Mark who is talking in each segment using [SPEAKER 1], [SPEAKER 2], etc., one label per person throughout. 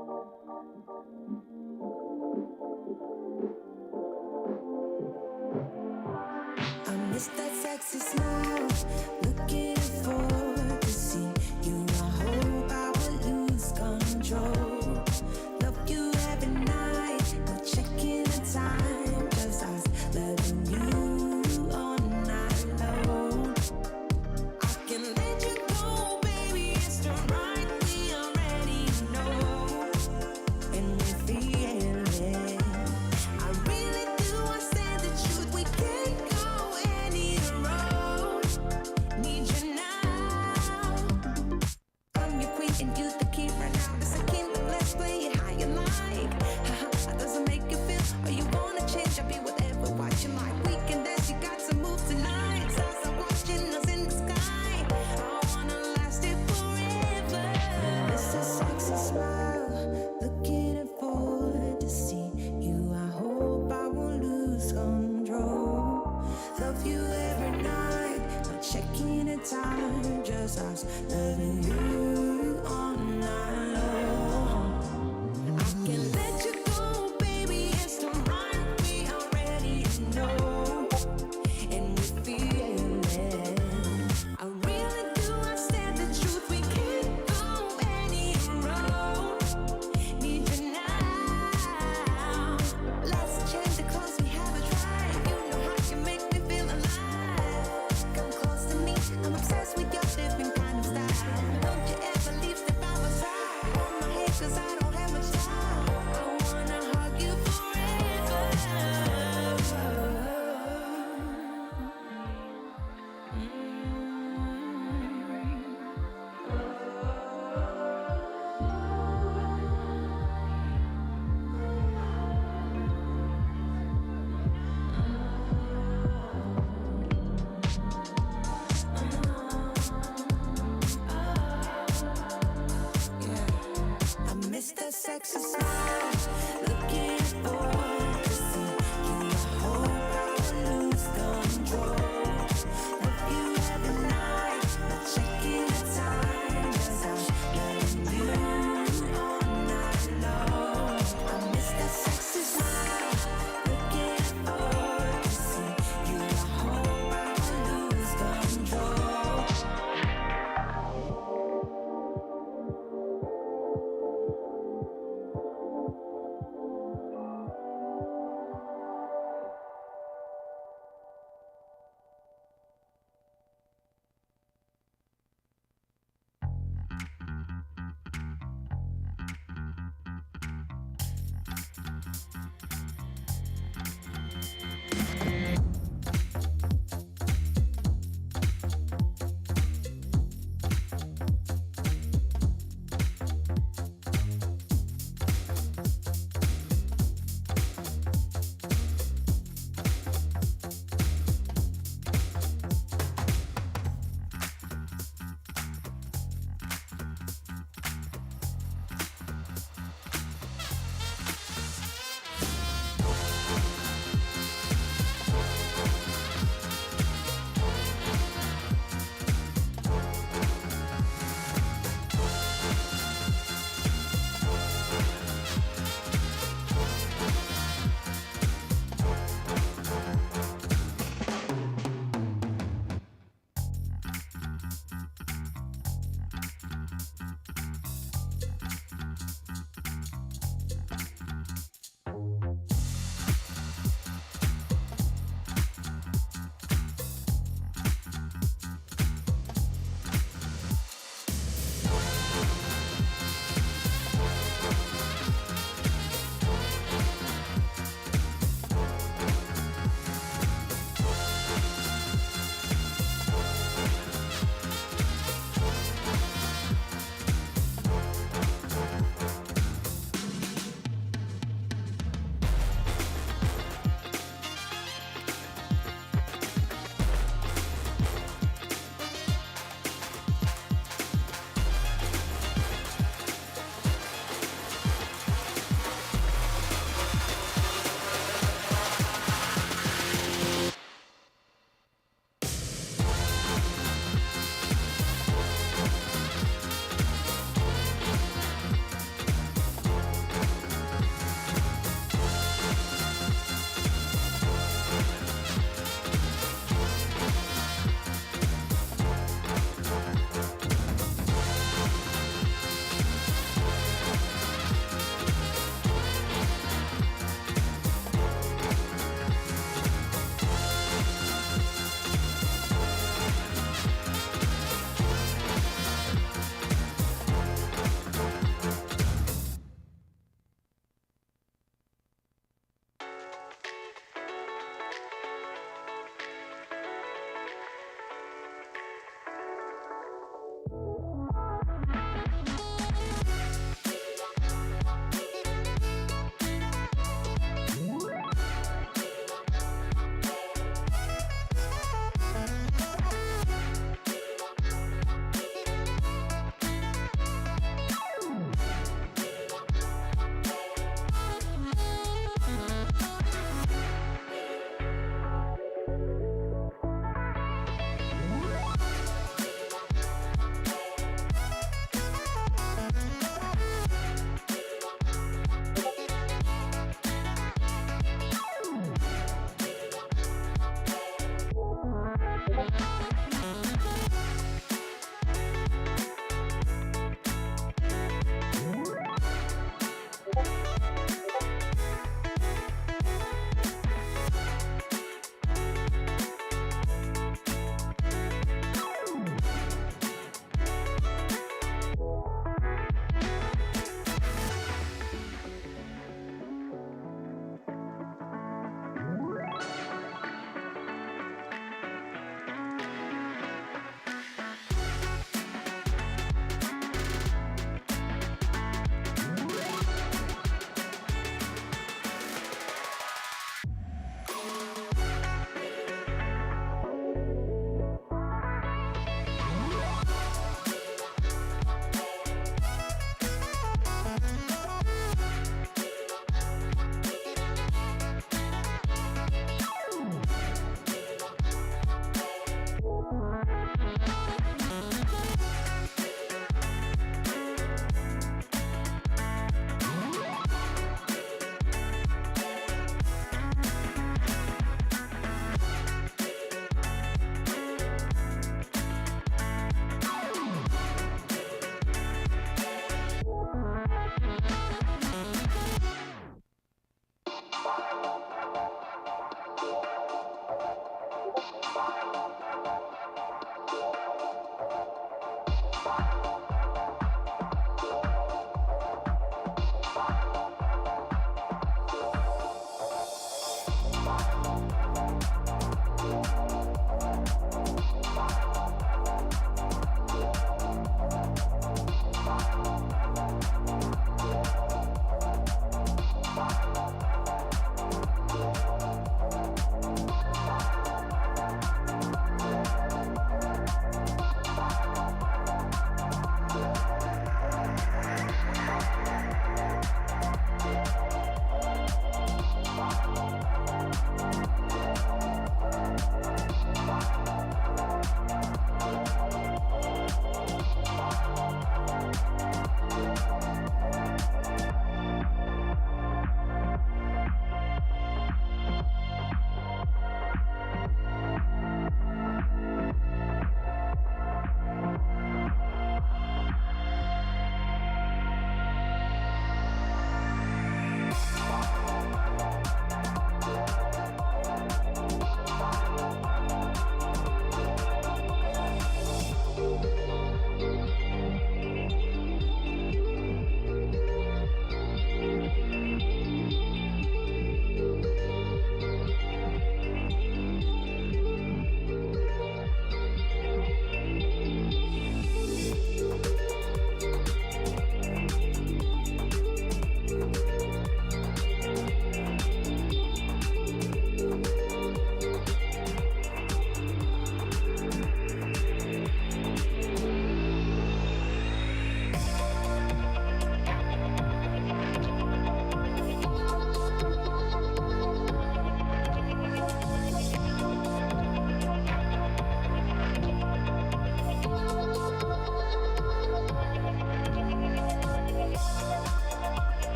[SPEAKER 1] I miss that sexy smile, looking forward to see you. I hope I will lose control. Love you every night, no checking the time, just us loving you all night long. I can let you go, baby, it's the right we already know, and we feel it. I really do understand the truth, we can't go any road. Need you now. I'm your queen and you the king right now. It's a kingdom, let's play it how you like. Haha, doesn't make you feel, or you wanna change, I'll be whatever, what you like. We can dance, you got to move tonight. Stars are watching us in the sky. I wanna last it forever. It's a sexy smile, looking forward to see you. I hope I won't lose control. Love you every night, not checking the time, just us loving you all night long. I can let you go, baby, it's the right we already know, and we feel it. I really do understand the truth, we can't go any road. Need you now. Let's change the clothes we haven't tried. You know how you make me feel alive. Come close to me, I'm obsessed with your different kind of style. Don't you ever leave, step by my side. Hold my hand, cause I don't have much time. I wanna hug you forever. I miss that sexy smile, looking forward to see you. I hope I will lose control. Love you every night, not checking the time, just us loving you all night long. I miss that sexy smile, looking forward to see you. I hope I will lose control.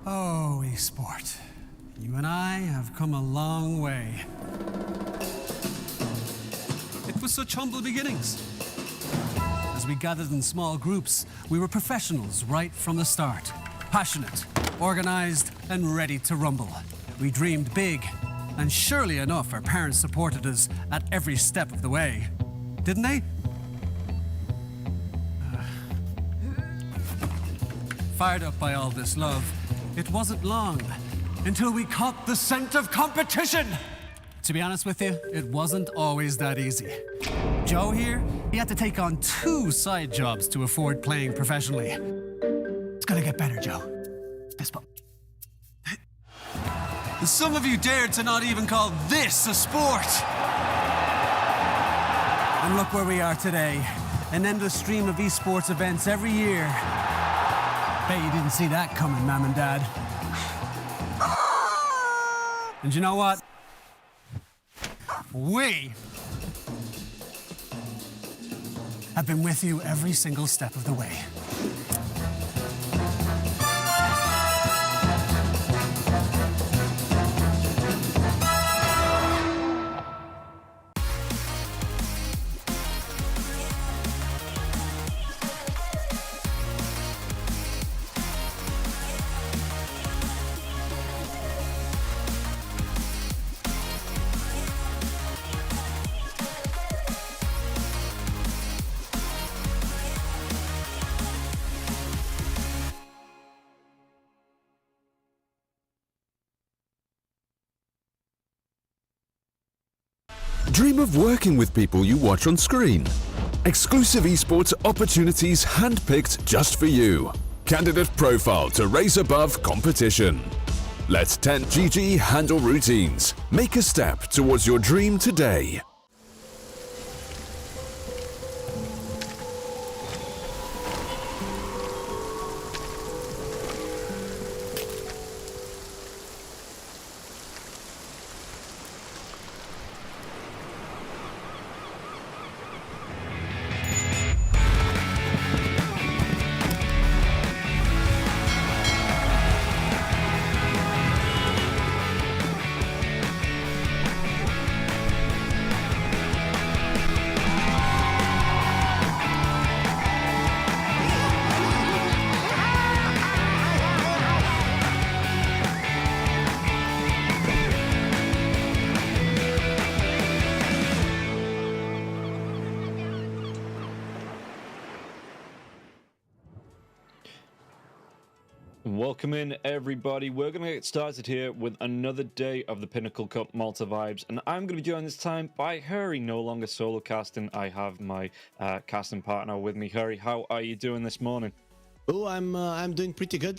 [SPEAKER 2] Oh, Esport. You and I have come a long way. It was such humble beginnings. As we gathered in small groups, we were professionals right from the start. Passionate, organized, and ready to rumble. We dreamed big, and surely enough, our parents supported us at every step of the way. Didn't they? Fired up by all this love, it wasn't long until we caught the scent of competition. To be honest with you, it wasn't always that easy. Joe here, he had to take on 2 side jobs to afford playing professionally. It's gonna get better, Joe. Fist bump. Some of you dared to not even call this a sport. And look where we are today. An endless stream of esports events every year. Bet you didn't see that coming, Mom and Dad. And you know what? We have been with you every single step of the way.
[SPEAKER 3] Dream of working with people you watch on screen. Exclusive esports opportunities handpicked just for you. Candidate profile to raise above competition. Let 10GG handle routines. Make a step towards your dream today.
[SPEAKER 4] welcome in everybody. We're going to get started here with another day of the Pinnacle Cup Malta vibes, and I'm going to be joined this time by Hurry, no longer solo casting. I have my casting partner with me. Hurry, how are you doing this morning?
[SPEAKER 5] Oh, I'm doing pretty good.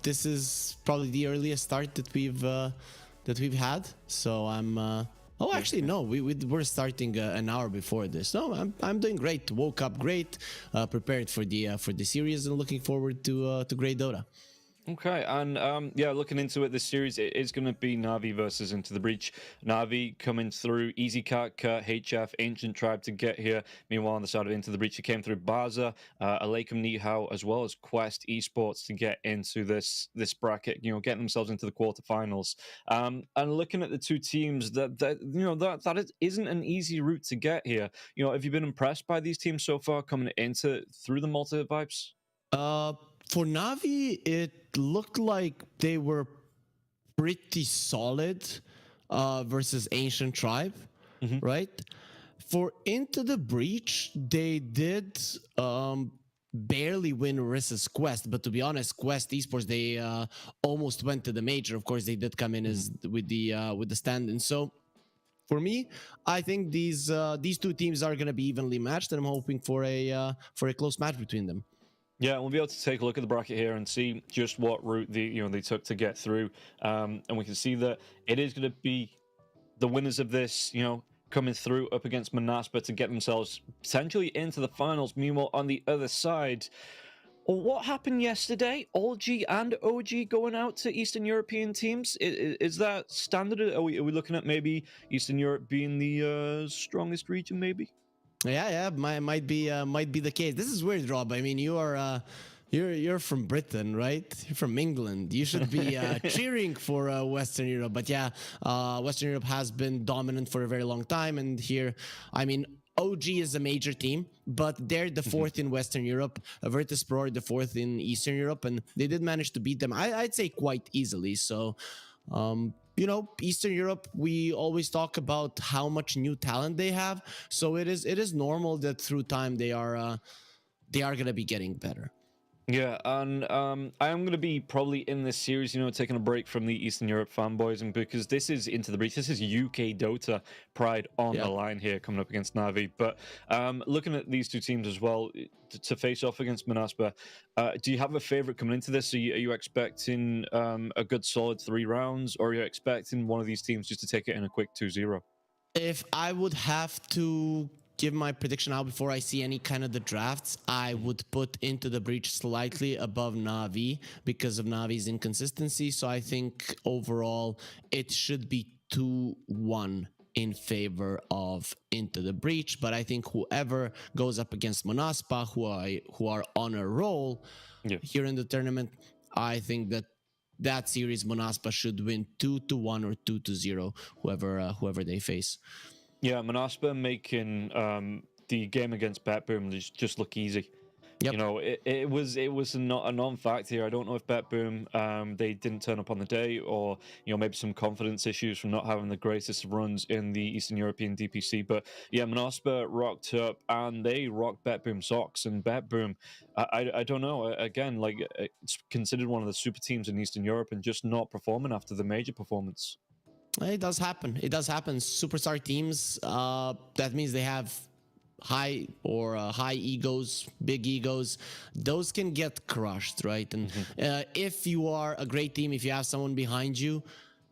[SPEAKER 5] This is probably the earliest start that we've had. So I'm. Oh, actually, no. We're starting an hour before this. No, I'm doing great. Woke up great. Prepared for the series and looking forward to great Dota.
[SPEAKER 4] Okay, and yeah, looking into it, this series it is going to be Navi versus Into the Breach. Navi coming through Easy Cat, Kurt, HF, Ancient Tribe to get here. Meanwhile, on the side of Into the Breach, it came through Baza, Alakum Nihao, as well as Quest Esports to get into this bracket. You know, getting themselves into the quarterfinals. And looking at the two teams, that isn't an easy route to get here. You know, have you been impressed by these teams so far coming into through the Malta vibes?
[SPEAKER 5] For Navi, it looked like they were pretty solid versus Ancient Tribe, right? For Into the Breach, they did barely win versus Quest, but to be honest, Quest Esports, they almost went to the major. Of course, they did come in as with the stand-in. So for me, I think these two teams are going to be evenly matched, and I'm hoping for a close match between them.
[SPEAKER 4] Yeah, we'll be able to take a look at the bracket here and see just what route they took to get through, and we can see that it is going to be the winners of this, coming through up against Manaspa to get themselves potentially into the finals. Meanwhile, on the other side, what happened yesterday? OG and OG going out to Eastern European teams. Is that standard? Are we looking at maybe Eastern Europe being the strongest region, maybe?
[SPEAKER 5] Yeah, might be the case. This is weird, Rob. I mean, you're from Britain, right? You're from England. You should be cheering for Western Europe. But yeah, Western Europe has been dominant for a very long time, and here, I mean, OG is a major team, but they're the fourth in Western Europe. Virtus.pro are the fourth in Eastern Europe, and they did manage to beat them. I'd say quite easily. So. Eastern Europe, we always talk about how much new talent they have. So it is normal that through time they are going to be getting better.
[SPEAKER 4] Yeah, and I am going to be probably in this series, taking a break from the Eastern Europe fanboys, and because this is Into the Breach, this is UK Dota pride on the line here, coming up against Navi. But looking at these two teams as well, to face off against Manaspa, do you have a favorite coming into this? Are you expecting a good solid 3 rounds, or are you expecting one of these teams just to take it in a quick 2-0?
[SPEAKER 5] If I would have to give my prediction out before I see any kind of the drafts, I would put Into the Breach slightly above Navi because of Navi's inconsistency. So I think overall it should be 2-1 in favor of Into the Breach. But I think whoever goes up against Manaspa, who are on a roll here in the tournament, I think that series Manaspa should win 2-1 or 2-0, whoever they face.
[SPEAKER 4] Yeah, Manaspa making the game against BetBoom just look easy. Yep. It was a non-fact here. I don't know if BetBoom they didn't turn up on the day, or maybe some confidence issues from not having the greatest runs in the Eastern European DPC. But yeah, Manaspa rocked up and they rocked BetBoom socks. And BetBoom, I don't know. Again, it's considered one of the super teams in Eastern Europe and just not performing after the major performance.
[SPEAKER 5] It does happen. Superstar teams, that means they have high egos, big egos. Those can get crushed, right? And if you are a great team, if you have someone behind you,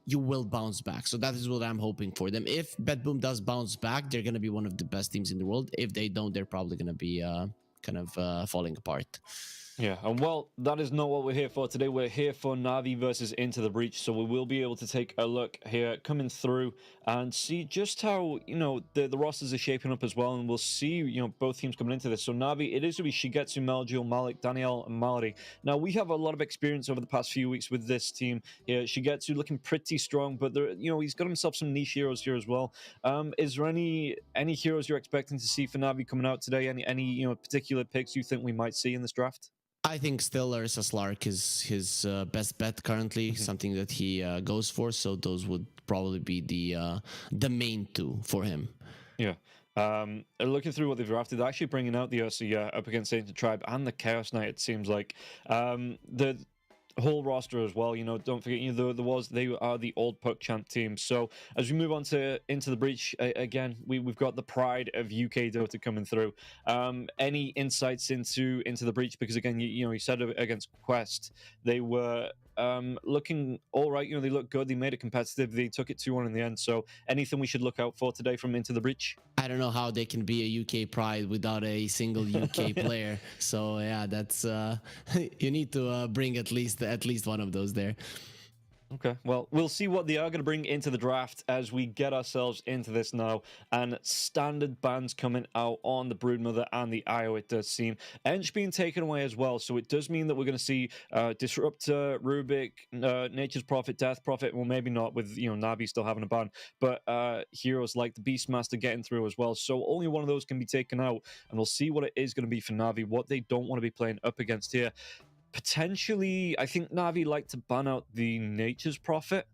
[SPEAKER 5] you will bounce back. So that is what I'm hoping for them. If BetBoom does bounce back, they're going to be one of the best teams in the world. If they don't, they're probably going to be falling apart.
[SPEAKER 4] Yeah, and well, that is not what we're here for today. We're here for Navi versus Into the Breach, so we will be able to take a look here coming through and see just how, the rosters are shaping up as well, and we'll see, both teams coming into this. So Navi, it is going to be Shigetsu, Meljul, Malik, Danielle, and Mallory. Now, we have a lot of experience over the past few weeks with this team here. Shigetsu looking pretty strong, but he's got himself some niche heroes here as well. Is there any heroes you're expecting to see for Navi coming out today? Any particular picks you think we might see in this draft?
[SPEAKER 5] I think still Larissa Slark is his best bet currently, something that he goes for. So those would probably be the main two for him.
[SPEAKER 4] Yeah. Looking through what they've drafted, they're actually bringing out the Ursa up against Ancient Tribe and the Chaos Knight, it seems like. whole roster as well. You know, don't forget, you know, they are the old puck champ team. So as we move on to Into the Breach, again, we've got the pride of UK Dota coming through. Any insights into the Breach? Because again, you know, you said against Quest, they were looking all right. You know, they looked good. They made it competitive. They took it 2-1 in the end. So anything we should look out for today from Into the Breach?
[SPEAKER 5] I don't know how they can be a UK pride without a single UK player. So yeah, that's you need to bring at least one of those there.
[SPEAKER 4] Okay, well, we'll see what they are going to bring into the draft as we get ourselves into this now. And standard bans coming out on the Broodmother and the IO, it does seem. Ench being taken away as well, so it does mean that we're going to see Disruptor, Rubik, Nature's Prophet, Death Prophet, well, maybe not with, you know, Navi still having a ban, but heroes like the Beastmaster getting through as well. So only one of those can be taken out, and we'll see what it is going to be for Navi, what they don't want to be playing up against here. Potentially, I think Navi like to ban out the Nature's Prophet.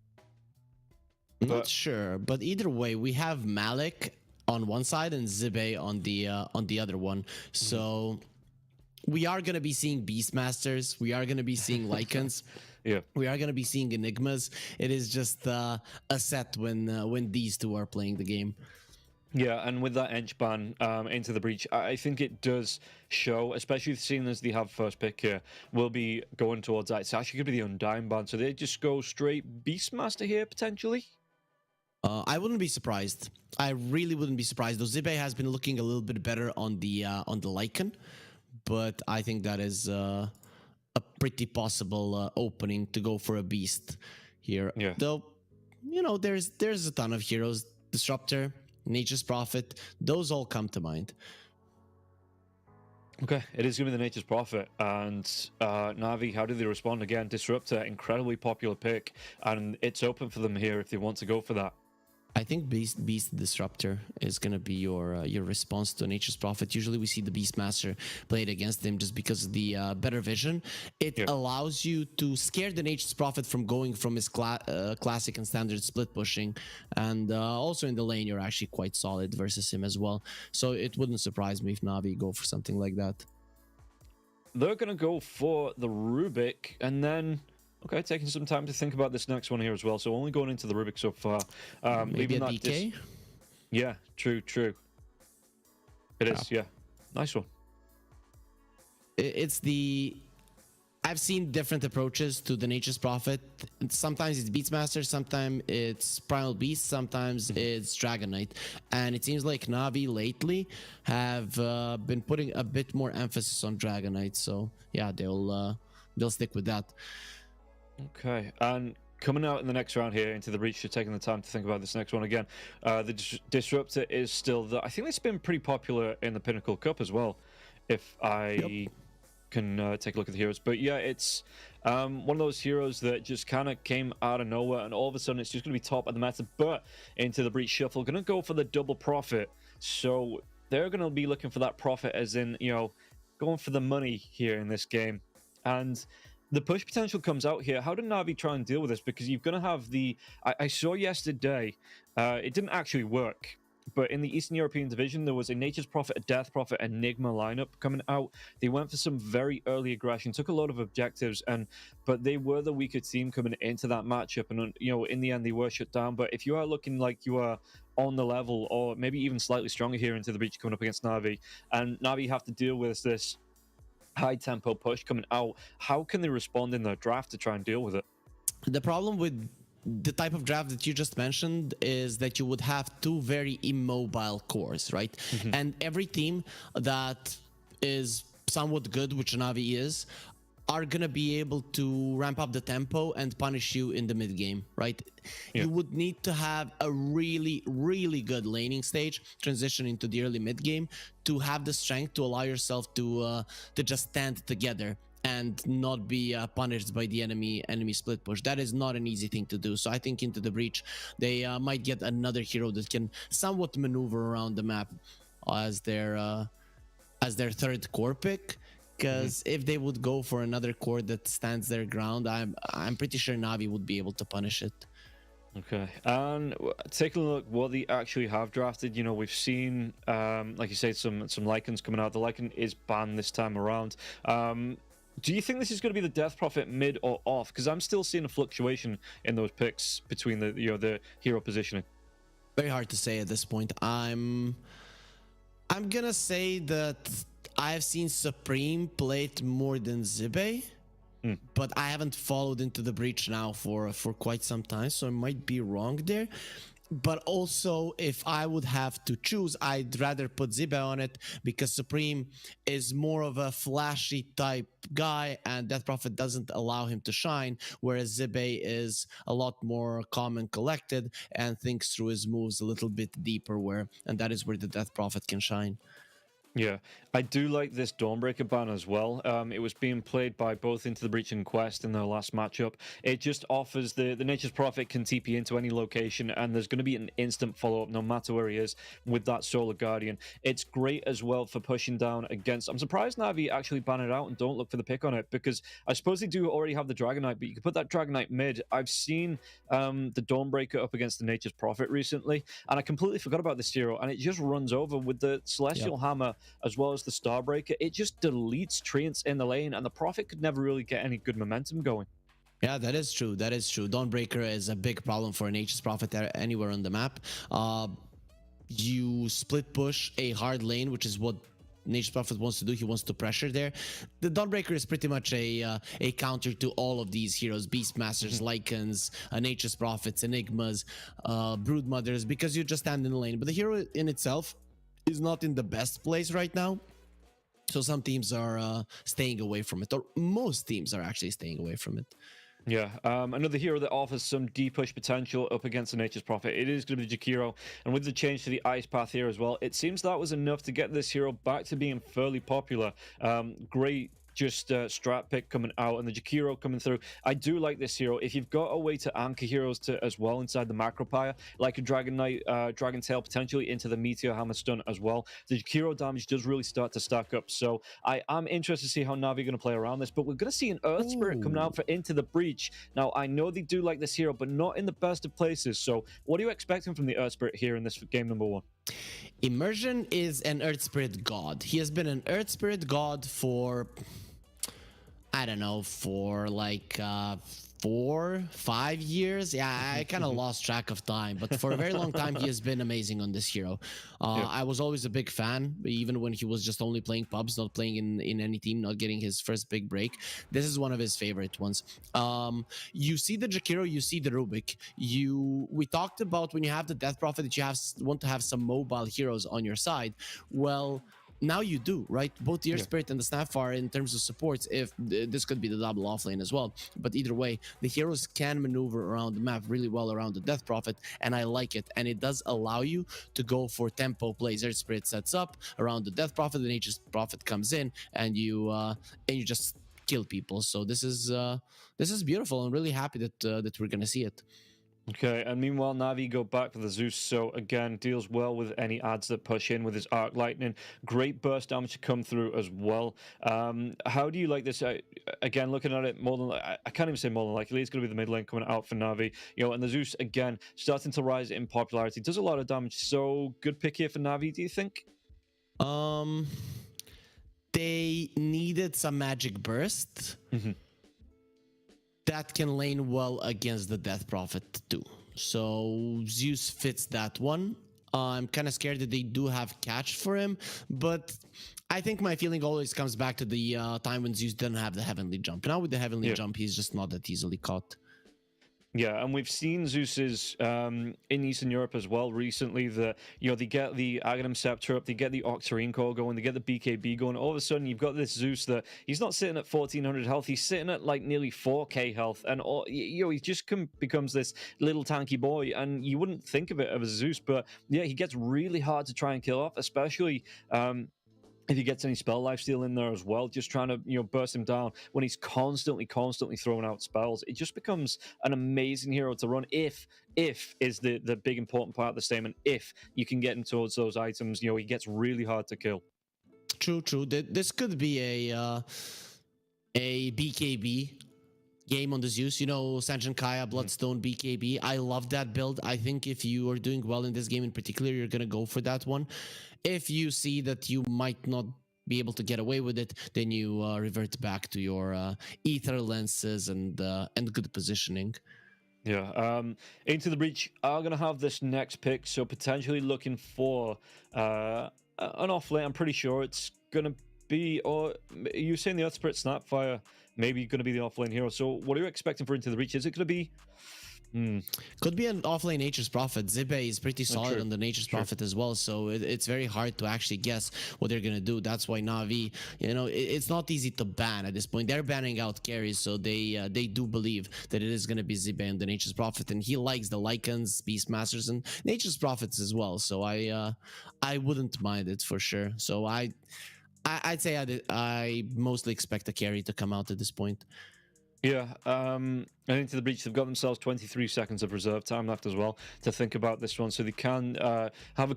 [SPEAKER 5] Not sure, but either way, we have Malik on one side and Zibe on the other one. So we are gonna be seeing Beastmasters. We are gonna be seeing Lycans.
[SPEAKER 4] Yeah,
[SPEAKER 5] we are gonna be seeing Enigmas. It is just a set when these two are playing the game.
[SPEAKER 4] Yeah, and with that Ench ban Into the Breach, I think it does show, especially seeing as they have first pick here, will be going towards that. It's actually going to be the Undying ban, so they just go straight Beastmaster here, potentially?
[SPEAKER 5] I wouldn't be surprised. I really wouldn't be surprised. Though Zibe has been looking a little bit better on the Lycan, but I think that is a pretty possible opening to go for a Beast here.
[SPEAKER 4] Yeah.
[SPEAKER 5] Though, you know, there's a ton of heroes. Disruptor, Nature's Prophet, those all come to mind.
[SPEAKER 4] Okay, it is going to be the Nature's Prophet. And Navi, how do they respond? Again, Disruptor, incredibly popular pick. And it's open for them here if they want to go for that.
[SPEAKER 5] I think Beast Disruptor is going to be your response to Nature's Prophet. Usually we see the Beastmaster played against him just because of the better vision. It allows you to scare the Nature's Prophet from going from his classic and standard split pushing. And also in the lane, you're actually quite solid versus him as well. So it wouldn't surprise me if Navi go for something like that.
[SPEAKER 4] They're going to go for the Rubik and then... Okay, taking some time to think about this next one here as well. So only going into the Rubik so far.
[SPEAKER 5] Maybe a DK?
[SPEAKER 4] Yeah, true. It is, yeah. Nice one.
[SPEAKER 5] It's the... I've seen different approaches to the Nature's Prophet. Sometimes it's Beastmaster, sometimes it's Primal Beast, sometimes it's Dragon Knight. And it seems like Navi lately have been putting a bit more emphasis on Dragon Knight. So yeah, they'll stick with that.
[SPEAKER 4] Okay, and coming out in the next round here into the Breach, you're taking the time to think about this next one again. The Disruptor is still I think it's been pretty popular in the Pinnacle Cup as well, if I can take a look at the heroes. But yeah, it's one of those heroes that just kind of came out of nowhere, and all of a sudden it's just going to be top of the meta. But Into the Breach Shuffle, going to go for the double Prophet. So they're going to be looking for that Prophet, as in, you know, going for the money here in this game. And the push potential comes out here. How did Navi try and deal with this? Because you're going to have the... I saw yesterday, it didn't actually work, but in the Eastern European division, there was a Nature's Prophet, a Death Prophet, Enigma lineup coming out. They went for some very early aggression, took a lot of objectives, but they were the weaker team coming into that matchup. And, you know, in the end, they were shut down. But if you are looking like you are on the level, or maybe even slightly stronger here into the Breach coming up against Navi, and Navi have to deal with this high tempo push coming out, how can they respond in their draft to try and deal with it?
[SPEAKER 5] The problem with the type of draft that you just mentioned is that you would have two very immobile cores, right? And every team that is somewhat good, which Navi is, are gonna be able to ramp up the tempo and punish you in the mid game, right? You would need to have a really, really good laning stage, transition into the early mid game, to have the strength to allow yourself to just stand together and not be punished by the enemy split push. That is not an easy thing to do. So I think Into the Breach, they might get another hero that can somewhat maneuver around the map as their third core pick. Because if they would go for another core that stands their ground, I'm pretty sure Navi would be able to punish it.
[SPEAKER 4] Okay, and taking a look what they actually have drafted. You know, we've seen, like you said, some Lycans coming out. The Lycan is banned this time around. Do you think this is going to be the Death Prophet mid or off? Because I'm still seeing a fluctuation in those picks between the hero positioning.
[SPEAKER 5] Very hard to say at this point. I'm gonna say that I've seen Supreme play it more than Zibe, but I haven't followed into the breach now for quite some time, so I might be wrong there. But also, if I would have to choose, I'd rather put Zibe on it because Supreme is more of a flashy type guy and Death Prophet doesn't allow him to shine, whereas Zibe is a lot more calm and collected and thinks through his moves a little bit deeper, and that is where the Death Prophet can shine.
[SPEAKER 4] Yeah, I do like this Dawnbreaker ban as well. It was being played by both Into the Breach and Quest in their last matchup. It just offers the Nature's Prophet can TP into any location, and there's going to be an instant follow-up no matter where he is with that Solar Guardian. It's great as well for pushing down against... I'm surprised Navi actually ban it out and don't look for the pick on it, because I suppose they do already have the Dragonite, but you can put that Dragonite mid. I've seen the Dawnbreaker up against the Nature's Prophet recently, and I completely forgot about this hero, and it just runs over with the Celestial Hammer as well as the Starbreaker. It just deletes treants in the lane, and the Prophet could never really get any good momentum going.
[SPEAKER 5] Yeah, that is true. That is true. Dawnbreaker is a big problem for a Nature's Prophet anywhere on the map. You split push a hard lane, which is what Nature's Prophet wants to do. He wants to pressure there. The Dawnbreaker is pretty much a counter to all of these heroes: Beastmasters, Lycans, Nature's Prophets, Enigmas, Broodmothers, because you just stand in the lane. But the hero in itself is not in the best place right now, so some teams are staying away from it, or most teams are actually staying away from it.
[SPEAKER 4] Yeah, another hero that offers some D-push potential up against the Nature's Prophet, it is going to be Jakiro, and with the change to the Ice Path here as well, it seems that was enough to get this hero back to being fairly popular. Great just strat pick coming out, and the Jakiro coming through. I do like this hero. If you've got a way to anchor heroes to as well inside the macro pyre, like a Dragon Knight, Dragon Tail, potentially into the Meteor Hammer stun as well, the Jakiro damage does really start to stack up. So I am interested to see how Navi are going to play around this, but we're going to see an Earth Spirit coming out for Into the Breach. Now, I know they do like this hero, but not in the best of places. So what are you expecting from the Earth Spirit here in this game number 1?
[SPEAKER 5] Immersion is an Earth Spirit god. He has been an Earth Spirit god for... I don't know, for like 4-5 years. Yeah, I kind of lost track of time, but for a very long time he has been amazing on this hero. I was always a big fan, even when he was just only playing pubs, not playing in any team, not getting his first big break. This is one of his favorite ones. You see the Jakiro, you see the Rubik. We talked about when you have the Death Prophet that you want to have some mobile heroes on your side. Well, now you do, right? Both the Earth Spirit and the Snapfire, in terms of supports, if this could be the double offlane as well, but either way, the heroes can maneuver around the map really well around the Death Prophet, and I like it. And it does allow you to go for tempo plays. Earth Spirit sets up around the Death Prophet, the Nature's Prophet comes in, and you just kill people. So this is beautiful. I'm really happy that we're gonna see it.
[SPEAKER 4] Okay, and meanwhile, Navi go back for the Zeus, so again, deals well with any adds that push in with his Arc Lightning. Great burst damage to come through as well. How do you like this? Again, looking at it, more than I can't even say more than likely, it's going to be the mid lane coming out for Navi. And the Zeus, again, starting to rise in popularity. Does a lot of damage, so good pick here for Navi, do you think?
[SPEAKER 5] They needed some magic burst. That can lane well against the Death Prophet too. So Zeus fits that one. I'm kind of scared that they do have catch for him, but I think my feeling always comes back to the time when Zeus didn't have the Heavenly Jump. Now with the Heavenly Jump, he's just not that easily caught.
[SPEAKER 4] Yeah, and we've seen Zeus's in Eastern Europe as well recently that, they get the Aghanim Scepter up, they get the Octarine Core going, they get the BKB going. All of a sudden, you've got this Zeus that he's not sitting at 1400 health, he's sitting at like nearly 4k health. And, he just becomes this little tanky boy, and you wouldn't think of it as a Zeus, but yeah, he gets really hard to try and kill off, especially... if he gets any spell lifesteal in there as well, just trying to, burst him down when he's constantly throwing out spells. It just becomes an amazing hero to run if is the big important part of the statement. If you can get him towards those items, he gets really hard to kill.
[SPEAKER 5] True. This could be a BKB game on the Zeus, Sanjin Kaya, Bloodstone, BKB. I love that build. I think if you are doing well in this game in particular, you're going to go for that one. If you see that you might not be able to get away with it, then you revert back to your ether lenses and good positioning.
[SPEAKER 4] Yeah. Into the Breach are going to have this next pick, so potentially looking for an off lane. I'm pretty sure it's going to be, or you're saying the Earth Spirit Snapfire maybe going to be the off lane hero. So what are you expecting for Into the Breach? Is it going to be?
[SPEAKER 5] Could be an offlane Nature's Prophet. Zibe is pretty solid on the Nature's Prophet as well, so it's very hard to actually guess what they're gonna do. That's why Navi, it's not easy to ban at this point. They're banning out carries, so they do believe that it is gonna be Zibe and the Nature's Prophet, and he likes the Lycans, Beastmasters, and Nature's Prophets as well. So I wouldn't mind it for sure. So I'd say I mostly expect a carry to come out at this point.
[SPEAKER 4] Yeah, and Into the Breach, they've got themselves 23 seconds of reserve time left as well to think about this one, so they can have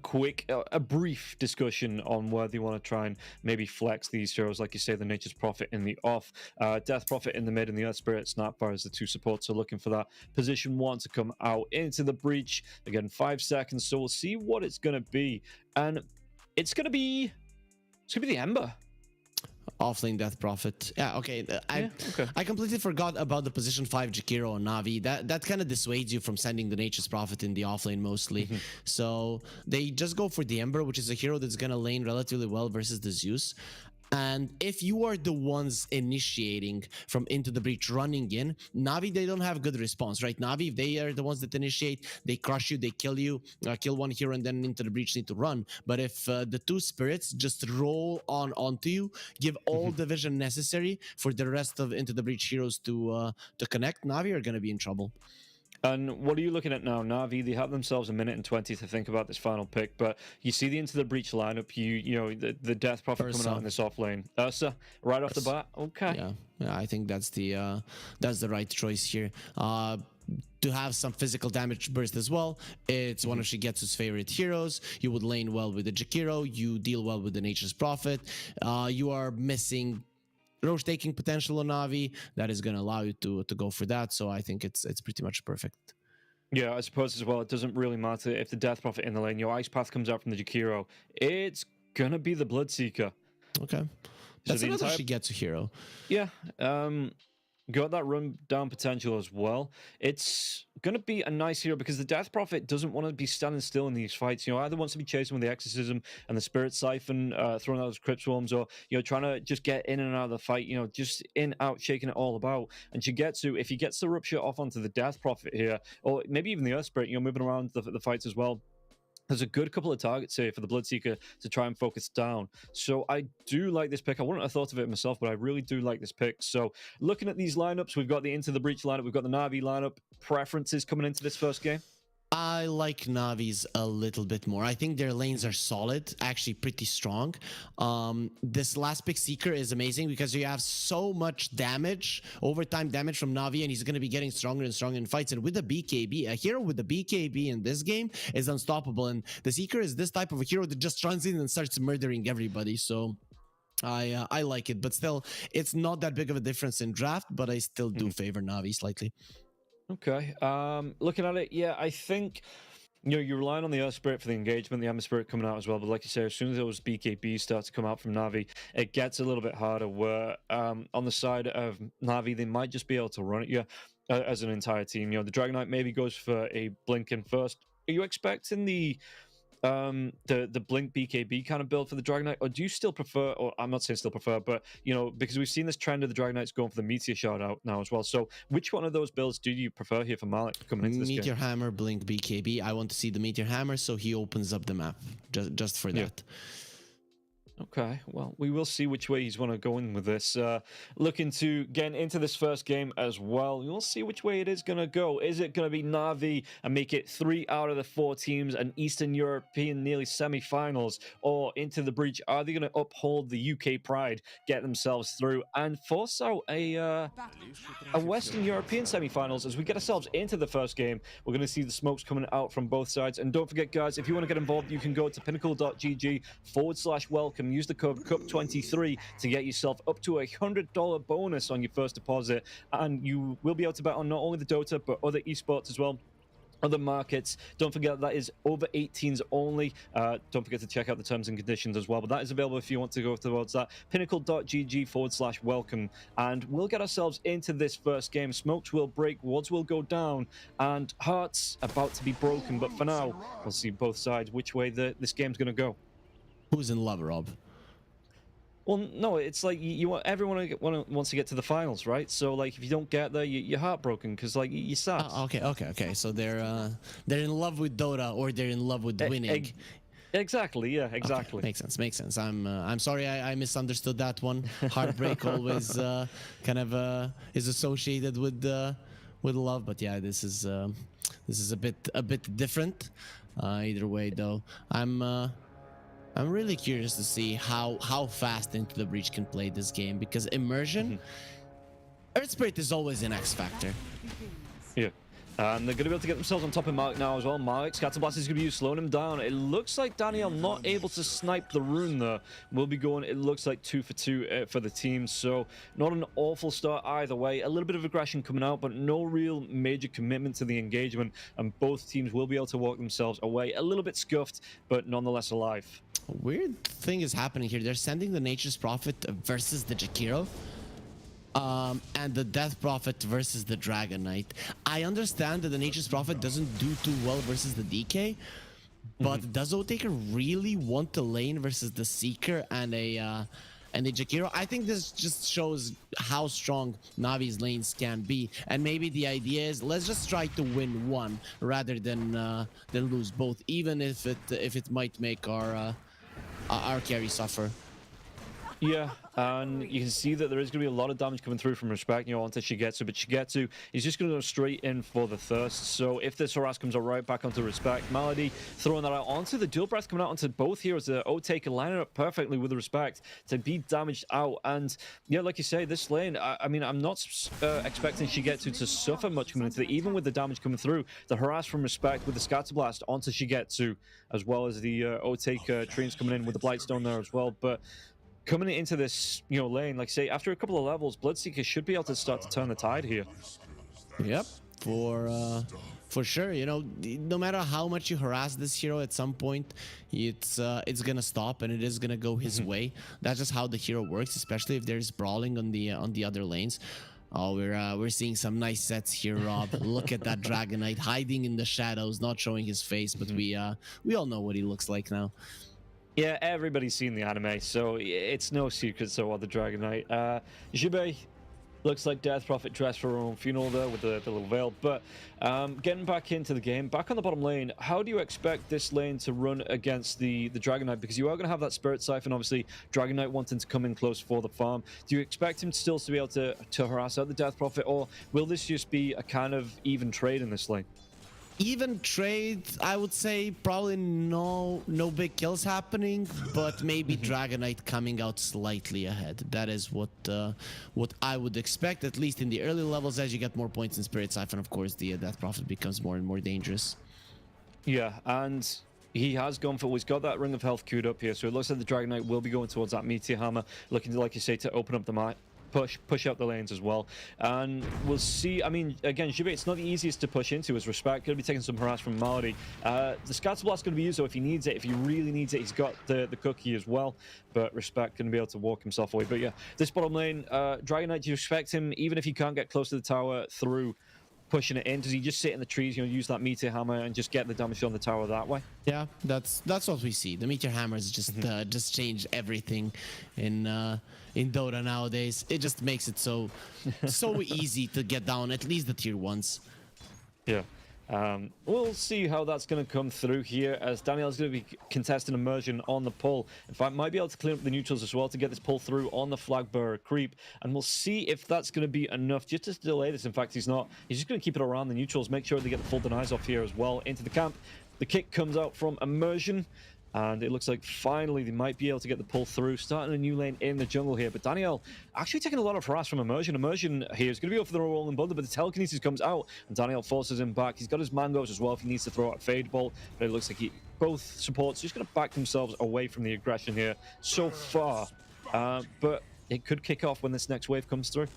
[SPEAKER 4] a brief discussion on where they want to try and maybe flex these heroes, like you say, the Nature's Prophet in the off, Death Prophet in the mid, and the Earth Spirit Snapfire as the two supports. So looking for that position one to come out. Into the Breach, again, 5 seconds, so we'll see what it's going to be, and it's going to be the Ember.
[SPEAKER 5] Offlane Death Prophet. Yeah, okay. I completely forgot about the position 5 Jakiro on Navi. That kind of dissuades you from sending the Nature's Prophet in the offlane mostly. So they just go for the Ember, which is a hero that's gonna lane relatively well versus the Zeus. And if you are the ones initiating from Into the Breach running in, Navi, they don't have good response, right? Navi, if they are the ones that initiate, they crush you, they kill you, kill one hero, and then Into the Breach need to run. But if the two spirits just roll onto you, give all the vision necessary for the rest of Into the Breach heroes to connect, Navi are going to be in trouble.
[SPEAKER 4] And what are you looking at now? Navi, they have themselves a minute and 20 to think about this final pick, but you see the Into the Breach lineup, the Death Prophet coming out in this off lane. Ursa, right off the bat? Okay.
[SPEAKER 5] Yeah, I think that's the right choice here. To have some physical damage burst as well. It's one of Shigetsu's favorite heroes. You would lane well with the Jakiro, you deal well with the Nature's Prophet. You are missing Roche taking potential on Navi. That is going to allow you to go for that. So I think it's pretty much perfect.
[SPEAKER 4] Yeah, I suppose as well, it doesn't really matter if the Death Prophet in the lane, your Ice Path comes out from the Jakiro. It's going to be the Bloodseeker.
[SPEAKER 5] Okay. That's another Shigetsu hero.
[SPEAKER 4] Yeah. Got that run down potential as well. It's going to be a nice hero because the Death Prophet doesn't want to be standing still in these fights. Either wants to be chasing with the Exorcism and the Spirit Siphon, throwing out those Crypt Swarms, or, trying to just get in and out of the fight, just in, out, shaking it all about. And Shigetsu, if he gets the Rupture off onto the Death Prophet here, or maybe even the Earth Spirit, moving around the fights as well, there's a good couple of targets here for the Bloodseeker to try and focus down. So I do like this pick. I wouldn't have thought of it myself, but I really do like this pick. So looking at these lineups, we've got the Into the Breach lineup, we've got the Navi lineup. Preferences coming into this first game?
[SPEAKER 5] I like Navi's a little bit more. I think their lanes are solid, actually pretty strong. This last pick Seeker is amazing because you have so much damage, overtime damage from Navi, and he's going to be getting stronger and stronger in fights. And with the BKB, a hero with the BKB in this game is unstoppable. And the Seeker is this type of a hero that just runs in and starts murdering everybody. So I like it, but still, it's not that big of a difference in draft, but I still do favor Navi slightly.
[SPEAKER 4] Okay. Looking at it, yeah, I think you're relying on the Earth Spirit for the engagement, the Ember Spirit coming out as well. But like you say, as soon as those BKBs start to come out from Navi, it gets a little bit harder. Where on the side of Navi, they might just be able to run at you as an entire team. The Dragonite maybe goes for a blink in first. Are you expecting the blink BKB kind of build for the Dragonite, or do you still prefer, or I'm not saying still prefer, but because we've seen this trend of the Dragonites going for the Meteor Shard out now as well. So which one of those builds do you prefer here for Malik coming into this
[SPEAKER 5] Meteor
[SPEAKER 4] game?
[SPEAKER 5] Hammer, blink BKB. I want to see the Meteor Hammer, so he opens up the map just for that.
[SPEAKER 4] Okay, well, we will see which way he's want to go in with this. Looking to get into this first game as well. We'll see which way it is going to go. Is it going to be Navi and make it 3 out of the 4 teams and Eastern European nearly semi-finals? Or Into the Breach, are they going to uphold the UK pride, get themselves through, and force out a Western European semi-finals? As we get ourselves into the first game, we're going to see the smokes coming out from both sides. And don't forget, guys, if you want to get involved, you can go to pinnacle.gg/welcome. Use the code CUP23 to get yourself up to $100 bonus on your first deposit, and you will be able to bet on not only the Dota but other esports as well. other markets. Don't forget that is over 18s only. Don't forget to check out the terms and conditions as well, but that is available if you want to go towards that. Pinnacle.gg/welcome, and we'll get ourselves into this first game. Smokes will break, wads will go down, and hearts about to be broken, but for now we'll see both sides which way this game's going to go.
[SPEAKER 5] Who's in love, Rob?
[SPEAKER 4] Well, no, it's like you want everyone wants to get to the finals, right? So like if you don't get there, you're heartbroken because like you're sad.
[SPEAKER 5] Okay. So they're in love with Dota, or they're in love with winning.
[SPEAKER 4] Exactly. Yeah. Exactly.
[SPEAKER 5] Okay, makes sense. I'm sorry I misunderstood that one. Heartbreak always kind of is associated with love, but yeah, this is a bit different. Either way, though, I'm really curious to see how fast Into the Breach can play this game, because immersion, Earth Spirit is always an X factor.
[SPEAKER 4] Yeah. And they're going to be able to get themselves on top of Mark now as well. Mark, Scatterblast is going to be used, slowing him down. It looks like Daniel not able to snipe the rune there. Will be going, it looks like 2 for 2 for the team. So not an awful start either way. A little bit of aggression coming out, but no real major commitment to the engagement. And both teams will be able to walk themselves away. A little bit scuffed, but nonetheless alive.
[SPEAKER 5] A weird thing is happening here. They're sending the Nature's Prophet versus the Jakiro. And the Death Prophet versus the Dragon Knight. I understand that the Nature's Prophet doesn't do too well versus the DK, but does Otaker really want the lane versus the Seeker and a Jakiro? I think this just shows how strong Navi's lanes can be, and maybe the idea is let's just try to win one rather than lose both, even if it might make our carry suffer.
[SPEAKER 4] Yeah, and you can see that there is going to be a lot of damage coming through from Respect, onto Shigetsu, but Shigetsu is just going to go straight in for the Thirst. So if this harass comes out right back onto Respect, Malady throwing that out onto the dual breath coming out onto both heroes. The O-Taker lining up perfectly with Respect to be damaged out. And yeah, like you say, this lane, I mean, I'm not expecting Shigetsu to suffer much coming into it, even with the damage coming through. The harass from Respect with the Scatter Blast onto Shigetsu, as well as the O-Taker trains coming in with the Blightstone there as well. But coming into this, lane, like say, after a couple of levels, Bloodseeker should be able to start to turn the tide here.
[SPEAKER 5] Yep, for sure. No matter how much you harass this hero, at some point, it's gonna stop and it is gonna go his way. That's just how the hero works, especially if there's brawling on the other lanes. Oh, we're seeing some nice sets here, Rob. Look at that Dragon Knight hiding in the shadows, not showing his face, but we all know what he looks like now.
[SPEAKER 4] Yeah, everybody's seen the anime, so it's no secret. So the Dragon Knight, Jibei looks like Death Prophet dressed for her own funeral there with the little veil. But getting back into the game, back on the bottom lane, how do you expect this lane to run against the Dragon Knight? Because you are going to have that Spirit Siphon, obviously, Dragon Knight wanting to come in close for the farm. Do you expect him still to be able to harass out the Death Prophet, or will this just be a kind of even trade in this lane?
[SPEAKER 5] Even trade, I would say probably no big kills happening, but maybe Dragon Knight coming out slightly ahead. That is what I would expect, at least in the early levels. As you get more points in Spirit Siphon, of course, the Death Prophet becomes more and more dangerous.
[SPEAKER 4] Yeah, and he has gone for, he's got that Ring of Health queued up here, so it looks like the Dragon Knight will be going towards that Meteor Hammer, looking to, like you say, to open up the map. Push out the lanes as well, and we'll see. I mean, again, Jibei, it's not the easiest to push into as Respect. Going to be taking some harass from Malady. The Scatter Blast going to be used, so if he needs it, if he really needs it, he's got the cookie as well. But Respect going to be able to walk himself away. But yeah, this bottom lane, Dragon Knight, do you expect him, even if he can't get close to the tower through pushing it in, does he just sit in the trees, use that Meteor Hammer and just get the damage on the tower that way?
[SPEAKER 5] Yeah, that's what we see. The Meteor Hammers just change everything in Dota nowadays. It just makes it so easy to get down at least the tier 1s.
[SPEAKER 4] Yeah. We'll see how that's going to come through here, as Daniel's going to be contesting immersion on the pull. In fact, might be able to clean up the neutrals as well to get this pull through on the flag bearer creep, and we'll see if that's going to be enough just to delay this. In fact, he's not. He's just going to keep it around the neutrals, make sure they get the full denies off here as well into the camp. The kick comes out from immersion, and it looks like finally they might be able to get the pull through, starting a new lane in the jungle here. But Daniel actually taking a lot of harass from Immersion. Immersion here is going to be over the rolling bundle, but the telekinesis comes out, and Daniel forces him back. He's got his mangoes as well if he needs to throw out a fade bolt, but it looks like both supports just going to back themselves away from the aggression here so far. But it could kick off when this next wave comes through.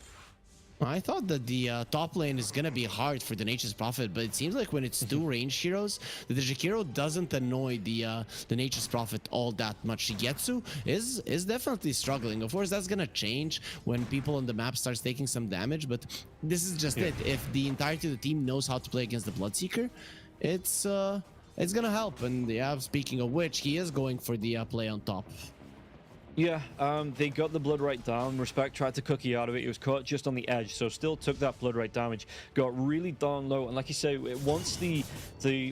[SPEAKER 5] I thought that the top lane is gonna be hard for the Nature's Prophet, but it seems like when it's two ranged heroes, the Jakiro doesn't annoy the Nature's Prophet all that much. Shigetsu is definitely struggling. Of course, that's gonna change when people on the map starts taking some damage, but this is just it. If the entirety of the team knows how to play against the Bloodseeker, it's gonna help. And yeah, speaking of which, he is going for the play on top.
[SPEAKER 4] Yeah, they got the blood right down. Respect tried to cookie out of it. He was caught just on the edge, so still took that blood right damage. Got really darn low, and like you say, once the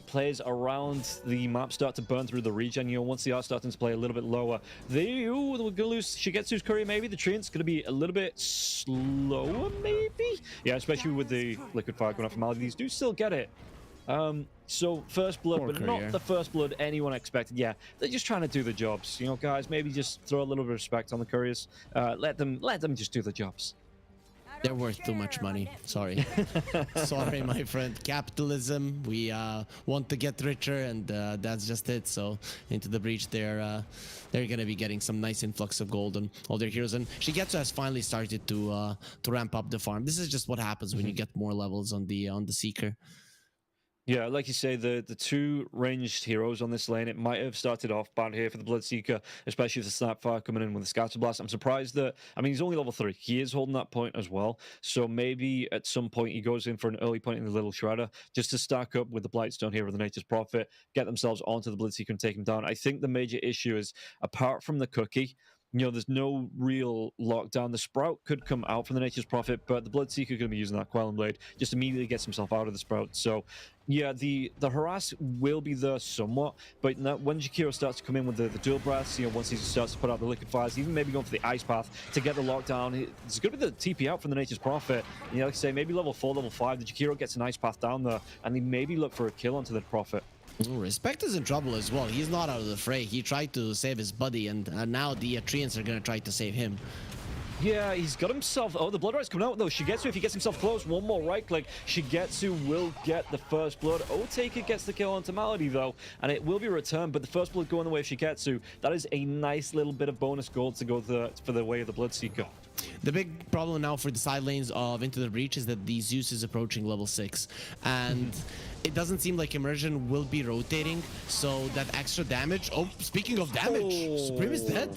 [SPEAKER 4] players around the map start to burn through the regen, you know, once they are starting to play a little bit lower, we're gonna lose Shigetsu's courier. Maybe the Treant's gonna be a little bit slower, maybe. Yeah, especially with the liquid fire going off from Malta. These do still get it. So first blood, but not the first blood anyone expected. Yeah, they're just trying to do the jobs. You know, guys, maybe just throw a little bit of respect on the couriers. Let them just do the jobs.
[SPEAKER 5] They're worth too much money. Sorry. Sorry, my friend. Capitalism. We want to get richer, and that's just it. So into the breach, they're gonna be getting some nice influx of gold on all their heroes. And Shigetsu has finally started to ramp up the farm. This is just what happens when you get more levels on the Seeker.
[SPEAKER 4] Yeah, like you say, the two ranged heroes on this lane, it might have started off bad here for the Bloodseeker, especially with the Snapfire coming in with the Scatter Blast. I'm surprised that, I mean, he's only level 3. He is holding that point as well. So maybe at some point he goes in for an early point in the Little Shredder just to stack up with the Blightstone here with the Nature's Prophet, get themselves onto the Bloodseeker and take him down. I think the major issue is, apart from the cookie, you know, there's no real lockdown. The Sprout could come out from the Nature's Prophet, but the Bloodseeker going to be using that Quelling Blade, just immediately gets himself out of the Sprout. So, yeah, the harass will be there somewhat, but when Jakiro starts to come in with the dual breaths, you know, once he starts to put out the liquid fires, even maybe going for the ice path to get the lockdown, there's going to be the TP out from the Nature's Prophet. You know, like I say, maybe level 4, level 5, the Jakiro gets an ice path down there, and they maybe look for a kill onto the Prophet.
[SPEAKER 5] Respect is in trouble as well. He's not out of the fray. He tried to save his buddy, and now the Treants are going to try to save him.
[SPEAKER 4] Yeah, he's got himself... Oh, the Blood Right's coming out, though. Shigetsu, if he gets himself close, one more right click, Shigetsu will get the first blood. Otaker gets the kill onto Malady, though, and it will be returned, but the first blood going the way of Shigetsu. That is a nice little bit of bonus gold to go for the way of the Bloodseeker.
[SPEAKER 5] The big problem now for the side lanes of Into the Breach is that the Zeus is approaching level 6, and it doesn't seem like Immersion will be rotating, so that extra damage... Oh, speaking of damage, Supreme is dead.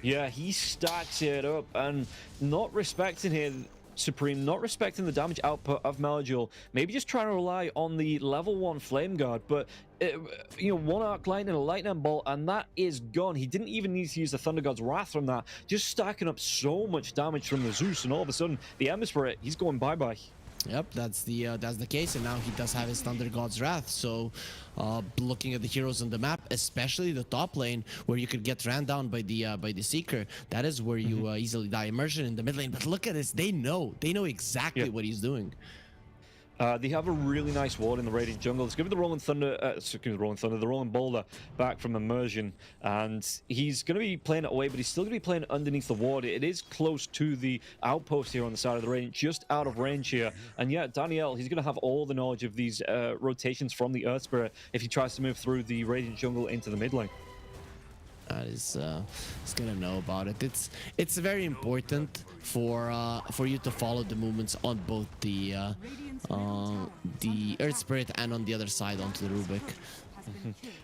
[SPEAKER 4] Yeah, he stacks it up, and not respecting here, Supreme, not respecting the damage output of Melodule, maybe just trying to rely on the level 1 Flame Guard, but you know, one Arc Lightning, a Lightning Bolt, and that is gone. He didn't even need to use the Thunder God's Wrath from that, just stacking up so much damage from the Zeus, and all of a sudden, the Ember Spirit, he's going bye-bye.
[SPEAKER 5] Yep, that's the case, and now he does have his Thunder God's Wrath. So, looking at the heroes on the map, especially the top lane, where you could get ran down by the Seeker, that is where you easily die. Immersion in the mid lane, but look at this, they know exactly what he's doing.
[SPEAKER 4] They have a really nice ward in the Radiant Jungle. Let's give it the Rolling Thunder, the Rolling Boulder back from Immersion. And he's going to be playing it away, but he's still going to be playing underneath the ward. It is close to the outpost here on the side of the Radiant, just out of range here. And yeah, Daniel, he's going to have all the knowledge of these rotations from the Earth Spirit if he tries to move through the Radiant Jungle into the mid lane.
[SPEAKER 5] That is, he's gonna know about it. It's very important for you to follow the movements on both the Earth Spirit and on the other side onto the Rubik.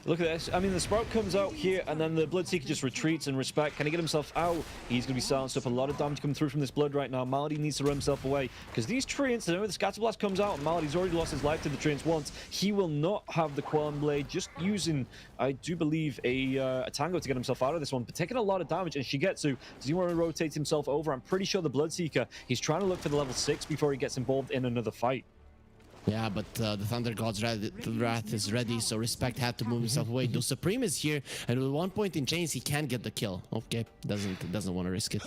[SPEAKER 4] Look at this. I mean, the Sprout comes out here, and then the Bloodseeker just retreats in respect. Can he get himself out? He's going to be silenced up. A lot of damage coming through from this blood right now. Malady needs to run himself away, because these Treants, the Scatter Blast comes out, and Malady's already lost his life to the Treants once. He will not have the Quelling Blade, just using, I do believe, a Tango to get himself out of this one, but taking a lot of damage. And Shigetsu, does he want to rotate himself over? I'm pretty sure the Bloodseeker, he's trying to look for the level 6 before he gets involved in another fight.
[SPEAKER 5] Yeah, but the Thunder God's Wrath is ready, so Respect had to move himself away. Though Supreme is here, and at one point in chains, he can get the kill. Okay, doesn't want to risk it.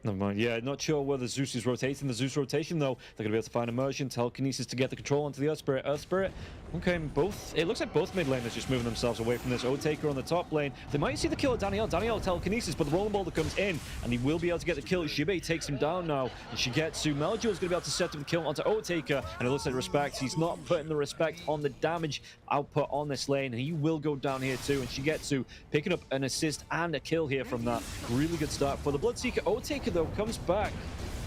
[SPEAKER 4] Never mind. Yeah, not sure where the Zeus is rotating. The Zeus rotation, though, they're going to be able to find Immersion, Telekinesis to get the control onto the Earth Spirit. Earth Spirit, okay, it looks like both mid laners just moving themselves away from this. Otaker on the top lane. They might see the kill of Daniel. Daniel Telekinesis, but the Rolling Boulder comes in, and he will be able to get the kill. Shibe takes him down now, and Shigetsu. Meljo is going to be able to set up the kill onto Otaker, and it looks like Respect. He's not putting the respect on the damage output on this lane, and he will go down here too. And Shigetsu picking up an assist and a kill here from that. Really good start for the Bloodseeker. Otaker, though, comes back.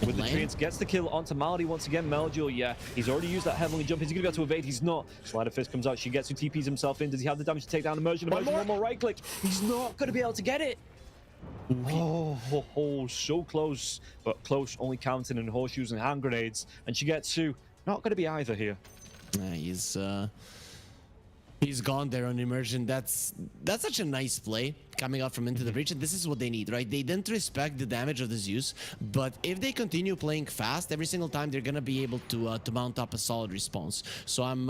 [SPEAKER 4] with the treants. Gets the kill onto Maldi once again. Melduel, yeah, he's already used that heavenly jump. Is he going to be able to evade? He's not. Slider Fist comes out. Shigetsu TPs himself in. Does he have the damage to take down Immersion? One more right click. He's not going to be able to get it. Oh, so close, but close only counting in horseshoes and hand grenades. And Shigetsu, not going to be either here.
[SPEAKER 5] He's gone there on immersion. That's such a nice play coming out from Into the Breach, and this is what they need, right? They didn't respect the damage of the Zeus, but if they continue playing fast every single time, they're gonna be able to mount up a solid response. So I'm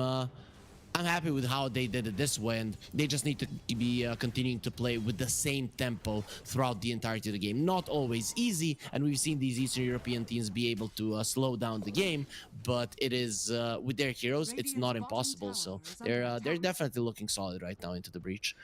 [SPEAKER 5] happy with how they did it this way, and they just need to be continuing to play with the same tempo throughout the entirety of the game. Not always easy, and we've seen these Eastern European teams be able to slow down the game, but it is with their heroes, it's not impossible. So they're definitely looking solid right now Into the Breach.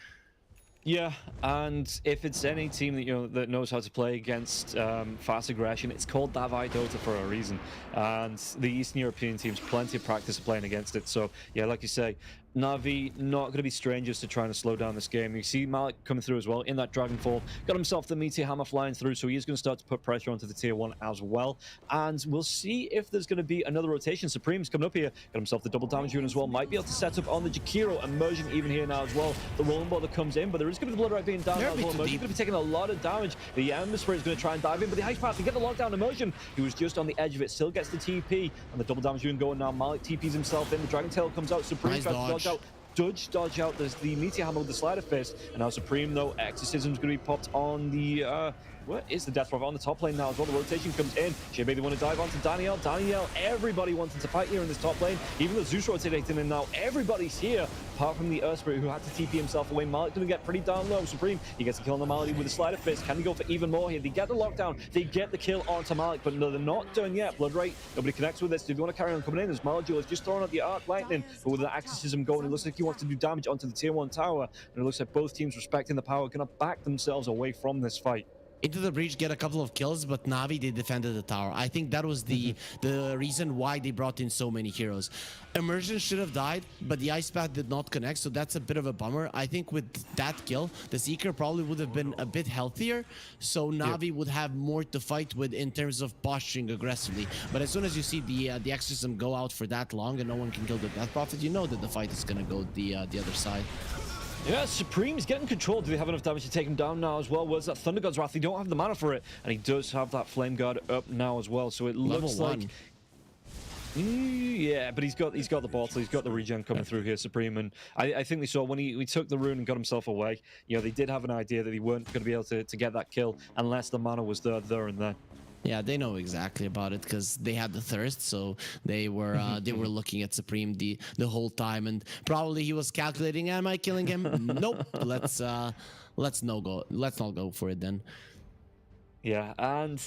[SPEAKER 4] Yeah, and if it's any team that that knows how to play against fast aggression, it's called Navi Dota for a reason. And the Eastern European teams plenty of practice of playing against it. So yeah, like you say, Navi not going to be strangers to trying to slow down this game. You see Malik coming through as well in that Dragonfall. Got himself the Meteor Hammer flying through, so he is going to start to put pressure onto the Tier 1 as well. And we'll see if there's going to be another rotation. Supreme's coming up here. Got himself the double damage rune as well. Might be able to set up on the Jakiro. Immersion even here now as well. The Rolling Ball that comes in, but there is going to be the Blood Right being down now as well. Immersion's going to be taking a lot of damage. The Ember Spirit is going to try and dive in, but the Ice Path to get the lockdown. Immersion, he was just on the edge of it, still gets the TP. And the double damage rune going now. Malik TPs himself in. The Dragon Tail comes out. Supreme tries to dodge out. Dodge out. There's the Meteor Hammer with the Slider Fist, and now Supreme though, Exorcism's going to be popped on the what is the Death Prophet on the top lane now as well. The rotation comes in. Shebe, they want to dive onto Daniel. Everybody wanting to fight here in this top lane. Even the Zeus rotating in now. Everybody's here, apart from the Earth Spirit who had to TP himself away. Malik going to get pretty down low. Supreme, he gets a kill on the Malady with the Slider Fist. Can he go for even more here? They get the lockdown. They get the kill onto Malik, but no, they're not done yet. Blood Right, nobody connects with this. If you want to carry on coming in, as Malady is just throwing out the Arc Lightning, but with the Exorcism going, it looks like he wants to do damage onto the Tier 1 tower, and it looks like both teams respecting the power, going to back themselves away from this fight.
[SPEAKER 5] Into the Breach get a couple of kills, but Navi, they defended the tower. I think that was the reason why they brought in so many heroes. Immersion should have died, but the Ice Path did not connect, so that's a bit of a bummer. I think with that kill, the Seeker probably would have been a bit healthier, so Navi would have more to fight with in terms of posturing aggressively. But as soon as you see the Exorcism go out for that long and no one can kill the Death Prophet, you know that the fight is going to go the other side.
[SPEAKER 4] Yeah, Supreme's getting control. Do they have enough damage to take him down now as well? Where's that Thunder God's Wrath? They don't have the mana for it, and he does have that Flame Guard up now as well. So it looks like, yeah, but he's got the bottle, he's got the regen coming through here, Supreme, and I think they saw when he took the rune and got himself away. You know, they did have an idea that he weren't going to be able to get that kill unless the mana was there and then.
[SPEAKER 5] Yeah, they know exactly about it because they had the thirst, so they were looking at Supreme the whole time, and probably he was calculating, am I killing him? Nope. Let's not go for it then.
[SPEAKER 4] Yeah, and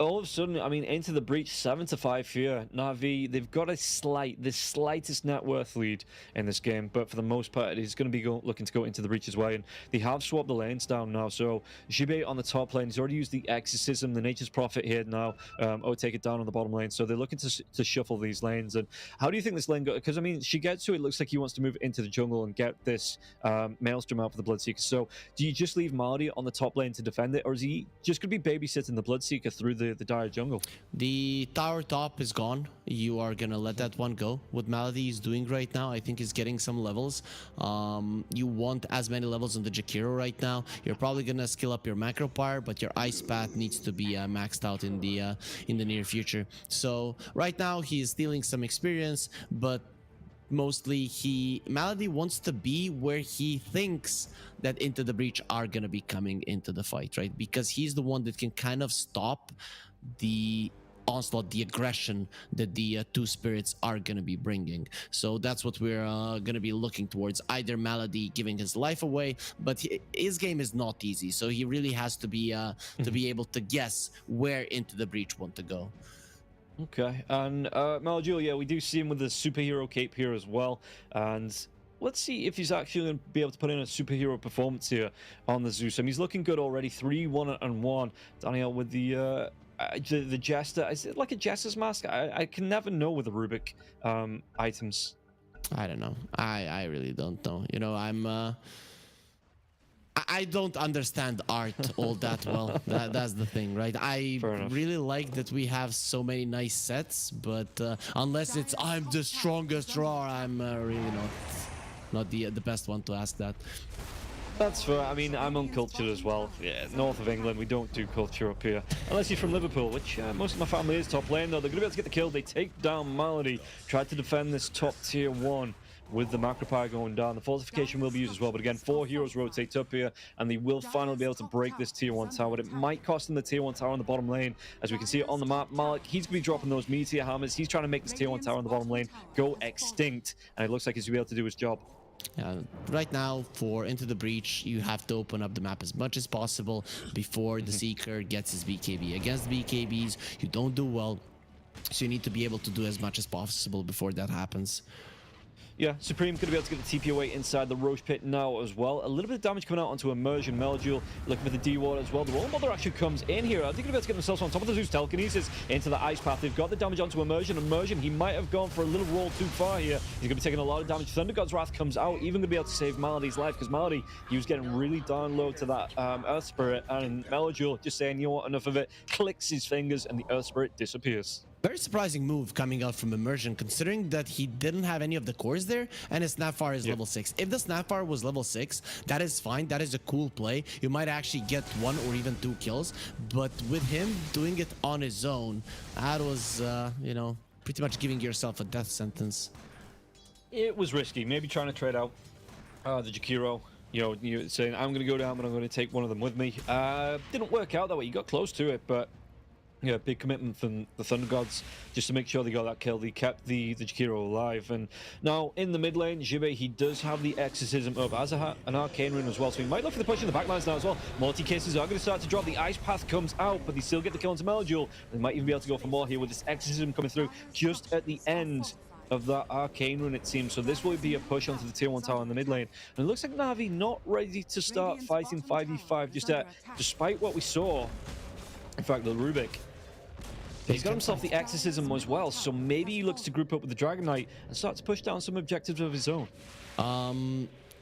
[SPEAKER 4] all of a sudden, I mean, Into the Breach 7-5 here. Navi, they've got the slightest net worth lead in this game, but for the most part, it's going to be looking to go Into the Breach's way, and they have swapped the lanes down now. So Jibe on the top lane, he's already used the Exorcism, the Nature's Prophet here now. Take it down on the bottom lane. So they're looking to shuffle these lanes. And how do you think this lane goes? Because I mean, Shigetsu, it looks like he wants to move into the jungle and get this Maelstrom out for the Bloodseeker. So do you just leave Marty on the top lane to defend it, or is he just going to be babysitting the Bloodseeker through the dire jungle?
[SPEAKER 5] The tower top is gone. You are gonna let that one go. What Malady is doing right now, I think, is getting some levels. You want as many levels on the Jakiro right now. You're probably gonna skill up your Macro Pyre, but your Ice Path needs to be maxed out in the near future. So right now he is stealing some experience, but mostly Malady wants to be where he thinks that Into the Breach are gonna be coming into the fight, right? Because he's the one that can kind of stop the onslaught, the aggression that the two spirits are gonna be bringing. So that's what we're gonna be looking towards. Either Malady giving his life away, but his game is not easy, so he really has to be able to guess where Into the Breach want to go.
[SPEAKER 4] Okay, and Maljuel, yeah, we do see him with the superhero cape here as well, and let's see if he's actually going to be able to put in a superhero performance here on the Zeus. I mean, he's looking good already, 3-1-1. Daniel with the Jester. Is it like a Jester's mask? I can never know with the Rubik items.
[SPEAKER 5] I don't know. I really don't know. You know, I don't understand art all that well. That's the thing, right? I
[SPEAKER 4] Fair enough.
[SPEAKER 5] really like that we have so many nice sets, but unless it's I'm the strongest drawer, I'm really not the best one to ask that.
[SPEAKER 4] That's fair. I mean, I'm uncultured as well. Yeah, north of England, we don't do culture up here. Unless you're from Liverpool, which most of my family is top lane, though. They're going to be able to get the kill. They take down Malady. Tried to defend this top tier 1 with the Macropire going down. The fortification will be used as well. But again, 4 heroes rotate up here, and they will finally be able to break this tier 1 tower. It might cost them the tier 1 tower on the bottom lane. As we can see it on the map, Malik, he's going to be dropping those meteor hammers. He's trying to make this tier 1 tower on the bottom lane go extinct. And it looks like he's going to be able to do his job.
[SPEAKER 5] Right now, for Into the Breach, you have to open up the map as much as possible before the Seeker gets his BKB. Against BKBs, you don't do well, so you need to be able to do as much as possible before that happens.
[SPEAKER 4] Yeah, Supreme going to be able to get the TP away inside the Roche Pit now as well. A little bit of damage coming out onto Immersion. Melduel looking for the D-Ward as well. The Rolling Boulder actually comes in here. I think they're going to be able to get themselves on top of the Zeus Telekinesis into the Ice Path. They've got the damage onto Immersion. Immersion, he might have gone for a little roll too far here. He's going to be taking a lot of damage. Thunder God's Wrath comes out, even going to be able to save Malady's life, because Malady, he was getting really down low to that Earth Spirit, and Melduel just saying, you know what, enough of it, clicks his fingers, and the Earth Spirit disappears.
[SPEAKER 5] Very surprising move coming out from Immersion, considering that he didn't have any of the cores there, and his Snapfire is level 6. If the Snapfire was level 6, that is fine. That is a cool play. You might actually get 1 or even 2 kills. But with him doing it on his own, that was, you know, pretty much giving yourself a death sentence.
[SPEAKER 4] It was risky. Maybe trying to trade out the Jakiro. You know, you're saying, I'm going to go down, but I'm going to take one of them with me. Didn't work out that way. You got close to it, but... yeah, big commitment from the Thunder Gods just to make sure they got that kill. They kept the Jakiro alive. And now in the mid lane, Jibe, he does have the Exorcism up as an Arcane Rune as well. So he might look for the push in the backlines now as well. Multi-cases are going to start to drop. The Ice Path comes out, but they still get the kill into Melduel. They might even be able to go for more here with this Exorcism coming through just at the end of that Arcane Rune, it seems. So this will be a push onto the tier 1 tower in the mid lane. And it looks like Navi not ready to start fighting 5v5 just yet, despite what we saw. In fact, the Rubik, he's got himself the Exorcism as well, so maybe he looks to group up with the Dragon Knight and start to push down some objectives of his own.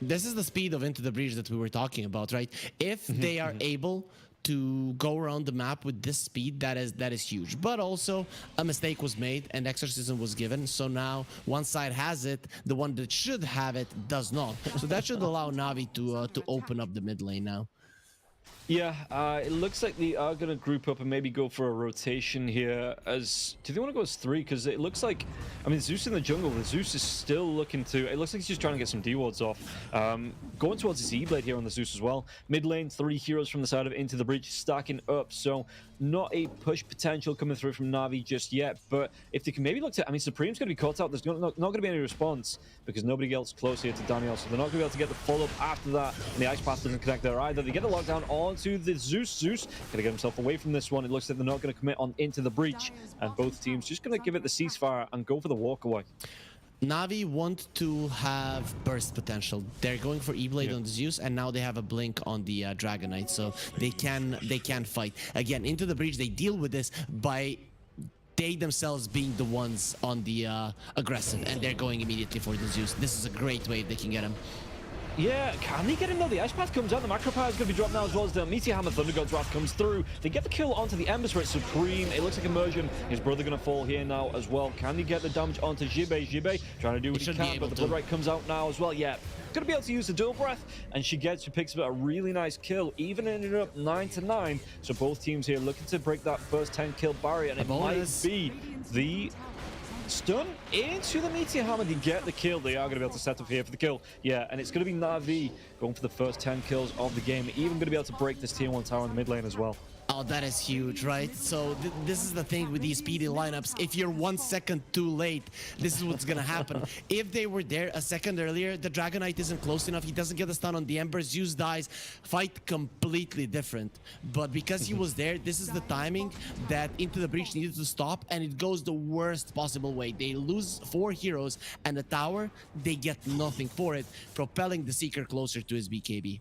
[SPEAKER 5] This is the speed of Into the Breach that we were talking about, right? If they are able to go around the map with this speed, that is huge. But also, a mistake was made and Exorcism was given, so now one side has it, the one that should have it does not. So that should allow Navi to open up the mid lane now.
[SPEAKER 4] Yeah, it looks like they are going to group up and maybe go for a rotation here. Do they want to go as 3? Because it looks like, I mean, Zeus in the jungle, the Zeus is still looking to, it looks like he's just trying to get some D-wards off. Going towards his E-Blade here on the Zeus as well. Mid lane, 3 heroes from the side of Into the Breach stacking up. So not a push potential coming through from Navi just yet. But if they can maybe look to, I mean, Supreme's going to be caught out. There's not going to be any response because nobody else close here to Daniel. So they're not going to be able to get the follow-up after that. And the Ice Path doesn't connect there either. They get the lockdown onto the Zeus. Zeus going to get himself away from this one. It looks like they're not going to commit on Into the Breach. And both teams just going to give it the ceasefire and go for the walk away.
[SPEAKER 5] Navi want to have burst potential. They're going for E-Blade on the Zeus, and now they have a blink on the Dragon Knight, so they can fight. Again, Into the Breach, they deal with this by they themselves being the ones on the aggressive, and they're going immediately for the Zeus. This is a great way if they can get him.
[SPEAKER 4] Yeah, can they get him though? The Ice Path comes out, the Macropire is going to be dropped now as well as the Meteor Hammer Thunder God's Wrath comes through. They get the kill onto the Ember Spirit Supreme. It looks like Immersion. His brother going to fall here now as well. Can they get the damage onto Jibe? Jibe trying to do what he can, but the Blood Right comes out now as well. Yeah, going to be able to use the Dual Breath, and she picks up a really nice kill, even ended up 9-9. So both teams here looking to break that first 10 kill barrier, and it might be the stun into the Meteor Hammer. They get the kill. They are going to be able to set up here for the kill. Yeah, and it's going to be Navi going for the first 10 kills of the game. Even going to be able to break this tier 1 tower in the mid lane as well.
[SPEAKER 5] Oh, that is huge, right? So this is the thing with these speedy lineups. If you're 1 second too late, this is what's gonna happen. If they were there a second earlier, the Dragon Knight isn't close enough. He doesn't get the stun on the Ember. Zeus dies. Fight completely different. But because he was there, this is the timing that Into the Breach needed to stop, and it goes the worst possible way. They lose 4 heroes and a tower. They get nothing for it, propelling the Seeker closer to his BKB.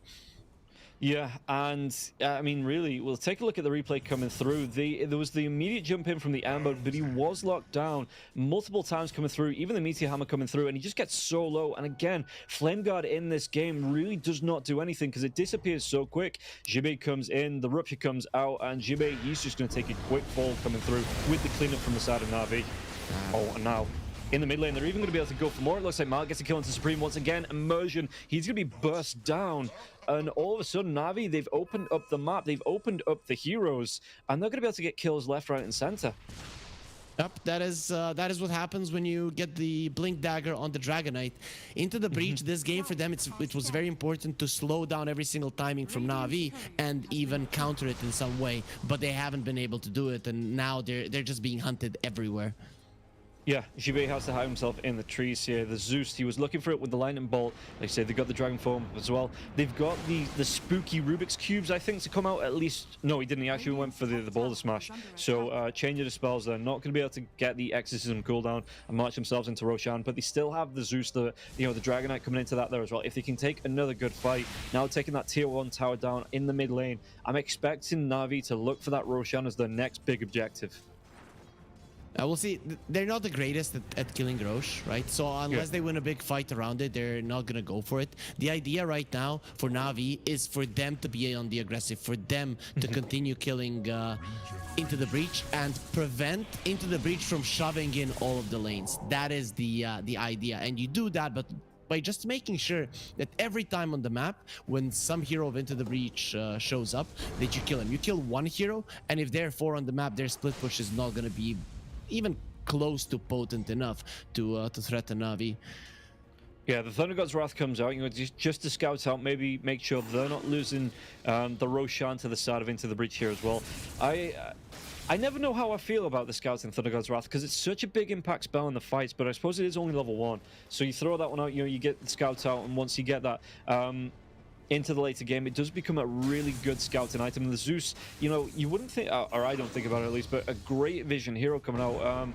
[SPEAKER 4] Yeah, and I mean, really, we'll take a look at the replay coming through. There was the immediate jump in from the Amber, but he was locked down multiple times coming through, even the Meteor Hammer coming through, and he just gets so low. And again, Flame Guard in this game really does not do anything because it disappears so quick. Jibbe comes in, the Rupture comes out, and Jibbe, he's just going to take a quick fall coming through with the cleanup from the side of Navi. Oh, and now in the mid lane, they're even going to be able to go for more. It looks like Mark gets a kill into Supreme once again. Immersion, he's going to be burst down. And all of a sudden, Navi, they've opened up the map. They've opened up the heroes. And they're going to be able to get kills left, right, and center.
[SPEAKER 5] Yep, that is what happens when you get the Blink Dagger on the Dragonite. Into the Breach, this game for them, it was very important to slow down every single timing from Navi and even counter it in some way. But they haven't been able to do it, and now they're just being hunted everywhere.
[SPEAKER 4] Yeah, Jibbe has to hide himself in the trees here. The Zeus, he was looking for it with the lightning bolt. Like I said, they've got the Dragon Form as well. They've got the spooky Rubik's Cubes, I think, to come out at least. No, he didn't. He actually went for the Boulder Smash. So, change of the spells. They're not going to be able to get the Exorcism cooldown and march themselves into Roshan, but they still have the Zeus, the Dragonite coming into that there as well. If they can take another good fight, now taking that tier 1 tower down in the mid lane, I'm expecting Navi to look for that Roshan as their next big objective.
[SPEAKER 5] We'll see. They're not the greatest at killing Roche, right? So unless they win a big fight around it, they're not going to go for it. The idea right now for Navi is for them to be on the aggressive, for them to continue killing Into the Breach and prevent Into the Breach from shoving in all of the lanes. That is the idea. And you do that, but by just making sure that every time on the map, when some hero of Into the Breach shows up, that you kill him. You kill one hero, and if there are 4 on the map, their split push is not going to be even close to potent enough to threaten Navi.
[SPEAKER 4] Yeah, the Thunder God's Wrath comes out, just to scout out, maybe make sure they're not losing the Roshan to the side of Into the Breach here as well. I never know how I feel about the scouts in Thunder God's Wrath because it's such a big impact spell in the fights, but I suppose it is only level 1. So you throw that one out, you get the scouts out, and once you get that into the later game, it does become a really good scouting item. And the Zeus, you wouldn't think, or I don't think about it at least, but a great vision hero coming out.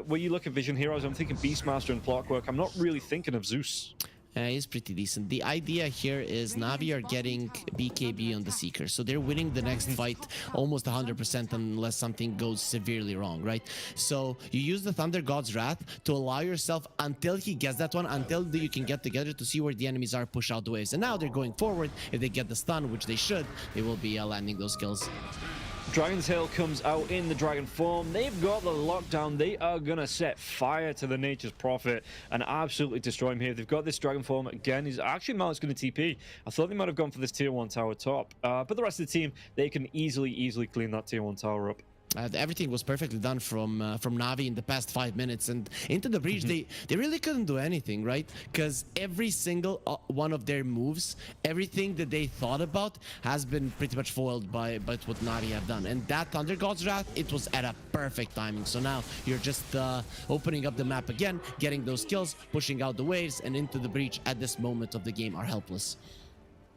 [SPEAKER 4] When you look at vision heroes, I'm thinking Beastmaster and Clockwork. I'm not really thinking of Zeus.
[SPEAKER 5] He's pretty decent. The idea here is Navi are getting BKB on the Seeker, so they're winning the next fight almost 100% unless something goes severely wrong, right? So you use the Thunder God's Wrath to allow yourself until he gets that one, until you can get together to see where the enemies are, push out the waves. And now they're going forward. If they get the stun, which they should, they will be landing those kills.
[SPEAKER 4] Dragon's Tail comes out in the dragon form. They've got the lockdown. They are going to set fire to the Nature's Prophet and absolutely destroy him here. They've got this dragon form again. Actually, Malta's going to TP. I thought they might have gone for this tier 1 tower top. But the rest of the team, they can easily clean that tier 1 tower up.
[SPEAKER 5] Everything was perfectly done from Navi in the past 5 minutes, and Into the Breach, they really couldn't do anything, right? Because every single one of their moves, everything that they thought about has been pretty much foiled by what Navi have done. And that Thunder God's Wrath, it was at a perfect timing. So now you're just opening up the map again, getting those kills, pushing out the waves, and Into the Breach at this moment of the game are helpless.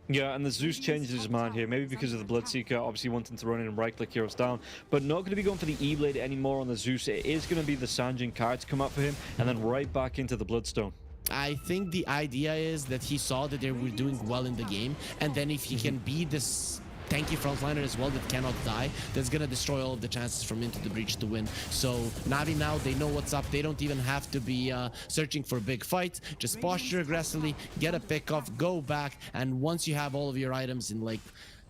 [SPEAKER 4] Yeah, and the Zeus changes his mind here, maybe because of the Bloodseeker, obviously wanting to run in and right-click heroes down, but not going to be going for the E-Blade anymore on the Zeus. It is going to be the Sanjin card to come up for him, and then right back into the Bloodstone.
[SPEAKER 5] I think the idea is that he saw that they were doing well in the game, and then if he can be this tanky frontliner as well that cannot die, that's gonna destroy all of the chances from Into the Breach to win. So Navi now, they know what's up. They don't even have to be searching for big fights. Just posture aggressively, get a pick off, go back, and once you have all of your items in like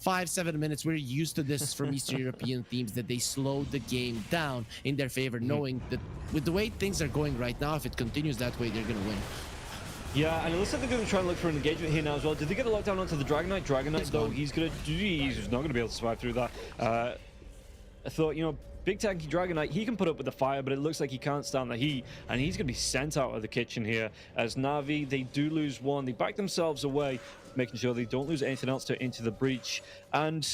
[SPEAKER 5] 5-7 minutes, we're used to this from Eastern European teams, that they slow the game down in their favor, knowing that with the way things are going right now, if it continues that way, they're gonna win.
[SPEAKER 4] Yeah, and it looks like they're going to try and look for an engagement here now as well. Did they get a lockdown onto the Dragonite? Dragonite, though, he's not going to be able to survive through that. I thought, big tanky Dragonite, he can put up with the fire, but it looks like he can't stand the heat, and he's going to be sent out of the kitchen here. As Navi, they do lose one. They back themselves away, making sure they don't lose anything else Into the Breach. And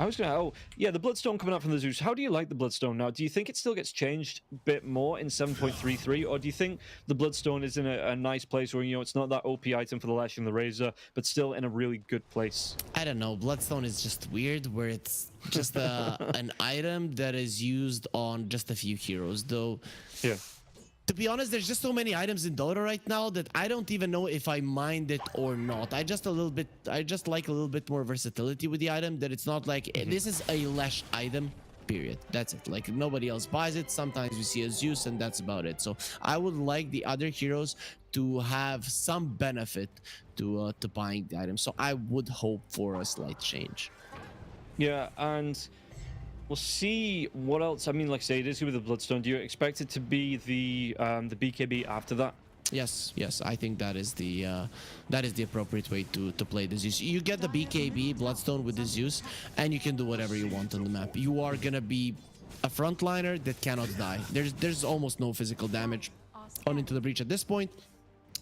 [SPEAKER 4] I was going to, the Bloodstone coming out from the Zeus. How do you like the Bloodstone now? Do you think it still gets changed a bit more in 7.33, or do you think the Bloodstone is in a nice place where, it's not that OP item for the Lash and the Razor, but still in a really good place?
[SPEAKER 5] I don't know. Bloodstone is just weird, where it's just an item that is used on just a few heroes, though.
[SPEAKER 4] Yeah.
[SPEAKER 5] To be honest, there's just so many items in Dota right now that I don't even know if I mind it or not. I just like a little bit more versatility with the item, that it's not like this is a Lesh item, period. That's it. Like nobody else buys it. Sometimes we see a Zeus and that's about it. So I would like the other heroes to have some benefit to buying the item. So I would hope for a slight change.
[SPEAKER 4] Yeah, and we'll see what else. I mean, like I say, it is with the Bloodstone. Do you expect it to be the BKB after that?
[SPEAKER 5] Yes, I think that is the appropriate way to play the Zeus. You get the BKB Bloodstone with the Zeus, and you can do whatever you want on the map. You are gonna be a frontliner that cannot die. There's almost no physical damage on Into the Breach at this point,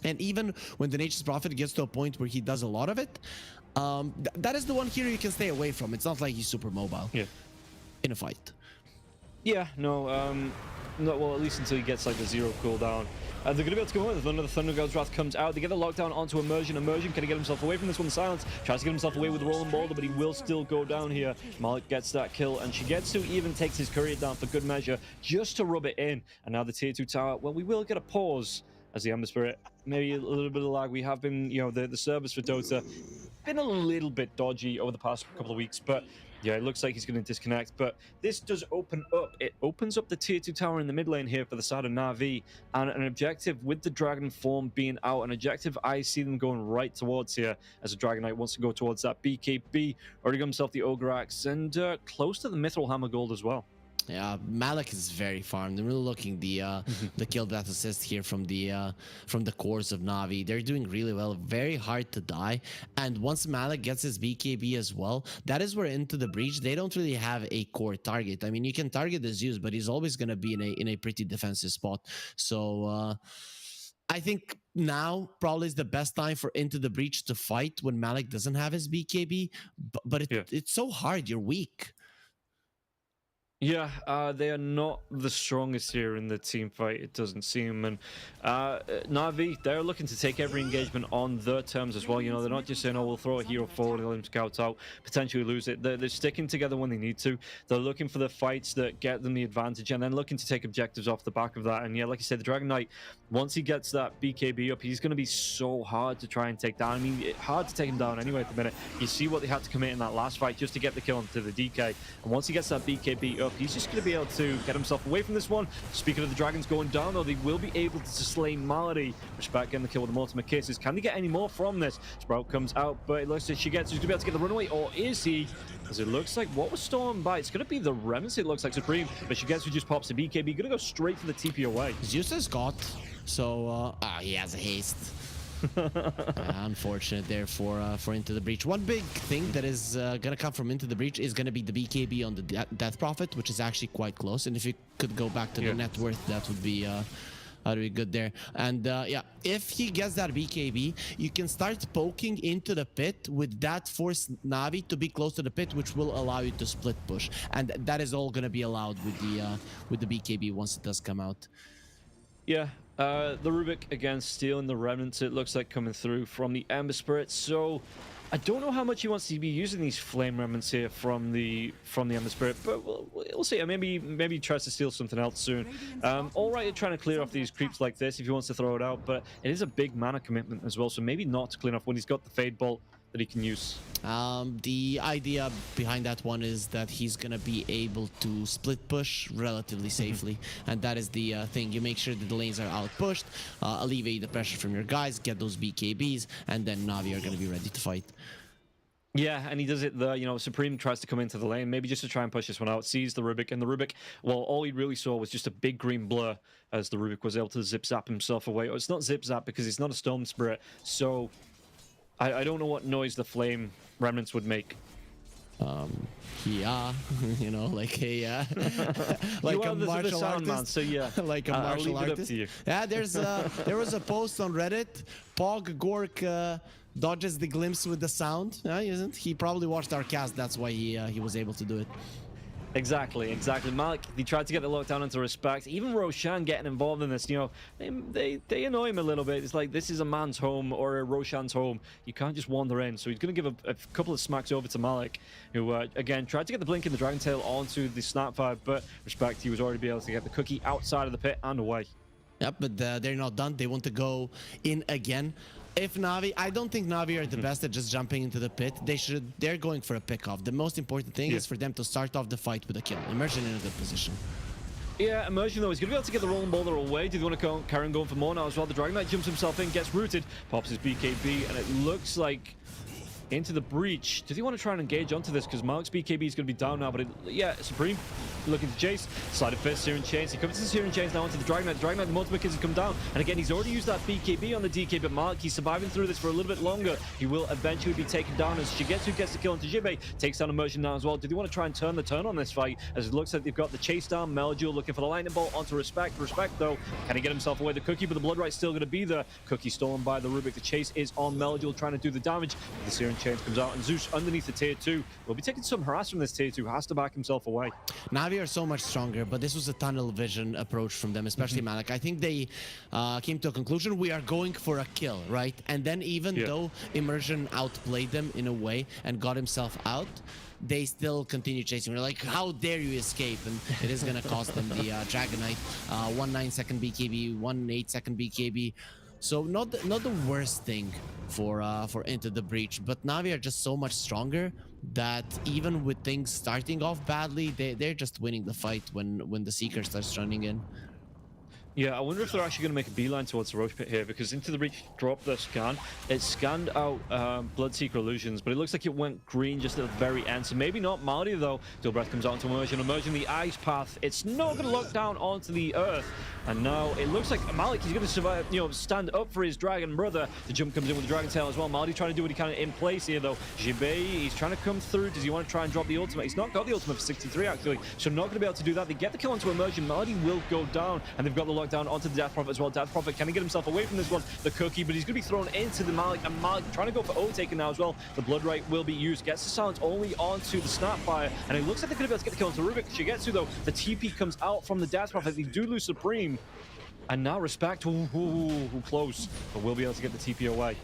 [SPEAKER 5] and even when the Nature's Prophet gets to a point where he does a lot of it, that is the one hero you can stay away from. It's not like he's super mobile.
[SPEAKER 4] Yeah.
[SPEAKER 5] In a fight.
[SPEAKER 4] Yeah, no, well, at least until he gets like the 0 cooldown. They're going to be able to go in. Another Thunder God's Wrath comes out. They get the lockdown onto Immersion. Immersion, can he get himself away from this one? Silence tries to get himself away with the Rolling Boulder, but he will still go down here. Malik gets that kill, and Shigetsu even takes his courier down for good measure, just to rub it in. And now the tier 2 tower, well, we will get a pause as the Ember Spirit. Maybe a little bit of lag. We have been, you know, the service for Dota been a little bit dodgy over the past couple of weeks, but yeah, it looks like he's going to disconnect. But this does open up. It opens up the tier 2 tower in the mid lane here for the side of Navi, and an objective with the Dragon form being out. An objective I see them going right towards here, as a Dragon Knight wants to go towards that BKB. Already got himself the Ogre Axe, and close to the Mithril Hammer Gold as well.
[SPEAKER 5] Yeah, Malik is very farmed. I'm really looking the kill death assist here from the cores of Navi. They're doing really well. Very hard to die. And once Malik gets his BKB as well, that is where Into the Breach they don't really have a core target. I mean, you can target the Zeus, but he's always going to be in a pretty defensive spot. So I think now probably is the best time for Into the Breach to fight when Malik doesn't have his BKB. But it's so hard. You're weak.
[SPEAKER 4] Yeah, they are not the strongest here in the team fight, it doesn't seem. And Navi, they're looking to take every engagement on their terms as well. You know, they're not just saying, oh, we'll throw a hero forward and let him scout out, potentially lose it. They're sticking together when they need to. They're looking for the fights that get them the advantage, and then looking to take objectives off the back of that. And yeah, like you said, the Dragon Knight, once he gets that BKB up, he's going to be so hard to try and take down. I mean, hard to take him down anyway at the minute. You see what they had to commit in that last fight just to get the kill onto the DK. And once he gets that BKB up, he's just going to be able to get himself away from this one. Speaking of the Dragons going down, though, they will be able to slay Malady. Respect getting the kill with the Mortimer Kisses. Can they get any more from this? Sprout comes out, but it looks like Shigetsu's going to be able to get the runaway, or is he? As it looks like what was stolen by, it's going to be the Remnants, it looks like, Supreme, but Shigetsu just pops the BKB. Going to go straight for the TP away.
[SPEAKER 5] Zeus has got, so he has a haste. Unfortunate there for Into the Breach. One big thing that is gonna come from Into the Breach is gonna be the BKB on the Death Prophet, which is actually quite close. And if you could go back to the net worth, that would be good there. And yeah, if he gets that BKB, you can start poking into the pit with that force Navi to be close to the pit, which will allow you to split push. And that is all gonna be allowed with the BKB once it does come out.
[SPEAKER 4] Yeah. The Rubik again stealing the Remnants, it looks like, coming through from the Ember Spirit. So I don't know how much he wants to be using these Flame Remnants here from the Ember Spirit, but we'll see. Maybe he tries to steal something else soon. All right, trying to clear off these creeps like this if he wants to throw it out, but it is a big mana commitment as well, so maybe not to clean off when he's got the Fade Bolt that he can use.
[SPEAKER 5] The idea behind that one is that he's gonna be able to split push relatively safely, and that is the thing. You make sure that the lanes are out pushed, alleviate the pressure from your guys, get those BKBs, and then Navi are gonna be ready to fight.
[SPEAKER 4] Yeah, and he does it there. You know, Supreme tries to come into the lane, maybe just to try and push this one out, sees the Rubik, and the Rubik, well, all he really saw was just a big green blur as the Rubik was able to zip-zap himself away. Or it's not zip-zap because it's not a Storm Spirit, so I don't know what noise the Flame Remnants would make.
[SPEAKER 5] Yeah, you know, like a like a martial artist,
[SPEAKER 4] man, so yeah,
[SPEAKER 5] like a martial artist. Yeah, there was a post on Reddit. Pog Gork dodges the glimpse with the sound. Isn't he? Probably watched our cast. That's why he was able to do it.
[SPEAKER 4] Exactly. Malik, he tried to get the lockdown into Respect. Even Roshan getting involved in this, you know, they annoy him a little bit. It's like, this is a man's home or a Roshan's home. You can't just wander in. So he's going to give a couple of smacks over to Malik, who, again, tried to get the Blink in the Dragon Tail onto the Snapfire, but Respect, he was already able to get the cookie outside of the pit and away.
[SPEAKER 5] Yep, but they're not done. They want to go in again. If Navi, I don't think Navi are the best at just jumping into the pit. They're going for a pick-off. The most important thing is for them to start off the fight with a kill. Immersion in a good position.
[SPEAKER 4] Yeah, Immersion though, he's going to be able to get the rolling boulder away. Do they want to carry on going for more now as well? The Dragon Knight jumps himself in, gets rooted, pops his BKB, and it looks like into the breach. Do they want to try and engage onto this? Because Mark's BKB is going to be down now, but yeah, Supreme looking to chase. Side of fist, Searing Chains. He comes to the Searing Chains now onto the Dragon Knight. The Dragon Knight, the multiple kills have come down. And again, he's already used that BKB on the DK, but Mark, he's surviving through this for a little bit longer. He will eventually be taken down as Shigetsu gets the kill onto Jibe. Takes down Immersion now as well. Do they want to try and turn the turn on this fight? As it looks like they've got the chase down. Melduel looking for the lightning bolt onto Respect. Respect though, can he get himself away? The Cookie, but the Blood Right's still going to be there. Cookie stolen by the Rubik. The chase is on Melduel trying to do the damage. The Searing Chains comes out, and Zeus underneath the tier 2 will be taking some harass from this tier 2. Has to back himself away.
[SPEAKER 5] Navi are so much stronger, but this was a tunnel vision approach from them, especially Malik. I think they came to a conclusion, we are going for a kill, right? And then even though Immersion outplayed them in a way and got himself out, they still continue chasing. We're like, how dare you escape? And it is going to cost them the Dragon Knight. 1 9-second BKB, 1 8-second BKB. So not the worst thing for Into the Breach, but Navi are just so much stronger that even with things starting off badly, they're just winning the fight when the Seeker starts running in.
[SPEAKER 4] Yeah, I wonder if they're actually going to make a beeline towards the Roach Pit here, because Into the Breach dropped their scan. It scanned out Bloodseeker Illusions, but it looks like it went green just at the very end. So maybe not Marty, though. Dual Breath comes out into Immersion. Immersion, the Ice Path. It's not going to lock down onto the Earth. And now it looks like Malik is going to survive, stand up for his dragon brother. The jump comes in with the Dragon Tail as well. Marty trying to do what he can in place here, though. Jibei, he's trying to come through. Does he want to try and drop the ultimate? He's not got the ultimate for 63, actually. So not going to be able to do that. They get the kill onto Immersion. Marty will go down, and they've got the lockdown onto the Death Prophet as well. Death Prophet, can he get himself away from this one? The Cookie, but he's going to be thrown into the Malik, and Malik trying to go for O-taken now as well. The Blood Right will be used. Gets the silence only onto the Snapfire, and it looks like they're going to be able to get the kill onto Rubik. Shigetsu, though, the TP comes out from the Death Prophet. They do lose Supreme. And now Respect, close, but we'll be able to get the TP away.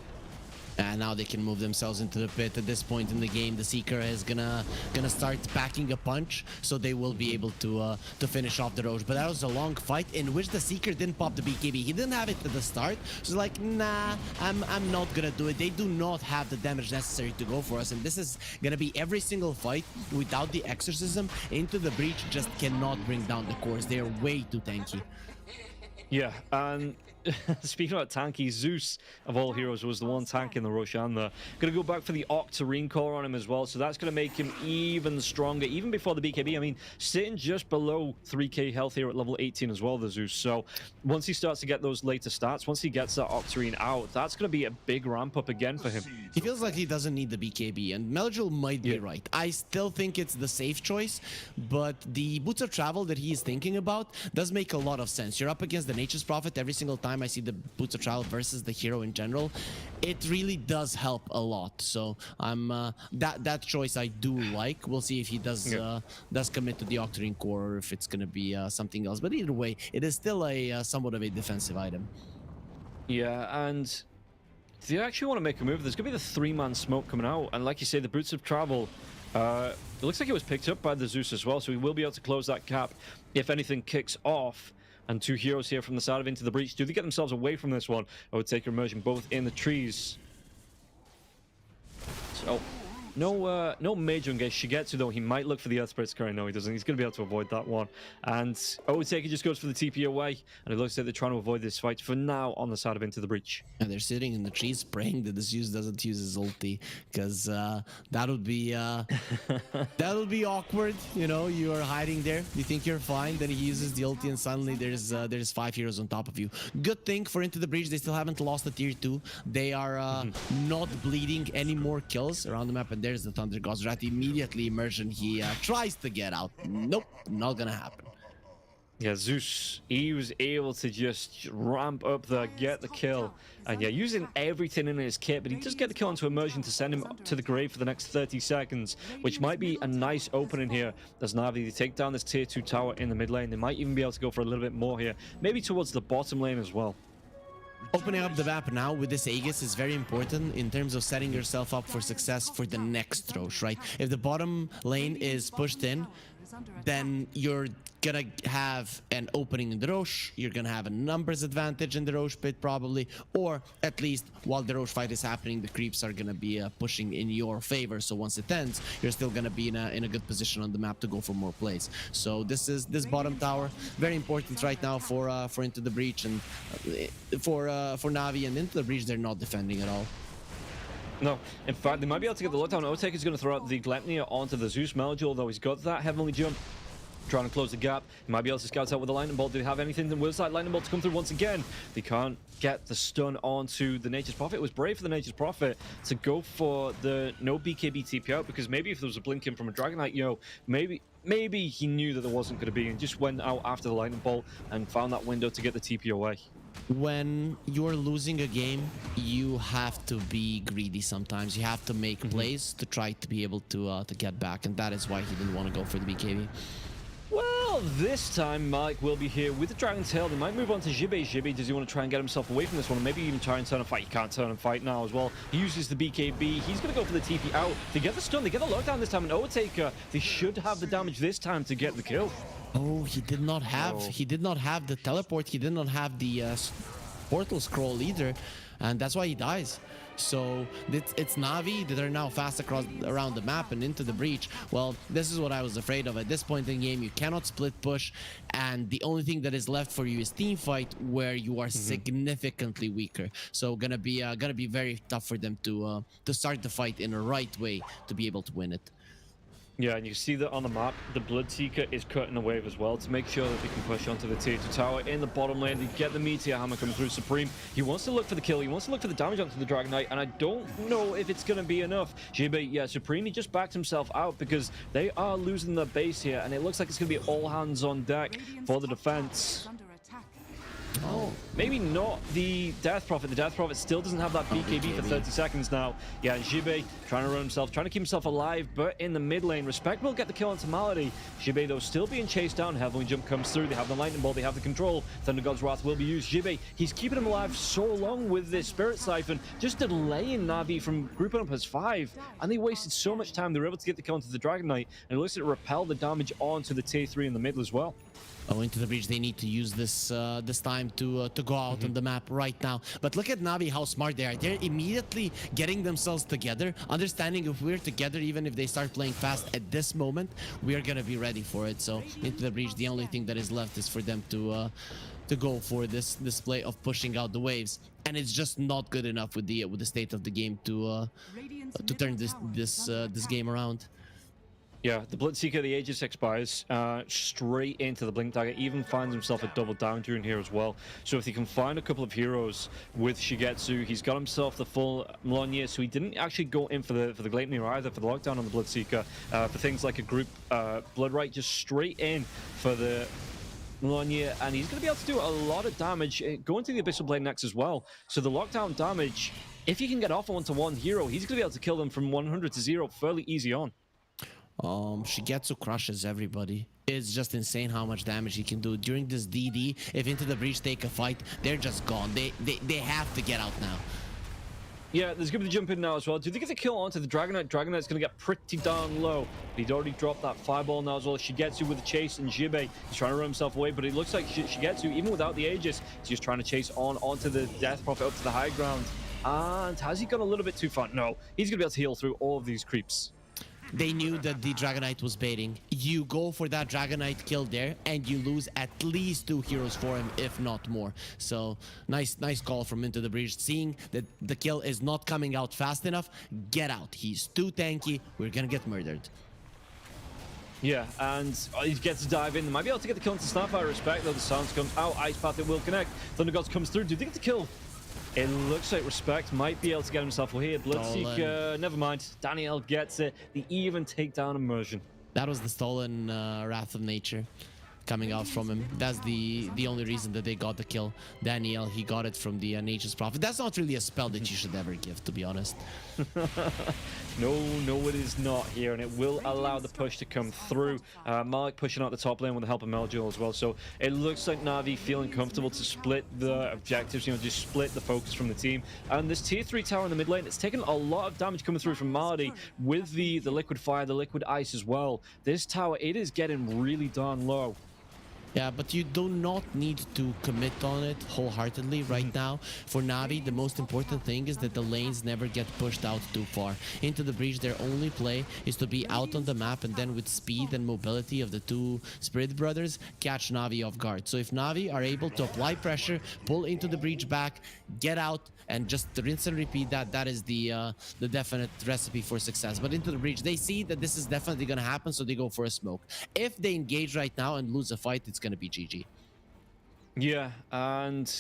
[SPEAKER 5] And now they can move themselves into the pit. At this point in the game, the Seeker is gonna start packing a punch, so they will be able to finish off the Roach. But that was a long fight in which the Seeker didn't pop the BKB. He didn't have it at the start, so like, nah, I'm not gonna do it. They do not have the damage necessary to go for us, and this is gonna be every single fight without the Exorcism. Into the Breach just cannot bring down the cores. They are way too tanky.
[SPEAKER 4] Yeah, and speaking about tanky, Zeus, of all heroes, was the one tank in the Roshan there. Going to go back for the Octarine core on him as well, so that's going to make him even stronger, even before the BKB. I mean, sitting just below 3k health here at level 18 as well, the Zeus. So once he starts to get those later stats, once he gets that Octarine out, that's going to be a big ramp up again for him.
[SPEAKER 5] He feels like he doesn't need the BKB, and Melgil might be right. I still think it's the safe choice, but the Boots of Travel that he is thinking about does make a lot of sense. You're up against the Nature's Prophet every single time I see the Boots of Travel versus the hero in general. It really does help a lot. So I'm that choice I do like. We'll see if he does commit to the Octarine core, or if it's gonna be something else. But either way, it is still a somewhat of a defensive item.
[SPEAKER 4] Yeah, and if you actually want to make a move, there's going to be the 3-man smoke coming out. And like you say, the Boots of Travel, it looks like it was picked up by the Zeus as well. So we will be able to close that cap if anything kicks off. And 2 heroes here from the side of Into the Breach. Do they get themselves away from this one? I would take Immersion both in the trees. So no major engage. Shigetsu, though, he might look for the Earth Spirit's current. No, he doesn't. He's going to be able to avoid that one. And Otake just goes for the TP away. And it looks like they're trying to avoid this fight for now on the side of Into the Breach.
[SPEAKER 5] And they're sitting in the trees praying that the Zeus doesn't use his ulti, because that would be awkward. You know, you are hiding there, you think you're fine, then he uses the ulti, and suddenly there's 5 heroes on top of you. Good thing for Into the Breach, they still haven't lost the tier 2. They are not bleeding any more kills around the map. And there's the Thunder Gods. Rat immediately Immersion. He tries to get out. Nope, not gonna happen.
[SPEAKER 4] Yeah, Zeus, he was able to just ramp up there, get the kill. And yeah, using everything in his kit, but he does get the kill onto Immersion to send him up to the grave for the next 30 seconds, which might be a nice opening here as Navi, they take down this tier 2 tower in the mid lane. They might even be able to go for a little bit more here, maybe towards the bottom lane as well.
[SPEAKER 5] Opening up the map now with this Aegis is very important in terms of setting yourself up for success for the next Roche, right? If the bottom lane is pushed in, then you're gonna have an opening in the Roche, you're gonna have a numbers advantage in the Roche pit probably, or at least while the Roche fight is happening, the creeps are gonna be pushing in your favor. So once it ends, you're still gonna be in a good position on the map to go for more plays. So this bottom tower very important right now for Into the Breach and for Navi, and Into the Breach they're not defending at all.
[SPEAKER 4] No, in fact, they might be able to get the lockdown. Otek is going to throw out the Glepnir onto the Zeus Melody, although he's got that heavenly jump. Trying to close the gap. He might be able to scout out with the lightning bolt. Do they have anything that will side lightning bolt to come through once again? They can't get the stun onto the Nature's Prophet. It was brave for the Nature's Prophet to go for the no BKB TP out, because maybe if there was a blink in from a Dragonite, maybe he knew that there wasn't going to be and just went out after the lightning bolt and found that window to get the TP away.
[SPEAKER 5] When you're losing a game, you have to be greedy sometimes. You have to make plays to try to be able to get back, and that is why he didn't want to go for the BKB.
[SPEAKER 4] Well, this time Mike will be here with the Dragon Tail. They might move on to Jibe. Jibe, does he want to try and get himself away from this one? Or maybe even try and turn and fight. He can't turn and fight now as well. He uses the BKB. He's going to go for the TP out. They get the stun. They get the lockdown this time. And Overtaker, they should have the damage this time to get the kill.
[SPEAKER 5] Oh, he did not have the teleport. He did not have the portal scroll either, and that's why he dies. So it's Navi that are now fast around the map and Into the Breach. Well, this is what I was afraid of. At this point in the game, you cannot split push, and the only thing that is left for you is team fight, where you are significantly weaker. So gonna be very tough for them to start the fight in a right way to be able to win it.
[SPEAKER 4] Yeah, and you see that on the map, the Bloodseeker is cutting a wave as well to make sure that they can push onto the tier 2 tower in the bottom lane. They get the Meteor Hammer coming through. Supreme, he wants to look for the kill. He wants to look for the damage onto the Dragonite, and I don't know if it's going to be enough. Jibe, yeah, Supreme, he just backed himself out because they are losing their base here, and it looks like it's going to be all hands on deck for the defense. Oh, maybe not the Death Prophet. The Death Prophet still doesn't have that BKB for 30 seconds now. Yeah, and Jibe trying to run himself, trying to keep himself alive, but in the mid lane. Respect will get the kill onto Malady. Jibe, though, still being chased down. Heavenly Jump comes through. They have the Lightning Bolt. They have the control. Thunder God's Wrath will be used. Jibe, he's keeping him alive so long with this Spirit Siphon, just delaying Navi from grouping up as 5. And they wasted so much time. They were able to get the kill onto the Dragonite, and it looks like it repelled the damage onto the tier 3 in the middle as well.
[SPEAKER 5] Oh, Into the Breach, they need to use this time to go out on the map right now. But look at Navi, how smart they are. They're immediately getting themselves together, understanding if we're together, even if they start playing fast at this moment, we are gonna be ready for it. So Into the Breach, the only thing that is left is for them to go for this play of pushing out the waves, and it's just not good enough with the state of the game to turn this game around.
[SPEAKER 4] Yeah, the Bloodseeker, the Aegis expires straight into the Blink Dagger, even finds himself a double down during here as well. So if he can find a couple of heroes with Shigetsu, he's got himself the full Mlonye, so he didn't actually go in for the Gleipnir either, for the lockdown on the Bloodseeker, for things like a group Bloodright, just straight in for the Mlonye, and he's going to be able to do a lot of damage going to the Abyssal Blade next as well. So the lockdown damage, if he can get off a one-to-one hero, he's going to be able to kill them from 100 to 0 fairly easy on.
[SPEAKER 5] Shigetsu crushes everybody. It's just insane how much damage he can do during this DD. If Into the Breach take a fight, they're just gone. They have to get out now.
[SPEAKER 4] Yeah, there's going to be the jump in now as well. Do they get the kill onto the Dragonite? Dragonite's going to get pretty darn low. He'd already dropped that fireball now as well. Shigetsu with the chase, and Jibe, he's trying to run himself away, but it looks like Shigetsu, even without the Aegis, he's just trying to chase onto the Death Prophet up to the high ground. And has he gone a little bit too far? No, he's going to be able to heal through all of these creeps.
[SPEAKER 5] They knew that the Dragonite was baiting. You go for that Dragonite kill there, and you lose at least 2 heroes for him, if not more. So nice call from Into the Breach. Seeing that the kill is not coming out fast enough, get out. He's too tanky. We're gonna get murdered.
[SPEAKER 4] Yeah, and he gets to dive in. They might be able to get the kill into Starfire. Respect, though the Silence comes out. Ice Path, it will connect. Thunder Gods comes through. Do they get the kill? It looks like Respect might be able to get himself away here. Bloodseeker, never mind. Daniel gets it. They even take down Immersion.
[SPEAKER 5] That was the stolen Wrath of Nature coming out from him. That's the only reason that they got the kill. Daniel, he got it from the Nature's Prophet. That's not really a spell that you should ever give, to be honest.
[SPEAKER 4] No, it is not here, and it will allow the push to come through. Malik pushing out the top lane with the help of Melgil as well. So it looks like Navi feeling comfortable to split the objectives, just split the focus from the team. And this tier 3 tower in the mid lane, it's taken a lot of damage coming through from Marty with the liquid fire, the liquid ice as well. This tower, it is getting really darn low.
[SPEAKER 5] Yeah, but you do not need to commit on it wholeheartedly right now. For Navi, the most important thing is that the lanes never get pushed out too far. Into the breach, their only play is to be out on the map, and then with speed and mobility of the two Spirit Brothers, catch Navi off guard. So if Navi are able to apply pressure, pull into the breach back, get out, and just rinse and repeat that is the definite recipe for success. But into the breach, they see that this is definitely going to happen, so they go for a smoke. If they engage right now and lose a fight, it's going to be GG.
[SPEAKER 4] Yeah, and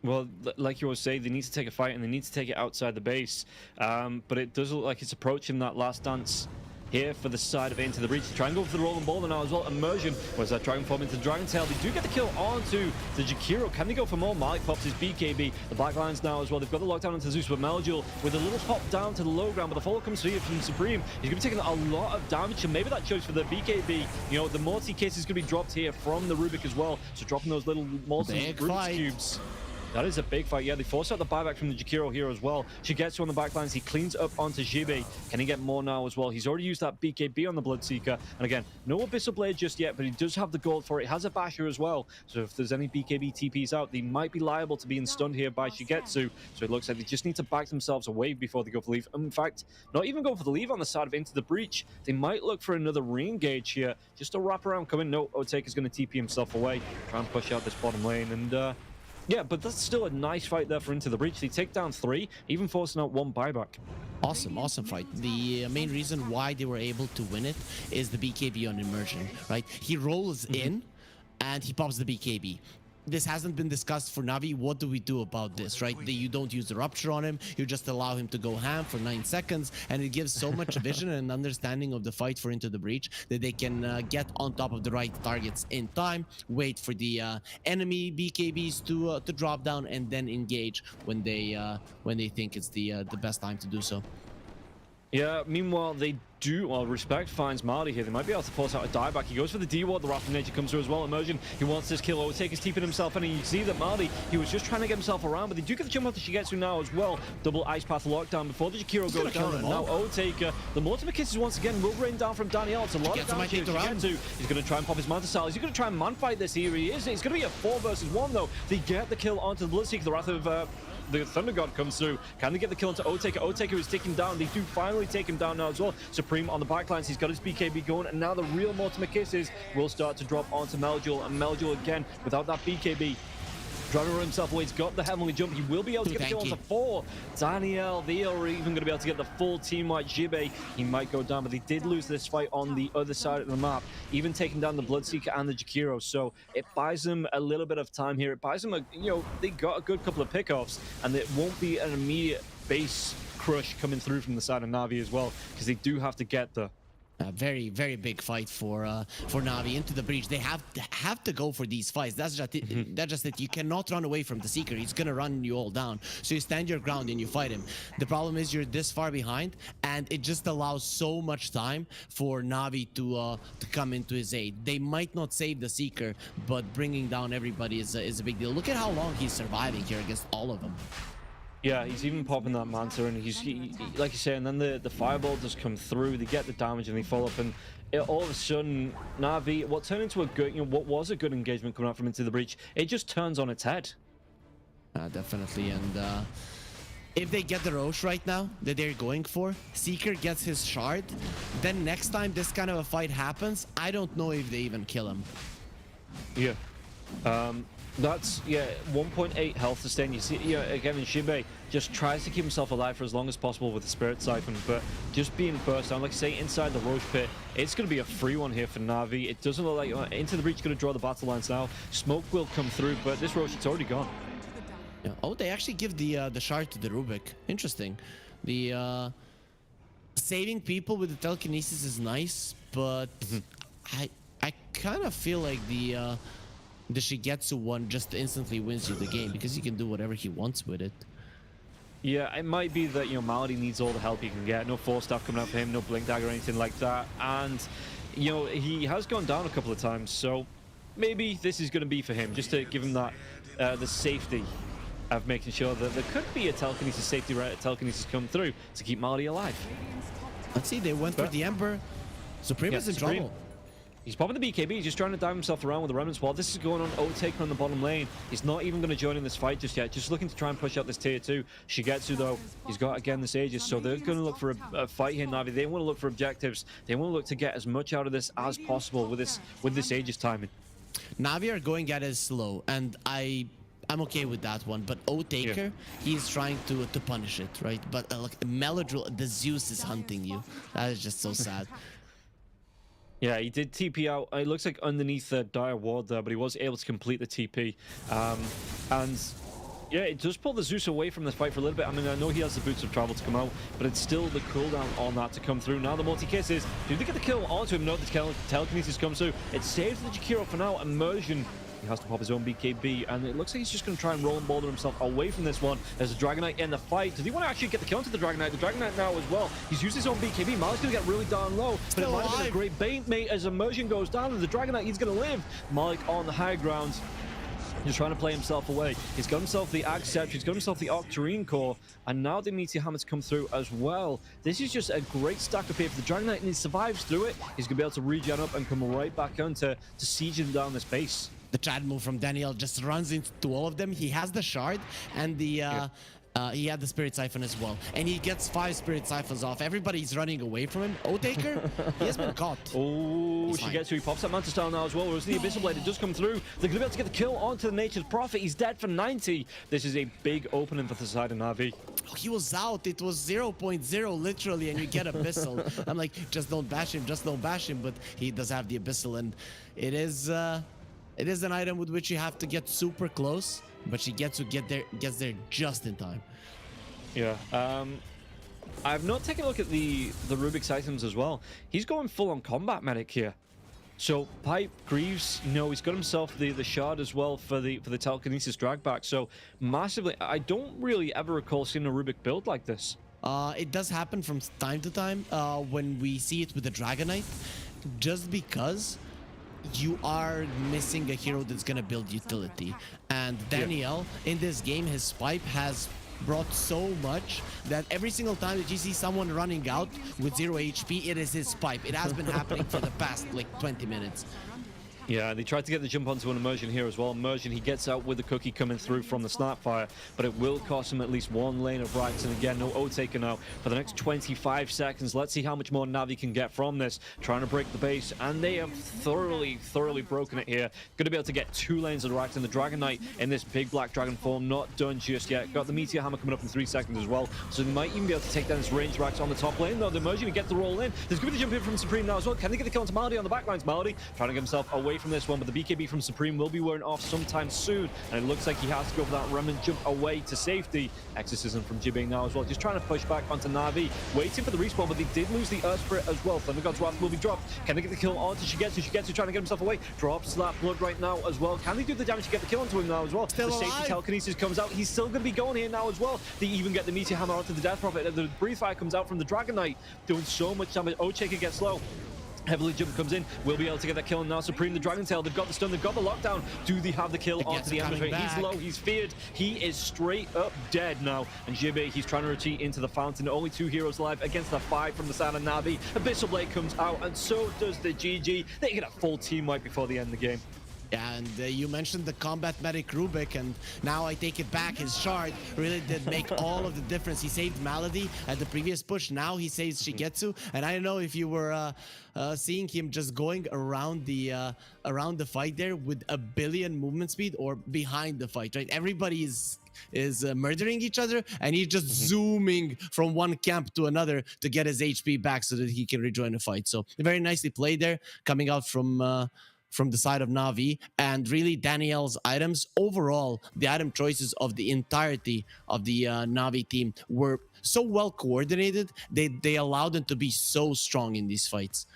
[SPEAKER 4] well, like you always say, they need to take a fight and they need to take it outside the base. But it does look like it's approaching that last dance here for the side of Into the Breach. Try and go for the rolling ball now as well. Immersion was that Dragon Form into Dragon Tail. They do get the kill onto the Jakiro. Can they go for more? Malik pops his BKB. The backlines now as well. They've got the lockdown into Zeus, but Melgil with a little hop down to the low ground, but the follow comes here from Supreme. He's going to be taking a lot of damage, and maybe that shows for the BKB. The multi case is going to be dropped here from the Rubik as well. So dropping those little molten Rubik's cubes. That is a big fight. Yeah, they force out the buyback from the Jakiro here as well. She gets on the backlines. He cleans up onto Jibe. Can he get more now as well? He's already used that BKB on the Bloodseeker. And again, no Abyssal Blade just yet, but he does have the gold for it. He has a Basher as well. So if there's any BKB TPs out, they might be liable to being stunned here by Shigetsu. So it looks like they just need to back themselves away before they go for the leave. In fact, not even go for the leave on the side of Into the Breach. They might look for another re-engage here. Just a wraparound coming. No, Otake is going to TP himself away. Try and push out this bottom lane. And yeah, but that's still a nice fight there for Into the Breach. They take down 3, even forcing out 1 buyback.
[SPEAKER 5] Awesome fight. The main reason why they were able to win it is the BKB on Immersion, right? He rolls in and he pops the BKB. This hasn't been discussed for Navi. What do we do about this, right? You don't use the Rupture on him. You just allow him to go ham for 9 seconds, and it gives so much vision and understanding of the fight for Into the Breach that they can get on top of the right targets in time, wait for the enemy BKBs to drop down, and then engage when they think it's the best time to do so.
[SPEAKER 4] Yeah, meanwhile, they do, well, Respect finds Marty here. They might be able to force out a dieback. He goes for the D-Ward. The Wrath of Nature comes through as well. Immersion, he wants this kill. Otake is keeping himself in, and you see that Marty, he was just trying to get himself around, but they do get the jump off the Shigetsu now as well. Double Ice Path lockdown before the Jakiro goes down, and now Otake, the Mortimer Kisses once again will rain down from Danielle. It's a lot of damage here. Shigetsu, he's going to try and pop his Manta Style. He's going to try and man-fight this. Here he is. It's going to be a 4 versus 1, though. They get the kill onto the Bloodseeker. The Wrath of the Thunder God comes through. Can they get the kill into Otake? Otake is taken down. They do finally take him down now as well. Supreme on the backlines. He's got his BKB going, and now the real Mortimer Kisses will start to drop onto Melgil, and Melgil again without that BKB. Driving himself away, he's got the Heavenly Jump. He will be able to get the kill onto 4. Danielle, they are even going to be able to get the full team-wide Jibe. He might go down, but they did lose this fight on the other side of the map, even taking down the Bloodseeker and the Jakiro. So it buys them a little bit of time here. It buys them, they got a good couple of pickoffs, and it won't be an immediate base crush coming through from the side of Navi as well, because they do have to get the
[SPEAKER 5] A very, very big fight for Navi Into the Breach. They have to go for these fights. That's just it. That's just it. You cannot run away from the Seeker. He's gonna run you all down. So you stand your ground and you fight him. The problem is you're this far behind, and it just allows so much time for Navi to come into his aid. They might not save the Seeker, but bringing down everybody is a big deal. Look at how long he's surviving here against all of them.
[SPEAKER 4] Yeah, he's even popping that Manta, and he, like you say, and then the Fireball does come through. They get the damage and they follow up, and all of a sudden, Navi, what turned into a good, what was a good engagement coming out from Into the Breach, it just turns on its head.
[SPEAKER 5] Definitely, and if they get the Roche right now that they're going for, Seeker gets his shard, then next time this kind of a fight happens, I don't know if they even kill him.
[SPEAKER 4] Yeah. That's, 1.8 health sustain. You see, again, in Shibe just tries to keep himself alive for as long as possible with the Spirit Siphon, but just being burst down, like I say, inside the Roche Pit, it's going to be a free one here for Navi. It doesn't look like Into the Breach going to draw the battle lines now. Smoke will come through, but this Roche, it's already gone.
[SPEAKER 5] Yeah. Oh, they actually give the shard to the Rubik. Interesting. The saving people with the telekinesis is nice, but I kind of feel like the Shigetsu one just instantly wins you the game because he can do whatever he wants with it.
[SPEAKER 4] Yeah, it might be that, Malady needs all the help he can get. No force staff coming out for him, no blink dagger or anything like that. And, he has gone down a couple of times, so maybe this is going to be for him, just to give him that, the safety of making sure that there could be a telekinesis safety telekinesis come through to keep Malady alive.
[SPEAKER 5] Let's see, they went for the Emperor. Supreme is in trouble.
[SPEAKER 4] He's popping the BKB. He's just trying to dive himself around with the remnants. While this is going on, O-Taker on the bottom lane. He's not even going to join in this fight just yet. Just looking to try and push out this tier 2. Shigetsu, though, he's got, again, this Aegis. So they're going to look for a fight here, Navi. They want to look for objectives. They want to look to get as much out of this as possible with this Aegis timing.
[SPEAKER 5] Navi are going at it slow, and I'm okay with that one, but O-Taker, he's trying to punish it, right? But like Meladrill, the Zeus is hunting you. That is just so sad.
[SPEAKER 4] Yeah, he did TP out. It looks like underneath the Dire Ward there, but he was able to complete the TP. And yeah, it does pull the Zeus away from this fight for a little bit. I mean, I know he has the Boots of Travel to come out, but it's still the cooldown on that to come through. Now the multi-kiss is, do they get the kill onto him? No, the telekinesis comes through. It saves the Jakiro for now. Immersion. He has to pop his own BKB, and it looks like he's just going to try and roll and boulder himself away from this one. There's a Dragonite in the fight. Does he want to actually get the kill onto the Dragonite? The Dragonite now as well. He's used his own BKB. Malik's going to get really down low, but it might have been a great bait, mate, as Immersion goes down, and the Dragonite, he's going to live. Malik on the high ground. He's trying to play himself away. He's got himself the Accept, he's got himself the Octarine Core, and now the Meteor Hammer's come through as well. This is just a great stack up here for the Dragonite, and he survives through it. He's going to be able to regen up and come right back on to sieging down this base.
[SPEAKER 5] The trad move from Daniel just runs into all of them. He has the shard and the he had the Spirit Siphon as well, and he gets 5 Spirit Siphons off. Everybody's running away from him. O-Taker, he has been caught.
[SPEAKER 4] Oh, she gets to, he pops that Mantis down now as well, whereas the Abyssal Blade, it does come through. They're going to be able to get the kill onto the Nature's Prophet. He's dead for 90. This is a big opening for the side of Navi.
[SPEAKER 5] Oh, he was out. It was 0.0 literally, and you get Abyssal. I'm like, just don't bash him, just don't bash him, but he does have the Abyssal, and it is an item with which you have to get super close, but she gets there just in time.
[SPEAKER 4] Yeah. I've not taken a look at the Rubik's items as well. He's going full on combat medic here. So Pipe, Greaves, he's got himself the shard as well for the telekinesis dragback. So massively, I don't really ever recall seeing a Rubik build like this.
[SPEAKER 5] It does happen from time to time when we see it with the Dragonite, just because you are missing a hero that's gonna build utility. And Daniel, in this game, his pipe has brought so much that every single time that you see someone running out with 0 HP, it is his pipe. It has been happening for the past like 20 minutes.
[SPEAKER 4] Yeah, they tried to get the jump onto an Immersion here as well. Immersion, he gets out with the cookie coming through from the Snapfire, but it will cost him at least one lane of rights. And again, no O-Taker now for the next 25 seconds. Let's see how much more Navi can get from this. Trying to break the base, and they have thoroughly broken it here. Going to be able to get 2 lanes of rights, and the Dragon Knight in this big black dragon form, not done just yet. Got the Meteor Hammer coming up in 3 seconds as well, so they might even be able to take down this range racks on the top lane, though. The Immersion, he gets the roll in. There's going to be the jump in from Supreme now as well. Can they get the kill onto Malady on the backlines? Malady trying to get himself away from this one, but the BKB from Supreme will be wearing off sometime soon, and it looks like he has to go for that remnant jump away to safety. Exorcism from Jibing now as well, just trying to push back onto Navi, waiting for the respawn, but they did lose the Earth Spirit as well. Thunder God's Wrath will be dropped. Can they get the kill onto Shigetsu? Shigetsu trying to get himself away, drops that blood right now as well. Can they do the damage to get the kill onto him now as well?
[SPEAKER 5] Still
[SPEAKER 4] the
[SPEAKER 5] alive.
[SPEAKER 4] safety telekinesis comes out. He's still going to be going here now as well. They even get the Meteor Hammer onto the Death Prophet, and the Breathe Fire comes out from the Dragon Knight, doing so much damage. O-Taker gets low. Heavily Jump comes in, will be able to get that kill now. Supreme, the Dragon Tail, they've got the stun, they've got the lockdown. Do they have the kill onto the Emperor? He's low, he's feared, he is straight up dead now. And Jibe, he's trying to retreat into the fountain. Only 2 heroes alive against the 5 from the side of Navi. Abyssal Blade comes out, and so does the GG. They get a full team wipe before the end of the game.
[SPEAKER 5] Yeah, and you mentioned the combat medic Rubik, and now I take it back. His shard really did make all of the difference. He saved Malady at the previous push. Now he saves Shigetsu, and I don't know if you were seeing him just going around the fight there with a billion movement speed, or behind the fight, right? Everybody is murdering each other, and he's just zooming from one camp to another to get his HP back so that he can rejoin the fight. So very nicely played there, coming out from the side of Navi. And really Daniel's items overall, the item choices of the entirety of the Navi team were so well coordinated. They allowed them to be so strong in these fights.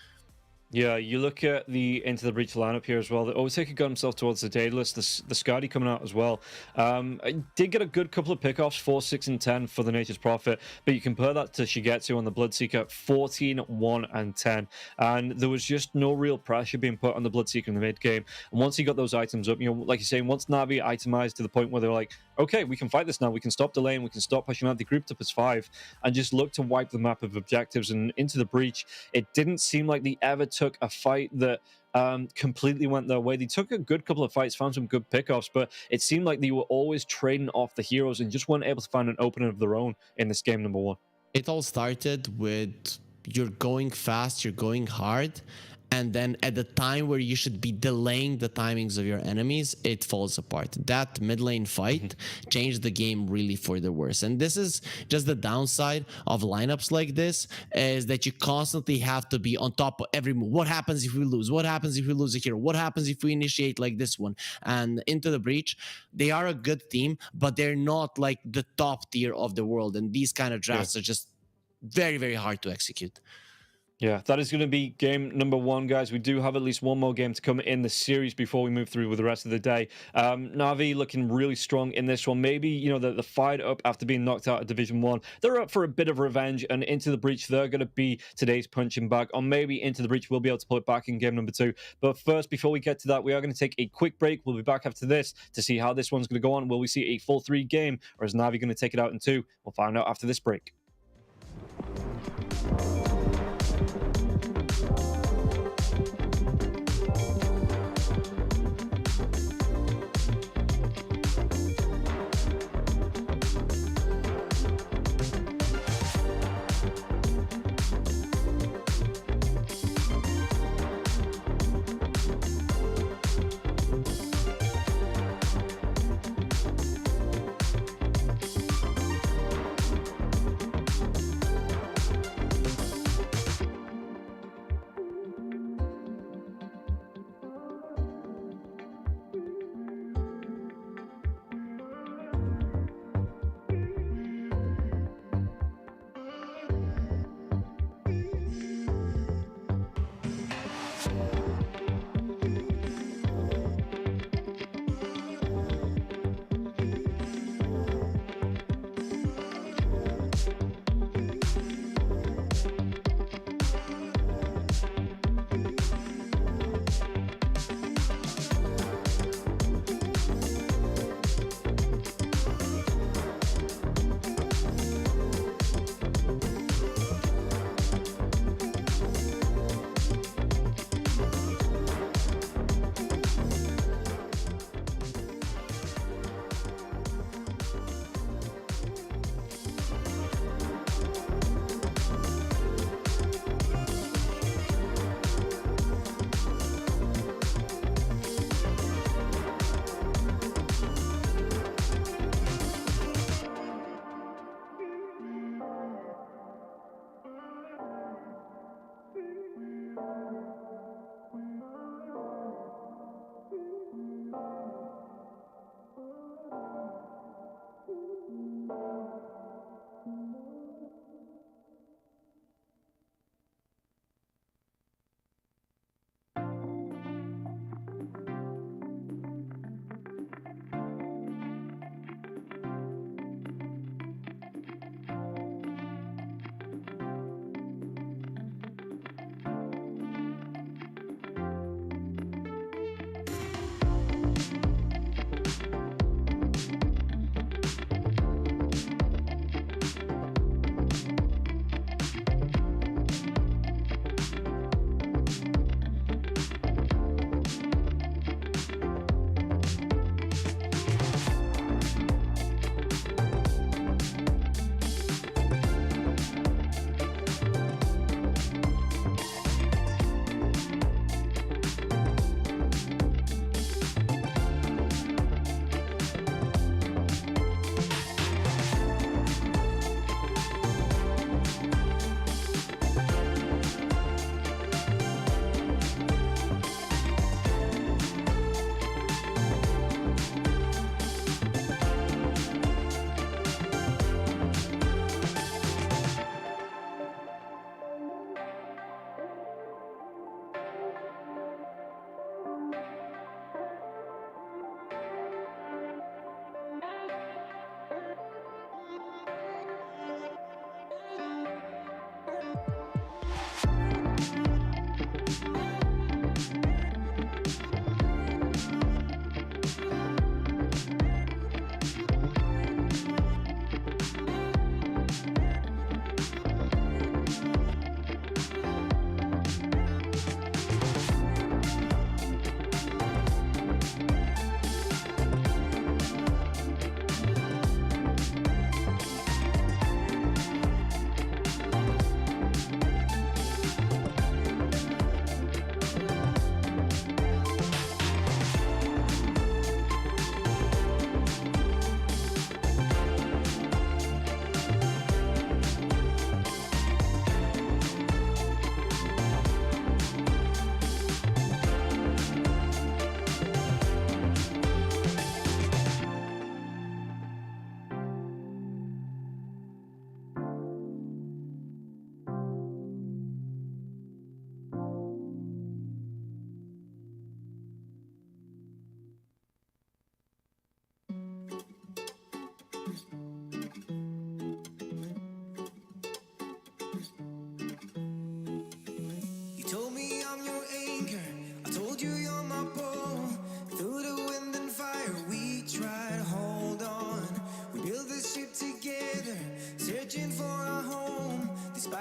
[SPEAKER 4] Yeah, you look at the Into the Breach lineup here as well. The Overtaker got himself towards the day list. The Scotty coming out as well. I did get a good couple of pickoffs, 4, 6, and 10 for the Nature's Prophet, but you compare that to Shigetsu on the Bloodseeker, 14, 1, and 10. And there was just no real pressure being put on the Bloodseeker in the mid game. And once he got those items up, like you're saying, once Navi itemized to the point where they're like, okay, we can fight this now. We can stop delaying. We can stop pushing out. They grouped up as 5 and just looked to wipe the map of objectives. And Into the Breach, it didn't seem like they ever took a fight that completely went their way. They took a good couple of fights, found some good pickoffs, but it seemed like they were always trading off the heroes and just weren't able to find an opening of their own in this game number 1.
[SPEAKER 5] It all started with you're going fast, you're going hard, and then at the time where you should be delaying the timings of your enemies, it falls apart. That mid lane fight changed the game really for the worse. And this is just the downside of lineups like this, is that you constantly have to be on top of every move. What happens if we lose? What happens if we lose a hero? What happens if we initiate like this one? And Into the Breach, they are a good team, but they're not like the top tier of the world. And these kind of drafts are just very, very hard to execute.
[SPEAKER 4] Yeah, that is going to be game number 1, guys. We do have at least one more game to come in the series before we move through with the rest of the day. Navi looking really strong in this one. Maybe, the fight up after being knocked out of Division 1. They're up for a bit of revenge, and Into the Breach, they're going to be today's punching bag. Or maybe Into the Breach will be able to pull it back in game number 2. But first, before we get to that, we are going to take a quick break. We'll be back after this to see how this one's going to go on. Will we see a full 3 game, or is Navi going to take it out in 2? We'll find out after this break.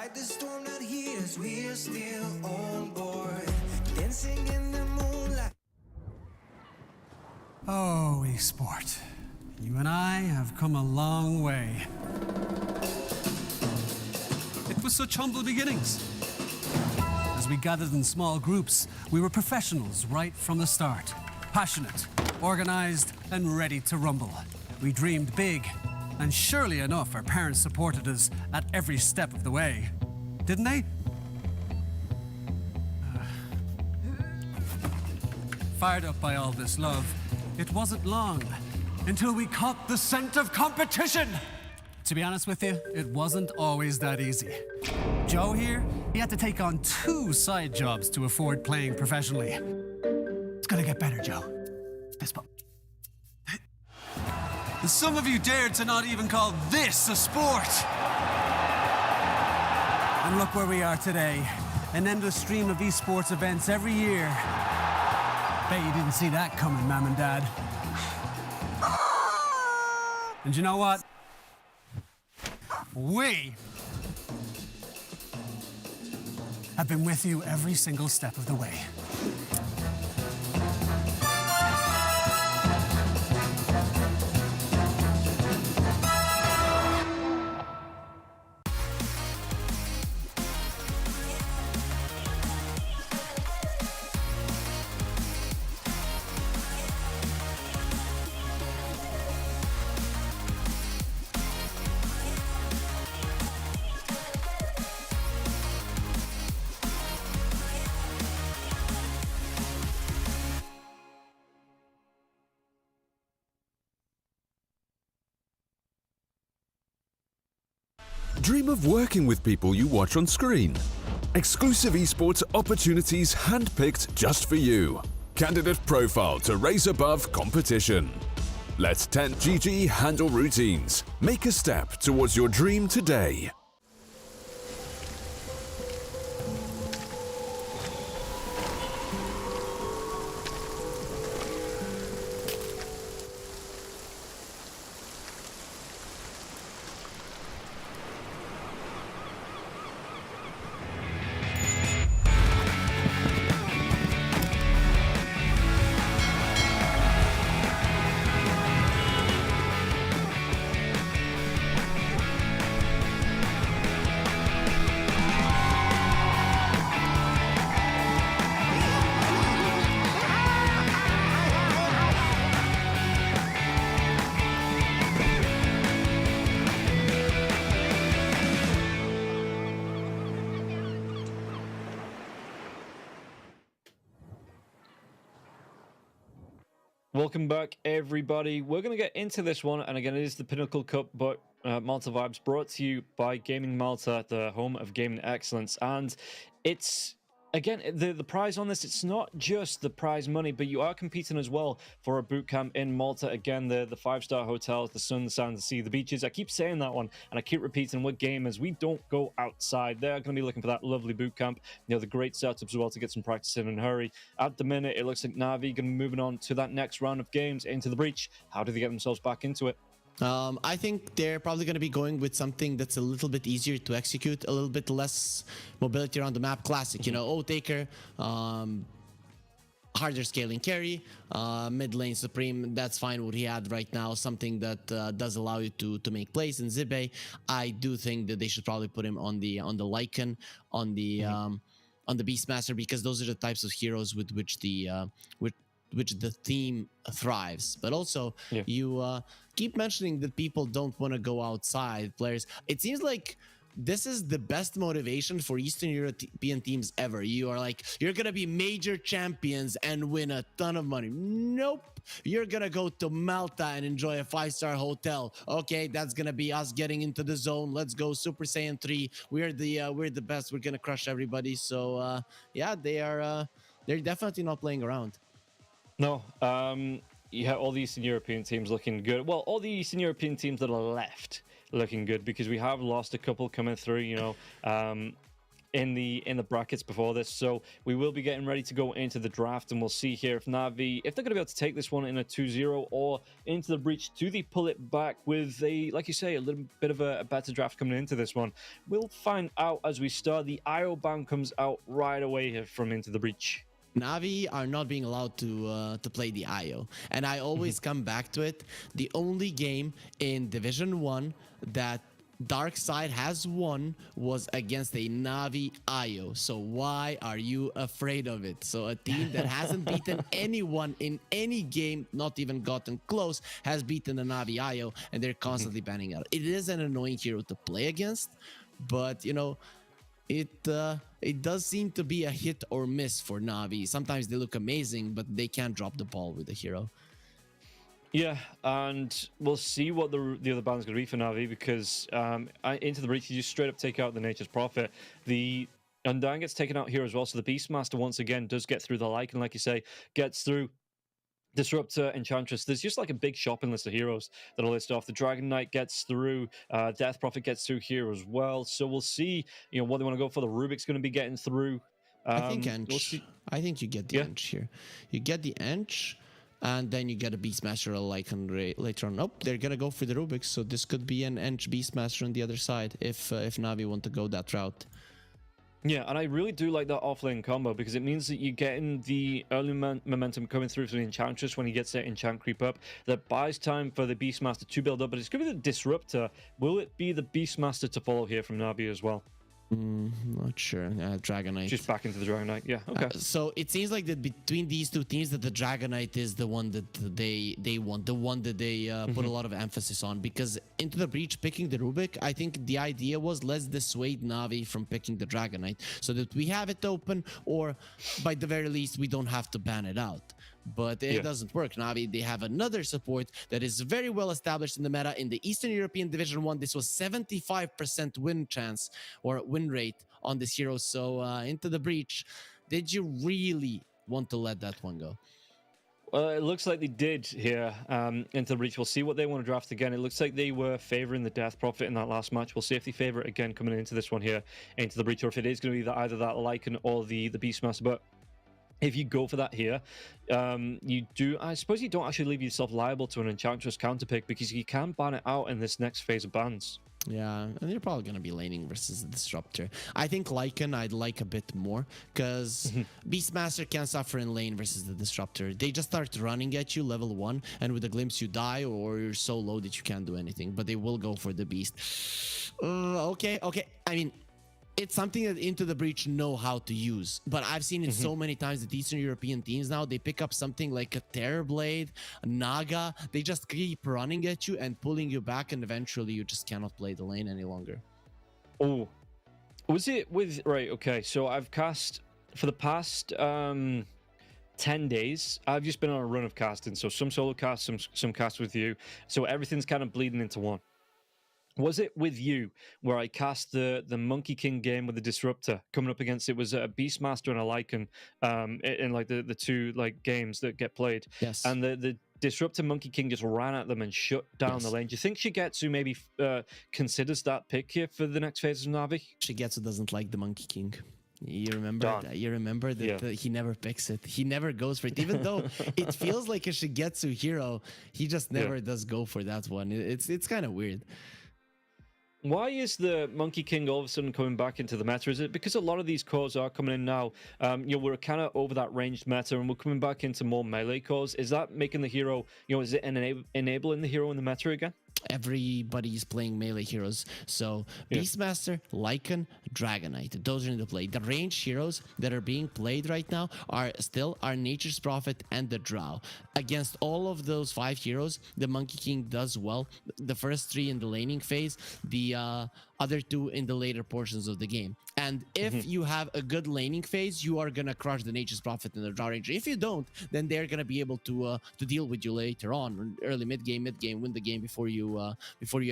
[SPEAKER 1] Despite the storm that hit us, we're still on board. Dancing in the moonlight.
[SPEAKER 2] Oh, Esport. You and I have come a long way. It was such humble beginnings. As we gathered in small groups, we were professionals right from the start. Passionate, organized, and ready to rumble. We dreamed big, and surely enough, our parents supported us at every step of the way. Didn't they? Fired up by all this love, it wasn't long until we caught the scent of competition. To be honest with you, it wasn't always that easy. Joe here, he had to take on 2 side jobs to afford playing professionally. It's gonna get better, Joe. Fist bump. And some of you dared to not even call this a sport. And look where we are today. An endless stream of esports events every year. Bet you didn't see that coming, Mom and Dad. And you know what? We have been with you every single step of the way.
[SPEAKER 3] Dream of working with people you watch on screen. Exclusive esports opportunities handpicked just for you. Candidate profile to raise above competition. Let 10GG handle routines. Make a step towards your dream today.
[SPEAKER 4] Welcome back, everybody. We're going to get into this one, and again, it is the Pinnacle Cup, but Malta Vibes, brought to you by Gaming Malta, the home of gaming excellence. And it's, again, the prize on this, it's not just the prize money, but you are competing as well for a boot camp in Malta. Again, the 5-star hotels, the sun, the sand, the sea, the beaches. I keep saying that one, and I keep repeating, we're gamers. We don't go outside. They're going to be looking for that lovely boot camp. You know, the great setups as well to get some practice in and hurry. At the minute, it looks like Navi going to be moving on to that next round of games into the breach. How do they get themselves back into it?
[SPEAKER 5] I think they're probably going to be going with something that's a little bit easier to execute, a little bit less mobility around the map. Classic, you know, O-Taker, harder scaling carry, mid lane Supreme. That's fine what he had right now. Something that does allow you to make plays. In Zibe, I do think that they should probably put him on the Lycan, on the Beastmaster, because those are the types of heroes with which the theme thrives. But also, you keep mentioning that people don't want to go outside. Players, it seems like this is the best motivation for Eastern European teams ever. You are like, you're gonna be major champions and win a ton of money. Nope. You're gonna go to Malta and enjoy a 5-star hotel. Okay, that's gonna be us getting into the zone. Let's go Super Saiyan 3. We're the best. We're gonna crush everybody. So yeah, they're definitely not playing around.
[SPEAKER 4] No, you have all the Eastern European teams looking good. Well, all the Eastern European teams that are left looking good, because we have lost a couple coming through, you know. in the brackets before this, so we will be getting ready to go into the draft, and we'll see here if Navi, if they're going to be able to take this one in a 2-0 or into the breach. Do they pull it back with a, like you say, a little bit of a better draft coming into this one? We'll find out as we start. The IO ban comes out right away here from Into the Breach.
[SPEAKER 5] Navi are not being allowed to play the IO, and I always come back to it. The only game in Division 1 that Dark Side has won was against a Navi IO. So why are you afraid of it? So a team that hasn't beaten anyone in any game, not even gotten close, has beaten the Navi IO, and they're constantly banning out. It is an annoying hero to play against, but you know, it does seem to be a hit or miss for Navi. Sometimes they look amazing, but they can't drop the ball with the hero.
[SPEAKER 4] Yeah, and we'll see what the other ban's going to be for Navi, because Into the Breach, you just straight up take out the Nature's Prophet. The Undying gets taken out here as well, so the Beastmaster once again does get through the Lycan, like you say, gets through Disruptor, Enchantress. There's just like a big shopping list of heroes that'll list off. The Dragon Knight gets through, Death Prophet gets through here as well. So we'll see, you know, what they want to go for. The Rubik's going to be getting through.
[SPEAKER 5] I think Ench. I think you get the Ench here. You get the Ench, and then you get a Beastmaster or Lycan later on. Nope, they're gonna go for the Rubik's, so this could be an Ench Beastmaster on the other side if Navi want to go that route.
[SPEAKER 4] Yeah, and I really do like that offlane combo, because it means that you're getting the early momentum coming through from the Enchantress when he gets that Enchant creep up. That buys time for the Beastmaster to build up, but it's going to be the Disruptor. Will it be the Beastmaster to follow here from Navi as well?
[SPEAKER 5] Not sure. Dragon Knight.
[SPEAKER 4] Just back into the Dragon Knight. Yeah, okay.
[SPEAKER 5] So it seems like that between these two teams, that the Dragon Knight is the one that they want, the one that they put a lot of emphasis on. Because Into the Breach picking the Rubik, I think the idea was, let's dissuade Navi from picking the Dragon Knight, so that we have it open, or by the very least we don't have to ban it out. But it doesn't work. Navi, they have another support that is very well established in the meta. In the Eastern European Division 1, this was 75% win chance or win rate on this hero. So Into the Breach, did you really want to let that one go?
[SPEAKER 4] Well, it looks like they did here. Into the Breach, we'll see what they want to draft again. It looks like they were favoring the Death Prophet in that last match. We'll see if they favor it again coming into this one here, Into the Breach, or if it is going to be either that Lycan or the Beastmaster. But if you go for that here, you do, I suppose you don't actually leave yourself liable to an Enchantress counterpick, because you can ban it out in this next phase of bans.
[SPEAKER 5] Yeah, and you're probably going to be laning versus the Disruptor. I think Lycan I'd like a bit more, because Beastmaster can suffer in lane versus the Disruptor. They just start running at you level 1, and with a glimpse you die, or you're so low that you can't do anything. But they will go for the Beast. Okay. I mean, it's something that Into the Breach know how to use, but I've seen it so many times that Eastern European teams now, they pick up something like a Terrorblade, a Naga, they just keep running at you and pulling you back, and eventually you just cannot play the lane any longer.
[SPEAKER 4] Oh, was it with, right, okay, so I've cast, for the past 10 days, I've just been on a run of casting, so some solo casts, some casts with you, so everything's kind of bleeding into one. Was it with you where I cast the Monkey King game with the Disruptor coming up against, it was a Beastmaster and a Lycan in like the two like games that get played?
[SPEAKER 5] Yes.
[SPEAKER 4] And the Disruptor Monkey King just ran at them and shut down the lane. Do you think Shigetsu maybe considers that pick here for the next phase of Navi?
[SPEAKER 5] Shigetsu doesn't like the Monkey King. You remember that? You remember that he never picks it. He never goes for it. Even though it feels like a Shigetsu hero, he just never does go for that one. It's kind of weird.
[SPEAKER 4] Why is the Monkey King all of a sudden coming back into the meta? Is it because a lot of these cores are coming in now? You know, we're kind of over that ranged meta, and we're coming back into more melee cores. Is that making the hero, you know, is it enabling the hero in the meta again?
[SPEAKER 5] Everybody's playing melee heroes. So Beastmaster, Lycan, Dragon Knight, those are in the play. The ranged heroes that are being played right now are still our Nature's Prophet and the Drow. Against all of those 5 heroes, the Monkey King does well. The first 3 in the laning phase, the other 2 in the later portions of the game. And if you have a good laning phase, you are gonna crush the Nature's Prophet and the Drow Ranger. If you don't, then they're gonna be able to deal with you later on, early mid game, win the game before you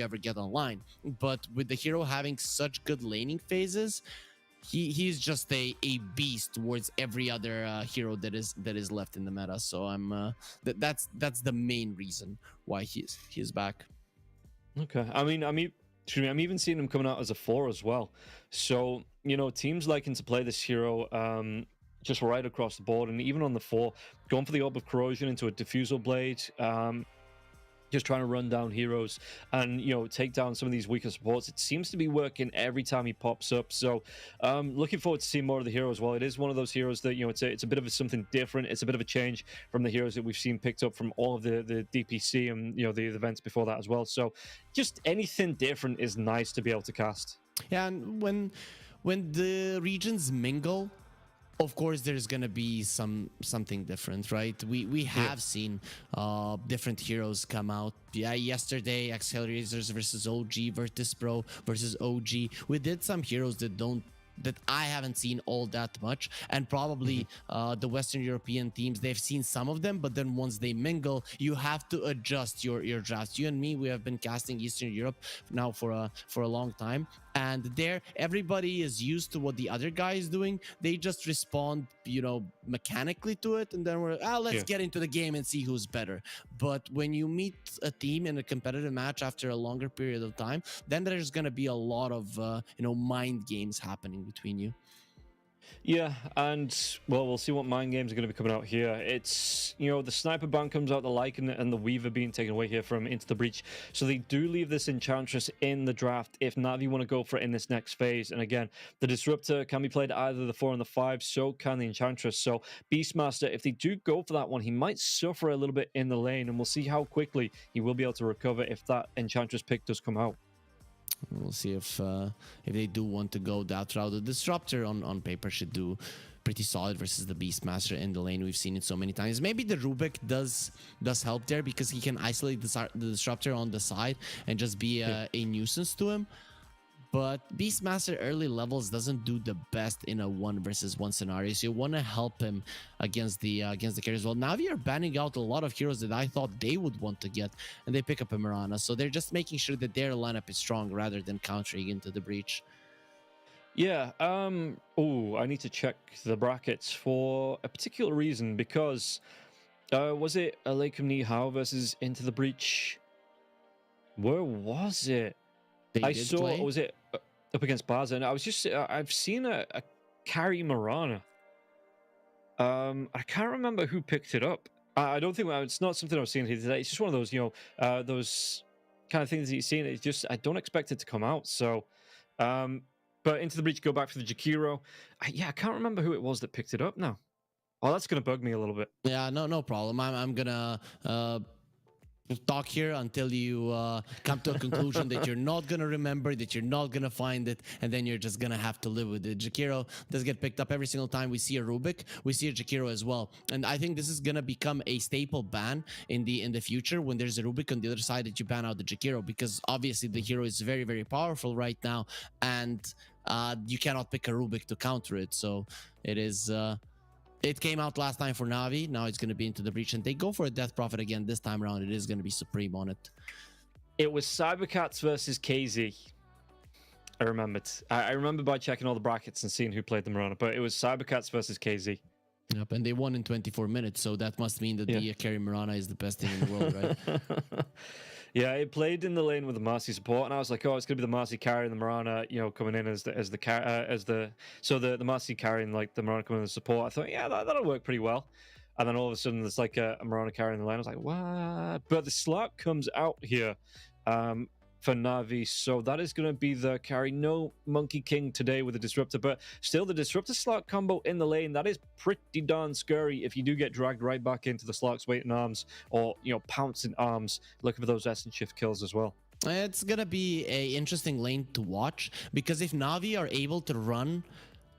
[SPEAKER 5] ever get online. But with the hero having such good laning phases, he's just a beast towards every other hero that is left in the meta. So that's the main reason why he's back.
[SPEAKER 4] Okay, I mean, Excuse me, I'm even seeing him coming out as a 4 as well. So, you know, teams liking to play this hero just right across the board. And even on the 4, going for the Orb of Corrosion into a Diffusal Blade, just trying to run down heroes and, you know, take down some of these weaker supports. It seems to be working every time he pops up. So looking forward to seeing more of the hero as well. It is one of those heroes that, you know, it's a bit of something different. It's a bit of a change from the heroes that we've seen picked up from all of the DPC and, you know, the events before that as well. So just anything different is nice to be able to cast.
[SPEAKER 5] Yeah, and when the regions mingle, of course there's gonna be something different, right? We have seen different heroes come out. Yeah, yesterday ex-HellRaisers versus OG, Virtus.pro versus OG. We did some heroes that I haven't seen all that much, and probably the Western European teams, they've seen some of them, but then once they mingle, you have to adjust your drafts. You and me, we have been casting Eastern Europe now for a long time, and there everybody is used to what the other guy is doing. They just respond, you know, mechanically to it, and then let's get into the game and see who's better. But when you meet a team in a competitive match after a longer period of time, then there's going to be a lot of you know, mind games happening between you.
[SPEAKER 4] Yeah, and well, we'll see what mind games are going to be coming out here. It's, you know, the sniper ban comes out, the Lycan and the Weaver being taken away here from Into the Breach. So they do leave this Enchantress in the draft if Navi want to go for it in this next phase. And again, the Disruptor can be played either the 4 and the 5, so can the Enchantress. So Beastmaster, if they do go for that one, he might suffer a little bit in the lane, and we'll see how quickly he will be able to recover if that Enchantress pick does come out.
[SPEAKER 5] We'll see if they do want to go that route. The Disruptor on paper should do pretty solid versus the Beastmaster in the lane. We've seen it so many times. Maybe the Rubik does help there because he can isolate the Disruptor on the side and just be a nuisance to him. But Beastmaster early levels doesn't do the best in a 1-versus-1 scenario, so you want to help him against the carriers. Well, Navi are banning out a lot of heroes that I thought they would want to get, and they pick up a Mirana, so they're just making sure that their lineup is strong rather than countering into the breach.
[SPEAKER 4] Yeah, oh, I need to check the brackets for a particular reason, because was it a Lakem Ni Hao versus Into the Breach? Where was it? I saw,
[SPEAKER 5] play?
[SPEAKER 4] was it up against Baza? And I was just, I've seen a carry Mirana. I can't remember who picked it up. I don't think, it's not something I was seeing here today. It's just one of those, you know, those kind of things that you're seeing. It's just, I don't expect it to come out. So, but Into the Breach, go back for the Jakiro. Yeah, I can't remember who it was that picked it up now. Oh, that's going to bug me a little bit.
[SPEAKER 5] Yeah, no problem. I'm gonna talk here until you come to a conclusion that you're not gonna remember, that you're not gonna find it, and then you're just gonna have to live with it. Jakiro does get picked up every single time we see a Rubik. We see a Jakiro as well, and I think this is gonna become a staple ban in the future when there's a Rubik on the other side, that you ban out the Jakiro, because obviously the hero is very, very powerful right now, and you cannot pick a Rubik to counter it. So it is. It came out last time for Navi. Now it's going to be Into the Breach, and they go for a Death Prophet again. This time around, it is going to be Supreme on it.
[SPEAKER 4] It was Cybercats versus KZ. I remembered. I remember by checking all the brackets and seeing who played the Mirana, but it was Cybercats versus KZ.
[SPEAKER 5] Yep, and they won in 24 minutes, so that must mean that the carry Mirana is the best thing in the world, right?
[SPEAKER 4] Yeah, it played in the lane with the Marcy support, and I was like, oh, it's gonna be the Marcy carry and the Mirana, you know, coming in as the Marcy carrying like the Mirana coming in as support. I thought, yeah, that'll work pretty well. And then all of a sudden, there's like a Mirana carry in the lane. I was like, what? But the Slark comes out here for Navi, so that is going to be the carry. No Monkey King today with the Disruptor, but still the Disruptor Slark combo in the lane, that is pretty darn scary if you do get dragged right back into the Slark's weight in arms, or, you know, pouncing arms, looking for those S and shift kills as well.
[SPEAKER 5] It's gonna be a interesting lane to watch, because if Navi are able to run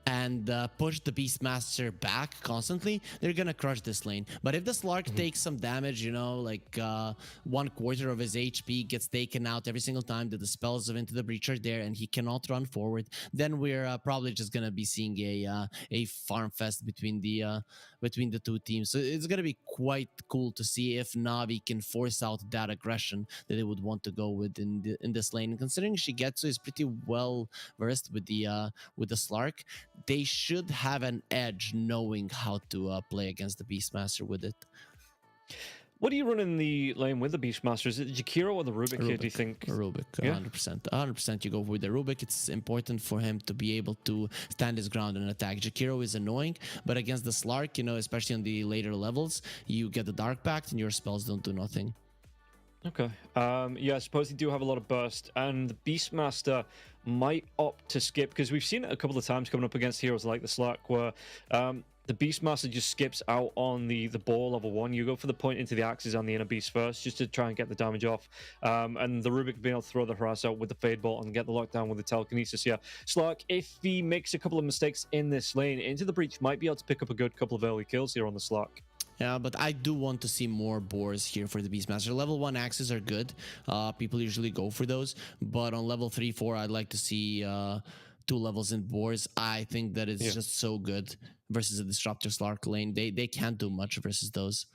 [SPEAKER 5] and push the Beastmaster back constantly, they're gonna crush this lane. But if the Slark takes some damage, you know, like 1/4 of his HP gets taken out every single time that the spells of Into the Breach are there, and he cannot run forward, then we're probably just gonna be seeing a farm fest between the two teams. So it's gonna be quite cool to see if Navi can force out that aggression that they would want to go with in this lane. And considering Shigetsu is pretty well versed with the Slark, they should have an edge knowing how to play against the Beastmaster with it.
[SPEAKER 4] What do you run in the lane with the Beastmaster? Is it the Jakiro or the Rubik here, do you think?
[SPEAKER 5] Rubik,
[SPEAKER 4] Yeah?
[SPEAKER 5] 100%. 100% you go with the Rubik. It's important for him to be able to stand his ground and attack. Jakiro is annoying, but against the Slark, especially on the later levels, you get the Dark Pact and your spells don't do nothing.
[SPEAKER 4] Okay. Yeah, I suppose they do have a lot of burst, and the Beastmaster might opt to skip, because we've seen it a couple of times coming up against heroes like the Slark, where the Beastmaster just skips out on the ball level 1. You go for the point into the axes on the inner beast first, just to try and get the damage off. And the Rubik being able to throw the harass out with the Fade Bolt and get the lockdown with the telekinesis. Yeah, Slark, if he makes a couple of mistakes in this lane, Into the Breach might be able to pick up a good couple of early kills here on the Slark.
[SPEAKER 5] Yeah, but I do want to see more boars here for the Beastmaster. Level 1 axes are good. People usually go for those. But on level 3, 4, I'd like to see 2 levels in boars. I think that it's just so good versus a Disruptor Slark lane. They can't do much versus those.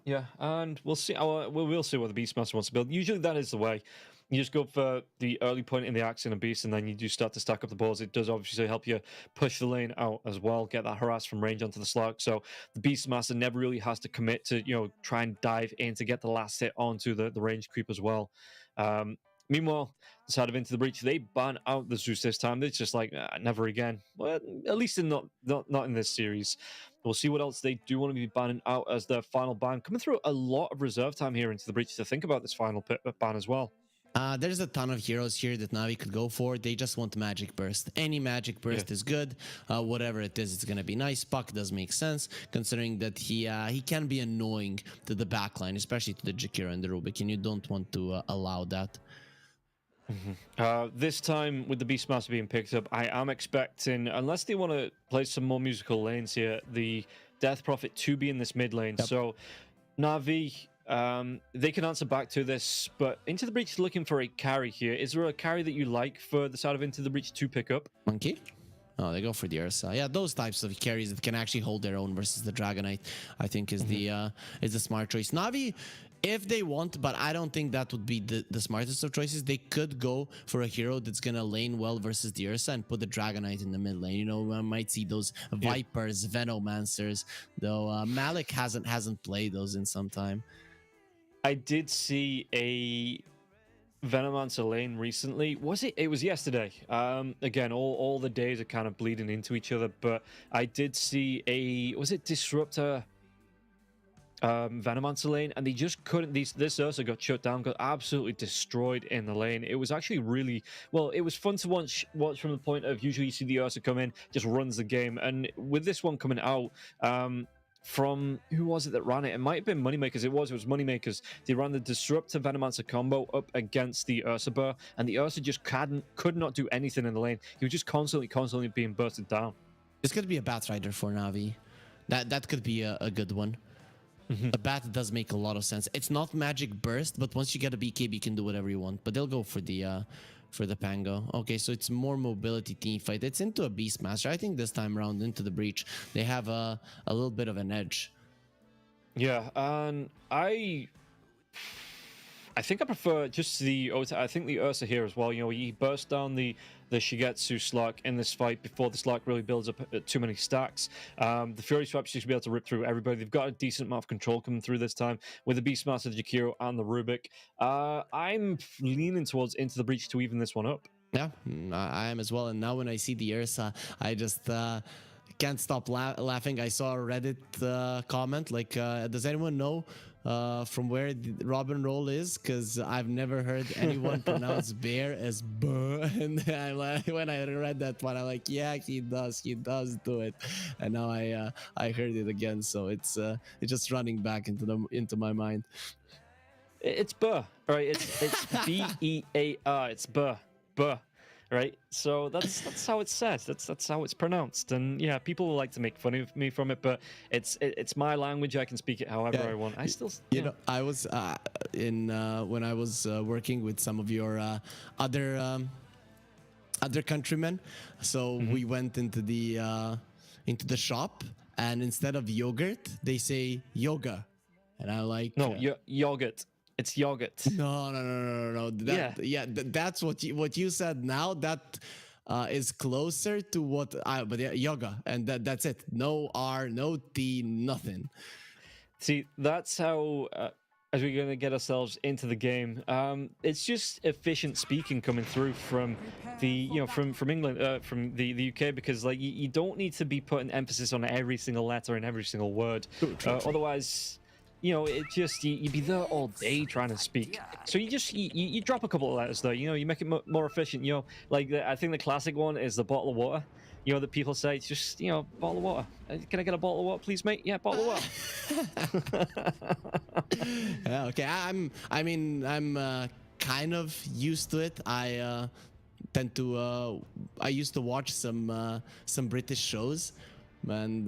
[SPEAKER 4] Yeah, and we'll see. We'll see what the Beastmaster wants to build. Usually that is the way. You just go for the early point in the axe and a beast, and then you do start to stack up the balls. It does obviously help you push the lane out as well, get that harass from range onto the Slark. So the Beastmaster never really has to commit to, try and dive in to get the last hit onto the range creep as well. Meanwhile, the side of Into the Breach, they ban out the Zeus this time. It's just like, never again. Well, at least not in this series. We'll see what else they do want to be banning out as their final ban. Coming through a lot of reserve time here Into the Breach to think about this final ban as well.
[SPEAKER 5] There's a ton of heroes here that Navi could go for. They just want Magic Burst. Any Magic Burst is good. Whatever it is, it's going to be nice. Puck does make sense, considering that he can be annoying to the backline, especially to the Jakiro and the Rubik, and you don't want to allow that.
[SPEAKER 4] This time, with the Beastmaster being picked up, I am expecting, unless they want to play some more musical lanes here, the Death Prophet to be in this mid lane.
[SPEAKER 5] Yep.
[SPEAKER 4] So, Navi... they can answer back to this, but Into the Breach is looking for a carry here. Is there a carry that you like for the side of Into the Breach to pick up?
[SPEAKER 5] Monkey? Oh, they go for the Ursa. Yeah, those types of carries that can actually hold their own versus the Dragonite, I think is the smart choice. Navi, if they want, but I don't think that would be the smartest of choices. They could go for a hero that's gonna lane well versus the Ursa and put the Dragonite in the mid lane. I might see those Vipers, Venomancers, though Malik hasn't played those in some time.
[SPEAKER 4] I did see a Venomancer lane recently. It was yesterday. Again, all the days are kind of bleeding into each other, but I did see Disruptor Venomancer lane, and they just couldn't. This Ursa got shut down, got absolutely destroyed in the lane. It was actually really it was fun to watch from the point of usually you see the Ursa come in, just runs the game, and with this one coming out, from who was it that ran it? It might have been Moneymakers. It was Moneymakers. They ran the Disruptor Venomancer combo up against the Ursa Burr, and the Ursa just could not do anything in the lane. He was just constantly being bursted down.
[SPEAKER 5] This could be a Batrider for Navi. That could be a good one. A Bat does make a lot of sense. It's not Magic Burst, but once you get a BKB, you can do whatever you want. But they'll go for the Pango. Okay, so it's more mobility team fight. It's into a Beastmaster. I think this time around Into the Breach, they have a little bit of an edge.
[SPEAKER 4] Yeah, and I think I prefer just the Ursa here as well. He burst down the Shigetsu Slark in this fight before the Slark really builds up too many stacks. The Fury Swaps should be able to rip through everybody. They've got a decent amount of control coming through this time with the Beastmaster, the Jakiro, and the Rubik. I'm leaning towards Into the Breach to even this one up.
[SPEAKER 5] Yeah, I am as well. And now when I see the Ursa, I just can't stop laughing. I saw a Reddit comment like, does anyone know from where the Robin roll is? Because I've never heard anyone pronounce bear as buh. And when I read that one, I'm like, yeah, he does do it. And now I heard it again, so it's just running back into my mind.
[SPEAKER 4] It's buh, right? It's B-E-A-R. It's buh. Right, so that's how it's said. That's how it's pronounced, and yeah, people will like to make fun of me from it, but it's my language. I can speak it however I want. I still,
[SPEAKER 5] I was when I was working with some of your other countrymen, so we went into the shop, and instead of yogurt, they say yoga, and I like
[SPEAKER 4] yogurt. It's yogurt.
[SPEAKER 5] No. That's what you said now. That is closer to what but yoga, and that's it. No R, no T, nothing.
[SPEAKER 4] See, that's how, as we're going to get ourselves into the game, it's just efficient speaking coming through from from England, from the UK, because like you don't need to be putting emphasis on every single letter and every single word. Otherwise, it just you'd be there all day trying to speak. So you drop a couple of letters there. You make it more efficient. Like I think the classic one is the bottle of water. That people say, it's just, bottle of water. Can I get a bottle of water, please, mate? Yeah, bottle of water.
[SPEAKER 5] Yeah, okay. I'm kind of used to it. I used to watch some British shows. And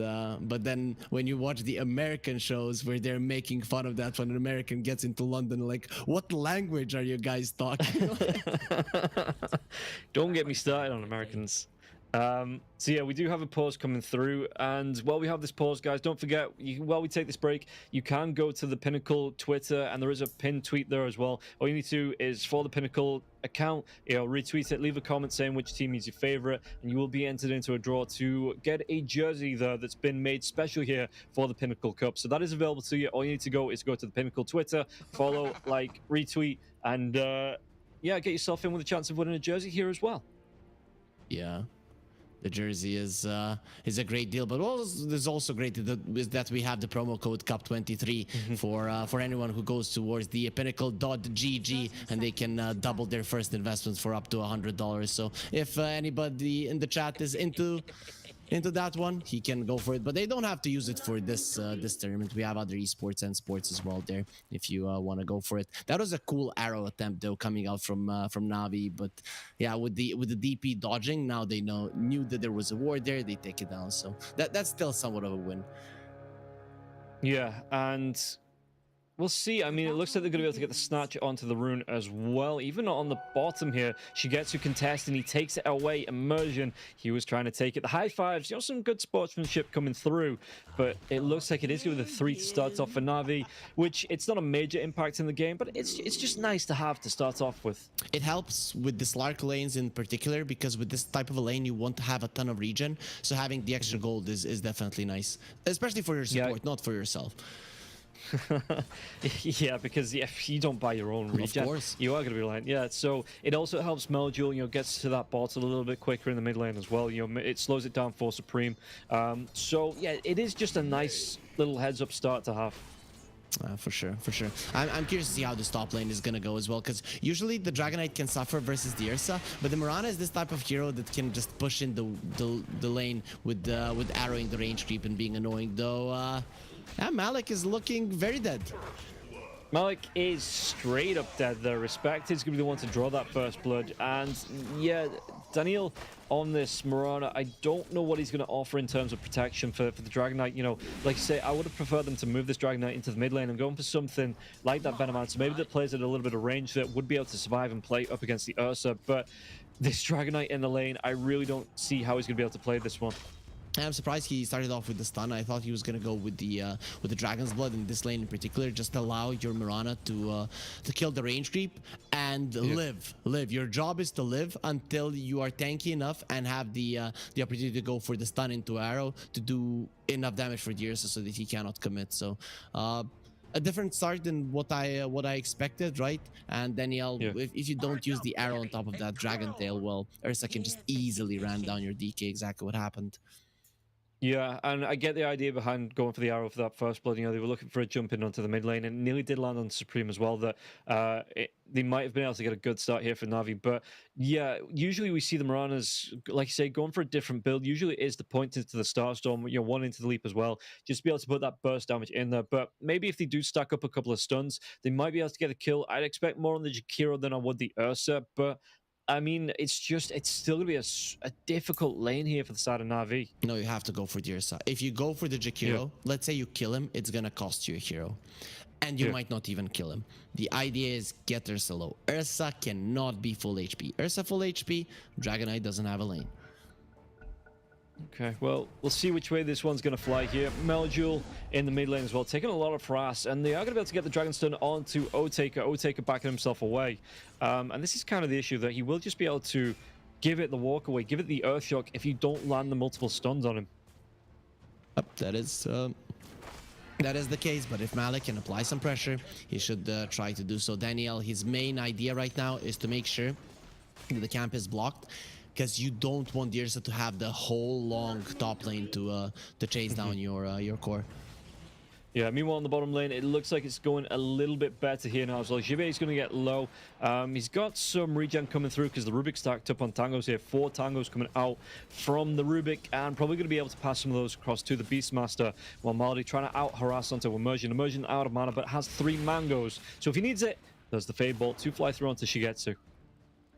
[SPEAKER 5] but then when you watch the American shows where they're making fun of that, when an American gets into London, like, what language are you guys talking?
[SPEAKER 4] Don't get me started on Americans. So yeah, we do have a pause coming through, and while we have this pause, guys, don't forget, while we take this break, you can go to the Pinnacle Twitter, and there is a pinned tweet there as well. All you need to do is follow the Pinnacle account, retweet it, leave a comment saying which team is your favorite, and you will be entered into a draw to get a jersey there that's been made special here for the Pinnacle Cup. So that is available to you. All you need to go is go to the Pinnacle Twitter, follow, like, retweet, and yeah, get yourself in with a chance of winning a jersey here as well.
[SPEAKER 5] Yeah. The jersey is a great deal, but what is also great is that we have the promo code CUP23 for anyone who goes towards the Pinnacle.gg, and they can double their first investments for up to $100. So if anybody in the chat is into that one, he can go for it, but they don't have to use it for this tournament. We have other esports and sports as well there if you want to go for it. That was a cool arrow attempt though, coming out from Navi, but yeah, with the DP dodging, now they knew that there was a ward there, they take it down, so that's still somewhat of a win.
[SPEAKER 4] Yeah, and we'll see. I mean, it looks like they're going to be able to get the snatch onto the rune as well. Even on the bottom here, Shigetsu contest, and he takes it away. Immersion, he was trying to take it. The high fives, some good sportsmanship coming through, but it looks like it is going to be the 3 to start off for Navi, which it's not a major impact in the game, but it's just nice to have to start off with.
[SPEAKER 5] It helps with the Slark lanes in particular, because with this type of a lane, you want to have a ton of regen, so having the extra gold is definitely nice, especially for your support, not for yourself.
[SPEAKER 4] Yeah, because if you don't buy your own regen,
[SPEAKER 5] of course,
[SPEAKER 4] you are going to be reliant. Yeah, so it also helps Meljul, gets to that bot a little bit quicker in the mid lane as well. It slows it down for Supreme. So yeah, it is just a nice little heads up start to have.
[SPEAKER 5] For sure. I'm curious to see how this top lane is gonna go as well, because usually the Dragon Knight can suffer versus the Ursa, but the Mirana is this type of hero that can just push in the lane with arrowing the range creep and being annoying. Though, yeah, Malik is looking very dead.
[SPEAKER 4] Malik is straight up dead there. Respect is going to be the one to draw that first blood. And yeah, Daniel on this Mirana, I don't know what he's going to offer in terms of protection for the Dragon Knight. Like you say, I would have preferred them to move this Dragon Knight into the mid lane and going for something like that Venomancer. Maybe that plays at a little bit of range that would be able to survive and play up against the Ursa. But this Dragon Knight in the lane, I really don't see how he's going to be able to play this one.
[SPEAKER 5] I'm surprised he started off with the stun. I thought he was gonna go with the Dragon's Blood in this lane in particular. Just allow your Mirana to kill the range creep and live. Your job is to live until you are tanky enough and have the opportunity to go for the stun into arrow to do enough damage for the Ursa so that he cannot commit. So a different start than what I expected, right? And Daniel, if you don't use the arrow on top of that Dragon Tail, well, Ursa can just easily ram down your DK. Exactly what happened.
[SPEAKER 4] Yeah, and I get the idea behind going for the arrow for that first blood. They were looking for a jump in onto the mid lane, and it nearly did land on Supreme as well. That they might have been able to get a good start here for Navi. But yeah, usually we see the Miranas, like you say, going for a different build. Usually it is the point into the Starstorm, one into the leap as well, just to be able to put that burst damage in there. But maybe if they do stack up a couple of stuns, they might be able to get a kill. I'd expect more on the Jakiro than I would the Ursa, but I mean, it's still going to be a difficult lane here for the side of Navi.
[SPEAKER 5] No, you have to go for the Ursa. If you go for the Jakiro, let's say you kill him, it's going to cost you a hero. And you might not even kill him. The idea is get Ursa low. Ursa cannot be full HP. Ursa full HP, Dragon Knight doesn't have a lane.
[SPEAKER 4] Okay, well, we'll see which way this one's going to fly here. Meljul in the mid lane as well, taking a lot of harass, and they are going to be able to get the Dragon Stun onto Otaker. Otaker backing himself away. And this is kind of the issue, that he will just be able to give it the walk away, give it the Earth Shock if you don't land the multiple stuns on him.
[SPEAKER 5] That is that is the case, but if Malik can apply some pressure, he should try to do so. Daniel, his main idea right now is to make sure that the camp is blocked, because you don't want the Ursa to have the whole long top lane to chase down your core.
[SPEAKER 4] Yeah, meanwhile, on the bottom lane, it looks like it's going a little bit better here now as well. Jibe is going to get low. He's got some regen coming through because the Rubik stacked up on tangos here. 4 tangos coming out from the Rubik, and probably going to be able to pass some of those across to the Beastmaster, while Maldi trying to out-harass onto Immersion. Immersion out of mana, but has 3 mangoes. So if he needs it, there's the Fade Bolt to fly through onto Shigetsu.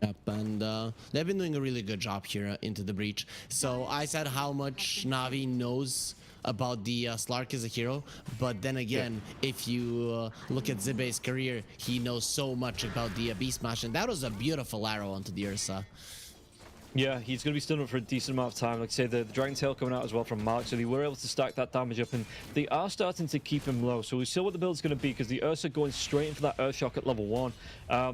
[SPEAKER 5] Yep, and they've been doing a really good job here into the breach. So I said how much Navi knows about the Slark as a hero, but then again, if you look at Zibe's career, he knows so much about the Beast Smash, and that was a beautiful arrow onto the Ursa.
[SPEAKER 4] Yeah, he's going to be stunned up for a decent amount of time. Like I say, the Dragon Tail coming out as well from Mark, so they were able to stack that damage up, and they are starting to keep him low. So we see what the build's going to be, because the Ursa going straight in for that Earth Shock at level 1.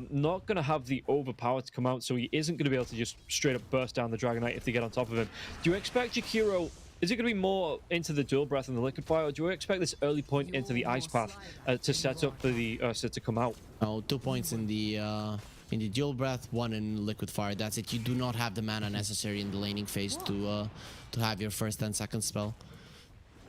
[SPEAKER 4] Not going to have the overpower to come out, so he isn't going to be able to just straight up burst down the Dragon Knight if they get on top of him. Do you expect Jakiro... Is it going to be more into the Dual Breath and the Liquid Fire, or do you expect this early point into the Ice Path to set up for the Ursa to come out?
[SPEAKER 5] Oh, 2 points in the Dual Breath, 1 in Liquid Fire. That's it. You do not have the mana necessary in the laning phase to have your first and second spell.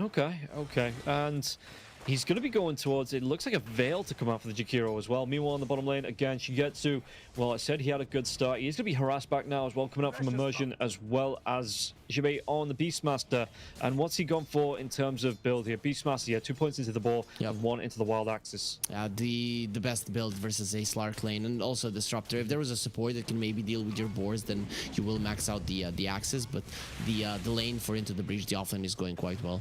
[SPEAKER 4] Okay, and he's going to be going towards, it looks like a Veil to come out for the Jakiro as well. Meanwhile, on the bottom lane, again, Shigetsu, well, I said he had a good start. He's going to be harassed back now as well, coming out from Immersion, as well as Jibe on the Beastmaster. And what's he gone for in terms of build here? Beastmaster, yeah, 2 points into the ball, and 1 into the Wild Axis.
[SPEAKER 5] The best build versus a Slark lane, and also Disruptor. If there was a support that can maybe deal with your boars, then you will max out the Axis, but the lane for Into the Breach, the offlane, is going quite well.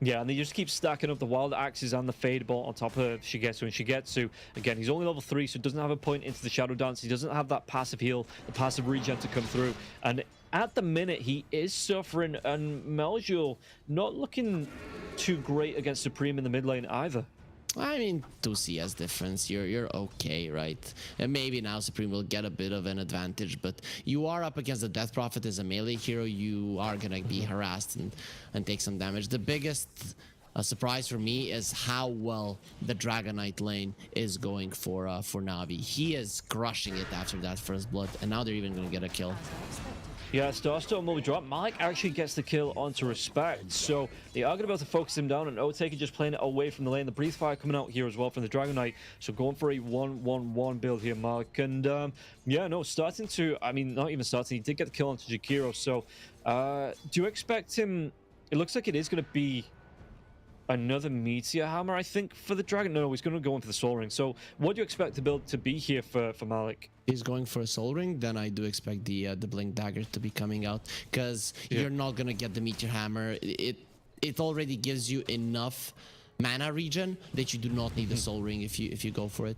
[SPEAKER 4] Yeah, and they just keep stacking up the Wild Axes and the Fade Bolt on top of Shigetsu. And Shigetsu, again, he's only level 3, so doesn't have a point into the Shadow Dance. He doesn't have that passive heal, the passive regen to come through. And at the minute, he is suffering, and Meljoul not looking too great against Supreme in the mid lane either.
[SPEAKER 5] I mean, 2 CS difference, you're okay, right? And maybe now Supreme will get a bit of an advantage, but you are up against the Death Prophet as a melee hero. You are gonna be harassed and take some damage. The biggest surprise for me is how well the Dragon Knight lane is going for Navi. He is crushing it after that first blood, and now they're even gonna get a kill.
[SPEAKER 4] Yeah, Starstorm will be dropped. Malik actually gets the kill onto Respect, so they are going to be able to focus him down, and Otake just playing it away from the lane. The Breathe Fire coming out here as well from the Dragon Knight, so going for a 1-1-1 build here, Malik. And yeah, no, starting to, I mean, not even starting, he did get the kill onto Jakiro, so do you expect him, it looks like it is going to be another Meteor Hammer, I think, for the Dragon. No, he's going to go in for the Soul Ring. So what do you expect the build to be here for Malik?
[SPEAKER 5] He's going for a Soul Ring, then I do expect the Blink Dagger to be coming out, because you're not going to get the Meteor Hammer. It already gives you enough mana regen that you do not need the Soul Ring if you go for it.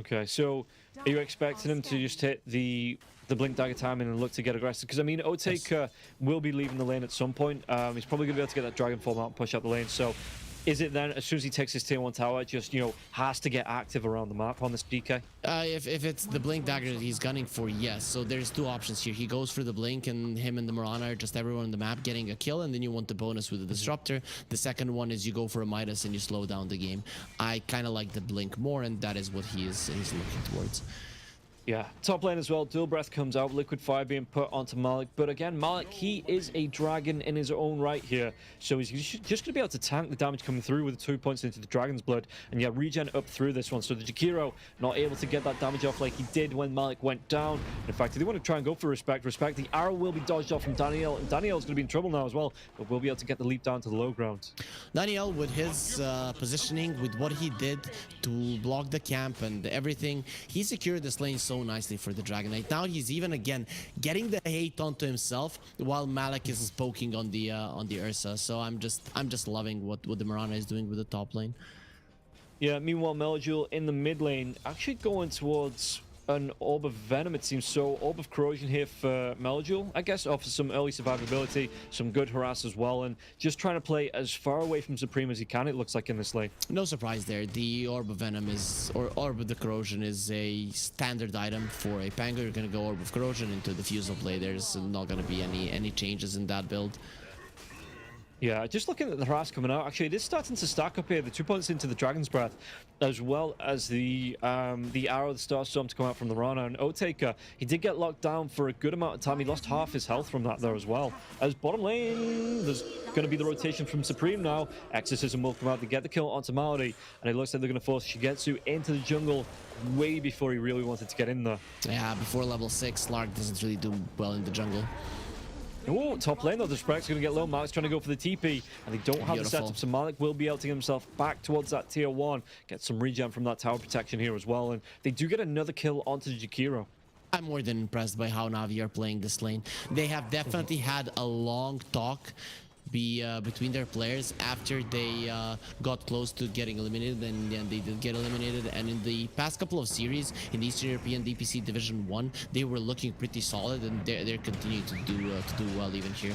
[SPEAKER 5] Okay,
[SPEAKER 4] so are you expecting him to just hit the Blink Dagger timing and look to get aggressive? Because, I mean, Otake will be leaving the lane at some point. He's probably going to be able to get that Dragon Form out and push up the lane. So is it then, as soon as he takes his tier 1 tower, just, you know, has to get active around the map on this DK?
[SPEAKER 5] If it's the Blink Dagger that he's gunning for, yes. So there's 2 options here. He goes for the Blink, and him and the Mirana are just everyone on the map getting a kill, and then you want the bonus with the Disruptor. The second one is you go for a Midas and you slow down the game. I kind of like the Blink more, and that is what he's looking towards.
[SPEAKER 4] Yeah, top lane as well. Dual Breath comes out, Liquid Fire being put onto Malik. But again, Malik, he is a dragon in his own right here. So he's just going to be able to tank the damage coming through with the 2 points into the Dragon's Blood. And yeah, regen up through this one. So the Jakiro not able to get that damage off like he did when Malik went down. In fact, if they want to try and go for Respect, the arrow will be dodged off from Daniel. And Daniel's going to be in trouble now as well. But we'll be able to get the leap down to the low ground.
[SPEAKER 5] Daniel, with his positioning, with what he did to block the camp and everything, he secured this lane so nicely for the Dragon Knight. Now he's even again getting the hate onto himself while Malik is poking on the Ursa. So I'm just loving what the Mirana is doing with the top lane.
[SPEAKER 4] Yeah, meanwhile Meljoul in the mid lane actually going towards an Orb of Venom, it seems. So Orb of Corrosion here for Meljoul, I guess, offers some early survivability, some good harass as well, and just trying to play as far away from Supreme as he can, it looks like, in this lane.
[SPEAKER 5] No surprise there. The Orb of Venom is, or Orb of the Corrosion is a standard item for a Pango. You're going to go Orb of Corrosion into the Fusel play. There's not going to be any changes in that build.
[SPEAKER 4] Yeah, just looking at the harass coming out, actually, it is starting to stack up here. The 2 points into the Dragon's Breath, as well as the arrow, the Starstorm to come out from the Rana. And Otaker, he did get locked down for a good amount of time. He lost half his health from that there as well. As bottom lane, there's going to be the rotation from Supreme now. Exorcism will come out to get the kill onto Maori, and it looks like they're going to force Shigetsu into the jungle way before he really wanted to get in there.
[SPEAKER 5] Yeah, before level 6, Lark doesn't really do well in the jungle.
[SPEAKER 4] Oh, top lane though, the Sprek's going to get low. Malik's trying to go for the TP, and they don't have the
[SPEAKER 5] Beautiful.
[SPEAKER 4] setup, so Malik will be able to get himself back towards that tier 1, get some regen from that tower protection here as well, and they do get another kill onto Jakiro.
[SPEAKER 5] I'm more than impressed by how Navi are playing this lane. They have definitely had a long talk between their players after they got close to getting eliminated, and they did get eliminated. And in the past couple of series in the Eastern European DPC Division 1, they were looking pretty solid, and they're continuing to do well even here.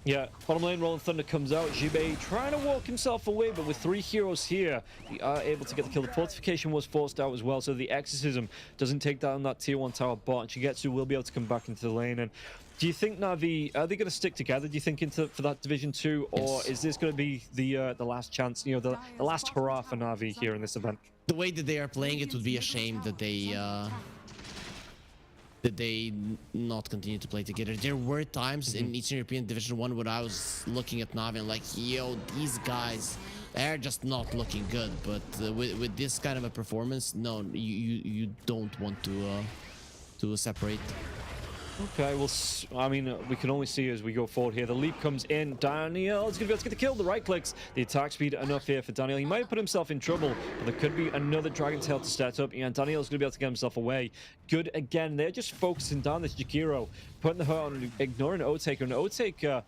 [SPEAKER 4] Yeah, bottom lane, Rolling Thunder comes out. Jibei trying to walk himself away, but with 3 heroes here, they are able to get the kill. The fortification was forced out as well, so the Exorcism doesn't take down that tier 1 tower bot, and Shigetsu will be able to come back into the lane. And do you think Navi, are they going to stick together, do you think, for that Division 2, or is this going to be the last chance, you know, the last hurrah for Navi here in this event?
[SPEAKER 5] The way that they are playing, it would be a shame that they not continue to play together. There were times in Eastern European Division 1 where I was looking at Navi and like, yo, these guys, they're just not looking good. But with this kind of a performance, no, you don't want to separate.
[SPEAKER 4] Okay, well, I mean, we can only see as we go forward here. The leap comes in. Daniel is going to be able to get the kill. The right clicks. The attack speed enough here for Daniel. He might have put himself in trouble, but there could be another Dragon Tail to set up. And Daniel's going to be able to get himself away. Good again. They're just focusing down this Jakiro, putting the hurt on, ignoring Otaker. And Otaker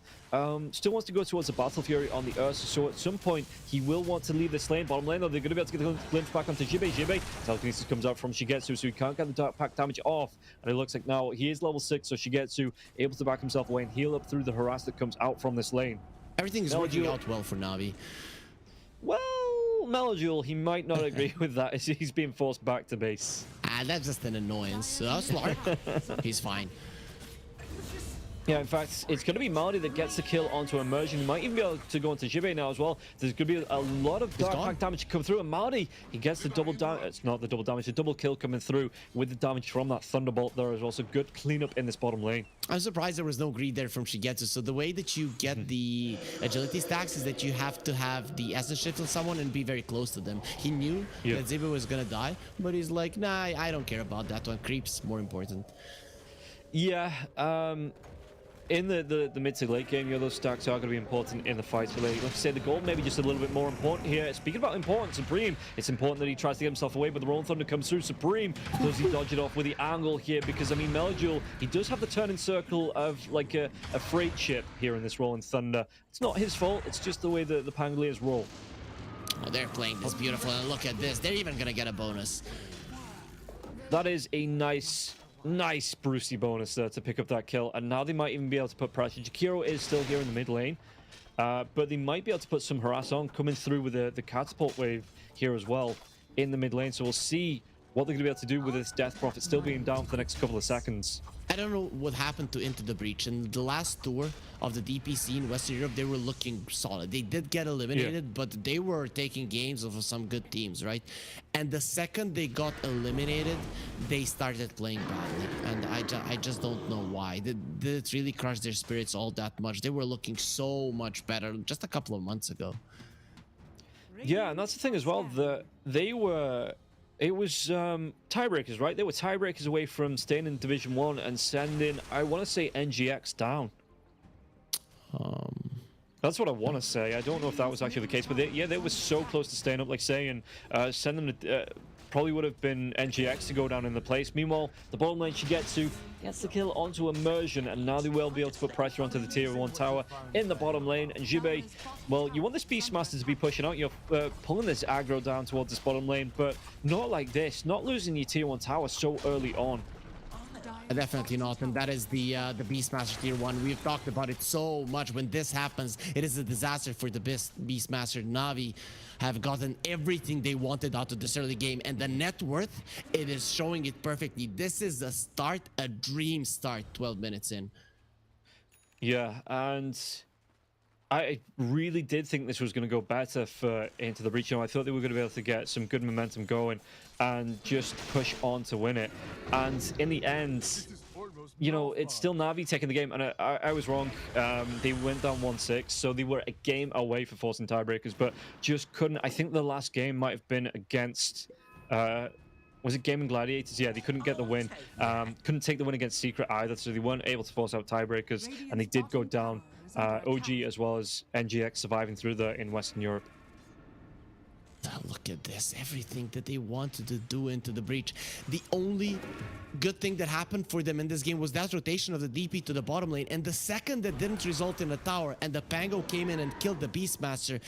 [SPEAKER 4] still wants to go towards the Battle Fury on the Ursa. So at some point, he will want to leave this lane. Bottom lane, though, they're going to be able to get the glimpse back onto Jibei. Jibei, telekinesis comes out from Shigetsu, so he can't get the Dark Pack damage off. And it looks like now he is level 6, so Shigetsu able to back himself away and heal up through the harass that comes out from this lane.
[SPEAKER 5] Everything's working out well for Navi.
[SPEAKER 4] Well, Melojule, he might not agree with that as he's being forced back to base.
[SPEAKER 5] That's just an annoyance. That's Lark. He's fine.
[SPEAKER 4] Yeah, in fact, it's going to be Maldi that gets the kill onto Immersion. He might even be able to go into Jibei now as well. There's going to be a lot of Dark Pack damage come through, and Maldi, he gets the double damage. It's not the double damage, the double kill coming through with the damage from that Thunderbolt there as well. So good cleanup in this bottom lane.
[SPEAKER 5] I'm surprised there was no greed there from Shigetsu. So the way that you get the agility stacks is that you have to have the essence shift on someone and be very close to them. He knew that Ziba was going to die, but he's like, nah, I don't care about that one. Creep's more important.
[SPEAKER 4] Yeah, in the mid to late game, those stacks are going to be important in the fights. Like I say, the gold maybe just a little bit more important here. Speaking about important, Supreme, it's important that he tries to get himself away, but the Rolling Thunder comes through. Supreme, does he dodge it off with the angle here? Because, I mean, Melojule, he does have the turning circle of like a freight ship here in this Rolling Thunder. It's not his fault, it's just the way the Pangoliers roll.
[SPEAKER 5] Oh, they're playing this beautiful, and look at this. They're even going to get a bonus.
[SPEAKER 4] That is a nice Brucey bonus there to pick up that kill, and now they might even be able to put pressure. Jakiro is still here in the mid lane, but they might be able to put some harass on, coming through with the catapult wave here as well in the mid lane. So we'll see what they're going to be able to do with this Death Prophet still being down for the next couple of seconds.
[SPEAKER 5] I don't know what happened to Into the Breach. In the last tour of the DPC in Western Europe, they were looking solid. They did get eliminated, but they were taking games over some good teams, right? And the second they got eliminated, they started playing badly. And I just don't know why. Did it really crush their spirits all that much? They were looking so much better just a couple of months ago.
[SPEAKER 4] Yeah, and that's the thing as well. It was tiebreakers, right? They were tiebreakers away from staying in Division 1 and sending, I want to say, NGX down. That's what I want to say. I don't know if that was actually the case, but they were so close to staying up, like saying, send them to, probably would have been NGX to go down in the place. Meanwhile, the bottom lane Shigetsu gets the kill onto Immersion, and now they will be able to put pressure onto the tier 1 tower in the bottom lane. And Jibei, well, you want this Beastmaster to be pushing out. You're pulling this aggro down towards this bottom lane, but not like this. Not losing your tier 1 tower so early on.
[SPEAKER 5] Definitely not, and that is the Beastmaster tier 1. We've talked about it so much. When this happens, it is a disaster for the Beastmaster. Navi have gotten everything they wanted out of this early game, and the net worth, it is showing it perfectly. This is a start, a dream start, 12 minutes in.
[SPEAKER 4] Yeah, and I really did think this was going to go better for Into the Breach. You know, I thought they were going to be able to get some good momentum going and just push on to win it. And in the end, you know, it's still Navi taking the game, and I was wrong. They went down 1-6, so they were a game away for forcing tiebreakers, but just couldn't. I think the last game might have been against... was it Gaming Gladiators? Yeah, they couldn't get the win. Couldn't take the win against Secret either, so they weren't able to force out tiebreakers, and they did go down. OG as well as NGX surviving through there in Western Europe.
[SPEAKER 5] Look at this, everything that they wanted to do Into the Breach. The only good thing that happened for them in this game was that rotation of the DP to the bottom lane, and the second that didn't result in a tower and the Pango came in and killed the Beastmaster,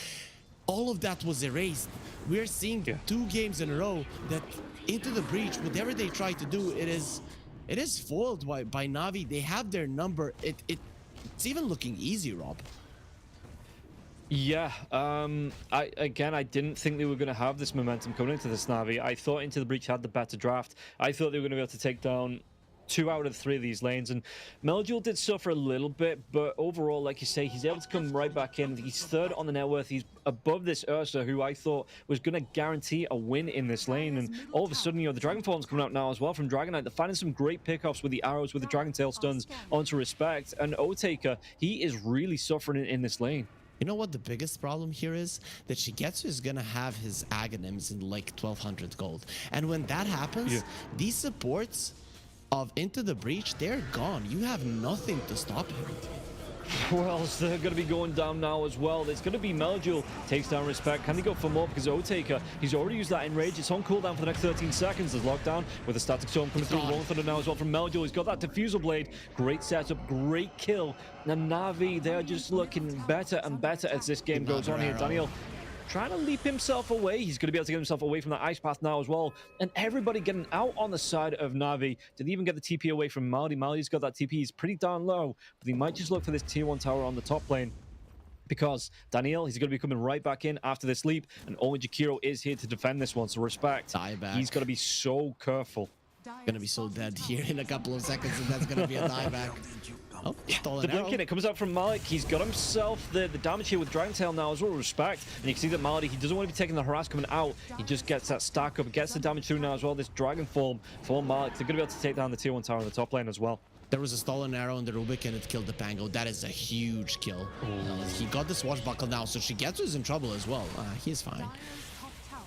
[SPEAKER 5] all of that was erased. We're seeing 2 games in a row that Into the Breach, whatever they try to do, it is foiled by Navi. They have their number. It's even looking easy, Rob.
[SPEAKER 4] Yeah, I didn't think they were going to have this momentum coming into this Navi. I thought Into the Breach had the better draft. I thought they were going to be able to take down 2 out of 3 of these lanes, and Melduel did suffer a little bit, but overall, like you say, he's able to come right back in. He's 3rd on the net worth. He's above this Ursa, who I thought was going to guarantee a win in this lane, and all of a sudden, you know, the Dragon Form's coming out now as well from Dragonite. They're finding some great pickoffs with the arrows, with the Dragon Tail stuns onto Respect, and Otaker, he is really suffering in this lane.
[SPEAKER 5] You know what the biggest problem here is? That Shigetsu is gonna have his Aghanims in like 1200 gold. And when that happens, these supports of Into the Breach, they're gone. You have nothing to stop him.
[SPEAKER 4] Well, so they're going to be going down now as well. It's going to be Melduel takes down Respect. Can they go for more? Because Otaker, he's already used that Enrage. It's on cooldown for the next 13 seconds. There's lockdown with a Static Storm coming through. Rolling Thunder now as well from Melduel. He's got that Diffusal Blade. Great setup, great kill. And Navi, they're just looking better and better as this game goes on here. Daniel trying to leap himself away. He's going to be able to get himself away from that ice path now as well. And everybody getting out on the side of Navi. Did he even get the TP away from Maldi? Maldi's got that TP. He's pretty darn low, but he might just look for this tier 1 tower on the top lane, because Daniel, he's going to be coming right back in after this leap, and only Jakiro is here to defend this one. So Respect, he's got to be so careful.
[SPEAKER 5] Gonna be so dead here in a couple of seconds, and that's gonna be a dieback. Oh,
[SPEAKER 4] the blink in it comes out from Malik. He's got himself the damage here with Dragon Tail now as well. Respect, and you can see that Maldi, he doesn't want to be taking the harass coming out. He just gets that stack up, gets the damage through now as well. This Dragon Form for Malik, they're gonna be able to take down the tier 1 tower in the top lane as well.
[SPEAKER 5] There was a stolen arrow on the Rubik and it killed the Pango. That is a huge kill. He got the swashbuckle now, so Shigetsu is in trouble as well. He's fine.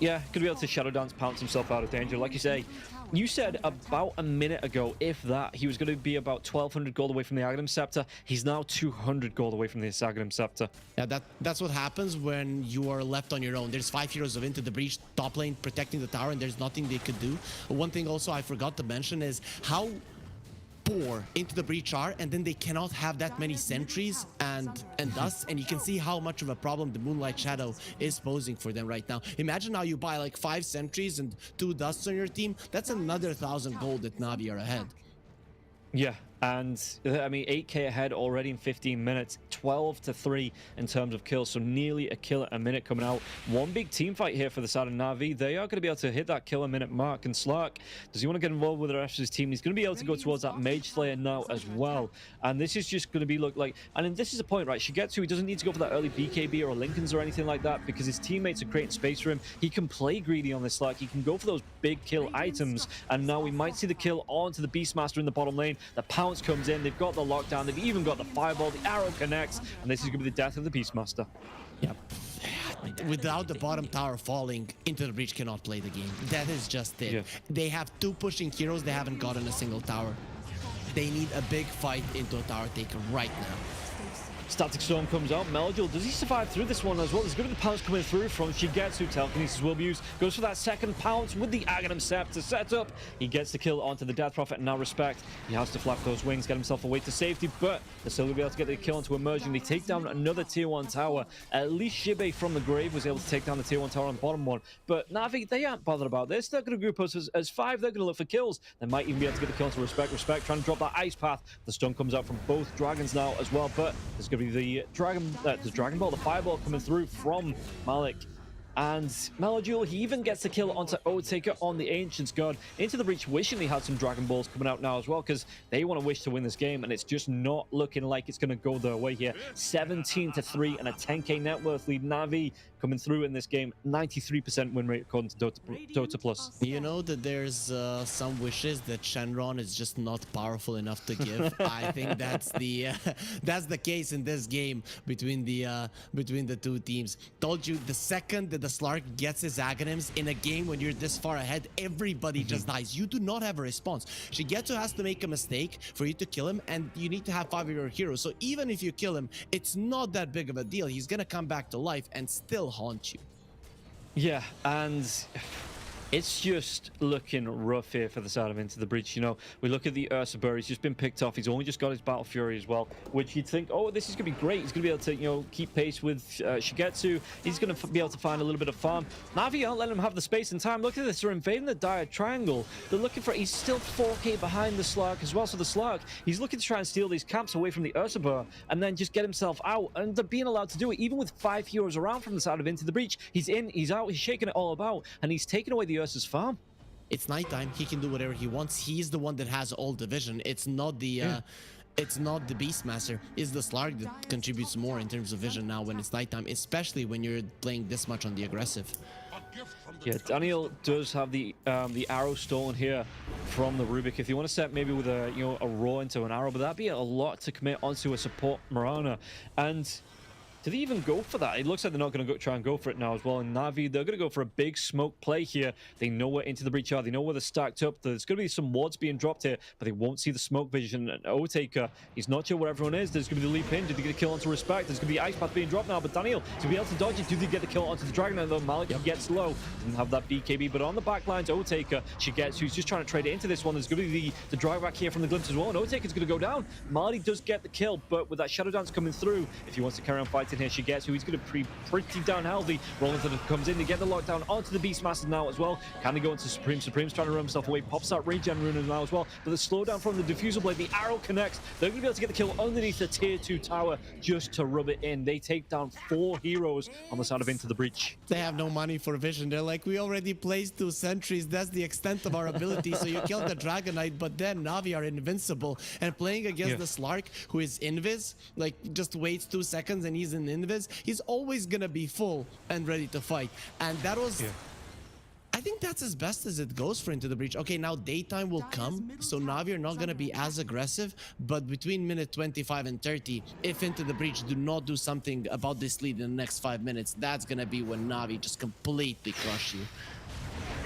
[SPEAKER 4] Yeah, could be able to Shadow Dance, pounce himself out of danger. Like you say, you said about a minute ago, if that, he was going to be about 1200 gold away from the Aghanim Scepter. He's now 200 gold away from the Aghanim Scepter.
[SPEAKER 5] Yeah, that's what happens when you are left on your own. There's 5 heroes of Into the Breach, top lane, protecting the tower, and there's nothing they could do. One thing also I forgot to mention is how poor Into the Breach are, and then they cannot have that many sentries and dust, and you can see how much of a problem the Moonlight Shadow is posing for them right now. Imagine how you buy like 5 sentries and 2 dusts on your team. That's another 1,000 gold that Navi are ahead.
[SPEAKER 4] Yeah, and I mean 8k ahead already in 15 minutes, 12-3 in terms of kills, so nearly a kill a minute coming out. One big team fight here for the side of Navi. They are going to be able to hit that kill a minute mark, and Slark, does he want to get involved with the rest of his team? He's going to be able to go towards that Mage Slayer now as well, and this is just going to be look like, and this is the point, right? Shigetsu, he doesn't need to go for that early BKB or Lincolns or anything like that, because his teammates are creating space for him. He can play greedy on this Slark. He can go for those big kill items, and now we might see the kill onto the Beastmaster in the bottom lane. The pounce comes in, they've got the lockdown, they've even got the fireball, the arrow connects, and this is going to be the death of the Beastmaster.
[SPEAKER 5] Yep. Without the bottom tower falling, Into the Breach cannot play the game. That is just it. Yeah. They have 2 pushing heroes, they haven't gotten a single tower. They need a big fight into a tower taker right now.
[SPEAKER 4] Static Storm comes out. Melduel, does he survive through this one as well? There's going to be the pounce coming through from Shigetsu. Telekinesis will be used. Goes for that second pounce with the Aghanim Scepter set up. He gets the kill onto the Death Prophet, and now Respect. He has to flap those wings, get himself away to safety, but they're still going to be able to get the kill onto Emerging. They take down another tier 1 tower. At least Shibe from the grave was able to take down the tier 1 tower on the bottom one. But Navi, they aren't bothered about this. They're going to group us as 5. They're going to look for kills. They might even be able to get the kill onto Respect. Respect trying to drop that Ice Path. The stun comes out from both dragons now as well, but there's going to be the Dragon Ball, the Fireball coming through from Malik. And Melodule, he even gets the kill onto O-Taker on the Ancient's Guard. Into the Breach, wishing he had some Dragon Balls coming out now as well, because they want to wish to win this game, and it's just not looking like it's going to go their way here. 17-3 and a 10k net worth lead. Navi coming through in this game. 93% win rate according to Dota Plus.
[SPEAKER 5] You know that there's some wishes that Shenron is just not powerful enough to give. I think that's the case in this game between the two teams. Told you, the second that the Slark gets his Aghanims in a game when you're this far ahead, everybody just dies. You do not have a response. Shigetsu has to make a mistake for you to kill him, and you need to have 5 of your heroes. So even if you kill him, it's not that big of a deal. He's gonna come back to life and still haunt you.
[SPEAKER 4] Yeah, and it's just looking rough here for the side of Into the Breach. You know, we look at the Ursabur, he's just been picked off. He's only just got his Battle Fury as well, which you'd think, oh, this is going to be great. He's going to be able to, you know, keep pace with Shigetsu. He's going to be able to find a little bit of farm. Navi aren't letting him have the space and time. Look at this, they're invading the dire triangle. They're looking for, he's still 4k behind the Slark as well. So the Slark, he's looking to try and steal these camps away from the Ursabur and then just get himself out. And they're being allowed to do it, even with 5 heroes around from the side of Into the Breach. He's in, he's out, he's shaking it all about, and he's taking away the Ursa's farm.
[SPEAKER 5] It's nighttime. He can do whatever he wants. He's the one that has all the vision. It's not the it's not the Beastmaster. It's the Slark that contributes more in terms of vision now when it's nighttime, especially when you're playing this much on the aggressive.
[SPEAKER 4] Yeah, Daniel does have the arrow stolen here from the Rubik. If you want to set maybe with a, you know, a raw into an arrow, but that'd be a lot to commit onto a support Mirana. And do they even go for that? It looks like they're not going to try and go for it now as well. And Navi, they're going to go for a big smoke play here. They know where Into the Breach are. They know where they're stacked up. There's going to be some wards being dropped here, but they won't see the smoke vision. And O-Taker, he's not sure where everyone is. There's going to be the leap in. Did they get a kill onto Respect? There's going to be Ice Path being dropped now, but Daniel, to be able to dodge it, do they get the kill onto the Dragon? Though Malik gets low. Didn't have that BKB, but on the back lines, O-Taker, who's just trying to trade it into this one. There's going to be the drag back here from the Glimpse as well, and O-Taker's going to go down. Malik does get the kill, but with that Shadow Dance coming through, if he wants to carry on fighting here, he's going to be pretty down healthy. Rollington comes in to get the lockdown onto the Beastmaster now as well. Can he go into Supreme? Supreme's trying to run himself away. Pops that regen rune now as well. But the slowdown from the Diffusal Blade, the arrow connects. They're going to be able to get the kill underneath the tier 2 tower just to rub it in. They take down 4 heroes on the side of Into the Breach.
[SPEAKER 5] They have no money for vision. They're like, we already placed 2 sentries. That's the extent of our ability. So you killed the Dragon Knight, but then Navi are invincible. And playing against the Slark, who is invis, like just waits 2 seconds and he's in invis, he's always gonna be full and ready to fight. And that was I think that's as best as it goes for Into the Breach. Okay, now daytime will come, so Navi are not going to be as aggressive, but between minute 25 and 30, if Into the Breach do not do something about this lead in the next 5 minutes, that's going to be when Navi just completely crush you.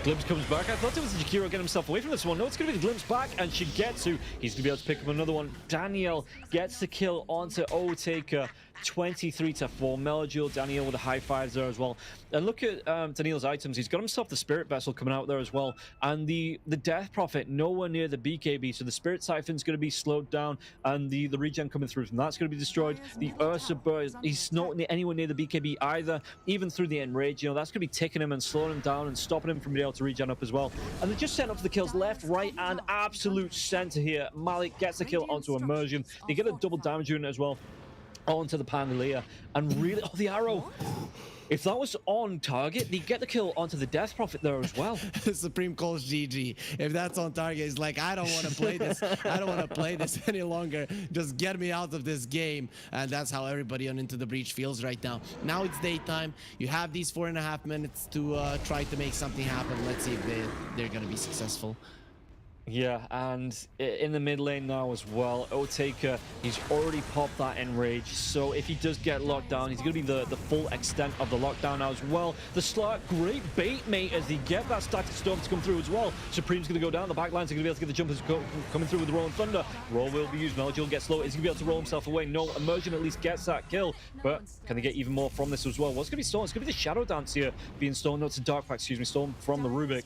[SPEAKER 4] Glimpse comes back. I thought it was Jakiro getting himself away from this one. No, it's going to be the Glimpse back, and Shigetsu, he's going to be able to pick up another one. Daniel gets the kill onto O-Taker. 23-4. Melodule, Daniel with a high fives there as well. And look at Daniel's items. He's got himself the Spirit Vessel coming out there as well. And the Death Prophet nowhere near the BKB. So the Spirit Siphon's going to be slowed down. And the regen coming through from that's going to be destroyed. The Ursa Bird, he's not anywhere near the BKB either. Even through the Enrage, you know, that's going to be ticking him and slowing him down and stopping him from being able to regen up as well. And they're just setting up for the kills left, right, and absolute center here. Malik gets the kill onto Immersion. They get a double damage unit as well onto the Pandalea, and really, oh, the arrow. If that was on target, they get the kill onto the Death Prophet there as well.
[SPEAKER 5] Supreme calls GG. If that's on target, he's like, I don't want to play this. I don't want to play this any longer. Just get me out of this game. And that's how everybody on Into the Breach feels right now. Now it's daytime. You have these 4.5 minutes to try to make something happen. Let's see if they're going to be successful.
[SPEAKER 4] Yeah, and in the mid lane now as well, O-Taker, he's already popped that Enrage, so if he does get locked down, he's going to be the full extent of the lockdown now as well. The Slark, great bait, mate, as they get that Static Storm to come through as well. Supreme's going to go down, the backlines are going to be able to get the jumpers coming through with the Rolling Thunder. Roll will be used, Melodule gets slow, is he going to be able to roll himself away? No, Immersion at least gets that kill, but can they get even more from this as well? What's going to be stolen? It's going to be the Shadow Dance here being stolen, no, it's a Dark Pack, excuse me, stolen from the Rubik.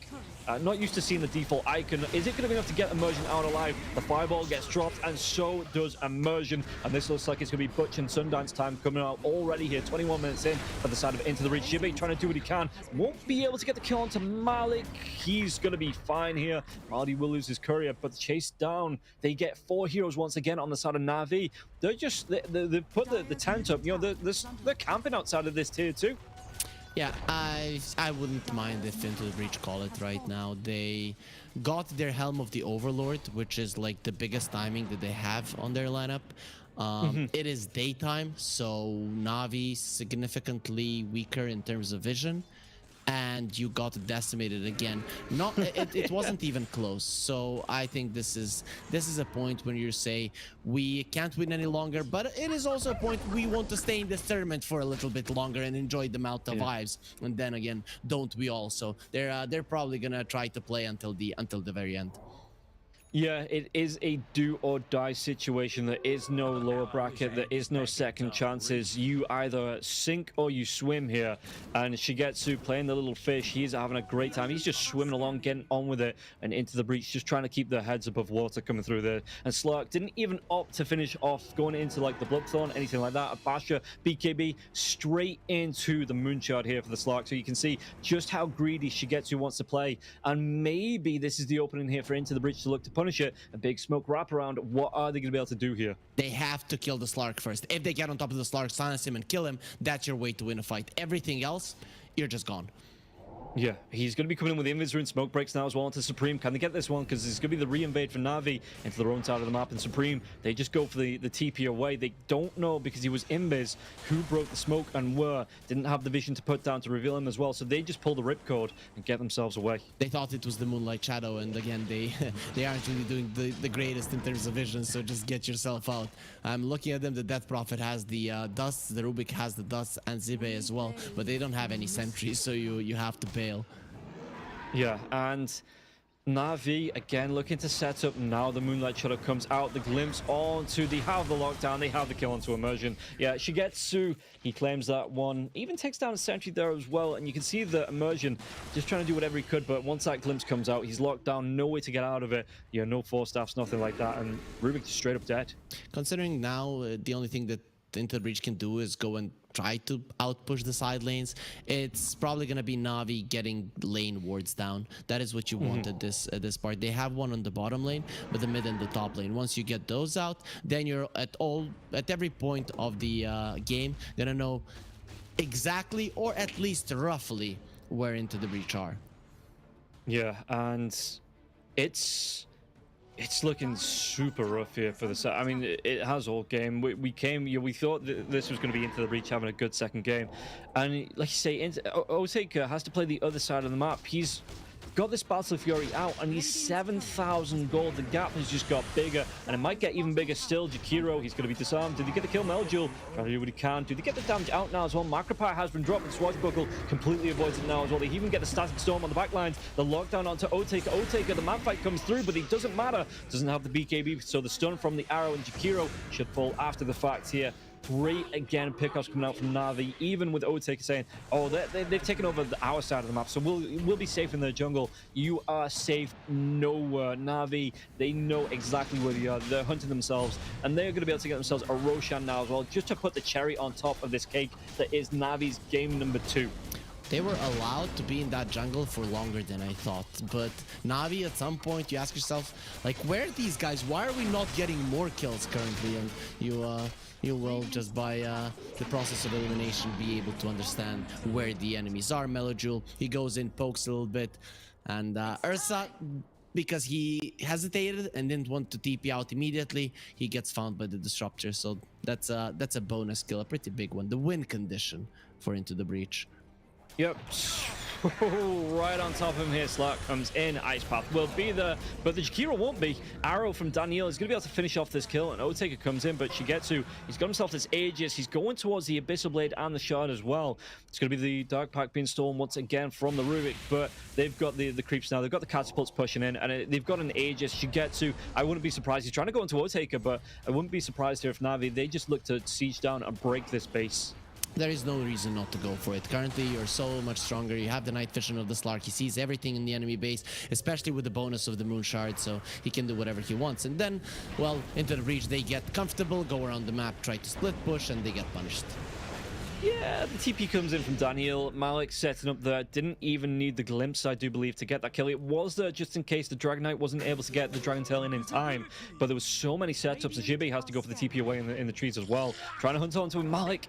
[SPEAKER 4] Not used to seeing the default icon. Is it going to be enough to get Immersion out alive? The Fireball gets dropped, and so does Immersion. And this looks like it's going to be Butch and Sundance time coming out already here. 21 minutes in for the side of Into the Breach. Jibbe trying to do what he can. Won't be able to get the kill onto Malik. He's going to be fine here. Marty will lose his courier, but chase down. They get 4 heroes once again on the side of Navi. They're just, they put the tent up. You know, they're camping outside of this tier 2.
[SPEAKER 5] Yeah, I wouldn't mind if Into the Breach call it right now. They got their Helm of the Overlord, which is like the biggest timing that they have on their lineup. It is daytime, so Navi significantly weaker in terms of vision, and you got decimated again. It wasn't even close. So I think this is a point when you say we can't win any longer, but it is also a point we want to stay in this tournament for a little bit longer and enjoy the Malta vibes. And then again, don't we all? So they're probably gonna try to play until the very end.
[SPEAKER 4] Yeah, it is a do or die situation. There is no lower bracket. There is no second chances. You either sink or you swim here. And Shigetsu playing the little fish. He's having a great time. He's just swimming along, getting on with it, and Into the Breach, just trying to keep their heads above water coming through there. And Slark didn't even opt to finish off going into like the Bloodthorn, anything like that. Basha, BKB, straight into the Moonshard here for the Slark. So you can see just how greedy Shigetsu wants to play. And maybe this is the opening here for Into the Breach to look to punish it. A big smoke wraparound. What are they going to be able to do here?
[SPEAKER 5] They have to kill the Slark first. If they get on top of the Slark, silence him and kill him, that's your way to win a fight. Everything else, you're just gone.
[SPEAKER 4] Yeah, he's going to be coming in with Invis and smoke breaks now as well into Supreme. Can they get this one? Because it's going to be the re-invade for Navi into their own side of the map. And Supreme, they just go for the TP away. They don't know, because he was Invis, who broke the smoke and didn't have the vision to put down to reveal him as well. So they just pull the ripcord and get themselves away.
[SPEAKER 5] They thought it was the Moonlight Shadow, and again, they aren't really doing the greatest in terms of vision, so just get yourself out. I'm looking at them. The Death Prophet has the Dust, the Rubik has the Dust, and Zibe as well, but they don't have any sentries, so you have to bail.
[SPEAKER 4] Yeah, and Navi again looking to set up. Now the Moonlight Shadow comes out, the glimpse onto the lockdown. They have the kill onto Immersion. Yeah, Shigetsu, he claims that one, even takes down a sentry there as well, and you can see the Immersion just trying to do whatever he could, but once that glimpse comes out, he's locked down, no way to get out of it. Yeah, no force staffs, nothing like that, and Rubik just straight up dead.
[SPEAKER 5] Considering now the only thing that Into the Breach can do is go and try to outpush the side lanes, it's probably going to be Navi getting lane wards down. That is what you want at this part. They have one on the bottom lane, but the mid and the top lane. Once you get those out, then you're at every point of the game gonna know exactly, or at least roughly, where Into the Breach are.
[SPEAKER 4] Yeah, and it's looking super rough here for the set. I mean, it has all game. We thought that this was going to be Into the Breach having a good second game. And like you say, Otake has to play the other side of the map. He's got this Battle of Fury out, and he's 7,000 gold. The gap has just got bigger, and it might get even bigger still. Jakiro, he's going to be disarmed. Did he get the kill? Meljul trying to do what he can. Did he get the damage out now as well? Macropire has been dropped, and Swashbuckle completely avoids it now as well. They even get the Static Storm on the back lines. The lockdown onto Otake. Otake, the man fight comes through, but it doesn't matter. Doesn't have the BKB, so the stun from the arrow, and Jakiro should fall after the fact here. Great again pickups coming out from Navi, even with Otake saying, oh, they've taken over our side of the map, so we'll be safe in the jungle. You are safe nowhere. Navi, they know exactly where they are. They're hunting themselves, and they're going to be able to get themselves a Roshan now as well, just to put the cherry on top of this cake that is Navi's game number 2.
[SPEAKER 5] They were allowed to be in that jungle for longer than I thought, but Navi, at some point you ask yourself, like, where are these guys? Why are we not getting more kills currently? And you will, just by the process of elimination, be able to understand where the enemies are. Meljul, he goes in, pokes a little bit, and Ursa, because he hesitated and didn't want to TP out immediately, he gets found by the Disruptor. So that's a bonus kill, a pretty big one. The win condition for Into the Breach.
[SPEAKER 4] Yep. Right on top of him here, Slark comes in. Ice Path will be there, but the Jakiro won't be. Arrow from Daniel is going to be able to finish off this kill, and Otake comes in, but Shigetsu, he's got himself this Aegis. He's going towards the Abyssal Blade and the Shard as well. It's going to be the Dark Pack being stolen once again from the Rubik, but they've got the creeps now. They've got the catapults pushing in, and they've got an Aegis. Shigetsu, I wouldn't be surprised. He's trying to go into Otake, but I wouldn't be surprised here if Navi, they just look to siege down and break this base.
[SPEAKER 5] There is no reason not to go for it. Currently, you're so much stronger. You have the night vision of the Slark. He sees everything in the enemy base, especially with the bonus of the Moon Shard, so he can do whatever he wants. And then, well, Into the Breach, they get comfortable, go around the map, try to split push, and they get punished.
[SPEAKER 4] Yeah, the TP comes in from Daniel. Malik setting up there. Didn't even need the glimpse, I do believe, to get that kill. It was there just in case the Dragon Knight wasn't able to get the Dragon Tail in time. But there was so many setups. Jibi has to go for the TP away in the trees as well. Trying to hunt onto him. Malik,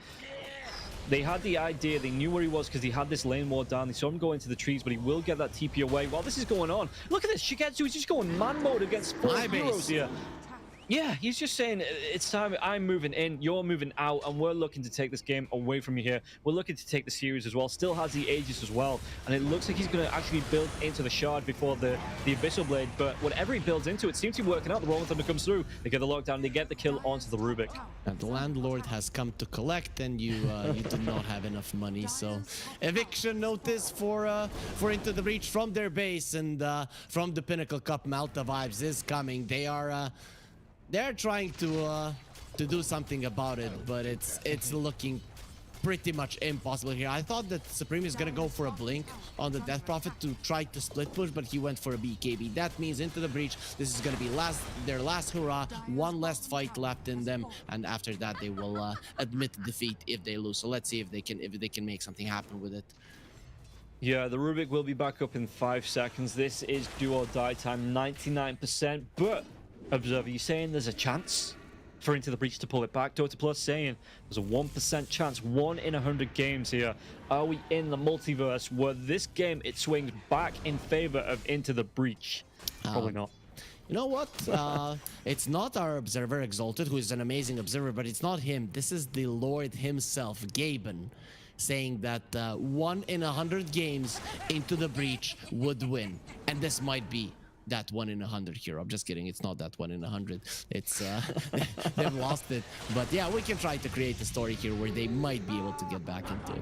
[SPEAKER 4] They had the idea, they knew where he was because he had this lane ward down. They saw him go into the trees, but he will get that TP away. While this is going on, look at this. Shigetsu is just going man mode against 4 heroes here. Yeah, he's just saying, it's time, I'm moving in, you're moving out, and we're looking to take this game away from you here. We're looking to take the series as well. Still has the Aegis as well, and it looks like he's going to actually build into the Shard before the Abyssal Blade, but whatever he builds into, it seems to be working out. The Rolling Thunder comes through, they get the lockdown, they get the kill onto the Rubik.
[SPEAKER 5] And the landlord has come to collect, and you you do not have enough money, so eviction notice for Into the Breach from their base, and from the Pinnacle Cup. Malta vibes is coming. They're trying to do something about it, but it's looking pretty much impossible here. I thought that Supreme is gonna go for a blink on the Death Prophet to try to split push, but he went for a BKB. That means Into the Breach, this is gonna be their last hurrah, one last fight left in them, and after that they will admit defeat if they lose. So let's see if they can make something happen with it.
[SPEAKER 4] Yeah, the Rubik will be back up in 5 seconds. This is do or die time, 99%, but Observer, you saying there's a chance for Into the Breach to pull it back? Dota Plus saying there's a 1% chance, 1 in 100 games here. Are we in the multiverse where this game, it swings back in favor of Into the Breach? Probably not.
[SPEAKER 5] You know what? It's not our Observer Exalted, who is an amazing observer, but it's not him. This is the Lord himself, Gaben, saying that 1 in 100 games Into the Breach would win. And this might be that 1 in 100 hero. I'm just kidding. It's not that 1 in 100. It's they've lost it. But yeah, we can try to create a story here where they might be able to get back into it.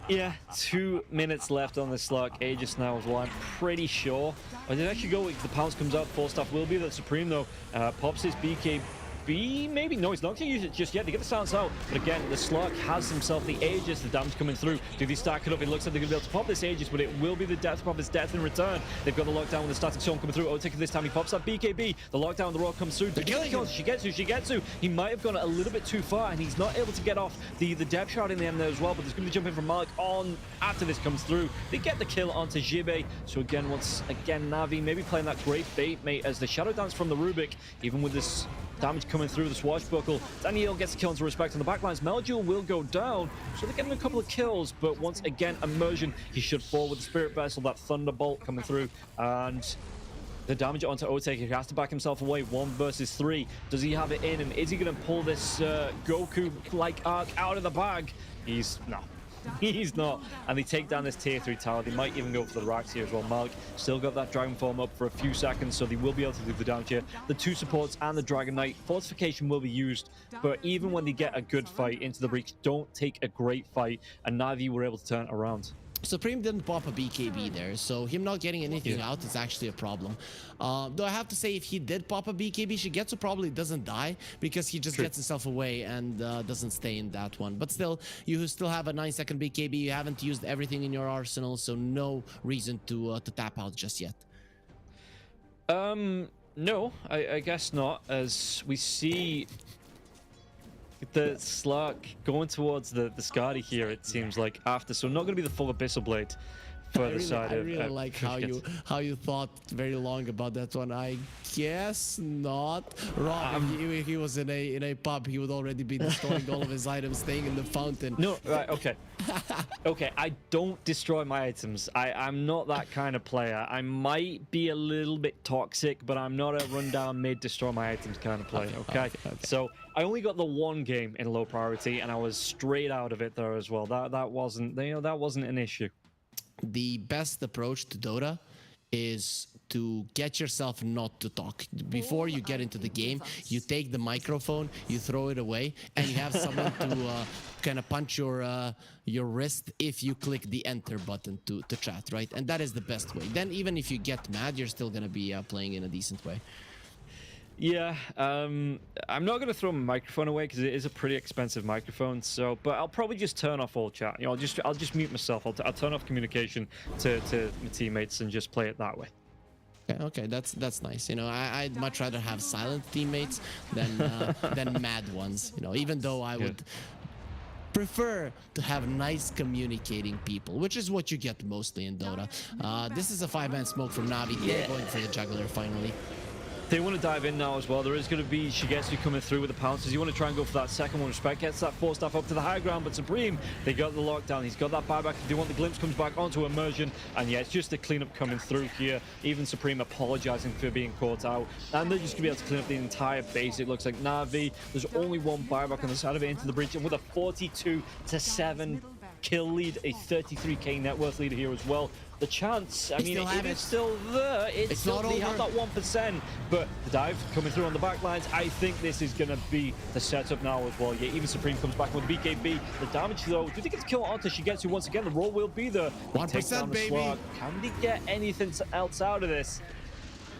[SPEAKER 4] Yeah, 2 minutes left on this slug. Aegis now as well, I'm pretty sure. I did actually go, the pounce comes out, 4 stuff will be the Supreme though. Pops his BKB, maybe? No, he's not going to use it just yet. They get the silence out. But again, the Slug has himself the Aegis, the damage coming through. Do they stack it up? It looks like they're going to be able to pop this Aegis, but it will be the Death Prophet's death in return. They've got the lockdown with the static zone coming through. Otik this time, he pops that BKB. The lockdown, the roll comes through. Shigetsu. He might have gone a little bit too far, and he's not able to get off the depth shroud in the end there as well, but there's going to be jumping from Malik on after this comes through. They get the kill onto Jibe. So again, once again, Navi maybe playing that great bait, mate, as the Shadow Dance from the Rubik, even with this damage coming through the swashbuckle. Daniel gets the kill into respect on the backlines. Meljul will go down, so they're getting a couple of kills, but once again, Immersion, he should fall with the Spirit Vessel, that Thunderbolt coming through, and the damage onto Otek. He has to back himself away. 1 versus 3. Does he have it in him? Is he going to pull this Goku-like arc out of the bag? No. He's not. And they take down this tier 3 tower. They might even go for the racks here as well. Malik still got that Dragon Form up for a few seconds, so they will be able to do the damage here. The 2 supports and the Dragon Knight. Fortification will be used, but even when they get a good fight into the breach, don't take a great fight, and Navi were able to turn it around.
[SPEAKER 5] Supreme didn't pop a BKB there, so him not getting anything out is actually a problem. Though I have to say, if he did pop a BKB, Shigetsu probably doesn't die because he just gets himself away and doesn't stay in that one. But still, you still have a 9-second BKB. You haven't used everything in your arsenal, so no reason to tap out just yet.
[SPEAKER 4] No, I guess not. As we see the Slark going towards the Skadi here, it seems like, after. So not going to be the full Abyssal Blade further side of... I really
[SPEAKER 5] like how you thought very long about that one. I guess not. Rob, if he was in a pub, he would already be destroying all of his items, staying in the fountain.
[SPEAKER 4] No, right, okay. Okay, I don't destroy my items. I'm not that kind of player. I might be a little bit toxic, but I'm not a rundown mid destroy my items kind of player, okay? So I only got the 1 game in low priority, and I was straight out of it there as well. That wasn't, that wasn't an issue.
[SPEAKER 5] The best approach to Dota is to get yourself not to talk. Before you get into the game, you take the microphone, you throw it away, and you have someone to kind of punch your wrist if you click the enter button to chat, right? And that is the best way. Then even if you get mad, you're still going to be playing in a decent way.
[SPEAKER 4] Yeah, I'm not going to throw my microphone away because it is a pretty expensive microphone. So, but I'll probably just turn off all chat. You know, I'll just mute myself. I'll turn off communication to my teammates and just play it that way.
[SPEAKER 5] Okay, that's nice. You know, I'd much rather have silent teammates than mad ones. You know, even though I would prefer to have nice communicating people, which is what you get mostly in Dota. This is a 5-man smoke from Navi. They're going for the juggler finally.
[SPEAKER 4] They want to dive in now as well. There is going to be Shigetsu coming through with the pounces. You want to try and go for that second one. Respect gets that force staff up to the high ground, but Supreme, they got the lockdown. He's got that buyback. If they want the glimpse, comes back onto immersion. And yeah, it's just a cleanup coming through here. Even Supreme apologizing for being caught out. And they're just going to be able to clean up the entire base. It looks like Navi, there's only one buyback on the side of it into the breach. And with a 42-7 kill lead, a 33k net worth lead here as well. The chance, I mean, it is still there. It's still, they have that 1%, but the dive coming through on the back lines. I think this is going to be the setup now as well. Yeah, even Supreme comes back with BKB. The damage, though, do you think it's kill onto Shigetsu once again? The roll will be there.
[SPEAKER 5] 1%, baby.
[SPEAKER 4] Slug. Can they get anything else out of this?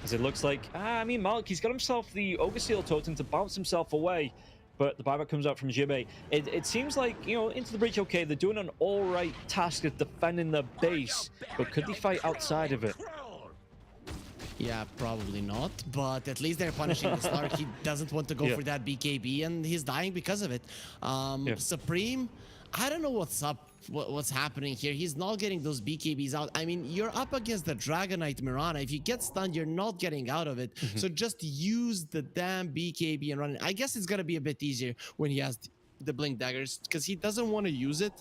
[SPEAKER 4] As it looks like, I mean, Malik, he's got himself the Ogre Seal totem to bounce himself away. But the buyback comes out from Jibe. It seems like, you know, into the breach, okay, they're doing an all right task of defending the base, but could they fight outside of it?
[SPEAKER 5] Yeah, probably not, but at least they're punishing the Slark. He doesn't want to go for that BKB, and he's dying because of it. Supreme, I don't know what's up, what's happening here. He's not getting those BKBs out. I mean, you're up against the Dragonite Mirana. If you get stunned, you're not getting out of it. So just use the damn BKB and run it. I guess it's gonna be a bit easier when he has the Blink Daggers, because he doesn't want to use it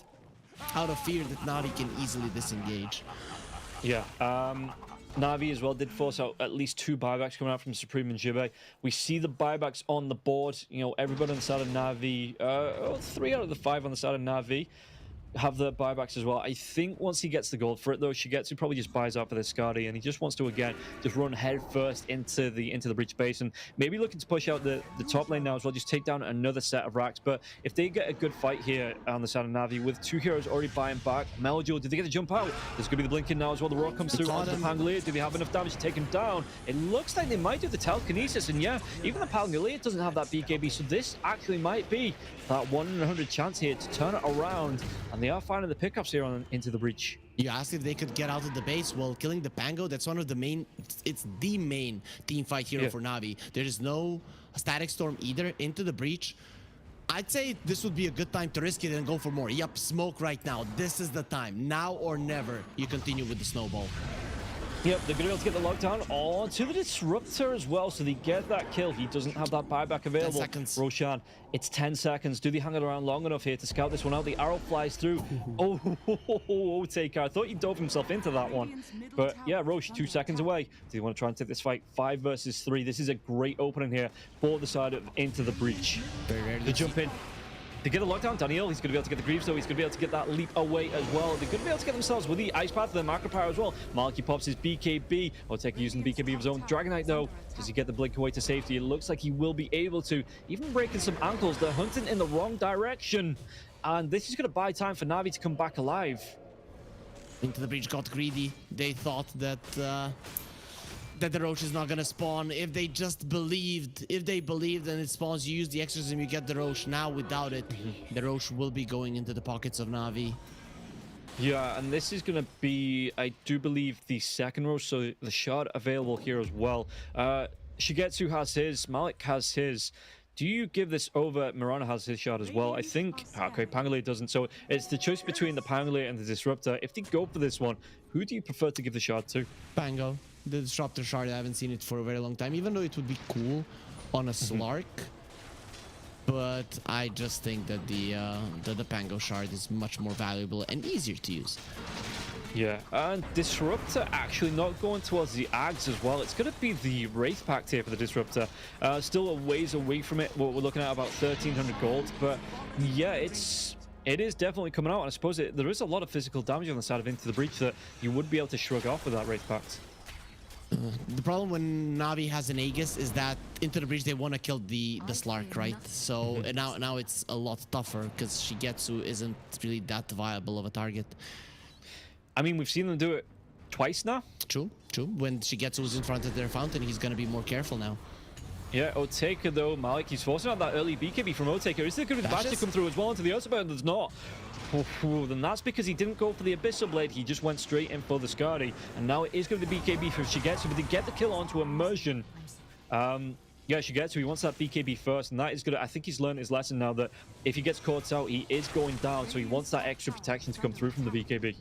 [SPEAKER 5] out of fear that Navi can easily disengage.
[SPEAKER 4] Yeah, Navi as well did force out at least 2 buybacks coming out from Supreme and Jibe. We see the buybacks on the board. You know, everybody on the side of Navi, 3 out of the 5 on the side of Navi have the buybacks as well. I think once he gets the gold for it, though, Shigetsu probably just buys out for the Skadi, and he just wants to, again, just run head first into the breach base, and maybe looking to push out the top lane now as well, just take down another set of racks. But if they get a good fight here on the side of Navi, with 2 heroes already buying back, Meljo, did they get the jump out? There's going to be the blinking now as well. The roar comes through onto the Pangolier. Do they have enough damage to take him down? It looks like they might do the telekinesis, and yeah, even the Pangolier doesn't have that BKB, so this actually might be that 1 in 100 chance here to turn it around, and they are finding the pickups here on into the breach.
[SPEAKER 5] You asked if they could get out of the base. Well, killing the Pango, that's one of the main, it's the main team fight hero for Navi. There is no Static Storm either into the breach. I'd say this would be a good time to risk it and go for more. Yep, smoke right now. This is the time. Now or never, you continue with the snowball.
[SPEAKER 4] Yep, they're going to be able to get the lockdown onto the Disruptor as well, so they get that kill. He doesn't have that buyback available.
[SPEAKER 5] 10 seconds.
[SPEAKER 4] Roshan, it's 10 seconds. Do they hang it around long enough here to scout this one out? The arrow flies through. Oh, Taker. I thought he dove himself into that one. But yeah, Roche, 2 seconds away. Do they want to try and take this fight? 5 versus 3. This is a great opening here for the side of into the breach. They jump in. They get a lockdown. Daniel, he's going to be able to get the Greaves, so he's going to be able to get that leap away as well. They're going to be able to get themselves with the Ice Path, the Macro Power as well. Malky pops his BKB. Otake using the BKB of his own. Dragonite, though, does he get the blink away to safety? It looks like he will be able to. Even breaking some ankles. They're hunting in the wrong direction. And this is going to buy time for Navi to come back alive.
[SPEAKER 5] Into the breach got greedy. They thought that that the Roche is not gonna spawn. If they just believed, and it spawns, you use the exorcism, you get the Roche. Now without it, the Roche will be going into the pockets of Navi.
[SPEAKER 4] Yeah, and this is going to be, I do believe, the second Roche, so the shard available here as well. Shigetsu has his, Malik has his. Do you give this over? Mirana has his shard as well. I think, okay, Pangolier doesn't. So it's the choice between the Pangolier and the Disruptor. If they go for this one, who do you prefer to give the shard to?
[SPEAKER 5] Pango. The Disruptor shard, I haven't seen it for a very long time, even though it would be cool on a Slark. But I just think that the Pango shard is much more valuable and easier to use.
[SPEAKER 4] Yeah, and Disruptor actually not going towards the Ags as well. It's going to be the Wraith Pact here for the Disruptor. Still a ways away from it. We're looking at about 1,300 gold. But yeah, it is definitely coming out. And I suppose there is a lot of physical damage on the side of Into the Breach that you would be able to shrug off with that Wraith Pact.
[SPEAKER 5] The problem when Navi has an Aegis is that Into the Breach they want to kill the Slark, right? So and now it's a lot tougher because Shigetsu isn't really that viable of a target.
[SPEAKER 4] I mean, we've seen them do it twice now.
[SPEAKER 5] True. When Shigetsu was in front of their fountain, he's going to be more careful now.
[SPEAKER 4] Yeah, Otake though, Malik, he's forcing out that early BKB from Otake. Is there going to be bash to come through as well into the Earthbound? There's not. Then that's because he didn't go for the Abyssal Blade. He just went straight in for the Skadi. And now it is going to be BKB from Shigetsu, but they get the kill onto Immersion. Yeah, Shigetsu, he wants that BKB first, and that is good. I think he's learned his lesson now that if he gets caught out, he is going down, so he wants that extra protection to come through from the BKB.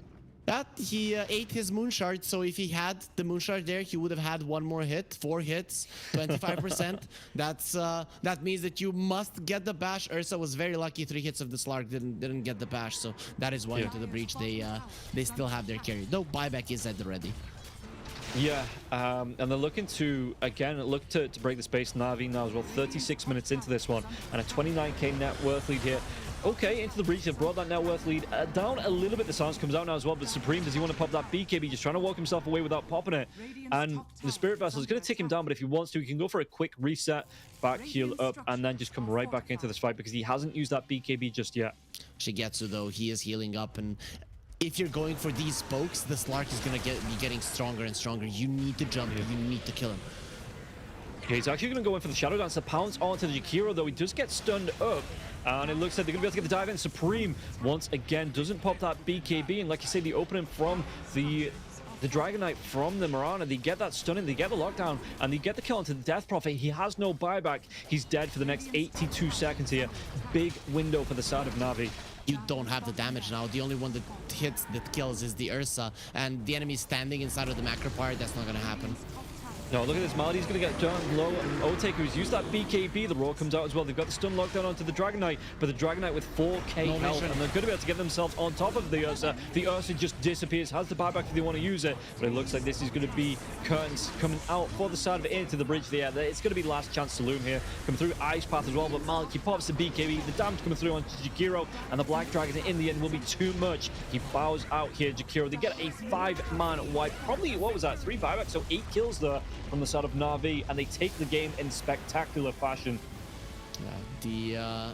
[SPEAKER 5] That he ate his moon shard, so if he had the moon shard there, he would have had one more hit, 4 hits, 25%. That means that you must get the bash. Ursa was very lucky, 3 hits of the Slark didn't get the bash, so that is why into the breach they still have their carry. Though buyback is at the ready.
[SPEAKER 4] Yeah, and they're looking to, again, look to break the space. Navi now as well, 36 minutes into this one, and a 29k net worth lead here. Okay, into the breach, they've brought that net worth lead down a little bit. The silence comes out now as well, but Supreme, does he want to pop that BKB? Just trying to walk himself away without popping it. And the Spirit Vessel is going to take him down, but if he wants to, he can go for a quick reset, back heal up, and then just come right back into this fight because he hasn't used that BKB just yet.
[SPEAKER 5] Shigetsu, though, he is healing up, and if you're going for these spokes, the Slark is going to be getting stronger and stronger. You need to jump, you need to kill him.
[SPEAKER 4] Okay, he's actually going to go in for the Shadow Dance to pounce onto the Jakiro, though he does get stunned up. And it looks like they're going to be able to get the dive in. Supreme, once again, doesn't pop that BKB. And like you say, the opening from the Dragon Knight from the Mirana, they get that stunning, they get the lockdown, and they get the kill onto the Death Prophet. He has no buyback. He's dead for the next 82 seconds here. Big window for the side of Navi.
[SPEAKER 5] You don't have the damage now. The only one that hits, that kills, is the Ursa. And the enemy standing inside of the macro part, that's not going to happen.
[SPEAKER 4] No, look at this. Melody's going to get down low. And Otaker, who's used that BKB, the roar comes out as well. They've got the stun lockdown onto the Dragon Knight, but the Dragon Knight with 4k health, and they're going to be able to get themselves on top of the Ursa. The Ursa just disappears, has the buyback if they want to use it, but it looks like this is going to be curtains coming out for the side of it into the bridge there. It's going to be last chance saloon here. Coming through Ice Path as well, but Malik, he pops the BKB. The damage coming through on Jakiro, and the Black Dragon in the end will be too much. He bows out here, Jakiro. They get a 5-man wipe. Probably, what was that, 3 buybacks, so 8 kills there from the side of Navi, and they take the game in spectacular fashion.
[SPEAKER 5] The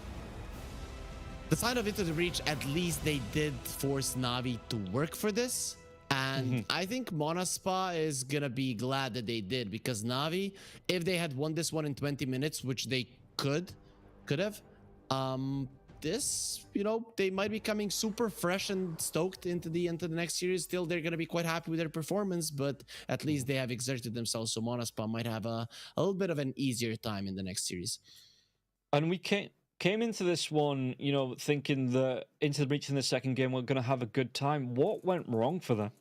[SPEAKER 5] side of Into the Breach, at least they did force Navi to work for this, and I think Monaspa is gonna be glad that they did, because Navi, if they had won this one in 20 minutes, which they could have, this, you know, they might be coming super fresh and stoked into the next series. Still, they're going to be quite happy with their performance, but at least they have exerted themselves, so Monaspa might have a little bit of an easier time in the next series.
[SPEAKER 4] And we came into this one, you know, thinking that Into the Breach in the second game we're going to have a good time. What went wrong for them?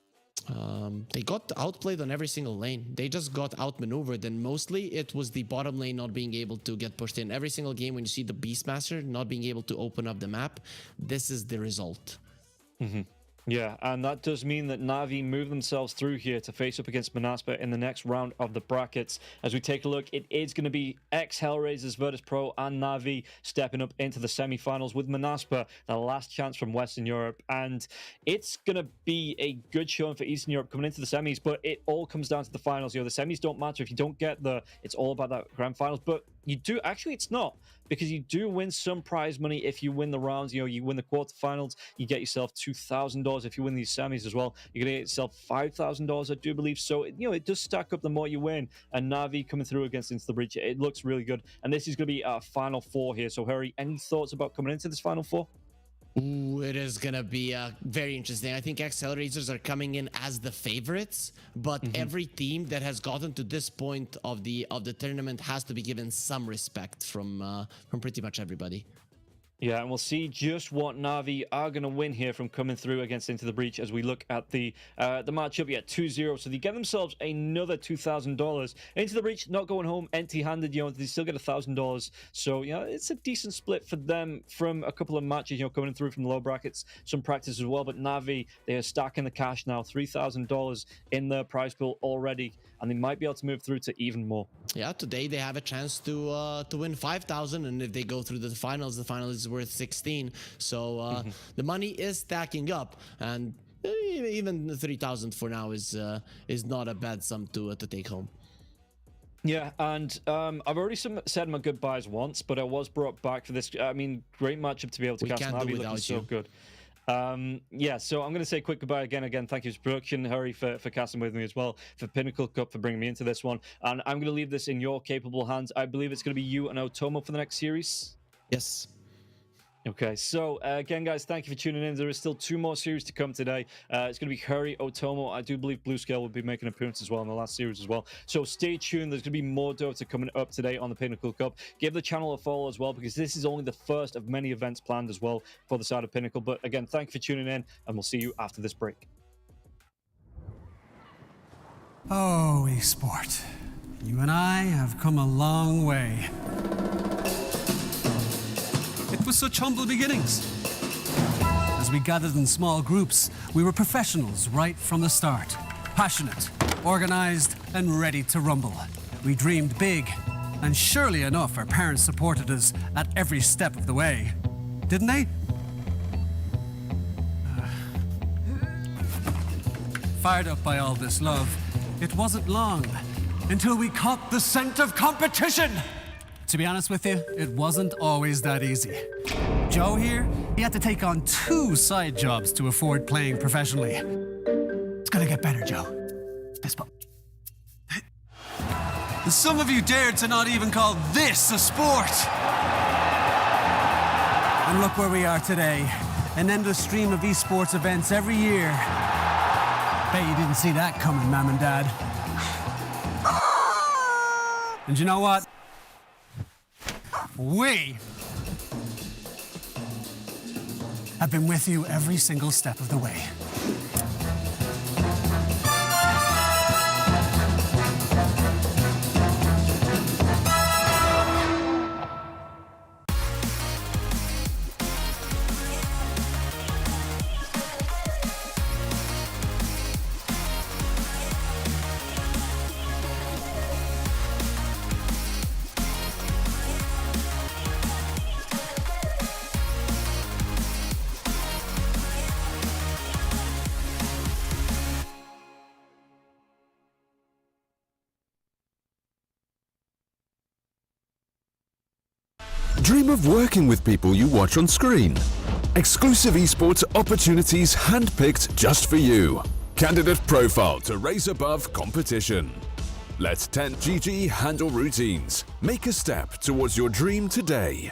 [SPEAKER 5] They got outplayed on every single lane. They just got outmaneuvered, and mostly it was the bottom lane not being able to get pushed in. Every single game when you see the Beastmaster not being able to open up the map, this is the result.
[SPEAKER 4] Yeah, and that does mean that Navi move themselves through here to face up against Manaspa in the next round of the brackets. As we take a look, it is going to be ex-HellRaisers, Virtus.pro, and Navi stepping up into the semi-finals with Manaspa, the last chance from Western Europe. And it's going to be a good showing for Eastern Europe coming into the semis, but it all comes down to the finals. You know, the semis don't matter if you don't get the... It's all about that grand finals, but you do... Actually, it's not, because you do win some prize money if you win the rounds. You know, you win the quarterfinals, you get yourself $2,000. If you win these semis as well, you're going to get yourself $5,000, I do believe. So, you know, it does stack up the more you win. And Navi coming through against Into the Breach, it looks really good. And this is going to be our Final Four here. So, Harry, any thoughts about coming into this Final Four?
[SPEAKER 5] Ooh, it is gonna be very interesting. I think ex-HellRaisers are coming in as the favorites, but every team that has gotten to this point of the tournament has to be given some respect from pretty much everybody.
[SPEAKER 4] Yeah, and we'll see just what Navi are going to win here from coming through against Into the Breach as we look at the matchup. Yeah, 2-0. So they get themselves another $2,000. Into the Breach not going home empty-handed. You know, they still get $1,000. So, you know, it's a decent split for them from a couple of matches, you know, coming through from the low brackets, some practice as well. But Navi, they are stacking the cash now, $3,000 in their prize pool already, and they might be able to move through to even more.
[SPEAKER 5] Yeah, today they have a chance to win 5,000, and if they go through the finals is worth 16. So the money is stacking up, and even 3,000 for now is not a bad sum to take home.
[SPEAKER 4] Yeah, and I've already said my goodbyes once, but I was brought back for this. I mean, great matchup to be able to cast Navi, looking so good. Yeah, so I'm going to say quick goodbye again. Thank you to production, Hurry, for casting with me as well, for Pinnacle Cup, for bringing me into this one. And I'm going to leave this in your capable hands. I believe it's going to be you and Otomo for the next series.
[SPEAKER 5] Yes.
[SPEAKER 4] Okay, so again, guys, thank you for tuning in. There is still 2 more series to come today. It's going to be Hurry, Otomo. I do believe Blue Scale will be making an appearance as well in the last series as well. So stay tuned. There's going to be more Dota coming up today on the Pinnacle Cup. Give the channel a follow as well, because this is only the first of many events planned as well for the side of Pinnacle. But again, thank you for tuning in, and we'll see you after this break.
[SPEAKER 2] Oh, Esport. You and I have come a long way. It was such humble beginnings. As we gathered in small groups, we were professionals right from the start. Passionate, organized, and ready to rumble. We dreamed big, and surely enough, our parents supported us at every step of the way. Didn't they? Fired up by all this love, it wasn't long until we caught the scent of competition. To be honest with you, it wasn't always that easy. Joe here, he had to take on 2 side jobs to afford playing professionally. It's gonna get better, Joe. Some of you dared to not even call this a sport. And look where we are today. An endless stream of esports events every year. Bet you didn't see that coming, Mom and Dad. And you know what? We have been with you every single step of the way.
[SPEAKER 3] Dream of working with people you watch on screen. Exclusive esports opportunities handpicked just for you. Candidate profile to raise above competition. Let 10GG handle routines. Make a step towards your dream today.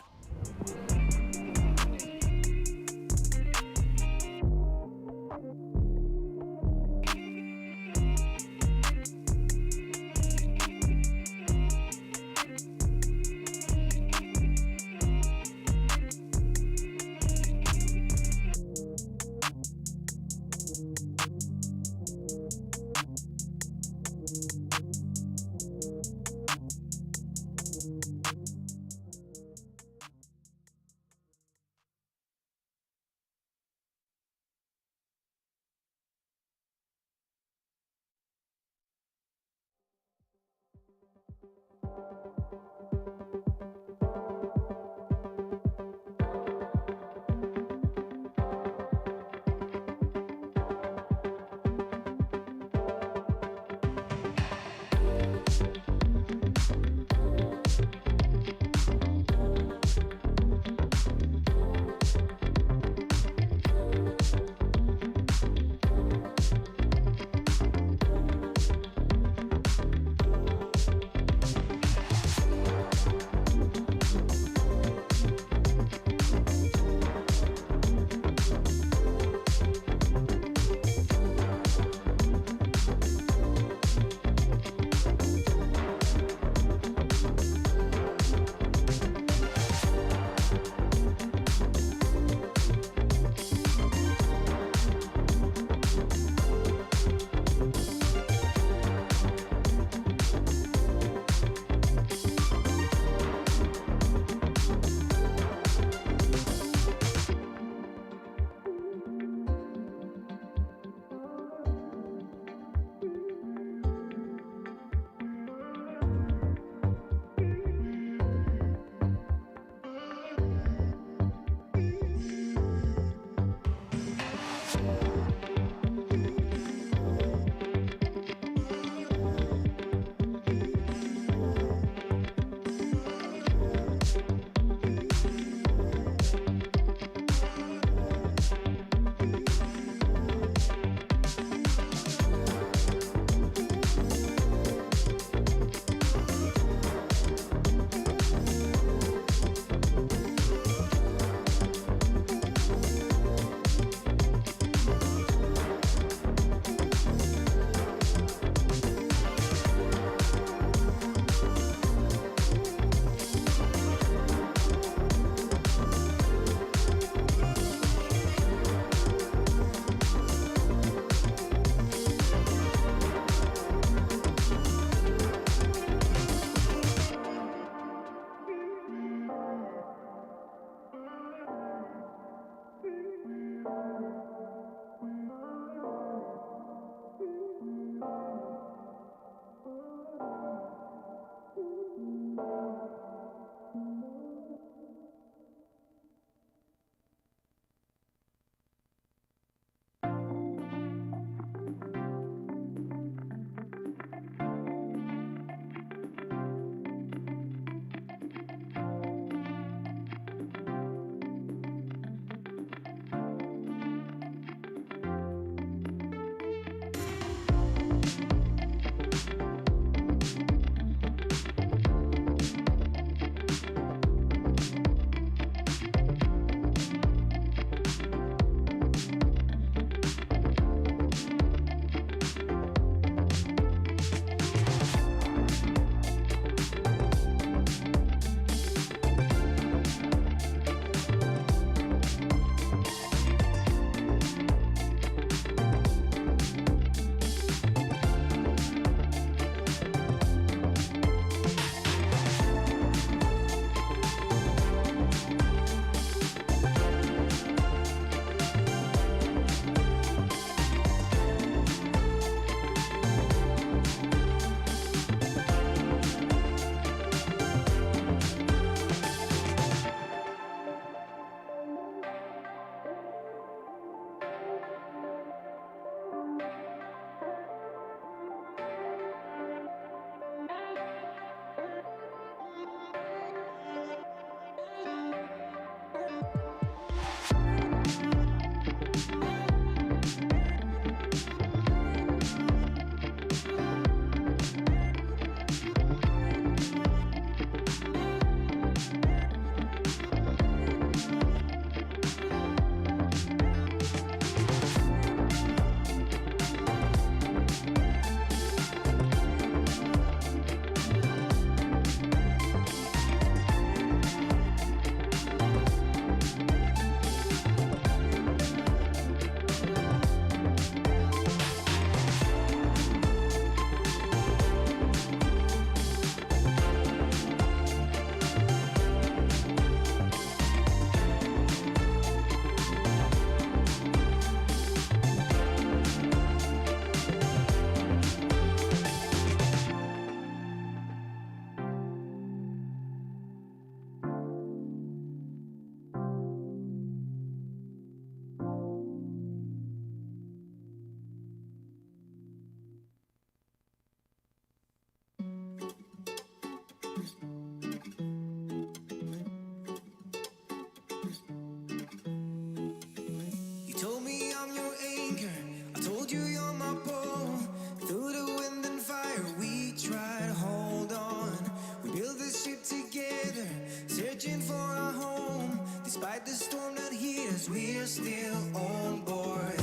[SPEAKER 1] Despite the storm that hit us, we're still on board.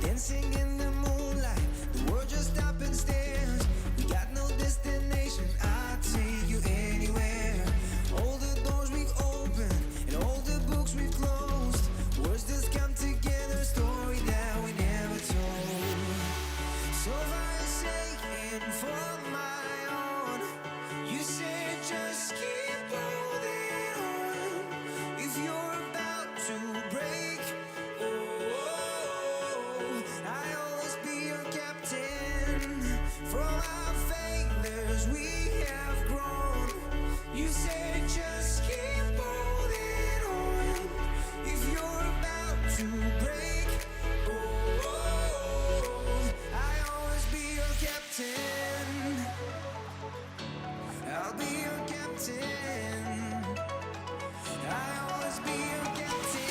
[SPEAKER 1] Dancing in the moonlight, the world just stopped and stares. We got no destination, I'll take you anywhere. All the doors we've opened and all the books we've closed. Words just come together, story that we never told. So far saying for my own, you said just keep holding on. If you're about to break, oh, I'll always be your captain. From our failures we have grown. You said just keep holding on. If you're about to break, oh, I'll always be your captain. I'll be your captain. I'll always be your captain.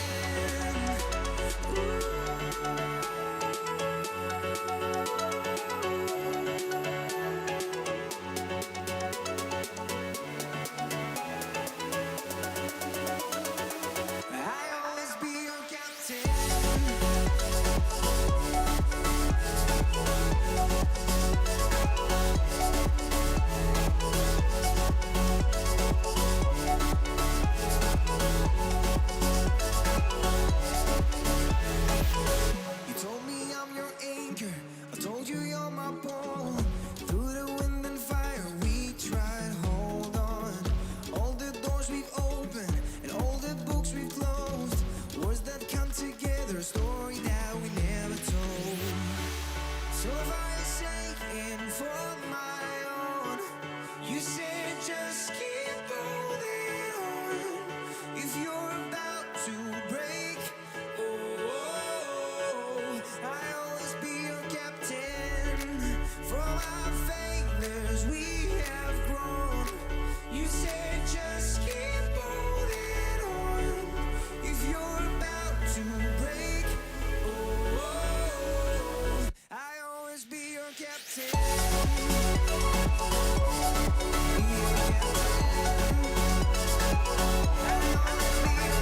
[SPEAKER 1] I'll always be your captain. You told me I'm your anchor. I told you you're my pole. Through the wind and fire, we tried. Hold on. All the doors we've opened and all the books we've closed. Words that come together, a story that we never told. So if I saying for my own, you said just keep holding on. If you're about to break, oh, I'll always be your captain. From our failures we have grown. You said just keep holding on. If you're about to break, oh, I'll always be your captain. Be your captain. I'll always be your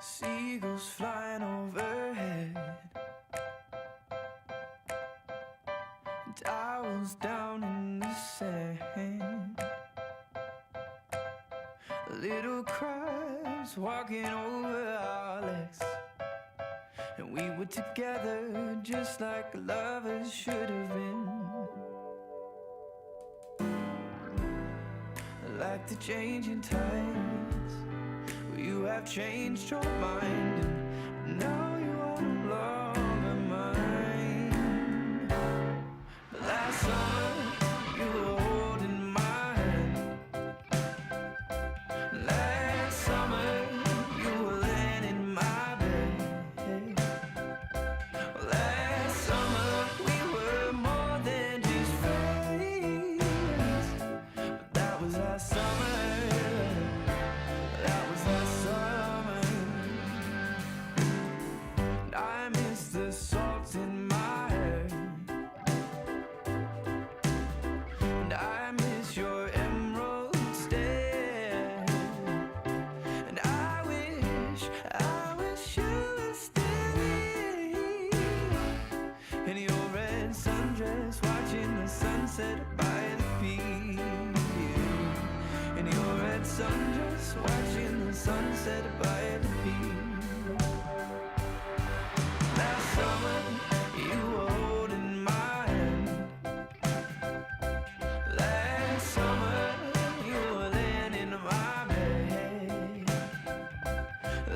[SPEAKER 6] Seagulls flying overhead, and owls down in the sand. Little crabs walking over our legs, and we were together just like lovers should have been. Like the changing tides, you have changed your mind, and now you are no longer mine. But last summer, you were holding my hand. Last summer, you were laying in my bed. Last summer, we were more than just friends. But that was last summer. The salt in my hair, and I miss your emerald stare, and I wish you were still here, in your red sundress, watching the sunset by the pier, in your red sundress, watching the sunset by the pier. Last summer, you were holding my hand. Last summer, you were laying in my bed.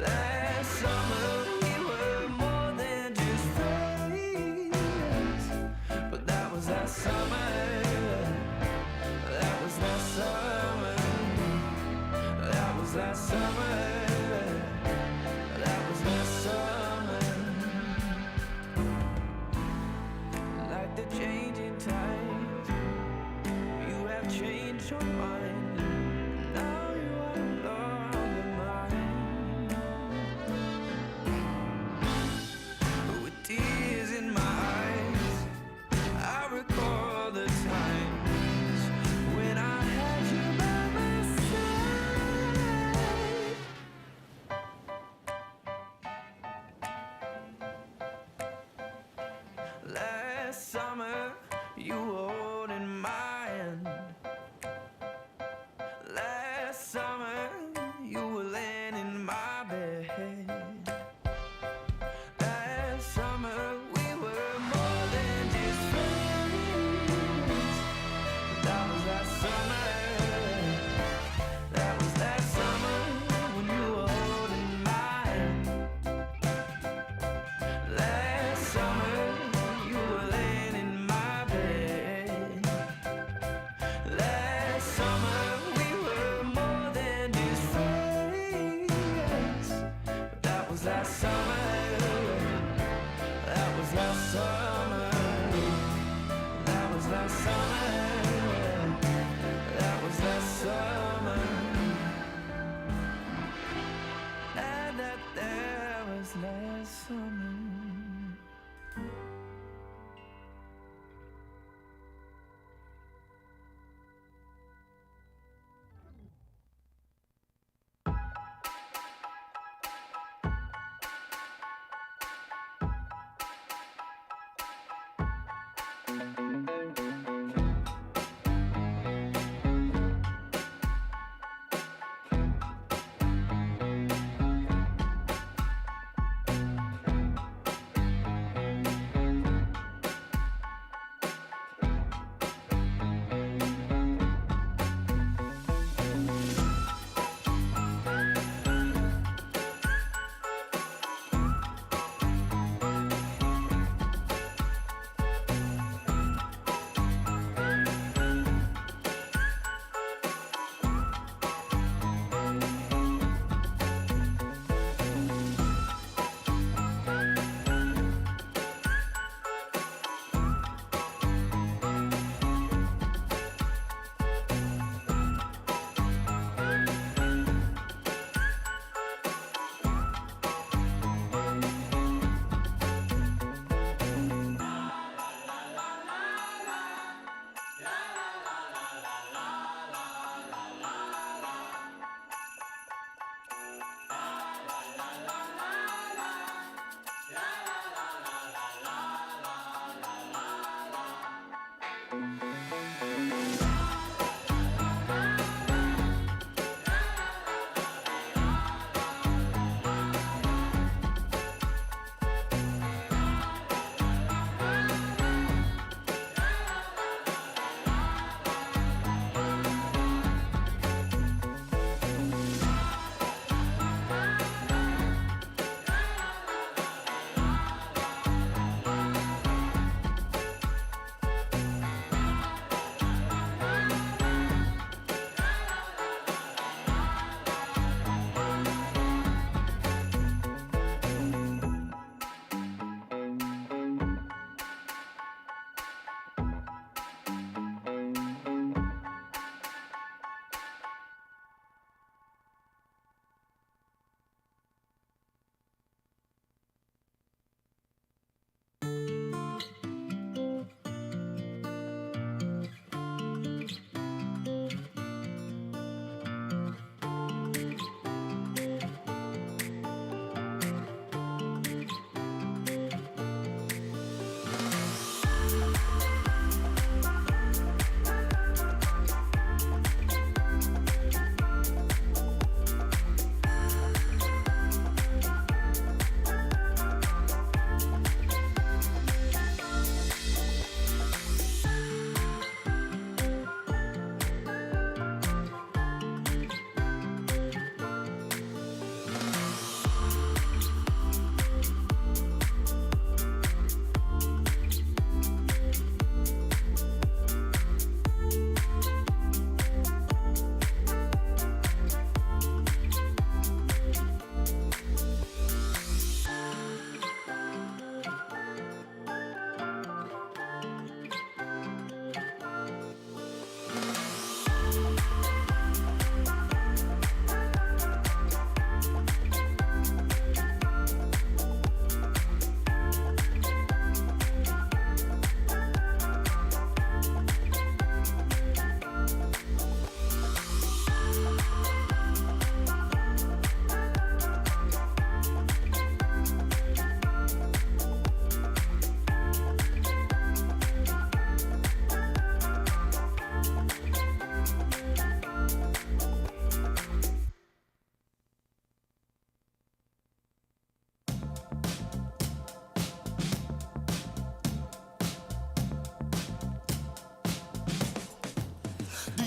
[SPEAKER 6] Last summer, we were more than just friends. But that was last summer. That was last summer. That was last summer. That was last summer. Like the changing tides, you have changed your mind. Now you are no longer mine. With tears in my eyes, I recall the times when I had you by my side. Last summer, you were holding my hand.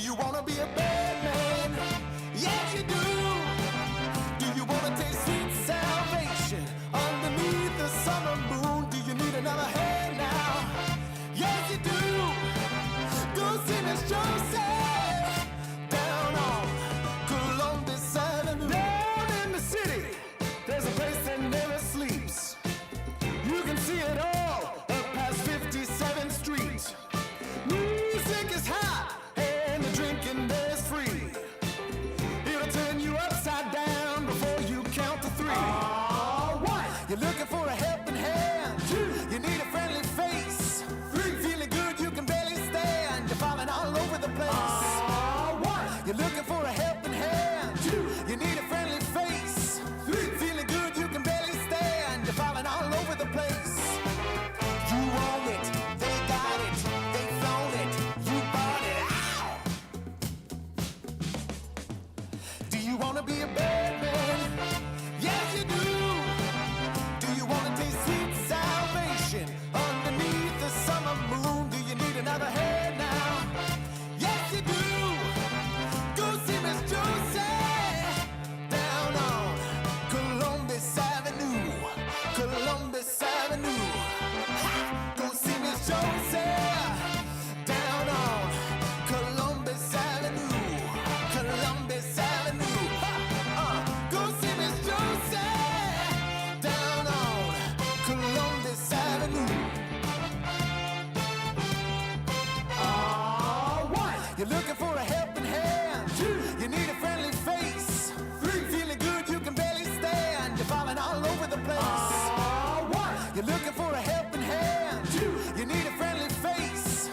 [SPEAKER 7] you wanna be a bad man? Yes, you do. Do you wanna taste sweet salvation underneath the summer moon? Do you need another hand now? Yes, you do. Go Sinners Joseph down on Columbus Avenue. Down in the city, there's a place that never sleeps. You can see it all up past 57th Street. Music is hot and the drinking is free. It'll turn you upside down before you count to three. One, you're looking for a helping hand. Two, you need a friendly face. Three, feeling good you can barely stand. You're falling all over the place. One, you're looking for a helping hand. Two, you need a friendly face. Three, feeling good you can barely stand. You're falling all over the place. You want it, they got it. you wanna be a bad man? Yes, you do. Do you wanna taste sweet salvation underneath the summer moon? Do you need another hand now? Yes, you do. Go see Miss Josie down on Columbus Avenue. Columbus Avenue. Ha! Go see Miss Josie down on Columbus Avenue. Columbus Avenue. Ha! Go see Miss Josie down on Columbus Avenue. You're looking for a helping hand. You need a friendly face. Feeling good, you can barely stand. You're falling all over the place. You're looking for a helping hand. You need a friendly face.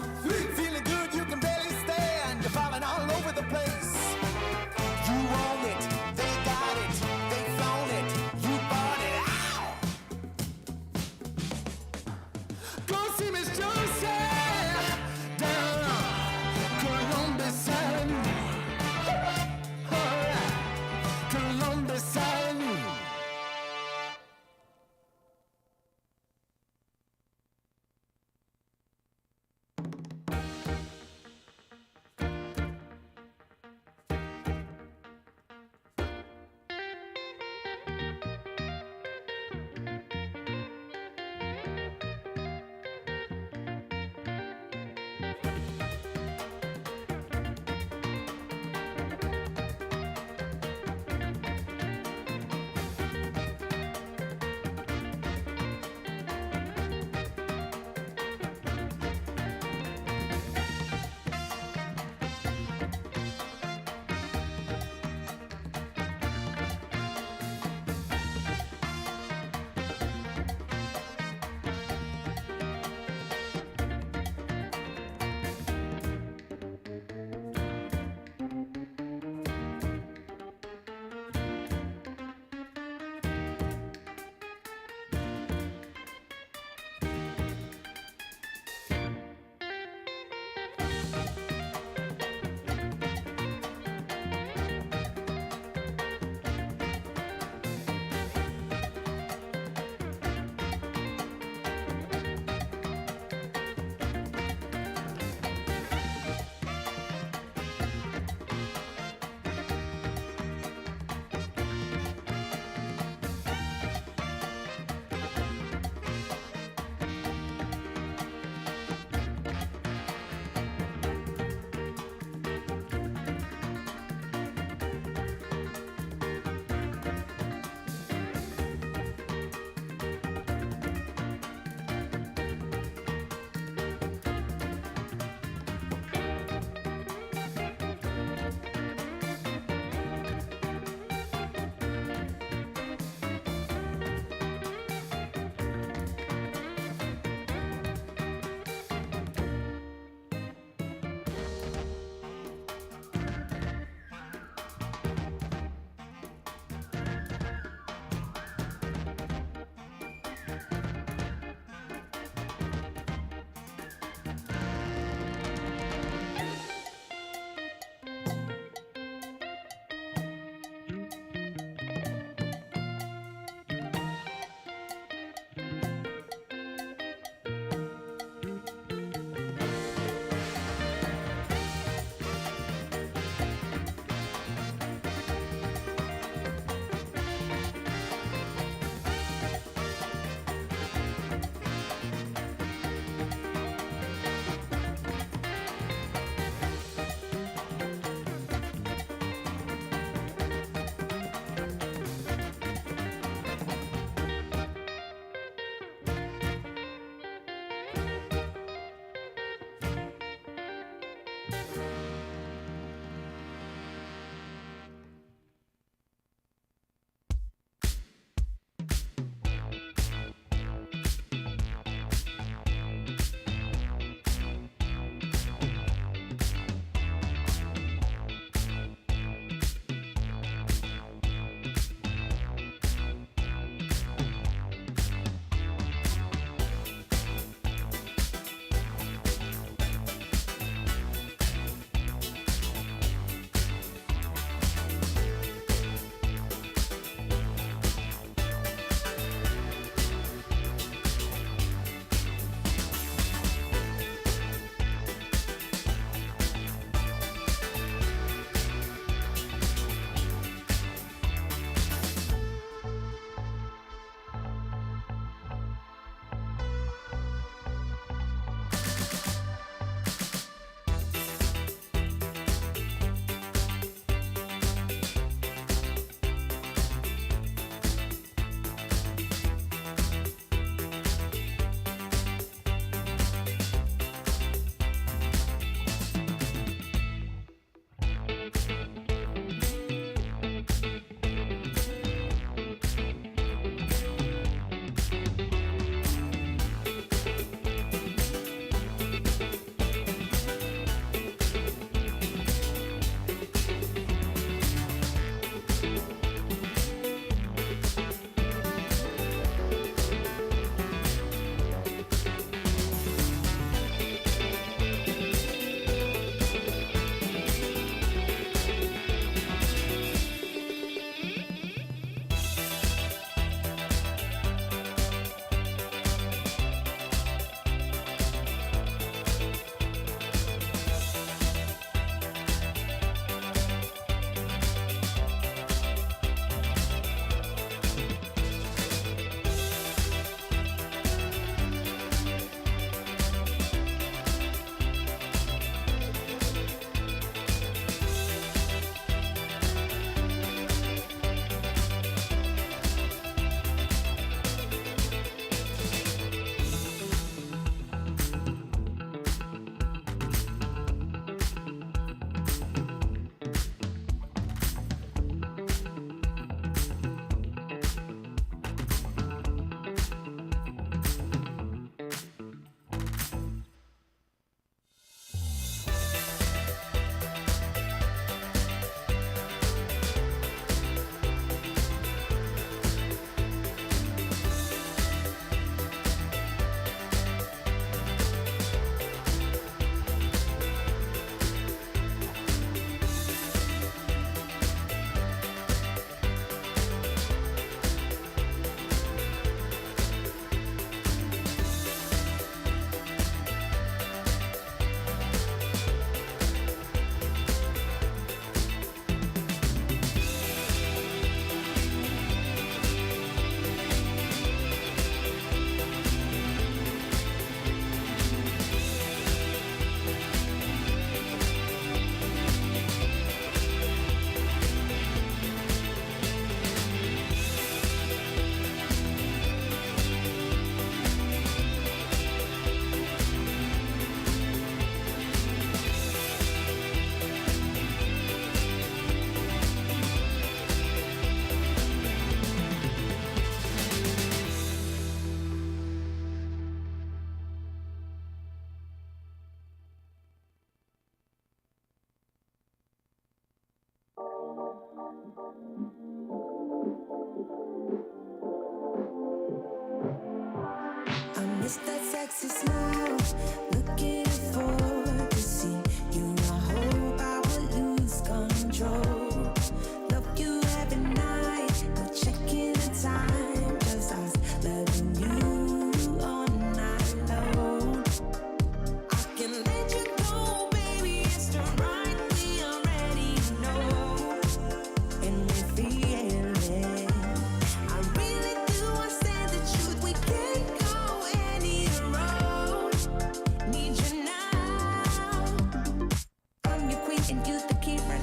[SPEAKER 7] Feeling good, you can barely stand. You're falling all over the place. You own it, they got it, they flown it, you bought it. Ow! Go see Miss Josie down on Columbus Avenue. All right, Columbus Avenue.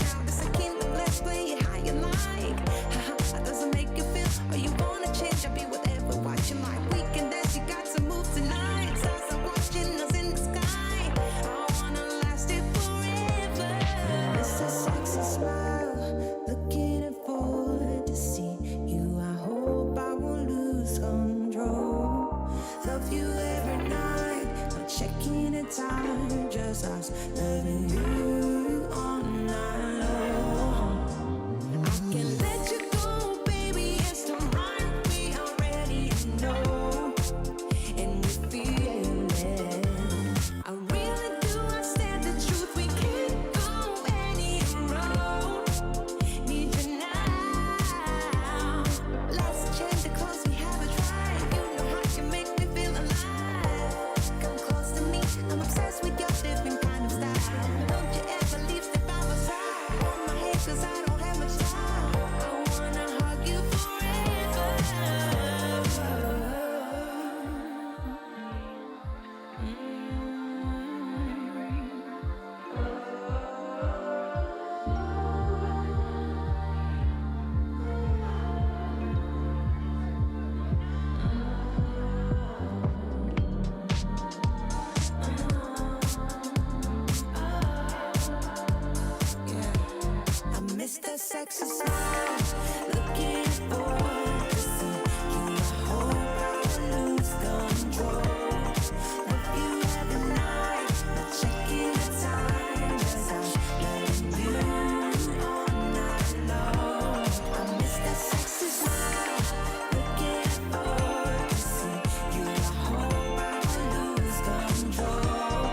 [SPEAKER 1] now. This a kingdom, let's play it how you like. Haha, doesn't make you feel, or you wanna change, I'll be whatever, watching my weekend dance. You got to move tonight. Stars are watching us in the sky. I wanna last it forever. It's a sexy smile, looking forward to see you. I hope I won't lose control. Love you every night, no checking the time, just us loving you all night long. I can let you go, baby, it's the right we already know, and we feel it. I really do, I stand the truth, we can't go any road. Need you now. Let's change the clothes, we have a drive. You know how you make me feel alive. Come close to me, I'm obsessed with your different kind of style. Don't you ever leave, step out my side. On my head, cause I don't have much time. I wanna hug you I miss that sexy smile, looking forward to see you. I hope I won't lose control. Love you every night, not checking the time, just us loving you all night long. I miss that sexy smile, looking forward to see you. I hope I won't lose control.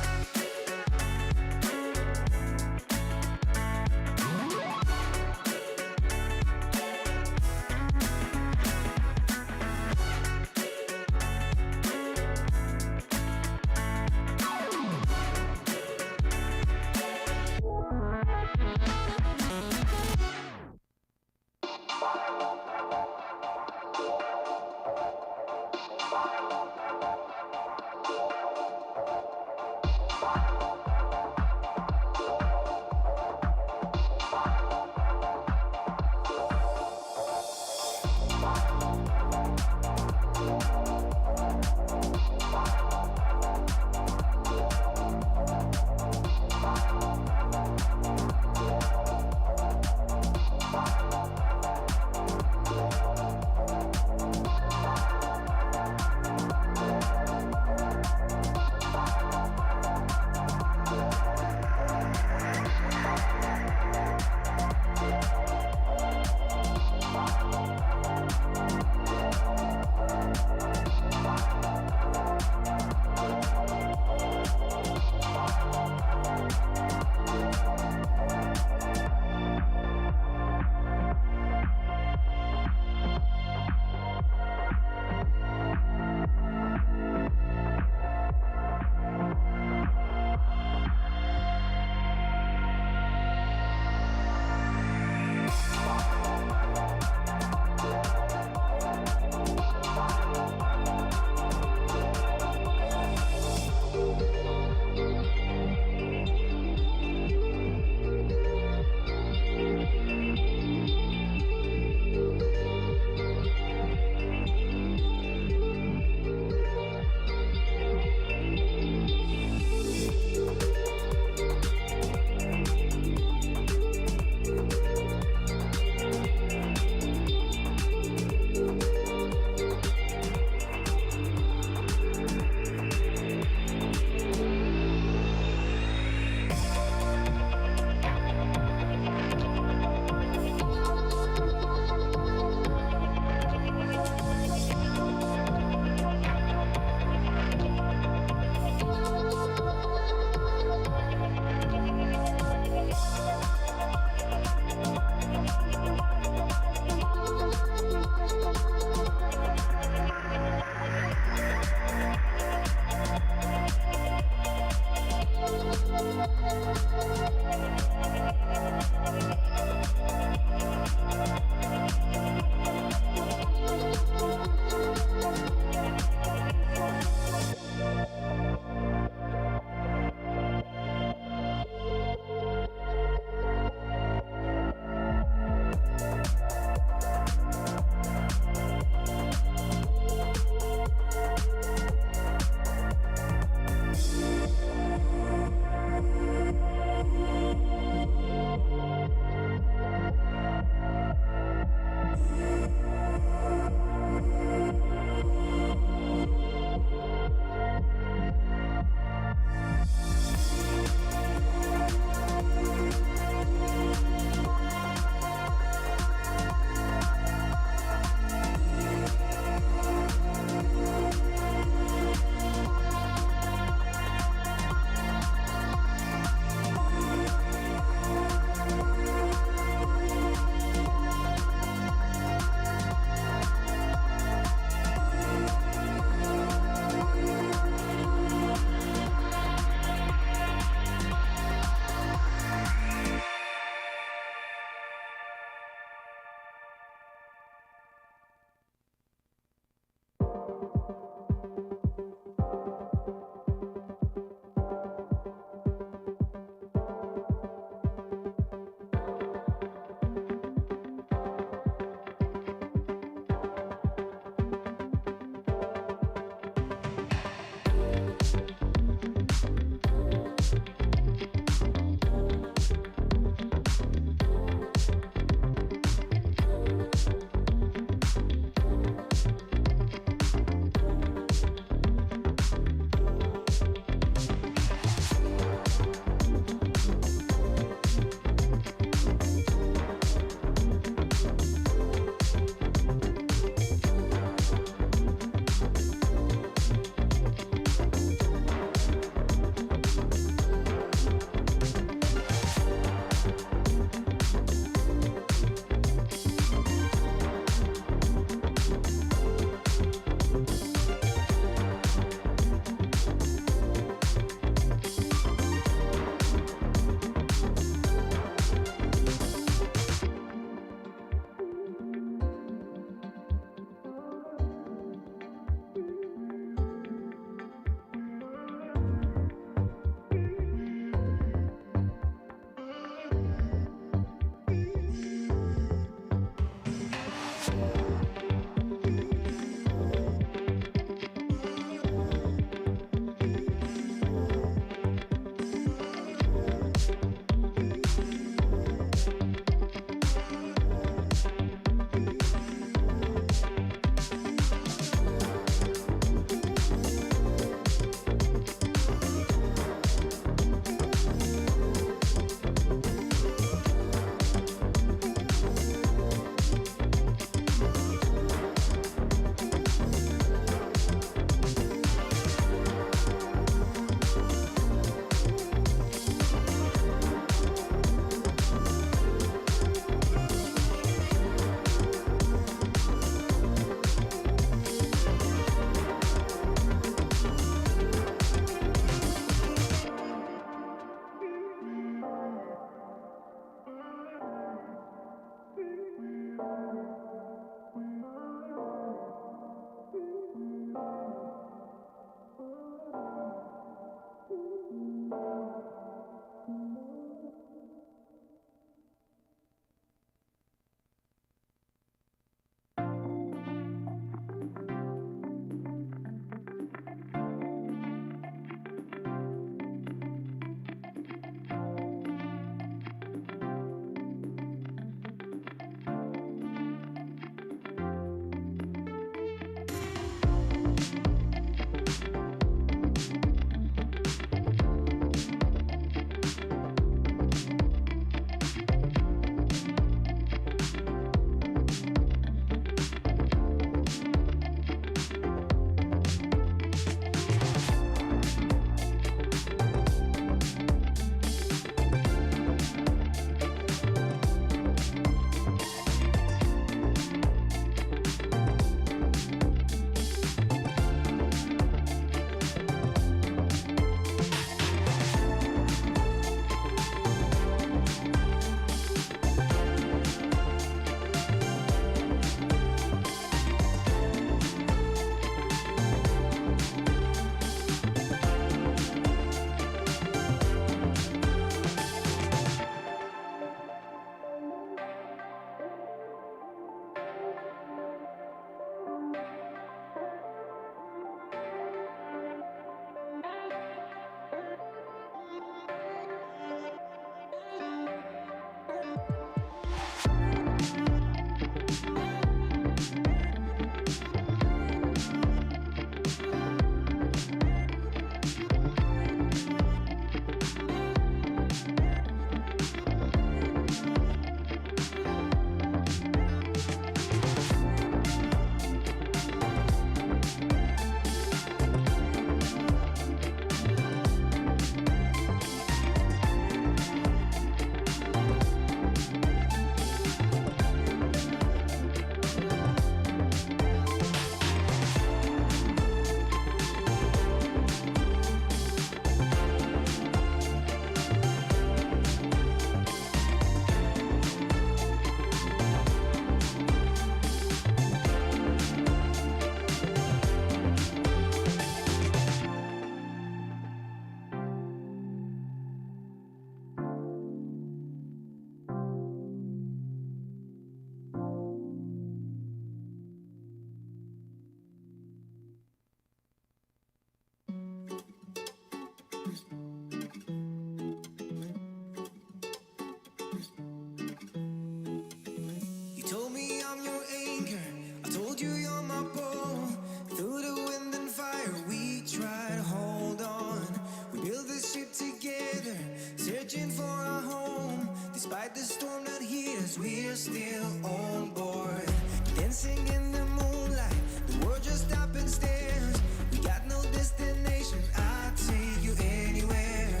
[SPEAKER 1] You told me I'm your anchor. I told you you're my bow. Through the wind and fire, we tried to hold on. We built this ship together, searching for a home. Despite the storm that hit us, we're still on board. Dancing in the moonlight, the world just stopped and stares. We got no destination, I'd take you anywhere.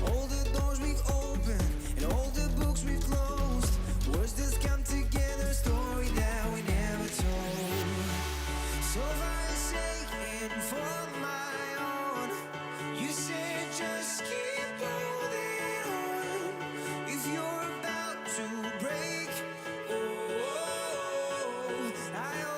[SPEAKER 1] All the doors we've opened and all the books we've closed. Words just come together, story that we never told. So far saying for my own, you said just keep holding on. If you're about to break, oh, I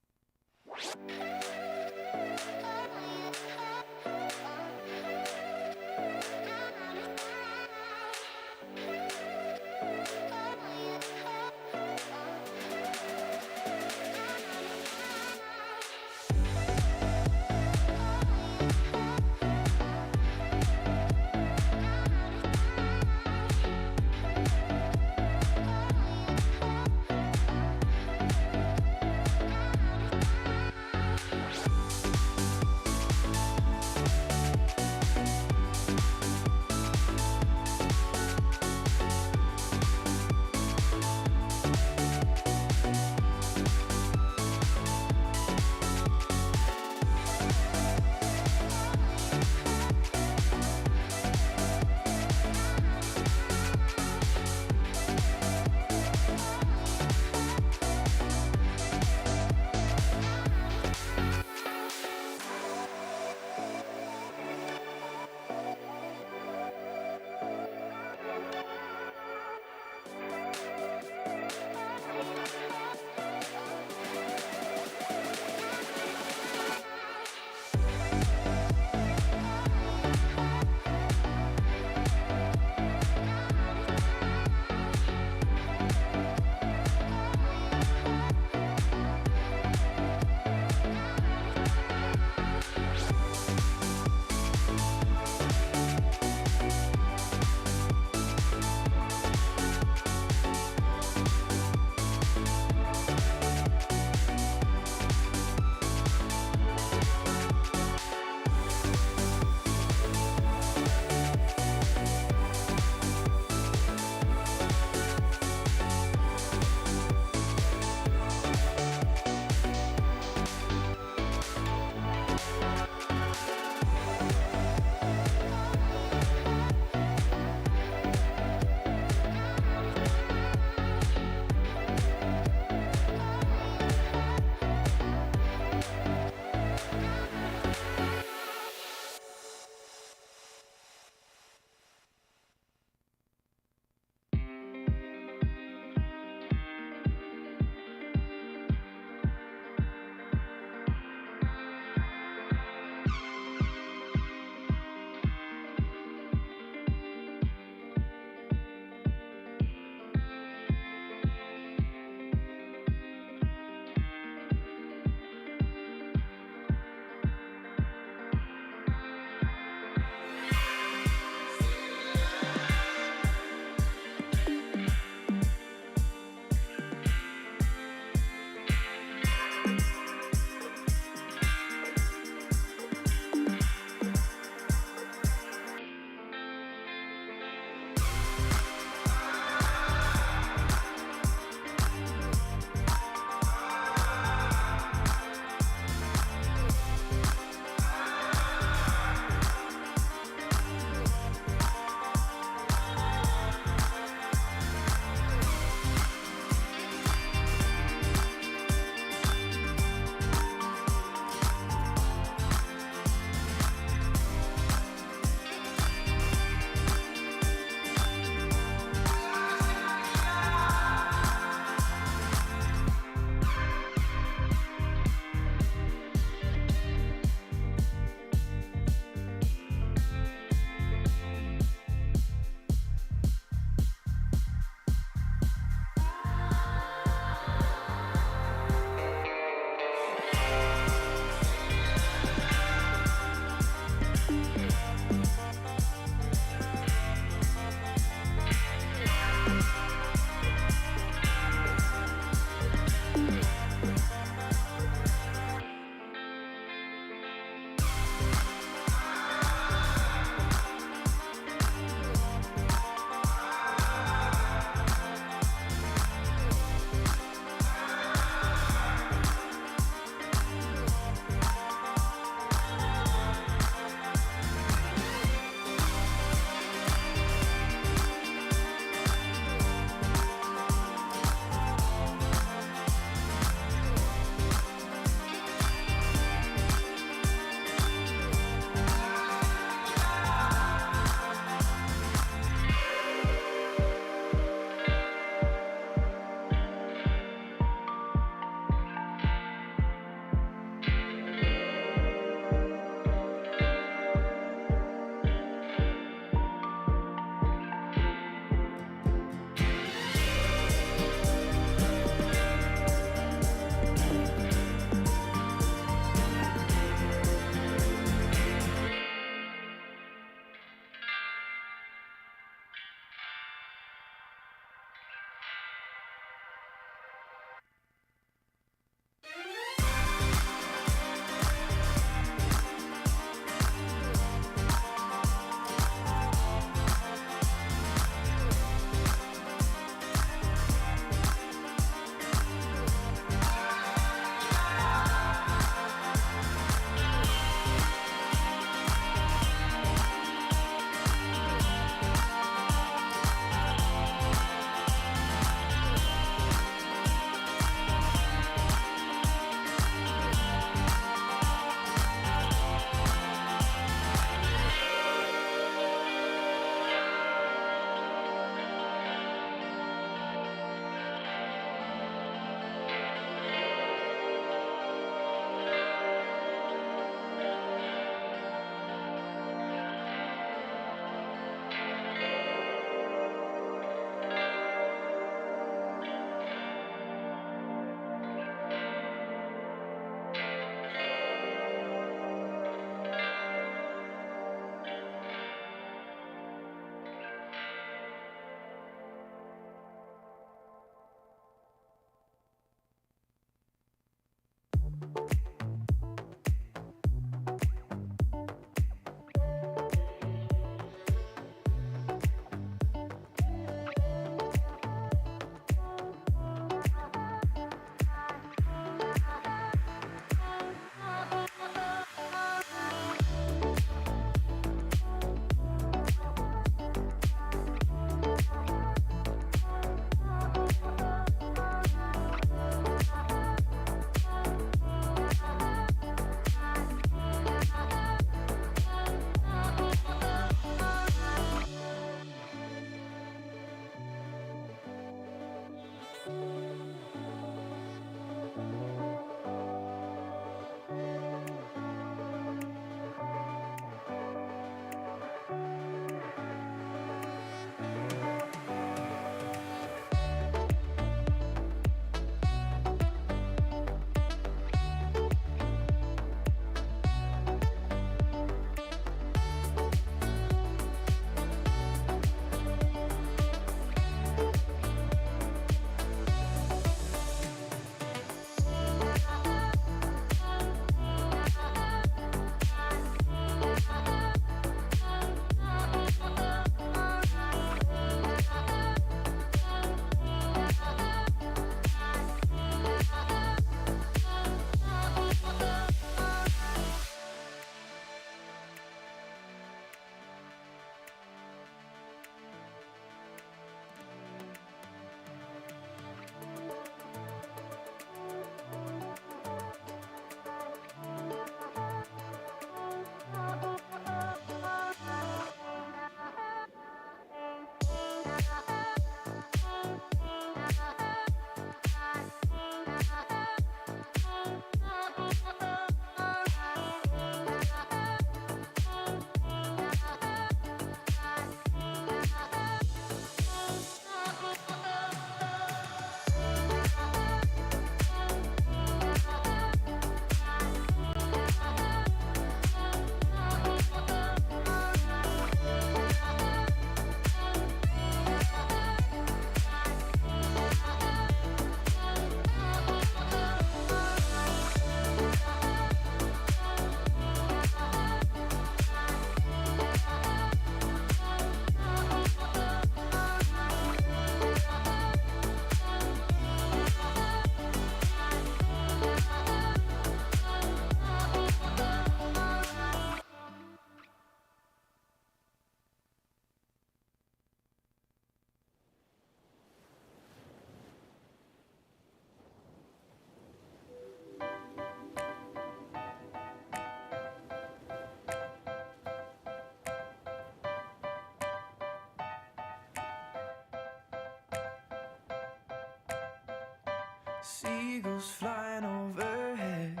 [SPEAKER 6] seagulls flying overhead,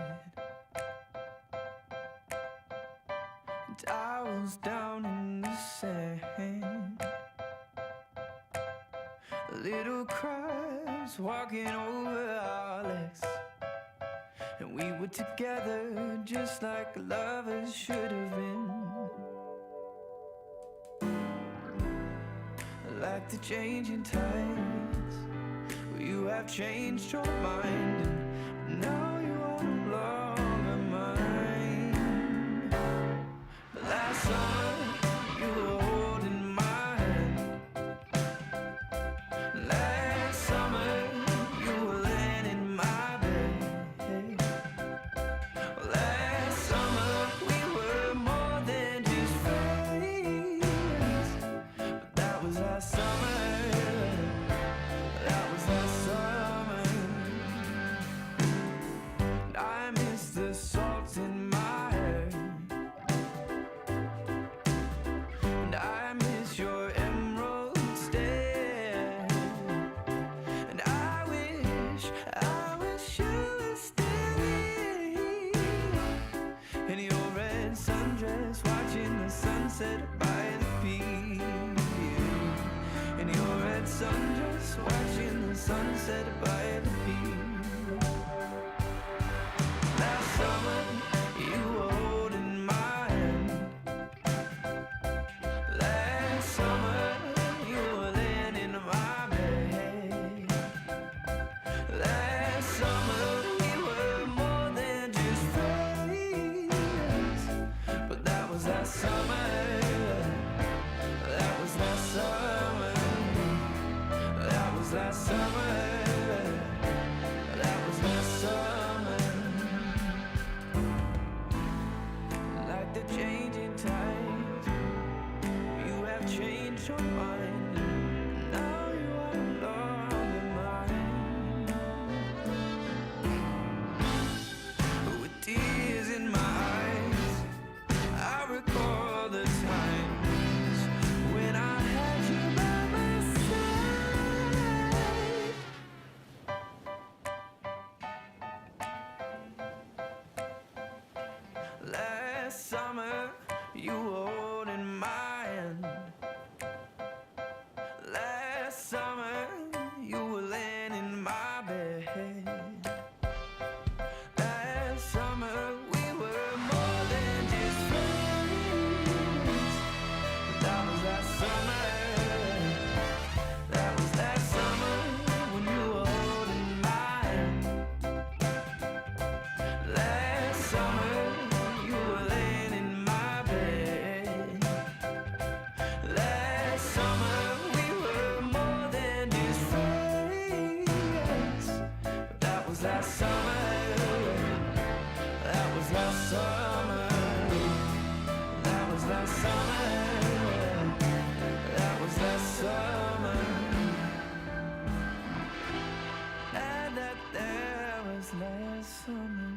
[SPEAKER 6] towels down in the sand, little crabs walking over our legs, and we were together just like lovers should have been. Like the changing tides, you have changed your mind, and now you are no longer mine. Last summer, you were holding my hand. Last summer, you were laying in my bed. Last summer, we were more than just friends. But that was last summer. That was last summer. And I miss the salt in my hair, and I miss your emerald stare, and I wish you were still here in your red sundress, watching the sunset by the pier. In your red sundress, watching the sunset by the pier. Last summer, you were holding my hand. Last summer, you were laying in my bed. Last summer, we were more than just friends. But that was last summer. That was last summer. That was last summer. That was last summer. Like the changing tides, you have changed your mind. Now you are no longer mine. With tears in my eyes, I recall the times when I had you by my side. Last summer, you were holding my hand. Last summer, you were laying in my bed. Last summer, we were more than just friends. That was last summer. That was last summer when you were holding my hand. Last summer, you were laying in my bed. Last summer, we were more than just friends. But that was last summer. That was last summer. That was last summer. That was last summer. And that was last summer.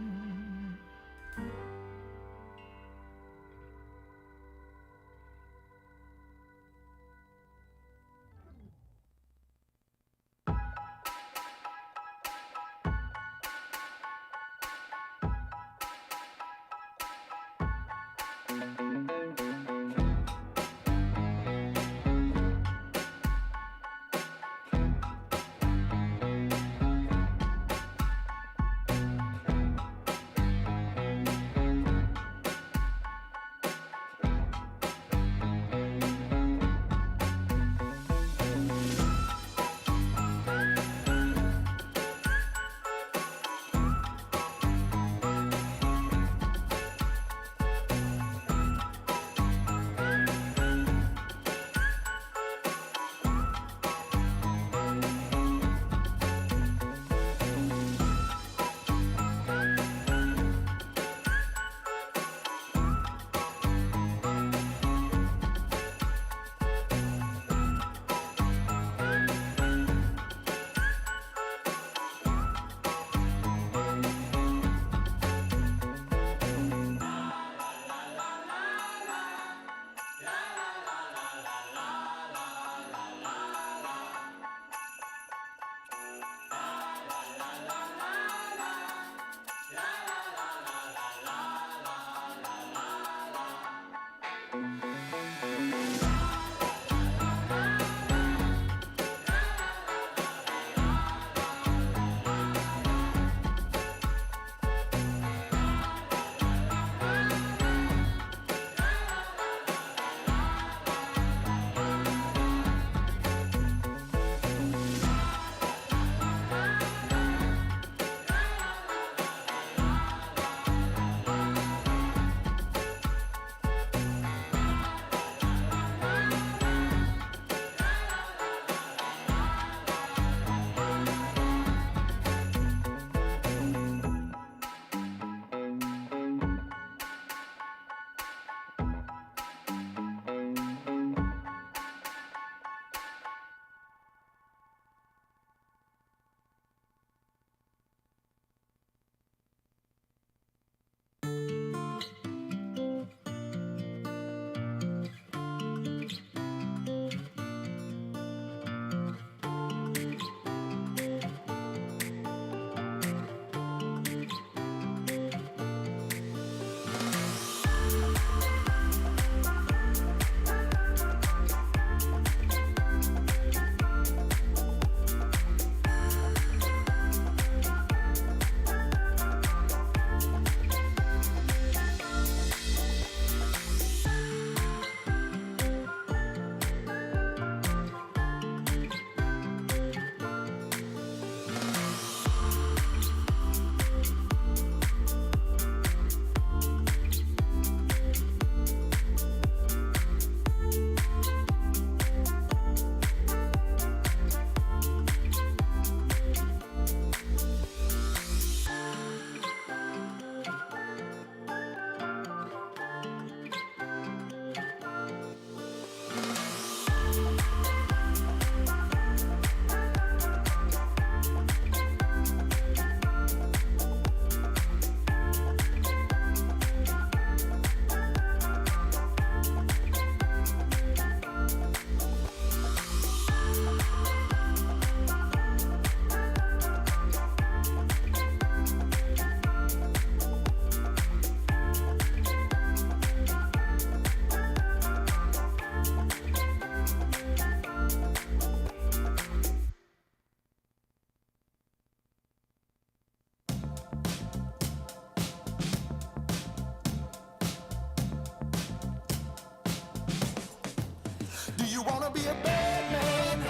[SPEAKER 7] wanna be a bad man?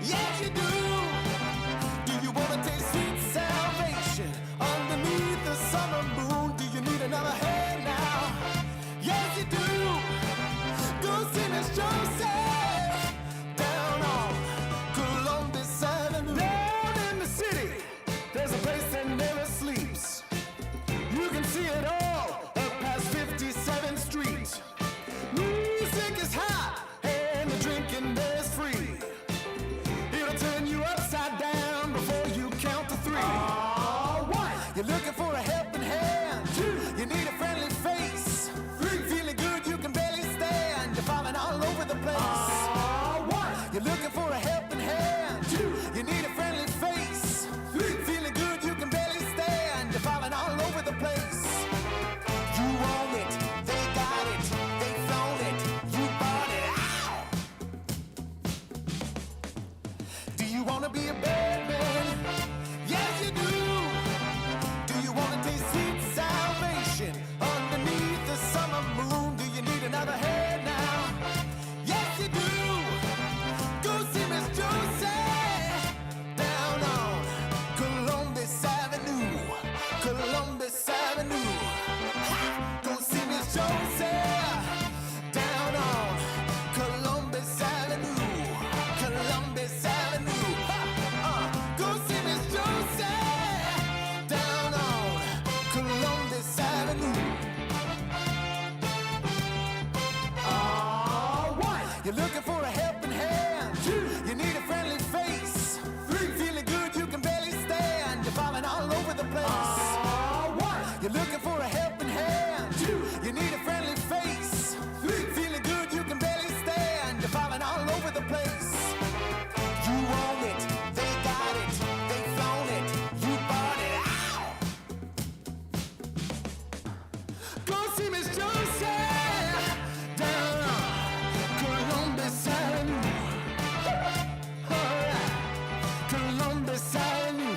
[SPEAKER 7] Yes, you do. Do you wanna taste sweet salvation underneath the summer moon? Do you need another hand now? Yes, you do. Go see Miss Joseph down on Columbus Avenue. Down in the city, there's a place that never sleeps. You can see it all up past 57th Street. Music is hot and the drinking there is free. It'll turn you upside down before you count to three. One, you're looking for a helping hand. Two, you need a friendly face. Three, feeling good you can barely stand. You're falling all over the place. One, you're looking for a helping hand. Two, you need a friendly face. Three, feeling good you can barely stand. You're falling all over the place. You own it, they got it, they flown it, you bought it. Ow! Do you wanna be a bad man? Yes, you do. Do you wanna taste sweet salvation underneath the summer moon? Do you need another hand now? Yes, you do. Go see Miss Joseph down on Columbus Avenue. Columbus Avenue. Ha! Go see Miss Joseph down on Columbus Avenue. Columbus Avenue. Ha! Go see Miss Joseph down on Columbus Avenue. One, you're looking for a helping hand. Two, you need a friendly face. Three, feeling good you can barely stand. You're falling all over the place. One, you're looking for a helping hand. Two, you need a friendly face. Three, feeling good you can barely stand. You're falling all over the place. You own it, they got it, they flown it, you bought it. Ow! Go see Miss Joseph down on Columbus Avenue. All right, Columbus Avenue.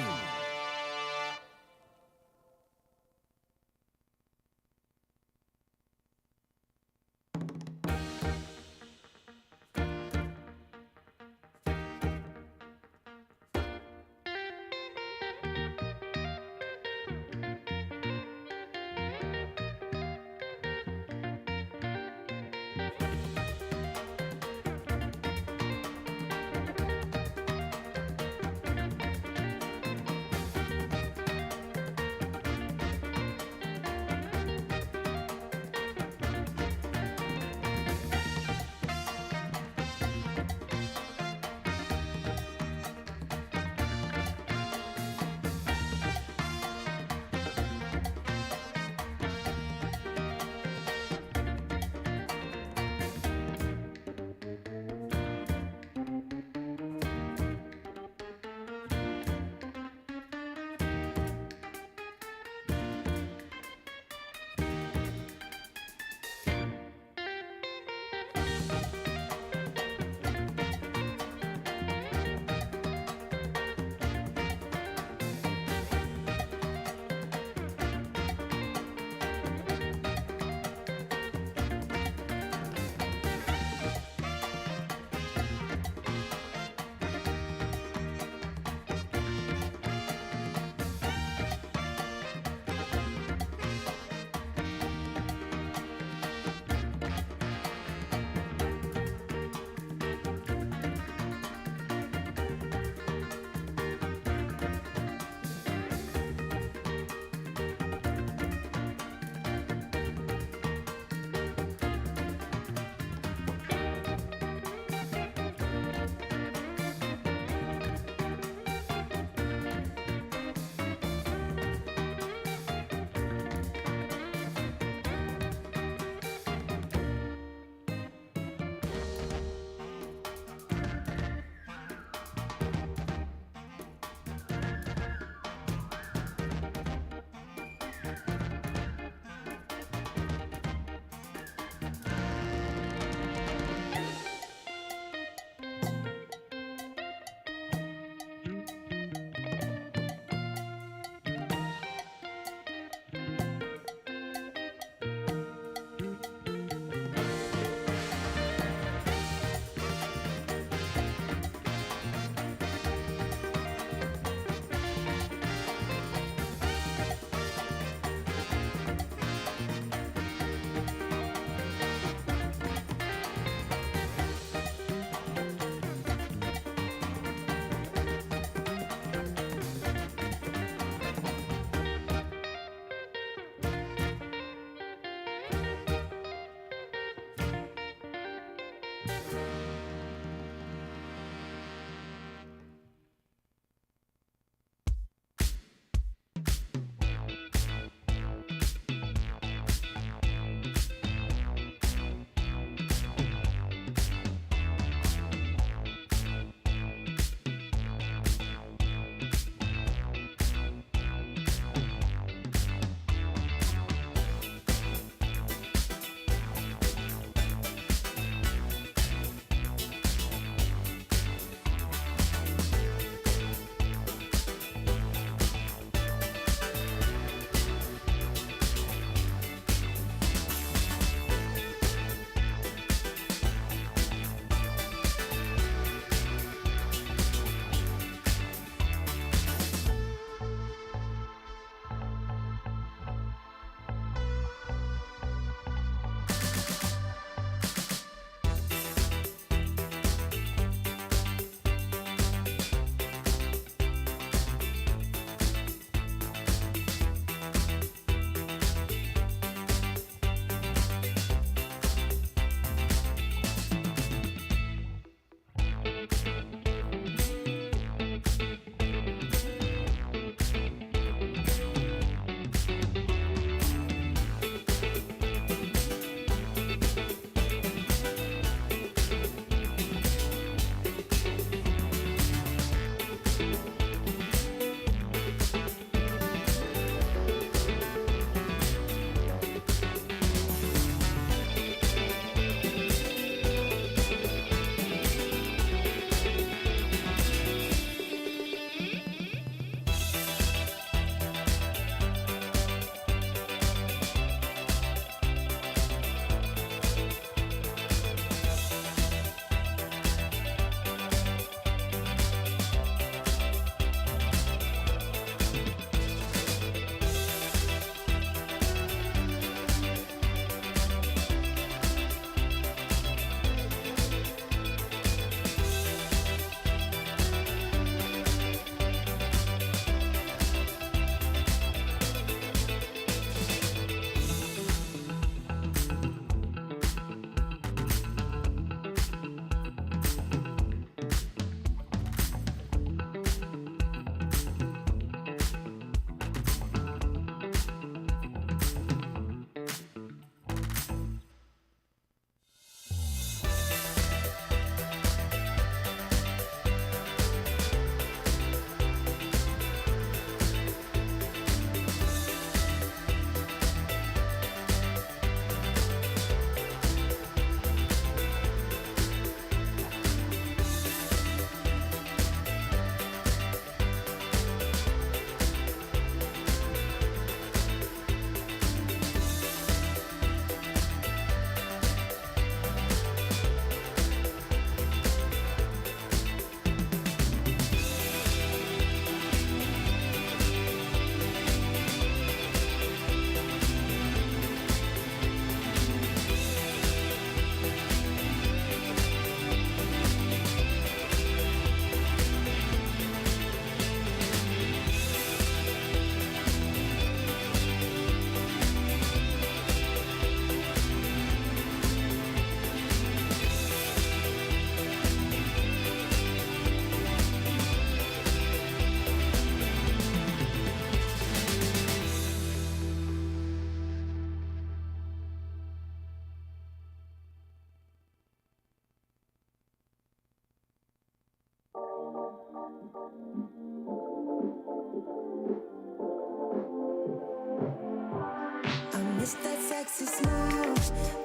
[SPEAKER 1] sexy smile,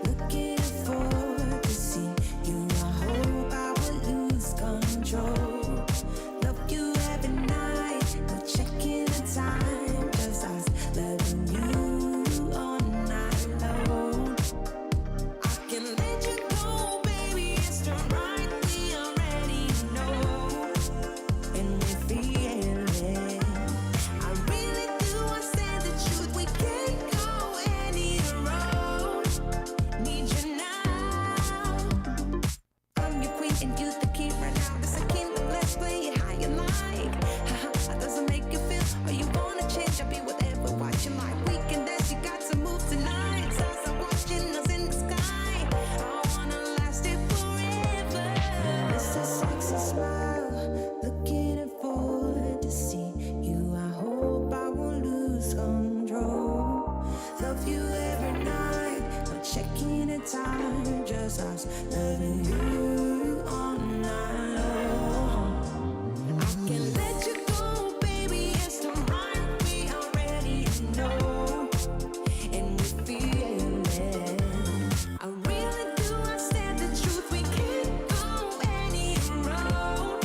[SPEAKER 1] looking forward to see you. I hope I will lose control. Love you every night, no checking the time, just us loving you all night long. I can let you go, baby, it's the right we already know, and we feel it. I really do, I say the truth, we can't go any road. Need you now. I'm your queen and you the king right now. It's a kingdom, let's play it how you like. Haha, doesn't make you feel, or you wanna change, I'll be whatever, what you like. We can dance, you got to move tonight. Stars are watching us in the sky. I wanna last it forever. It's a sexy smile, looking forward to see you. I hope I won't lose control. Love you every night, no checking the time, just us loving you all night long. I can let you go, baby, it's the right we already know, and we feel it. I really do, I said the truth, we can't go any road.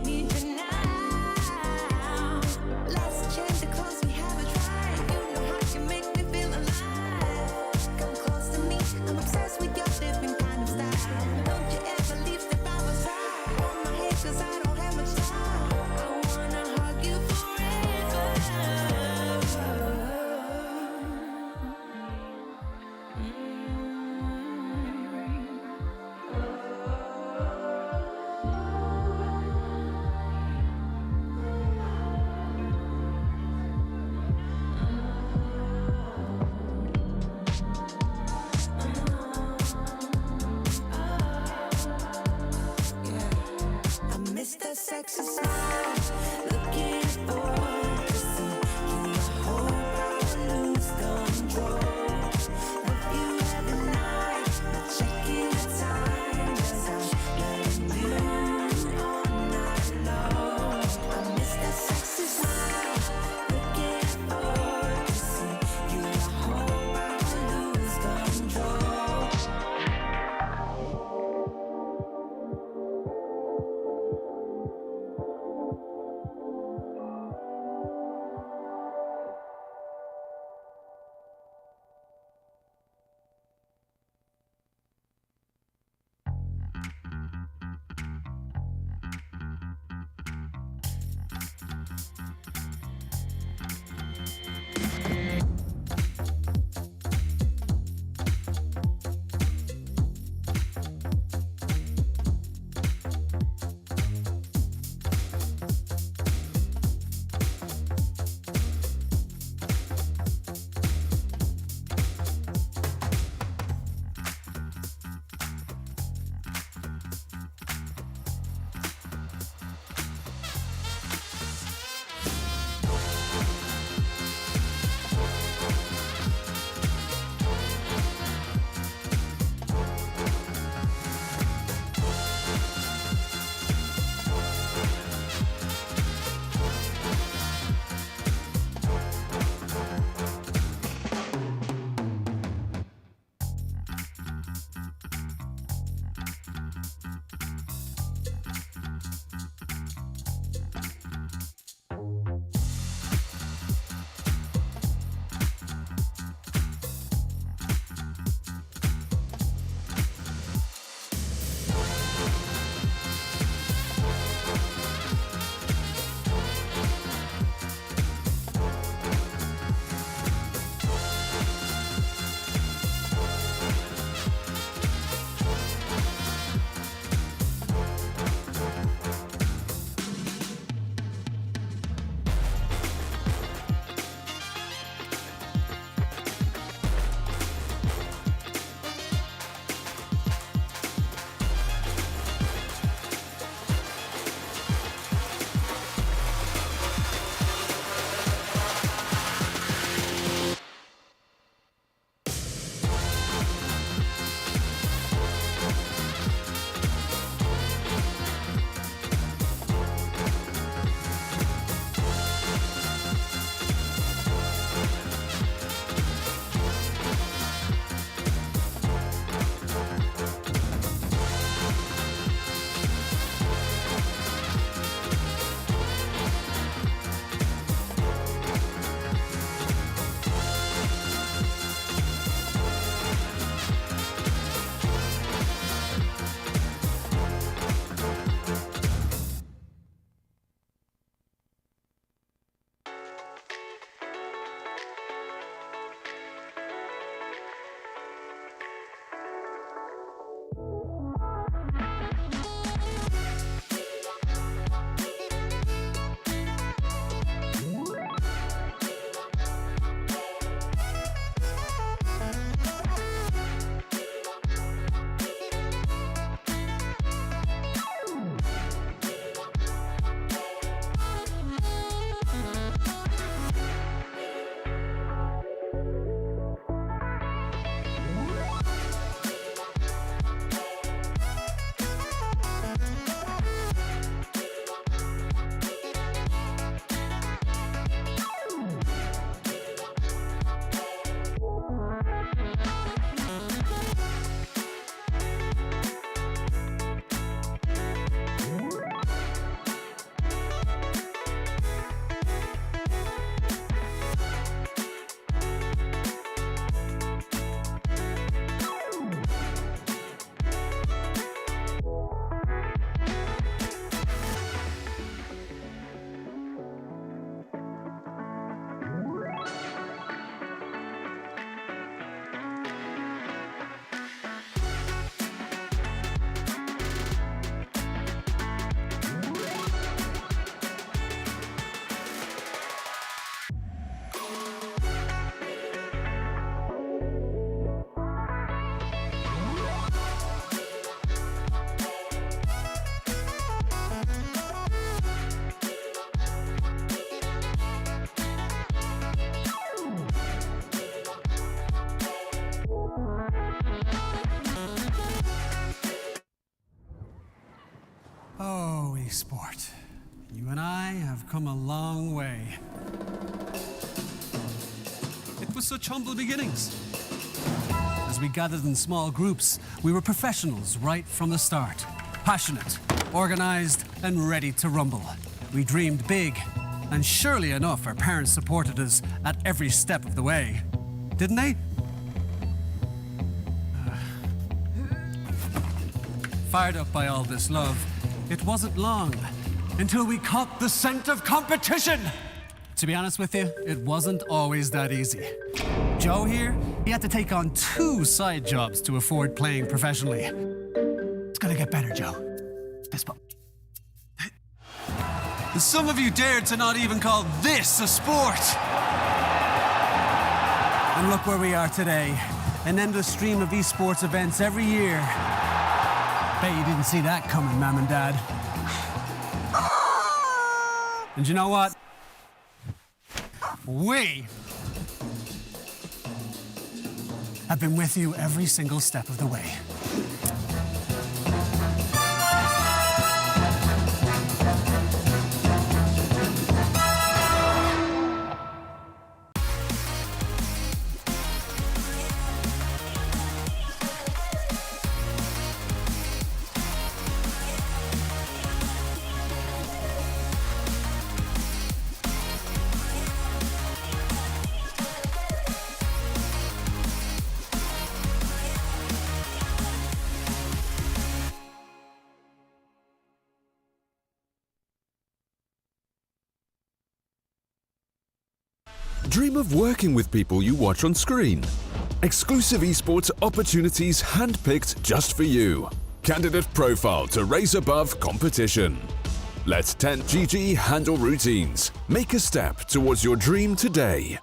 [SPEAKER 1] Need you now. Let's change the clothes, we haven't tried. You know how you make me feel alive. Come close to me, I'm obsessed with your different kind of style. Don't you ever leave, step out my side. On my head, cause I don't have much time. I wanna hug you forever. I miss that sexy smile, looking forward to see you. I hope I will lose control. Love you every night, not checking the time, just us loving you all night long. I miss that sexy smile, looking forward to see you. I hope I will lose control.
[SPEAKER 2] Oh, Esport. You and I have come a long way. It was such humble beginnings. As we gathered in small groups, we were professionals right from the start. Passionate, organized, and ready to rumble. We dreamed big, and surely enough, our parents supported us at every step of the way. Didn't they? Fired up by all this love, it wasn't long until we caught the scent of competition. To be honest with you, it wasn't always that easy. Joe here, he had to take on 2 side jobs to afford playing professionally. It's gonna get better, Joe. Fist bump. Some of you dared to not even call this a sport. And look where we are today. An endless stream of esports events every year. Bet you didn't see that coming, Mom and Dad. And you know what? We have been with you every single step of the way.
[SPEAKER 3] Dream of working with people you watch on screen. Exclusive esports opportunities handpicked just for you. Candidate profile to raise above competition. Let 10GG handle routines. Make a step towards your dream today.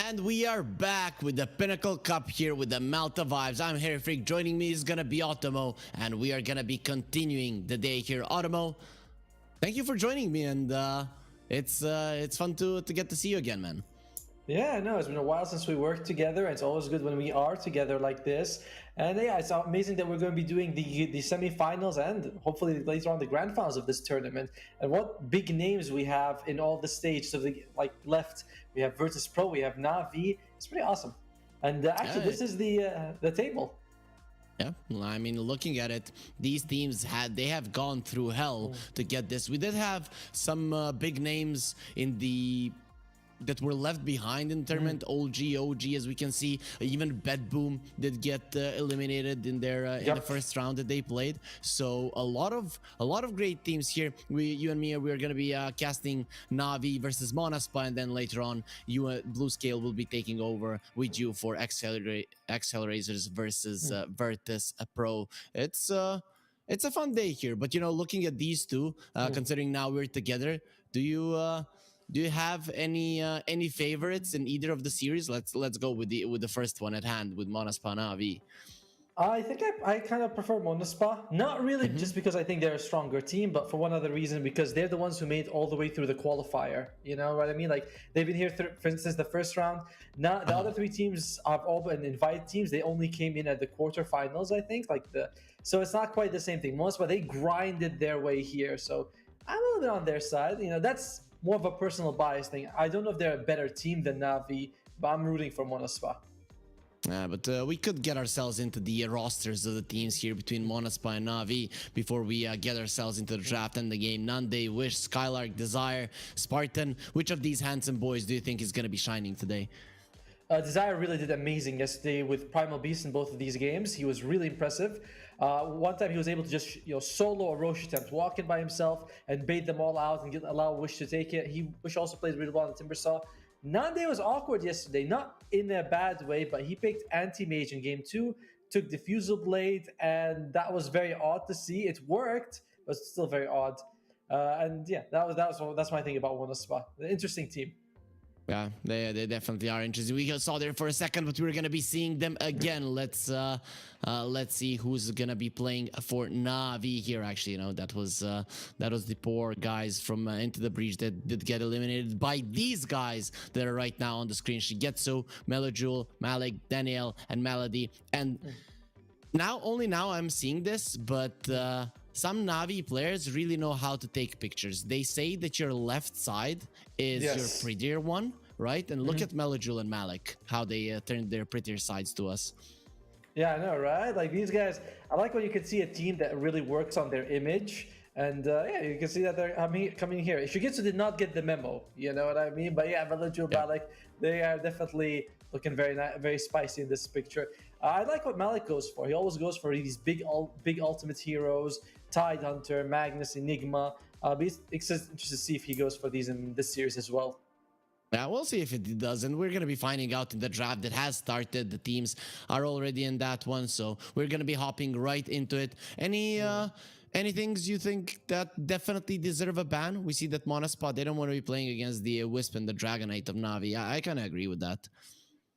[SPEAKER 5] And we are back with the Pinnacle Cup here with the Malta vibes. I'm Harry Freak. Joining me is gonna be Automo, and we are gonna be continuing the day here. Automo, thank you for joining me, and it's fun to get to see you again, man.
[SPEAKER 8] Yeah, no, it's been a while since we worked together. It's always good when we are together like this. And yeah, it's amazing that we're going to be doing the semifinals and hopefully later on the grand finals of this tournament. And what big names we have in all the stages of the left. We have Virtus.pro, we have Navi. It's pretty awesome. And actually, this is the table.
[SPEAKER 5] Yeah, well, I mean, looking at it, these teams have gone through hell to get this. We did have some big names in the that were left behind in the tournament. OG, as we can see, even Bedboom did get eliminated in their in the first round that they played. So a lot of great teams here. You and me, we're gonna be casting Navi versus Monaspa, and then later on, Blue Scale will be taking over with you for ex-HellRaisers versus Virtus.pro. It's a fun day here, but you know, looking at these two, considering now we're together, do you have any favorites in either of the series? Let's go with the first one at hand with Monaspa Navi.
[SPEAKER 8] I think I kind of prefer Monaspa. Not really just because I think they're a stronger team, but for one other reason, because they're the ones who made all the way through the qualifier. You know what I mean? Like, they've been here, for instance, the first round. Now, the other three teams have all been invited teams. They only came in at the quarterfinals, I think. So it's not quite the same thing. Monaspa, they grinded their way here. So I'm a little bit on their side. You know, that's more of a personal bias thing. I don't know if they're a better team than Navi, but I'm rooting for Monaspa.
[SPEAKER 5] But we could get ourselves into the rosters of the teams here between Monaspa and Navi before we get ourselves into the draft and the game. Nande, Wish, Skylark, Desire, Spartan. Which of these handsome boys do you think is going to be shining today?
[SPEAKER 8] Desire really did amazing yesterday with Primal Beast in both of these games. He was really impressive. One time he was able to just solo a Roche attempt, walk in by himself and bait them all out and allow Wish to take it. Wish also plays really well on the Timbersaw. Nande was awkward yesterday, not in a bad way, but he picked Anti-Mage in game 2, took Diffusal Blade, and that was very odd to see. It worked, but it's still very odd. And yeah, that's my thing about Monospa. An interesting team.
[SPEAKER 5] Yeah, they definitely are interesting. We saw there for a second, but we're gonna be seeing them again. Let's see who's gonna be playing for Navi here. Actually, that was the poor guys from Into the Breach that did get eliminated by these guys that are right now on the screen. Shigetsu, Melojul, Malik, Daniel, and Melody. And only now I'm seeing this, but some Navi players really know how to take pictures. They say that your left side is your prettier one, right? And look at Melojul and Malik, how they turned their prettier sides to us.
[SPEAKER 8] Yeah, I know, right? Like these guys, I like when you can see a team that really works on their image. And yeah, you can see that they're coming here. Shigitsu did not get the memo, you know what I mean? But yeah, Melojul, Malik, they are definitely looking very spicy in this picture. I like what Malik goes for. He always goes for these big ultimate heroes, Tide Hunter, Magnus, Enigma. It's interesting to see if he goes for these in this series as well.
[SPEAKER 5] Yeah, we'll see if it does, and we're going to be finding out in the draft that has started. The teams are already in that one, so we're going to be hopping right into it. Any things you think that definitely deserve a ban? We see that Monospa, they don't want to be playing against the Wisp and the Dragonite of Navi. I kind of agree with that.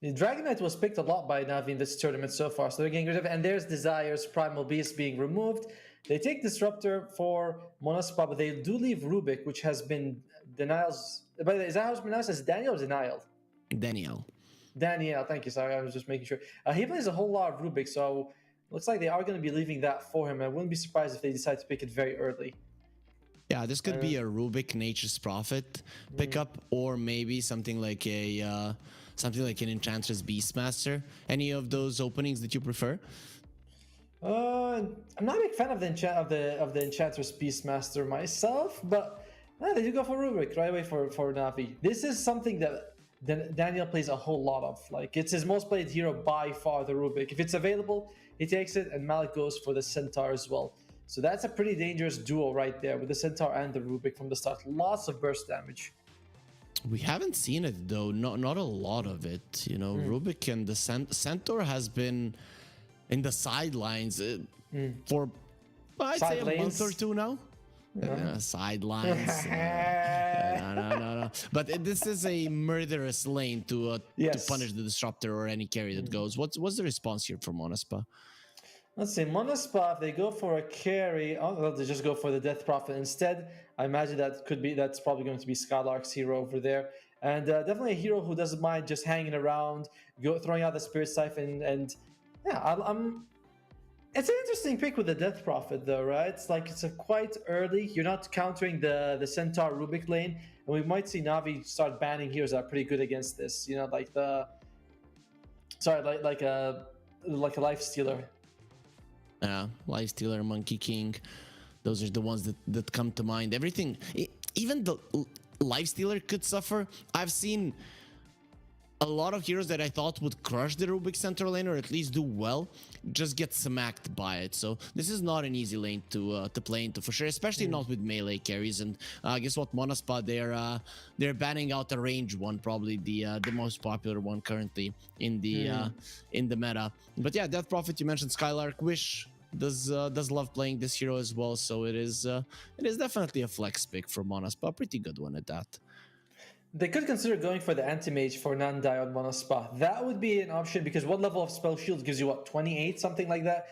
[SPEAKER 8] The Dragonite was picked a lot by Navi in this tournament so far, so they're getting rid of it. And there's Desire's Primal Beast being removed. They take Disruptor for Monospa, but they do leave Rubik, which has been Denial's... By the way, is that how it's pronounced? As Daniel or Denial? Daniel, thank you. Sorry, I was just making sure. He plays a whole lot of Rubik, so looks like they are going to be leaving that for him. I wouldn't be surprised if they decide to pick it very early.
[SPEAKER 5] Yeah, this could be a Rubik Nature's Prophet pickup, or maybe something like an Enchantress Beastmaster. Any of those openings that you prefer?
[SPEAKER 8] I'm not a big fan of the Enchantress Beastmaster myself, but they do go for Rubik right away for Navi. This is something that Daniel plays a whole lot of. Like, it's his most played hero by far, the Rubik. If it's available, he takes it, and Malik goes for the Centaur as well. So that's a pretty dangerous duo right there with the Centaur and the Rubik from the start. Lots of burst damage.
[SPEAKER 5] We haven't seen it though, not a lot of it. Rubik and the Centaur has been in the sidelines for I'd say a month or two now. Sidelines. No. But this is a murderous lane to punish the Disruptor or any carry that goes. What's the response here from Monospa?
[SPEAKER 8] Let's see, Monospa, if they go for a carry, they just go for the Death Prophet instead. I imagine that's probably going to be Skylark's hero over there. And definitely a hero who doesn't mind just hanging around, throwing out the Spirit Siphon. And yeah, it's an interesting pick with the Death Prophet though, right? It's like it's quite early. You're not countering the Centaur Rubik lane. And we might see Navi start banning heroes that are pretty good against this. Like like a Life Stealer.
[SPEAKER 5] Yeah, Life Stealer, Monkey King. Those are the ones that come to mind. Everything, even the Life Stealer could suffer. I've seen a lot of heroes that I thought would crush the Rubik Centaur lane, or at least do well, just get smacked by it. So this is not an easy lane to play into for sure, especially not with melee carries. And guess what, Monospa, they're banning out the range one, probably the most popular one currently in the meta. But yeah, Death Prophet, you mentioned Skylark. Wish does love playing this hero as well, so it is definitely a flex pick for Monospa, a pretty good one at that.
[SPEAKER 8] They could consider going for the Anti-Mage for Nandai on Monospa. That would be an option because one level of Spell Shield gives you, 28, something like that?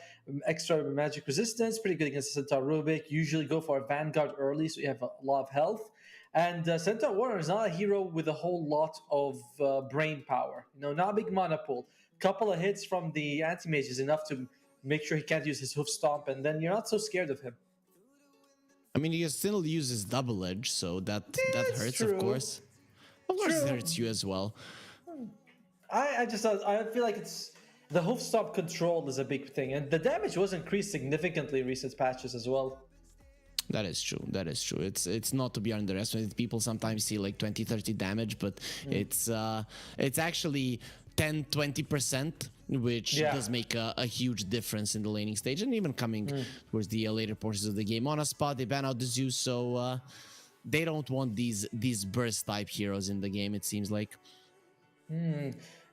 [SPEAKER 8] Extra magic resistance, pretty good against the Centaur Rubik. Usually go for a Vanguard early so you have a lot of health. And Centaur Warrior is not a hero with a whole lot of brain power. Not a big mana pool. Couple of hits from the Anti-Mage is enough to make sure he can't use his Hoof Stomp, and then you're not so scared of him.
[SPEAKER 5] I mean, he still uses Double Edge, so that hurts,
[SPEAKER 8] true.
[SPEAKER 5] Of course. Of course, it hurts you as well.
[SPEAKER 8] I feel like it's the Hoof Stomp control is a big thing, and the damage was increased significantly in recent patches as well.
[SPEAKER 5] That is true. It's not to be underestimated. People sometimes see like 20-30 damage, but it's actually 10-20%, which does make a huge difference in the laning stage, and even coming towards the later portions of the game. On a spot, they ban out the Zeus, so they don't want these burst type heroes in the game, it seems like.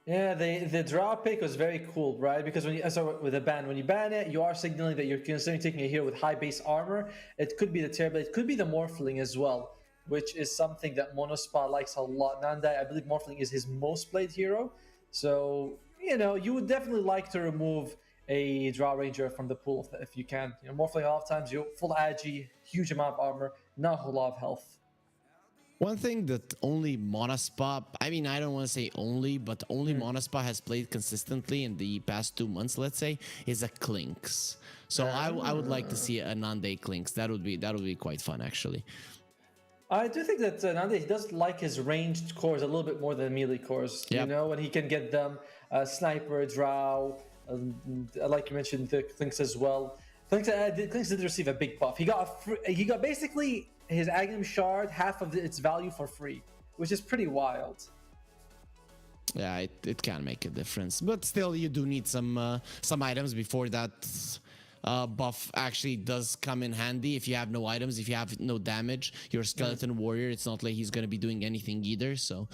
[SPEAKER 8] Yeah, the draw pick was very cool, right? Because when you with a ban, when you ban it, you are signaling that you're considering taking a hero with high base armor. It could be the Terrible, it could be the Morphling as well, which is something that Monospa likes a lot. Nandai, I believe Morphling is his most played hero. So, you know, you would definitely like to remove a Draw Ranger from the pool if you can. You know, Morphling a lot of times, you full agi, huge amount of armor, not a whole lot of health.
[SPEAKER 5] One thing that only Monospa, I mean, I don't want to say only, but only Monospa has played consistently in the past 2 months, let's say, is a Clinks. So I would like to see a Nande Clinks. That would be quite fun, actually.
[SPEAKER 8] I do think that Nande does like his ranged cores a little bit more than melee cores.
[SPEAKER 5] Yep.
[SPEAKER 8] You know, when he can get them, Sniper, Drow, like you mentioned, the Clinks as well. Clinks did receive a big buff. He got basically his Aghanim Shard, half of its value for free, which is pretty wild.
[SPEAKER 5] Yeah, it can make a difference, but still, you do need some items before that buff actually does come in handy. If you have no items, if you have no damage, your Skeleton Warrior, it's not like he's gonna be doing anything either. So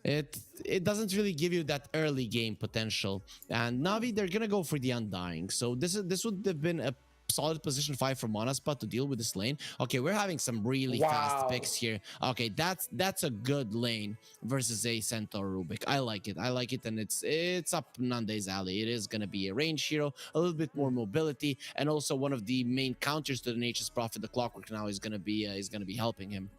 [SPEAKER 5] it doesn't really give you that early game potential. And Navi, they're gonna go for the Undying. So this would have been a solid position 5 for Monospa to deal with this lane. Okay, we're having some really fast picks here. Okay, that's a good lane versus a Centaur Rubik. I like it, and it's up Nande's alley. It is gonna be a range hero, a little bit more mobility, and also one of the main counters to the Nature's Prophet. The Clockwork now is gonna be helping him.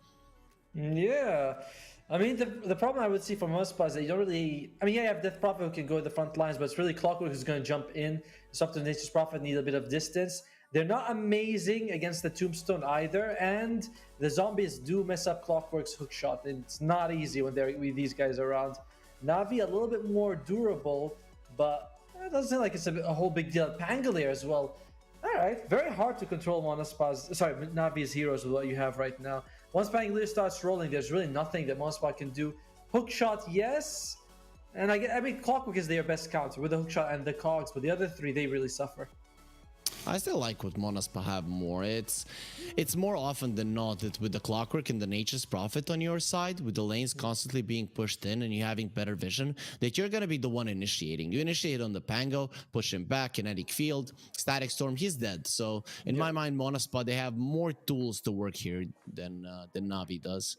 [SPEAKER 8] Yeah. I mean, the problem I would see for Monospa is that you don't really... I mean, yeah, you have Death Prophet who can go to the front lines, but it's really Clockwork who's going to jump in. It's up to the Nature's Prophet, need a bit of distance. They're not amazing against the Tombstone either, and the zombies do mess up Clockwork's hookshot. It's not easy when these guys are around. Navi a little bit more durable, but it doesn't seem like it's a whole big deal. Pangolier as well. All right, very hard to control Navi's heroes with what you have right now. Once Pangolier starts rolling, there's really nothing that Monospa can do. Hookshot, yes. And I mean, Clockwork is their best counter with the hookshot and the cogs, but the other three, they really suffer.
[SPEAKER 5] I still like what Monospa have more. It's more often than not that with the Clockwork and the Nature's Prophet on your side, with the lanes constantly being pushed in and you having better vision, that you're going to be the one initiating. You initiate on the Pango, push him back, Kinetic Field, Static Storm, he's dead. So in my mind, Monospa, they have more tools to work here than Navi does.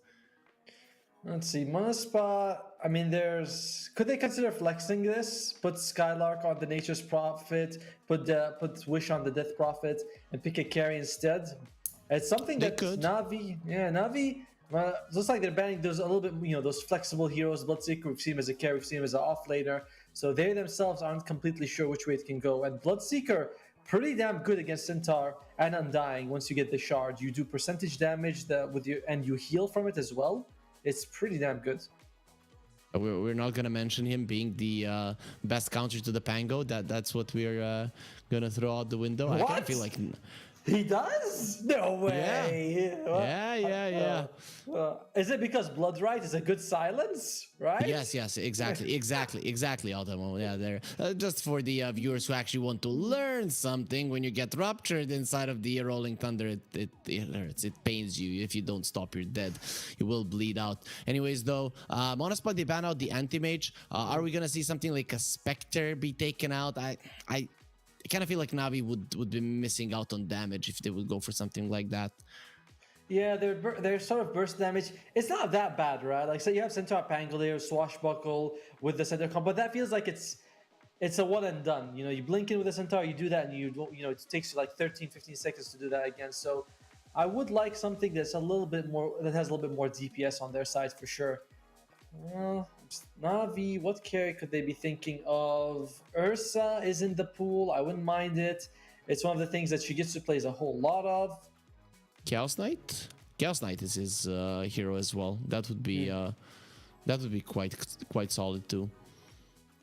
[SPEAKER 8] Let's see, Monospa, I mean, could they consider flexing this? Put Skylark on the Nature's Prophet, put Wish on the Death Prophet, and pick a carry instead? It's something that Navi, looks like they're banning those a little bit, those flexible heroes. Bloodseeker, we've seen him as a carry, we've seen him as an offlaner, so they themselves aren't completely sure which way it can go. And Bloodseeker, pretty damn good against Centaur and Undying. Once you get the shard, you do percentage damage and you heal from it as well. It's pretty damn good.
[SPEAKER 5] We're not gonna mention him being the best counter to the Pango. That's what we're gonna throw out the window.
[SPEAKER 8] What?
[SPEAKER 5] I kind of feel like
[SPEAKER 8] he does? No way.
[SPEAKER 5] Yeah.
[SPEAKER 8] Is it because Bloodright is a good silence, right?
[SPEAKER 5] Yes, exactly, Automo. Yeah, there. Just for the viewers who actually want to learn something, when you get ruptured inside of the Rolling Thunder, it hurts. It pains you. If you don't stop, you're dead. You will bleed out. Anyways, though, Monospa, they ban out the Anti-Mage. Are we gonna see something like a Spectre be taken out? I kind of feel like Navi would be missing out on damage if they would go for something like that.
[SPEAKER 8] Yeah, they're sort of burst damage. It's not that bad, right? Like, say you have Centaur Pangolier, Swashbuckle with the Centaur combo, but that feels like it's a one and done. You blink in with the Centaur, you do that, and it takes you like 13-15 seconds to do that again. So I would like something that has a little bit more DPS on their side for sure. Well, Navi, what carry could they be thinking of? Ursa is in the pool. I wouldn't mind it. It's one of the things that she gets to play a whole lot of.
[SPEAKER 5] Chaos Knight is his hero as well. That would be quite solid too.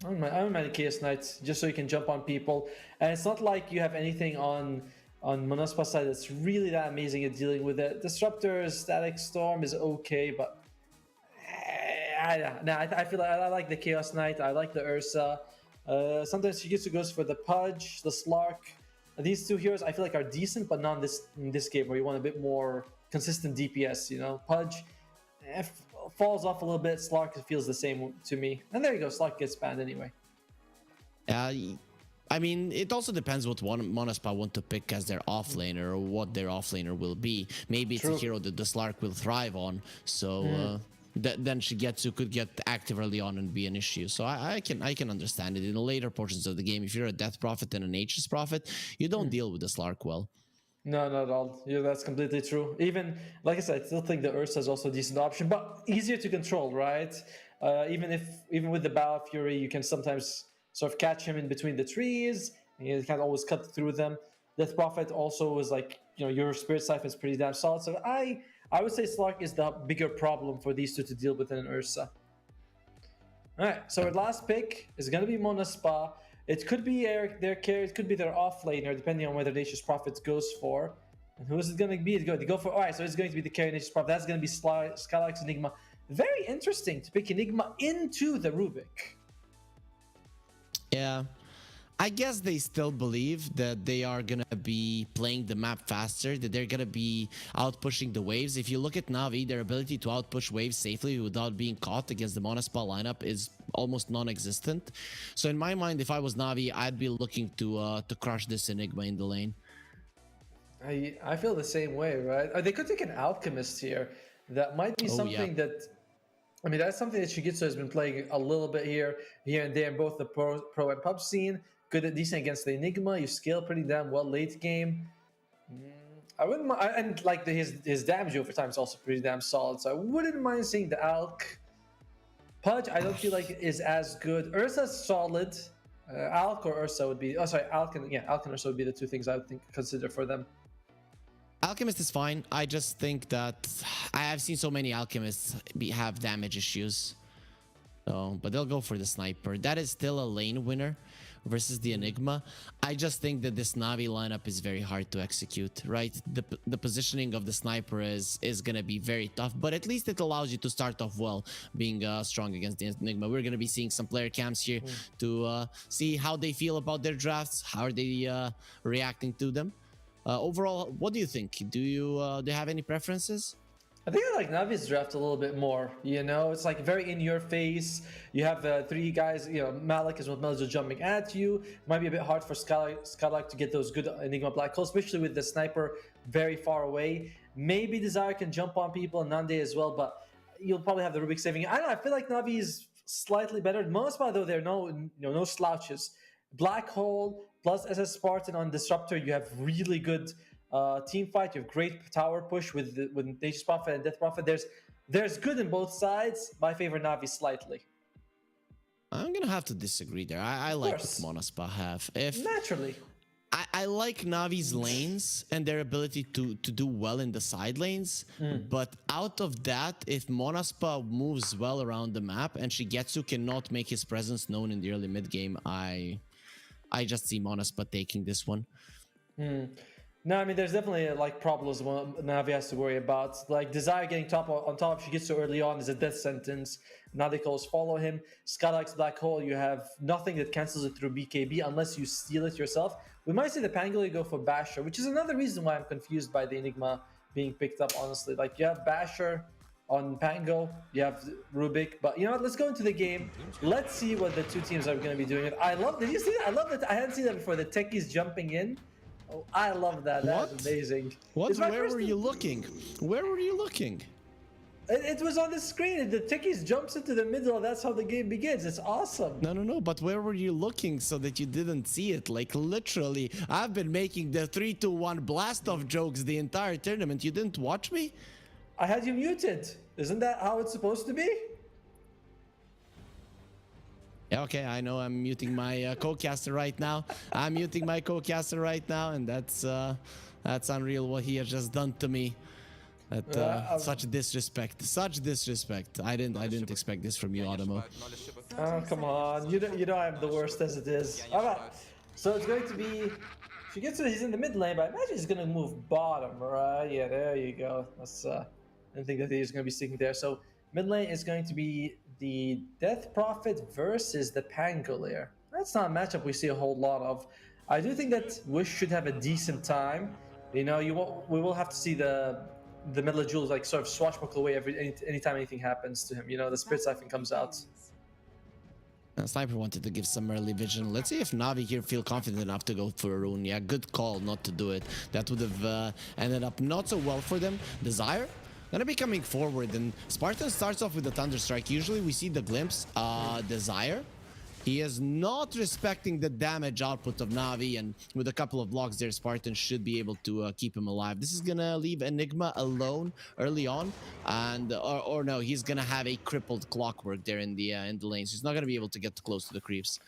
[SPEAKER 8] I don't mind Chaos Knight just so you can jump on people, and it's not like you have anything on Monospa's side that's really that amazing at dealing with it. Disruptor, Static Storm is okay, but I feel like I like the Chaos Knight. I like the Ursa. Sometimes Shigitsu goes for the Pudge, the Slark. These two heroes I feel like are decent, but not in this game where you want a bit more consistent DPS. You know, Pudge falls off a little bit. Slark feels the same to me. And there you go. Slark gets banned anyway.
[SPEAKER 5] I mean, it also depends what one Monospa want to pick as their offlaner or what their offlaner will be. Maybe it's a hero that the Slark will thrive on, so then Shigetsu could get active early on and be an issue. So I can understand it. In the later portions of the game, if you're a Death Prophet and an Aegis Prophet, you don't deal with the Slark well.
[SPEAKER 8] No, not at all. Yeah, that's completely true. Even, like I said, I still think the Ursa is also a decent option, but easier to control, right? Even with the Bow of Fury, you can sometimes sort of catch him in between the trees, and you can't always cut through them. Death Prophet also is like, you know, your Spirit Siphon is pretty damn solid. So I would say Slark is the bigger problem for these two to deal with in an Ursa. All right, so our last pick is going to be Monospa. It could be their carry, it could be their offlaner, depending on whether Nature's Prophet goes for. And who is it going to be? They go for, all right, so it's going to be the carry Nature's Prophet. That's going to be Skylark's Enigma. Very interesting to pick Enigma into the Rubik.
[SPEAKER 5] Yeah, I guess they still believe that they are gonna be playing the map faster, that they're gonna be out pushing the waves. If you look at Navi, their ability to outpush waves safely without being caught against the Monospa lineup is almost non-existent. So in my mind, if I was Navi, I'd be looking to crush this Enigma in the lane.
[SPEAKER 8] I feel the same way, right? They could take an Alchemist here. That might be something that... I mean, that's something that Shigitsu has been playing a little bit here and there in both the pro and pub scene. Good and decent against the Enigma. You scale pretty damn well late game. I wouldn't mind, and like his damage over time is also pretty damn solid. So I wouldn't mind seeing the Alk. Pudge, I don't feel like is as good. Ursa's solid. Alk or Ursa would be. Oh, sorry, Alk and Ursa would be the two things I would consider for them.
[SPEAKER 5] Alchemist is fine. I just think that I have seen so many Alchemists have damage issues. So, but they'll go for the Sniper. That is still a lane winner versus the Enigma. I just think that this Navi lineup is very hard to execute, right? The positioning of the Sniper is going to be very tough, but at least it allows you to start off well, being strong against the Enigma. We're going to be seeing some player cams here to see how they feel about their drafts, how are they reacting to them. Overall, what do you think? Do you have any preferences?
[SPEAKER 8] I think I like Navi's draft a little bit more. You know, it's like very in your face. You have three guys. You know, Malik is with Melzo jumping at you. Might be a bit hard for Skylark to get those good Enigma black holes, especially with the Sniper very far away. Maybe Desire can jump on people and Nande as well, but you'll probably have the Rubik saving. I don't know. I feel like Navi is slightly better. Monospa, though, there are no slouches. Black hole plus SS Spartan on Disruptor, you have really good team fight. You have great tower push with Nature's Prophet and Death Prophet. There's good in both sides. My favorite Navi slightly.
[SPEAKER 5] I'm gonna have to disagree there. I like what Monospa have.
[SPEAKER 8] Naturally.
[SPEAKER 5] I like Navi's lanes and their ability to do well in the side lanes, but out of that, if Monospa moves well around the map and Shigetsu cannot make his presence known in the early mid game, I just see Monospa taking this one.
[SPEAKER 8] No, I mean, there's definitely like problems Navi has to worry about. Like Desire getting on top if she gets so early on is a death sentence. Navi calls follow him. Skylark's Black Hole, you have nothing that cancels it through BKB unless you steal it yourself. We might see the Pangoli go for Basher, which is another reason why I'm confused by the Enigma being picked up, honestly. Like, you have Basher on Pango, you have Rubik, but you know what, let's go into the game. Let's see what the two teams are going to be doing. Did you see that? I love that. I hadn't seen that before. The techies jumping in. Oh, I love that. That's amazing.
[SPEAKER 5] What? Where were you looking? Where were you looking?
[SPEAKER 8] It was on the screen. The techies jumps into the middle. That's how the game begins. It's awesome.
[SPEAKER 5] No. But where were you looking so that you didn't see it? Like, literally, I've been making the 3-2-1 blast off jokes the entire tournament. You didn't watch me?
[SPEAKER 8] I had you muted. Isn't that how it's supposed to be?
[SPEAKER 5] Yeah, okay, I know I'm muting my co-caster right now. I'm muting my co-caster right now, and that's unreal what he has just done to me. Such disrespect. Such disrespect. I didn't expect this from you, Adamo.
[SPEAKER 8] Oh, come on. You know I'm the worst as it is. All right. So it's going to be... he's in the mid lane, but I imagine he's going to move bottom, right? Yeah, there you go. That's... I didn't think that he's going to be sticking there. So mid lane is going to be the Death Prophet versus the Pangolier. That's not a matchup we see a whole lot of. I do think that Wish should have a decent time. You know, we will have to see the Metal of Jewels like sort of swashbuckle away anytime anything happens to him. You know, the Spirit Siphon comes out.
[SPEAKER 5] Sniper wanted to give some early vision. Let's see if Navi here feel confident enough to go for a rune. Yeah, good call not to do it. That would have ended up not so well for them. Desire gonna be coming forward, and Spartan starts off with the Thunderstrike. Usually we see the glimpse. Desire, he is not respecting the damage output of Navi, and with a couple of blocks there, Spartan should be able to keep him alive. This is gonna leave Enigma alone early on, and or no, he's gonna have a crippled Clockwork there in the lanes. He's not gonna be able to get close to the creeps.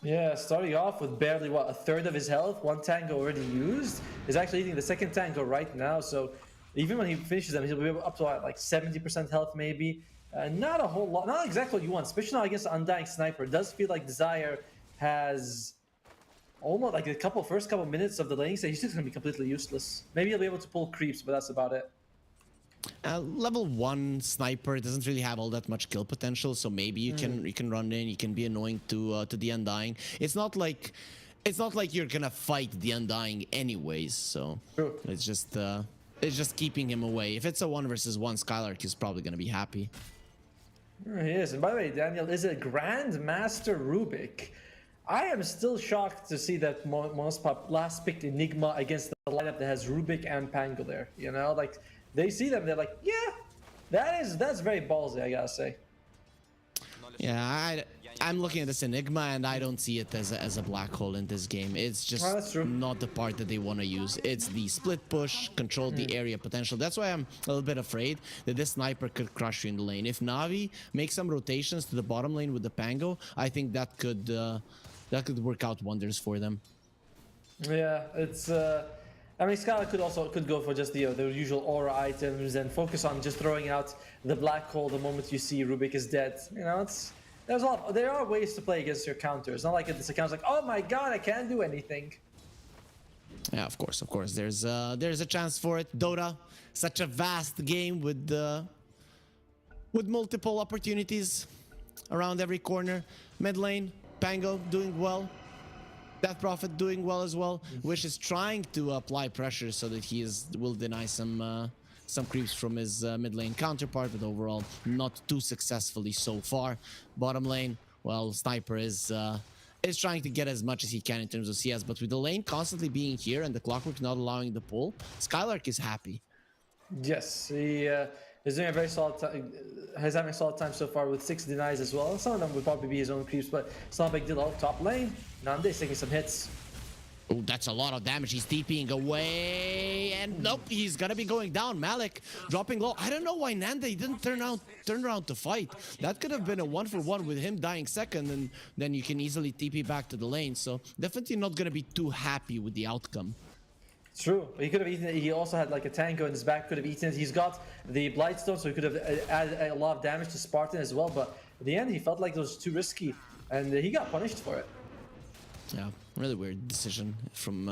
[SPEAKER 8] Yeah, starting off with barely, what, a third of his health, one tango already used. He's actually eating the second tango right now, so even when he finishes them, he'll be up to like 70% health maybe. Not a whole lot, not exactly what you want, especially not against the Undying Sniper. It does feel like Desire has almost like the first couple minutes of the laning stage. He's just going to be completely useless. Maybe he'll be able to pull creeps, but that's about it.
[SPEAKER 5] Level 1 Sniper doesn't really have all that much kill potential, so maybe you can run in, you can be annoying to the Undying. It's not like you're gonna fight the Undying anyways, so
[SPEAKER 8] True.
[SPEAKER 5] it's just keeping him away. If it's a 1 versus 1, Skylark is probably gonna be happy.
[SPEAKER 8] There he is. And by the way, Daniel is a Grandmaster Rubik. I am still shocked to see that Monospop last picked Enigma against the lineup that has Rubik and Pangolier. You know, like they see them, they're like, yeah, that's very ballsy, I gotta say.
[SPEAKER 5] Yeah, I'm looking at this Enigma and I don't see it as a black hole in this game. It's just
[SPEAKER 8] that's true.
[SPEAKER 5] not the part that they want to use. It's the split push, control the area potential. That's why I'm a little bit afraid that this sniper could crush you in the lane. If Navi makes some rotations to the bottom lane with the Pango, I think that could work out wonders for them.
[SPEAKER 8] Yeah, it's I mean, Scala could go for just the usual aura items and focus on just throwing out the black hole the moment you see Rubik is dead. You know, there are ways to play against your counters. Not like this account's like, oh my god, I can't do anything.
[SPEAKER 5] Yeah, of course. There's a chance for it. Dota, such a vast game with multiple opportunities around every corner. Mid lane, Pango doing well. Death Prophet doing well as well. Wish is trying to apply pressure so that will deny some creeps from his mid lane counterpart, but overall not too successfully so far. Bottom lane, well, Sniper is trying to get as much as he can in terms of CS, but with the lane constantly being here and the Clockwork not allowing the pull, Skylark is happy.
[SPEAKER 8] Yes, he is doing a very solid time. Has having a solid time so far with 6 denies as well. Some of them would probably be his own creeps, but it's not a big deal. Oh, top lane, Nande's taking some hits.
[SPEAKER 5] Oh, that's a lot of damage. He's TPing away, and nope, he's gonna be going down. Malik dropping low. I don't know why Nande didn't turn around to fight. That could have been a 1-for-1 with him dying second, and then you can easily TP back to the lane. So definitely not gonna be too happy with the outcome.
[SPEAKER 8] True. He could have eaten it. He also had like a tango in his back, could have eaten it. He's got the Blightstone, so he could have added a lot of damage to Spartan as well, but at the end he felt like it was too risky, and he got punished for it.
[SPEAKER 5] Yeah, really weird decision from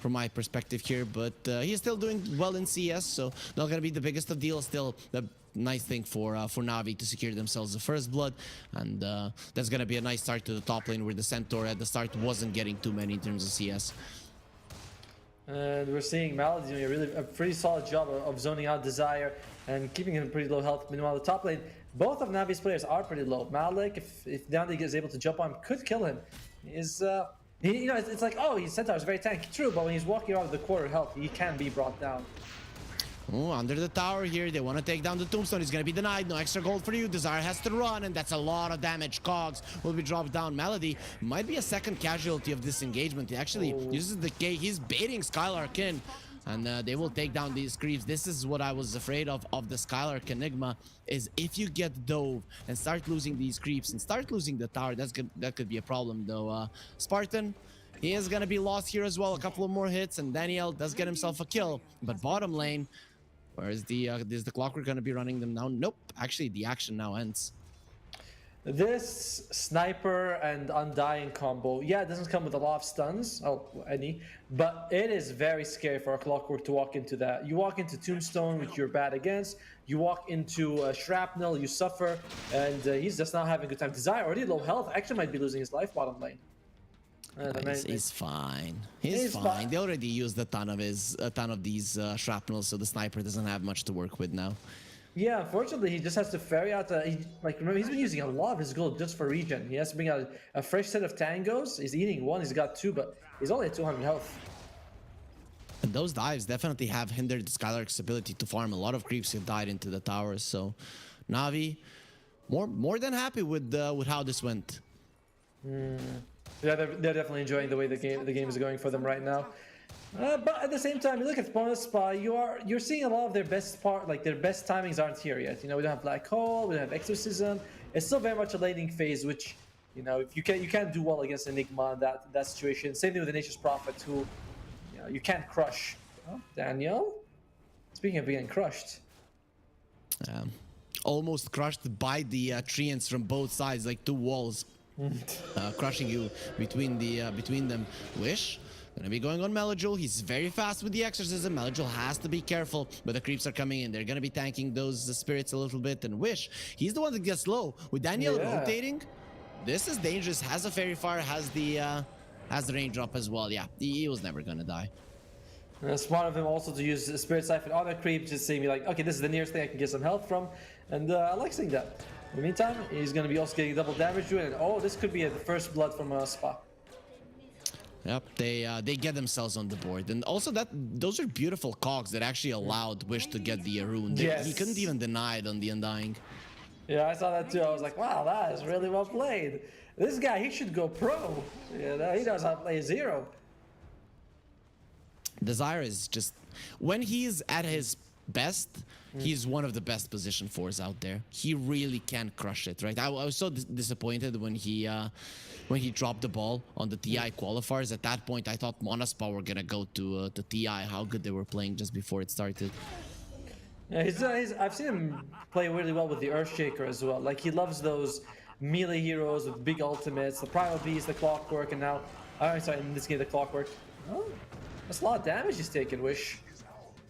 [SPEAKER 5] my perspective here, but he's still doing well in CS, so not gonna be the biggest of deals. Still a nice thing for Navi to secure themselves the first blood, and that's gonna be a nice start to the top lane where the Centaur at the start wasn't getting too many in terms of CS.
[SPEAKER 8] And we're seeing Malta doing a pretty solid job of zoning out Desire and keeping him pretty low health. Meanwhile, the top lane, both of Navi's players are pretty low. Malik, if Dante is able to jump on him, could kill him. It's like, oh, his Centaur is very tanky, true, but when he's walking around with the quarter health, he can be brought down.
[SPEAKER 5] Oh, under the tower here, they want to take down the Tombstone. He's going to be denied. No extra gold for you. Desire has to run, and that's a lot of damage. Cogs will be dropped down. Melody might be a second casualty of this engagement. He actually uses the K. He's baiting Skylark in, and they will take down these creeps. This is what I was afraid of the Skylark Enigma, is if you get dove and start losing these creeps and start losing the tower, that could be a problem, though. Spartan, he is going to be lost here as well. A couple of more hits, and Daniel does get himself a kill. But bottom lane, where is the Clockwork going to be running them down? Nope. Actually, the action now ends.
[SPEAKER 8] This sniper and undying combo, yeah, it doesn't come with a lot of stuns, but it is very scary for a Clockwork to walk into that. You walk into Tombstone, which you're bad against. You walk into Shrapnel, you suffer, and he's just not having a good time. Desire already low health, actually might be losing his life bottom lane.
[SPEAKER 5] He's fine. He's fine. They already used a ton of these shrapnels, so the sniper doesn't have much to work with now.
[SPEAKER 8] Yeah, unfortunately, he just has to ferry out. Remember, he's been using a lot of his gold just for regen. He has to bring out a fresh set of tangos. He's eating one. He's got two, but he's only at 200 health.
[SPEAKER 5] And those dives definitely have hindered Skylark's ability to farm. A lot of creeps have died into the towers. So, Navi, more than happy with how this went.
[SPEAKER 8] Yeah, they're definitely enjoying the way the game is going for them right now. But at the same time, you look at monaspa, you're seeing a lot of their best their best timings aren't here yet. You know, we don't have Black Hole, we don't have Exorcism. It's still very much a laning phase, which, you know, if you can't do well against Enigma in that situation. Same thing with the Nature's Prophet, who, you know, you can't crush. Oh, Daniel, speaking of being crushed,
[SPEAKER 5] almost crushed by the treants from both sides, like two walls, crushing you between them. Wish. Gonna be going on Melojul. He's very fast with the exorcism. Melojul has to be careful, but the creeps are coming in. They're gonna be tanking those spirits a little bit. And Wish, he's the one that gets low. With Daniel rotating, this is dangerous. Has a fairy fire, has the raindrop as well. Yeah, he was never gonna die.
[SPEAKER 8] It's smart of him also to use Spirit Siphon on a creep, just saying like, okay, this is the nearest thing I can get some health from, and I like seeing that. In the meantime, he's gonna be also getting double damage to it, and oh, this could be the first blood from Spa.
[SPEAKER 5] Yep, they get themselves on the board, and also those are beautiful cogs that actually allowed Wish to get the rune.
[SPEAKER 8] Yes.
[SPEAKER 5] He couldn't even deny it on the Undying.
[SPEAKER 8] Yeah, I saw that too. I was like, wow, that is really well played. This guy, he should go pro. Yeah, he knows how to play Zero.
[SPEAKER 5] Desire is just, when he's at his best, he's one of the best position fours out there. He really can crush it, right? I was so disappointed when he dropped the ball on the TI qualifiers. At that point, I thought monaspa were gonna go to TI. How good they were playing just before it started.
[SPEAKER 8] Yeah, I've seen him play really well with the Earthshaker as well. Like, he loves those melee heroes with big ultimates, the Primal Beast, the Clockwork, and now, in this game, the Clockwork. Oh, that's a lot of damage he's taking, Wish.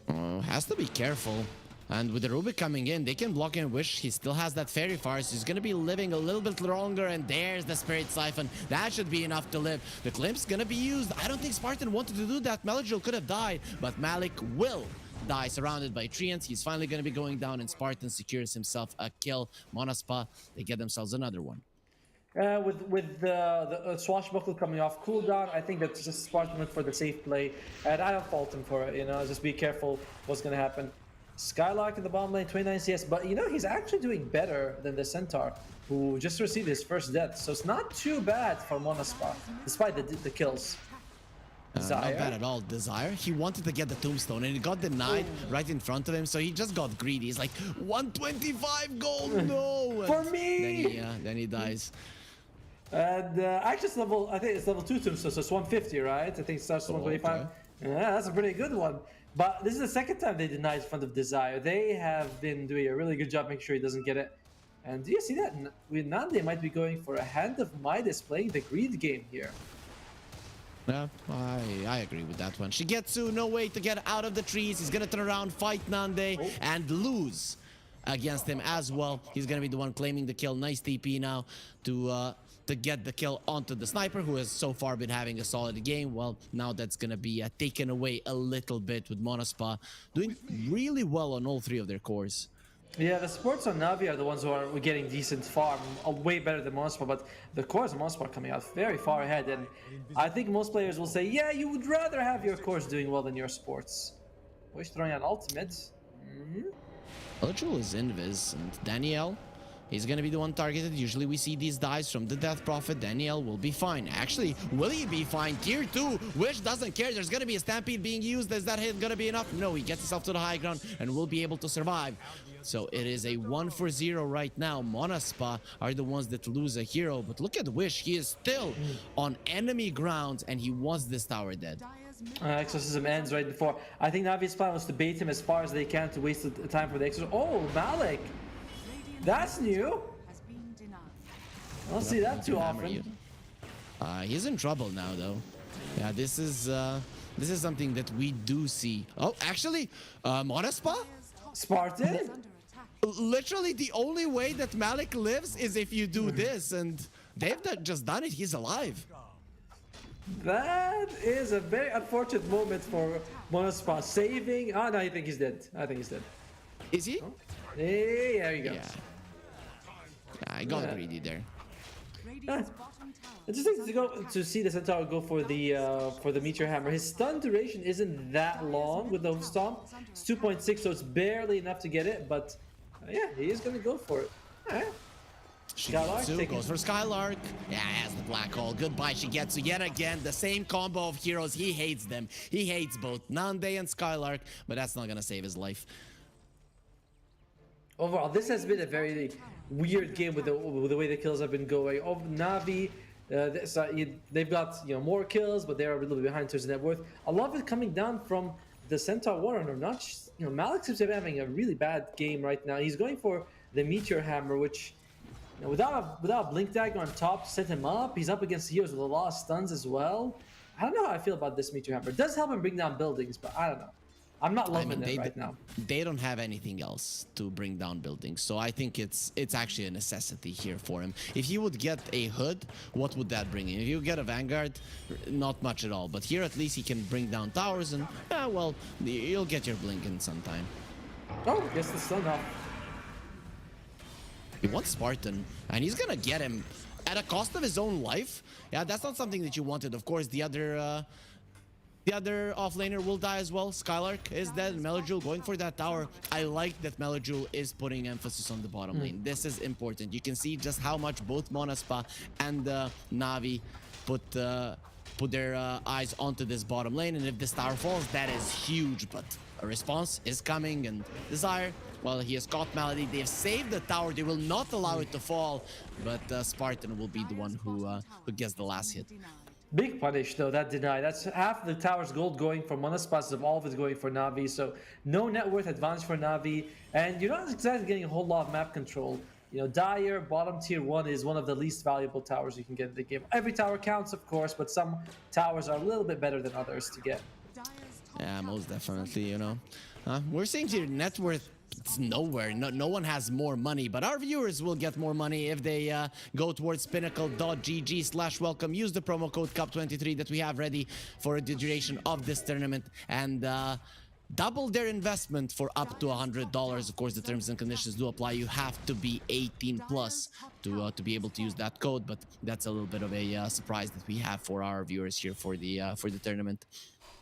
[SPEAKER 5] Has to be careful. And with the Rubik coming in, they can block in Wish. He still has that Fairy Fire, so he's gonna be living a little bit longer. And there's the Spirit Siphon. That should be enough to live. The Glimpse gonna be used. I don't think Spartan wanted to do that. Melojul could have died, but Malik will die surrounded by treants. He's finally gonna be going down, and Spartan secures himself a kill. monaspa, they get themselves another one.
[SPEAKER 8] With the swashbuckle coming off cooldown, I think that's just Spartan went for the safe play, and I don't fault him for it. You know, just be careful what's gonna happen. Skylark in the bottom lane, 29 CS, but you know, he's actually doing better than the Centaur, who just received his first death. So it's not too bad for monaspa, despite the kills.
[SPEAKER 5] Not bad at all. Desire, he wanted to get the tombstone and it got denied right in front of him, so he just got greedy. He's like, 125 gold, no!
[SPEAKER 8] For me!
[SPEAKER 5] Then he dies.
[SPEAKER 8] And actually, I think it's level 2 tombstone, so it's 150, right? I think it starts at 125.
[SPEAKER 5] Okay.
[SPEAKER 8] Yeah, that's a pretty good one. But this is the second time they denied in front of Desire. They have been doing a really good job making sure he doesn't get it. And do you see that? With Nande might be going for a Hand of Midas, playing the greed game here.
[SPEAKER 5] Yeah, I agree with that one. Shigetsu, no way to get out of the trees. He's gonna turn around, fight Nande, and lose against him as well. He's gonna be the one claiming the kill. Nice TP now to get the kill onto the sniper, who has so far been having a solid game. Well, now that's gonna be taken away a little bit with monaspa doing really well on all three of their cores.
[SPEAKER 8] Yeah, the supports on Navi are the ones who are getting decent farm, way better than monaspa, but the cores of monaspa are coming out very far ahead, and I think most players will say, yeah, you would rather have your cores doing well than your supports. Wish throwing out ultimate.
[SPEAKER 5] Melojul is invis, and Daniel, he's gonna be the one targeted. Usually we see these dives from the Death Prophet. Daniel will be fine. Actually, will he be fine? Tier 2, Wish doesn't care. There's gonna be a Stampede being used. Is that hit gonna be enough? No, he gets himself to the high ground and will be able to survive. So it is a 1-for-0 right now. monaspa are the ones that lose a hero, but look at Wish. He is still on enemy ground, and he wants this tower dead.
[SPEAKER 8] Exorcism ends right before. I think Navi's plan was to bait him as far as they can to waste the time for the exorcism. Oh, Malik! That's new! I don't see that too
[SPEAKER 5] Hammer
[SPEAKER 8] often.
[SPEAKER 5] you. He's in trouble now, though. Yeah, this is something that we do see. Oh, actually, Monospa?
[SPEAKER 8] Spartan?
[SPEAKER 5] Literally, the only way that Malik lives is if you do this, and they've just done it. He's alive.
[SPEAKER 8] That is a very unfortunate moment for Monospa. Saving. Oh, no, I think he's dead. I think he's dead.
[SPEAKER 5] Is he?
[SPEAKER 8] Hey, there you go.
[SPEAKER 5] Yeah. I got greedy there.
[SPEAKER 8] Interesting to go to see the Centaur go for the Meteor Hammer. His stun duration isn't that long with the Stomp. It's 2.6, so it's barely enough to get it. But yeah, he is gonna go for it.
[SPEAKER 5] Shigetsu goes for Skylark. Yeah, has the black hole. Goodbye, Shigetsu. Yet again, the same combo of heroes. He hates them. He hates both Nande and Skylark, but that's not gonna save his life.
[SPEAKER 8] Overall, this has been a very weird game with the way the kills have been going. Of Navi, they've got more kills, but they're a little bit behind in terms of net worth. A lot of it coming down from the Centaur Warrunner. Not just, Malik seems to be having a really bad game right now. He's going for the Meteor Hammer, which without a blink dagger on top set him up. He's up against heroes with a lot of stuns as well. I don't know how I feel about this Meteor Hammer. It does help him bring down buildings, but I don't know. I'm not loving it right now.
[SPEAKER 5] They don't have anything else to bring down buildings, so I think it's actually a necessity here for him. If he would get a hood, what would that bring him? If you get a Vanguard, not much at all. But here at least he can bring down towers, and well, you'll get your blink in sometime.
[SPEAKER 8] Oh, gets the stun off.
[SPEAKER 5] He wants Spartan, and he's gonna get him at a cost of his own life. Yeah, that's not something that you wanted. Of course, the other offlaner will die as well. Skylark is dead. Melojul going for that tower. I like that Melojul is putting emphasis on the bottom lane. This is important. You can see just how much both Monaspa and Navi put their eyes onto this bottom lane. And if this tower falls, that is huge. But a response is coming, and Desire, well, he has caught Malady. They've saved the tower. They will not allow it to fall. But Spartan will be the one who gets the last hit.
[SPEAKER 8] Big punish though, that deny. That's half the tower's gold going for Monaspas, of all of it going for Navi. So no net worth advantage for Navi. And you're not exactly getting a whole lot of map control. Dire, bottom tier 1 is one of the least valuable towers you can get in the game. Every tower counts, of course, but some towers are a little bit better than others to get.
[SPEAKER 5] Yeah, most definitely, We're seeing here net worth, it's nowhere. No one has more money, but our viewers will get more money if they go towards pinnacle.gg/welcome. Use the promo code CUP23 that we have ready for the duration of this tournament, and double their investment for up to $100. Of course, the terms and conditions do apply. You have to be 18 plus to be able to use that code, but that's a little bit of a surprise that we have for our viewers here for the tournament.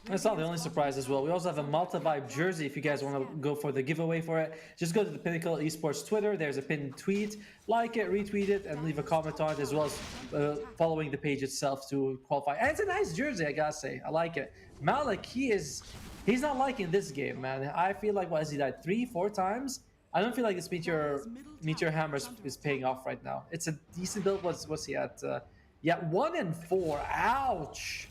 [SPEAKER 8] That's not the only surprise as well. We also have a Malta Vibe jersey if you guys want to go for the giveaway for it. Just go to the Pinnacle Esports Twitter. There's a pinned tweet. Like it, retweet it, and leave a comment on it, as well as following the page itself to qualify. And it's a nice jersey, I gotta say. I like it. Malik, he's not liking this game, man. I feel like, has he died 3-4 times? I don't feel like this Meteor Hammer is paying off right now. It's a decent build. What's he at? 1 and 4. Ouch.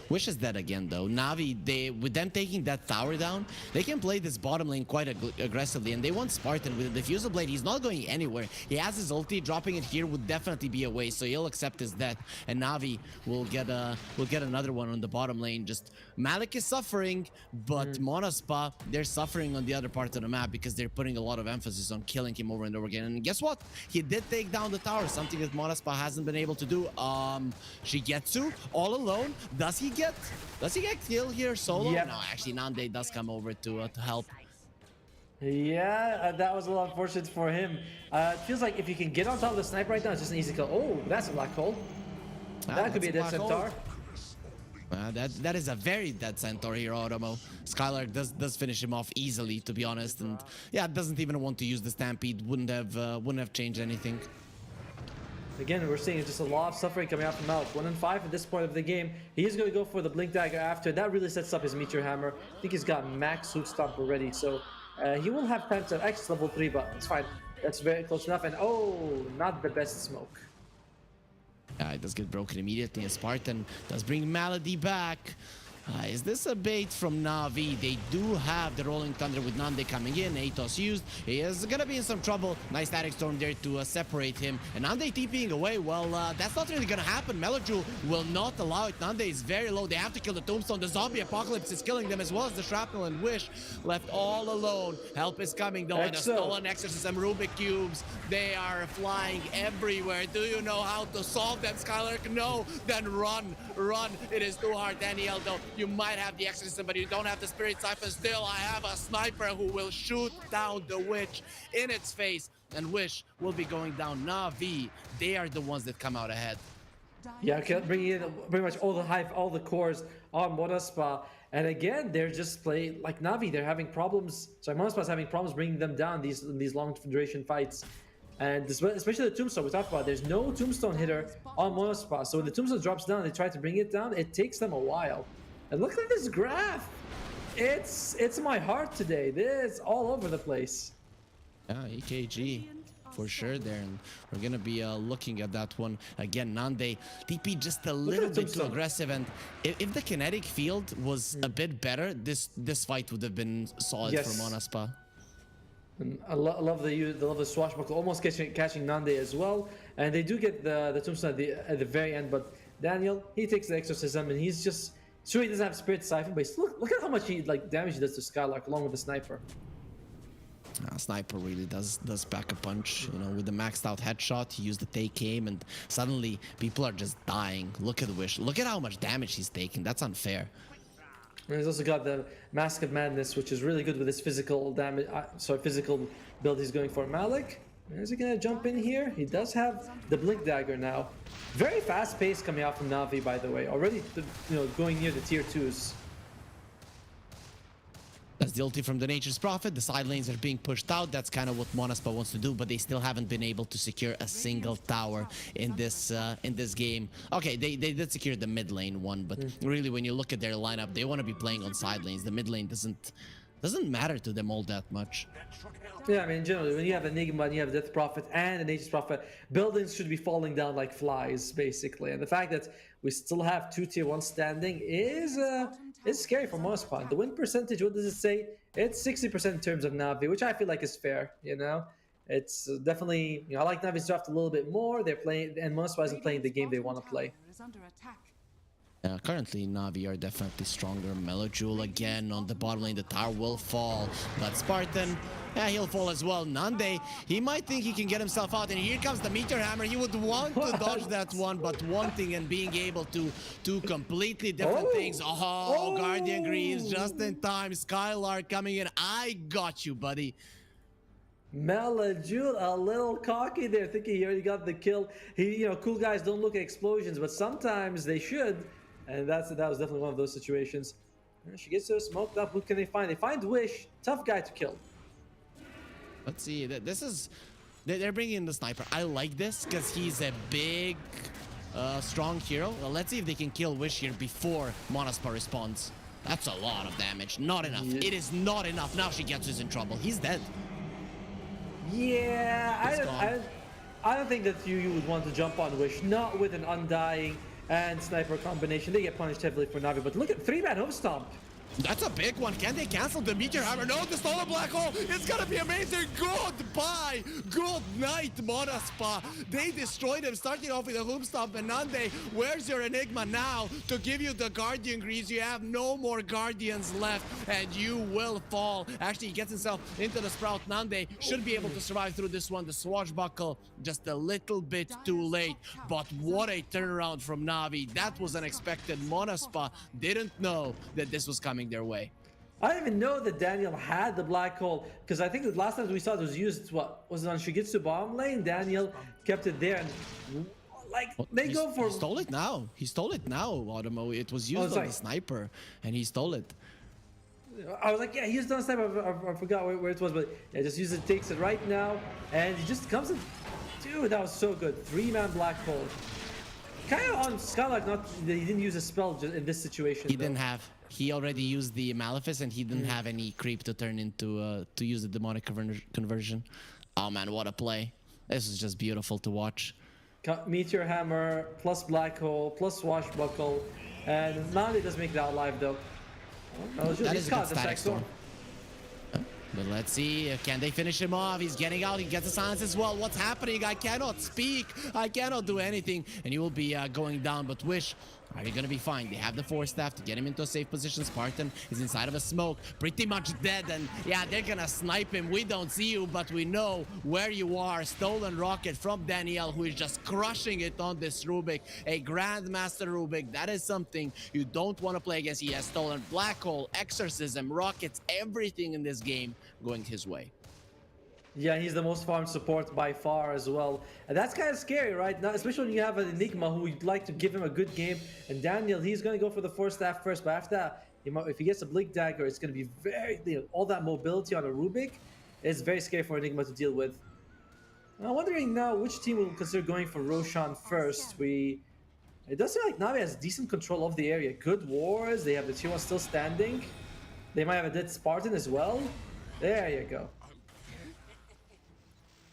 [SPEAKER 5] Wish is dead again though. Navi, with them taking that tower down, they can play this bottom lane quite aggressively, and they want Spartan with the Diffusal Blade. He's not going anywhere. He has his ulti. Dropping it here would definitely be a waste, so he'll accept his death, and Navi will get another one on the bottom lane. Just Malik is suffering, but Monaspa, they're suffering on the other part of the map because they're putting a lot of emphasis on killing him over and over again. And guess what? He did take down the tower, something that Monaspa hasn't been able to do. Shigetsu all alone. Does he get killed here solo?
[SPEAKER 8] Yep.
[SPEAKER 5] No, actually Nande does come over to help.
[SPEAKER 8] Yeah, that was a little unfortunate for him. It feels like if you can get on top of the sniper right now, it's just an easy kill. Oh, that's a black hole. That could be a dead Centaur.
[SPEAKER 5] That is a very dead Centaur here, Automo. Skylark does finish him off easily, to be honest, and yeah, doesn't even want to use the Stampede. Wouldn't have changed anything.
[SPEAKER 8] Again, we're seeing just a lot of suffering coming out from Malik. 1 and 5 at this point of the game. He's going to go for the Blink Dagger after. That really sets up his Meteor Hammer. I think he's got max Hook Stomp already, so he will have time to X level 3, but it's fine. That's very close enough, and oh, not the best smoke.
[SPEAKER 5] It does get broken immediately, and Spartan does bring Malady back. Is this a bait from Navi? They do have the Rolling Thunder with Nande coming in. Atos used. He is gonna be in some trouble. Nice static storm there to separate him. And Nande TPing away. Well, that's not really gonna happen. Melodru will not allow it. Nande is very low. They have to kill the Tombstone. The zombie apocalypse is killing them as well as the Shrapnel and Wish left all alone. Help is coming though. And a stolen exorcism. Rubik cubes. They are flying everywhere. Do you know how to solve them, Skylark? No. Then run. Run. It is too hard. Daniel though. You might have the exorcism, but you don't have the spirit siphon. Still, I have a sniper who will shoot down the witch in its face, and Wish will be going down. Navi, they are the ones that come out ahead.
[SPEAKER 8] Yeah, bringing in pretty much all the hype, all the cores on Monaspa. And again, they're just playing like Navi. They're having problems. Sorry, Monaspa's having problems bringing them down these long duration fights. And especially the Tombstone we talked about, there's no Tombstone hitter on Monaspa. So when the Tombstone drops down, they try to bring it down. It takes them a while. And look at this graph. It's my heart today. This all over the place.
[SPEAKER 5] Yeah, EKG for sure there, and we're gonna be looking at that one again. Nande TP just a little bit too aggressive, and if the kinetic field was a bit better, this fight would have been solid for Monaspa.
[SPEAKER 8] And I love the swashbuckle, almost catching Nande as well, and they do get the Tombstone at the very end. But Daniel, he takes the exorcism, and he's just sure he doesn't have spirit siphon, but look at how much damage he does to Skylark along with the sniper.
[SPEAKER 5] Sniper really does pack a punch, you know, with the maxed out headshot. He used the take aim, and suddenly people are just dying. Look at Wish. Look at how much damage he's taking. That's unfair.
[SPEAKER 8] And he's also got the Mask of Madness, which is really good with his physical damage. Physical build he's going for. Malik, is he gonna jump in here? He does have the Blink Dagger now. Very fast pace coming out from Navi, by the way. Already, going near the tier 2s.
[SPEAKER 5] That's the ulti from the Nature's Prophet. The side lanes are being pushed out. That's kind of what Monaspa wants to do, but they still haven't been able to secure a single tower in this game. Okay, they did secure the mid lane one, but really when you look at their lineup, they want to be playing on side lanes. The mid lane doesn't matter to them all that much.
[SPEAKER 8] Yeah, I mean, generally, when you have Enigma and you have Death Prophet and a Nature's Prophet, buildings should be falling down like flies, basically. And the fact that we still have 2 tier 1 standing is scary for Monaspa. The win percentage, what does it say? It's 60% in terms of Navi, which I feel like is fair, you know? It's definitely, I like Navi's draft a little bit more. They're playing, and Monaspa isn't playing the game they want to play.
[SPEAKER 5] Currently, Navi are definitely stronger. Melojule again on the bottom lane. The tower will fall, but Spartan, yeah, he'll fall as well. Nande, he might think he can get himself out, and here comes the Meteor Hammer. He would want to dodge that one, but wanting and being able to do completely different things. Oh, Guardian Greaves just in time. Skylark coming in. I got you, buddy.
[SPEAKER 8] Melojule a little cocky there, thinking he already got the kill. Cool guys don't look at explosions, but sometimes they should. And that was definitely one of those situations. She gets so smoked up. Who can they find? They find Wish. Tough guy to kill.
[SPEAKER 5] Let's see. They're bringing in the sniper. I like this because he's a big, strong hero. Well, let's see if they can kill Wish here before Monaspa responds. That's a lot of damage. Not enough. Yeah. It is not enough. Now she gets us in trouble. He's dead.
[SPEAKER 8] Yeah, I don't think that you would want to jump on Wish. Not with an Undying and Sniper combination. They get punished heavily for Navi, but look at 3-man hoof stomp.
[SPEAKER 5] That's a big one. Can they cancel the Meteor Hammer? No, the Stolen Black Hole. It's gonna be amazing. Goodbye. Good night, Monaspa. They destroyed him, starting off with a Hoop Stomp. And Nande, where's your Enigma now to give you the Guardian Greaves? You have no more Guardians left, and you will fall. Actually, he gets himself into the Sprout. Nande should be able to survive through this one. The Swashbuckle, just a little bit too late. But what a turnaround from Navi. That was unexpected. Monaspa didn't know that this was coming their way.
[SPEAKER 8] I didn't even know that Daniel had the black hole, because I think the last time we saw it was used, what was it, on Shigitsu bottom lane? Daniel kept it there, and they go for...
[SPEAKER 5] He stole it now. He stole it now, Automo. It was used on the sniper, and he stole it.
[SPEAKER 8] I was like, yeah, he used it on sniper. I forgot where it was, but yeah, just use it, takes it right now, and he just comes in. Dude, that was so good. 3-man black hole. Kind of on Skylark, he didn't use a spell in this situation.
[SPEAKER 5] He didn't have. He already used the Malefice, and he didn't have any creep to turn into to use the demonic conversion. Oh man, what a play! This is just beautiful to watch.
[SPEAKER 8] Meteor Hammer plus Black Hole plus Swashbuckle, And Navi does make that alive though. Oh,
[SPEAKER 5] That
[SPEAKER 8] he's
[SPEAKER 5] is a
[SPEAKER 8] caught
[SPEAKER 5] good
[SPEAKER 8] the
[SPEAKER 5] static
[SPEAKER 8] storm.
[SPEAKER 5] storm. But let's see, can they finish him off? He's getting out, he gets a silence as well. What's happening? I cannot speak, I cannot do anything. And he will be going down, but Wish, are they gonna be fine? They have the force staff to get him into a safe position. Spartan is inside of a smoke, pretty much dead, and yeah, they're gonna snipe him. We don't see you, but we know where you are. Stolen rocket from Daniel, who is just crushing it on this Rubik. A Grandmaster Rubik, that is something you don't want to play against. He has stolen Black Hole, Exorcism, Rockets, everything in this game going his way.
[SPEAKER 8] Yeah, he's the most farmed support by far as well. And that's kind of scary, right? Now, especially when you have an Enigma who would like to give him a good game. And Daniel, he's going to go for the force staff first. But after that, if he gets a Blink Dagger, it's going to be very... all that mobility on a Rubik is very scary for Enigma to deal with. I'm wondering now which team will consider going for Roshan first. It does seem like Navi has decent control of the area. Good wars. They have the tier 1 still standing. They might have a dead Spartan as well. There you go.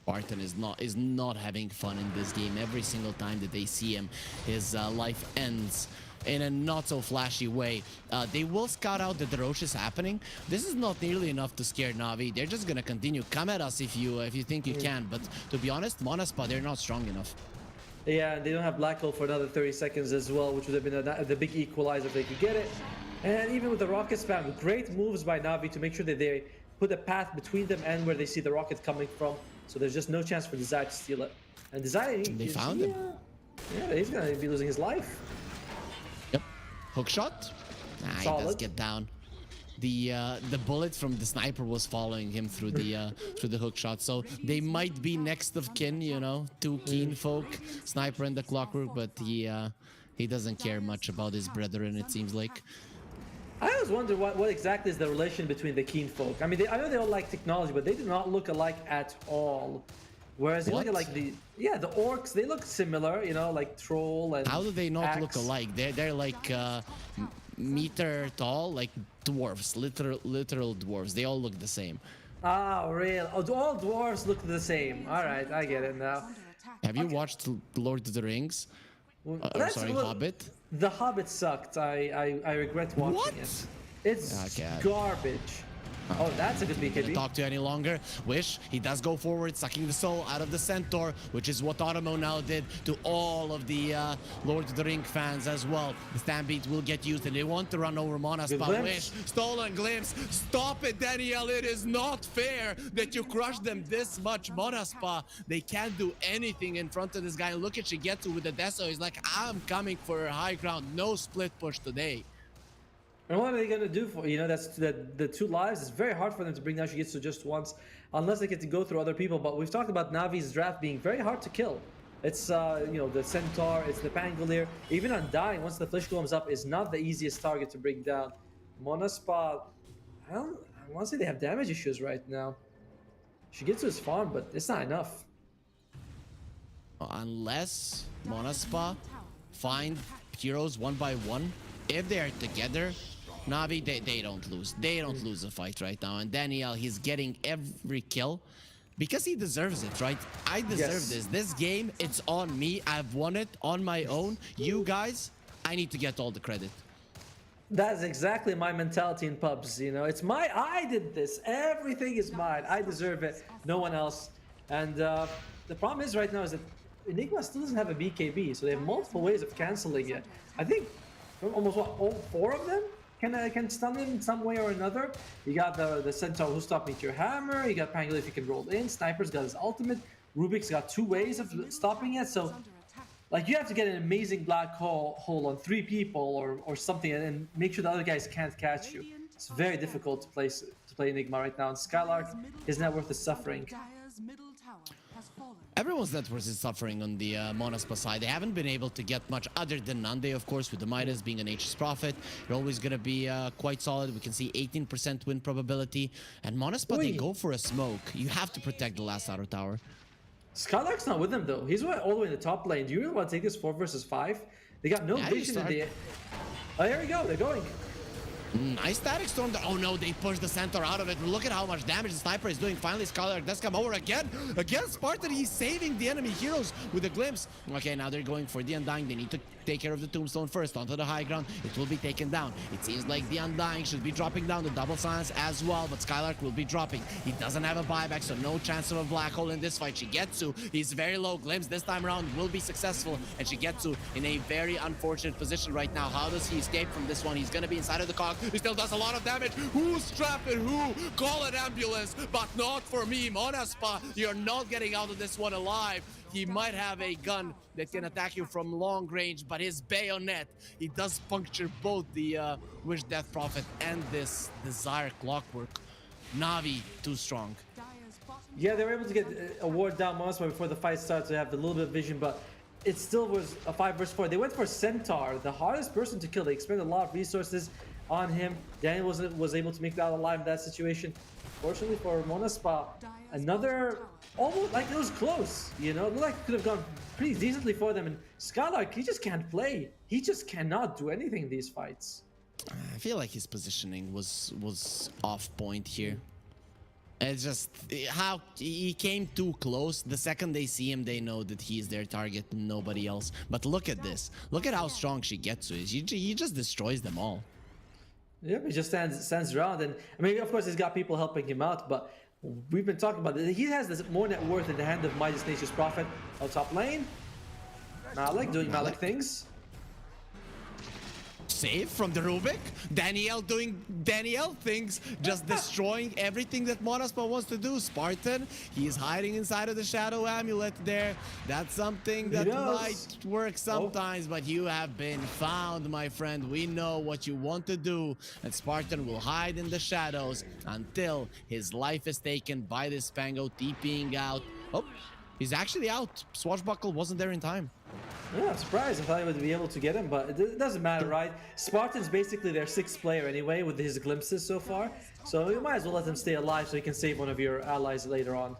[SPEAKER 5] Spartan is not having fun in this game. Every single time that they see him, his life ends in a not so flashy way. They will scout out that the Roche is happening. This is not nearly enough to scare Navi. They're just gonna continue. Come at us if you think you can. But to be honest, Monaspa, they're not strong enough.
[SPEAKER 8] Yeah, they don't have Black Hole for another 30 seconds as well, which would have been the big equalizer if they could get it. And even with the rocket spam, great moves by Navi to make sure that they put a path between them and where they see the rocket coming from. So there's just no chance for Desire to steal it. And Desire,
[SPEAKER 5] they found him.
[SPEAKER 8] Yeah, he's gonna be losing his life.
[SPEAKER 5] Yep. Hook shot. Nah, he does get down. The bullet from the sniper was following him through the hook shot. So they might be next of kin, you know, two keen folk, sniper and the clockwork, but he doesn't care much about his brethren, it seems like.
[SPEAKER 8] I always wonder what exactly is the relation between the keen folk. I mean, I know they all like technology, but they do not look alike at all. Whereas you look at like the orcs, they look similar, you know, like troll and
[SPEAKER 5] how do they not
[SPEAKER 8] axe.
[SPEAKER 5] look alike? They're like meter tall, like dwarves, literal dwarves. They all look the same.
[SPEAKER 8] Ah, real. Oh, all dwarves look the same. All right, I get it now.
[SPEAKER 5] Have you watched Lord of the Rings? Sorry, Hobbit.
[SPEAKER 8] The Hobbit sucked. I regret watching it. It's garbage. Oh, that's a good BKB.
[SPEAKER 5] Can't talk to you any longer. Wish, he does go forward, sucking the soul out of the Centaur, which is what Automo now did to all of the Lord of the Ring fans as well. The Stampede will get used, and they want to run over Monaspa. Wish, stolen glimpse. Stop it, Daniel. It is not fair that you crush them this much, Monaspa. They can't do anything in front of this guy. Look at Shigetsu with the Deso. He's like, I'm coming for high ground. No split push today.
[SPEAKER 8] And what are they gonna do for that's the 2 lives? It's very hard for them to bring down Shigetsu just once, unless they get to go through other people. But we've talked about Navi's draft being very hard to kill. It's the Centaur, it's the Pangolier. Even Undying, once the Flesh Golem's up, is not the easiest target to bring down. Monaspa, I want to say they have damage issues right now. Shigetsu is farm, but it's not enough.
[SPEAKER 5] Unless Monaspa find heroes one by one, if they are together, Navi, they don't lose. They don't lose a fight right now. And Daniel, he's getting every kill because he deserves it, right? I deserve this. This game, it's on me. I've won it on my own. You guys, I need to get all the credit.
[SPEAKER 8] That's exactly my mentality in pubs, It's I did this. Everything is mine. I deserve it. No one else. And the problem is right now is that Enigma still doesn't have a BKB, so they have multiple ways of canceling it. I think almost all 4 of them can stun him in some way or another. You got the Centaur who stopped Meteor Hammer. You got Pangolier if he can roll in. Sniper's got his ultimate. Rubik's got 2 ways of stopping it. So, like, you have to get an amazing black hole on 3 people or something, and make sure the other guys can't catch you. It's very difficult to play Enigma right now. And Skylark, his net worth is suffering.
[SPEAKER 5] Everyone's net worth is suffering on the Monaspa side. They haven't been able to get much other than Nande, of course, with the Midas being an H's Prophet. You're always going to be quite solid. We can see 18% win probability. And Monaspa, they go for a smoke. You have to protect the last outer tower.
[SPEAKER 8] Skylark's not with them, though. He's all the way in the top lane. Do you really want to take this 4 versus 5? They got no vision in the... Oh, here we go. They're going.
[SPEAKER 5] Nice static storm there. Oh no, they pushed the centaur out of it. Look at how much damage the sniper is doing. Finally, Skylark does come over again. Again, Spartan, he's saving the enemy heroes with a glimpse. Okay, now they're going for the Undying. They need to take care of the tombstone first onto the high ground. It will be taken down. It seems like the Undying should be dropping down the double silence as well, but Skylark will be dropping. He doesn't have a buyback, so no chance of a black hole in this fight. Shigetsu, he's very low. Glimpse this time around will be successful, and Shigetsu in a very unfortunate position right now. How does he escape from this one? He's gonna be inside of the cog. He still does a lot of damage. Who's trapping who? Call an ambulance, but not for me. Monaspa, you're not getting out of this one alive. He might have a gun that can attack you from long range, but his bayonet, he does puncture both the Wish Death Prophet and this Desire Clockwork. Navi, too strong.
[SPEAKER 8] Yeah, they were able to get a ward down Monaspa before the fight started to have a little bit of vision, but it still was a 5 versus 4. They went for Centaur, the hardest person to kill. They expended a lot of resources on him. Daniel was able to make it out alive in that situation. Fortunately for Monaspa, another almost like it was close, you know, it looked like it could have gone pretty decently for them. And Skylark, he just can't play. He just cannot do anything in these fights.
[SPEAKER 5] I feel like his positioning was off point here. It's just how he came too close. The second they see him, they know that he's their target and nobody else. But look at this. Look at how strong Shigetsu is. He just destroys them all.
[SPEAKER 8] Yeah, he just stands around, and I mean, of course, he's got people helping him out, but we've been talking about it. He has this more net worth in the hand of Mighty Tenacious Prophet. On top lane, Malik doing Malik things.
[SPEAKER 5] Save from the Rubik. Danielle doing Danielle things, just destroying everything that Monaspa wants to do. Spartan, he's hiding inside of the Shadow Amulet there. That's something that might work sometimes, but you have been found, my friend. We know what you want to do. And Spartan will hide in the shadows until his life is taken by this Pango TPing out. Oh, he's actually out. Swashbuckle wasn't there in time.
[SPEAKER 8] Yeah, I'm surprised. I thought he would be able to get him, but it doesn't matter, right? Spartan's basically their 6th player anyway with his glimpses so far. So you might as well let him stay alive so you can save one of your allies later on.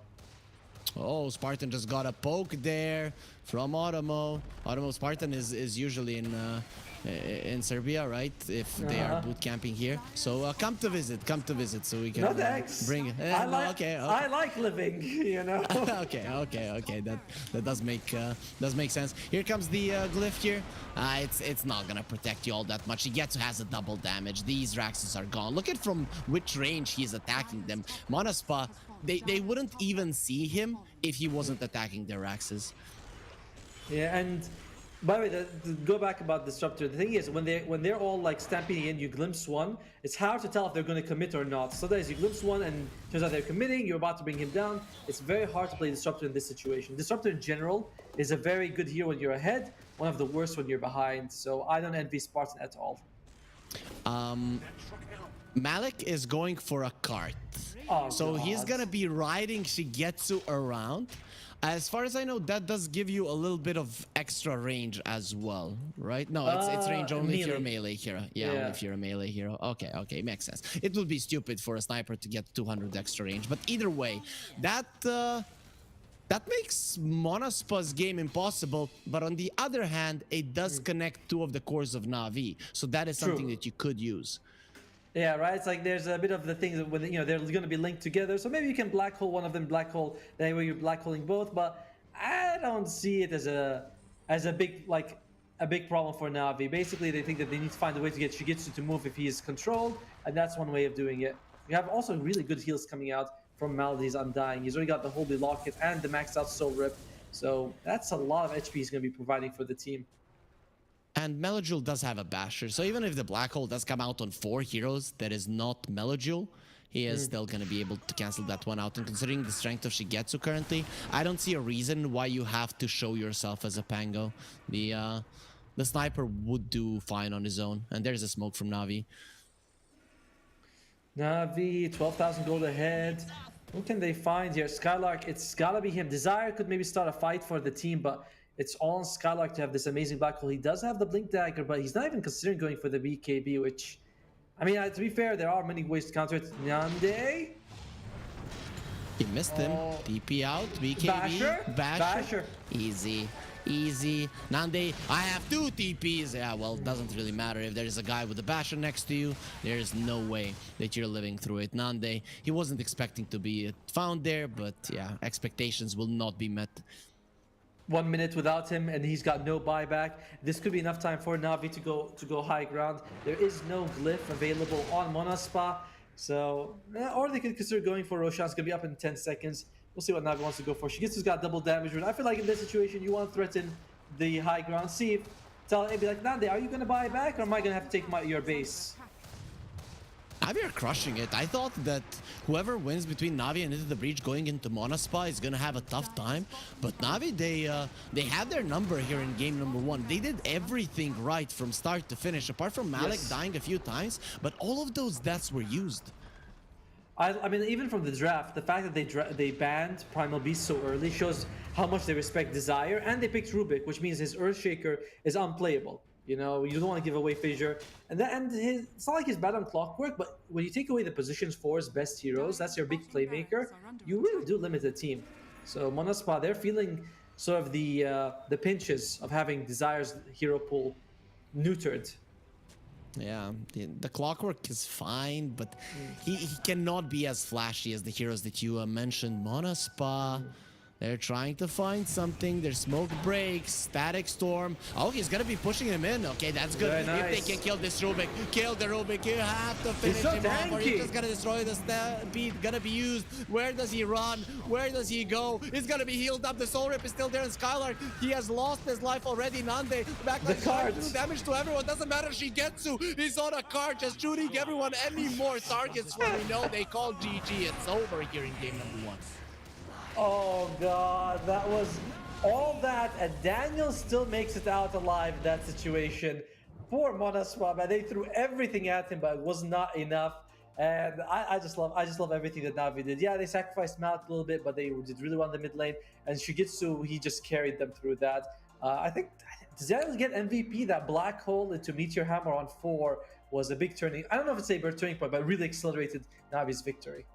[SPEAKER 5] Oh, Spartan just got a poke there from Automo. Automo Spartan is usually in Serbia, right? If they are boot camping here. So come to visit so we can
[SPEAKER 8] no thanks.
[SPEAKER 5] Bring
[SPEAKER 8] I like living, you know.
[SPEAKER 5] okay. That does make sense. Here comes the glyph here. It's not gonna protect you all that much. Shigetsu has a double damage. These Raxes are gone. Look at from which range he's attacking them. Monaspa, they wouldn't even see him if he wasn't attacking their Raxes.
[SPEAKER 8] Yeah, and by the way, to go back about Disruptor, the thing is, when they're all like stamping in, you glimpse one, it's hard to tell if they're going to commit or not. Sometimes you glimpse one and turns out they're committing, you're about to bring him down. It's very hard to play Disruptor in this situation. Disruptor in general is a very good hero when you're ahead, one of the worst when you're behind. So I don't envy Spartan at all.
[SPEAKER 5] Malik is going for a cart.
[SPEAKER 8] Oh,
[SPEAKER 5] so
[SPEAKER 8] God.
[SPEAKER 5] He's gonna be riding Shigetsu around. As far as I know, that does give you a little bit of extra range as well, right? No, it's range only if you're a melee hero. Yeah, only if you're a melee hero. Okay, makes sense. It would be stupid for a sniper to get 200 extra range, but either way, that makes Monaspa's game impossible. But on the other hand, it does connect 2 of the cores of Navi, so that is something that you could use.
[SPEAKER 8] Yeah, right. It's like there's a bit of the things that when they're going to be linked together. So maybe you can black hole one of them, black hole that way you're black holing both. But I don't see it as a big problem for Navi. Basically, they think that they need to find a way to get Shigetsu to move if he is controlled, and that's one way of doing it. You have also really good heals coming out from Maldi's Undying. He's already got the Holy Locket and the maxed out Soul Rip, so that's a lot of HP he's going to be providing for the team.
[SPEAKER 5] And Melojule does have a basher, so even if the black hole does come out on 4 heroes that is not Melojule, he is still going to be able to cancel that one out. And considering the strength of Shigetsu currently, I don't see a reason why you have to show yourself as a Pango. The sniper would do fine on his own. And there's a smoke from Navi.
[SPEAKER 8] Navi, 12,000 gold ahead. What can they find here? Skylark, it's gotta be him. Desire could maybe start a fight for the team, but it's all on Skylark to have this amazing black hole. He does have the Blink Dagger, but he's not even considering going for the BKB, which, I mean, to be fair, there are many ways to counter it. Nyande?
[SPEAKER 5] He missed him. TP out, BKB.
[SPEAKER 8] Basher?
[SPEAKER 5] Easy. Easy. Nande, I have 2 TPs. Yeah, well, it doesn't really matter. If there's a guy with a bastion next to you, there's no way that you're living through it. Nande, he wasn't expecting to be found there, but yeah, expectations will not be met.
[SPEAKER 8] 1 minute without him, and he's got no buyback. This could be enough time for Navi to go high ground. There is no glyph available on Monaspa, so or they could consider going for Roshan. It's gonna be up in 10 seconds. We'll see what Navi wants to go for. Shigitsu's got double damage, but I feel like in this situation, you want to threaten the high ground. See if be like, Nande, are you gonna buy back, or am I gonna have to take your base?
[SPEAKER 5] Navi are crushing it. I thought that whoever wins between Navi and Into the Breach going into Monaspa is gonna have a tough time, but Navi, they had their number here in game number 1. They did everything right from start to finish, apart from Malik dying a few times, but all of those deaths were used.
[SPEAKER 8] I mean, even from the draft, the fact that they banned Primal Beast so early shows how much they respect Desire, and they picked Rubik, which means his Earthshaker is unplayable. You know, you don't want to give away Fissure. It's not like he's bad on Clockwork, but when you take away the positions for his best heroes, that's your big playmaker, you really do limit the team. So Monaspa, they're feeling sort of the pinches of having Desire's hero pool neutered.
[SPEAKER 5] Yeah, the Clockwork is fine, but he cannot be as flashy as the heroes that you mentioned. Monaspa, they're trying to find something. Their smoke breaks, static storm. Oh, he's gonna be pushing him in. Okay, that's good.
[SPEAKER 8] Very nice.
[SPEAKER 5] If they can kill this Rubik, kill the Rubik. You have to finish
[SPEAKER 8] so
[SPEAKER 5] him off, or
[SPEAKER 8] tanky.
[SPEAKER 5] you're just gonna destroy the beat. Gonna be used. Where does he run? Where does he go? He's gonna be healed up. The Soul Rip is still there in Skylark. He has lost his life already. Nande, backline trying to do damage to everyone. Doesn't matter. Shigetsu, he's on a card, just shooting everyone. Any more targets when we know they call GG. It's over here in game number 1.
[SPEAKER 8] Oh god, that was all that, and Daniel still makes it out alive in that situation. Poor Monaspa, man, they threw everything at him, but it was not enough. And I just love everything that Navi did. Yeah, they sacrificed Malta a little bit, but they did really well in the mid lane. And Shigitsu, he just carried them through that. I think, does Daniel get MVP? That black hole into Meteor Hammer on 4 was a big turning. I don't know if it's a turning point, but really accelerated Navi's victory.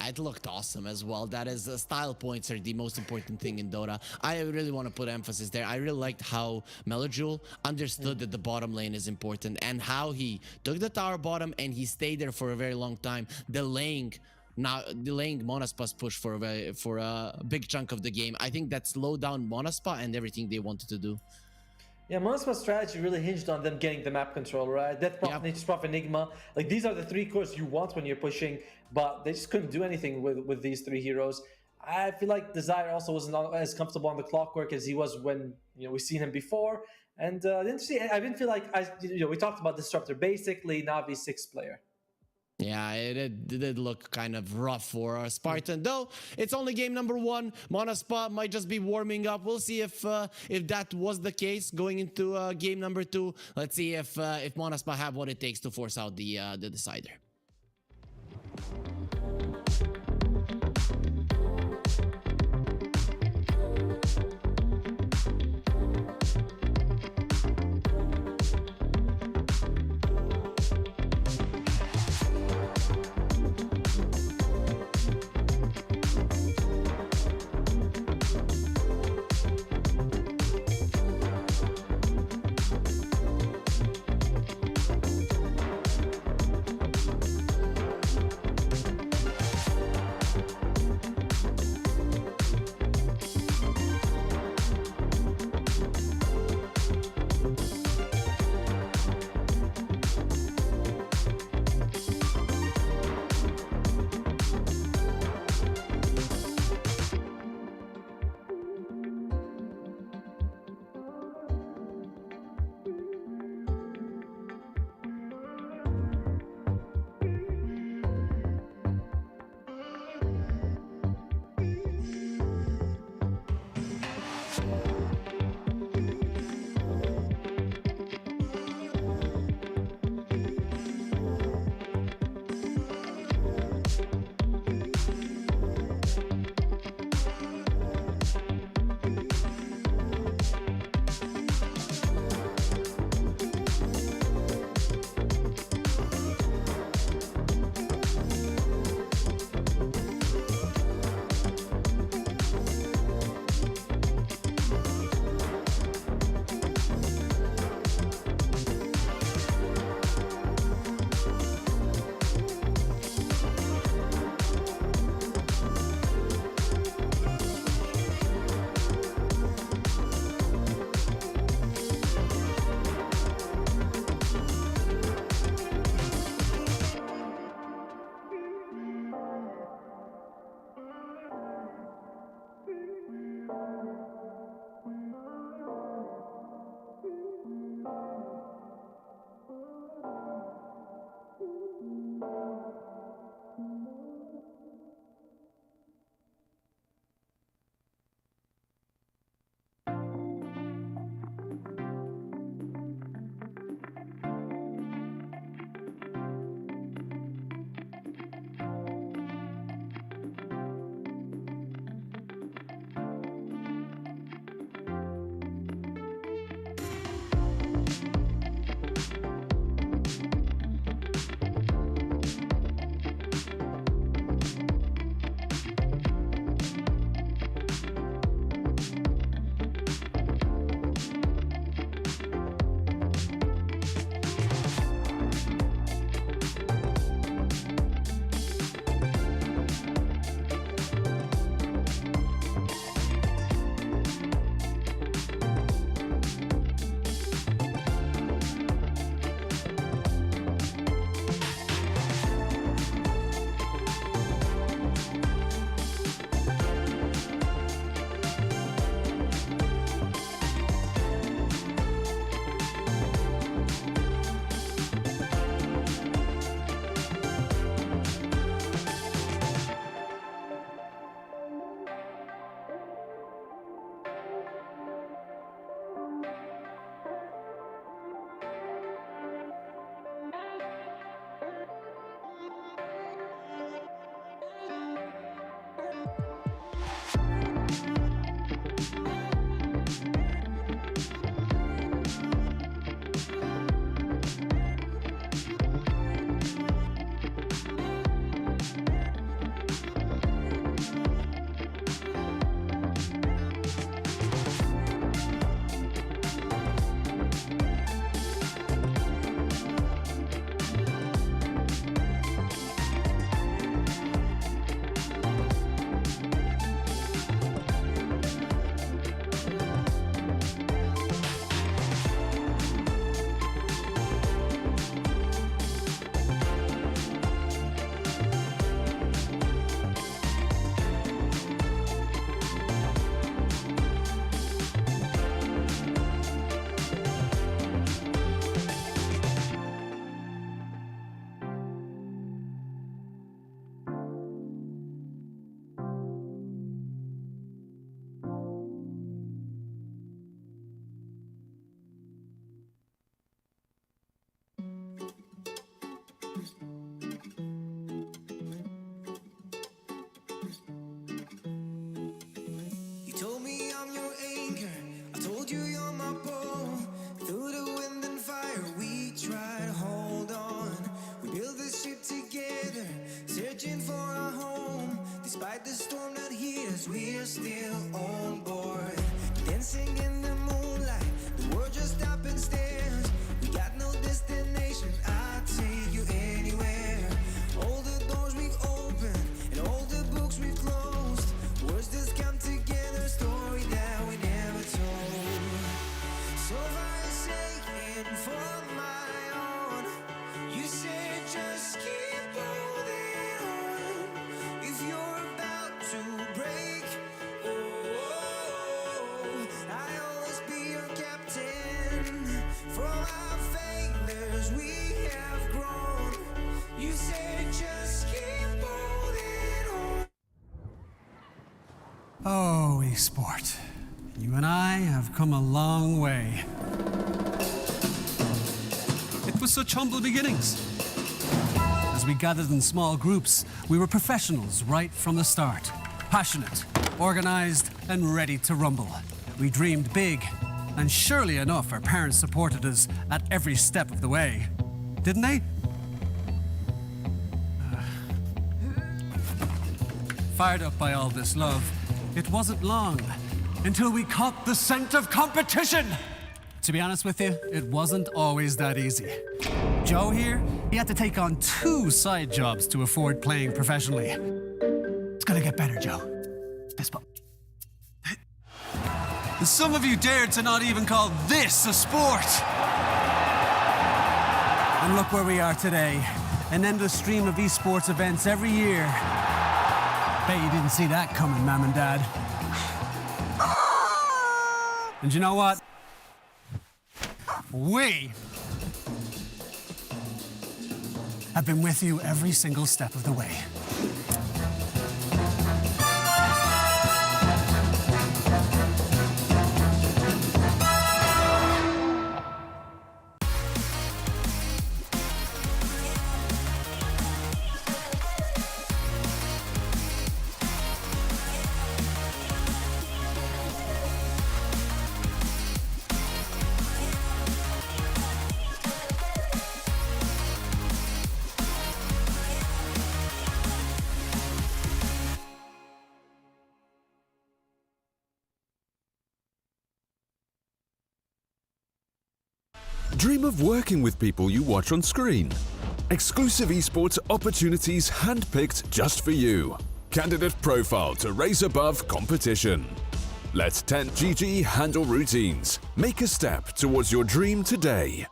[SPEAKER 5] It looked awesome as well. That is, style points are the most important thing in Dota. I really want to put emphasis there. I really liked how Melojul understood that the bottom lane is important, and how he took the tower bottom and he stayed there for a very long time, delaying Monaspa's push for a big chunk of the game. I think that slowed down Monaspa and everything they wanted to do.
[SPEAKER 8] Yeah, Monaspa's strategy really hinged on them getting the map control, right? Death Prof, Nature's Prof, Enigma. Like, these are the 3 cores you want when you're pushing, but they just couldn't do anything with these 3 heroes. I feel like Desire also wasn't as comfortable on the Clockwork as he was when, you know, we've seen him before. And I didn't feel like, we talked about Disruptor, basically Navi's 6th player.
[SPEAKER 5] Yeah, it did look kind of rough for Spartan, though it's only game number 1. Monaspa might just be warming up. We'll see if that was the case going into game number 2. Let's see if Monaspa have what it takes to force out the decider.
[SPEAKER 6] for my own. You said just keep holding on. If you're about to break, oh, I'll always be your captain. From our failures we have grown. You said just keep holding on.
[SPEAKER 2] Oh, Esport. You and I have come a long way. It was such humble beginnings. As we gathered in small groups, we were professionals right from the start. Passionate, organized, and ready to rumble. We dreamed big, and surely enough, our parents supported us at every step of the way. Didn't they? Fired up by all this love, it wasn't long until we caught the scent of competition. To be honest with you, it wasn't always that easy. Joe here, he had to take on 2 side jobs to afford playing professionally. It's gonna get better, Joe. Fist bump. Some of you dared to not even call this a sport. And look where we are today. An endless stream of esports events every year. Bet you didn't see that coming, Mom and Dad. And you know what? We have been with you every single step of the way.
[SPEAKER 3] Dream of working with people you watch on screen. Exclusive esports opportunities handpicked just for you. Candidate profile to raise above competition. Let 10GG handle routines. Make a step towards your dream today.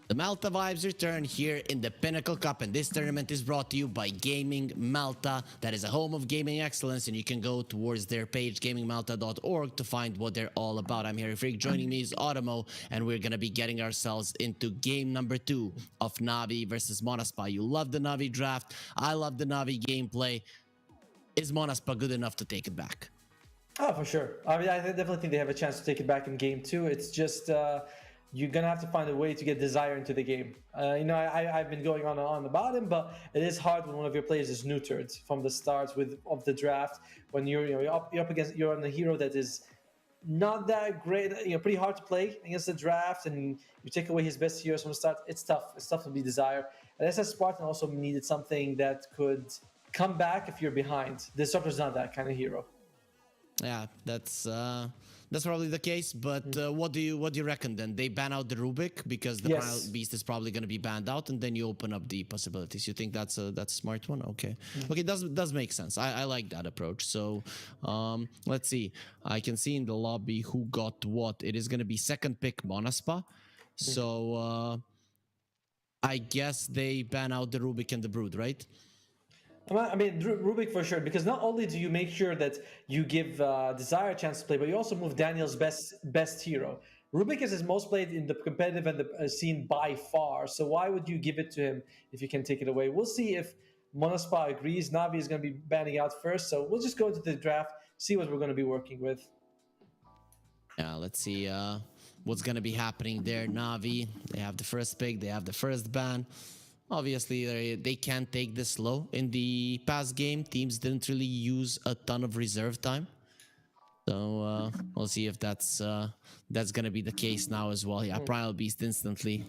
[SPEAKER 5] The Malta vibes return here in the Pinnacle Cup, and this tournament is brought to you by Gaming Malta. That is a home of gaming excellence, and you can go towards their page, gamingmalta.org, to find what they're all about. I'm Harry Freak. Joining me is Automo, and we're going to be getting ourselves into game number 2 of Navi versus Monaspa. You love the Navi draft. I love the Navi gameplay. Is Monaspa good enough to take it back?
[SPEAKER 8] Oh, for sure. I mean, I definitely think they have a chance to take it back in game 2. It's just you're gonna have to find a way to get Desire into the game. I've been going on about him, but it is hard when one of your players is neutered from the start of the draft. When you're up against, you're on a hero that is not that great. Pretty hard to play against the draft, and you take away his best heroes from the start. It's tough. It's tough to be Desire. And SS Spartan also needed something that could come back if you're behind. Disruptor's not that kind of hero.
[SPEAKER 5] Yeah, that's probably the case. But what do you reckon then? They ban out the Rubik because the Primal Beast is probably going to be banned out, and then you open up the possibilities. You think that's a smart one? Okay, okay, does make sense. I like that approach. So let's see. I can see in the lobby who got what. It is going to be second pick Monaspa. So I guess they ban out the Rubik and the Brood, right?
[SPEAKER 8] I mean, Rubik for sure, because not only do you make sure that you give Desire a chance to play, but you also move Daniel's best hero. Rubik is his most played in the competitive and the scene by far, so why would you give it to him if you can take it away? We'll see if Monospa agrees. Navi is going to be banning out first, so we'll just go into the draft, see what we're going to be working with.
[SPEAKER 5] Yeah, let's see what's going to be happening there. Navi, they have the first pick, they have the first ban. Obviously, they can't take this slow. In the past game, teams didn't really use a ton of reserve time. So we'll see if that's going to be the case now as well. Yeah, Primal Beast instantly.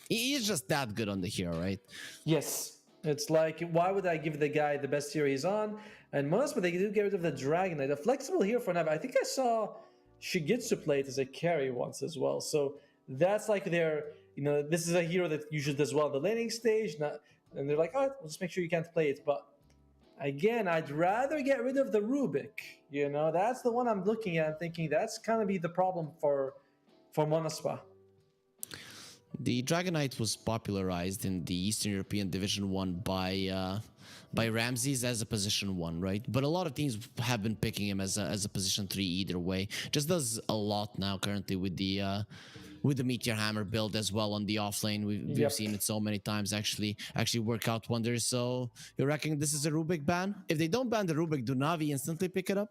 [SPEAKER 5] He's just that good on the hero, right?
[SPEAKER 8] Yes. It's like, why would I give the guy the best hero he's on? And Monospa, they do get rid of the Dragon Knight. A flexible hero for Navi. I think I saw Shigitsu play it as a carry once as well. So that's like their, this is a hero that usually does well in the laning stage. And they're like, all right, we'll just make sure you can't play it. But again, I'd rather get rid of the Rubik. That's the one I'm looking at and thinking that's kind of be the problem for Monospa.
[SPEAKER 5] The Dragon Knight was popularized in the Eastern European Division 1 by Ramses as a position 1, right? But a lot of teams have been picking him as a position 3 either way. Just does a lot now currently with the Meteor Hammer build as well on the offlane. We've seen it so many times actually work out wonders. So you reckon this is a Rubik ban? If they don't ban the Rubik, do Navi instantly pick it up?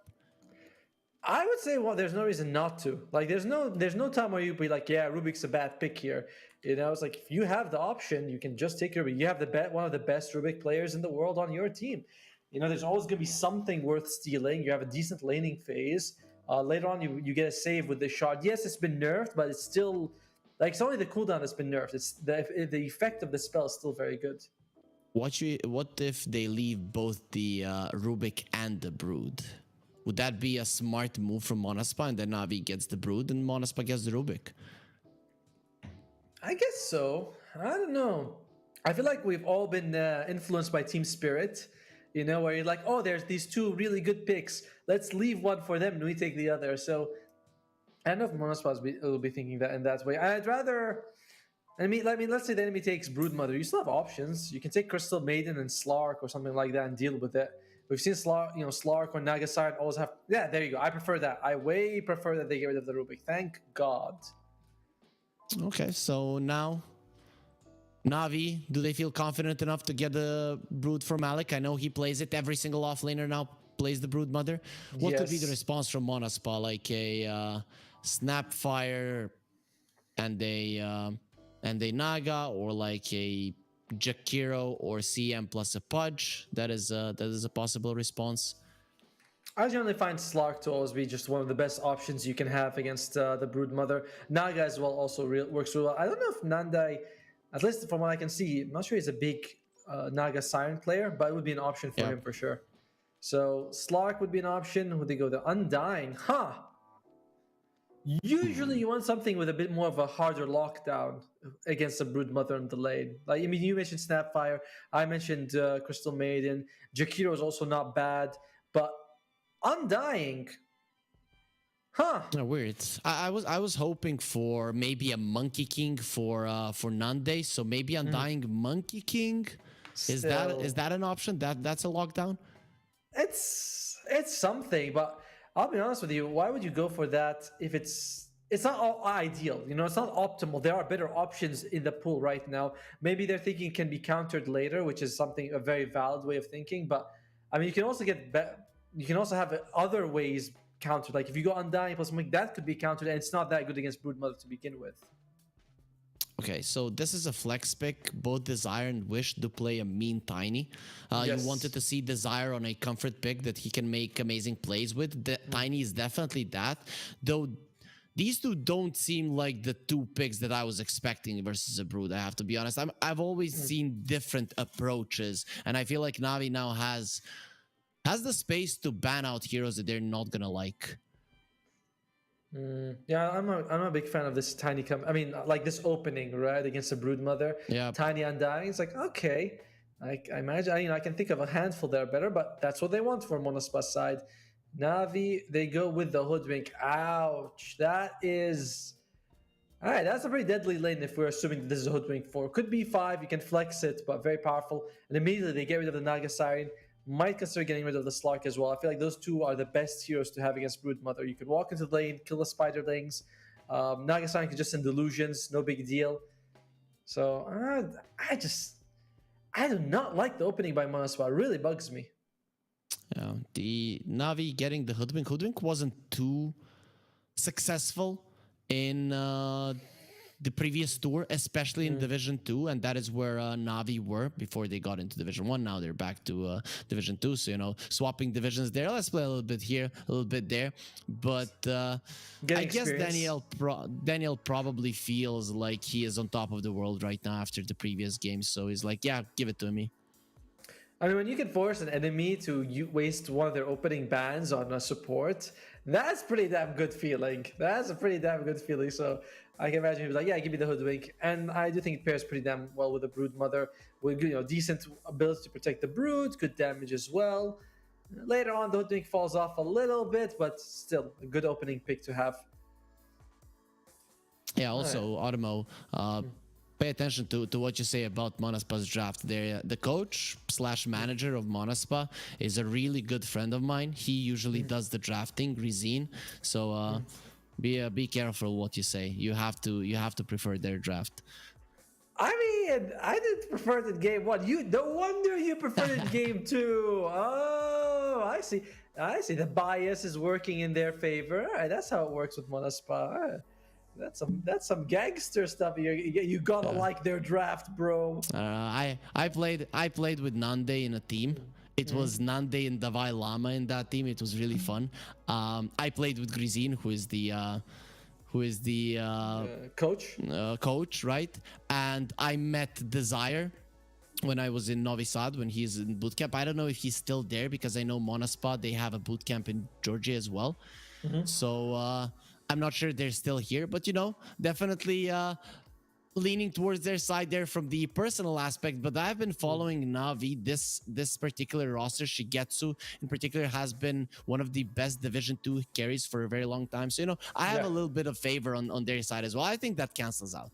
[SPEAKER 8] I would say, well, there's no reason not to. Like, there's no time where you'd be like, yeah, Rubik's a bad pick here. It's like, if you have the option, you can just take Rubik. You have one of the best Rubik players in the world on your team. There's always going to be something worth stealing. You have a decent laning phase. Later on, you get a save with the shard. Yes, it's been nerfed, but it's still, like, it's only the cooldown that's been nerfed. It's the effect of the spell is still very good.
[SPEAKER 5] What if they leave both the Rubik and the Brood? Would that be a smart move from Monospa, and then Navi gets the Brood and Monospa gets the Rubik?
[SPEAKER 8] I guess so. I don't know. I feel like we've all been influenced by team spirit, where you're like, oh, there's these two really good picks. Let's leave one for them and we take the other. So I don't know if Monospa will be thinking that in that way. I'd rather... let's say the enemy takes Broodmother. You still have options. You can take Crystal Maiden and Slark or something like that and deal with it. We've seen Slark or Nagasart always have... Yeah, there you go. I prefer that. I way prefer that they get rid of the Rubik. Thank God.
[SPEAKER 5] Okay, so now... Navi, do they feel confident enough to get the Brood for Malik? I know he plays it. Every single offlaner now plays the Broodmother. What could be the response from Monospa? Like a Snapfire and a Naga, or like a Jakiro or CM plus a Pudge? That is a possible response.
[SPEAKER 8] I generally find Slark to always be just one of the best options you can have against the Broodmother. Naga as well also works really well. I don't know if Nandai, at least from what I can see, I'm not sure he's a big Naga Siren player, but it would be an option for him for sure. So Slark would be an option. Would they go the Undying? Usually you want something with a bit more of a harder lockdown against the Broodmother in the lane. Like, you mentioned Snapfire. I mentioned Crystal Maiden. Jakiro is also not bad, but Undying,
[SPEAKER 5] weird. I was hoping for maybe a Monkey King for Nande. So maybe Undying Monkey King. Is that an option? That's a lockdown.
[SPEAKER 8] It's something, but I'll be honest with you. Why would you go for that if it's not all ideal? It's not optimal. There are better options in the pool right now. Maybe they're thinking it can be countered later, which is a very valid way of thinking. But you can also you can also have other ways countered. Like if you go Undying plus something, that could be countered, and it's not that good against Broodmother to begin with.
[SPEAKER 5] Okay, so this is a flex pick. Both Desire and Wish do play a mean Tiny. You wanted to see Desire on a comfort pick that he can make amazing plays with. Tiny is definitely that. Though these two don't seem like the two picks that I was expecting versus a Brood, I have to be honest. I've always seen different approaches, and I feel like Navi now has the space to ban out heroes that they're not going to like.
[SPEAKER 8] Yeah, I'm a big fan of this Tiny like this opening, right, against the Broodmother.
[SPEAKER 5] Yeah.
[SPEAKER 8] Tiny Undying. It's like, okay. I imagine, I can think of a handful that are better, but that's what they want for Monospa's side. Navi, they go with the Hoodwink. Ouch. That is... All right, that's a pretty deadly lane if we're assuming that this is a Hoodwink 4. Could be 5, you can flex it, but very powerful. And immediately they get rid of the Naga Siren. Might consider getting rid of the Slark as well. I feel like those two are the best heroes to have against Broodmother. You could walk into the lane, kill the Spiderlings. Naga Siren can just send Delusions, no big deal. So, I do not like the opening by Monaspa. It really bugs me.
[SPEAKER 5] The Navi getting the Hoodwink. Hoodwink wasn't too successful in the previous tour, especially in Division 2, and that is where Navi were before they got into Division 1. Now they're back to Division 2, so, you know, swapping divisions there. Let's play a little bit here, a little bit there. But I guess Daniel probably feels like he is on top of the world right now after the previous game, so he's like, yeah, give it to me.
[SPEAKER 8] I mean, when you can force an enemy to waste one of their opening bans on a support, that's pretty damn good feeling. That's a pretty damn good feeling. So I can imagine he'd be like, yeah, give me the Hoodwink. And I do think it pairs pretty damn well with the Brood Mother, with, you know, decent ability to protect the Brood, good damage as well. Later on, the Hoodwink falls off a little bit, but still a good opening pick to have.
[SPEAKER 5] Yeah, also, Automo, pay attention to what you say about Monaspa's draft. The coach / manager of Monaspa is a really good friend of mine. He usually does the drafting, Grizine. So be careful what you say. You have to prefer their draft.
[SPEAKER 8] I mean, I didn't prefer it in game 1. No wonder you preferred it in game 2. Oh, I see. The bias is working in their favor. All right, that's how it works with Monaspa. That's some gangster stuff. You gotta like their draft, bro.
[SPEAKER 5] I played with Nande in a team. It was Nande and Davai Lama in that team. It was really fun. I played with Grizine, who is the coach, right? And I met Desire when I was in Novi Sad, when he's in bootcamp. I don't know if he's still there, because I know Monaspa, they have a bootcamp in Georgia as well. So I'm not sure they're still here, but, you know, definitely leaning towards their side there from the personal aspect. But I've been following Navi. This particular roster, Shigetsu in particular, has been one of the best Division 2 carries for a very long time. So, you know, I have a little bit of favor on their side as well. I think that cancels out.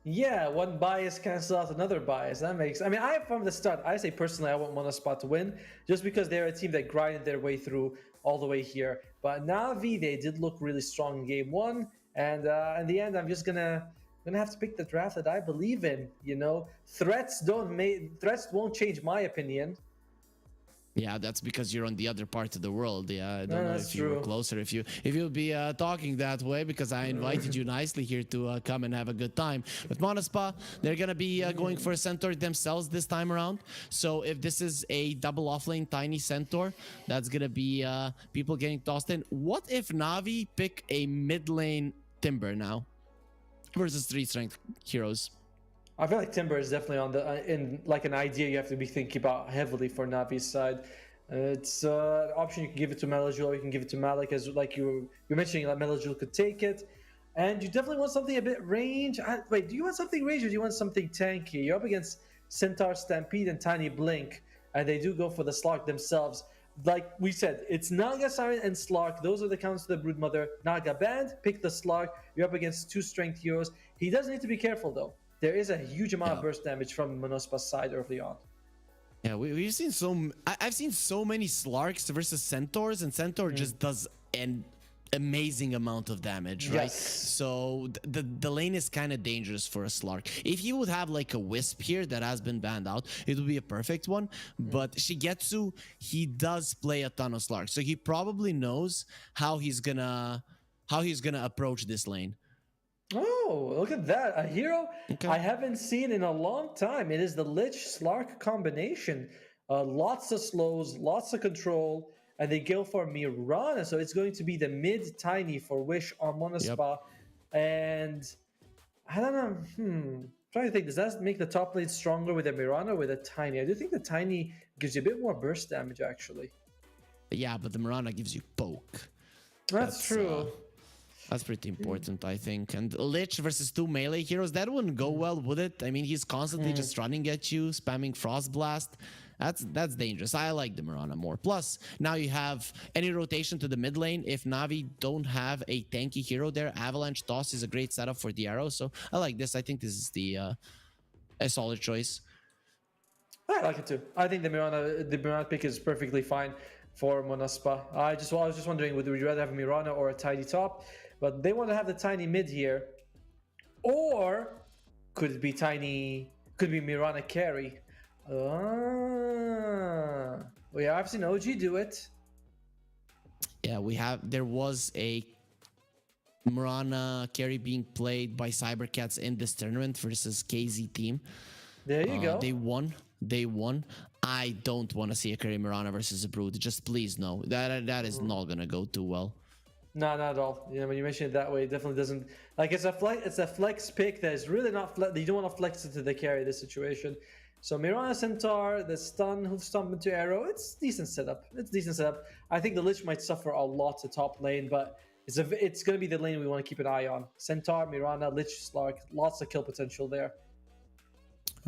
[SPEAKER 8] Yeah, one bias cancels out another bias. That makes... I mean, from the start, I say personally I want Monaspa to win, just because they're a team that grinded their way through all the way here. But Navi, they did look really strong in game 1, and in the end, I'm just gonna have to pick the draft that I believe in. You know, threats won't change my opinion.
[SPEAKER 5] Yeah, that's because you're on the other part of the world. Yeah, I don't know if you were closer, if you'll be talking that way, because I invited you nicely here to come and have a good time. But Monaspa, they're gonna be going for a Centaur themselves this time around. So if this is a double offlane tiny Centaur, that's gonna be people getting tossed in. What if Navi pick a mid lane Timber now versus 3 strength heroes?
[SPEAKER 8] I feel like Timber is definitely on in like an idea you have to be thinking about heavily for Navi's side. It's an option. You can give it to Melajul, or you can give it to Malik, as like you're mentioning, like Melajul could take it. And you definitely want something a bit range. Wait, do you want something range, or do you want something tanky? You're up against Centaur, Stampede, and Tiny Blink, and they do go for the Slark themselves. Like we said, it's Naga, Siren, and Slark. Those are the counts to the Broodmother. Naga banned, pick the Slark. You're up against 2 strength heroes. He does need to be careful, though. There is a huge amount of burst damage from Monaspa's side early on.
[SPEAKER 5] Yeah, we've seen I've seen so many Slarks versus Centaurs, and Centaur just does an amazing amount of damage, right?
[SPEAKER 8] Yes.
[SPEAKER 5] So the lane is kind of dangerous for a Slark. If you would have like a Wisp here that has been banned out, it would be a perfect one. But Shigetsu, he does play a ton of Slarks, so he probably knows how he's gonna approach this lane.
[SPEAKER 8] Oh, look at that. A hero I haven't seen in a long time. It is the Lich Slark combination. Lots of slows, lots of control, and they go for Mirana. So it's going to be the mid tiny for Wish on Monaspa. And I don't know. Trying to think, does that make the top lane stronger with a Mirana or with a tiny? I do think the tiny gives you a bit more burst damage, actually.
[SPEAKER 5] Yeah, but the Mirana gives you poke.
[SPEAKER 8] That's true.
[SPEAKER 5] That's pretty important, I think. And Lich versus 2 melee heroes, that wouldn't go well, would it? I mean, he's constantly just running at you, spamming Frost Blast. That's dangerous. I like the Mirana more. Plus, now you have any rotation to the mid lane. If Navi don't have a tanky hero there, Avalanche Toss is a great setup for the arrow. So I like this. I think this is a solid choice.
[SPEAKER 8] I like it too. I think the Mirana pick is perfectly fine for Monaspa. I was just wondering, would you rather have a Mirana or a tiny top? But they want to have the tiny mid here. Or could it be tiny Could be Mirana carry. Yeah, I've seen OG do it.
[SPEAKER 5] Yeah, there was a Mirana carry being played by Cybercats in this tournament versus KZ team.
[SPEAKER 8] There you go.
[SPEAKER 5] They won. I don't want to see a carry Mirana versus a Brood. Just please no. That is not gonna go too well.
[SPEAKER 8] No, not at all. Yeah, when you mention it that way, it definitely doesn't. Like it's a flex pick that is really not. You don't want to flex it to the carry this situation. So Mirana Centaur, the stun, who stomp into arrow. It's decent setup. I think the Lich might suffer a lot to top lane, but it's gonna be the lane we want to keep an eye on. Centaur, Mirana, Lich, Slark, lots of kill potential there.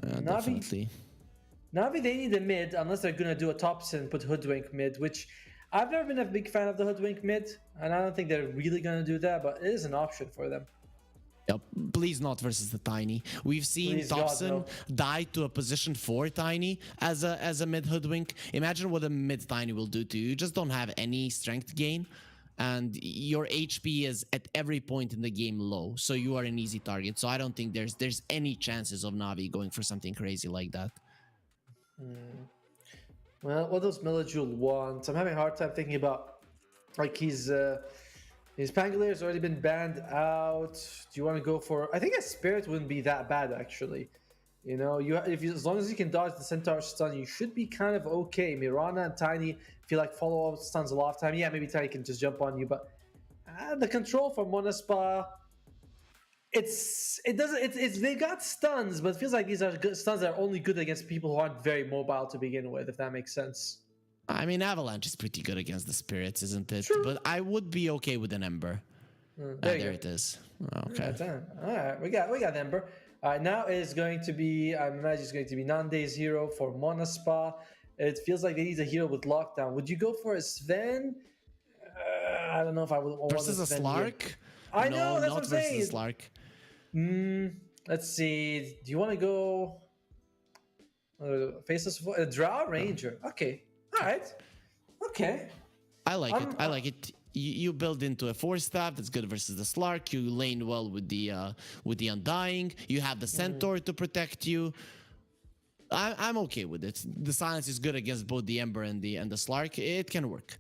[SPEAKER 5] Definitely.
[SPEAKER 8] Navi, they need a mid unless they're gonna do a tops and put Hoodwink mid, which I've never been a big fan of the Hoodwink mid, and I don't think they're really gonna do that, but it is an option for them.
[SPEAKER 5] Yep. Please not versus the Tiny. We've seen
[SPEAKER 8] Please God,
[SPEAKER 5] Thompson
[SPEAKER 8] no.
[SPEAKER 5] die to a position 4 Tiny as a mid Hoodwink. Imagine what a mid Tiny will do to you. You just don't have any strength gain, and your HP is at every point in the game low, so you are an easy target. So I don't think there's any chances of Navi going for something crazy like that.
[SPEAKER 8] Well, what does Millijul want? I'm having a hard time thinking about, like, his Pangolier has already been banned out. Do you want to go for? I think a Spirit wouldn't be that bad actually. You know, as long as you can dodge the Centaur stun, you should be kind of okay. Mirana and Tiny feel like follow up stuns a lot of time. Yeah, maybe Tiny can just jump on you, but the control for Monaspa. They got stuns, but it feels like these are good stuns that are only good against people who aren't very mobile to begin with, if that makes sense.
[SPEAKER 5] I mean, Avalanche is pretty good against the Spirits, isn't it?
[SPEAKER 8] True.
[SPEAKER 5] But I would be okay with an Ember. There it is. Okay.
[SPEAKER 8] All right, we got Ember. All right, now it's going to be, I imagine it's going to be Nande's hero for Monaspa. It feels like they need a hero with lockdown. Would you go for a Sven? I don't know if I would want
[SPEAKER 5] Versus a
[SPEAKER 8] Sven
[SPEAKER 5] Slark?
[SPEAKER 8] here. I know, that's what I'm saying.
[SPEAKER 5] Versus a Slark.
[SPEAKER 8] Let's see. Do you want to go Faceless Drow Ranger? Okay. All right. Okay.
[SPEAKER 5] I like it. You build into a 4-staff that's good versus the Slark. You lane well with the Undying. You have the Centaur to protect you. I'm okay with it. The silence is good against both the Ember and the Slark. It can work.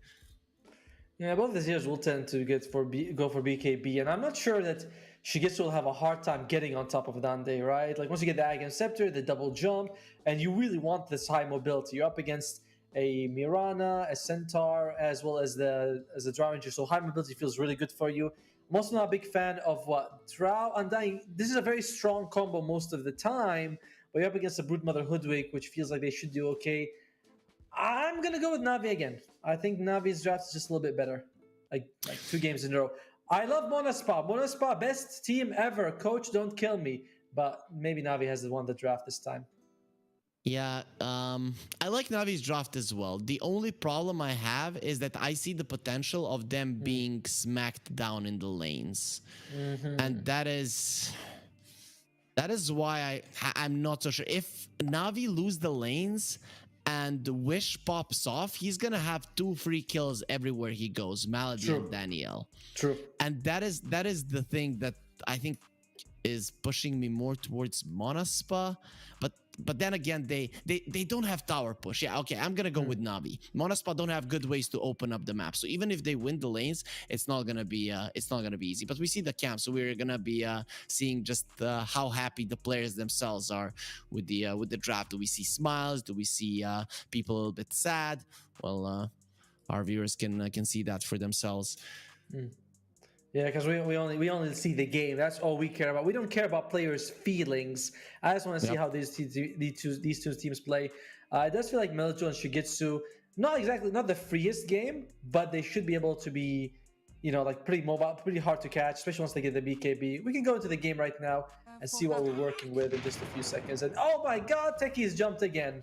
[SPEAKER 8] Yeah, both the heroes will tend to go for BKB, and I'm not sure that Shigetsu will have a hard time getting on top of Dande, right? Like once you get the Aegon Scepter, the double jump, and you really want this high mobility. You're up against a Mirana, a Centaur, as well as the Drow Ranger, so high mobility feels really good for you. I'm also not a big fan of Drow Undying. This is a very strong combo most of the time, but you're up against a Broodmother Hoodwink, which feels like they should do okay. I'm gonna go with Navi again. I think Navi's draft is just a little bit better, like 2 games in a row. I love Monaspa. Monaspa, best team ever. Coach, don't kill me. But maybe Navi has won the draft this time.
[SPEAKER 5] Yeah, I like Navi's draft as well. The only problem I have is that I see the potential of them being smacked down in the lanes, and that is why I'm not so sure. If Navi lose the lanes and Wish pops off, he's gonna have 2 free kills everywhere he goes, Malady and Danielle.
[SPEAKER 8] True.
[SPEAKER 5] And that is the thing that I think is pushing me more towards Monaspa. But then again, they don't have tower push. Yeah, okay, I'm gonna go with Navi. Monaspa don't have good ways to open up the map. So even if they win the lanes, it's not gonna be easy. But we see the camp, so we're gonna be seeing just how happy the players themselves are with the draft. Do we see smiles? Do we see people a little bit sad? Well, our viewers can see that for themselves.
[SPEAKER 8] Yeah, because we only see the game. That's all we care about. We don't care about players' feelings. I just want to see how these two teams play. It does feel like Meljo and Shigitsu, not the freest game, but they should be able to be, like pretty mobile, pretty hard to catch, especially once they get the BKB. We can go into the game right now and see what we're working with in just a few seconds. And oh my God, Techie's jumped again.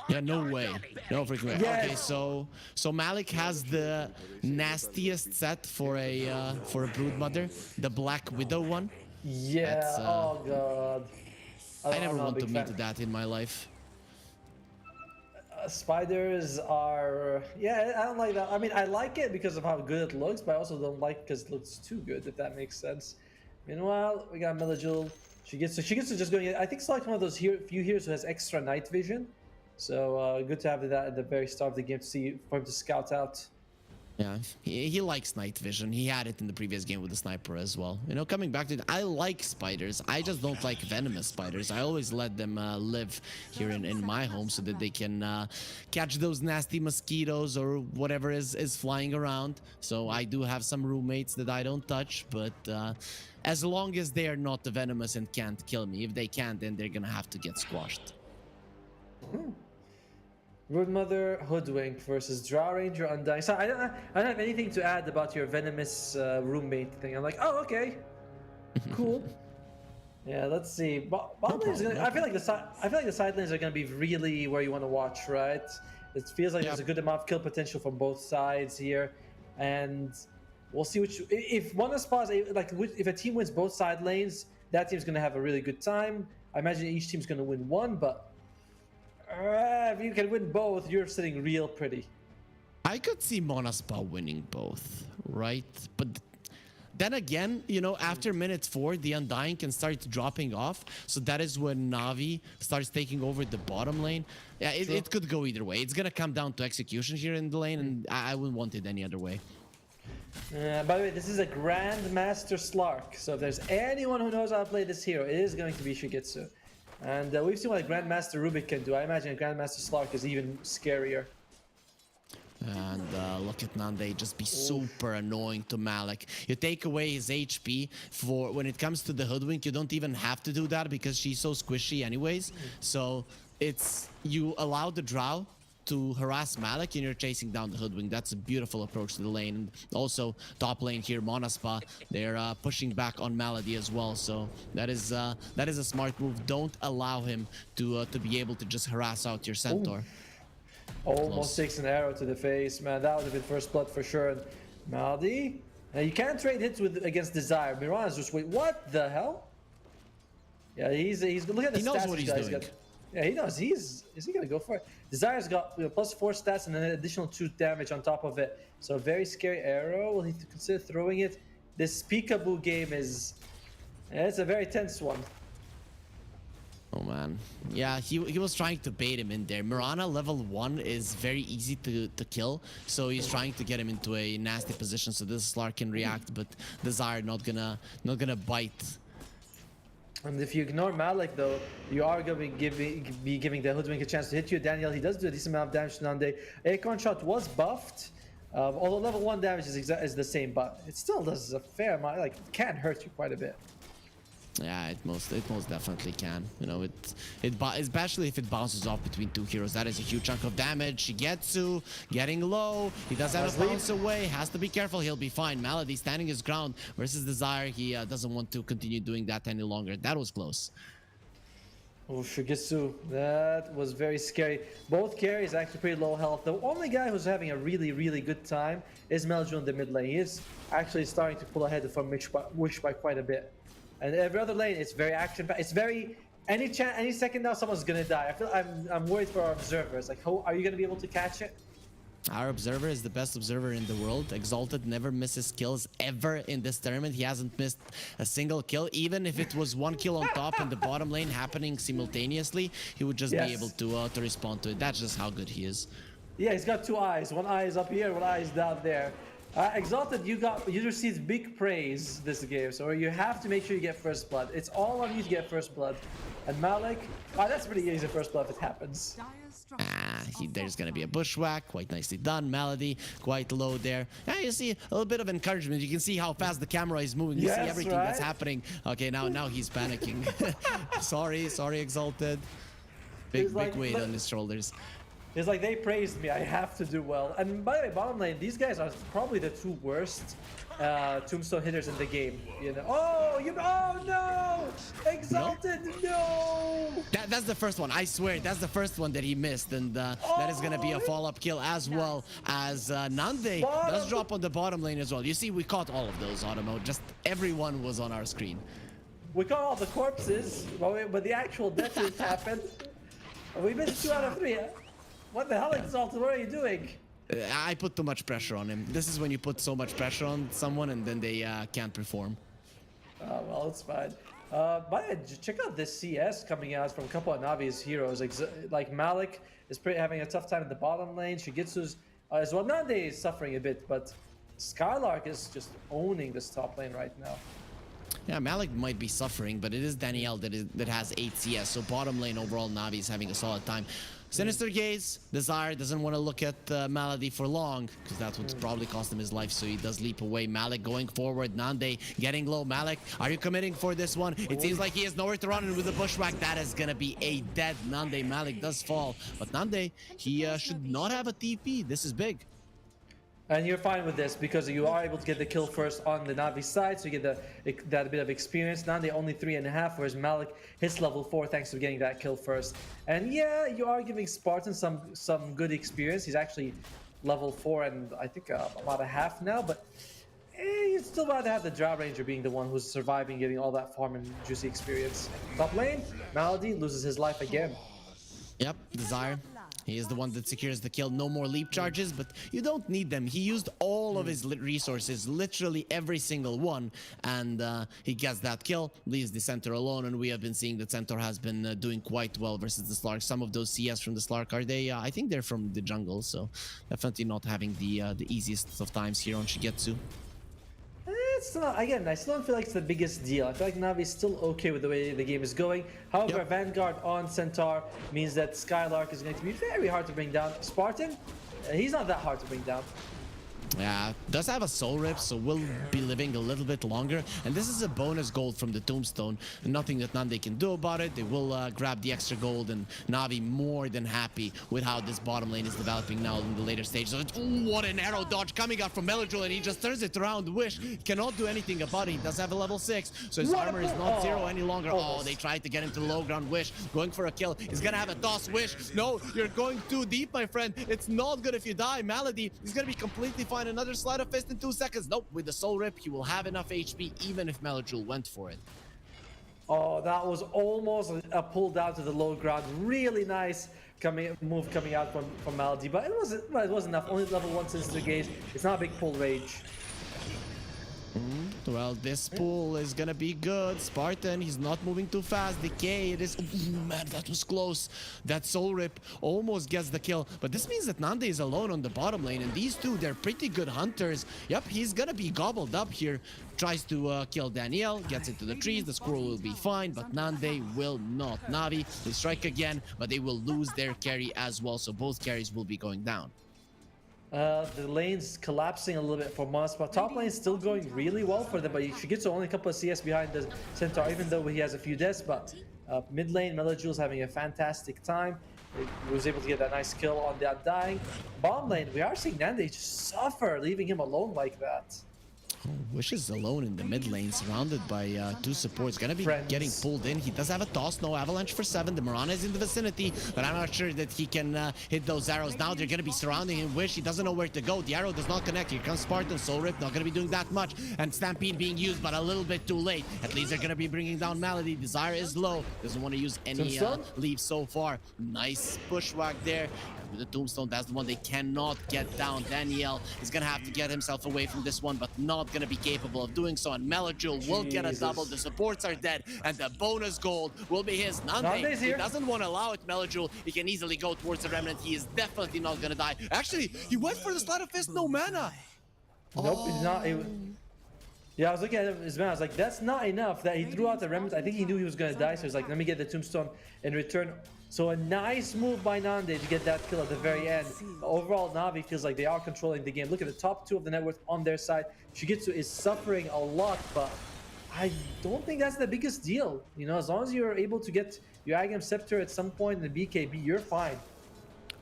[SPEAKER 5] Yeah, no way. No freaking way.
[SPEAKER 8] Yes.
[SPEAKER 5] Okay, so Malik has the nastiest set for a Broodmother, the Black Widow one.
[SPEAKER 8] Yeah. Oh God.
[SPEAKER 5] I never
[SPEAKER 8] I'm not a
[SPEAKER 5] want to
[SPEAKER 8] big
[SPEAKER 5] meet
[SPEAKER 8] fan.
[SPEAKER 5] that in my life.
[SPEAKER 8] Spiders are, I don't like that. I mean, I like it because of how good it looks, but I also don't like it because it looks too good, if that makes sense. Meanwhile, we got Melajul Shigetsu just going. I think it's like one of those few heroes who has extra night vision. So good to have that at the very start of the game to see for him to scout out.
[SPEAKER 5] Yeah, he likes night vision. He had it in the previous game with the sniper as well. You know, coming back to it, I like spiders. I just don't like venomous spiders. I always let them live here in my home so that they can catch those nasty mosquitoes or whatever is flying around. So I do have some roommates that I don't touch, but as long as they are not venomous and can't kill me. If they can't, then they're gonna have to get squashed.
[SPEAKER 8] Road Mother, Hoodwink versus Drow Ranger, Undying. So I don't have anything to add about your venomous roommate thing. I'm like, oh, okay, cool. Yeah, let's see. Bottom lane is gonna, I feel like the side lanes are gonna be really where you want to watch, right? It feels like there's a good amount of kill potential from both sides here, and we'll see which. If one of spots, if a team wins both side lanes, that team's gonna have a really good time. I imagine each team's gonna win one, but. If you can win both, you're sitting real pretty.
[SPEAKER 5] I could see Monaspa winning both, right? But then again, you know, after minute 4, the Undying can start dropping off. So that is when Navi starts taking over the bottom lane. Yeah, it could go either way. It's going to come down to execution here in the lane, and I wouldn't want it any other way.
[SPEAKER 8] By the way, this is a Grandmaster Slark. So if there's anyone who knows how to play this hero, it is going to be Shigetsu. And we've seen what a Grandmaster Rubik can do. I imagine a Grandmaster Slark is even scarier.
[SPEAKER 5] And look at Nande just be super annoying to Malik. You take away his HP for when it comes to the Hoodwink, you don't even have to do that because she's so squishy anyways. So it's you allow the Drow to harass Malik and you're chasing down the Hoodwink. That's a beautiful approach to the lane. And also top lane here, Monaspa, they're pushing back on Malady as well. So that is a smart move. Don't allow him to be able to just harass out your Centaur.
[SPEAKER 8] Almost takes an arrow to the face, man. That would have been first blood for sure. And Malady, now you can't trade hits against Desire. Miran's just wait. What the hell? Yeah, he's look at the stats.
[SPEAKER 5] He knows what he's doing.
[SPEAKER 8] Yeah, he knows. Is he gonna go for it? Desire's got +4 stats and then an additional 2 damage on top of it. So a very scary arrow. Will he consider throwing it? This peekaboo game it's a very tense one.
[SPEAKER 5] Oh man, yeah, he was trying to bait him in there. Mirana level 1 is very easy to kill, so he's trying to get him into a nasty position so this Slark can react, but Desire not gonna bite.
[SPEAKER 8] And if you ignore Malik, though, you are going to be giving the Hoodwink a chance to hit you. Daniel, he does do a decent amount of damage to Nande. Acorn Shot was buffed, although level 1 damage is the same, but it still does a fair amount. Like, it can hurt you quite a bit.
[SPEAKER 5] Yeah, it most definitely can. You know, especially if it bounces off between 2 heroes. That is a huge chunk of damage. Shigetsu getting low. He does have a bounce away. Has to be careful. He'll be fine. Malady standing his ground versus Desire. He doesn't want to continue doing that any longer. That was close.
[SPEAKER 8] Oh, Shigetsu, that was very scary. Both carries actually pretty low health. The only guy who's having a really, really good time is Melju in the mid lane. He is actually starting to pull ahead from Wish by quite a bit. And every other lane, it's very action-packed. It's very any second now, someone's gonna die. I'm worried for our observers. Like, how are you gonna be able to catch it?
[SPEAKER 5] Our observer is the best observer in the world. Exalted never misses kills ever in this tournament. He hasn't missed a single kill. Even if it was 1 kill on top in the bottom lane happening simultaneously, he would just be able to respond to it. That's just how good he is.
[SPEAKER 8] Yeah, he's got 2 eyes. One eye is up here, one eye is down there. Exalted, you received big praise this game, so you have to make sure you get first blood. It's all on you to get first blood. And Malik, that's pretty easy first blood if it happens.
[SPEAKER 5] There's gonna be a bushwhack, quite nicely done. Malady, quite low there. You see a little bit of encouragement. You can see how fast the camera is moving. You see everything that's happening. Okay, now he's panicking. sorry, Exalted. Big weight on his shoulders.
[SPEAKER 8] It's like they praised me. I have to do well. And by the way, bottom lane, these guys are probably the 2 worst tombstone hitters in the game. You know? Oh no! Exalted, no!
[SPEAKER 5] That's the first one. I swear, that's the first one that he missed, and that is gonna be a follow-up kill as well as Nande does drop on the bottom lane as well. You see, we caught all of those auto mode. Just everyone was on our screen.
[SPEAKER 8] We caught all the corpses, but the actual death didn't happen. We missed 2 out of 3. What the hell, Exalted? What are you doing?
[SPEAKER 5] I put too much pressure on him. This is when you put so much pressure on someone and then they can't perform.
[SPEAKER 8] Oh, well, it's fine. But yeah, check out this CS coming out from a couple of Navi's heroes. Like Malik is having a tough time in the bottom lane. Shigitsu's as well. Nande is suffering a bit, but Skylark is just owning this top lane right now.
[SPEAKER 5] Yeah, Malik might be suffering, but it is Danielle that has 8 CS. So bottom lane overall, Navi is having a solid time. Sinister Gaze, Desire doesn't want to look at Malady for long, because that would probably cost him his life, so he does leap away. Malik going forward, Nande getting low. Malik, are you committing for this one? It seems like he has nowhere to run, and with the bushwhack, that is going to be a dead Nande. Malik does fall, but Nande, he should not have a TP. This is big.
[SPEAKER 8] And you're fine with this because you are able to get the kill first on the Navi side, so you get that bit of experience. Nande only 3.5, whereas Malik hits level 4 thanks to getting that kill first. And yeah, you are giving Spartan some good experience. He's actually level 4 and I think about a half now, but you'd still rather have the Drow Ranger being the one who's surviving, getting all that farm and juicy experience. Top lane, Malady loses his life again.
[SPEAKER 5] Yep, Desire. He is the one that secures the kill. No more leap charges, but you don't need them. He used all of his resources, literally every single one, and he gets that kill, leaves the center alone, and we have been seeing that Centaur has been doing quite well versus the Slark. Some of those CS from the Slark, are they? I think they're from the jungle, so definitely not having the easiest of times here on Shigetsu.
[SPEAKER 8] It's not, again, I still don't feel like it's the biggest deal. I feel like Navi's still okay with the way the game is going. However, Vanguard on Centaur means that Skylark is going to be very hard to bring down. Spartan, he's not that hard to bring down.
[SPEAKER 5] Yeah, does have a soul rip, so will be living a little bit longer. And this is a bonus gold from the tombstone. Nothing that Nande can do about it. They will grab the extra gold, and Navi more than happy with how this bottom lane is developing now in the later stage. So ooh, what an arrow dodge coming out from Meladril, and he just turns it around. Wish cannot do anything about it. He does have a level 6, so his armor is not 0 any longer. Oh, they tried to get him to the low ground. Wish going for a kill. He's gonna have a toss. Wish, no, you're going too deep, my friend. It's not good if you die. Malady, he's gonna be completely fine. Another sleight of fist in 2 seconds. Nope, with the soul rip, he will have enough HP even if Meladril went for it.
[SPEAKER 8] Oh, that was almost a pull down to the low ground. Really nice move coming out from Malady, but it wasn't enough. Only level 1 since the gauge. It's not a big pull rage.
[SPEAKER 5] Well, this pull is gonna be good. Spartan, he's not moving too fast. Decay, it is... Ooh, man, that was close. That soul rip almost gets the kill. But this means that Nande is alone on the bottom lane. And these two, they're pretty good hunters. Yep, he's gonna be gobbled up here. Tries to kill Danielle, gets into the trees. The squirrel will be fine, but Nande will not. Navi will strike again, but they will lose their carry as well. So both carries will be going down.
[SPEAKER 8] The lane's collapsing a little bit for Monaspa. Top lane's still going really well for them, but Shigitsu only a couple of CS behind the Centaur, even though he has a few deaths. But mid lane, Melajul's having a fantastic time. He was able to get that nice kill on the Undying. Bottom lane, we are seeing Nande just suffer, leaving him alone like that.
[SPEAKER 5] Oh, Wish is alone in the mid lane, surrounded by 2 supports. Gonna be getting pulled in. He does have a toss, no avalanche for 7. The Mirana is in the vicinity, but I'm not sure that he can hit those arrows. Now they're gonna be surrounding him. Wish, he doesn't know where to go. The arrow does not connect. Here comes Spartan, Soul Rip, not gonna be doing that much. And Stampede being used, but a little bit too late. At least they're gonna be bringing down Malady. Desire is low, doesn't want to use any leaves so far. Nice bushwhack there. With the tombstone, that's the one they cannot get down. Danielle is gonna have to get himself away from this one, but not gonna be capable of doing so. And Melajul will get a double. The supports are dead, and the bonus gold will be his. Nande, he doesn't want to allow it. Melajul, he can easily go towards the remnant. He is definitely not gonna die. Actually, he went for the sleight of fist, no mana.
[SPEAKER 8] Nope, it's not. Yeah, I was looking at his man. I was like, that's not enough. That he threw out the remnant. I think he knew he was gonna die, so he's like, let me get the tombstone in return. So a nice move by Nande to get that kill at the very end. Overall, Navi feels like they are controlling the game. Look at the top 2 of the net worth on their side. Shigitsu is suffering a lot, but I don't think that's the biggest deal. You know, as long as you're able to get your Agam Scepter at some point in the BKB, you're fine.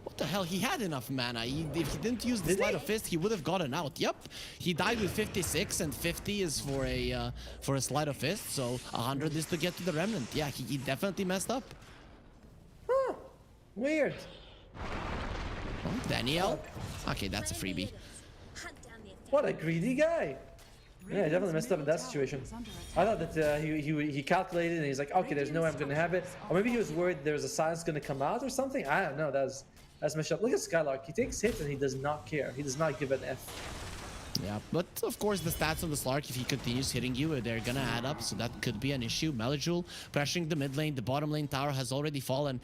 [SPEAKER 5] What the hell? He had enough mana. If he didn't use the sleight of fist, he would have gotten out. Yep. He died with 56, and 50 is for a sleight of fist. So 100 is to get to the remnant. Yeah, he definitely messed up.
[SPEAKER 8] Huh. Weird.
[SPEAKER 5] Oh, Danielle. Okay, that's a freebie.
[SPEAKER 8] What a greedy guy. Yeah, he definitely messed up in that situation. I thought that he calculated and he's like, okay, there's no way I'm going to have it. Or maybe he was worried there was a silence going to come out or something. I don't know. That's messed up. Look at Skylark. He takes hits and he does not care. He does not give an F.
[SPEAKER 5] Yeah, but of course the stats on the Slark, if he continues hitting you, they're gonna add up, so that could be an issue. Melajul pressuring the mid lane, the bottom lane tower has already fallen.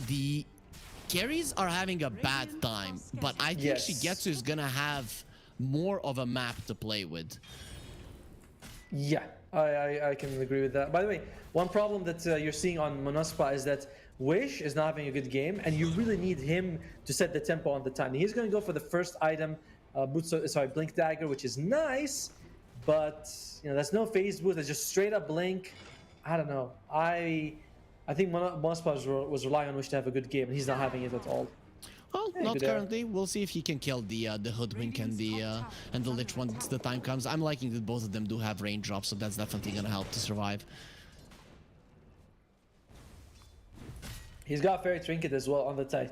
[SPEAKER 5] The carries are having a bad time, but I think
[SPEAKER 8] Yes.
[SPEAKER 5] Shigetsu is gonna have more of a map to play with.
[SPEAKER 8] Yeah, I can agree with that. By the way, one problem that you're seeing on Monospa is that Wish is not having a good game, and you really need him to set the tempo on the time. He's going to go for the first item, Blink Dagger, which is nice, but that's no phase boost. That's just straight up Blink. I don't know. I think Monospa was relying on Wish to have a good game, and he's not having it at all.
[SPEAKER 5] Well,
[SPEAKER 8] Yeah,
[SPEAKER 5] not
[SPEAKER 8] good
[SPEAKER 5] currently. We'll see if he can kill the Hoodwink and the Lich once the time comes. I'm liking that both of them do have raindrops, so that's definitely gonna help to survive.
[SPEAKER 8] He's got Fairy Trinket as well on the tank,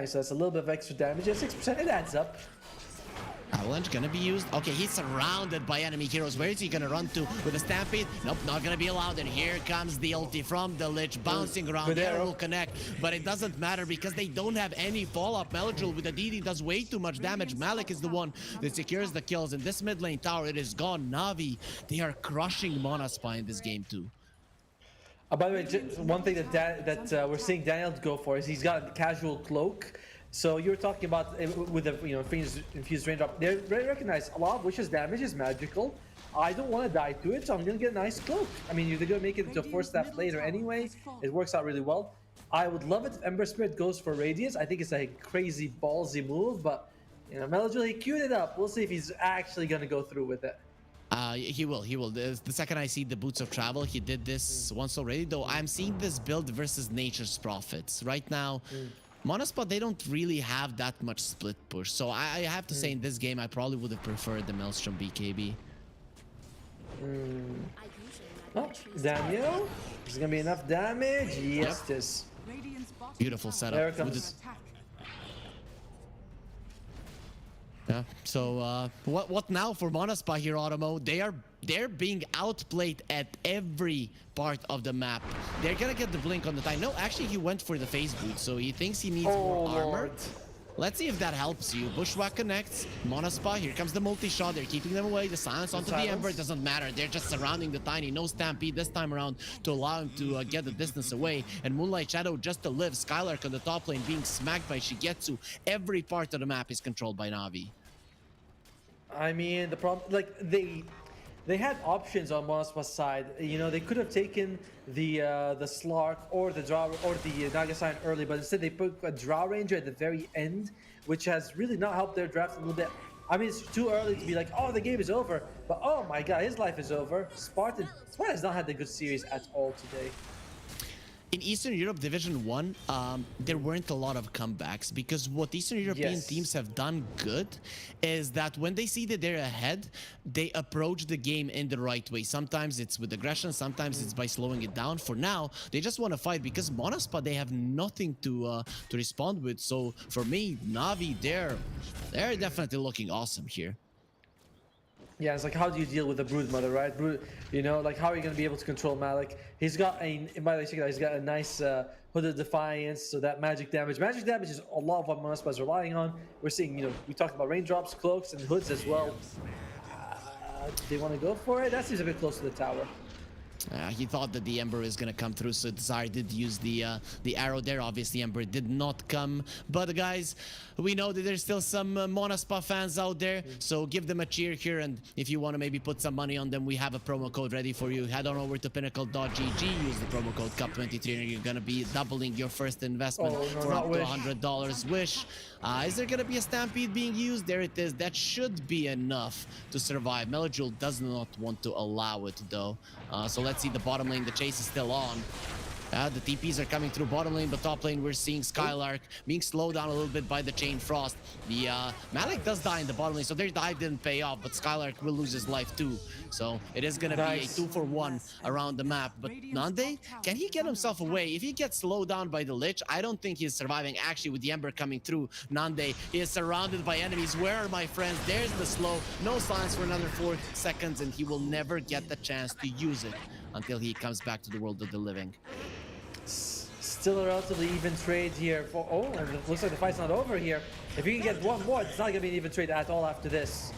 [SPEAKER 8] so that's a little bit of extra damage. At 6%, it adds up.
[SPEAKER 5] Avalanche gonna be used. Okay, he's surrounded by enemy heroes. Where is he gonna run to with a Stampede? Nope, not gonna be allowed. And here comes the ulti from the Lich, bouncing around.
[SPEAKER 8] Good
[SPEAKER 5] The
[SPEAKER 8] arrow.
[SPEAKER 5] arrow will connect, but it doesn't matter because they don't have any follow-up. Melajul with the DD does way too much damage. Malik is the one that secures the kills. In this mid lane tower, it is gone. Navi, they are crushing Monaspa in this game too.
[SPEAKER 8] By the way, just one thing that we're seeing Daniel go for is he's got a casual cloak. So you were talking about with the infused raindrop. They recognize a lot of Wish's damage is magical. I don't want to die to it, so I'm gonna get a nice cloak. I mean, you're gonna make it into a 4-staff later anyway. It works out really well. I would love it if Ember Spirit goes for Radiance. I think it's a crazy ballsy move, but Melajul, he queued it up. We'll see if he's actually gonna go through with it.
[SPEAKER 5] He will. The second I see the Boots of Travel, he did this once already, though I'm seeing this build versus Nature's Prophets. Right now, Monospa, they don't really have that much split push. So I have to say in this game, I probably would have preferred the Maelstrom BKB.
[SPEAKER 8] Oh, Daniel, is gonna be enough damage? Yes,
[SPEAKER 5] Yep.
[SPEAKER 8] this.
[SPEAKER 5] Beautiful setup.
[SPEAKER 8] There it
[SPEAKER 5] With
[SPEAKER 8] comes.
[SPEAKER 5] Yeah. So what now for Monospa here, Automo? They're being outplayed at every part of the map. They're gonna get the blink on the time. No, actually he went for the phase boot, so he thinks he needs more armor.
[SPEAKER 8] Lord.
[SPEAKER 5] Let's see if that helps you. Bushwhack connects. Monospa, here comes the multi-shot. They're keeping them away. The silence onto the Ember. It doesn't matter. They're just surrounding the Tiny. No Stampede this time around to allow him to get the distance away. And Moonlight Shadow just to live. Skylark on the top lane being smacked by Shigetsu. Every part of the map is controlled by Navi.
[SPEAKER 8] I mean, the problem, like they had options on Monospa's side. They could have taken the Slark or the Draw or the Nagasign early, but instead they put a Draw Ranger at the very end, which has really not helped their draft a little bit. I mean, it's too early to be like, oh, the game is over, but oh my god, his life is over. Spartan has not had a good series at all today.
[SPEAKER 5] In Eastern Europe Division 1, there weren't a lot of comebacks because what Eastern European
[SPEAKER 8] Yes.
[SPEAKER 5] teams have done good is that when they see that they're ahead, they approach the game in the right way. Sometimes it's with aggression, sometimes it's by slowing it down. For now, they just want to fight because Monospa, they have nothing to respond with. So for me, Navi, they're definitely looking awesome here.
[SPEAKER 8] Yeah, it's like, how do you deal with the Broodmother, right? Like, how are you going to be able to control Malik? He's got by the way, check it out, he's got a nice Hood of Defiance, so that magic damage. Magic damage is a lot of what Monospa is relying on. We're seeing, we talked about raindrops, cloaks, and hoods as well. Do they want to go for it? That seems a bit close to the tower.
[SPEAKER 5] He thought that the Ember is gonna come through, so Tsar did use the arrow there. Obviously, Ember did not come. But guys, we know that there's still some Monospa fans out there, so give them a cheer here. And if you want to maybe put some money on them, we have a promo code ready for you. Head on over to Pinnacle.gg, use the promo code CUP23, and you're gonna be doubling your first investment for up to $100. Wish. Is there gonna be a Stampede being used? There it is. That should be enough to survive. Melajul does not want to allow it though. So let's see the bottom lane. The chase is still on. The TPs are coming through bottom lane, but top lane we're seeing Skylark being slowed down a little bit by the Chain Frost. The Malik does die in the bottom lane, so their dive didn't pay off, but Skylark will lose his life too. So it is gonna be a 2-for-1 around the map. But Nande, can he get himself away? If he gets slowed down by the Lich, I don't think he's surviving. Actually, with the Ember coming through, Nande is surrounded by enemies. Where are my friends? There's the slow. No silence for another 4 seconds, and he will never get the chance to use it until he comes back to the world of the living.
[SPEAKER 8] Still a relatively even trade here. And it looks like the fight's not over here. If you can get one more, it's not going to be an even trade at all after this.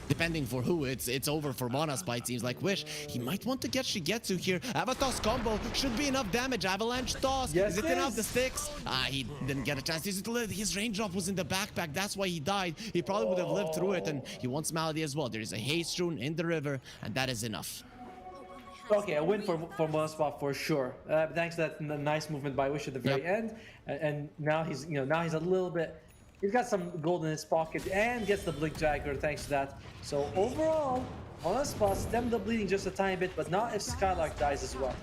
[SPEAKER 5] depending for who, it's over for Monaspa, it seems like. Wish, he might want to get Shigetsu here. Avatos combo should be enough damage. Avalanche toss.
[SPEAKER 8] Yes,
[SPEAKER 5] is it
[SPEAKER 8] it
[SPEAKER 5] enough?
[SPEAKER 8] is.
[SPEAKER 5] The sticks? He didn't get a chance to use it. His raindrop was in the backpack. That's why he died. He probably would have lived through it, and he wants Malady as well. There is a haste rune in the river, and that is enough.
[SPEAKER 8] Okay, a win for Monaspa for sure. Thanks to that nice movement by Wish at the very end, and now he's a little bit. He's got some gold in his pocket and gets the Blink Dagger thanks to that. So overall, Monaspa stemmed the bleeding just a tiny bit, but not if Skylark dies as well.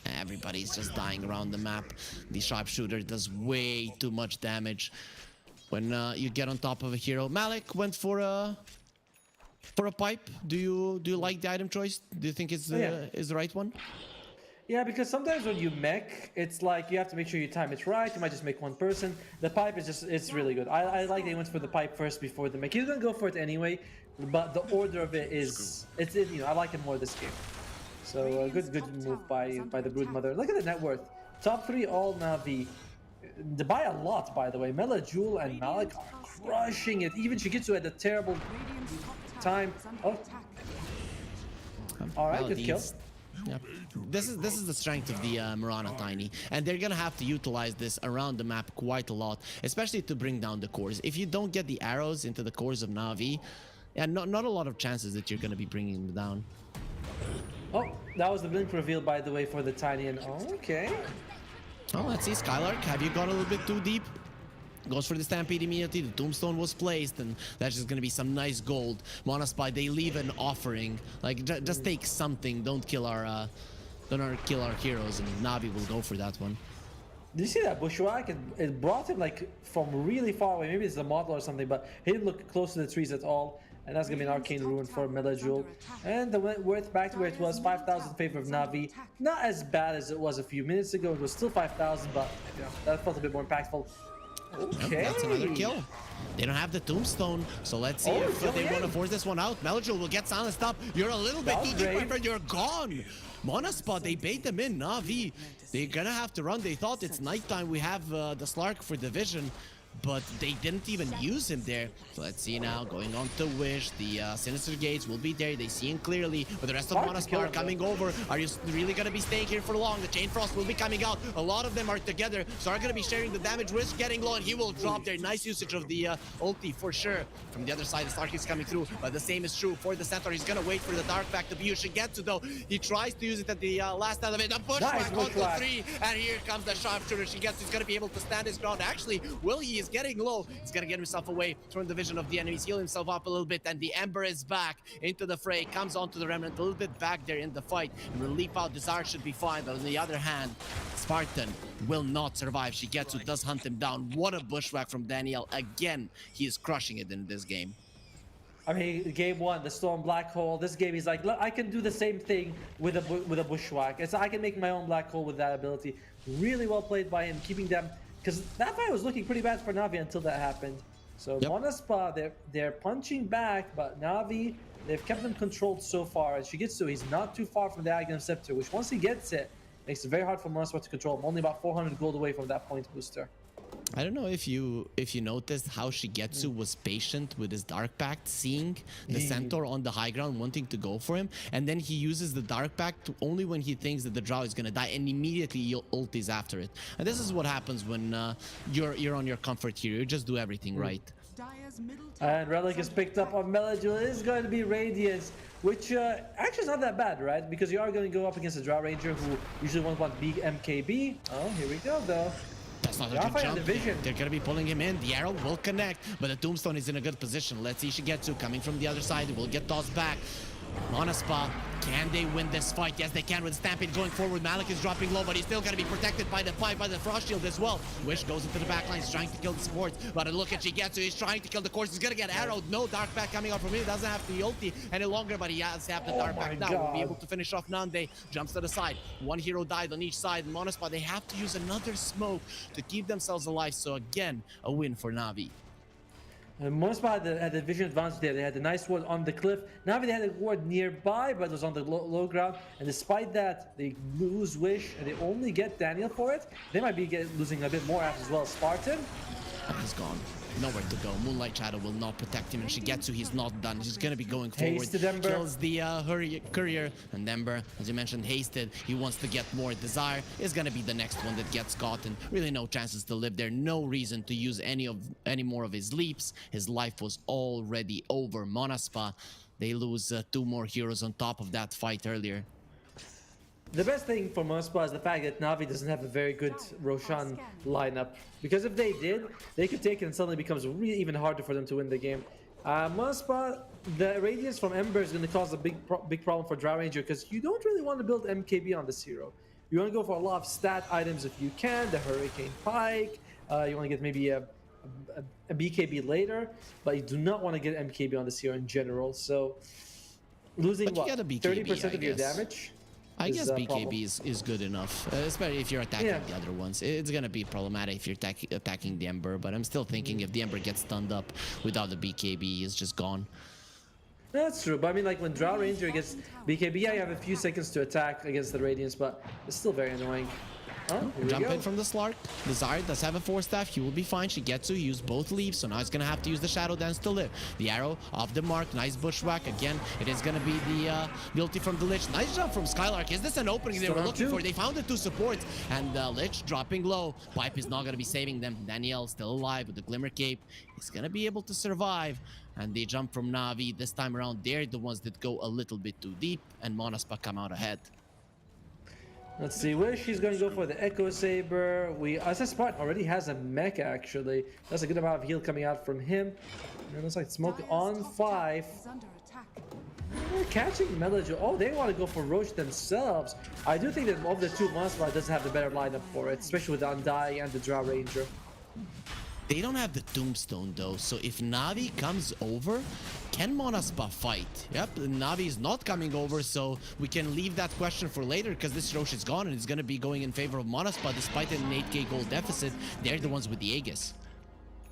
[SPEAKER 5] Everybody's just dying around the map. The sharpshooter does way too much damage when you get on top of a hero. Malik went for a pipe. Do you like the item choice? Do you think it's is the right one?
[SPEAKER 8] Yeah, because sometimes when you mech, it's like you have to make sure you time it right. You might just make one person. The pipe is it's really good. I like that he went for the pipe first before the mech. He didn't go for it anyway, but the order of it is I like it more this game. So good move by the Broodmother. Look at the net worth. Top 3 all Navi. They buy a lot, by the way. Mela, Jewel, and Malik are crushing it. Even Shigitsu had a terrible time. Oh, all right, good kill.
[SPEAKER 5] Yep. This is the strength of the Mirana Tiny, and they're gonna have to utilize this around the map quite a lot, especially to bring down the cores. If you don't get the arrows into the cores of Navi, and not a lot of chances that you're gonna be bringing them down.
[SPEAKER 8] Oh, that was the blink reveal, by the way, for the Tiny. And okay.
[SPEAKER 5] Oh, let's see, Skylark, have you gone a little bit too deep? Goes for the Stampede immediately. The Tombstone was placed, and that's just gonna be some nice gold. Monaspy, they leave an offering. Like, just take something. Don't kill our heroes, and Navi will go for that one.
[SPEAKER 8] Did you see that Bushwhack? It brought him like from really far away. Maybe it's the model or something, but he didn't look close to the trees at all. And that's gonna be an arcane ruin for Melajul. And the worth back to where it was, 5,000 in favor of Navi. Not as bad as it was a few minutes ago. It was still 5,000, but that felt a bit more impactful. Okay.
[SPEAKER 5] Yep, that's another kill. They don't have the Tombstone, so let's see if they want to force this one out. Melajul will get silenced up. You're a little bit too deep, my friend. You're gone. Monaspot, they bait them in. Navi, they're gonna have to run. They thought it's nighttime. We have the Slark for division, but they didn't even use him there. So let's see now, going on to Wish. The Sinister Gates will be there. They see him clearly, but the rest of Monaspot are coming over. Are you really gonna be staying here for long? The Chain Frost will be coming out. A lot of them are together, so are gonna be sharing the damage. Wish getting low, and he will drop there. Nice usage of the ulti for sure. From the other side, the Slark is coming through, but the same is true for the Centaur. He's gonna wait for the Dark Pack to be used. Shigetsu though, he tries to use it at the last element. The pushback on the 3, and here comes the sharpshooter. Shigetsu's gonna be able to stand his ground. Actually, Willie is getting low. He's gonna get himself away from the vision of the enemies, heal himself up a little bit, and the Ember is back into the fray, comes onto the Remnant a little bit back there in the fight, and will leap out. Desire should be fine, but on the other hand, Spartan will not survive. Shigetsu does hunt him down. What a bushwhack from Daniel. Again, he is crushing it in this game.
[SPEAKER 8] I mean, game 1, the Storm Black Hole. This game, he's like, look, I can do the same thing with a Bushwhack. I can make my own Black Hole with that ability. Really well played by him, keeping them, because that fight was looking pretty bad for Navi until that happened. So Monaspa, they're punching back, but Navi, they've kept them controlled so far. And Shigetsu, he's not too far from the Aghanim Scepter, which once he gets it, makes it very hard for Monaspa to control. I'm only about 400 gold away from that point booster.
[SPEAKER 5] I don't know if you noticed how Shigetsu was patient with his Dark Pact, seeing the Centaur on the high ground, wanting to go for him, and then he uses the Dark Pact only when he thinks that the Drow is gonna die, and immediately he ultis after it. And this is what happens when you're on your comfort here. You just do everything right.
[SPEAKER 8] And Relic is picked up on Melajul. It is going to be Radiance, which actually is not that bad, right? Because you are going to go up against a Drow Ranger who usually won't want big MKB. Oh, here we go, though.
[SPEAKER 5] That's not a good jump. They're gonna be pulling him in. The arrow will connect, but the Tombstone is in a good position. Let's see Shigetsu coming from the other side. It will get tossed back. Monaspa, can they win this fight? Yes, they can with Stampede going forward. Malik is dropping low, but he's still gonna be protected by the fight, by the Frost Shield as well. Wish goes into the back line. He's trying to kill the supports, but a look at Shigetsu. He's trying to kill the course. He's gonna get arrowed. No Dark Pack coming out from him. He doesn't have the ulti any longer, but he has to have the Dark Pack now. Will be able to finish off Nande. Jumps to the side. One hero died on each side. And Monaspa, they have to use another smoke to keep themselves alive. So again, a win for Navi.
[SPEAKER 8] Monaspa had the vision advantage there. They had a nice ward on the cliff. Navi, they had a ward nearby, but it was on the low ground. And despite that, they lose Wish, and they only get Daniel for it. They might be losing a bit more as well. Spartan.
[SPEAKER 5] He's gone. nowhere to go. Moonlight Shadow will not protect him, and Shigetsu, he's not done. He's gonna be going forward.
[SPEAKER 8] Hasted Ember.
[SPEAKER 5] Kills the courier, and Ember, as you mentioned, hasted. He wants to get more. Desire is gonna be the next one that gets caught, and really no chances to live there. No reason to use any more of his leaps. His life was already over. Monaspa, they lose 2 more heroes on top of that fight earlier.
[SPEAKER 8] The best thing for Mospa is the fact that Navi doesn't have a very good Roshan lineup. Because if they did, they could take it and suddenly becomes really even harder for them to win the game. Mospa, the radius from Ember is going to cause a big problem for Drow Ranger because you don't really want to build MKB on this hero. You want to go for a lot of stat items if you can, the Hurricane Pike, you want to get maybe a BKB later, but you do not want to get MKB on this hero in general. So losing
[SPEAKER 5] But you
[SPEAKER 8] what,
[SPEAKER 5] get a BKB,
[SPEAKER 8] 30% of your
[SPEAKER 5] guess.
[SPEAKER 8] damage?
[SPEAKER 5] I guess
[SPEAKER 8] a problem.
[SPEAKER 5] BKB is good enough, especially if you're attacking
[SPEAKER 8] Yeah.
[SPEAKER 5] the other ones. It's gonna be problematic if you're attacking the Ember, but I'm still thinking if the Ember gets stunned up without the BKB, he's just gone.
[SPEAKER 8] That's true, but I mean, like when Drow Ranger gets BKB, yeah, you have a few seconds to attack against the Radiance, but it's still very annoying. Oh, here we
[SPEAKER 5] Jump
[SPEAKER 8] go.
[SPEAKER 5] in from the Slark. Desire does have a 4-staff. He will be fine. Shigetsu used both leaves, so now he's gonna have to use the Shadow Dance to live. The arrow off the mark. Nice bushwhack. Again, it is gonna be the guilty from the Lich. Nice jump from Skylark. Is this an opening they were
[SPEAKER 8] Storm
[SPEAKER 5] looking
[SPEAKER 8] two.
[SPEAKER 5] for? They found the 2 supports, and Lich dropping low. Pipe is not gonna be saving them. Danielle still alive with the Glimmer Cape. He's gonna be able to survive. And they jump from Navi. This time around, they're the ones that go a little bit too deep, and Monaspa come out ahead.
[SPEAKER 8] Let's see where she's going to go for the Echo Saber. Spot already has a mecha actually. That's a good amount of heal coming out from him. And it looks like Smoke on 5. They're catching Melody. Oh, they want to go for Roche themselves. I do think that of the 2, Monaspa doesn't have the better lineup for it, especially with the Undying and the Drow Ranger.
[SPEAKER 5] They don't have the Tombstone though, so if Navi comes over, can Monaspa fight? Yep, Navi is not coming over, so we can leave that question for later because this Roche is gone and it's gonna be going in favor of Monaspa despite an 8k gold deficit. They're the ones with the Aegis.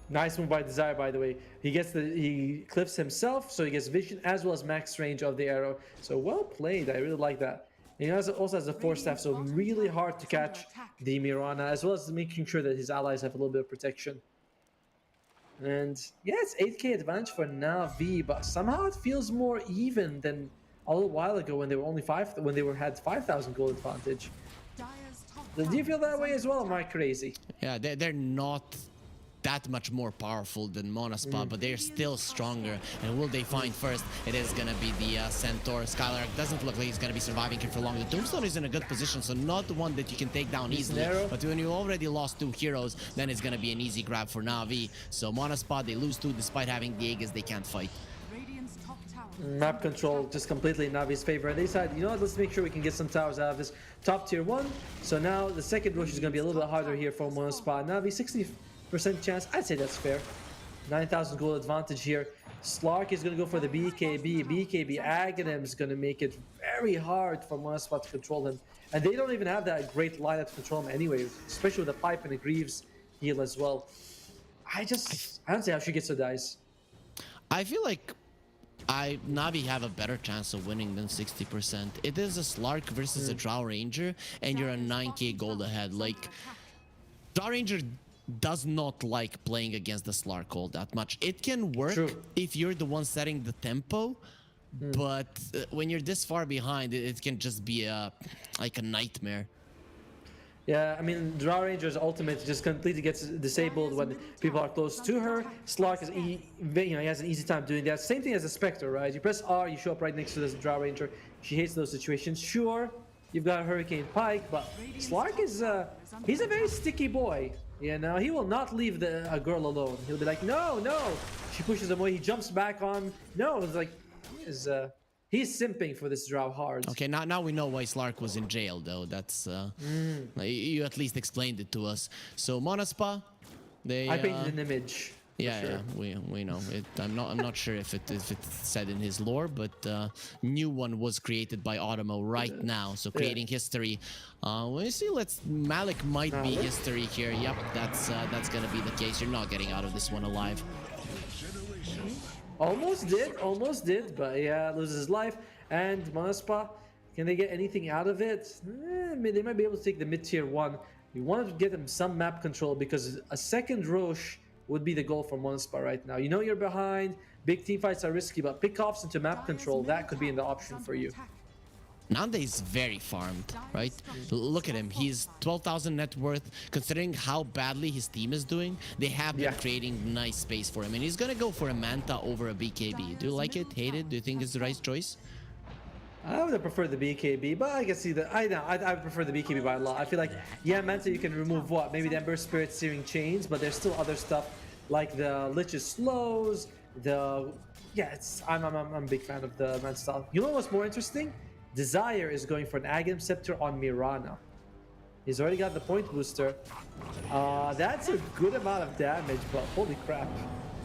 [SPEAKER 8] Nice move by Desire, by the way. He cliffs himself, so he gets vision as well as max range of the arrow. So well played. I really like that. He also has a 4-staff, so really hard to catch the Mirana, as well as making sure that his allies have a little bit of protection. And yeah, it's 8k advantage for Navi, but somehow it feels more even than a little while ago when they were only had 5,000 gold advantage. Do you feel that way as well? Am I crazy?
[SPEAKER 5] Yeah, they're not that much more powerful than Monaspa, but they're still stronger. And will they find first? It is gonna be the Centaur. Skylark doesn't look like he's gonna be surviving here for long. The Tombstone is in a good position, so not the one that you can take down easily.
[SPEAKER 8] narrow.
[SPEAKER 5] But when you already lost 2 heroes, then it's gonna be an easy grab for Navi. So Monaspa, they lose 2 despite having the Aegis, they can't fight.
[SPEAKER 8] Map control just completely in Navi's favor. And they decided, you know what, let's make sure we can get some towers out of this top tier 1. So now the second rush is gonna be a little bit harder here for Monaspa. Navi 60% chance, I'd say that's fair. 9,000 gold advantage here. Slark is going to go for the BKB. BKB Aghanim is going to make it very hard for Monaspa to control him. And they don't even have that great lineup to control him anyway, especially with the Pipe and the Greaves heal as well. I don't see how she gets her dice.
[SPEAKER 5] I feel like Navi have a better chance of winning than 60%. It is a Slark versus a Drow Ranger, and you're a 9k gold ahead. Like, Drow Ranger does not like playing against the Slark all that much. It can work if you're the one setting the tempo, but when you're this far behind, it can just be like a nightmare.
[SPEAKER 8] Yeah, I mean, Drow Ranger's ultimate just completely gets disabled when people are close to her. Slark is, he has an easy time doing that. Same thing as a Spectre, right? You press R, you show up right next to this Drow Ranger. She hates those situations. Sure, you've got a Hurricane Pike, but Slark is, he's a very sticky boy. You know, he will not leave a girl alone. He'll be like, no, no. She pushes him away. He jumps back on. No, it's like, he's simping for this Drow hard.
[SPEAKER 5] Okay, now we know why Slark was in jail, though. That's you at least explained it to us. So Monaspa, I
[SPEAKER 8] painted an image.
[SPEAKER 5] Yeah, we know. I'm not sure if it's said in his lore, but new one was created by Automo right now, so creating history. We'll see. Malik might be history here. Yep, that's gonna be the case. You're not getting out of this one alive.
[SPEAKER 8] Almost did, but yeah, loses his life. And Monaspa, can they get anything out of it? They might be able to take the mid-tier 1. We wanted to get them some map control because a second Roche would be the goal for Monospa right now. You know you're behind, big team fights are risky, but pickoffs into map control, that could be in the option for you.
[SPEAKER 5] Nande is very farmed, right? Look at him. He's 12,000 net worth. Considering how badly his team is doing, they have been creating nice space for him. And he's going to go for a Manta over a BKB. Do you like it? Hate it? Do you think it's the right choice?
[SPEAKER 8] I would have preferred the BKB, but I can see that. I prefer the BKB by a lot. I feel like, yeah, Manta, you can remove what? Maybe the Ember Spirit Searing Chains, but there's still other stuff like the Lich's Slows, I'm a big fan of the Manta style. You know what's more interesting? Desire is going for an Aghanim Scepter on Mirana. He's already got the point booster. That's a good amount of damage, but holy crap.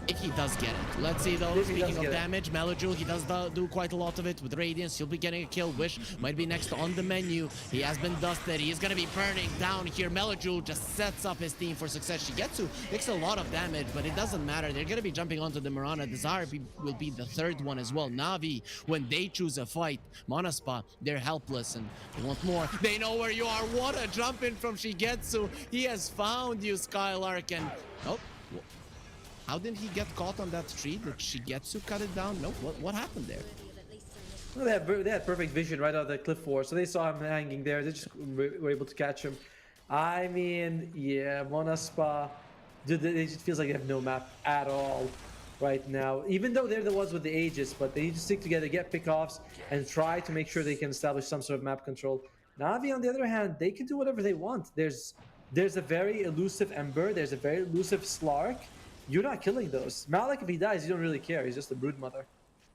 [SPEAKER 5] If he does get it. Let's see though, speaking of damage, Melojul, he does do quite a lot of it with Radiance. He'll be getting a kill. Wish might be next on the menu. He has been dusted. He's going to be burning down here. Melojul just sets up his team for success. Shigetsu takes a lot of damage, but it doesn't matter. They're going to be jumping onto the Mirana. Desire will be the third one as well. Navi, when they choose a fight, Monospa, they're helpless and they want more. They know where you are. What a jump in from Shigetsu. He has found you, Skylark, and oh. How did he get caught on that tree? Did Shigetsu cut it down? No, what happened there?
[SPEAKER 8] Well, they had perfect vision right out of the cliff wall, so they saw him hanging there. They just were able to catch him. I mean, yeah, Monospa, dude, it just feels like they have no map at all right now. Even though they're the ones with the Aegis, but they need to stick together, get pickoffs, and try to make sure they can establish some sort of map control. Navi, on the other hand, they can do whatever they want. There's a very elusive Ember. There's a very elusive Slark. You're not killing those. Malik, if he dies, you don't really care. He's just a brood mother.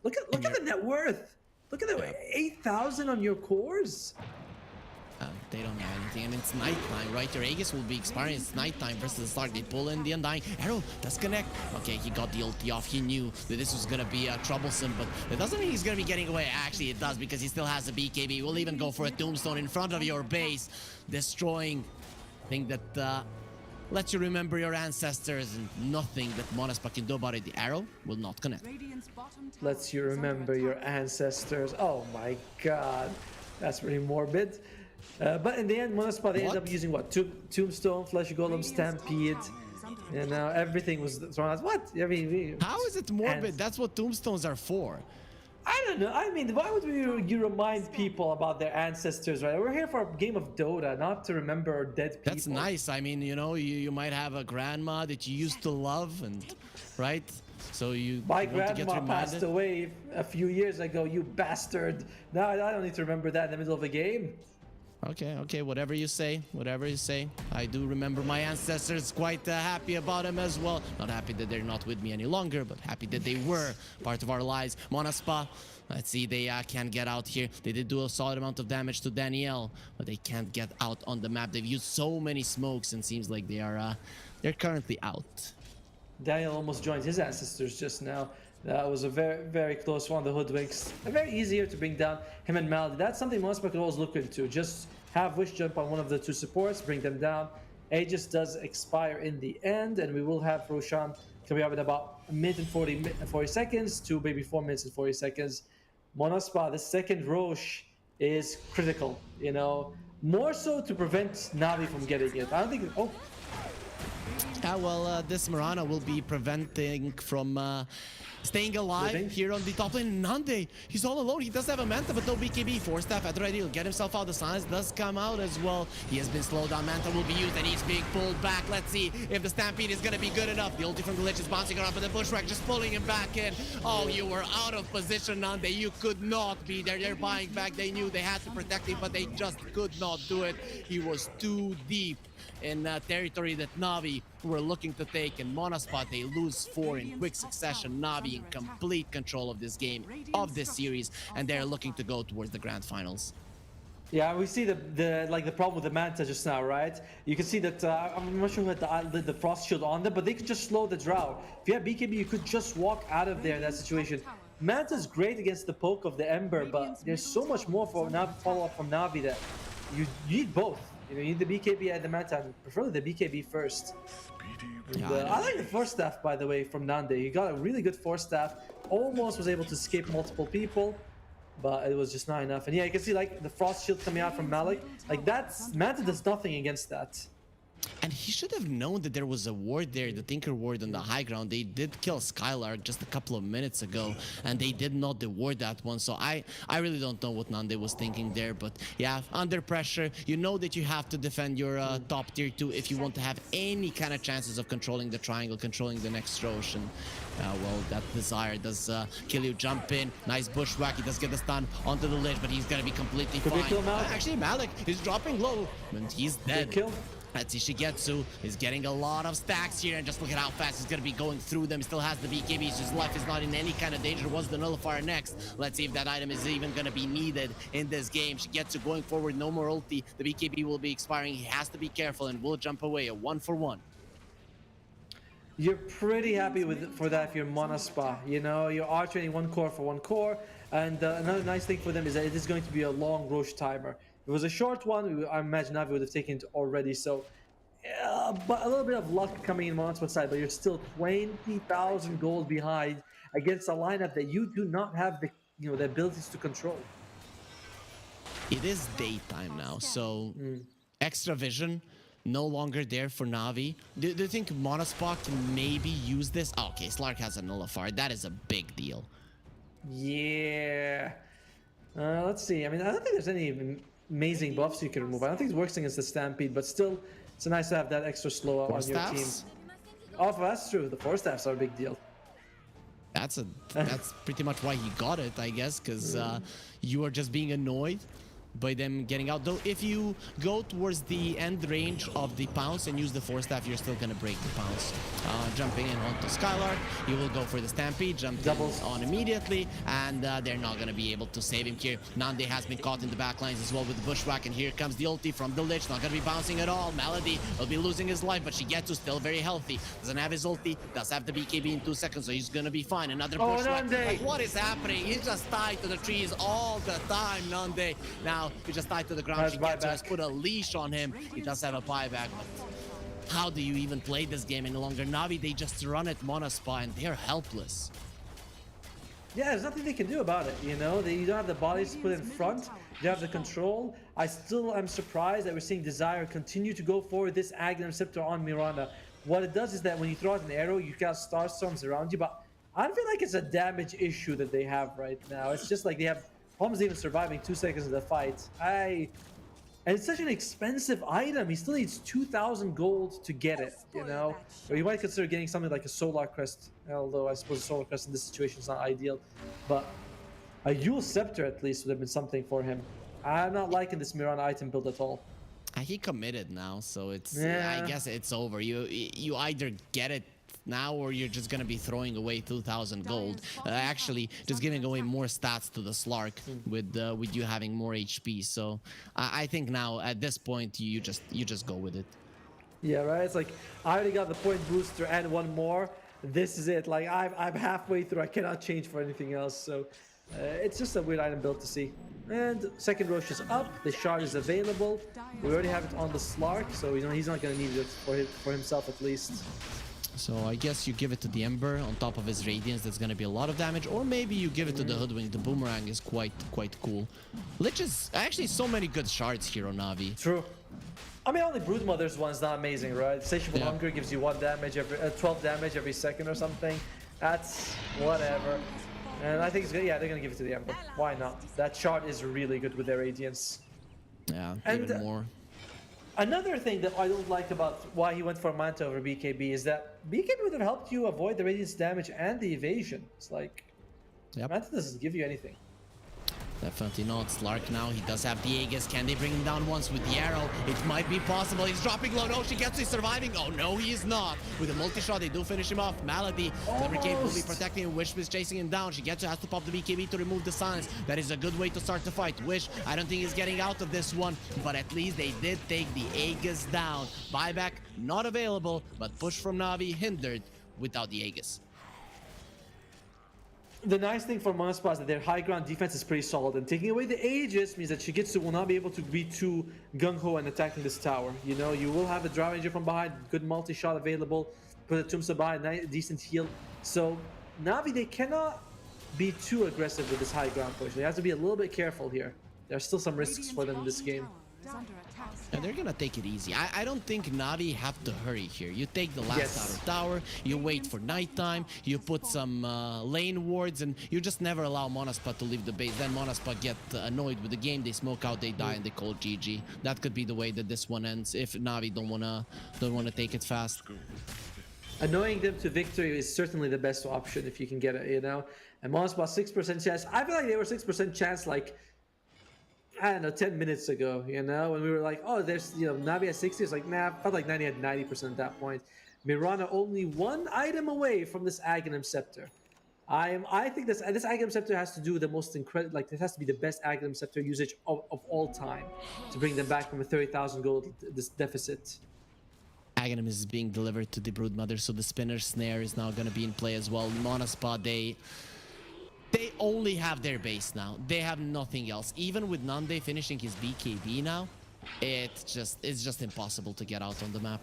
[SPEAKER 8] Look at the net worth. Look at the 8,000 on your cores.
[SPEAKER 5] They don't have anything, and it's nighttime, right? Your Aegis will be expiring. It's nighttime versus the Slark. They pull in the Undying. Arrow does connect. Okay, he got the ulti off. He knew that this was gonna be troublesome, but that doesn't mean he's gonna be getting away. Actually, it does, because he still has a BKB. We'll even go for a Tombstone in front of your base, destroying. Thing that lets you remember your ancestors, and nothing that Monospa can do about it. The arrow will not connect.
[SPEAKER 8] Lets you remember your ancestors. Oh my god. That's pretty morbid. But in the end, Monospa, they end up using what? Tombstone, Fleshy Golem, Stampede. And now everything was thrown out. What? I mean,
[SPEAKER 5] how is it morbid? That's what tombstones are for.
[SPEAKER 8] I don't know. I mean, why would you remind people about their ancestors, right? We're here for a game of Dota, not to remember dead people.
[SPEAKER 5] That's nice. I mean, you know, you might have a grandma that you used to love, and right? So
[SPEAKER 8] my grandma passed away a few years ago, you bastard. Now I don't need to remember that in the middle of a game.
[SPEAKER 5] Okay, whatever you say, I do remember my ancestors, quite happy about them as well. Not happy that they're not with me any longer, but happy that they were part of our lives. Monospa, let's see, they can't get out here. They did do a solid amount of damage to Danielle, but they can't get out on the map. They've used so many smokes, and seems like they're currently out.
[SPEAKER 8] Daniel almost joined his ancestors just now. That was a very, very close one. The Hoodwinks, very easier to bring down him and Maldi. That's something Monospa could always look into. Just have Wish jump on one of the two supports, bring them down. Aegis does expire in the end, and we will have Roshan coming up in about a minute and 40 seconds to maybe 4 minutes and 40 seconds. Monospa, the second Rosh is critical, you know, more so to prevent Navi from getting it. I don't think. Oh.
[SPEAKER 5] Well, this Mirana will be preventing from staying alive here on the top lane. Nande, he's all alone. He does have a Manta, but no BKB. 4-staff at ready. He'll get himself out. The silence does come out as well. He has been slowed down. Manta will be used, and he's being pulled back. Let's see if the Stampede is going to be good enough. The ulti from the Lich is bouncing around, but the Bushwhack just pulling him back in. Oh, you were out of position, Nande. You could not be there. They're buying back. They knew they had to protect him, but they just could not do it. He was too deep in territory that Navi were looking to take, and Monospa, they lose 4 in quick succession. Navi in complete control of this game, of this series, and they're looking to go towards the grand finals.
[SPEAKER 8] Yeah, we see the problem with the Manta just now, right? You can see that I'm not sure what the Frost Shield on them, but they could just slow the Drow. If you have BKB, you could just walk out of there in that situation. Manta's great against the poke of the Ember, but there's so much more for Navi, follow-up from Navi that you need both. You know, you need the BKB and the Manta, and preferably the BKB first. And, I like the 4-staff, by the way, from Nande. He got a really good 4-staff. Almost was able to escape multiple people, but it was just not enough. And yeah, you can see like the Frost Shield coming out from Malik. Like that's Manta does nothing against that.
[SPEAKER 5] And he should have known that there was a ward there, the Tinker ward on the high ground. They did kill Skylark just a couple of minutes ago, and they did not deward that one. So I really don't know what Nande was thinking there. But yeah, under pressure, you know that you have to defend your top tier 2 if you want to have any kind of chances of controlling the triangle, controlling the next Rosh. And well, that Desire does kill you, jump in, nice bushwhack. He does get the stun onto the ledge, but he's gonna be completely fine.
[SPEAKER 8] kill Malik?
[SPEAKER 5] Actually, Malik is dropping low, and he's dead.
[SPEAKER 8] kill.
[SPEAKER 5] Let's see, Shigetsu is getting a lot of stacks here, and just look at how fast he's gonna be going through them. Still has the BKBs, his life is not in any kind of danger. What's the nullifier next? Let's see if that item is even gonna be needed in this game. Shigetsu going forward, no more ulti. The BKB will be expiring. He has to be careful and will jump away. A 1-for-1.
[SPEAKER 8] You're pretty happy for that if you're Monaspa. You know, you're archering 1 core for 1 core. And another nice thing for them is that it is going to be a long Rosh timer. If it was a short one, I imagine Navi would have taken it already. So, but a little bit of luck coming in Monaspa's side, but you're still 20,000 gold behind against a lineup that you do not have the the abilities to control.
[SPEAKER 5] It is daytime now, so extra vision no longer there for Navi. Do you think Monaspa can maybe use this? Oh, okay, Slark has a nullifier. That is a big deal.
[SPEAKER 8] Yeah. Let's see. I mean, I don't think there's any amazing buffs you can remove. I don't think it works against the Stampede, but still, it's nice to have that extra slow on your team. Oh, that's true. The 4 staffs are a big deal.
[SPEAKER 5] That's pretty much why he got it, I guess, because you are just being annoyed by them getting out. Though if you go towards the end range of the pounce and use the 4 staff, you're still gonna break the pounce. Jumping in onto Skylark, he will go for the Stampede, jump on immediately, and they're not gonna be able to save him here. Nande has been caught in the back lines as well with the bushwhack, and here comes the ulti from the Lich. Not gonna be bouncing at all. Melody will be losing his life, but Shigetsu still very healthy. Doesn't have his ulti, does have the BKB in 2 seconds, so he's gonna be fine. Another bushwhack. Like, what is happening? He's just tied to the trees all the time, Nande. Now he just tied to the ground. Shigetsu has put a leash on him. He does have a buyback, but how do you even play this game any longer? Navi, they just run at Monaspa and they're helpless.
[SPEAKER 8] Yeah, there's nothing they can do about it, you know? You don't have the bodies to put in front. You have the control. I still am surprised that we're seeing Desire continue to go forward this Aghanim Scepter on Miranda. What it does is that when you throw out an arrow, you got star storms around you, but I don't feel like it's a damage issue that they have right now. It's just like they have problems even surviving 2 seconds of the fight. And it's such an expensive item. He still needs 2,000 gold to get it, you know? Or you might consider getting something like a Solar Crest, although I suppose a Solar Crest in this situation is not ideal. But a Yule Scepter at least would have been something for him. I'm not liking this Mirana item build at all.
[SPEAKER 5] He committed now, so it's I guess it's over. You either get it now or you're just gonna be throwing away 2,000 gold. Actually just giving away more stats to the Slark with you having more HP. So I think now at this point you just go with it.
[SPEAKER 8] Yeah, right. It's like I already got the point booster and 1 more. This is it. Like I'm halfway through. I cannot change for anything else. So it's just a weird item build to see. And second Rosh is up. The shard is available. We already have it on the Slark, so he's not gonna need it for himself at least.
[SPEAKER 5] So I guess you give it to the Ember on top of his Radiance. That's gonna be a lot of damage, or maybe you give it to the Hoodwink. The Boomerang is quite cool. Lich is actually so many good shards here on Navi.
[SPEAKER 8] True. I mean, only Broodmother's one's not amazing, right? Satiable Hunger gives you 1 damage every 12 damage every second or something. That's whatever. And I think it's good. Yeah, they're gonna give it to the Ember. Why not? That shard is really good with their Radiance.
[SPEAKER 5] Yeah,
[SPEAKER 8] and,
[SPEAKER 5] even more.
[SPEAKER 8] Another thing that I don't like about why he went for Manta over BKB is that BKB would have helped you avoid the Radiance damage and the evasion. It's like, Manta doesn't give you anything.
[SPEAKER 5] Definitely not. Slark now, he does have the Aegis. Can they bring him down once with the arrow? It might be possible. He's dropping low. No, Shigetsu is surviving. Oh no, he is not. With a multi-shot, they do finish him off. Malady, Clever Cave will be protecting him. Wish is chasing him down. Shigetsu has to pop the BKB to remove the silence. That is a good way to start the fight. Wish, I don't think he's getting out of this one, but at least they did take the Aegis down. Buyback not available, but push from Navi hindered without the Aegis.
[SPEAKER 8] The nice thing for Monaspa is that their high ground defense is pretty solid, and taking away the Aegis means that Shigetsu will not be able to be too gung-ho and attacking this tower. You know, you will have a Drow Ranger from behind, good multi-shot available, put a Tumsa behind, decent heal. So Navi, they cannot be too aggressive with this high ground push. They have to be a little bit careful here. There are still some risks for them in this game.
[SPEAKER 5] And they're gonna take it easy. I don't think Navi have to hurry here. You take the last
[SPEAKER 8] Yes.
[SPEAKER 5] outer tower, you wait for nighttime, you put some lane wards, and you just never allow Monaspa to leave the base. Then Monaspa get annoyed with the game, they smoke out, they die, and they call GG. That could be the way that this one ends if Navi don't wanna take it fast.
[SPEAKER 8] Annoying them to victory is certainly the best option if you can get it, you know. And Monaspa 6% chance. I feel like they were 6% chance like, I don't know, 10 minutes ago, you know, when we were like, oh, there's, you know, Navi at 60. It's like, nah, I felt like Navi had 90% at that point. Mirana only one item away from this Aghanim Scepter. I think this Aghanim Scepter has to do the most incredible, like, it has to be the best Aghanim Scepter usage of all time to bring them back from a 30,000 gold this deficit.
[SPEAKER 5] Aghanim is being delivered to the Broodmother, so the spinner snare is now gonna be in play as well. Monaspa, they only have their base now. They have nothing else. Even with Nande finishing his BKB now, it's just impossible to get out on the map.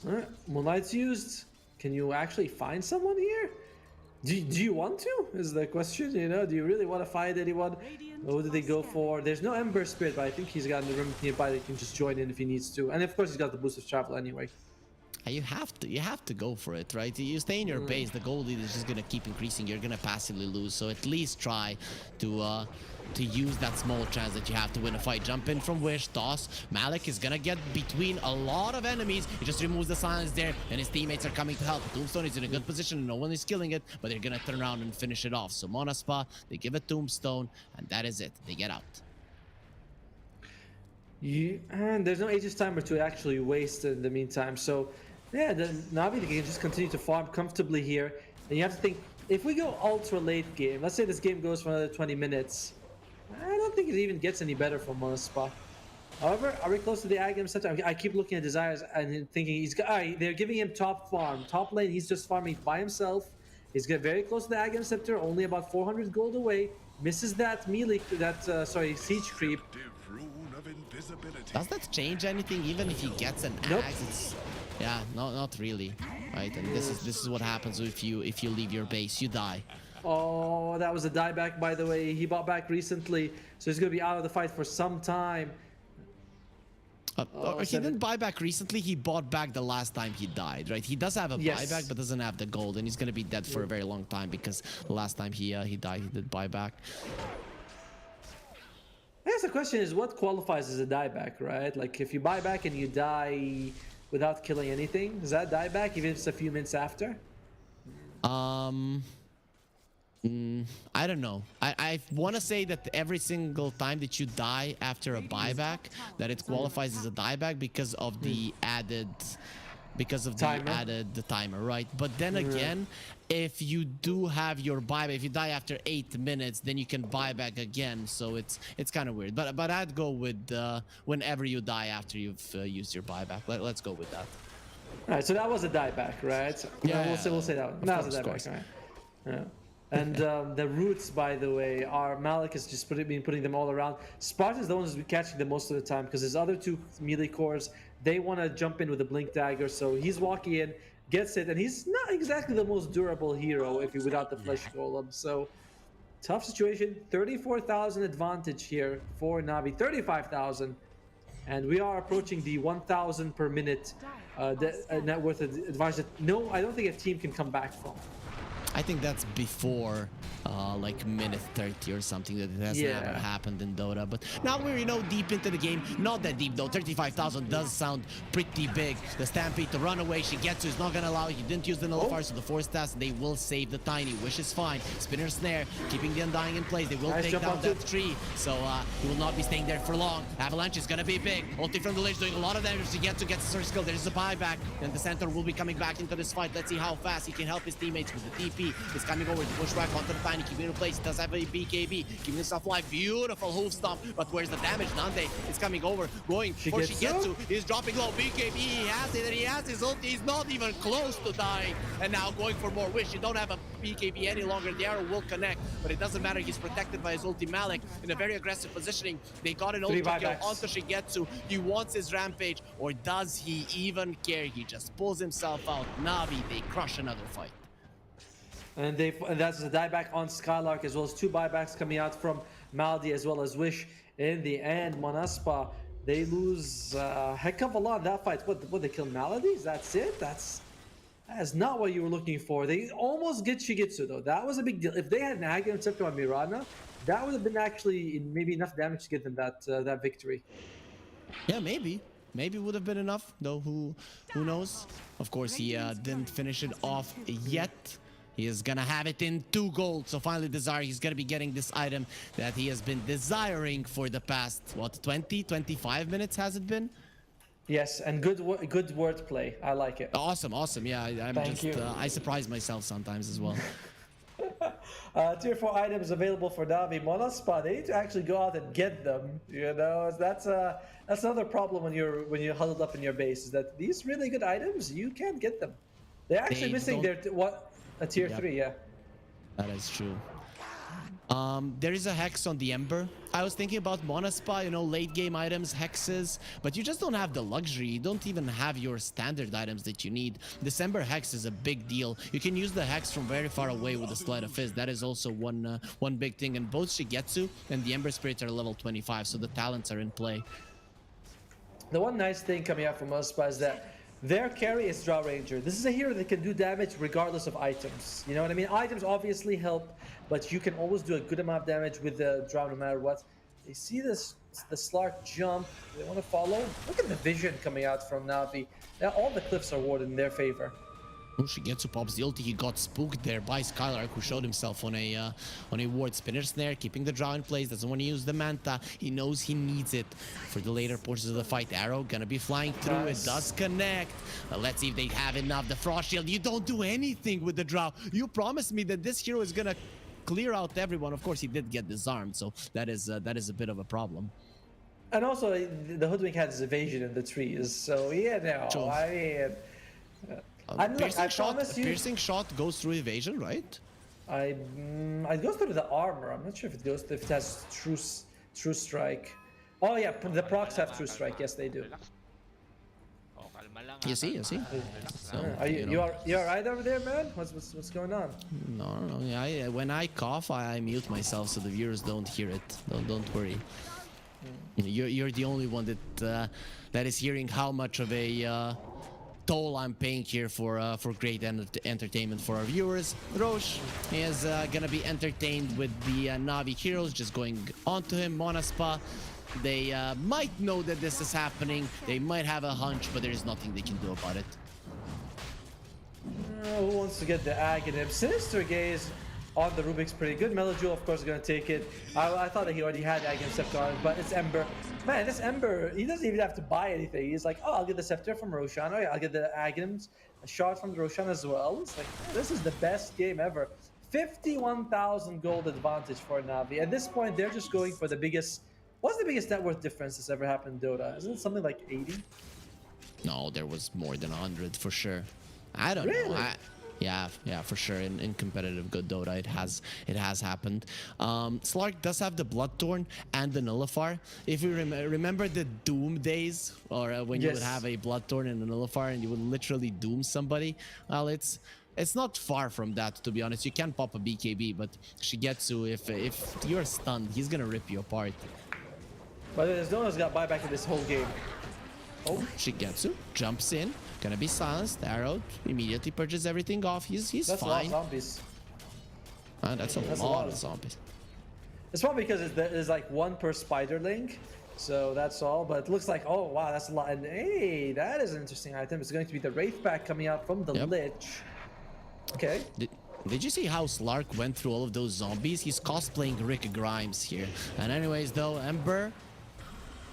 [SPEAKER 8] Alright, Moonlight's used. Can you actually find someone here? Do you want to? Is the question, you know? Do you really want to find anyone? What did they go for? There's no Ember Spirit, but I think he's got the room nearby that he can just join in if he needs to. And of course, he's got the boost of travel anyway.
[SPEAKER 5] You have to go for it, right? You stay in your base, the gold lead is just gonna keep increasing. You're gonna passively lose, so at least try to use that small chance that you have to win a fight. Jump in from Wish, toss. Malik is gonna get between a lot of enemies. He just removes the silence there, and his teammates are coming to help. Tombstone is in a good position, and no one is killing it, but they're gonna turn around and finish it off. So Monaspa, they give a Tombstone, and that is it. They get out.
[SPEAKER 8] And there's no Aegis timer to actually waste in the meantime. So, yeah, the Navi can just continue to farm comfortably here. And you have to think, if we go ultra late game, let's say this game goes for another 20 minutes, I don't think it even gets any better for Monaspa. However, are we close to the Aghanim Scepter? I keep looking at Desires and thinking they're giving him top farm. Top lane, he's just farming by himself. He's getting very close to the Aghanim Scepter, only about 400 gold away. Misses that melee, siege creep.
[SPEAKER 5] Does that change anything? Even if he gets an
[SPEAKER 8] Nope.
[SPEAKER 5] axe, it's not really, right? And this is what happens if you leave your base, you die.
[SPEAKER 8] Oh, that was a dieback, by the way. He bought back recently, so he's going to be out of the fight for some time.
[SPEAKER 5] He didn't buy back recently. He bought back the last time he died, right? He does have a buyback, but doesn't have the gold, and he's going to be dead for a very long time because the last time he died, he did buy back.
[SPEAKER 8] I guess the question is, what qualifies as a dieback, right? Like, if you buy back and you die without killing anything, is that dieback, even if it's a few minutes after?
[SPEAKER 5] I don't know. I want to say that every single time that you die after a buyback, that it qualifies as a dieback because of the added timer, right? But then again, if you do have your buyback, if you die after 8 minutes, then you can buy back again. So it's kind of weird. But I'd go with whenever you die after you've used your buyback. Let's go with that.
[SPEAKER 8] All right, so that was a dieback, right? So,
[SPEAKER 5] Yeah,
[SPEAKER 8] we'll say that one. That was a dieback, right? Yeah. And the roots, by the way, are Malik has just been putting them all around. Spartan's the one who's been catching them most of the time because his other two melee cores, they want to jump in with a blink dagger. So he's walking in, gets it, and he's not exactly the most durable hero if he without the flesh golem. So tough situation. 34,000 advantage here for Navi. 35,000, and we are approaching the 1,000 per minute net worth advantage that no, I don't think a team can come back from.
[SPEAKER 5] I think that's before like minute 30 or something, that it has never happened in Dota. But now we're deep into the game. Not that deep though. 35,000 does sound pretty big. The Stampede to run away. Shigetsu is not gonna allow it. He didn't use the nullifier, so the force task, they will save the Tiny. Wish is fine. Spinner Snare keeping the Undying in place. They will take down that tree, so he will not be staying there for long. Avalanche is gonna be big. Ulti from the ledge doing a lot of damage. Shigetsu gets the Surge skill. There's a buyback, and the center will be coming back into this fight. Let's see how fast he can help his teammates with the TP. Is coming over to push back onto the Tiny, keeping it in place. Does have a BKB, keeping himself alive. Beautiful hoof stomp, but where's the damage? Nande is coming over, going for Shigetsu. He's dropping low. BKB, he has it, and he has his ulti. He's not even close to dying, and now going for more Wish. You don't have a BKB any longer. The arrow will connect, but it doesn't matter. He's protected by his ulti. Malik in a very aggressive positioning. They got an ulti kill onto Shigetsu. He wants his rampage, or does he even care? He just pulls himself out. Navi, they crush another fight.
[SPEAKER 8] And that's a dieback on Skylark, as well as 2 buybacks coming out from Maldi as well as Wish. In the end, Monaspa, they lose a heck of a lot in that fight. What they kill Maladies? That's it? That is not what you were looking for. They almost get Shigitsu though. That was a big deal. If they had an Aghanim Scepter on Mirana, that would have been actually maybe enough damage to get them that victory.
[SPEAKER 5] Yeah, maybe. Maybe would have been enough, though. Who knows? Of course, he didn't finish it off yet. He is gonna have it in 2 gold. So finally, Desire, he's gonna be getting this item that he has been desiring for the past, what, 20, 25 minutes has it been?
[SPEAKER 8] Yes, and good wordplay. I like it.
[SPEAKER 5] Awesome, awesome. Yeah, I'm
[SPEAKER 8] Thank
[SPEAKER 5] just,
[SPEAKER 8] you.
[SPEAKER 5] I surprise myself sometimes as well.
[SPEAKER 8] Tier 4 items available for Navi. Monaspa, they need to actually go out and get them. You know, that's another problem when you're huddled up in your base, is that these really good items, you can't get them. They're actually missing their a tier 3, yeah.
[SPEAKER 5] That is true. There is a hex on the Ember. I was thinking about Monaspa, you know, late game items, hexes, but you just don't have the luxury. You don't even have your standard items that you need. This Ember hex is a big deal. You can use the hex from very far away with the Sleight of Fist. That is also one big thing. And both Shigetsu and the Ember Spirits are level 25, so the talents are in play.
[SPEAKER 8] The one nice thing coming out from Monaspa is that their carry is Drow Ranger. This is a hero that can do damage regardless of items. You know what I mean? Items obviously help, but you can always do a good amount of damage with the Drow no matter what. They see the Slark jump. They want to follow. Look at the vision coming out from Navi. Now all the cliffs are warded in their favor.
[SPEAKER 5] Shigetsu pops the ulti. He got spooked there by Skylark, who showed himself on a ward. Spinner snare, keeping the Drow in place. Doesn't want to use the Manta. He knows he needs it for the later portions of the fight. Arrow gonna be flying through. Nice. It does connect. Let's see if they have enough. The Frost Shield. You don't do anything with the Drow. You promised me that this hero is gonna clear out everyone. Of course, he did get disarmed, so that is a bit of a problem.
[SPEAKER 8] And also, the Hoodwink has evasion in the trees. So yeah, no,
[SPEAKER 5] Sure.
[SPEAKER 8] I mean.
[SPEAKER 5] Piercing shot goes through evasion, right?
[SPEAKER 8] It goes through the armor. I'm not sure if it has true strike. Oh yeah, the procs have true strike. Yes, they do.
[SPEAKER 5] You see. So,
[SPEAKER 8] Are you alright over there, man? What's going on?
[SPEAKER 5] No. Yeah, when I cough, I mute myself so the viewers don't hear it. Don't worry. You're the only one that is hearing how much of a toll I'm paying here for great entertainment for our viewers. Roche is gonna be entertained with the Navi heroes just going onto him. Monaspa, they might know that this is happening. They might have a hunch, but there's nothing they can do about it.
[SPEAKER 8] Who wants to get the Aghanim? Sinister Gaze on the Rubik's pretty good. Melojewel, of course, is going to take it. I thought that he already had Aghanim Scepter on it, but it's Ember. Man, this Ember, he doesn't even have to buy anything. He's like, oh, I'll get the Scepter from Roshan. Oh, yeah, I'll get the Aghanims, a shot from the Roshan as well. It's like, this is the best game ever. 51,000 gold advantage for Navi. At this point, they're just going for the biggest... What's the biggest net worth difference that's ever happened in Dota? Isn't it something like 80?
[SPEAKER 5] No, there was more than 100 for sure. I don't know. Yeah, for sure. In competitive good Dota, it has happened. Slark does have the Bloodthorn and the Nullifier. If you remember the Doom days, or when you would have a Bloodthorn and a Nullifier, and you would literally doom somebody. Well, it's not far from that, to be honest. You can pop a BKB, but Shigetsu, if you're stunned, he's gonna rip you apart.
[SPEAKER 8] But there's no one's got buyback in this whole game. Oh,
[SPEAKER 5] Shigetsu jumps in. Gonna be silenced. Arrow immediately purges everything off. He's
[SPEAKER 8] that's
[SPEAKER 5] fine.
[SPEAKER 8] A lot of zombies.
[SPEAKER 5] That's a lot of zombies.
[SPEAKER 8] It's probably because there's like one per spider link, so that's all. But it looks like, oh wow, that's a lot. And hey, that is an interesting item. It's going to be the Wraith Pack coming out from the Lich. Okay.
[SPEAKER 5] Did you see how Slark went through all of those zombies? He's cosplaying Rick Grimes here. And anyways, though, Ember.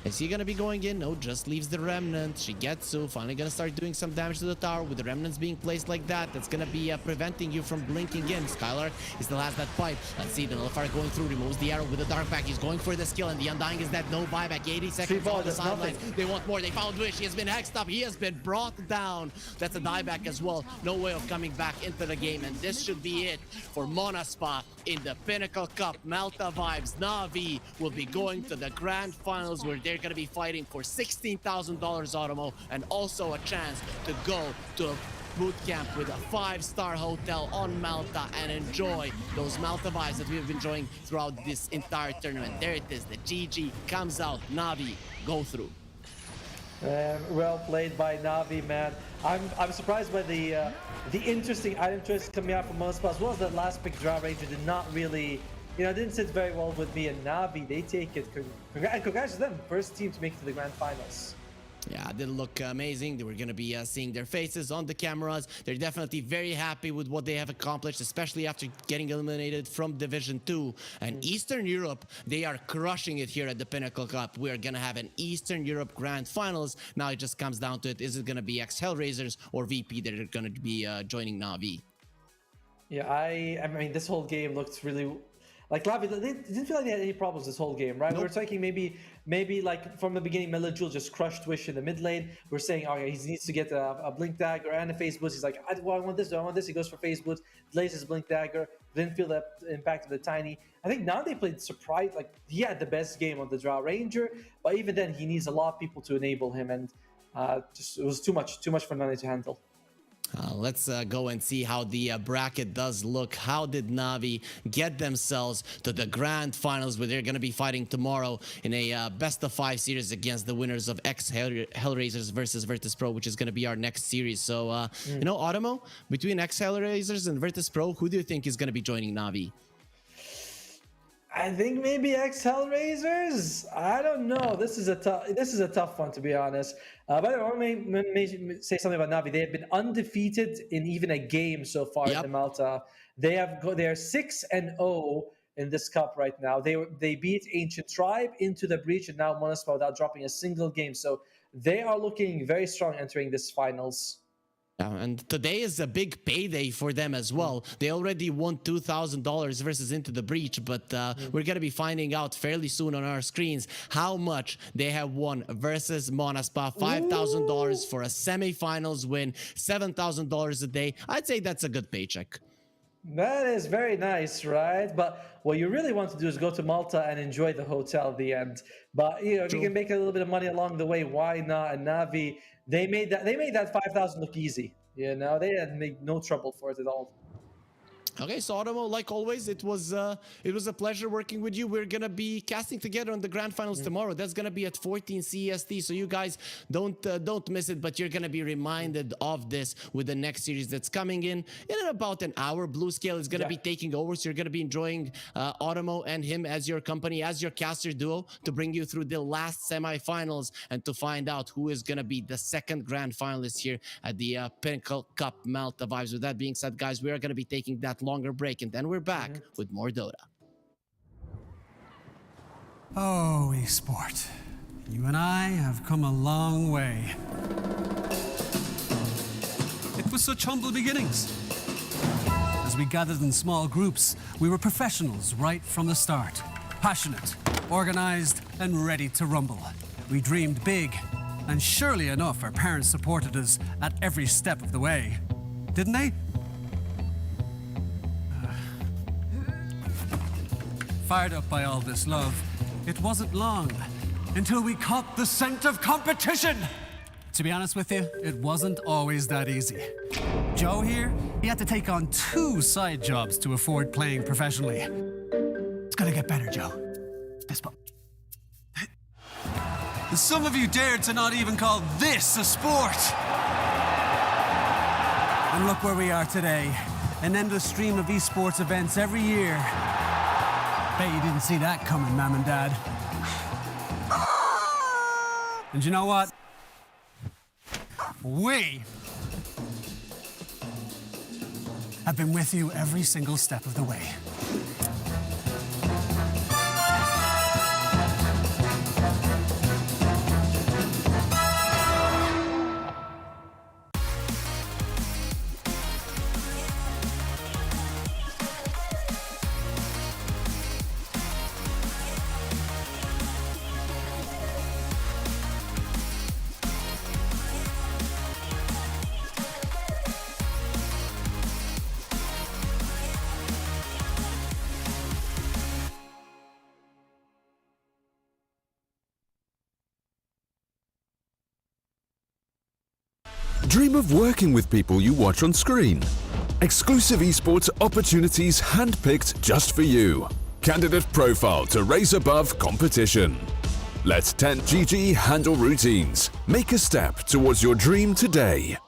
[SPEAKER 5] Is he gonna be going in? No, just leaves the Remnant. Shigetsu finally gonna start doing some damage to the tower with the Remnants being placed like that. That's gonna be preventing you from blinking in. Skylark, he still has that fight. Let's see, the Nullifier going through, removes the arrow with the Dark Pack. He's going for the skill, and the Undying is dead. No buyback, 80 seconds on the sidelines. They want more. They found Wish. He has been hexed up. He has been brought down. That's a dieback as well. No way of coming back into the game, and this should be it for Monaspa in the Pinnacle Cup. Malta vibes. Navi will be going to the grand finals, where they're gonna be fighting for $16,000 Automo, and also a chance to go to boot camp with a 5-star hotel on Malta and enjoy those Malta vibes that we've been enjoying throughout this entire tournament. There it is, the GG comes out, Navi, go through.
[SPEAKER 8] Well played by Navi, man. I'm surprised by the interesting item choice coming out from Monospa, as well as that last pick Draw Ranger did not really, didn't sit very well with me. And Navi, they take it. And congrats to them, first team to make it to the grand finals.
[SPEAKER 5] Yeah, they look amazing. They were going to be seeing their faces on the cameras. They're definitely very happy with what they have accomplished, especially after getting eliminated from Division 2. And Eastern Europe, they are crushing it here at the Pinnacle Cup. We're going to have an Eastern Europe Grand Finals. Now it just comes down to it. Is it going to be ex-HellRaisers or VP that are going to be joining Navi?
[SPEAKER 8] Yeah, I mean, this whole game looked really... Like, Navi, they didn't feel like they had any problems this whole game, right?
[SPEAKER 5] Nope.
[SPEAKER 8] We were talking maybe like from the beginning, Melajul just crushed Wish in the mid lane. We're saying, okay, he needs to get a Blink Dagger and a Phase Boost. He's like, I want this, I want this. He goes for Phase Boost, delays his Blink Dagger. Didn't feel the impact of the Tiny. I think now they played surprise. Like, he had the best game on the Draw Ranger, but even then, he needs a lot of people to enable him, and it was too much for Nani to handle.
[SPEAKER 5] Let's go and see how the bracket does look. How did Navi get themselves to the grand finals, where they're going to be fighting tomorrow in a best-of-5 series against the winners of ex-HellRaisers versus Virtus.pro, which is going to be our next series. So, Automo, between ex-HellRaisers and Virtus.pro, who do you think is going to be joining Navi?
[SPEAKER 8] I think maybe ex-HellRaisers. I don't know. This is a tough one, to be honest. By the way, I want to say something about Navi. They have been undefeated in even a game so far in the Malta. They are 6-0 in this cup right now. They beat Ancient Tribe into the Breach and now Monospa without dropping a single game. So they are looking very strong entering this finals.
[SPEAKER 5] And today is a big payday for them as well. They already won $2,000 versus Into the Breach, but we're going to be finding out fairly soon on our screens how much they have won versus Monospa. $5,000 for a semifinals win, $7,000 a day. I'd say that's a good paycheck.
[SPEAKER 8] That is very nice, right? But what you really want to do is go to Malta and enjoy the hotel at the end. But if you can make a little bit of money along the way, why not? And Navi, they made that 5,000 look easy. They had made no trouble for it at all.
[SPEAKER 5] Okay, so Automo, like always, it was a pleasure working with you. We're gonna be casting together on the grand finals tomorrow. That's gonna be at 14 CST, so you guys don't miss it. But you're gonna be reminded of this with the next series that's coming in about an hour. Blue Scale is gonna be taking over, so you're gonna be enjoying Automo and him as your company, as your caster duo, to bring you through the last semifinals and to find out who is gonna be the second grand finalist here at the Pinnacle Cup Malta vibes. With that being said, guys, we are gonna be taking that longer break, and then we're back with more Dota.
[SPEAKER 2] Oh, Esport. You and I have come a long way. It was such humble beginnings. As we gathered in small groups, we were professionals right from the start. Passionate, organized, and ready to rumble. We dreamed big, and surely enough, our parents supported us at every step of the way. Didn't they? Fired up by all this love, it wasn't long until we caught the scent of competition. To be honest with you, it wasn't always that easy. Joe here, he had to take on 2 side jobs to afford playing professionally. It's gonna get better, Joe. Some of you dared to not even call this a sport. And look where we are today. An endless stream of esports events every year. Bet you didn't see that coming, Mom and Dad. And you know what? We have been with you every single step of the way.
[SPEAKER 3] Dream of working with people you watch on screen. Exclusive esports opportunities handpicked just for you. Candidate profile to raise above competition. Let 10GG handle routines. Make a step towards your dream today.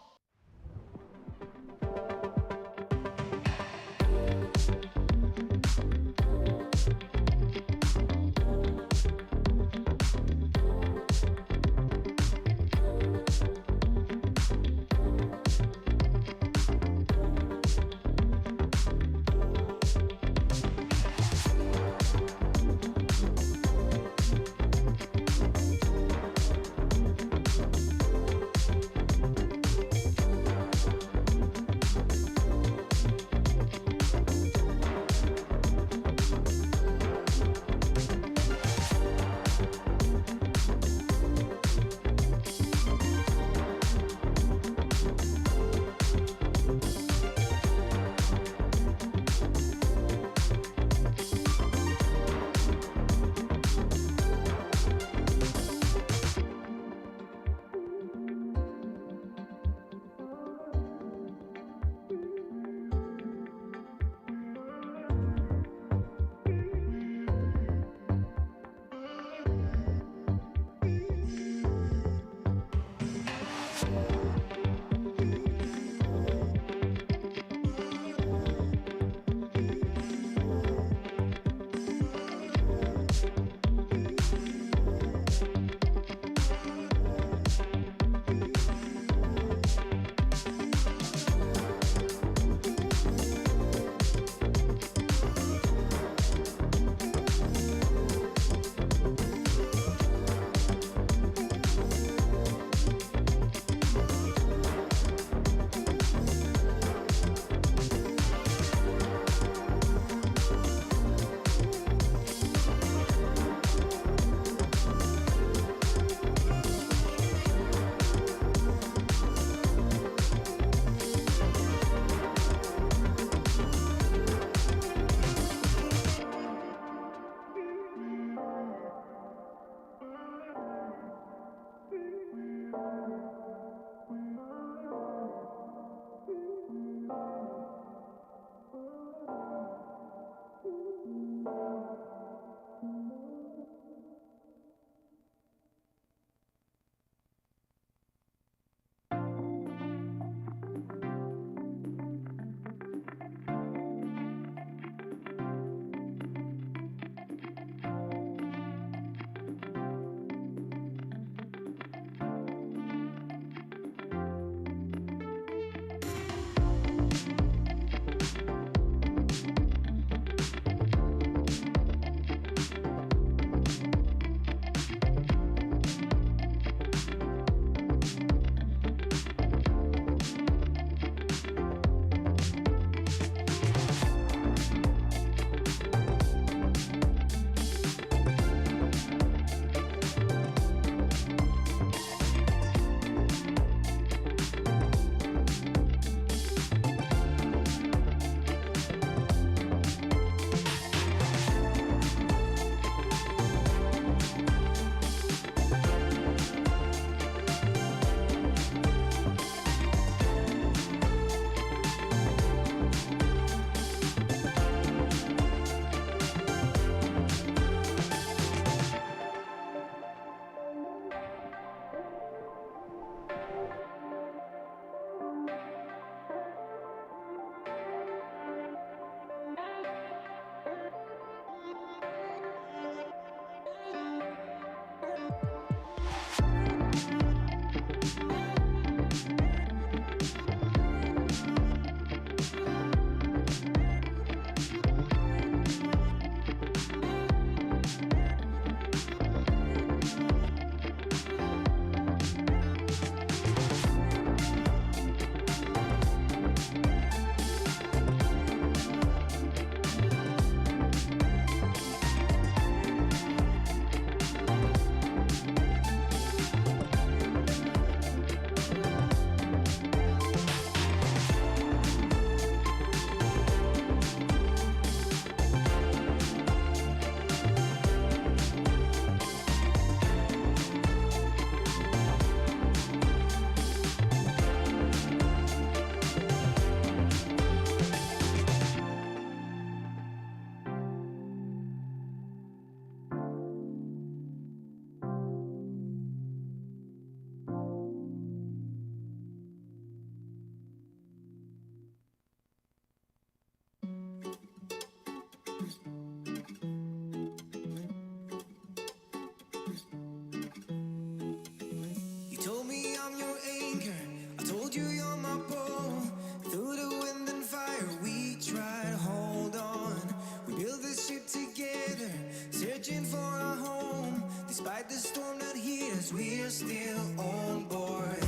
[SPEAKER 7] still on board.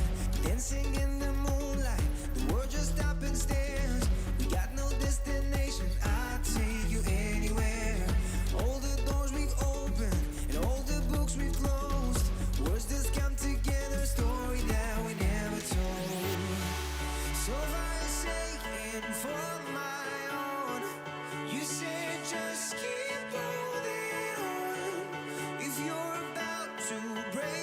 [SPEAKER 7] Dancing in the moonlight, the world just stopped and stares. We got no destination, I'll take you anywhere. All the doors we've opened and all the books we've closed. Words just come together, story that we never told. So I say for my own, you said just keep holding on. If you're about to break,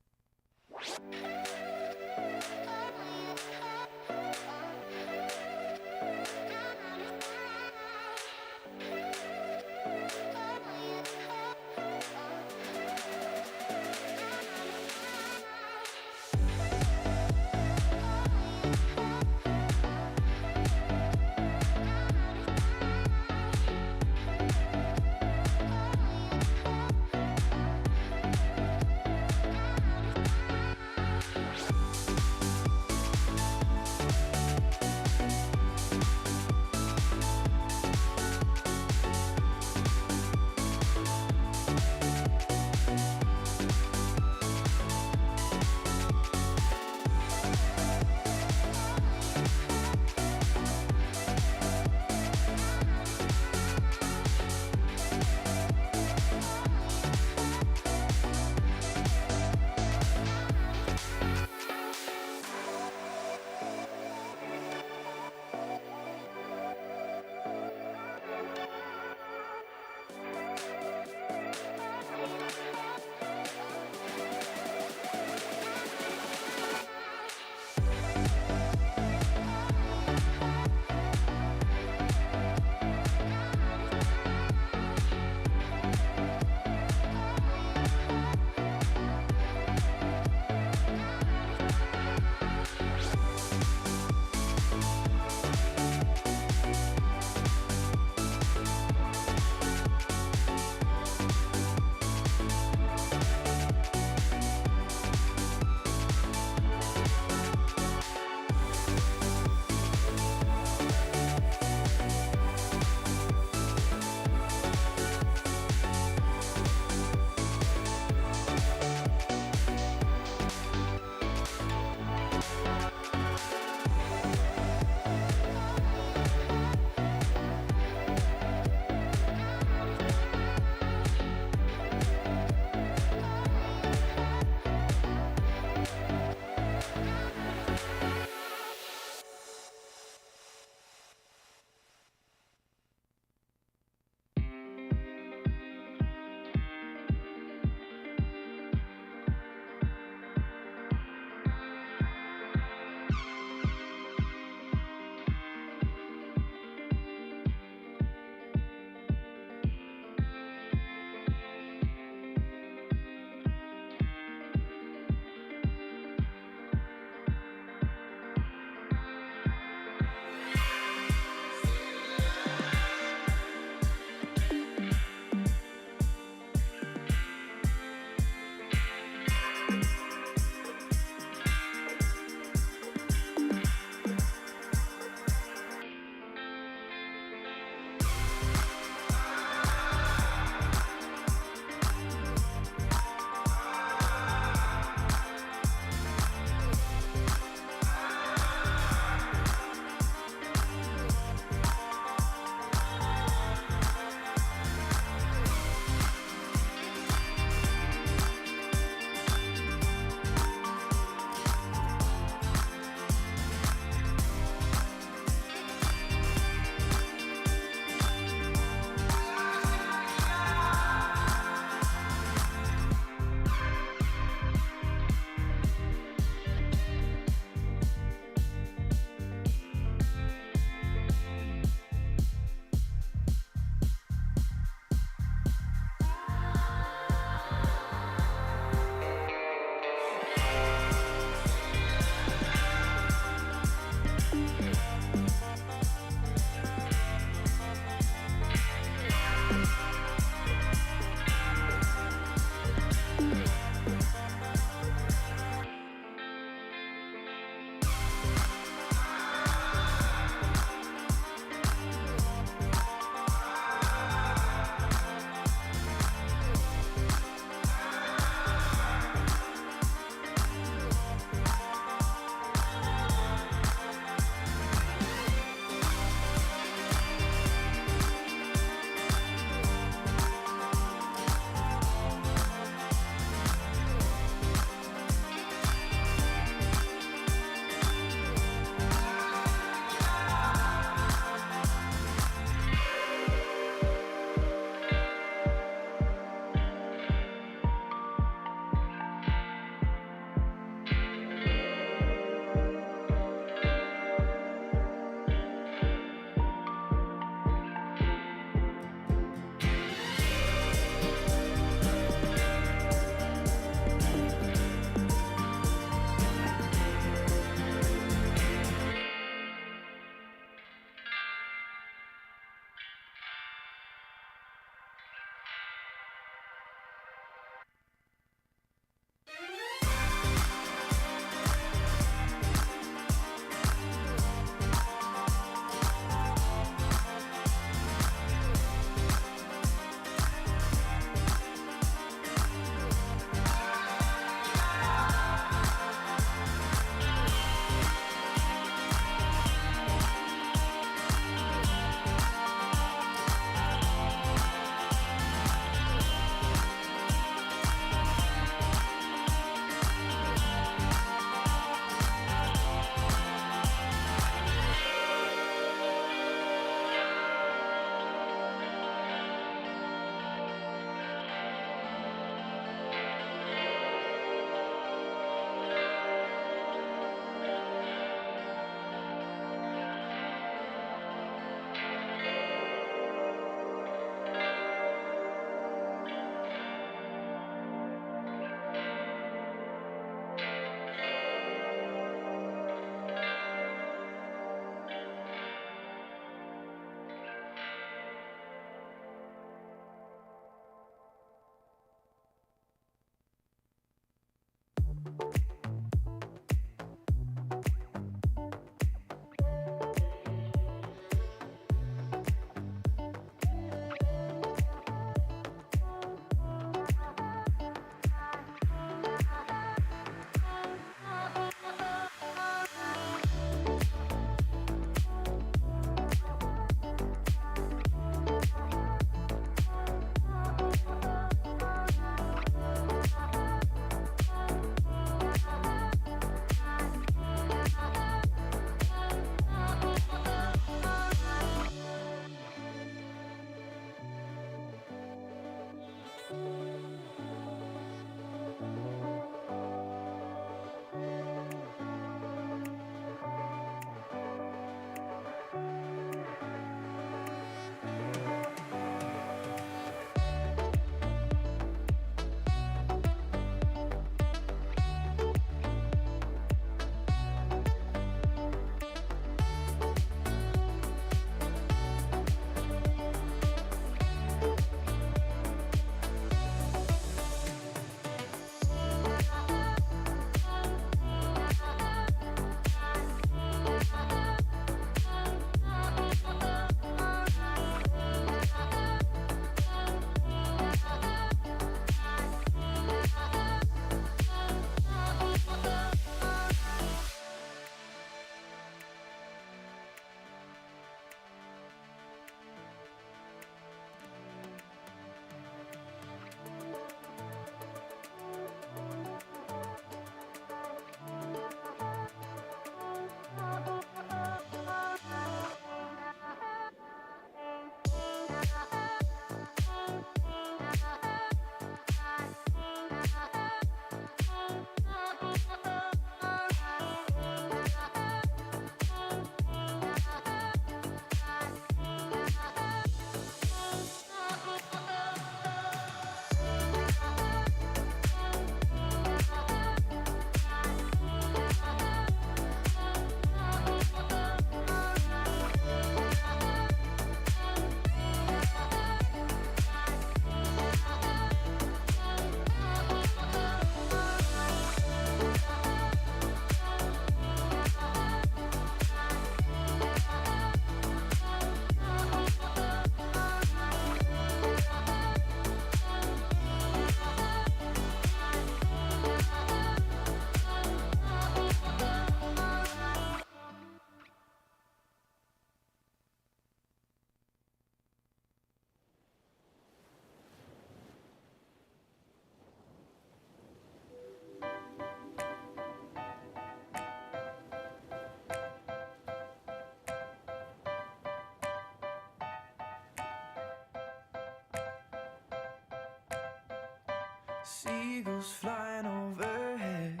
[SPEAKER 6] seagulls flying overhead,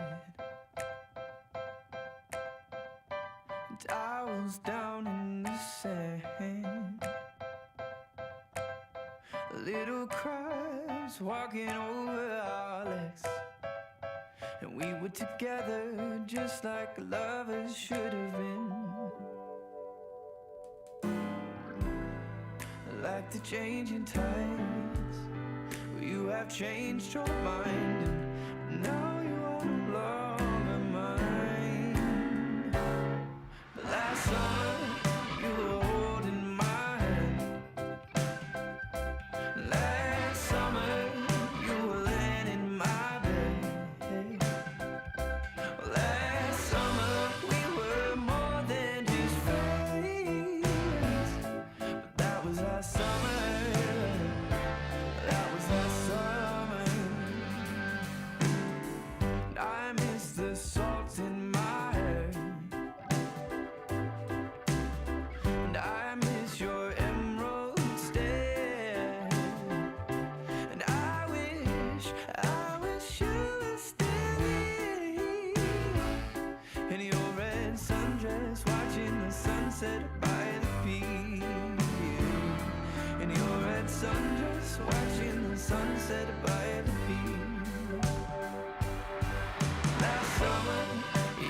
[SPEAKER 6] and I was down in the sand. Little crabs walking over our legs, and we were together just like lovers should have been. Like the changing tides, you have changed your mind, and now you are no longer mine. But last summer you were holding my hand. Last summer you were laying in my bed. Last summer we were more than just friends. But that was last summer. That was last summer. And I miss the salt in my hair, and I miss your emerald stare. And I wish you were still here in your red sundress, watching the sunset by the pier. In your red sundress, watching the sunset by the pier. Last summer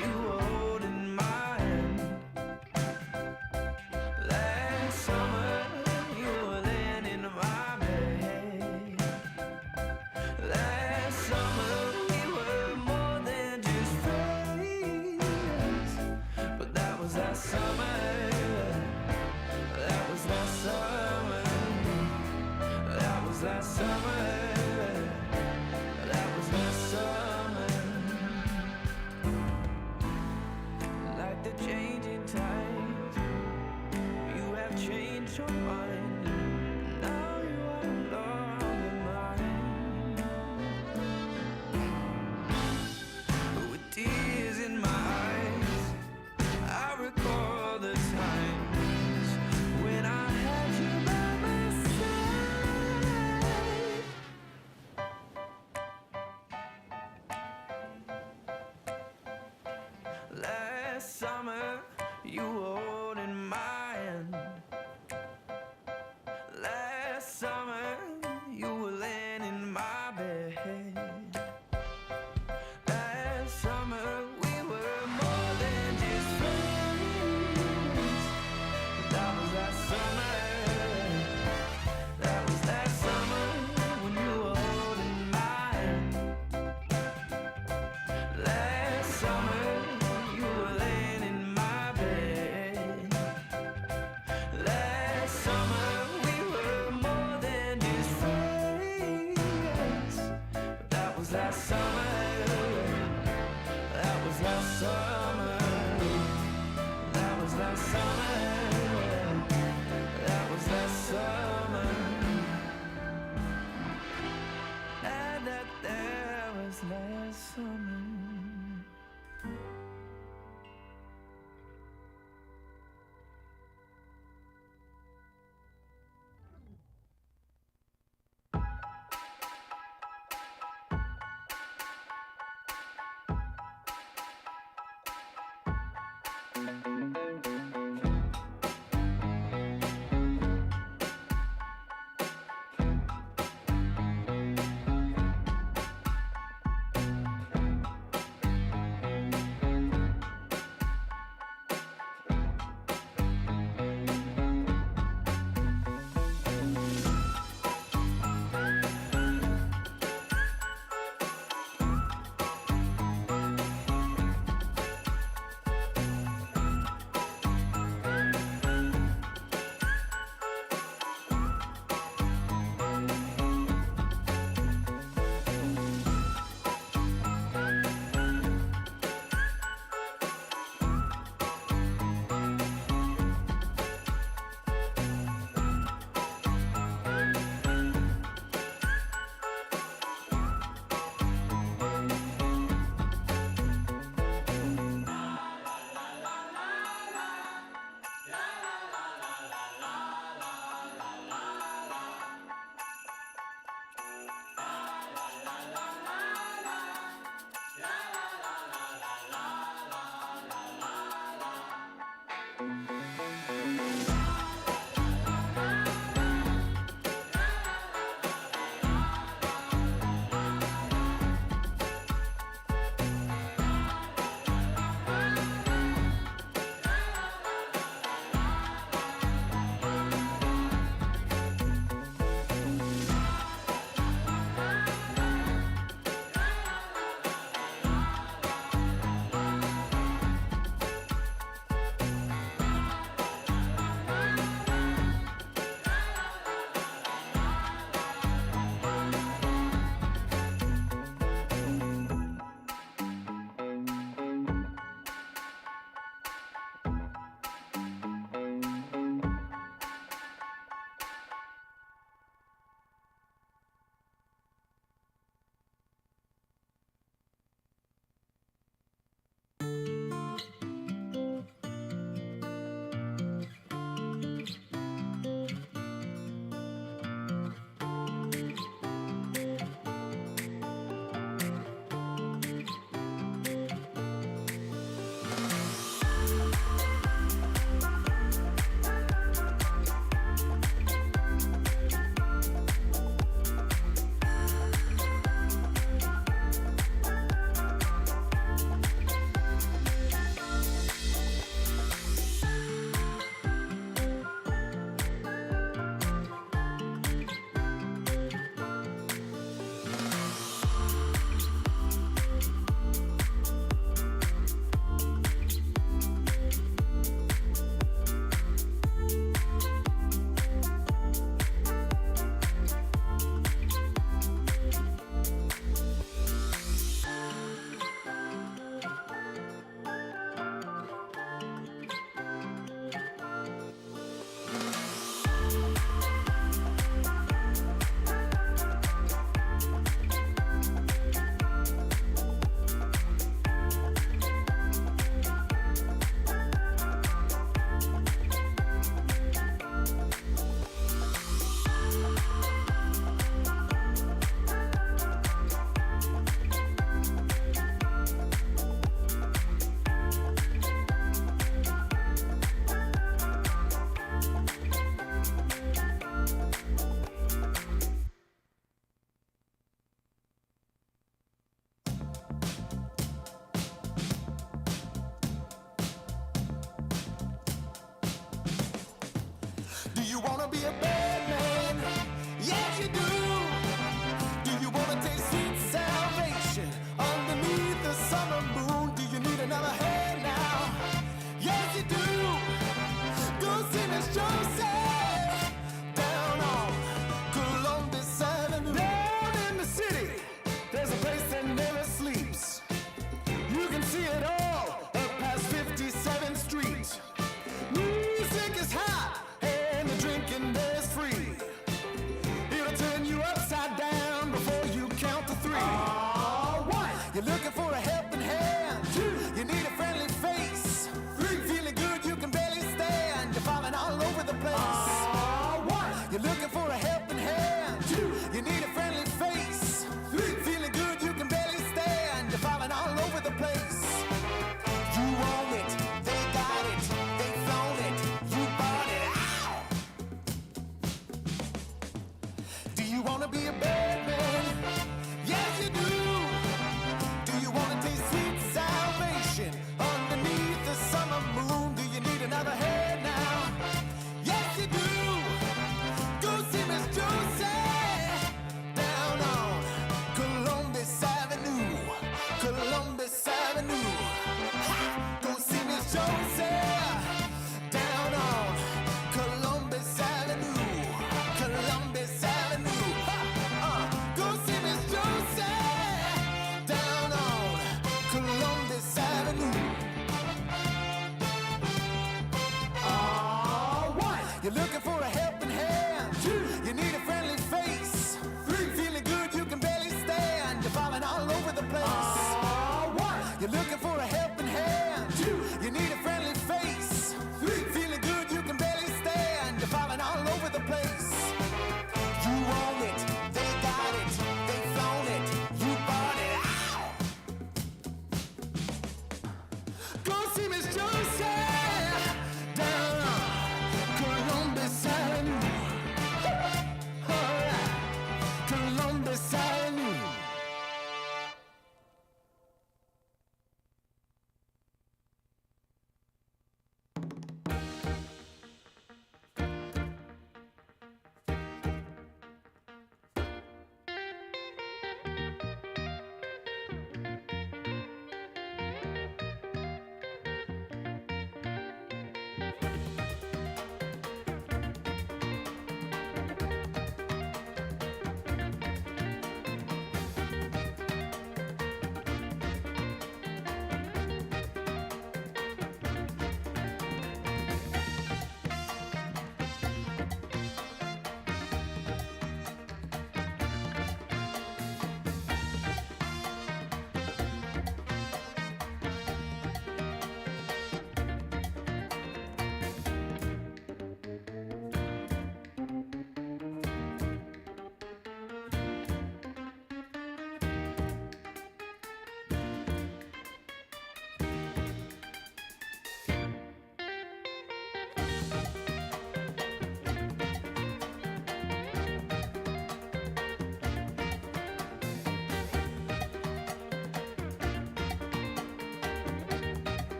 [SPEAKER 6] you were holding my hand. Last summer you were laying in my bed. Last summer we were more than just friends. But that was last summer. That was last summer. That was last summer. That was last summer. Like the changing tides, you have changed your mind. Now you are no longer mine. With tears in my eyes, I recall the times when I had you by my side. Last summer you were holding my hand. Last summer you were laying in my bed. Last summer we were more than just friends. That was last summer. That was last summer when you were holding my hand. Last summer you were laying in my bed. Last summer we were more than just friends. But that was last summer. That was last summer. That was last summer. That was last summer. And that was last summer.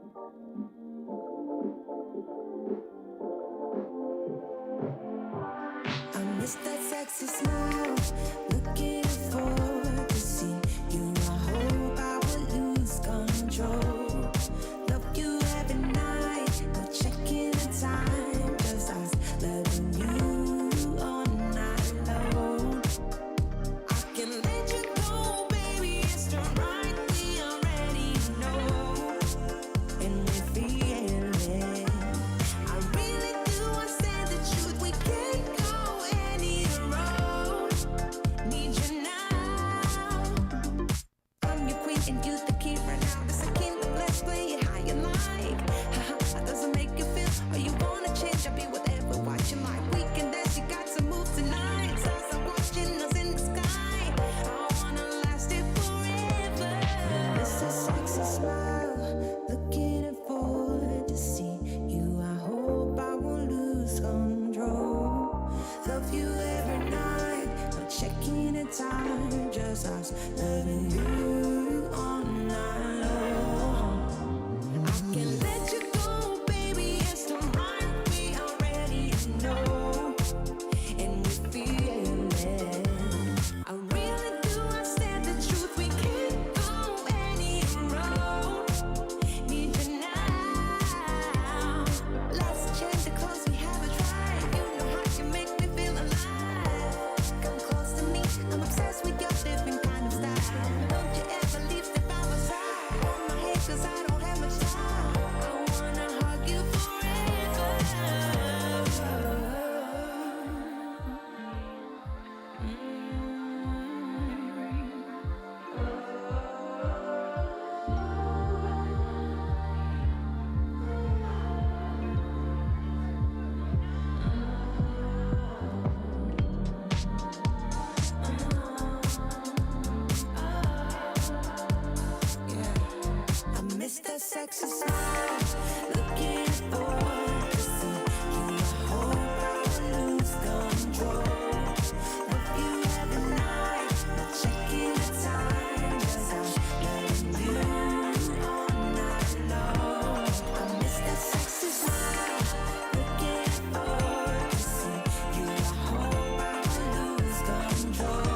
[SPEAKER 1] I miss that sexy smile, looking forward to see you. I hope I will lose control. Love you every night, no checking the time, just us loving you all night long. I can let you go, baby, it's the right we already know, and we feel it. I really do understand the truth, we can't go any road. Need you now. I'm your queen and you the king right now. It's a kingdom, let's play it how you like. Haha, doesn't make you feel, or you wanna change, I'll be whatever, what you like. We can dance, you got to move tonight. Stars are watching us in the sky. I wanna last it forever. It's a sexy smile, looking forward to see you. I hope I won't lose control. Love you every night, no checking the time, just us loving you all night long. I can let you go, baby, it's the right we already know, and we feel it. I really do understand the truth, we can't go any road. Need you now. Let's change the clothes we haven't tried. You know how you make me feel alive. Come close to me, I'm obsessed with your different kind of style. Don't you ever leave, step by my side. On my head, 'cause I don't have much time. I wanna hug you forever. I miss that sexy smile, looking forward to see you. I hope I will lose control. Love you every night, not checking the time, just us loving you all night long. I miss that sexy smile, looking forward to see you. I hope I will lose control.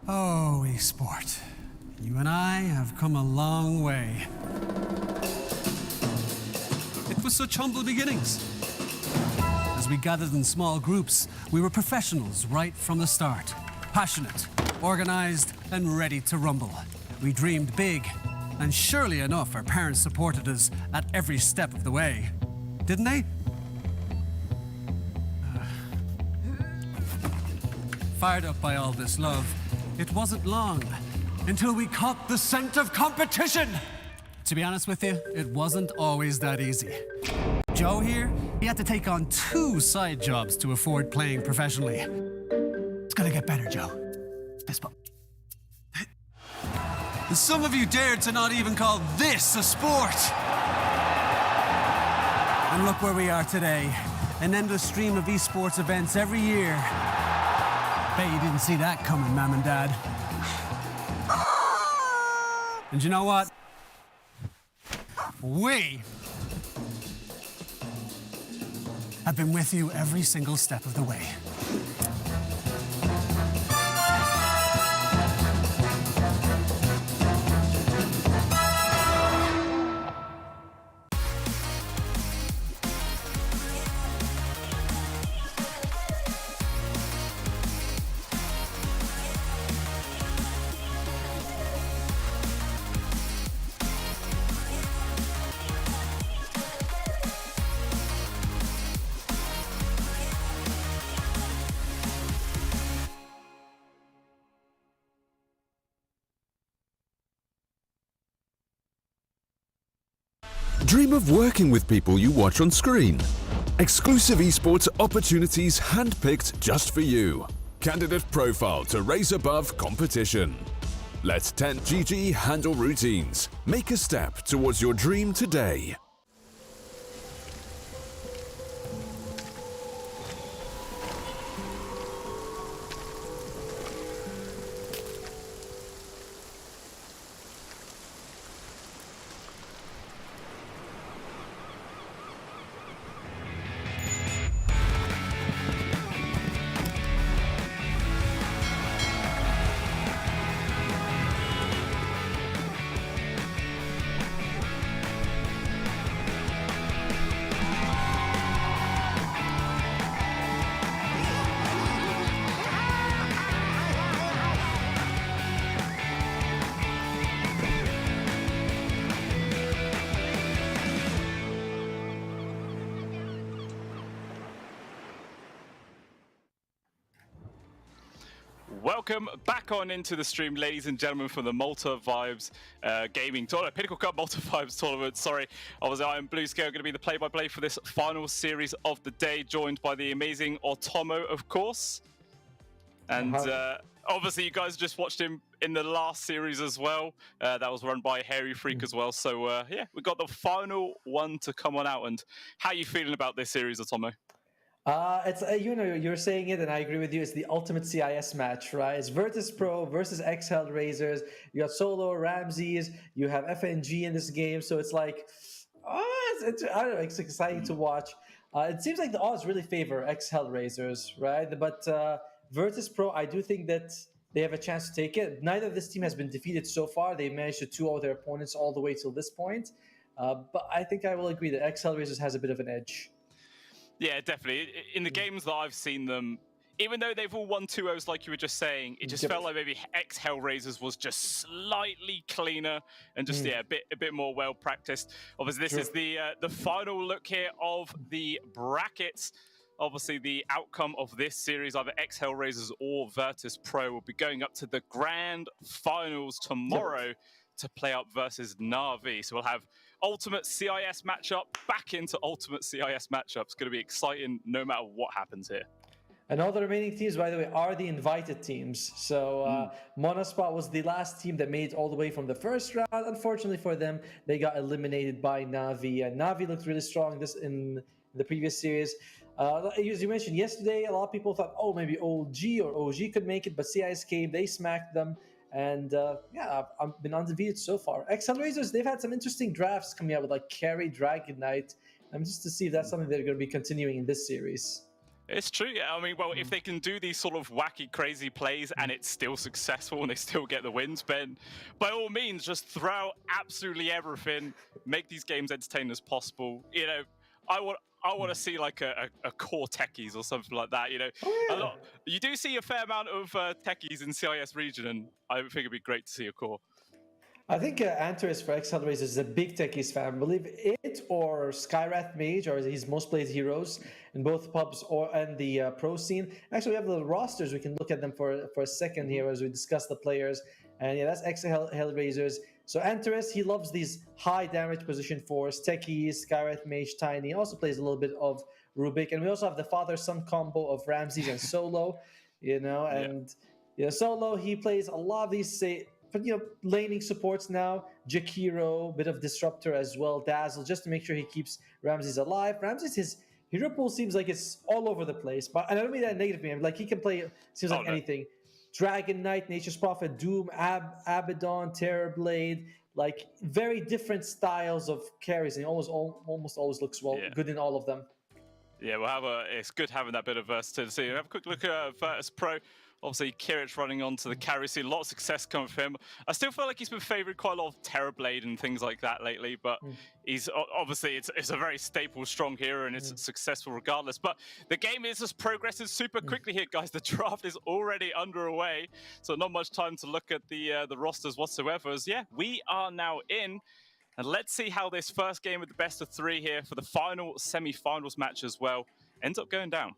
[SPEAKER 2] Oh, Esport. You and I have come a long way. It was such humble beginnings. As we gathered in small groups, we were professionals right from the start. Passionate, organized, and ready to rumble. We dreamed big, and surely enough, our parents supported us at every step of the way. Didn't they? Fired up by all this love, it wasn't long until we caught the scent of competition. To be honest with you, it wasn't always that easy. Joe here, he had to take on 2 side jobs to afford playing professionally. It's gonna get better, Joe. Fist bump. And some of you dared to not even call this a sport. And look where we are today. An endless stream of esports events every year. Bet you didn't see that coming, Mom and Dad. And you know what? We have been with you every single step of the way.
[SPEAKER 3] Dream of working with people you watch on screen. Exclusive esports opportunities handpicked just for you. Candidate profile to raise above competition. Let 10GG handle routines. Make a step towards your dream today.
[SPEAKER 9] Welcome back on into the stream, ladies and gentlemen, from the Malta Vibes Gaming Tournament, Pinnacle Cup Malta Vibes Tournament. Sorry, obviously I am Blue Scale, going to be the play-by-play for this final series of the day, joined by the amazing Otomo, of course. And obviously you guys just watched him in the last series as well. That was run by Hairy Freak as well. So yeah, we got the final one to come on out. And how are you feeling about this series, Otomo?
[SPEAKER 8] It's you know, you're saying it, and I agree with you. It's the ultimate CIS match, right? It's Virtus.pro versus ex-HellRaisers. You got Solo, Ramses, you have FNG in this game, so it's like, it's I don't know, it's exciting to watch. It seems like the odds really favor ex-HellRaisers, right? But Virtus.pro, I do think that they have a chance to take it. Neither of this team has been defeated so far. They managed to 2-0 their opponents all the way till this point. But I think I will agree that ex-HellRaisers has a bit of an edge.
[SPEAKER 9] Yeah, definitely. In the games that I've seen them, even though they've all won 2-0s like you were just saying, it just felt like maybe ex-HellRaisers was just slightly cleaner and just a bit more well practiced. Obviously, this is the final look here of the brackets. Obviously, the outcome of this series, either ex-HellRaisers or Virtus.pro, will be going up to the grand finals tomorrow to play up versus Navi. So we'll have ultimate CIS matchup back into ultimate CIS matchup. It's going to be exciting no matter what happens here.
[SPEAKER 8] And all the remaining teams, by the way, are the invited teams. So Monospot was the last team that made it all the way from the first round. Unfortunately for them, they got eliminated by Navi. And Navi looked really strong in the previous series. As you mentioned yesterday, a lot of people thought, oh, maybe OG or OG could make it, but CIS came, they smacked them. And yeah, I've been undefeated so far. ex-HellRaisers, they've had some interesting drafts coming out with like Carry, Dragon Knight. Just to see if that's something they're going to be continuing in this series.
[SPEAKER 9] It's true. Yeah. I mean, well, if they can do these sort of wacky, crazy plays and it's still successful and they still get the wins, then by all means, just throw out absolutely everything, make these games entertaining as possible. You know, I want to see like a core techies or something like that. You know, you do see a fair amount of techies in CIS region, and I think it'd be great to see a core.
[SPEAKER 8] I think Antares for ex-HellRaisers is a big techies fan. I believe it or Skywrath Mage are his most played heroes in both pubs and the pro scene. Actually, we have the rosters. We can look at them for a second here as we discuss the players. And yeah, that's ex-HellRaisers. So Antares, he loves these high damage position fours, techies, Skywrath Mage, Tiny. Also plays a little bit of Rubik. And we also have the father-son combo of Ramses and Solo, you know. And Solo, he plays a lot of these, but laning supports now. Jakiro, bit of disruptor as well. Dazzle, just to make sure he keeps Ramses alive. Ramses, his hero pool seems like it's all over the place. But and I don't mean that negatively. Like he can play, seems like anything. Dragon Knight, Nature's Prophet, Doom, Abaddon, Terrorblade, like very different styles of carries, and almost always looks good in all of them.
[SPEAKER 9] Yeah, it's good having that bit of versatility. Have a quick look at Virtus.pro. Obviously, Kirich running onto the carry scene. A lot of success coming for him. I still feel like he's been favouring quite a lot of Terrorblade and things like that lately, but he's obviously it's a very staple, strong hero, and it's successful regardless. But the game is just progressing super quickly here, guys. The draft is already underway, so not much time to look at the rosters whatsoever. As we are now in. And let's see how this first game with the best of 3 here for the final semi-finals match as well ends up going down.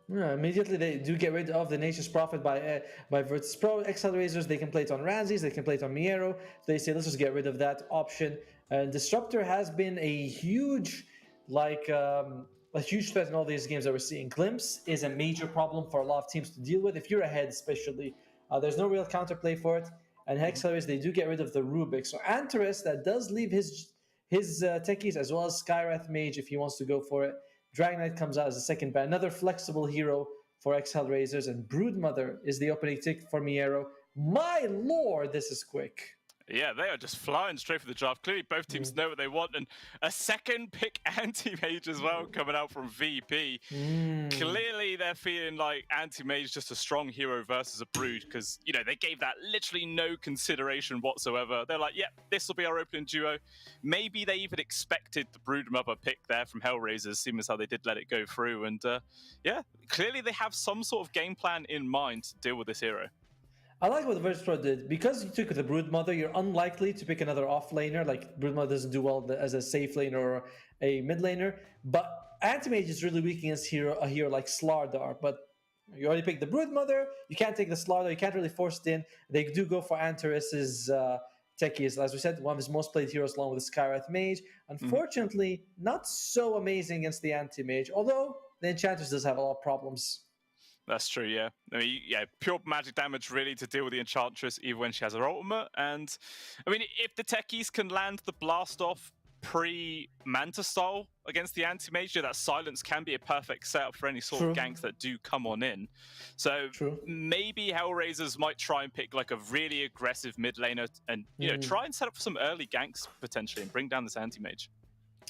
[SPEAKER 8] Yeah, immediately they do get rid of the Nature's Prophet by Virtus.pro. Ex-HellRaisers, they can play it on Ramses, they can play it on Miero. They say, let's just get rid of that option. And Disruptor has been a huge, huge threat in all these games that we're seeing. Glimpse is a major problem for a lot of teams to deal with. If you're ahead, especially, there's no real counterplay for it. And ex-HellRaisers, they do get rid of the Rubik. So Antares, that does leave his techies as well as Skywrath Mage if he wants to go for it. Dragon Knight comes out as a second ban. Another flexible hero for ex-HellRaisers. And Broodmother is the opening tick for Miero. My lord, this is quick.
[SPEAKER 9] Yeah, they are just flying straight for the draft. Clearly, both teams know what they want. And a second pick anti-mage as well coming out from VP. Clearly, they're feeling like anti-mage is just a strong hero versus a Brood because, they gave that literally no consideration whatsoever. They're like, this will be our opening duo. Maybe they even expected the Broodmother pick there from HellRaisers, seeing as how they did let it go through. And, clearly they have some sort of game plan in mind to deal with this hero.
[SPEAKER 8] I like what the Virtus.pro did. Because you took the Broodmother, you're unlikely to pick another off-laner. Like, Broodmother doesn't do well as a safe laner or a mid-laner. But Anti-Mage is really weak against a hero like Slardar. But you already picked the Broodmother. You can't take the Slardar. You can't really force it in. They do go for Antares' techies. As we said, one of his most played heroes along with the Skywrath Mage. Unfortunately, not so amazing against the Anti-Mage. Although, the Enchantress does have a lot of problems.
[SPEAKER 9] That's true, yeah. I mean, pure magic damage really to deal with the Enchantress, even when she has her ultimate. And, I mean, if the techies can land the blast off pre-Manta style against the anti-mage, that silence can be a perfect setup for any sort of ganks that do come on in. So maybe HellRaisers might try and pick like a really aggressive mid laner and, try and set up some early ganks potentially and bring down this anti-mage.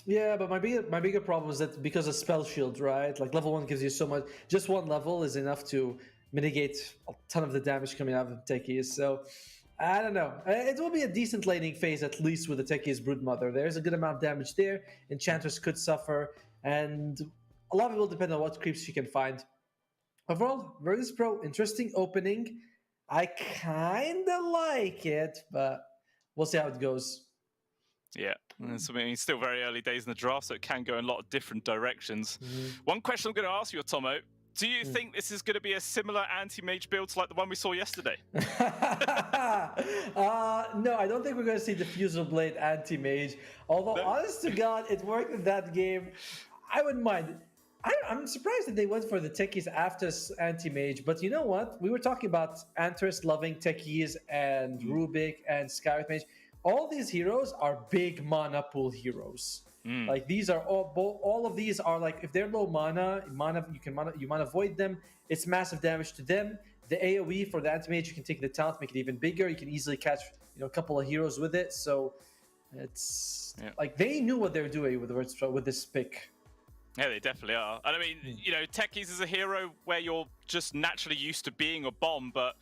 [SPEAKER 8] Yeah, but my bigger problem is that because of spell shield, right? Like level 1 gives you so much. Just one level is enough to mitigate a ton of the damage coming out of the techies. So I don't know. It will be a decent laning phase at least with the techies Broodmother. There's a good amount of damage there. Enchantress could suffer, and a lot of it will depend on what creeps you can find. Overall, Virtus.pro, interesting opening. I kinda like it, but we'll see how it goes.
[SPEAKER 9] Yeah, so, I mean, it's still very early days in the draft, so it can go in a lot of different directions. One question I'm going to ask you, Tomo, do you think this is going to be a similar anti-mage build to like the one we saw yesterday?
[SPEAKER 8] No, I don't think we're going to see the Fuser Blade anti-mage. Although, honest to God, it worked in that game. I wouldn't mind. I'm surprised that they went for the techies after anti-mage, but you know what? We were talking about Antares loving techies and Rubik and Skywrath Mage. All these heroes are big mana pool heroes. Like these are all of these are like, if they're low mana you mana void them. It's massive damage to them. The AoE for the anti-mage, you can take the talent, make it even bigger. You can easily catch a couple of heroes with it. So it's like they knew what they were doing with this pick.
[SPEAKER 9] Yeah, they definitely are. And I mean, you know, Techies is a hero where you're just naturally used to being a bomb, but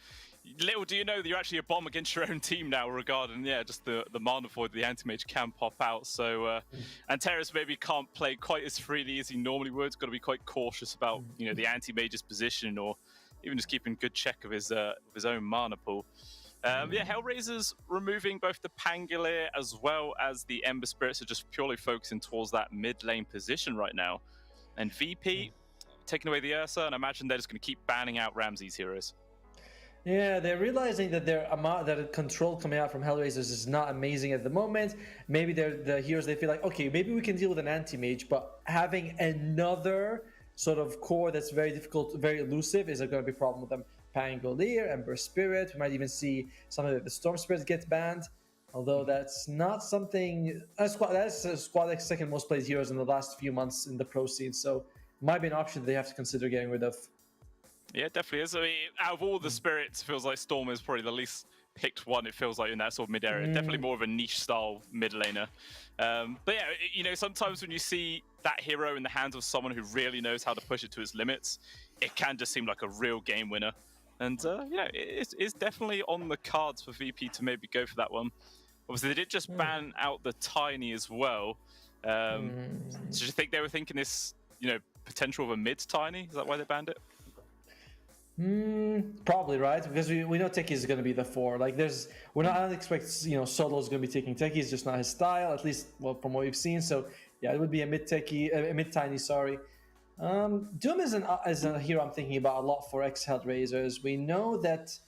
[SPEAKER 9] little do you know that you're actually a bomb against your own team now regarding, just the mana void, the anti-mage can pop out. So, and Terrace maybe can't play quite as freely as he normally would. Got to be quite cautious about, you know, the anti-mage's position or even just keeping good check of his own mana pool. HellRaisers removing both the Pangolier as well as the Ember Spirits are just purely focusing towards that mid lane position right now. And VP taking away the Ursa, and I imagine they're just going to keep banning out Ramsey's heroes.
[SPEAKER 8] Yeah, they're realizing that their amount, that control coming out from HellRaisers is not amazing at the moment. Maybe they're the heroes, they feel like, okay, maybe we can deal with an anti-mage, but having another sort of core that's very difficult, very elusive is going to be a problem with them. Pangolier, Ember Spirit, we might even see some of the Storm Spirits get banned, although that's not something, that's Squad X second most played heroes in the last few months in the pro scene, so might be an option that they have to consider getting rid of.
[SPEAKER 9] Yeah, it definitely is. I mean, out of all the spirits, it feels like Storm is probably the least picked one, it feels like, in that sort of mid area. Definitely more of a niche style mid laner. But yeah, you know, sometimes when you see that hero in the hands of someone who really knows how to push it to its limits, it can just seem like a real game winner. And it's definitely on the cards for VP to maybe go for that one. Obviously, they did just ban out the Tiny as well. So do you think they were thinking this, you know, potential of a mid Tiny? Is that why they banned it?
[SPEAKER 8] Probably, right? Because we know Techie is going to be the 4. Like, I don't expect, you know, Solo's going to be taking Techie. It's just not his style, at least from what we've seen. So yeah, it would be a mid Tiny. Sorry. Doom is a hero I'm thinking about a lot for ex-HellRaisers. We know that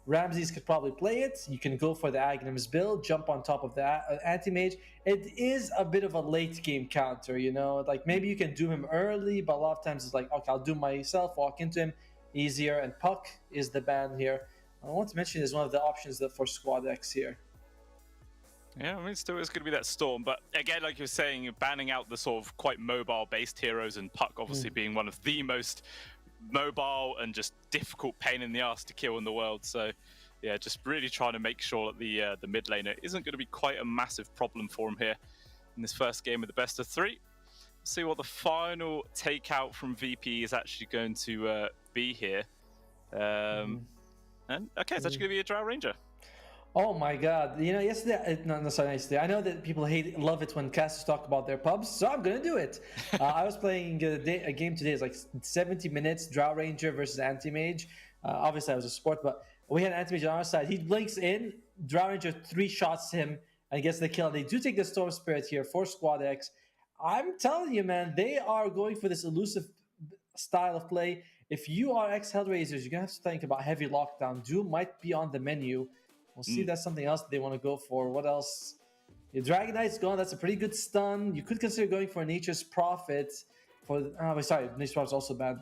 [SPEAKER 8] Ramses could probably play it. You can go for the Agnum's build, jump on top of the anti-mage. It is a bit of a late game counter, you know? Like, maybe you can Doom him early, but a lot of times it's like, okay, I'll Doom myself, walk into him, easier, and Puck is the ban here. I want to mention is one of the options that for Squad X here.
[SPEAKER 9] Yeah, I mean, still is going to be that Storm, but again, like you were saying, banning out the sort of quite mobile-based heroes, and Puck obviously being one of the most mobile and just difficult pain in the ass to kill in the world. So, yeah, just really trying to make sure that the mid laner isn't going to be quite a massive problem for him here in this first game of the best of 3. Let's see what the final takeout from VP is actually going to be here. And okay, it's actually going to be a Drow Ranger.
[SPEAKER 8] Oh my god, you know, yesterday, yesterday, I know that people love it when casters talk about their pubs, so I'm gonna do it. I was playing a game today, it's like 70 minutes, Drow Ranger versus Anti-Mage. Obviously I was a support, but we had an Anti-Mage on our side. He blinks in, Drow Ranger 3 shots him and gets the kill. They do take the Storm Spirit here for Squad X. I'm telling you, man, they are going for this elusive style of play. If you are ex-HellRaisers, you're gonna have to think about heavy lockdown. Doom might be on the menu. We'll see if that's something else that they want to go for. What else? Your Dragon Knight's gone. That's a pretty good stun. You could consider going for Nature's Prophet. Sorry, Nature's Prophet's also banned.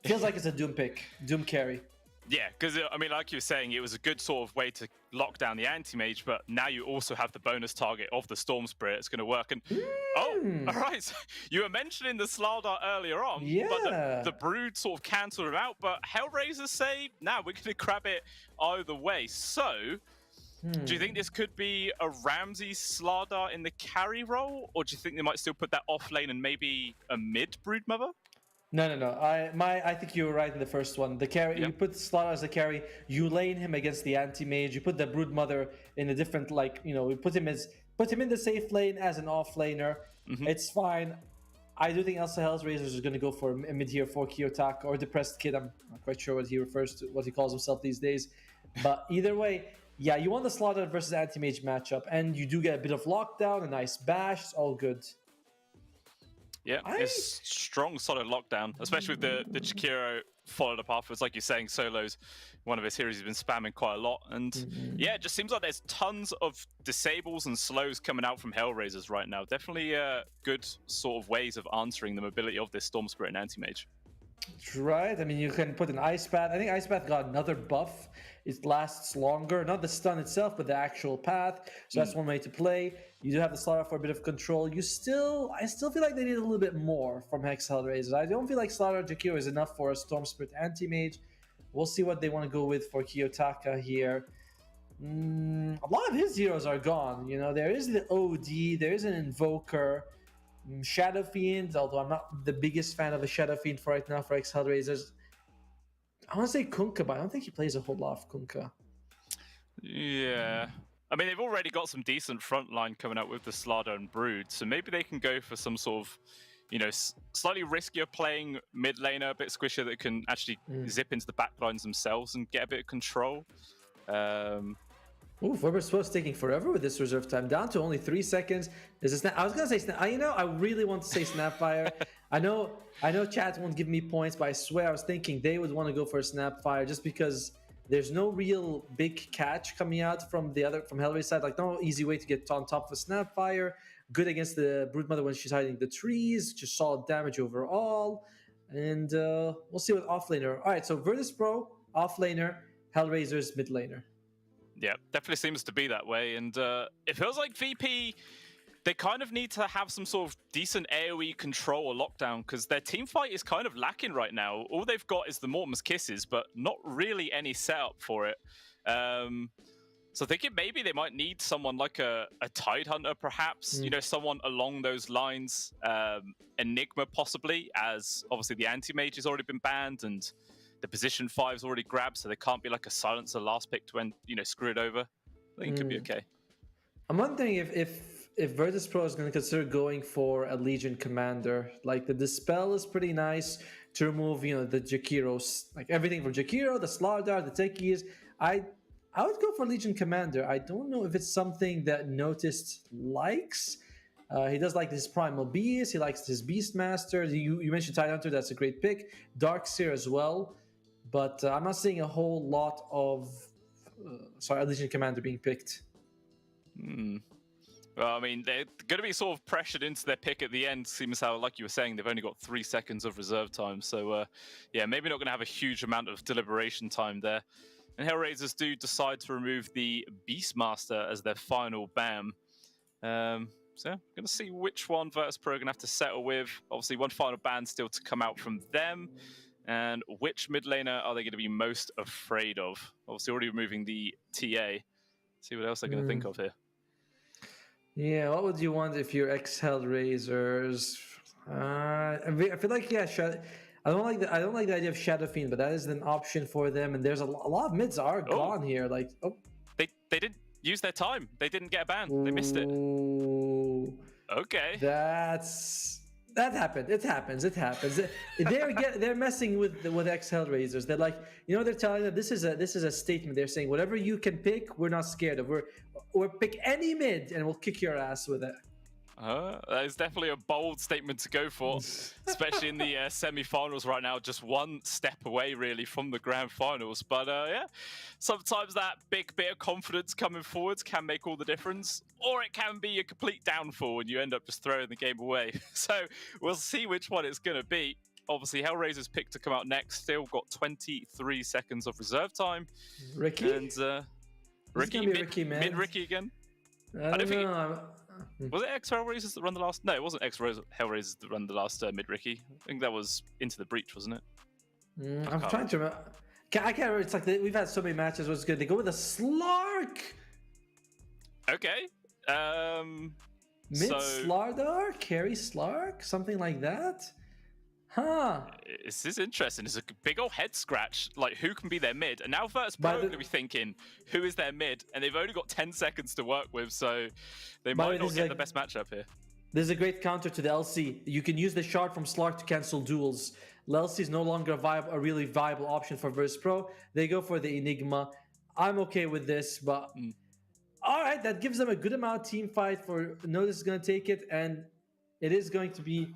[SPEAKER 8] Feels like it's a Doom pick. Doom carry.
[SPEAKER 9] Yeah, because, I mean, like you were saying, it was a good sort of way to lock down the anti-mage, but now you also have the bonus target of the Storm Spirit. It's going to work. And oh, all right. So you were mentioning the Slardar earlier on, but the Brood sort of cancelled it out. But HellRaisers say, nah, we're going to grab it either way. So, do you think this could be a Ramsey Slardar in the carry role? Or do you think they might still put that off lane and maybe a mid Brood Mother?
[SPEAKER 8] No. I think you were right in the first one. The carry, you put Slaughter as the carry, you lane him against the anti-mage, you put the Brood Mother in a different, like, you know, we put him in the safe lane as an off laner. It's fine. I do think ex-HellRaisers is going to go for a mid here for Kiyotaka or Depressed Kid. I'm not quite sure what he calls himself these days. But either way, yeah, you want the Slaughter versus anti-mage matchup, and you do get a bit of lockdown, a nice bash, it's all good.
[SPEAKER 9] Yeah, it's strong, solid lockdown, especially with the Chikiro followed up afterwards. Like you're saying, Solo's one of his heroes he's been spamming quite a lot. And yeah, it just seems like there's tons of disables and slows coming out from HellRaisers right now. Definitely good sort of ways of answering the mobility of this Storm Spirit and Anti-Mage.
[SPEAKER 8] Right, I mean, you can put an Ice Path. I think Ice Path got another buff. It lasts longer, not the stun itself, but the actual path. So that's one way to play. You do have the Slaughter for a bit of control. I still feel like they need a little bit more from ex-HellRaisers. I don't feel like Slaughter Jakiro is enough for a Storm Spirit Anti-Mage. We'll see what they want to go with for Kiyotaka here. A lot of his heroes are gone. You know, there is the OD, there is an Invoker. Shadow Fiend, although I'm not the biggest fan of a Shadow Fiend for right now for ex-HellRaisers. I want to say Kunkka, but I don't think he plays a whole lot of Kunkka.
[SPEAKER 9] Yeah. I mean, they've already got some decent frontline coming out with the Slardar and Brood, so maybe they can go for some sort of, slightly riskier playing mid laner, a bit squishier that can actually zip into the back lines themselves and get a bit of control.
[SPEAKER 8] Ooh, Virtus.pro taking forever with this reserve time, down to only 3 seconds. I was gonna say Snap. I really want to say Snapfire. I know chat won't give me points, but I swear I was thinking they would want to go for a Snapfire just because there's no real big catch coming out from HellRaisers side. Like, no easy way to get on top of a Snapfire. Good against the Broodmother when she's hiding the trees. Just solid damage overall. And we'll see what offlaner. All right, so Virtus.pro offlaner, HellRaisers mid laner.
[SPEAKER 9] Yeah, definitely seems to be that way. And it feels like VP, they kind of need to have some sort of decent AoE control or lockdown because their team fight is kind of lacking right now. All they've got is the Mortimer's Kisses, but not really any setup for it. So thinking maybe they might need someone like a Tidehunter, perhaps, someone along those lines. Enigma, possibly, as obviously the Anti-Mage has already been banned and the position 5's already grabbed, so they can't be like a Silencer last pick to screw it over. I think it could be okay. I'm
[SPEAKER 8] wondering if Virtus.pro is going to consider going for a Legion Commander. Like, the Dispel is pretty nice to remove, the Jakiros. Like, everything from Jakiro, the Slardar, the Techies. I would go for Legion Commander. I don't know if it's something that Noticed likes. He does like his Primal Beast. He likes his Beastmaster. You mentioned Tidehunter. That's a great pick. Darkseer as well. But I'm not seeing a whole lot of Legion Commander being picked.
[SPEAKER 9] Well, I mean, they're going to be sort of pressured into their pick at the end, seems how, like you were saying, they've only got 3 seconds of reserve time. So, maybe not going to have a huge amount of deliberation time there. And HellRaisers do decide to remove the Beastmaster as their final BAM. So, going to see which one Virtus.pro are going to have to settle with. Obviously, one final ban still to come out from them. And which mid laner are they going to be most afraid of? Obviously, already removing the TA. See what else they're going to think of here.
[SPEAKER 8] Yeah, what would you want if you're ex-HellRaisers? I feel like I don't like the idea of Shadow Fiend, but that is an option for them. And there's a lot of mids are gone here. Like,
[SPEAKER 9] they didn't use their time. They didn't get a ban. They missed it. Okay.
[SPEAKER 8] That happened. It happens. They're messing with ex-HellRaisers. They're like, they're telling them this is a statement. They're saying whatever you can pick, we're not scared of. We're pick any mid and we'll kick your ass with it.
[SPEAKER 9] That is definitely a bold statement to go for, especially in the semi-finals right now. Just one step away, really, from the grand finals. But sometimes that big bit of confidence coming forwards can make all the difference, or it can be a complete downfall and you end up just throwing the game away. So we'll see which one it's going to be. Obviously, HellRaisers pick to come out next. Still got 23 seconds of reserve time.
[SPEAKER 8] Ricky?
[SPEAKER 9] And Ricky, mid Ricky again?
[SPEAKER 8] I don't know.
[SPEAKER 9] Was it ex-HellRaisers that run the last? No, it wasn't ex-HellRaisers that run the last mid-Ricky. I think that was Into the Breach, wasn't it?
[SPEAKER 8] I'm trying to remember. I can't remember. It's like we've had so many matches where it's good. They go with a Slark!
[SPEAKER 9] Okay.
[SPEAKER 8] Slardar? Carry Slark? Something like that? Huh.
[SPEAKER 9] This is interesting. It's a big old head scratch. Like, who can be their mid? And now Virtus.pro are going to be thinking, who is their mid? And they've only got 10 seconds to work with, so they might not get the best matchup here.
[SPEAKER 8] There's a great counter to the LC. You can use the shard from Slark to cancel duels. LC is no longer a really viable option for Virtus.pro. They go for the Enigma. I'm okay with this, but... All right, that gives them a good amount of team fight for Notice is going to take it, and it is going to be...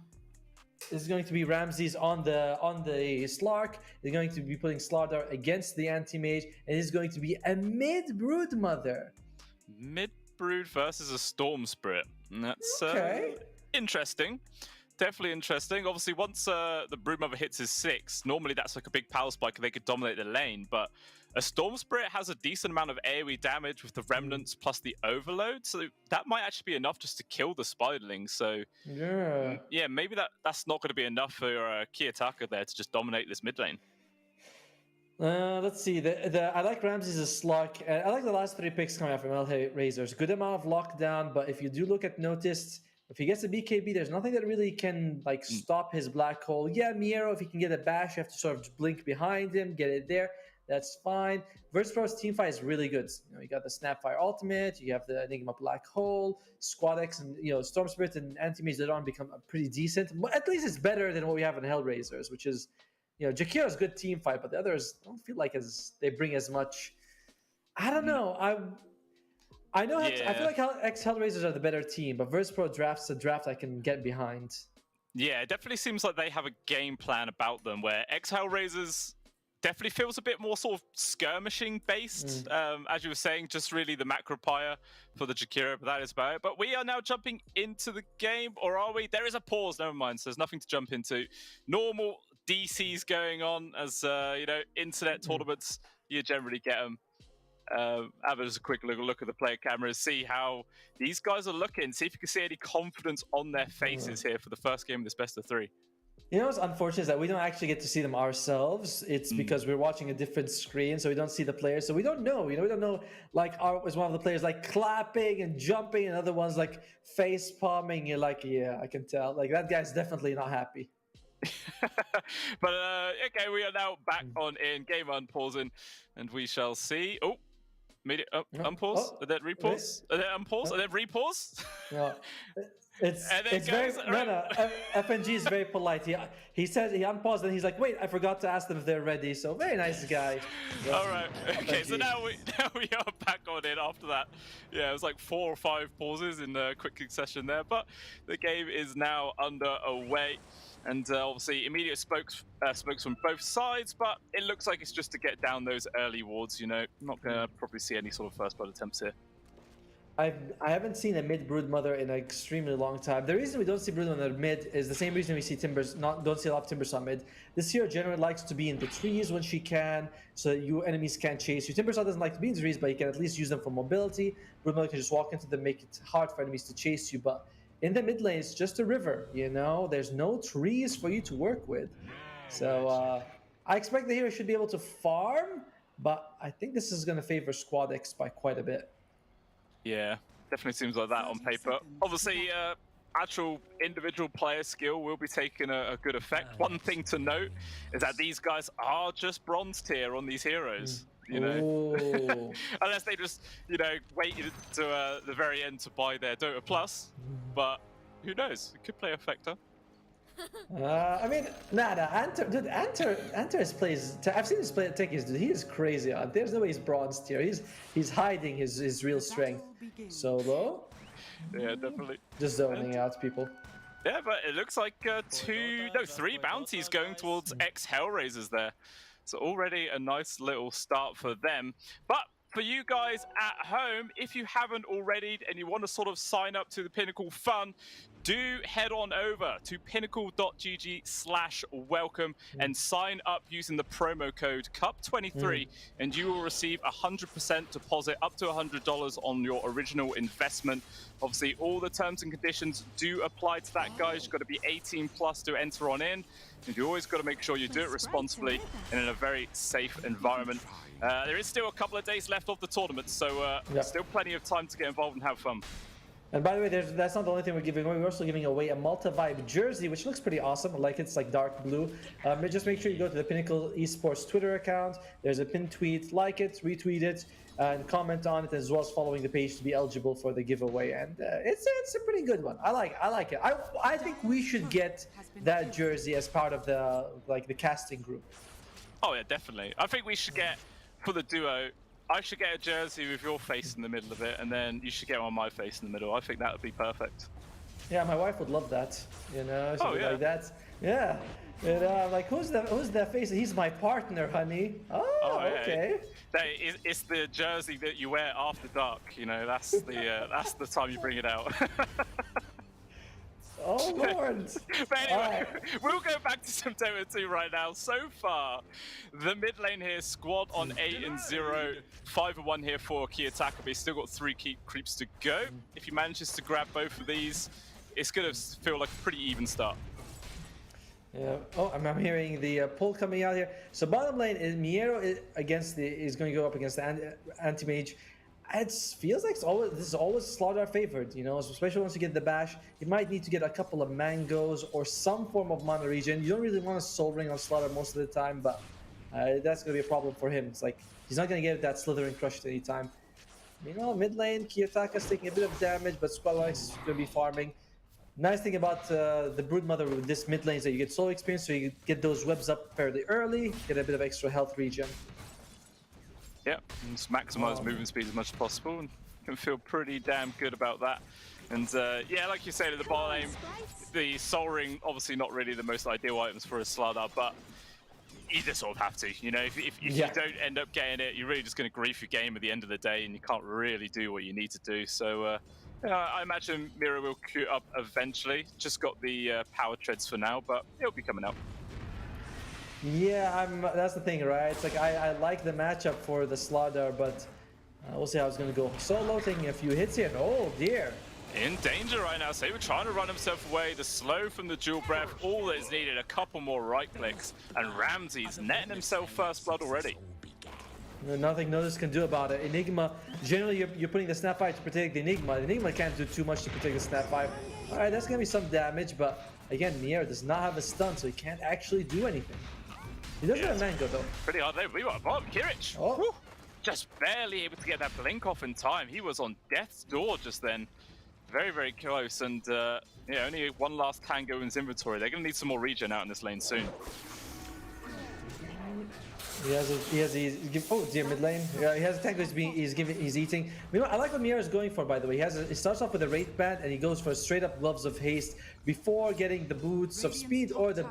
[SPEAKER 8] Is going to be Ramses on the Slark. They're going to be putting Slardar against the Anti-Mage, and it's going to be a mid-Broodmother.
[SPEAKER 9] Mid-Brood versus a Storm Spirit. That's interesting. Definitely interesting. Obviously, once the Broodmother hits his 6, normally that's like a big power spike and they could dominate the lane, but a Storm Spirit has a decent amount of AoE damage with the Remnants plus the Overload, so that might actually be enough just to kill the Spiderling. So, maybe that's not going to be enough for Kiyotaka there to just dominate this mid lane.
[SPEAKER 8] Let's see. I like Ramses' Slark. I like the last 3 picks coming out from HellRaisers. Good amount of lockdown, but if you do look at Noticed, If he gets a BKB, there's nothing that really can like stop his black hole. Yeah, Miero, if he can get a bash, you have to sort of just blink behind him, get it there. That's fine. Virtus.pro's team fight is really good. You got the Snapfire ultimate, you have the Enigma Black Hole, Squad X, and Storm Spirit and Anti-Mage later on become pretty decent. But at least it's better than what we have in hellRaisers, which is, Jakira's good team fight, but the others don't feel like they bring as much. I don't know. I know. I feel like ex-HellRaisers are the better team, but Virtus.pro drafts a draft I can get behind.
[SPEAKER 9] Yeah, it definitely seems like they have a game plan about them, where ex-HellRaisers definitely feels a bit more sort of skirmishing based. As you were saying, just really the macro pyre for the Jakira, but that is about it. But we are now jumping into the game, or are we? There is a pause, never mind, so there's nothing to jump into. Normal DCs going on, as internet tournaments, you generally get them. Have just a quick look at the player cameras, see how these guys are looking, see if you can see any confidence on their faces here for the first game of this best of 3.
[SPEAKER 8] What's unfortunate is that we don't actually get to see them ourselves. It's because we're watching a different screen, so we don't see the players. So we don't know. We don't know. Like, is one of the players like clapping and jumping, and other ones like face palming. You're like, yeah, I can tell. Like that guy's definitely not happy.
[SPEAKER 9] But okay, we are now back on in game unpausing, and we shall see. Oh, made it unpause, and then repause, and then unpause, and then repause.
[SPEAKER 8] No. It's very FNG is very polite. He says he unpaused and he's like, wait, I forgot to ask them if they're ready. So very nice guy.
[SPEAKER 9] All right. Okay. So now we are back on in after that. Yeah, it was like 4 or 5 pauses in a quick succession there, but the game is now underway. And obviously immediate spokes from both sides, but it looks like it's just to get down those early wards. Not gonna probably see any sort of first blood attempts here.
[SPEAKER 8] I haven't seen a mid Broodmother in an extremely long time. The reason we don't see Broodmother mid is the same reason we see Timbers don't see a lot of Timbersaw mid. This hero generally likes to be in the trees when she can, so you enemies can't chase you. Timbersaw doesn't like to be in the trees, but you can at least use them for mobility. Broodmother can just walk into them, make it hard for enemies to chase you. But in the mid lane, it's just a river. There's no trees for you to work with. So I expect the hero should be able to farm, but I think this is going to favor Squad X by quite a bit.
[SPEAKER 9] Yeah, definitely seems like that on paper. Obviously, actual individual player skill will be taking a good effect. One thing to note is that these guys are just bronze tier on these heroes. Unless they just, waited to the very end to buy their Dota Plus. But who knows? It could play a factor.
[SPEAKER 8] I mean, Antar plays. I've seen this play take his. He is crazy. There's no way he's bronze tier. He's hiding his real strength. Solo.
[SPEAKER 9] Yeah, definitely.
[SPEAKER 8] Just zoning out people.
[SPEAKER 9] Yeah, but it looks like 3 bounties going towards ex-HellRaisers there. So already a nice little start for them. But for you guys at home, if you haven't already and you want to sort of sign up to the Pinnacle fun, do head on over to pinnacle.gg/welcome and sign up using the promo code CUP23 and you will receive 100% deposit up to $100 on your original investment. Obviously, all the terms and conditions do apply to that, guys. You've got to be 18 plus to enter on in. And you always got to make sure you do it responsibly and in a very safe environment. There is still a couple of days left of the tournament, so still plenty of time to get involved and have fun.
[SPEAKER 8] And by the way, that's not the only thing we're giving away. We're also giving away a Malta vibe jersey, which looks pretty awesome. I like it. It's like dark blue. Just make sure you go to the Pinnacle Esports Twitter account. There's a pinned tweet. Like it, retweet it, and comment on it, as well as following the page to be eligible for the giveaway. And it's a pretty good one. I like it. I think we should get that jersey as part of the casting group.
[SPEAKER 9] Oh yeah, definitely. I think we should get, for the duo, I should get a jersey with your face in the middle of it, and then you should get one my face in the middle. I think that would be perfect.
[SPEAKER 8] Yeah, my wife would love that.
[SPEAKER 9] Oh, yeah.
[SPEAKER 8] Like that. Yeah. Like who's that face? He's my partner, honey. Oh okay.
[SPEAKER 9] Yeah. It's the jersey that you wear after dark. That's the time you bring it out.
[SPEAKER 8] Oh Lord!
[SPEAKER 9] But anyway, we'll go back to some Dota 2 right now. So far, the mid lane here, squad on 8 and 0, 5 and 1 here for key attacker, but he's still got 3 key creeps to go. If he manages to grab both of these, it's gonna feel like a pretty even start.
[SPEAKER 8] Yeah. Oh, I'm hearing the pull coming out here. So bottom lane is Miero is going to go up against the anti-mage. It feels like this is always Slaughter favored, you know, especially once you get the bash. You might need to get a couple of mangoes or some form of mana regen. You don't really want a soul ring on Slaughter most of the time, but that's going to be a problem for him. It's like he's not going to get that slithering crushed any time. Meanwhile, mid lane, Kiyotaka's taking a bit of damage, but Squad is going to be farming. Nice thing about the Broodmother with this mid lane is that you get soul experience, so you get those webs up fairly early, get a bit of extra health regen.
[SPEAKER 9] Yeah, and just maximize movement speed as much as possible, and can feel pretty damn good about that. And yeah, like you said, at the bot lane, the soul ring obviously not really the most ideal items for a Slardar, but you just sort of have to. You know, if you don't end up getting it, you're really just going to grief your game at the end of the day, and you can't really do what you need to do. So I imagine Mira will queue up eventually. Just got the power treads for now, but it'll be coming out.
[SPEAKER 8] Yeah, that's the thing, right? It's like I like the matchup for the Slaughter, but we'll see how it's going to go. Solo taking a few hits here. Oh dear.
[SPEAKER 9] In danger right now. Saber trying to run himself away. The slow from the dual breath. All that is needed, a couple more right clicks. And Ramsey's netting himself first blood already.
[SPEAKER 8] Nothing Notice can do about it. Enigma, generally you're putting the Snap 5 to protect the Enigma. The Enigma can't do too much to protect the Snap 5. Alright, that's going to be some damage, but again, Nier does not have a stun, so he can't actually do anything. He doesn't have Mango though.
[SPEAKER 9] Pretty hard there. We got a bottom. Kirich.
[SPEAKER 8] Oh.
[SPEAKER 9] Just barely able to get that blink off in time. He was on death's door just then. Very, very close. And yeah, only one last Tango in his inventory. They're going to need some more regen out in this lane soon.
[SPEAKER 8] Oh dear, mid lane. Yeah, he has a tank he's eating. You know, I like what Mira is going for, by the way. He starts off with a Wraith Band and he goes for straight up Gloves of Haste before getting the boots of speed or the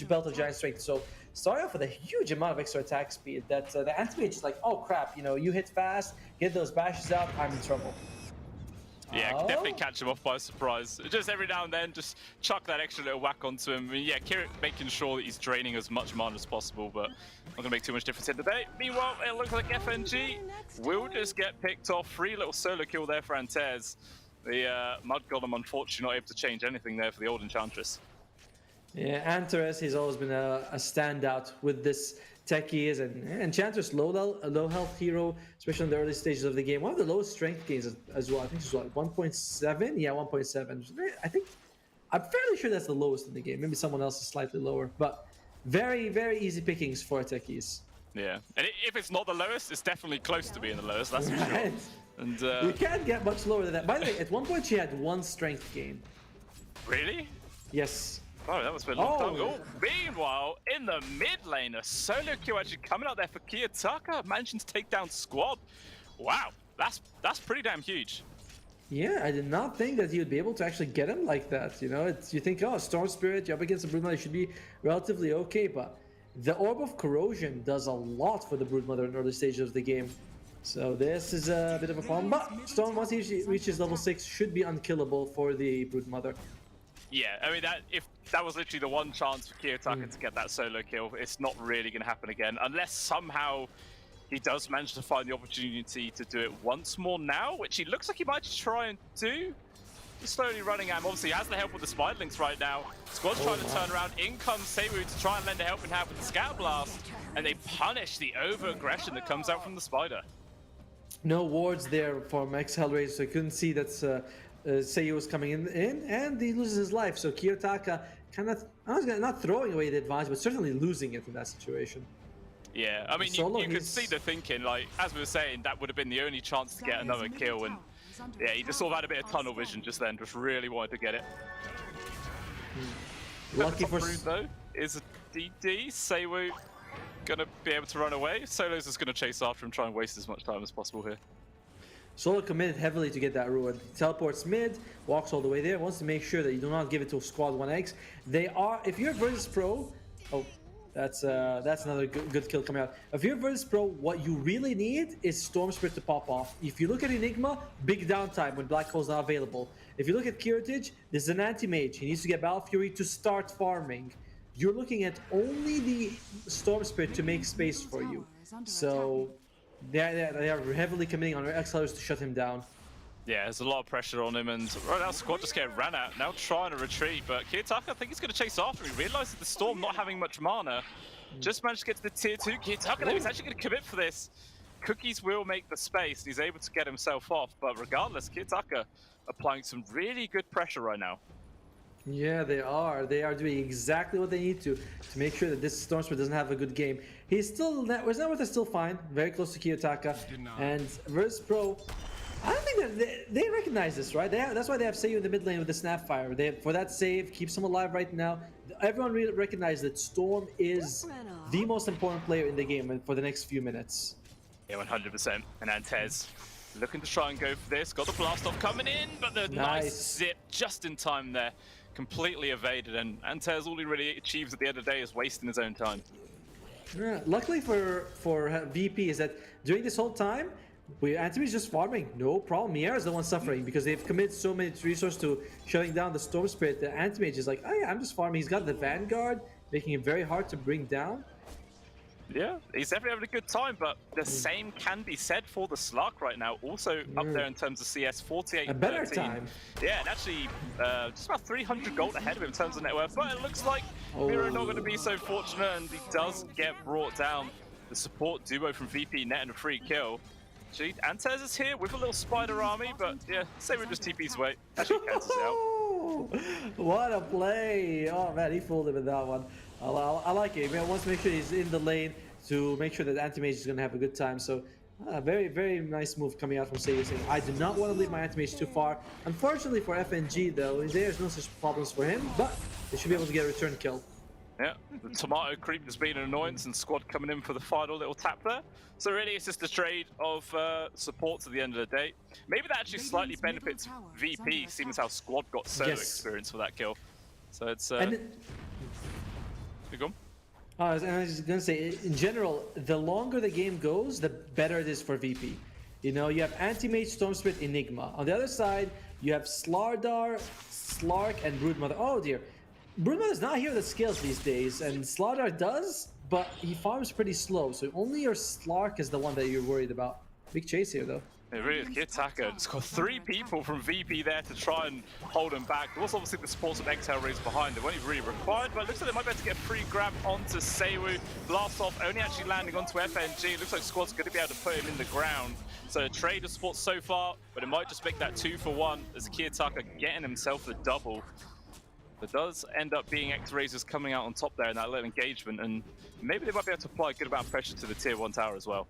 [SPEAKER 8] belt of giant strength. So start off with a huge amount of extra attack speed that the anti-mage is like, oh crap, you know, you hit fast, get those bashes out, I'm in trouble.
[SPEAKER 9] Yeah, can definitely catch him off by surprise. Just every now and then, just chuck that extra little whack onto him. I mean, yeah, Kirik making sure that he's draining as much mana as possible, but not going to make too much difference here today. Meanwhile, it looks like FNG will just get picked off. Free little solo kill there for Antez. The Mud Golem, unfortunately, not able to change anything there for the old Enchantress.
[SPEAKER 8] Yeah, Antares, he's always been a standout with this tech he is, and Enchantress low health hero, especially in the early stages of the game. One of the lowest strength gains as well. I think it's like 1.7. Yeah, 1.7. I'm fairly sure that's the lowest in the game. Maybe someone else is slightly lower, but very, very easy pickings for techies.
[SPEAKER 9] Yeah, and if it's not the lowest, it's definitely close to being the lowest. That's for sure. And
[SPEAKER 8] you can't get much lower than that. By the way, at one point she had 1 strength gain.
[SPEAKER 9] Really?
[SPEAKER 8] Yes.
[SPEAKER 9] Oh, that was a long time ago. Meanwhile, in the mid lane, a solo queue actually coming out there for Kiyotaka, managing to take down Squad. Wow, that's pretty damn huge.
[SPEAKER 8] Yeah, I did not think that he would be able to actually get him like that. You know, you think, oh, Storm Spirit, you're up against the Broodmother, should be relatively okay, but the Orb of Corrosion does a lot for the Broodmother in early stages of the game. So this is a bit of a problem, but Storm, once he reaches level 6, should be unkillable for the Broodmother.
[SPEAKER 9] Yeah, I mean, if that was literally the one chance for Kiyotaka to get that solo kill, it's not really going to happen again, unless somehow he does manage to find the opportunity to do it once more now, which he looks like he might try and do. Just slowly running at him. Obviously, he has the help with the Spider Links right now. Squad's trying to turn around. In comes Sewu to try and lend a helping hand with the Scout Blast, and they punish the over-aggression that comes out from the Spider. No
[SPEAKER 8] wards there from ex-HellRaisers, so I couldn't see that Seiyu was coming in, and he loses his life. So Kiyotaka kind of, not throwing away the advantage, but certainly losing it in that situation.
[SPEAKER 9] Yeah, I mean, you could see the thinking, like, as we were saying, that would have been the only chance to get another kill, and yeah, he just sort of had a bit of tunnel vision just then, just really wanted to get it.
[SPEAKER 8] Lucky for
[SPEAKER 9] though, is a DD. Seiwu gonna be able to run away. Solo's just gonna chase after him, try and waste as much time as possible here.
[SPEAKER 8] Solo committed heavily to get that ruin. Teleports mid, walks all the way there, wants to make sure that you do not give it to Squad 1x. They are, if you're Virtus.pro, oh, that's another good kill coming out. If you're Virtus.pro, what you really need is Storm Spirit to pop off. If you look at Enigma, big downtime when Black Hole's not available. If you look at Kiritage, this is an anti-mage. He needs to get Battle Fury to start farming. You're looking at only the Storm Spirit to make space for you. So they are heavily committing on ex-HellRaisers to shut him down.
[SPEAKER 9] Yeah, there's a lot of pressure on him, and right now Squad just getting ran out. Now trying to retreat, but Kiyotaka, I think he's going to chase after him. He realizes the Storm not having much mana. Just managed to get to the tier 2. Kiyotaka, though, he's actually going to commit for this. Cookies will make the space, and he's able to get himself off. But regardless, Kiyotaka applying some really good pressure right now.
[SPEAKER 8] Yeah, they are. They are doing exactly what they need to make sure that this Stormspear doesn't have a good game. He's still, Networth is still fine, very close to Kiyotaka. And Virtus.pro, I don't think that they recognize this, right? That's why they have Seiyu in the mid lane with the Snapfire. For that save, keeps him alive right now. Everyone really recognizes that Storm is the most important player in the game for the next few minutes.
[SPEAKER 9] Yeah, 100%. And Antez looking to try and go for this. Got the blast off coming in, but the nice zip just in time there. Completely evaded, and Antez, all he really achieves at the end of the day is wasting his own time.
[SPEAKER 8] Yeah, luckily for VP is that during this whole time, Anthony's just farming, no problem. Miera is the one suffering because they've committed so many resources to shutting down the Storm Spirit. The Antimage is like, oh yeah, I'm just farming. He's got the Vanguard, making it very hard to bring down.
[SPEAKER 9] Yeah, he's definitely having a good time, but the same can be said for the Slark right now. Also up there in terms of CS, 48
[SPEAKER 8] a better time.
[SPEAKER 9] Yeah, and actually just about 300 gold ahead of him in terms of net worth. But it looks like Miro not going to be so fortunate, and he does get brought down. The support duo from VP net and a free kill. Actually, Antez is here with a little spider army, but yeah, say we just TP's away. Actually cancels it out.
[SPEAKER 8] What a play! Oh man, he fooled him in that one. I like it. Man, wants to make sure he's in the lane to make sure that Anti-Mage is going to have a good time. So, very, very nice move coming out from Seiyu saying, I do not want to leave my Anti-Mage too far. Unfortunately for FNG, though, there's no such problems for him, but they should be able to get a return kill.
[SPEAKER 9] Yeah, the tomato creep has been an annoyance, and Squad coming in for the final little tap there. So really, it's just a trade of supports at the end of the day. Maybe that actually slightly benefits VP, seeing as how Squad got solo experience for that kill. So it's... Go on.
[SPEAKER 8] I was just going to say, in general, the longer the game goes, the better it is for VP. You know, you have Anti-Mage, Storm Spirit, Enigma. On the other side, you have Slardar, Slark, and Broodmother. Oh dear. Broodmother's not here with the skills these days, and Slardar does, but he farms pretty slow, so only your Slark is the one that you're worried about. Big chase here, though.
[SPEAKER 9] It really is. Kiyotaka just got 3 people from VP there to try and hold him back. There was obviously the supports of ex-HellRaisers behind. They weren't even really required, but it looks like they might be able to get a free grab onto Seiyu. Blast off, only actually landing onto FNG. It looks like Squad's going to be able to put him in the ground. So a trade of support so far, but it might just make that 2-for-1 as Kiyotaka getting himself the double. It does end up being ex-HellRaisers coming out on top there in that little engagement, and maybe they might be able to apply a good amount of pressure to the tier 1 tower as well.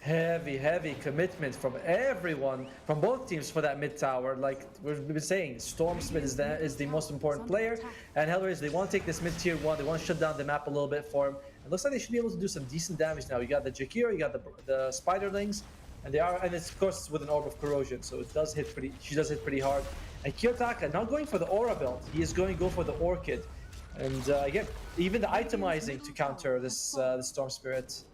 [SPEAKER 8] Heavy commitment from everyone, from both teams for that mid tower. Like we've been saying, Stormsmith is the most important player, and HellRaisers, they want to take this mid tier 1, they want to shut down the map a little bit for him. It looks like they should be able to do some decent damage now. You got the Jakiro, you got the Spiderlings, and it's, of course, with an Orb of Corrosion, so it does hit she does hit pretty hard. And Kiyotaka not going for the Aura build, he is going to go for the Orchid. And again, even the itemizing to counter this the Storm Spirit.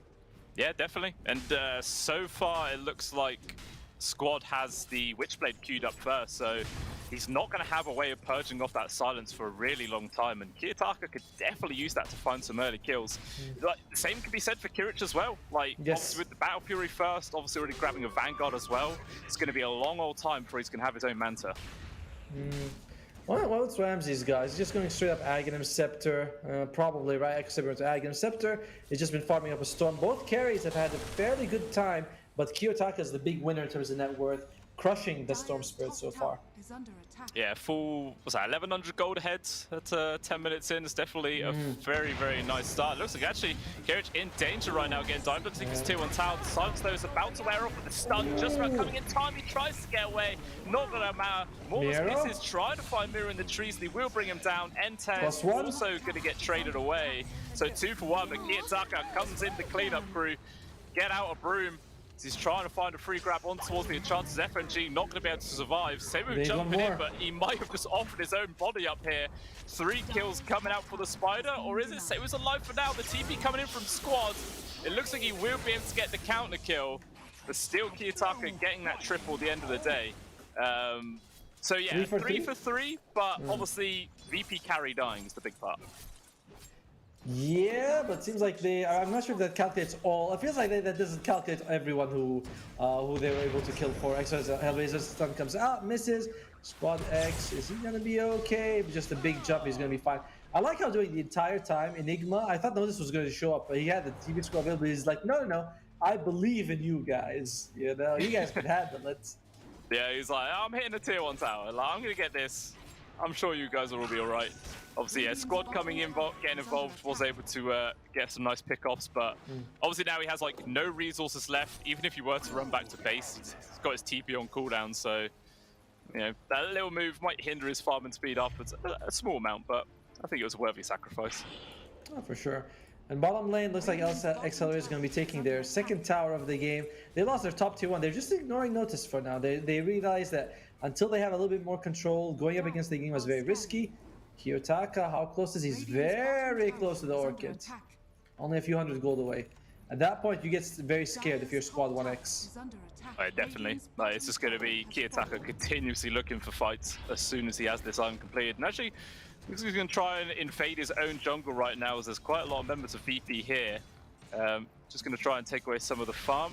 [SPEAKER 9] Yeah, definitely. And so far, it looks like Squad has the Witchblade queued up first, so he's not going to have a way of purging off that silence for a really long time. And Kiyotaka could definitely use that to find some early kills. Like, the same can be said for Kirich as well. Like, obviously with the Battle Fury first, obviously already grabbing a Vanguard as well. It's going to be a long old time before he's going to have his own Manta.
[SPEAKER 8] Well, it's Ramsey's guys. He's just going straight up Aghanim Scepter, probably right. Except to Aghanim Scepter. He's just been farming up a Storm. Both carries have had a fairly good time, but Kiyotaka is the big winner in terms of net worth, crushing the Storm Spirit so far.
[SPEAKER 9] Yeah, full, what's that, 1100 gold ahead at 10 minutes in. It's definitely a very, very nice start. It looks like actually Kirich in danger right now again. Dive looks like his tier 1 tower. The silence though is about to wear off with the stun. Just about coming in time. He tries to get away. Not gonna matter. Mortis misses, trying to find Mirror in the trees. They will bring him down. N10 also gonna get traded away. So 2-for-1, but Kiyotaka comes in the cleanup crew. Get out a broom. He's trying to find a free grab on towards the chances. FNG not going to be able to survive. Seiyu jumping in, but he might have just offered his own body up here. 3 kills coming out for the Spider, or is it Seiyu's alive for now? The TP coming in from Squad. It looks like he will be able to get the counter kill, but still Kiyotaka getting that triple at the end of the day. So yeah, 3 for 3, but obviously VP carry dying is the big part.
[SPEAKER 8] Yeah, but it seems like I'm not sure if that calculates all. It feels like that doesn't calculate everyone who they were able to kill for. ex-HellRaisers stun comes out, misses. Squad X, is he gonna be okay? Just a big jump, he's gonna be fine. I like how doing the entire time Enigma. I thought Notice was going to show up, but he had the TV squad available. He's like, no, I believe in you guys. You know, you guys can handle it.
[SPEAKER 9] Yeah, he's like, I'm hitting a tier 1 tower. Like, I'm gonna get this. I'm sure you guys will all be all right. Obviously, yeah, squad coming in, getting involved, was able to get some nice pickoffs, but obviously now he has like no resources left. Even if he were to run back to base, he's got his TP on cooldown, so you know that little move might hinder his farm and speed up. It's a small amount, but I think it was a worthy sacrifice.
[SPEAKER 8] Oh, for sure. And bottom lane looks like ex-HellRaisers is going to be taking their second tower of the game. They lost their top tier 1. They're just ignoring Notice for now. They realize that until they have a little bit more control, going up against the game was very risky. Kiyotaka, how close is he? He's very close to the Orchid. Only a few hundred gold away. At that point, you get very scared if you're squad 1x.
[SPEAKER 9] Definitely. Like, it's just going to be Kiyotaka continuously looking for fights as soon as he has this item completed. And actually, he's going to try and invade his own jungle right now, as there's quite a lot of members of VP here. Just going to try and take away some of the farm.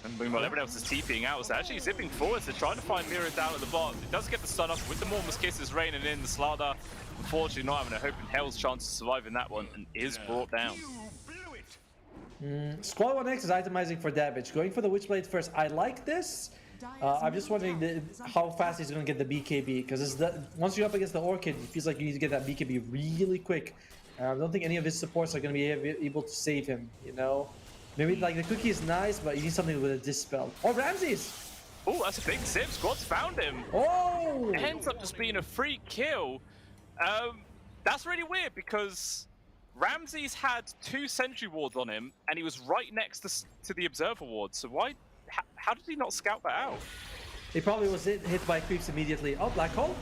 [SPEAKER 9] And meanwhile, everyone else is TPing out. So actually zipping forwards. They're trying to find Mira down at the bottom. It does get the stun off with the Mormons Kisses raining in. The Slardar, unfortunately, not having a hope in hell's chance to survive in that one, and is brought down.
[SPEAKER 8] Squad 1x is itemizing for damage. Going for the Witchblade first. I like this. I'm just wondering how fast he's going to get the BKB, because once you're up against the Orchid, it feels like you need to get that BKB really quick. I don't think any of his supports are going to be able to save him, you know? Maybe like the cookie is nice, but you need something with a dispel. Oh, Ramses!
[SPEAKER 9] Oh, that's a big zip. Squad's found him.
[SPEAKER 8] Oh!
[SPEAKER 9] It ends up just being a free kill. That's really weird because Ramses had 2 sentry wards on him, and he was right next to the observer ward. So why? How did he not scout that out?
[SPEAKER 8] He probably was hit by creeps immediately. Oh, black hole?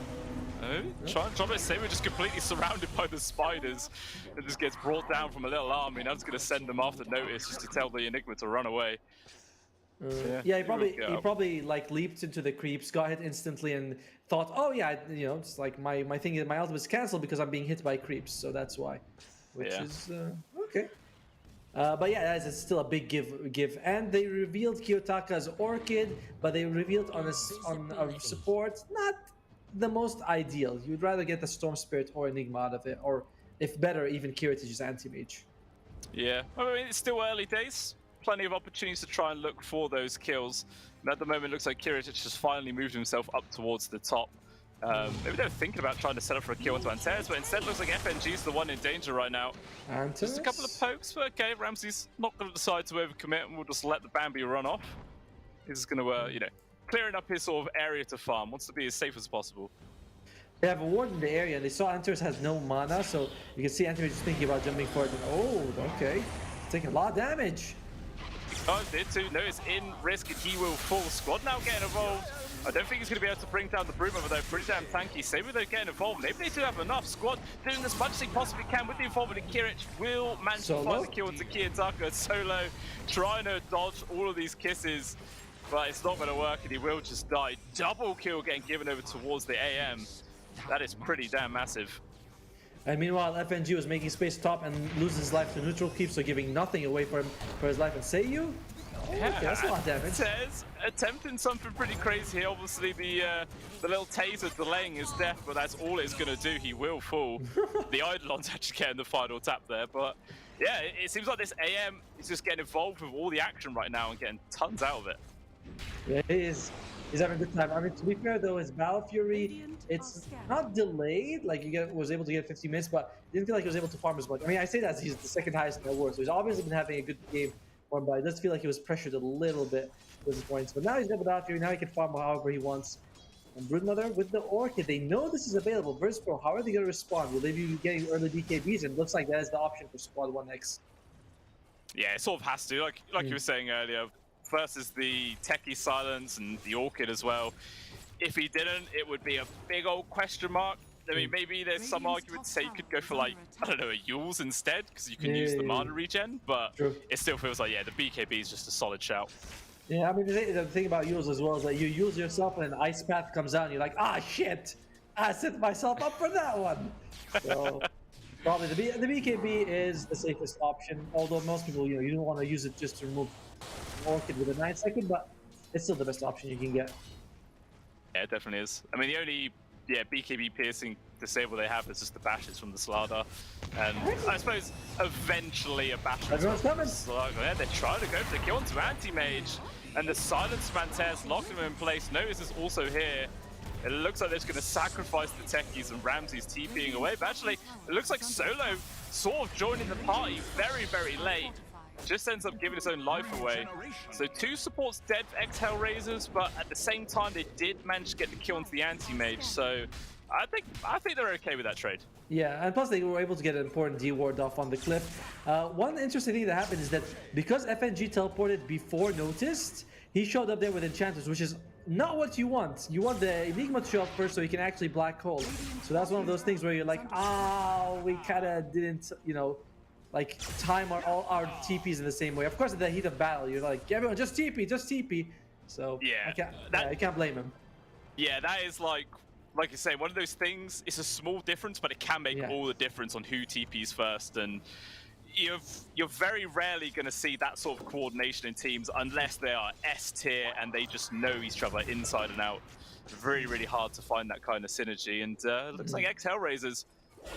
[SPEAKER 9] Trying to say we're just completely surrounded by the spiders and just gets brought down from a little army, and I'm just going to send them after Notice just to tell the Enigma to run away.
[SPEAKER 8] Yeah, he probably like leaped into the creeps, got hit instantly, and thought, oh yeah, you know, it's like my thing, my ultimate is cancelled because I'm being hit by creeps, so that's why. Which is okay. But yeah, it's still a big give. And they revealed Kiyotaka's Orchid, but they revealed on a support, not the most ideal. You'd rather get the Storm Spirit or Enigma out of it, or if better, even Kiritage's Anti-Mage. Yeah,
[SPEAKER 9] I mean, it's still early days. Plenty of opportunities to try and look for those kills. And at the moment, it looks like Kiritage has finally moved himself up towards the top. Maybe they're thinking about trying to set up for a kill into Antares, but instead it looks like FNG's the one in danger right now.
[SPEAKER 8] Antares?
[SPEAKER 9] Just a couple of pokes, but okay, Ramsey's not going to decide to overcommit, and we'll just let the Bambi run off. He's going to, you know, clearing up his sort of area to farm, wants to be as safe as possible.
[SPEAKER 8] They have a ward in the area, and they saw Antares has no mana, so you can see Antares just thinking about jumping forward. And, oh, okay. Taking a lot of damage.
[SPEAKER 9] Oh, did too. No, it's in risk, and he will fall. Squad now getting involved. I don't think he's going to be able to bring down the Broomer, though. Pretty damn tanky. Same with those getting involved. Maybe they do have enough. Squad doing as much as he possibly can with the involvement in Kirich. Will manage to find the kill into Kiyotaka. Solo trying to dodge all of these kisses, but it's not going to work, and he will just die. Double kill getting given over towards the AM. That is pretty damn massive.
[SPEAKER 8] And meanwhile, FNG was making space top and loses his life to neutral creep, so giving nothing away for him for his life. And Seiyu? Oh, okay, that's a lot of damage.
[SPEAKER 9] Tez attempting something pretty crazy here. Obviously, the little taser delaying his death, but that's all it's going to do. He will fall. The Eidolon's actually getting the final tap there, but yeah, it seems like this AM is just getting involved with all the action right now and getting tons out of it.
[SPEAKER 8] Yeah, he's having a good time. I mean, to be fair though, his Battle Fury, it's not delayed. Like was able to get 50 minutes, but didn't feel like he was able to farm as much. I mean, I say that he's the second highest in the world, so he's obviously been having a good game. But it does feel like he was pressured a little bit at this point. But now he's got the Battle Fury. Now he can farm however he wants. And Broodmother with the Orchid, they know this is available. Virtus.pro, how are they going to respond? Will they be getting early BKBs? And it looks like that is the option for Squad 1x.
[SPEAKER 9] Yeah, it sort of has to. Like you were saying earlier, first is the Techie Silence and the Orchid as well. If he didn't, it would be a big old question mark. I mean, maybe there's some argument to say you could go for, like, I don't know, a Yules instead, because you can use the mana regen, but it still feels like, yeah, the BKB is just a solid shout.
[SPEAKER 8] Yeah, I mean, the thing about Yules as well is that you use yourself and an Ice Path comes out and you're like, ah, shit, I set myself up for that one. So, probably the BKB is the safest option, although most people, you know, you don't want to use it just to remove Orchid with a 9-second, but it's still the best option you can get.
[SPEAKER 9] Yeah, it definitely is. I mean, the only BKB piercing disable they have is just the bashes from the Slardar. And I suppose eventually a bash
[SPEAKER 8] Everyone's coming.
[SPEAKER 9] Yeah, they're trying to go for the kill onto Anti-Mage. And the Silence Mantes locking him in place. Notice is also here. It looks like they're just going to sacrifice the techies and Ramsey's TPing away. But actually, it looks like Solo sort of joining the party very, very late. Just ends up giving his own life away. So 2 supports dead for ex-HellRaisers, but at the same time, they did manage to get the kill onto the Anti-Mage. So I think they're okay with that trade.
[SPEAKER 8] Yeah, and plus they were able to get an important D ward off on the cliff. One interesting thing that happened is that because FNG teleported before noticed, he showed up there with enchanters, which is not what you want. You want the Enigma to show up first so you can actually black hole. So that's one of those things where you're like, oh, we kind of didn't, you know, like time all our TPs in the same way. Of course, in the heat of battle, you're like, everyone just TP, just TP. So
[SPEAKER 9] yeah,
[SPEAKER 8] I can't blame him.
[SPEAKER 9] Yeah, that is like you say, one of those things. It's a small difference, but it can make all the difference on who TPs first. And you're very rarely going to see that sort of coordination in teams unless they are S tier and they just know each other inside and out. It's really, really hard to find that kind of synergy. And looks like ex-HellRaisers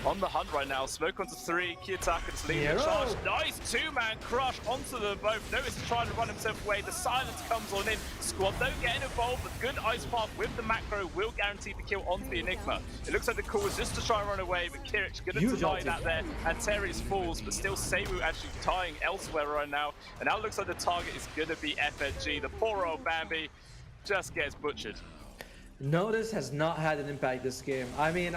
[SPEAKER 9] on the hunt right now. Smoke onto 3. Kiyotaka just leading the charge. Nice 2-man crush onto them both. Notice trying to run himself away. The silence comes on in. Squad don't get involved, but good ice path with the macro will guarantee the kill onto the Enigma. It looks like the call was just to try and run away, but Kirich going to deny that there. And Terry's falls, but still Seibu actually tying elsewhere right now. And now it looks like the target is going to be FNG. The poor old Bambi just gets butchered.
[SPEAKER 8] Notice has not had an impact this game. I mean,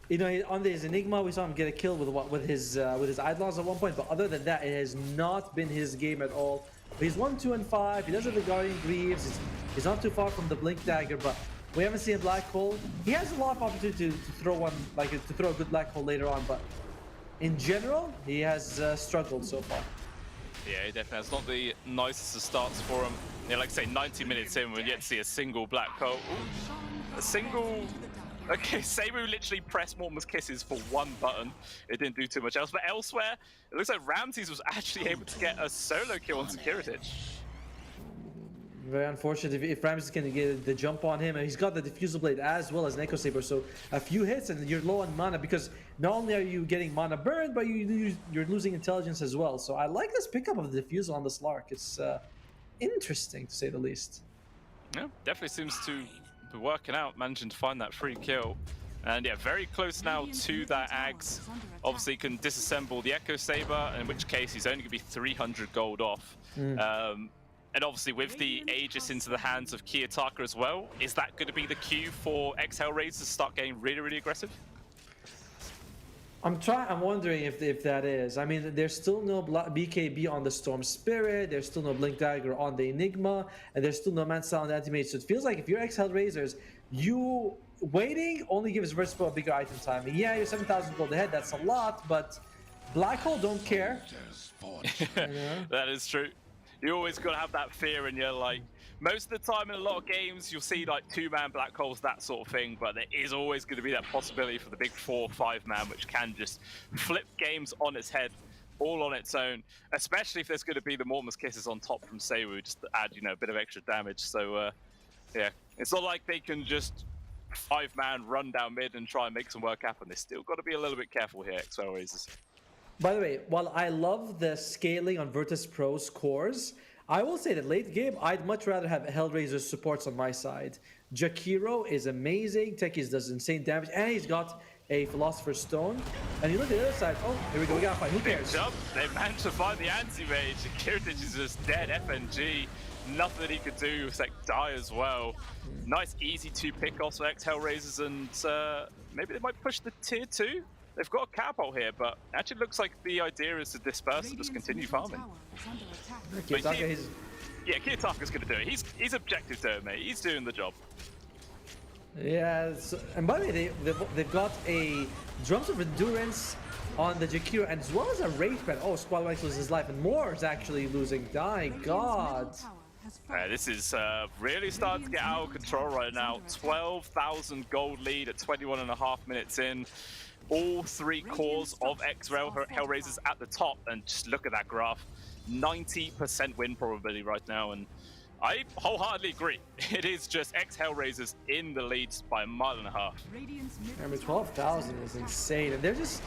[SPEAKER 8] you know, on his Enigma, we saw him get a kill with his Eidolons at one point, but other than that, it has not been his game at all. He's 1, 2, and 5. He does have the Guardian Greaves. He's not too far from the Blink Dagger, but we haven't seen a Black Hole. He has a lot of opportunity to throw one, like to throw a good Black Hole later on, but in general, he has struggled so far.
[SPEAKER 9] Yeah, he definitely has. Not the nicest of starts for him. Yeah, like I say, 90 minutes in, we're yet to see a single Black Hole. Ooh, a single. Okay, Seibu literally pressed Mortimer's Kisses for 1 button. It didn't do too much else. But elsewhere, it looks like Ramses was actually able to get a solo kill on Securitage.
[SPEAKER 8] Very unfortunate if Ramses can get the jump on him. And he's got the Diffusal Blade as well as an Echo Saber. So a few hits and you're low on mana because not only are you getting mana burned, but you're losing intelligence as well. So I like this pickup of the Diffusal on the Slark. It's interesting to say the least.
[SPEAKER 9] Yeah, definitely seems to be working out, managing to find that free kill. And yeah, very close now to that Ags. Obviously can disassemble the Echo Saber, in which case he's only going to be 300 gold off. And obviously with the Aegis into the hands of Kiyotaka as well, is that going to be the cue for ex-HellRaisers to start getting really, really aggressive?
[SPEAKER 8] I'm wondering if that is. I mean, there's still no BKB on the Storm Spirit, there's still no Blink Dagger on the Enigma, and there's still no Manstyle on the Anti-Mage. So it feels like if you're ex-HellRaisers, you waiting only gives Virtus.pro a bigger item time. And yeah, you're 7,000 gold ahead, that's a lot, but Black Hole don't care. You know?
[SPEAKER 9] That is true. You always got to have that fear, and you're like, most of the time in a lot of games, you'll see like 2-man Black Holes, that sort of thing, but there is always going to be that possibility for the big 4 or 5-man, which can just flip games on its head, all on its own, especially if there's going to be the Mortimer's Kisses on top from Seibu, just to add, you know, a bit of extra damage. So, yeah, it's not like they can just 5-man run down mid and try and make some work happen. They still got to be a little bit careful here, ex-HellRaisers.
[SPEAKER 8] By the way, while I love the scaling on Virtus.pro's cores, I will say that late game, I'd much rather have HellRaisers supports on my side. Jakiro is amazing, Techies does insane damage, and he's got a Philosopher's Stone. And you look at the other side, oh, here we go, we gotta fight, who cares?
[SPEAKER 9] Jump. They managed to find the Anti-Mage, and Kiritich is just dead, FNG. Nothing he could do except die as well. Nice, easy 2 pickoffs for ex-HellRaisers, and maybe they might push the tier 2. They've got a catapult here, but actually looks like the idea is to disperse and just continue farming.
[SPEAKER 8] Kiyotaka,
[SPEAKER 9] yeah, Kiyotaka's going to do it. He's objective to it, mate. He's doing the job.
[SPEAKER 8] Yeah, and by the way, they've got a Drums of Endurance on the Jakiro, and as well as a Wraith Band. Oh, Squad Wax loses his life, and more is actually losing. My God.
[SPEAKER 9] This is really starting to get out of control right now. 12,000 gold lead at 21.5 minutes in. All 3 cores of ex-HellRaisers at the top, and just look at that graph. 90% win probability right now, and I wholeheartedly agree. It is just ex-HellRaisers in the leads by a mile and a half.
[SPEAKER 8] I mean, 12,000 is insane, and they're just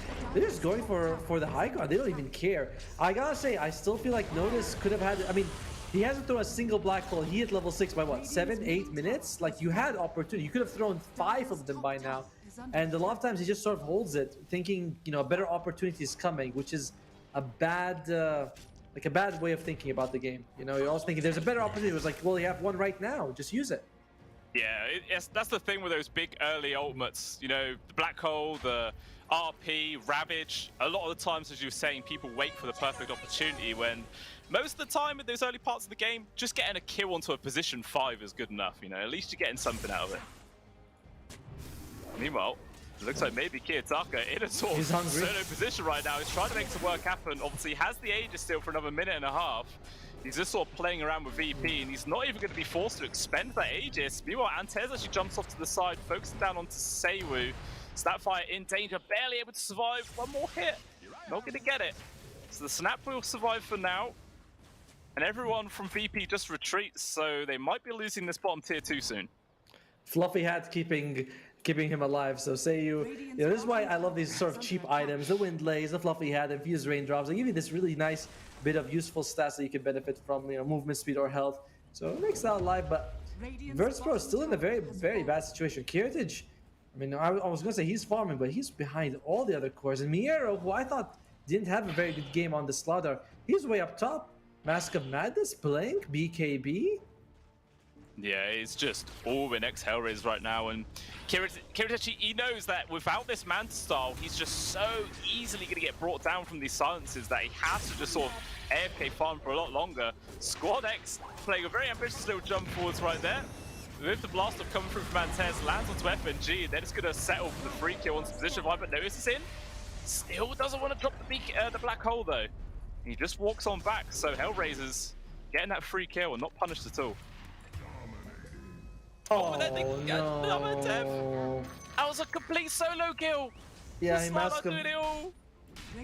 [SPEAKER 8] going for the high card. They don't even care. I gotta say, I still feel like Notice could have had. I mean, he hasn't thrown a single black hole. He hit level 6 by what, 7-8 minutes? Like, you had opportunity. You could have thrown 5 of them by now, and a lot of times he just sort of holds it, thinking, you know, a better opportunity is coming, which is a bad. Like a bad way of thinking about the game. You know, you're always thinking there's a better opportunity. It was like, well, you have one right now. Just use it.
[SPEAKER 9] Yeah, that's the thing with those big early ultimates. You know, the Black Hole, the RP, Ravage. A lot of the times, as you were saying, people wait for the perfect opportunity when most of the time in those early parts of the game, just getting a kill onto a position 5 is good enough. You know, at least you're getting something out of it. Meanwhile, it looks like maybe Kiyotaka in a sort of solo position right now. He's trying to make some work happen. Obviously, he has the Aegis still for another minute and a half. He's just sort of playing around with VP, and he's not even going to be forced to expend that Aegis. Meanwhile, Antez actually jumps off to the side, focusing down onto Seiwu. Snapfire in danger, barely able to survive. One more hit, not going to get it. So the Snap will survive for now. And everyone from VP just retreats, so they might be losing this bottom tier 2 soon.
[SPEAKER 8] Fluffy Hat keeping him alive. So you know, this is why I love these sort of cheap items, the Windlays, the Fluffy Hat, Infused Raindrops. They give you this really nice bit of useful stats that you can benefit from, you know, movement speed or health. So it makes that alive, but Virtus.pro is still in a very, very bad situation. Kiritage, I mean, I was gonna say he's farming, but he's behind all the other cores. And Miero, who I thought didn't have a very good game on the slaughter, he's way up top. Mask of Madness, Blink, BKB.
[SPEAKER 9] Yeah, it's just all in ex-HellRaisers right now, and Kiritachi, he knows that without this Manta style, he's just so easily going to get brought down from these silences that he has to just sort of AFK farm for a lot longer. Squad X playing a very ambitious little jump forwards right there. With the blast off coming through from Antez, lands onto FNG, and then it's going to settle for the free kill onto position 5, but Notice is in. Still doesn't want to drop the black hole though. He just walks on back, so HellRaisers getting that free kill and not punished at all.
[SPEAKER 8] Oh,
[SPEAKER 9] no. That was a complete solo kill.
[SPEAKER 8] Yeah,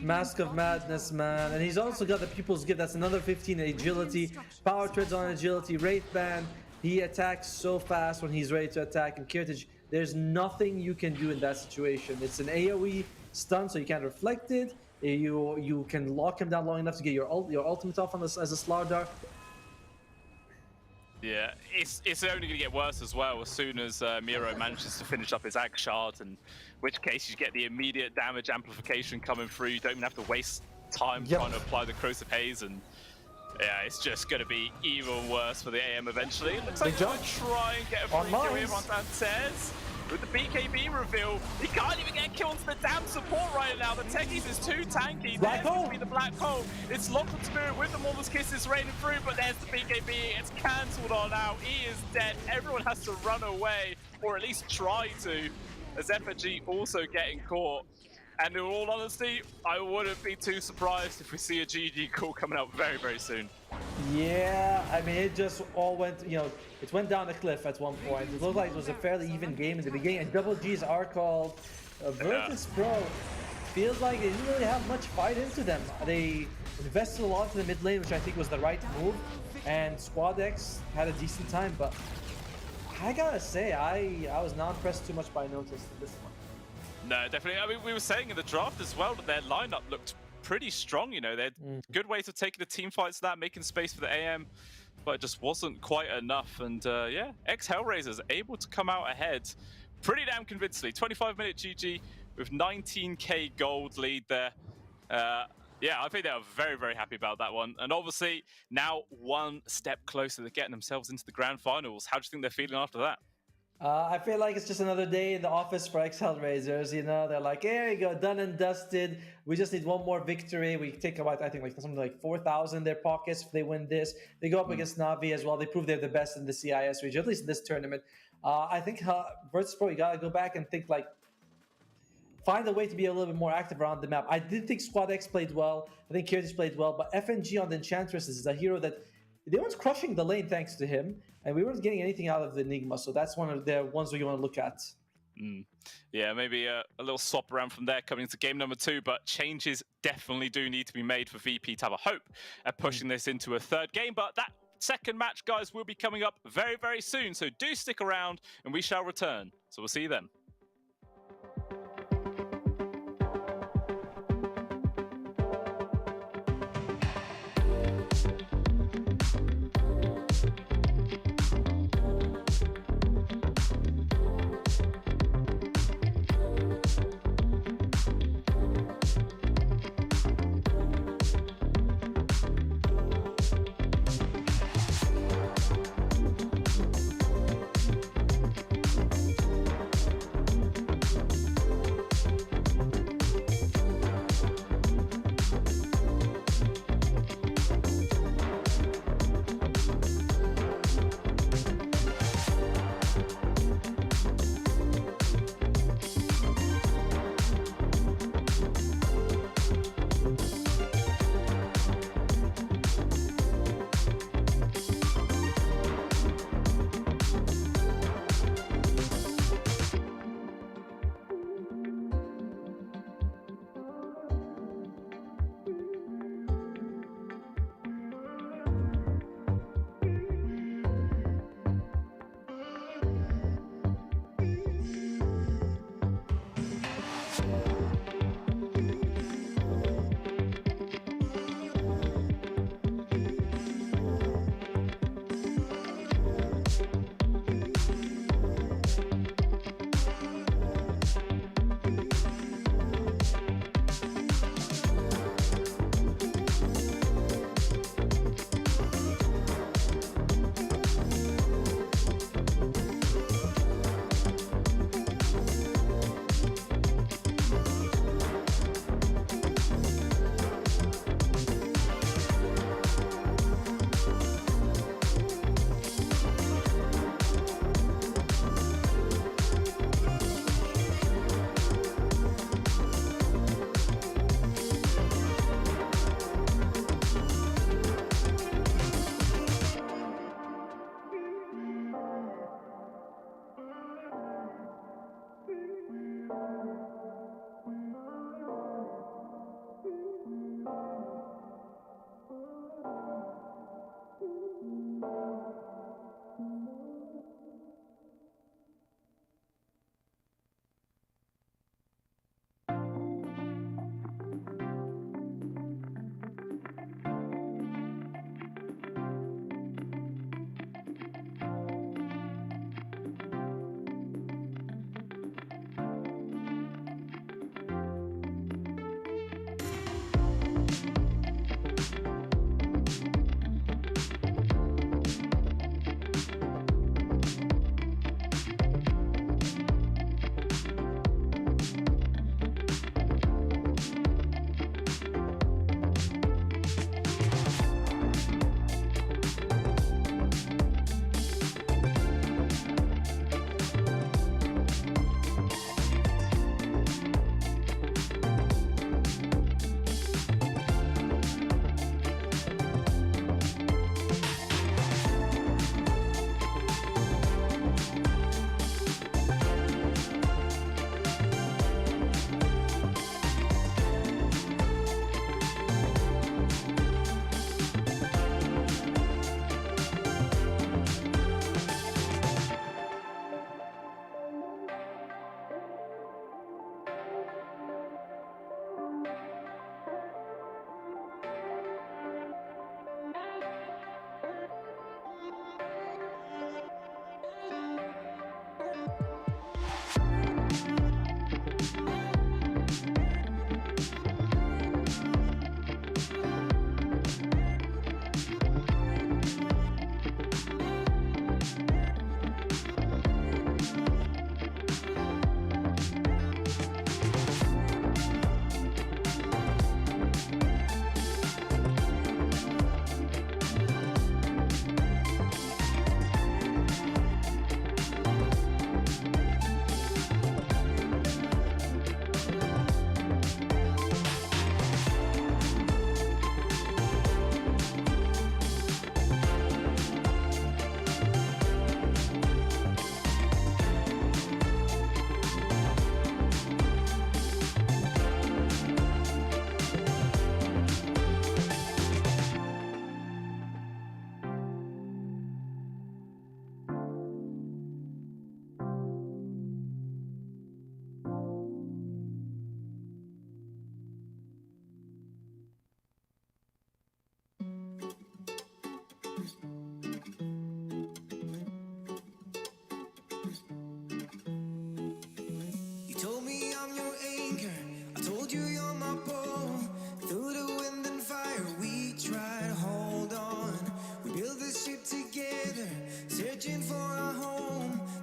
[SPEAKER 8] Mask of Madness, man. And he's also got the Pupil's Gift. That's another 15 agility. Power Treads on agility. Wraith Band. He attacks so fast when he's ready to attack. And Kiritage, there's nothing you can do in that situation. It's an AoE stun, so you can't reflect it. You can lock him down long enough to get your ultimate off on this as a Slardar.
[SPEAKER 9] Yeah, it's only going to get worse as well as soon as Miro manages to finish up his Ag Shard, in which case you get the immediate damage amplification coming through. You don't even have to waste time trying to apply the Corrosive Haze, and yeah, it's just going to be even worse for the AM eventually. It looks like he's going to try and get a free kill here on Antez. With the BKB reveal, he can't even get killed onto the damn support right now. The Techies is too tanky. There's going to be the black hole. It's locked on Spirit with the Mortal's Kisses raining through, but there's the BKB. It's cancelled on out. He is dead. Everyone has to run away, or at least try to, as FNG also getting caught. And in all honesty, I wouldn't be too surprised if we see a GG call coming out very, very soon.
[SPEAKER 8] Yeah, I mean, it just all went, you know, it went down a cliff at one point. It looked like it was a fairly even game in the beginning, and double Gs are called. Virtus.pro feels like they didn't really have much fight into them. They invested a lot into the mid lane, which I think was the right move, and Squad X had a decent time, but I gotta say, I was not impressed too much by Notice in this one.
[SPEAKER 9] No, definitely. I mean, we were saying in the draft as well that their lineup looked pretty strong. You know, they had good ways of taking the team fights, that making space for the AM, but it just wasn't quite enough. And yeah, ex-HellRaisers able to come out ahead pretty damn convincingly. 25-minute GG with 19k gold lead there. Yeah, I think they are very, very happy about that one. And obviously, now one step closer to getting themselves into the grand finals. How do you think they're feeling after that?
[SPEAKER 8] I feel like it's just another day in the office for ex-HellRaisers. You know, they're like, here you go, done and dusted. We just need one more victory. We take about, I think, like something like 4,000 in their pockets if they win this. They go up against Navi as well. They prove they're the best in the CIS region, at least in this tournament. I think Virtus.pro, you gotta go back and think, like, find a way to be a little bit more active around the map. I did think Squad X played well. I think Kyrtis played well, but FNG on the Enchantress is a hero that they weren't crushing the lane thanks to him, and we weren't getting anything out of the Enigma, so that's one of the ones we want to look at.
[SPEAKER 9] Yeah, maybe a little swap around from there coming into game number 2, but changes definitely do need to be made for VP to have a hope at pushing this into a third game, but that second match, guys, will be coming up very, very soon. So do stick around and we shall return. So we'll see you then.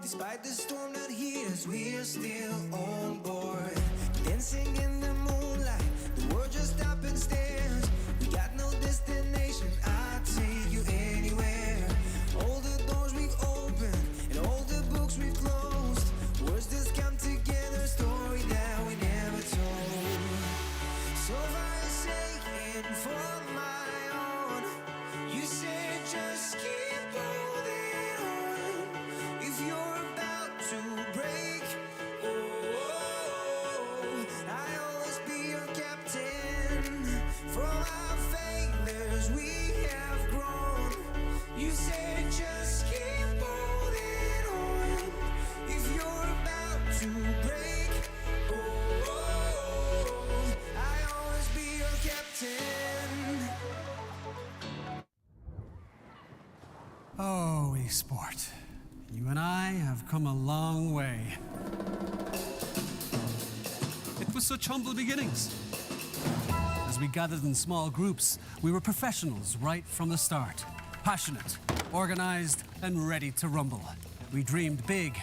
[SPEAKER 7] Despite the storm that hit us, we're still on board. Dancing in the moonlight, the world just stopped and stares. We got no destination, I'll take you anywhere. All the doors we've opened and all the books we've closed, words just come together, a story that we never told. So far saying for my own, you said just keep holding on. If you're about to break, I'll always be your captain. From our failures we have grown. You said just keep holding on. If you're about to break, I'll always be your captain.
[SPEAKER 2] Oh, Esport. You and I have come a long way. It was such humble beginnings. As we gathered in small groups, we were professionals right from the start. Passionate, organized, and ready to rumble. We dreamed big,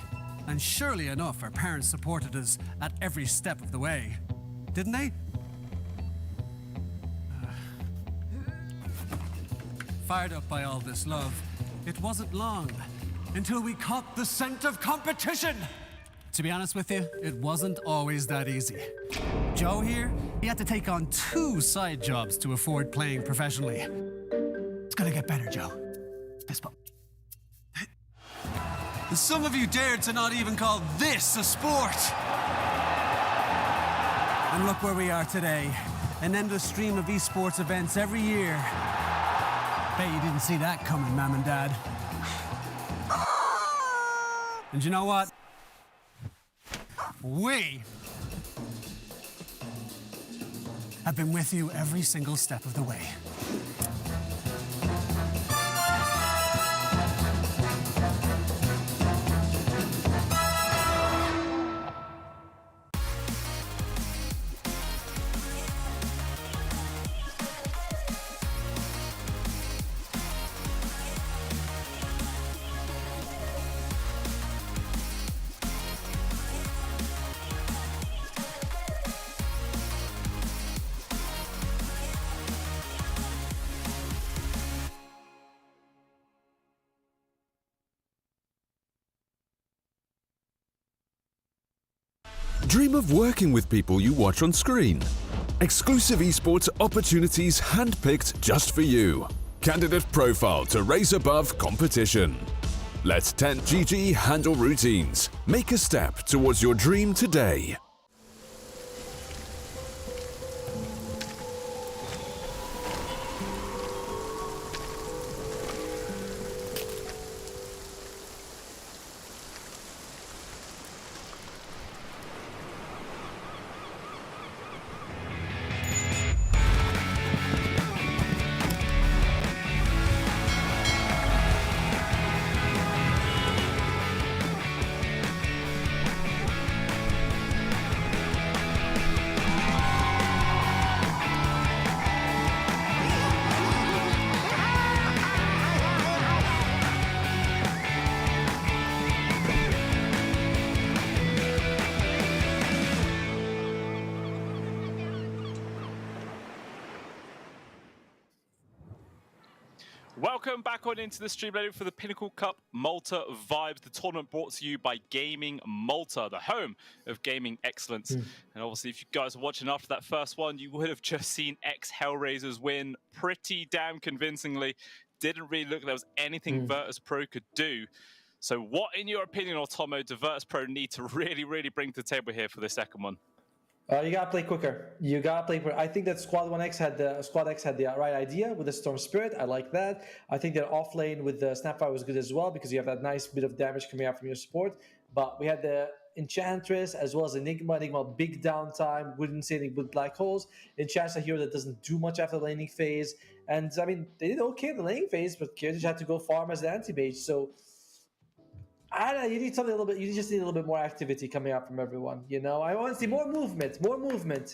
[SPEAKER 2] and surely enough, our parents supported us at every step of the way. Didn't they? Fired up by all this love, it wasn't long until we caught the scent of competition. To be honest with you, it wasn't always that easy. Joe here, he had to take on 2 side jobs to afford playing professionally. It's gonna get better, Joe. Fist bump. And some of you dared to not even call this a sport. And look where we are today. An endless stream of esports events every year. Bet you didn't see that coming, Mom and Dad. And you know what? We have been with you every single step of the way.
[SPEAKER 3] Dream of working with people you watch on screen. Exclusive esports opportunities handpicked just for you. Candidate profile to raise above competition. Let 10GG handle routines. Make a step towards your dream today.
[SPEAKER 9] Welcome back on into the stream ready for the Pinnacle Cup Malta Vibes, the tournament brought to you by Gaming Malta, the home of gaming excellence. And obviously, if you guys are watching after that first one, you would have just seen ex-HellRaisers win pretty damn convincingly. Didn't really look like there was anything Virtus.pro could do. So what, in your opinion, Otomo, do Virtus.pro need to really bring to the table here for the second one?
[SPEAKER 8] You gotta play quicker. You gotta play quicker. I think that Squad X had the right idea with the Storm Spirit. I like that. I think their off lane with the Snapfire was good as well because you have that nice bit of damage coming out from your support. But we had the Enchantress as well as Enigma. Enigma, big downtime. Wouldn't say anything with Black Holes. Enchantress, a hero that doesn't do much after the laning phase. And I mean, they did okay in the laning phase, but Kirtish had to go farm as an anti-mage. So I don't know, you need something a little bit. You just need a little bit more activity coming out from everyone. You know, I want to see more movement,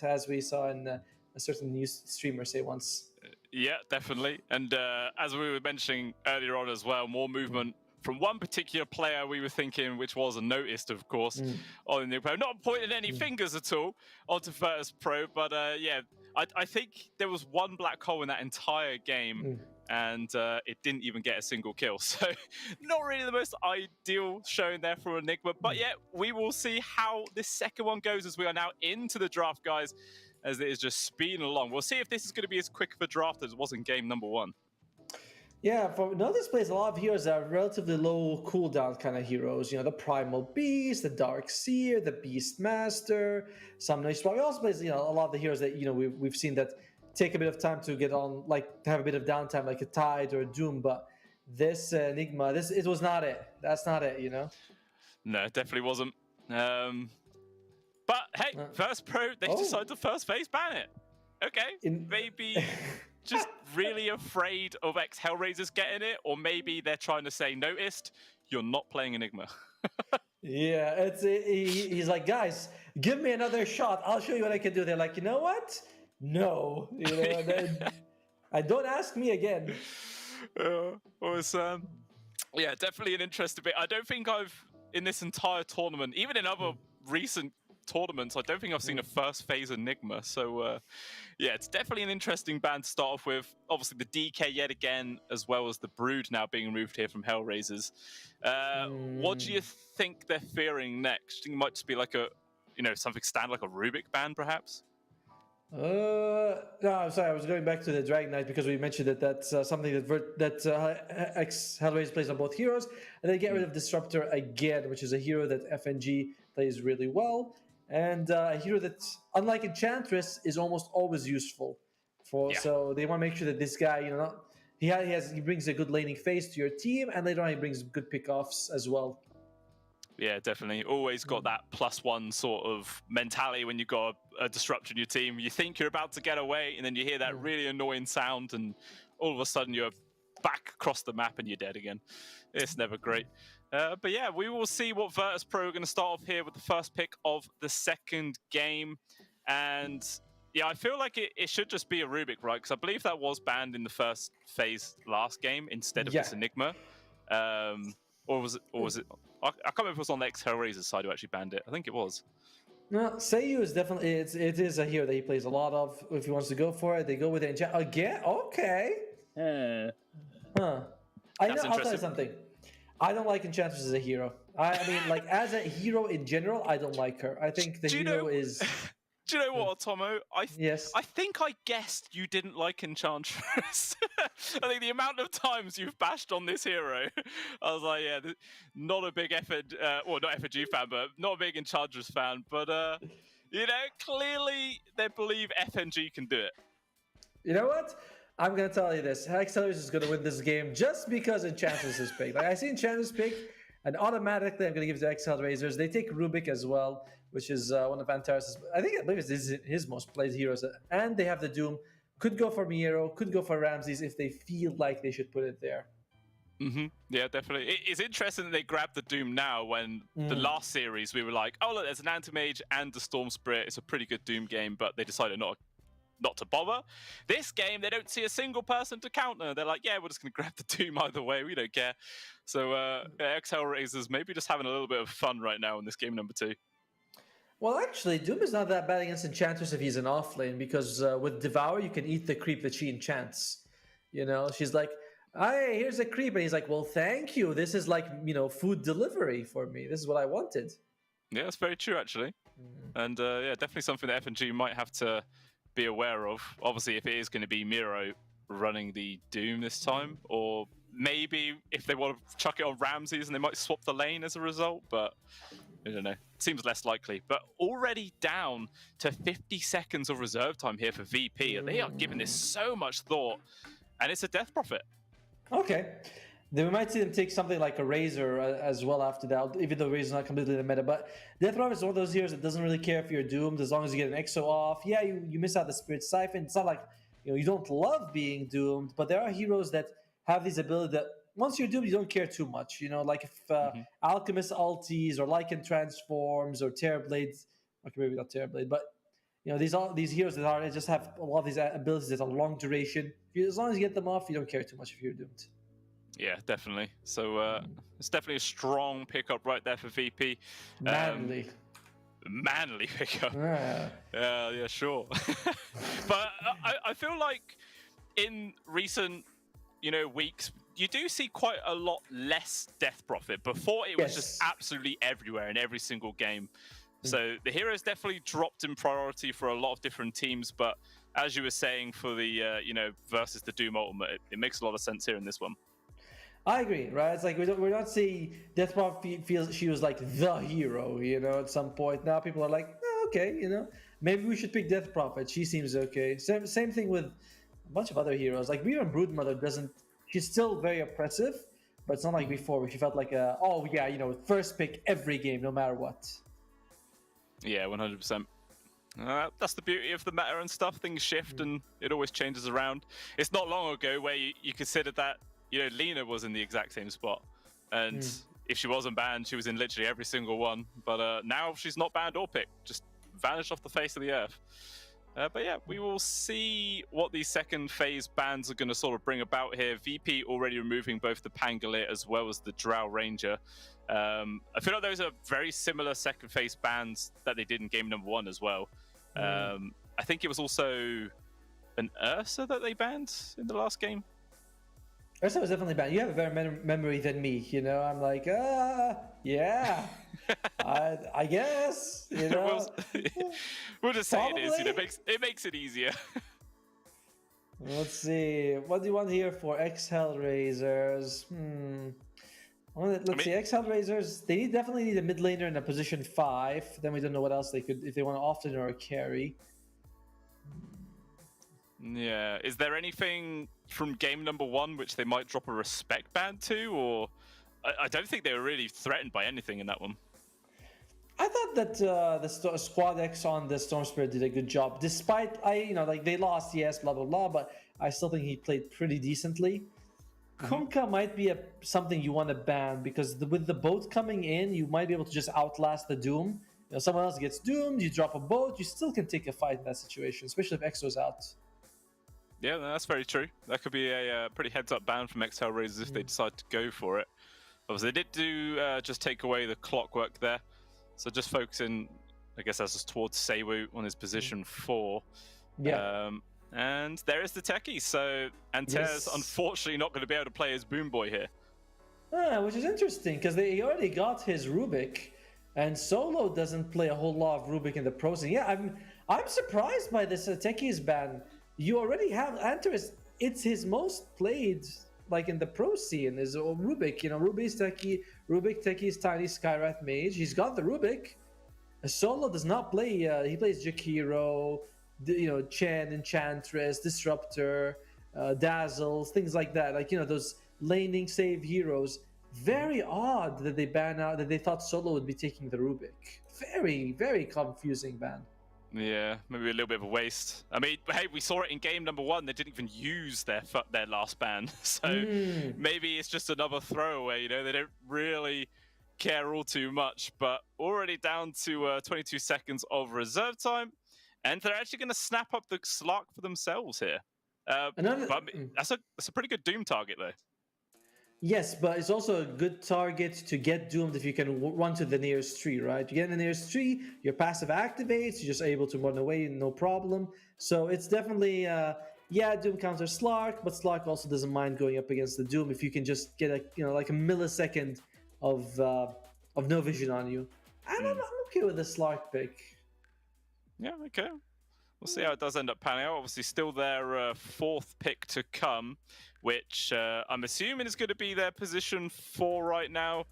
[SPEAKER 8] as we saw in a certain news streamer say once.
[SPEAKER 9] Yeah, definitely. And as we were mentioning earlier on as well, more movement from one particular player we were thinking, which was noticed, of course, on the Pro. Not pointing any fingers at all onto Virtus.pro, but yeah, I think there was one black hole in that entire game, and it didn't even get a single kill. So not really the most ideal showing there for Enigma, but yeah, we will see how this second one goes as we are now into the draft, guys, as it is just speeding along. We'll see if this is going to be as quick of a draft as it was in game number 1.
[SPEAKER 8] Yeah, for Notice plays a lot of heroes that are relatively low cooldown kind of heroes. You know, the Primal Beast, the Dark Seer, the Beast Master, some nice. He also plays, you know, a lot of the heroes that, you know, we've seen that take a bit of time to get on, like to have a bit of downtime, like a Tide or a Doom. But this Enigma, it was not it. That's not it, you know.
[SPEAKER 9] No, it definitely wasn't. But hey, Virtus.pro, they decided to first phase ban it. Okay, maybe just really afraid of ex-HellRaisers getting it, or maybe they're trying to say, noticed, you're not playing Enigma.
[SPEAKER 8] Yeah, he's like, guys, give me another shot. I'll show you what I can do. They're like, you know what? No, you know, I don't ask me again.
[SPEAKER 9] Yeah, definitely an interesting bit. I don't think I've, in this entire tournament, even in other recent tournaments, I don't think I've seen a first phase Enigma. So yeah, it's definitely an interesting ban to start off with. Obviously the DK yet again, as well as the Brood now being removed here from HellRaisers. What do you think they're fearing next? Do you think it might just be like a, you know, something stand like a Rubik ban perhaps?
[SPEAKER 8] No, I'm sorry. I was going back to the Dragon Knight because we mentioned that that's something that ex-HellRaisers plays on both heroes, and they get rid of Disruptor again, which is a hero that FNG plays really well, and a hero that, unlike Enchantress, is almost always useful. So they want to make sure that this guy, you know, he brings a good laning phase to your team, and later on he brings good pickoffs as well.
[SPEAKER 9] Yeah, definitely. Always got that +1 sort of mentality when you've got a disruptor in your team. You think you're about to get away, and then you hear that really annoying sound, and all of a sudden you're back across the map and you're dead again. It's never great. But yeah, we will see what Virtus.pro are going to start off here with the first pick of the second game. And yeah, I feel like it should just be a Rubik, right? Because I believe that was banned in the first phase last game instead of this Enigma. Or was it? I can't remember if it was on the ex-HellRaisers side who actually banned it. I think it was.
[SPEAKER 8] No, Seiyu is definitely it is a hero that he plays a lot of. If he wants to go for it, they go with it. Again, okay. I'll tell you something. I don't like Enchantress as a hero. I mean, like as a hero in general, I don't like her. I think the hero is.
[SPEAKER 9] Do you know what, Tomo?
[SPEAKER 8] Yes.
[SPEAKER 9] I think I guessed you didn't like Enchantress. I think the amount of times you've bashed on this hero, I was like, yeah, not a big well, not FNG fan, but not a big Enchantress fan. But, you know, clearly they believe FNG can do it.
[SPEAKER 8] You know what? I'm going to tell you this. ex-HellRaisers is going to win this game just because Enchantress is picked. Like, I see Enchantress picked, and automatically I'm going to give it to ex-HellRaisers. They take Rubik as well, which is one of Antares', I believe it's his most played heroes. And they have the Doom. Could go for Miero, could go for Ramses if they feel like they should put it there.
[SPEAKER 9] Yeah, definitely. It's interesting that they grabbed the Doom now when the last series we were like, oh, look, there's an Anti-Mage and the Storm Spirit. It's a pretty good Doom game, but they decided not to bother. This game, they don't see a single person to counter. They're like, yeah, we're just going to grab the Doom either way. We don't care. So ex-HellRaisers maybe just having a little bit of fun right now in this game number 2.
[SPEAKER 8] Well, actually, Doom is not that bad against Enchantress if he's in offlane, because with Devour, you can eat the creep that she enchants. You know, she's like, hey, here's a creep. And he's like, well, thank you. This is like, you know, food delivery for me. This is what I wanted.
[SPEAKER 9] Yeah, that's very true, actually. And yeah, definitely something that FNG might have to be aware of. Obviously, if it is going to be Miero running the Doom this time, or maybe if they want to chuck it on Ramses and they might swap the lane as a result, but I don't know. Seems less likely. But already down to 50 seconds of reserve time here for VP. They are giving this so much thought, and it's a death profit.
[SPEAKER 8] Okay. Then we might see them take something like a Razor as well after that, even though Razor's not completely in the meta. But Death Profit is one of those heroes that doesn't really care if you're doomed as long as you get an EXO off. Yeah, you miss out the Spirit Siphon. It's not like, you know, you don't love being doomed, but there are heroes that have these abilities that once you're doomed, you don't care too much. You know, like if Alchemist ultis or Lycan transforms or Terrorblades. Okay, maybe not Terrorblade, but you know, these heroes that just have a lot of these abilities that are long duration. As long as you get them off, you don't care too much if you're doomed.
[SPEAKER 9] Yeah, definitely. So it's definitely a strong pickup right there for VP.
[SPEAKER 8] Manly.
[SPEAKER 9] Manly pickup.
[SPEAKER 8] Yeah.
[SPEAKER 9] Yeah, sure. But I feel like in recent, weeks, you do see quite a lot less death profit. Before it was just absolutely everywhere in every single game. So the heroes definitely dropped in priority for a lot of different teams. But as you were saying for the, versus the Doom Ultimate, it makes a lot of sense here in this one.
[SPEAKER 8] I agree, right? It's like we're not seeing Death Profit feels she was like the hero, at some point. Now people are like, oh, okay, maybe we should pick Death Prophet. She seems okay. Same thing with a bunch of other heroes. Like Reaver and Broodmother she's still very oppressive, but it's not like before where she felt like first pick every game, no matter what.
[SPEAKER 9] Yeah, 100%. That's the beauty of the meta and stuff. Things shift and it always changes around. It's not long ago where you considered that, Lena was in the exact same spot. And if she wasn't banned, she was in literally every single one. But now she's not banned or picked. Just vanished off the face of the earth. But yeah, we will see what these second phase bans are going to sort of bring about here. VP already removing both the Pangolier as well as the Drow Ranger. I feel like those are very similar second phase bans that they did in game number 1 as well. I think it was also an Ursa that they banned in the last game.
[SPEAKER 8] Ursa was definitely banned. You have a better memory than me, I'm like, yeah, I guess,
[SPEAKER 9] We'll just say it is. It makes it easier.
[SPEAKER 8] Let's see. What do you want here for ex-HellRaisers? Let's see. Ex-HellRaisers, they definitely need a mid laner in a position 5. Then we don't know what else they could, if they want to off-laner or a carry.
[SPEAKER 9] Yeah. Is there anything from game number 1 which they might drop a respect ban to? Or I don't think they were really threatened by anything in that one.
[SPEAKER 8] I thought that the Squad X on the Storm Spirit did a good job. Despite, they lost, yes, blah, blah, blah, but I still think he played pretty decently. Kunkka might be something you want to ban because with the boat coming in, you might be able to just outlast the Doom. Someone else gets doomed, you drop a boat, you still can take a fight in that situation, especially if Exo's out.
[SPEAKER 9] Yeah, that's very true. That could be a pretty heads-up ban from ex-HellRaisers if they decide to go for it. Obviously, they did do just take away the clockwork there. So just focusing, I guess that's just towards Seiwu on his position 4.
[SPEAKER 8] Yeah.
[SPEAKER 9] And there is the techie. So Antez, unfortunately, not going to be able to play as Boom Boy here.
[SPEAKER 8] Which is interesting because they already got his Rubik, and Solo doesn't play a whole lot of Rubik in the pro scene. Yeah, I'm surprised by this techie's ban. You already have Antez. It's his most played, like in the pro scene, is Rubik. Rubik's techie. Rubik techie's tiny Skywrath mage. He's got the Rubik. Solo does not play. He plays Jakiro, Chen, Enchantress, Disruptor, Dazzles, things like that. Like those laning save heroes. Very odd that they ban out. That they thought Solo would be taking the Rubik. Very, very confusing ban.
[SPEAKER 9] Yeah, maybe a little bit of a waste. I mean, hey, we saw it in game number 1. They didn't even use their last ban. So maybe it's just another throwaway, They don't really care all too much. But already down to 22 seconds of reserve time. And they're actually going to snap up the Slark for themselves here. But that's a pretty good Doom target, though.
[SPEAKER 8] Yes, but it's also a good target to get doomed if you can run to the nearest tree, right? You get in the nearest tree, your passive activates, you're just able to run away, no problem. So it's definitely, Doom counters Slark, but Slark also doesn't mind going up against the Doom if you can just get like a millisecond of no vision on you. I'm okay with the Slark pick.
[SPEAKER 9] Yeah, okay. We'll see how it does end up panning out. Obviously, still their 4th pick to come, which I'm assuming is going to be their position 4 right now,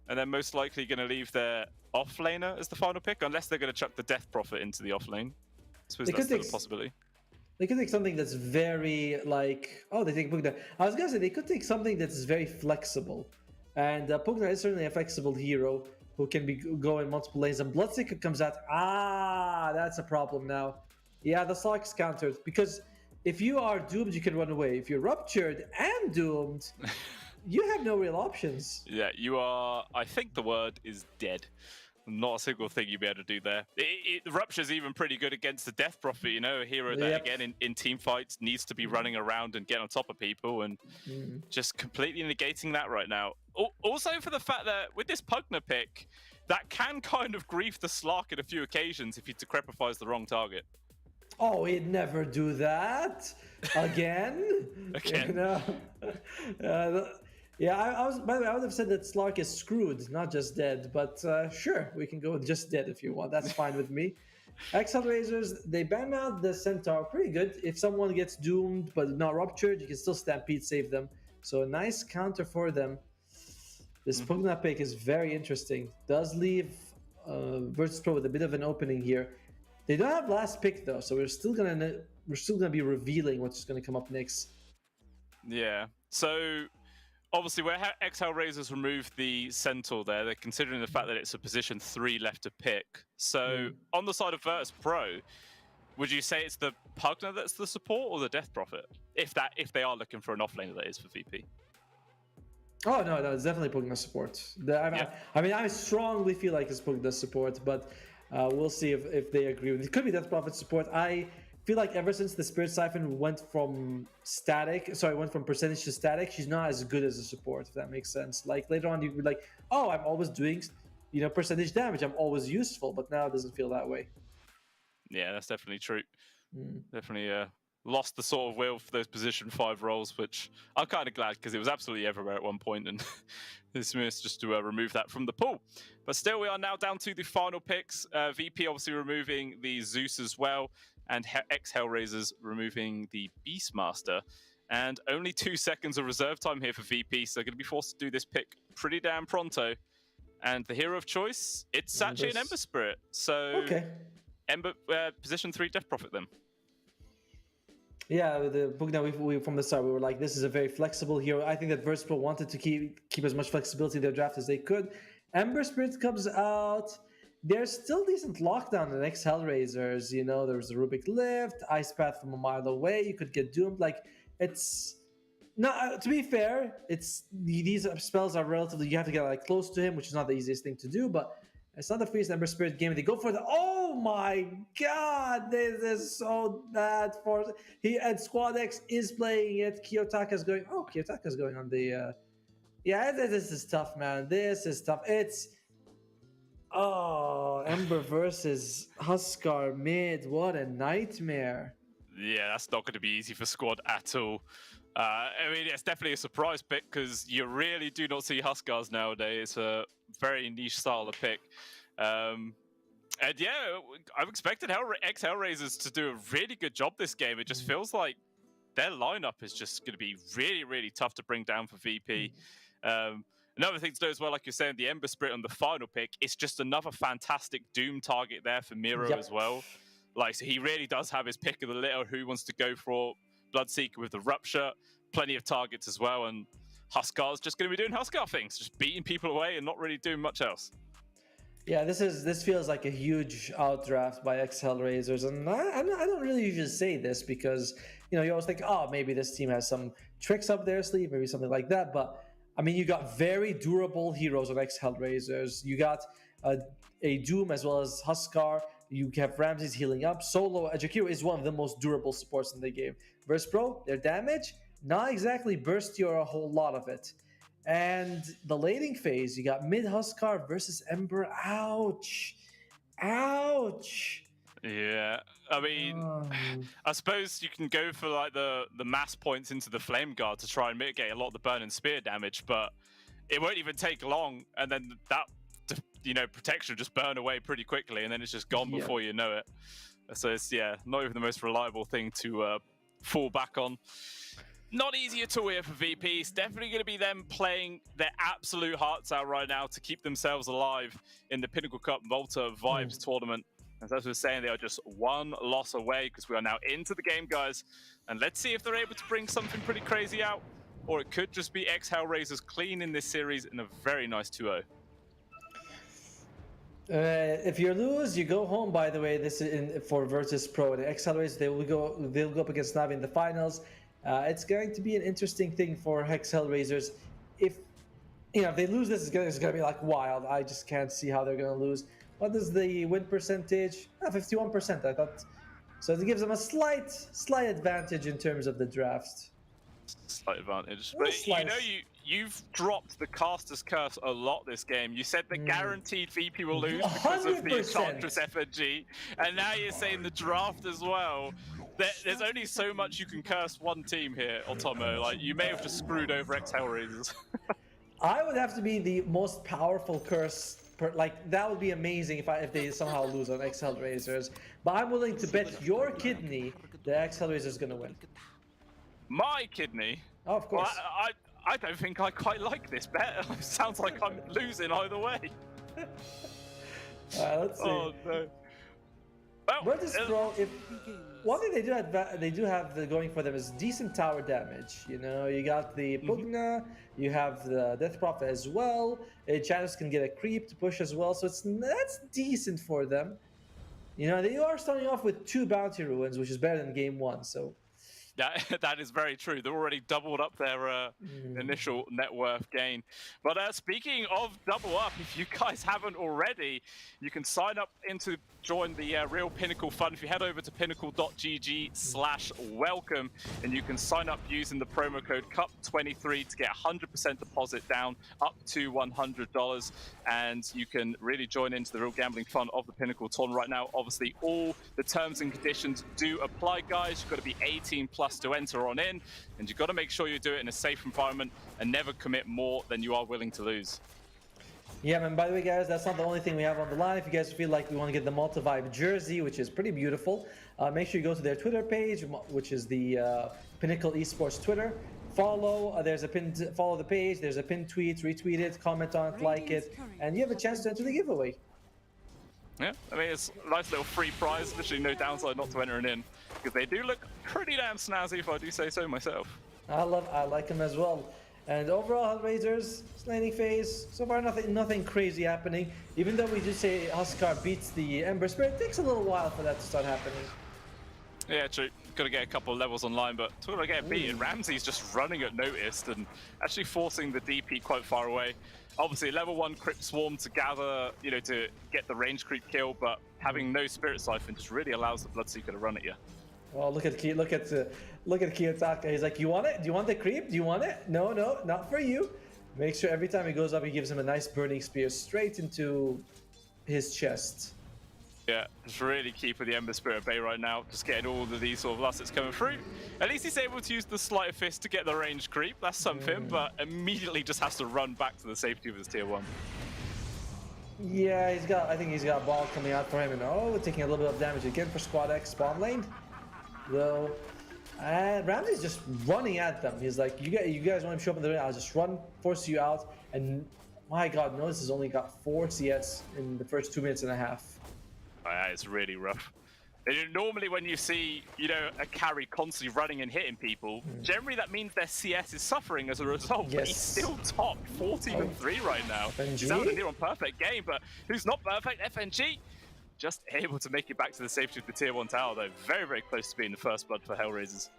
[SPEAKER 9] and they're most likely going to leave their off-laner as the final pick, unless they're going to chuck the Death Prophet into the off-lane. I suppose that's still a possibility.
[SPEAKER 8] They could take something that's very, they take Pugna. I was going to say, they could take something that's very flexible, and Pugna is certainly a flexible hero who can go in multiple lanes, and Bloodseeker comes out. That's a problem now. Yeah, the Slark's countered, because if you are doomed, you can run away. If you're ruptured and doomed, you have no real options.
[SPEAKER 9] Yeah, you are, I think the word is dead. Not a single thing you'd be able to do there. The Rupture's even pretty good against the Death Prophet, you know, a hero that, again, in team fights needs to be running around and getting on top of people, and just completely negating that right now. Also for the fact that with this Pugna pick, that can kind of grief the Slark at a few occasions if he decrepifies the wrong target.
[SPEAKER 8] Oh, he'd never do that again.
[SPEAKER 9] Again.
[SPEAKER 8] You know? Yeah, I was. By the way, I would have said that Slark is screwed, not just dead. But sure, we can go with just dead if you want. That's fine with me. ex-HellRaisers, they ban out the Centaur pretty good. If someone gets doomed but not ruptured, you can still Stampede save them. So a nice counter for them. This Pugna pick is very interesting. Does leave Virtus.pro with a bit of an opening here. They don't have last pick though, so we're still gonna be revealing what's gonna come up next.
[SPEAKER 9] Yeah. So obviously, where ex-HellRaisers removed the Centaur there, they're considering the fact that it's a position 3 left to pick. So on the side of Virtus.pro, would you say it's the Pugna that's the support or the Death Prophet? If they are looking for an offlaner, that is for VP.
[SPEAKER 8] Oh no, it's definitely Pugna support. I mean, I strongly feel like it's Pugna support, but we'll see if they agree with it. It could be Death Prophet support. I feel like ever since the Spirit Siphon went from percentage to static, she's not as good as a support, if that makes sense. Like later on, you were like, oh, I'm always doing, percentage damage. I'm always useful, but now it doesn't feel that way.
[SPEAKER 9] Yeah, that's definitely true. Definitely lost the sort of will for those position 5 roles, which I'm kind of glad because it was absolutely everywhere at one point, and this is just to remove that from the pool. But still, we are now down to the final picks. VP obviously removing the Zeus as well, and ex-HellRaisers removing the Beastmaster. And only 2 seconds of reserve time here for VP, so they're going to be forced to do this pick pretty damn pronto. And the hero of choice, it's Sachi and Ember Spirit. So, Ember, position 3 Death Prophet then.
[SPEAKER 8] Yeah, the Pugna, we from the start, we were like, this is a very flexible hero. I think that Virtus.pro wanted to keep as much flexibility in their draft as they could. Ember Spirit comes out. There's still decent lockdown in ex-HellRaisers. There's the Rubik Lift, Ice Path from a mile away. You could get doomed. Like, it's not, to be fair, these spells are relatively, you have to get like close to him, which is not the easiest thing to do, but it's not the freest Ember Spirit game. They go for oh my god, this is so bad for and Squad X is playing it. Kiyotaka's going on the this is tough, man. This is tough. It's Ember versus Huskar mid. What a nightmare.
[SPEAKER 9] Yeah, that's not going to be easy for Squad at all. I mean, it's definitely a surprise pick because you really do not see Huskars nowadays. It's a very niche style of pick. And yeah, I've expected ex-HellRaisers to do a really good job this game. It just feels like their lineup is just going to be really, really tough to bring down for VP. Another thing to do as well, like you're saying, the Ember Spirit on the final pick, it's just another fantastic Doom target there for Miro as well. Like, so he really does have his pick of the litter who he wants to go for. Bloodseeker with the Rupture, plenty of targets as well, and Huskar's just going to be doing Huskar things, just beating people away and not really doing much else.
[SPEAKER 8] Yeah, this feels like a huge outdraft by ex-HellRaisers, and I don't really usually say this because you always think, oh, maybe this team has some tricks up their sleeve, maybe something like that. But I mean, you got very durable heroes on ex-HellRaisers. You got a Doom as well as Huskar. You have Ramses healing up. Solo Jakiro is one of the most durable supports in the game. Virtus.pro, their damage, not exactly bursty or a whole lot of it. And the laning phase, you got mid Huskar versus Ember. Ouch.
[SPEAKER 9] Yeah, I mean, I suppose you can go for like the mass points into the Flame Guard to try and mitigate a lot of the burn and spear damage, but it won't even take long, and then that protection will just burn away pretty quickly, and then it's just gone before you know it. So it's not even the most reliable thing to fall back on. Not easy at all here for VP. It's definitely going to be them playing their absolute hearts out right now to keep themselves alive in the Pinnacle Cup Malta Vibes tournament. As I was saying, they are just one loss away because we are now into the game, guys. And let's see if they're able to bring something pretty crazy out, or it could just be ex-HellRaisers clean in this series in a very nice 2-0.
[SPEAKER 8] If you lose, you go home. By the way, this is for Virtus.pro. The ex-HellRaisers, they'll go up against Navi in the finals. It's going to be an interesting thing for ex-HellRaisers. If you know, if they lose this, it's gonna be like wild. I just can't see how they're gonna lose. What is the win percentage? 51%, I thought. So it gives them a slight advantage in terms of the draft.
[SPEAKER 9] Slight advantage. But you've dropped the caster's curse a lot this game. You said the guaranteed VP will lose because of the
[SPEAKER 8] 100%.
[SPEAKER 9] Enchantress FNG, and now you're saying the draft as well. There's only so much you can curse one team here, Otomo. Like, you may have just screwed over ex-HellRaisers.
[SPEAKER 8] I would have to be the most powerful curse. Like, that would be amazing if they somehow lose on ex-HellRaisers. But I'm willing to bet your kidney that ex-HellRaisers is gonna win.
[SPEAKER 9] My kidney?
[SPEAKER 8] Oh, of course.
[SPEAKER 9] Well, I don't think I quite like this bet. It sounds like I'm losing either way.
[SPEAKER 8] Let's see.
[SPEAKER 9] Oh no. Well,
[SPEAKER 8] Virtus.pro, one thing they do have going for them is decent tower damage. You know, you got the Pugna, you have the Death Prophet as well. Enchantress can get a creep to push as well, so that's decent for them. You know, they are starting off with 2 bounty ruins, which is better than game 1. So.
[SPEAKER 9] That is very true. They've already doubled up their initial net worth gain. But speaking of double up, if you guys haven't already, you can sign up to join the Real Pinnacle Fund. If you head over to pinnacle.gg/welcome, and you can sign up using the promo code CUP23 to get 100% deposit down up to $100, and you can really join into the real gambling fun of the Pinnacle tournament right now. Obviously, all the terms and conditions do apply, guys. You've got to be 18 plus to enter on in, and you've got to make sure you do it in a safe environment and never commit more than you are willing to lose.
[SPEAKER 8] Yeah, man, by the way, guys, that's not the only thing we have on the line. If you guys feel like we want to get the Malta Vibe jersey, which is pretty beautiful, make sure you go to their Twitter page, which is the Pinnacle Esports Twitter. Follow the page, there's a pinned tweet, retweet it, comment on it, like it, and you have a chance to enter the giveaway.
[SPEAKER 9] Yeah, I mean, it's a nice little free prize. Literally no downside not to entering in, because they do look pretty damn snazzy, if I do say so myself.
[SPEAKER 8] I like them as well. And overall, HellRaisers, laning phase, so far nothing crazy happening. Even though we just say Huskar beats the Ember Spirit, it takes a little while for that to start happening.
[SPEAKER 9] Yeah, true. Got to get a couple of levels online, but talking about getting beaten, Ramsey's just running at noticed and actually forcing the DP quite far away. Obviously, level 1 Crypt Swarm to gather, you know, to get the range creep kill, but having no Spirit Siphon just really allows the Bloodseeker to run at you.
[SPEAKER 8] Well, look at Kiyotaka. He's like, you want it? Do you want the creep? Do you want it? No, not for you. Make sure every time he goes up, he gives him a nice burning spear straight into his chest.
[SPEAKER 9] Yeah, just really keeping the Ember Spirit at bay right now. Just getting all of these sort of lusts coming through. At least he's able to use the Sleight of Fist to get the range creep. That's something, but immediately just has to run back to the safety of his tier 1.
[SPEAKER 8] Yeah, I think he's got a ball coming out for him, and taking a little bit of damage again for Squad X spawn lane. Though, and Ramsey's just running at them. He's like, you guys want to show up in the ring? I'll just force you out. And my God, Notice has only got 4 CS in the first 2 minutes and a half.
[SPEAKER 9] It's really rough. Normally when you see, you know, a carry constantly running and hitting people, generally that means their CS is suffering as a result, but he's still top 14-3 right now.
[SPEAKER 8] FNG?
[SPEAKER 9] He's having a near on perfect game, but who's not perfect? FNG just able to make it back to the safety of the tier 1 tower, though. Very, very close to being the first blood for HellRaisers.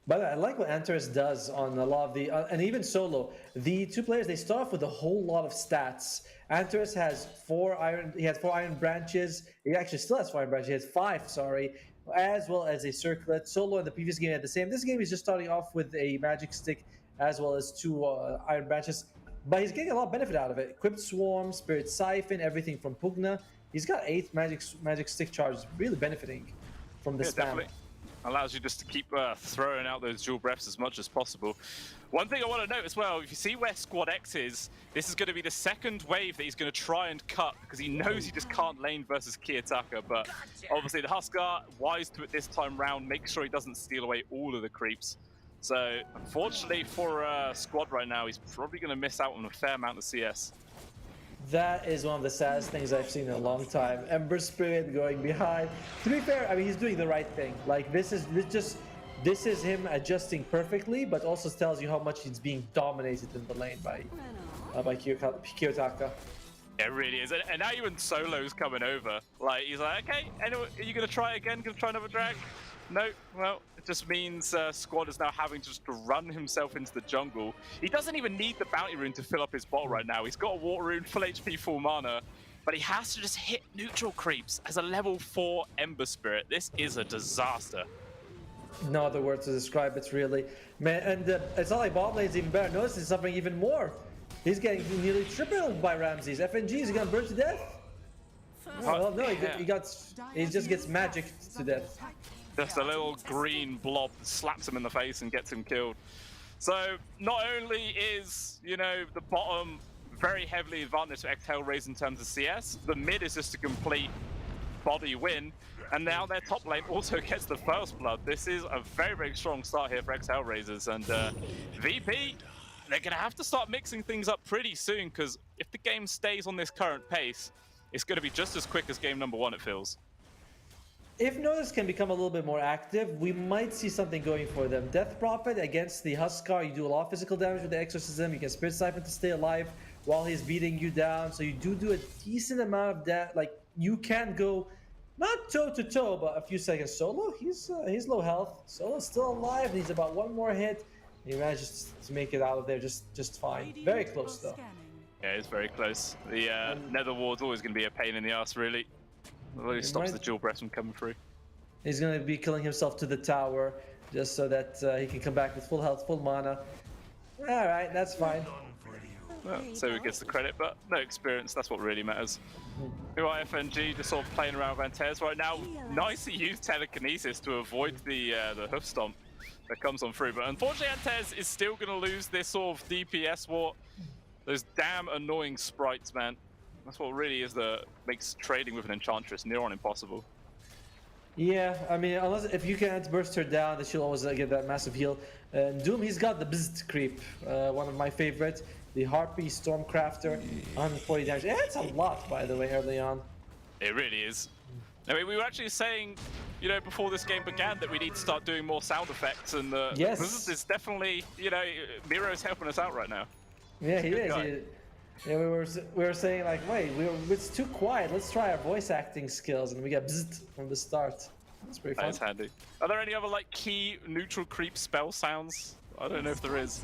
[SPEAKER 8] But I like what Antares does on a lot of the, and even solo. The 2 players, they start off with a whole lot of stats. Antares has 4 iron branches. He actually still has 4 iron branches. He has 5, sorry, as well as a circlet. Solo in the previous game had the same. This game he's just starting off with a magic stick as well as 2 iron branches. But he's getting a lot of benefit out of it. Crypt Swarm, Spirit Siphon, everything from Pugna. He's got 8 magic stick charges, really benefiting from the spam.
[SPEAKER 9] Definitely. Allows you just to keep throwing out those dual breaths as much as possible. One thing I want to note as well, if you see where Squad X is, this is going to be the second wave that he's going to try and cut because he knows he just can't lane versus Kiyotaka. But obviously the Huskar, wise to it this time round, make sure he doesn't steal away all of the creeps. So unfortunately for Squad right now, he's probably going to miss out on a fair amount of CS.
[SPEAKER 8] That is one of the saddest things I've seen in a long time. Ember Spirit going behind. To be fair, I mean, he's doing the right thing. Like, this is him adjusting perfectly, but also tells you how much he's being dominated in the lane by Kiyotaka.
[SPEAKER 9] It really is. And now even Solo's coming over. Like, he's like, okay, anyway, are you going to try again? Going to try another drag? No, well, it just means Squad is now having to just run himself into the jungle. He doesn't even need the bounty rune to fill up his bottle right now. He's got a water rune, full HP, full mana, but he has to just hit neutral creeps as a level 4 Ember Spirit. This is a disaster.
[SPEAKER 8] No other word to describe it, really. Man, and it's not like bot lane's even better. Notice he's suffering even more. He's getting nearly tripled by Ramses. FNG is gonna burn to death. Well, no, he just gets magicked to death.
[SPEAKER 9] Just a little green blob slaps him in the face and gets him killed. So not only is, you know, the bottom very heavily advantaged for ex-HellRaisers in terms of CS, the mid is just a complete body win, and now their top lane also gets the first blood. This is a very, very strong start here for ex-HellRaisers, and VP, they're gonna have to start mixing things up pretty soon, because if the game stays on this current pace, it's gonna be just as quick as game number 1, it feels.
[SPEAKER 8] If Notice can become a little bit more active, we might see something going for them. Death Prophet against the Huskar, you do a lot of physical damage with the Exorcism. You can Spirit Siphon to stay alive while he's beating you down. So you do a decent amount of that. Like, you can go not toe-to-toe, but a few seconds solo. He's low health. Solo's still alive. Needs about one more hit. He manages to make it out of there just fine. Very close, though.
[SPEAKER 9] Yeah, it's very close. The Nether Ward's always going to be a pain in the ass, really. It really stops the dual breath from coming through.
[SPEAKER 8] He's going to be killing himself to the tower just so that he can come back with full health, full mana. All right, that's fine.
[SPEAKER 9] Well, so he gets the credit, but no experience. That's what really matters. Who are FNG just sort of playing around with Antez right now? Nicely used telekinesis to avoid the hoof stomp that comes on through. But unfortunately, Antez is still going to lose this sort of DPS war. Those damn annoying sprites, man. That's what really is makes trading with an Enchantress near on impossible.
[SPEAKER 8] Yeah, I mean, if you can't burst her down, then she'll always get that massive heal. Doom, he's got the Bzzzt creep, one of my favorites. The Harpy Stormcrafter, 140 damage. Yeah, it's a lot, by the way, early on.
[SPEAKER 9] It really is. I mean, we were actually saying, you know, before this game began that we need to start doing more sound effects, and
[SPEAKER 8] yes,
[SPEAKER 9] Bzzzt is definitely, you know, Miro's helping us out right now.
[SPEAKER 8] Yeah, he is. Yeah, we were saying like, wait, it's too quiet. Let's try our voice acting skills, and we got Bzzzt from the start. That's pretty fun.
[SPEAKER 9] That's handy. Are there any other like key neutral creep spell sounds? I don't know if there is.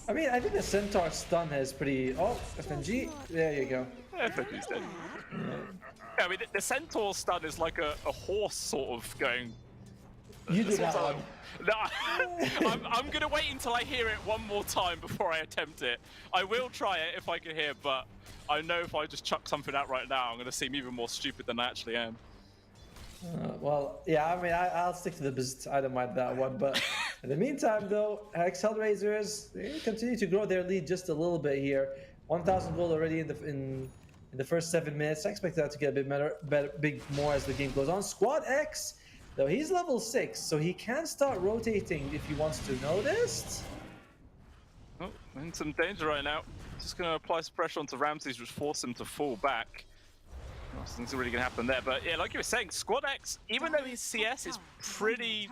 [SPEAKER 8] I mean, I think the Centaur stun is pretty. Oh, FNG. There you go.
[SPEAKER 9] FNG's dead. Yeah, I mean, the Centaur stun is like a horse sort of going.
[SPEAKER 8] You do that one.
[SPEAKER 9] No, I'm gonna wait until I hear it one more time before I attempt it. I will try it if I can hear, but I know if I just chuck something out right now, I'm gonna seem even more stupid than I actually am.
[SPEAKER 8] Well, yeah, I mean, I'll stick to the Bzzzt. I don't mind that one, but in the meantime, though, ex-HellRaisers, they continue to grow their lead just a little bit here. 1,000 gold already in the first 7 minutes. I expect that to get a bit big more as the game goes on. Squad X, though, he's level 6, so he can start rotating if he wants to. Noticed?
[SPEAKER 9] Oh, in some danger right now. Just going to apply some pressure onto Ramses, which force him to fall back. Nothing's really going to happen there, but yeah, like you were saying, Squad X, even though his CS is pretty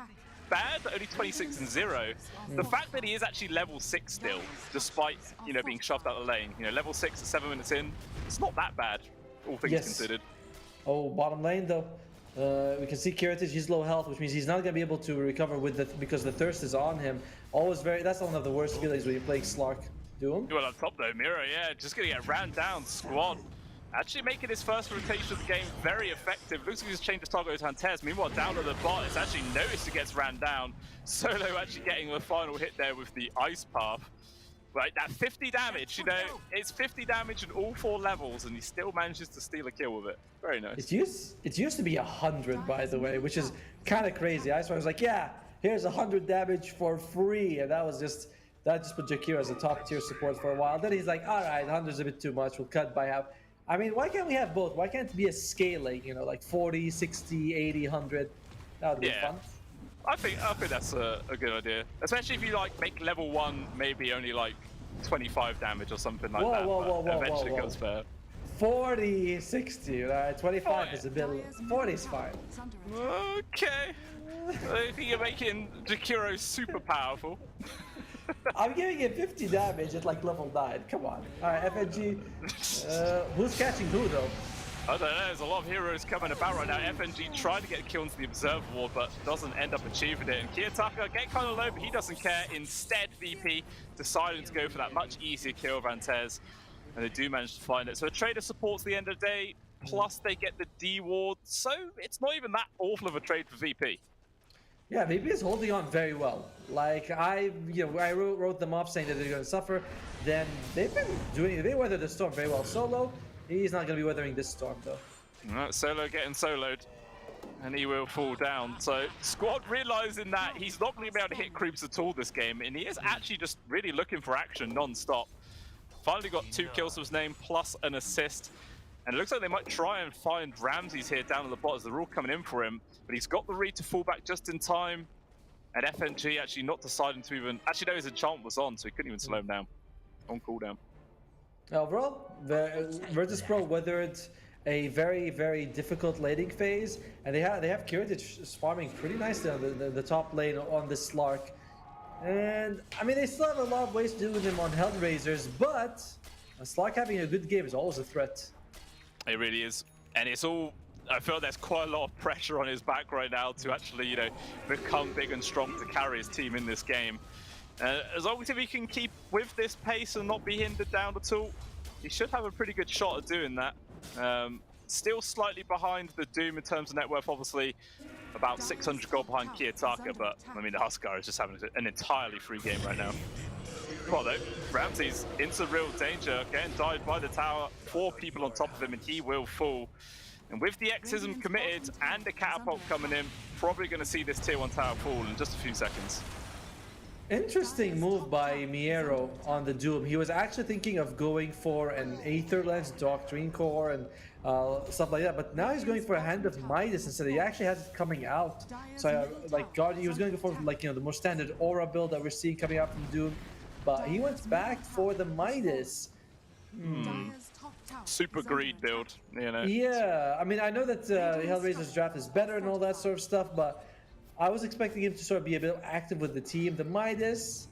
[SPEAKER 9] bad, only 26 and 0, the fact that he is actually level 6 still, despite, you know, being shoved out the lane, you know, level 6 at 7 minutes in, it's not that bad, all things considered.
[SPEAKER 8] Oh, bottom lane though. We can see Kiritage, he's low health, which means he's not going to be able to recover with because the thirst is on him. Always that's one of the worst feelings when you're playing Slark. Doom.
[SPEAKER 9] Well, on top though, Miro, yeah, just going to get ran down. Squad actually making his first rotation of the game very effective. Looks like he's changed his target to Antez. Meanwhile, down at the bot, it's actually Notice who gets ran down. Solo actually getting the final hit there with the Ice Path. Right, that 50 damage, you know, it's 50 damage in all 4 levels, and he still manages to steal a kill with it. Very nice.
[SPEAKER 8] It used to be 100, by the way, which is kind of crazy. I was like, yeah, here's 100 damage for free, and that just put Jakiro as a top tier support for a while. Then he's like, all right, 100's a bit too much. We'll cut by half. I mean, why can't we have both? Why can't it be a scaling? You know, like 40, 60, 80, 100. That would be fun.
[SPEAKER 9] I think that's a good idea, especially if you like make level 1 maybe only like 25 damage or something like that.
[SPEAKER 8] Whoa,
[SPEAKER 9] eventually it becomes fair.
[SPEAKER 8] 40, 60, right? 25 is a bit. 40 is fine.
[SPEAKER 9] Okay. I think you're making Jakiro super powerful.
[SPEAKER 8] I'm giving it 50 damage at like level 9. Come on. All right, FNG. Who's catching who though?
[SPEAKER 9] I don't know, there's a lot of heroes coming about right now. FNG tried to get a kill into the Observer Ward, but doesn't end up achieving it. And Kiyotaka getting kind of low, but he doesn't care. Instead, VP deciding to go for that much easier kill of Antez, and they do manage to find it. So a trader supports the end of the day, plus they get the D Ward, so it's not even that awful of a trade for VP.
[SPEAKER 8] Yeah, VP is holding on very well. Like I wrote them off saying that they're going to suffer. Then they've been they weathered the storm very well. Solo, he's not going to be weathering this storm though.
[SPEAKER 9] Right, Solo getting soloed, and he will fall down. So Squad realizing that he's not going to be able to hit creeps at all this game, and he is actually just really looking for action non-stop. Finally got 2 kills to his name plus an assist. And it looks like they might try and find Ramses here down at the bot as they're all coming in for him. But he's got the read to fall back just in time. And FNG actually not deciding to even... Actually, no, his enchant was on, so he couldn't even slow him down. On cooldown.
[SPEAKER 8] Overall, the Virtus.pro weathered a very, very difficult laning phase. And they have Kiritich farming pretty nicely on the top lane on this Slark. And, I mean, they still have a lot of ways to do with him on HellRaisers, but a Slark having a good game is always a threat.
[SPEAKER 9] It really is. And it's all... I feel there's quite a lot of pressure on his back right now to actually, you know, become big and strong to carry his team in this game. As long as he can keep with this pace and not be hindered down at all, he should have a pretty good shot at doing that. Still slightly behind the Doom in terms of net worth, obviously. About 600 gold behind Kiyotaka, but I mean, the Huskar is just having an entirely free game right now. Well, though, Ramsey's into real danger, getting died by the tower, 4 people on top of him, and he will fall. And with the Exism committed and the catapult coming in, probably going to see this tier 1 tower fall in just a few seconds.
[SPEAKER 8] Interesting move by Miero on the Doom. He was actually thinking of going for an Aether Lens, Doctrine Core, and stuff like that. But now he's going for a Hand of Midas instead. He actually has it coming out. So, he was going for the more standard Aura build that we're seeing coming out from Doom. But he went back for the Midas.
[SPEAKER 9] Super greed build, you know.
[SPEAKER 8] Yeah, I mean, I know that HellRaisers draft is better and all that sort of stuff, but I was expecting him to sort of be a bit active with the team. The Midas,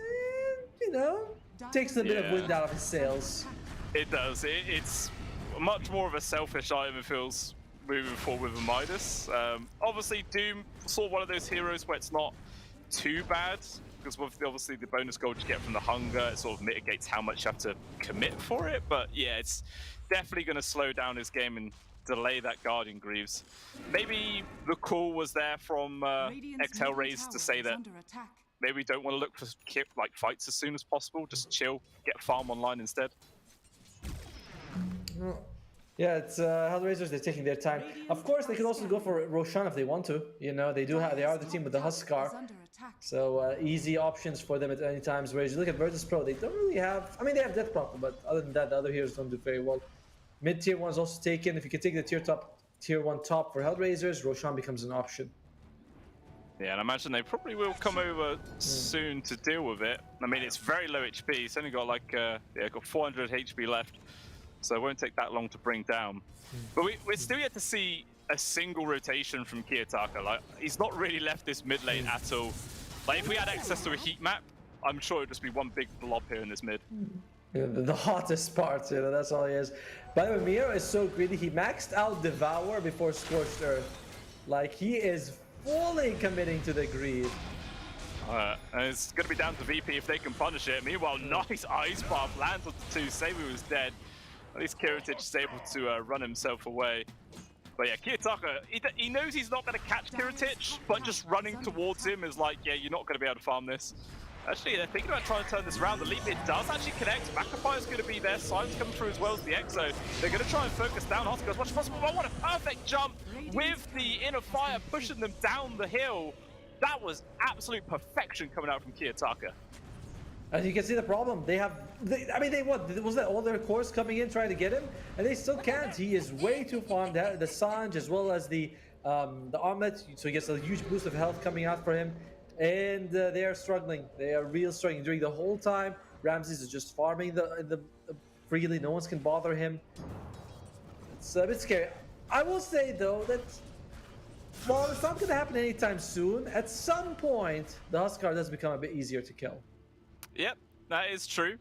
[SPEAKER 8] takes a bit of wind out of his sails.
[SPEAKER 9] It does. It's much more of a selfish item, it feels, moving forward with a Midas. Obviously, Doom, sort of one of those heroes where it's not too bad, because obviously the bonus gold you get from the hunger, it sort of mitigates how much you have to commit for it. But yeah, it's definitely going to slow down his game and delay that Guardian Greaves. Maybe the call was there from ex-HellRaisers to say that maybe we don't want to look for fights as soon as possible, just chill, get farm online instead.
[SPEAKER 8] Yeah, it's HellRaisers, they're taking their time. Of course, they could also go for Roshan if they want to. They are the team with the Huskar. So easy options for them at any times. Whereas you look at Virtus.pro, they don't really have... I mean, they have Death Prophet, but other than that, the other heroes don't do very well. Mid-tier 1 is also taken. If you can take the tier 1 top for HellRaisers, Roshan becomes an option.
[SPEAKER 9] Yeah, and I imagine they probably will come over soon to deal with it. I mean, it's very low HP. It's only got got 400 HP left. So it won't take that long to bring down. But we're still yet to see a single rotation from Kiyotaka. He's not really left this mid lane at all. If we had access to a heat map, I'm sure it would just be one big blob here in this mid.
[SPEAKER 8] Yeah, the hottest part, that's all he is. By the way, Miro is so greedy. He maxed out Devour before Scorched Earth. He is fully committing to the greed.
[SPEAKER 9] And it's going to be down to VP if they can punish it. Meanwhile, nice Ice Path lands on the 2. Savvy was dead. At least Kiritich is able to run himself away. But yeah, Kiyotaka, he knows he's not going to catch Kiritich, but just running towards him is yeah, you're not going to be able to farm this. Actually, they're thinking about trying to turn this around. The leap mid does actually connect. Macafire is going to be there. Simon's coming through as well as the Exo. They're going to try and focus down Huskar as much as possible. But what a perfect jump with the inner fire pushing them down the hill. That was absolute perfection coming out from Kiyotaka.
[SPEAKER 8] As you can see the problem, they was that all their cores coming in trying to get him? And they still can't. He is way too farmed. The Sanj as well as the Armet, so he gets a huge boost of health coming out for him. And they are struggling. They are real struggling during the whole time. Ramses is just farming the freely. No one can bother him. It's a bit scary. I will say though that while it's not going to happen anytime soon, at some point the Huskar does become a bit easier to kill.
[SPEAKER 9] Yep, that is true.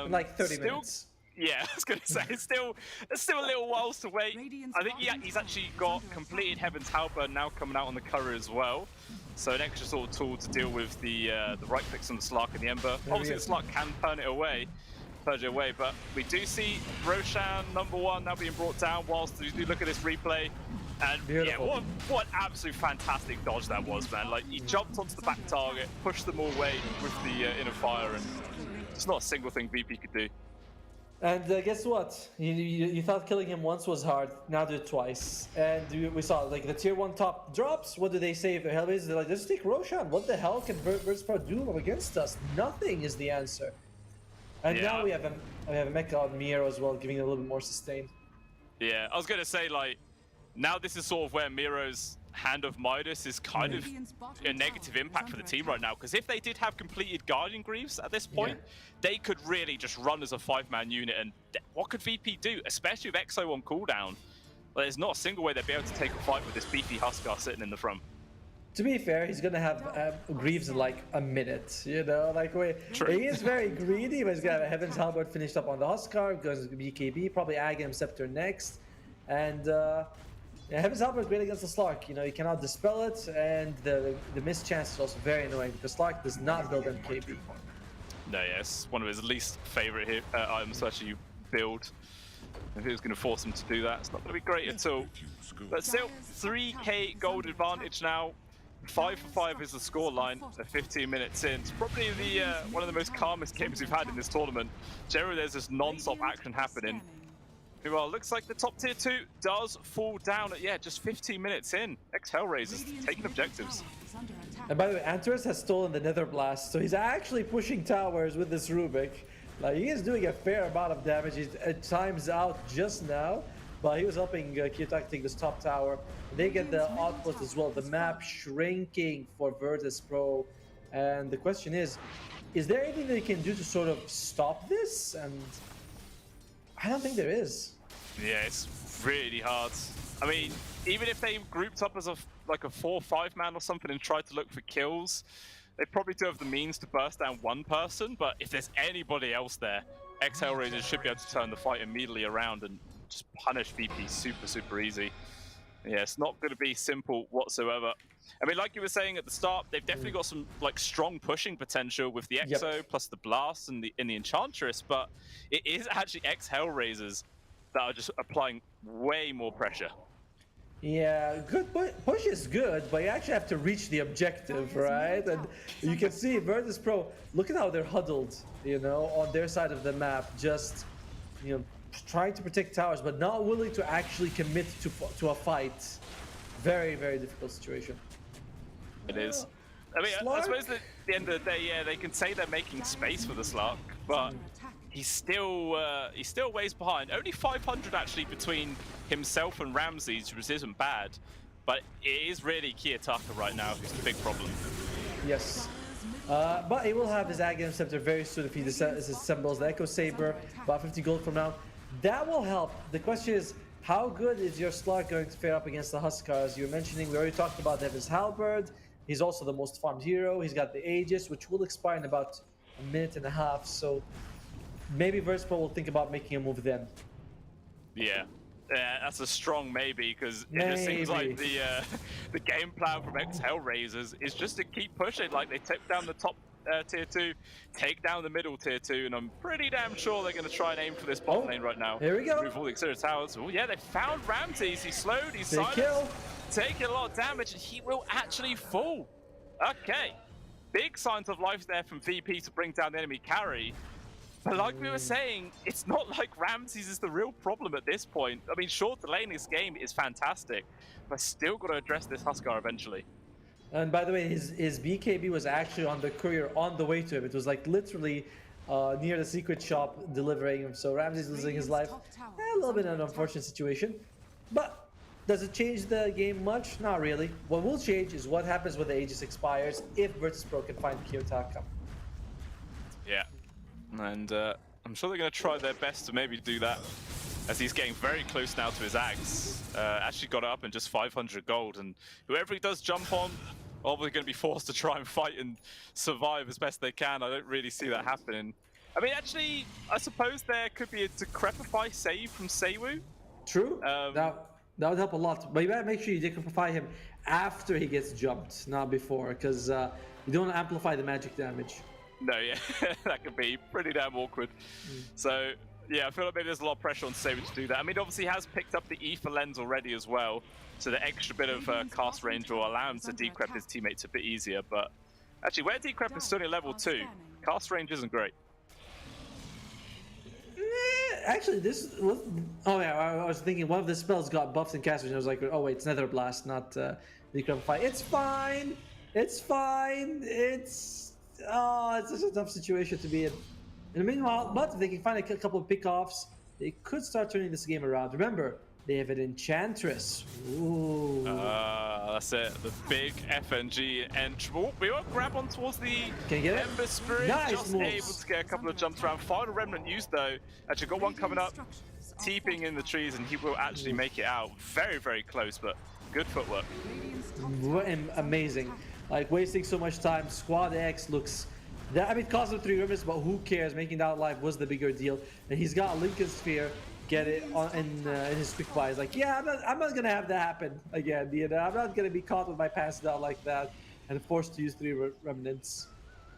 [SPEAKER 8] In 30 minutes.
[SPEAKER 9] Yeah, I was gonna say it's still a little while to wait. I think he's actually got completed Heaven's Halberd now coming out on the Courier as well. So an extra sort of tool to deal with the right clicks on the Slark and the Ember. Obviously the Slark can turn it away, purge it away, but we do see Roshan #1 now being brought down whilst we do look at this replay. And
[SPEAKER 8] Beautiful.
[SPEAKER 9] yeah, what absolute fantastic dodge that was, man. Like he jumped onto the back target, pushed them all away with the inner fire, and there's not a single thing VP could do.
[SPEAKER 8] And guess what? You thought killing him once was hard. Now do it twice. And we saw like the tier 1 top drops. What do they say if they're Hellraisers? They're like, let's take Roshan. What the hell can Virtus.pro do against us? Nothing is the answer. And now we have a mecha on Miro as well, giving it a little bit more sustain.
[SPEAKER 9] Yeah, I was gonna say like now this is sort of where Miro's Hand of Midas is kind of a negative impact for the team right now, because if they did have completed Guardian Greaves at this point, they could really just run as a 5-man unit, and what could VP do, especially with EXO on cooldown? Well, there's not a single way they'd be able to take a fight with this beefy Huskar sitting in the front.
[SPEAKER 8] To be fair, he's gonna have Greaves in like a minute, you know? Like, he is very greedy, but he's gonna have Heaven's Halberd finished up on the Huskar, goes to BKB, probably Aghanim Scepter next, and yeah, Heaven's Halberd is great against the Slark. You know, you cannot dispel it, and the miss chance is also very annoying because Slark does not build MKB.
[SPEAKER 9] No, yes, one of his least favorite items to actually build. If he was going to force him to do that, it's not going to be great at all. But still, 3k gold advantage now. 5 for 5 is the scoreline at 15 minutes in. It's probably the one of the most calmest games we've had in this tournament. Generally, there's this non-stop action happening. Well, looks like the top tier 2 does fall down at, just 15 minutes in. Ex-HellRaisers taking objectives.
[SPEAKER 8] And by the way, Antares has stolen the Nether Blast, so he's actually pushing towers with this Rubik. Like, he is doing a fair amount of damage. He's at times out just now, but he was helping Kiyotaki take this top tower. They get the output as well. The map shrinking for Virtus.pro. And the question is there anything they can do to sort of stop this? And I don't think there is.
[SPEAKER 9] Yeah, it's really hard. I mean, even if they grouped up as like a 4-5 man or something and tried to look for kills, they probably do have the means to burst down one person, but if there's anybody else there, ex-HellRaisers should be able to turn the fight immediately around and just punish VP super easy. Yeah, it's not going to be simple whatsoever. I mean, like you were saying at the start, they've definitely got some like strong pushing potential with the Exo plus the Blast and the Enchantress, but it is actually ex-HellRaisers that are just applying way more pressure.
[SPEAKER 8] Yeah, good push is good, but you actually have to reach the objective, right? And you can see Virtus.pro, look at how they're huddled, you know, on their side of the map, just, you know, trying to protect towers, but not willing to actually commit to a fight. Very difficult situation.
[SPEAKER 9] It is. I mean, I suppose at the end of the day, yeah, they can say they're making space for the Slark, but he still ways behind. Only 500 actually between himself and Ramses, which isn't bad, but it is really Kiyotaki right now who's the big problem.
[SPEAKER 8] Yes. But he will have his Aghanim Scepter very soon if he assembles the Echo Saber, about 50 gold from now. That will help. The question is, how good is your Slark going to fare up against the Huskars? You were mentioning, we already talked about Heaven's Halberd. He's also the most farmed hero. He's got the Aegis, which will expire in about a minute and a half. So maybe Virtus.pro will think about making a move then.
[SPEAKER 9] Yeah. That's a strong maybe, because it just seems like the game plan from ex-HellRaisers is just to keep pushing. Like, they take down the top tier 2, take down the middle tier 2, and I'm pretty damn sure they're going to try and aim for this bot lane right now.
[SPEAKER 8] Here we go.
[SPEAKER 9] Move all the auxiliary towers. Oh yeah, they found Ramses. He's slowed, he's silenced, taking a lot of damage, and he will actually fall. Okay. Big signs of life there from VP to bring down the enemy carry. But like we were saying, it's not like Ramses is the real problem at this point. I mean, sure, delaying this game is fantastic, but still got to address this Huskar eventually.
[SPEAKER 8] And by the way, his BKB was actually on the courier on the way to him. It was like literally near the secret shop delivering him. So Ramses losing his life. A little bit of an unfortunate situation. But does it change the game much? Not really. What will change is what happens when the Aegis expires if Virtus.pro can find Kiyotaki.
[SPEAKER 9] Yeah. And I'm sure they're going to try their best to maybe do that, as he's getting very close now to his axe. Actually got it up in just 500 gold, and whoever he does jump on, obviously going to be forced to try and fight and survive as best they can. I don't really see that happening. I mean, actually, I suppose there could be a Decrepify save from Seiwu.
[SPEAKER 8] True.
[SPEAKER 9] Um,
[SPEAKER 8] That would help a lot. But you better make sure you decrepify him after he gets jumped, not before, because you don't want to amplify the magic damage.
[SPEAKER 9] No, yeah, that could be pretty damn awkward. So, yeah, I feel like maybe there's a lot of pressure on Seiwu to do that. I mean, obviously he has picked up the Ether Lens already as well, so the extra bit of cast range will allow him to decrep his teammates a bit easier. But actually, where decrep is still only level 2, cast range isn't great.
[SPEAKER 8] Actually, this was... Oh, yeah, I was thinking one of the spells got buffs and casters, and I was like, oh, wait, it's Nether Blast, not Decrepify. It's fine! It's fine! It's... Oh, it's such a tough situation to be in. In the meanwhile, but if they can find a couple of pickoffs, they could start turning this game around. Remember, they have an Enchantress. Ooh.
[SPEAKER 9] That's it. The big FNG entry. Oh, we won't grab on towards the
[SPEAKER 8] Can you get it?
[SPEAKER 9] Ember Spirit.
[SPEAKER 8] Nice
[SPEAKER 9] just
[SPEAKER 8] moves.
[SPEAKER 9] able to get a couple of jumps around. Final Remnant used though. Actually got one coming up. Teeping in the trees, and he will actually make it out. Very, very close, but good footwork.
[SPEAKER 8] Amazing. Like, wasting so much time. Squad X looks... I mean, it cost him 3 rivers, but who cares? Making that alive was the bigger deal. And he's got a Lincoln Sphere. Get it on in his quick buys. Like, yeah, I'm not gonna have that happen again. You know, I'm not gonna be caught with my pants down like that and forced to use 3 remnants.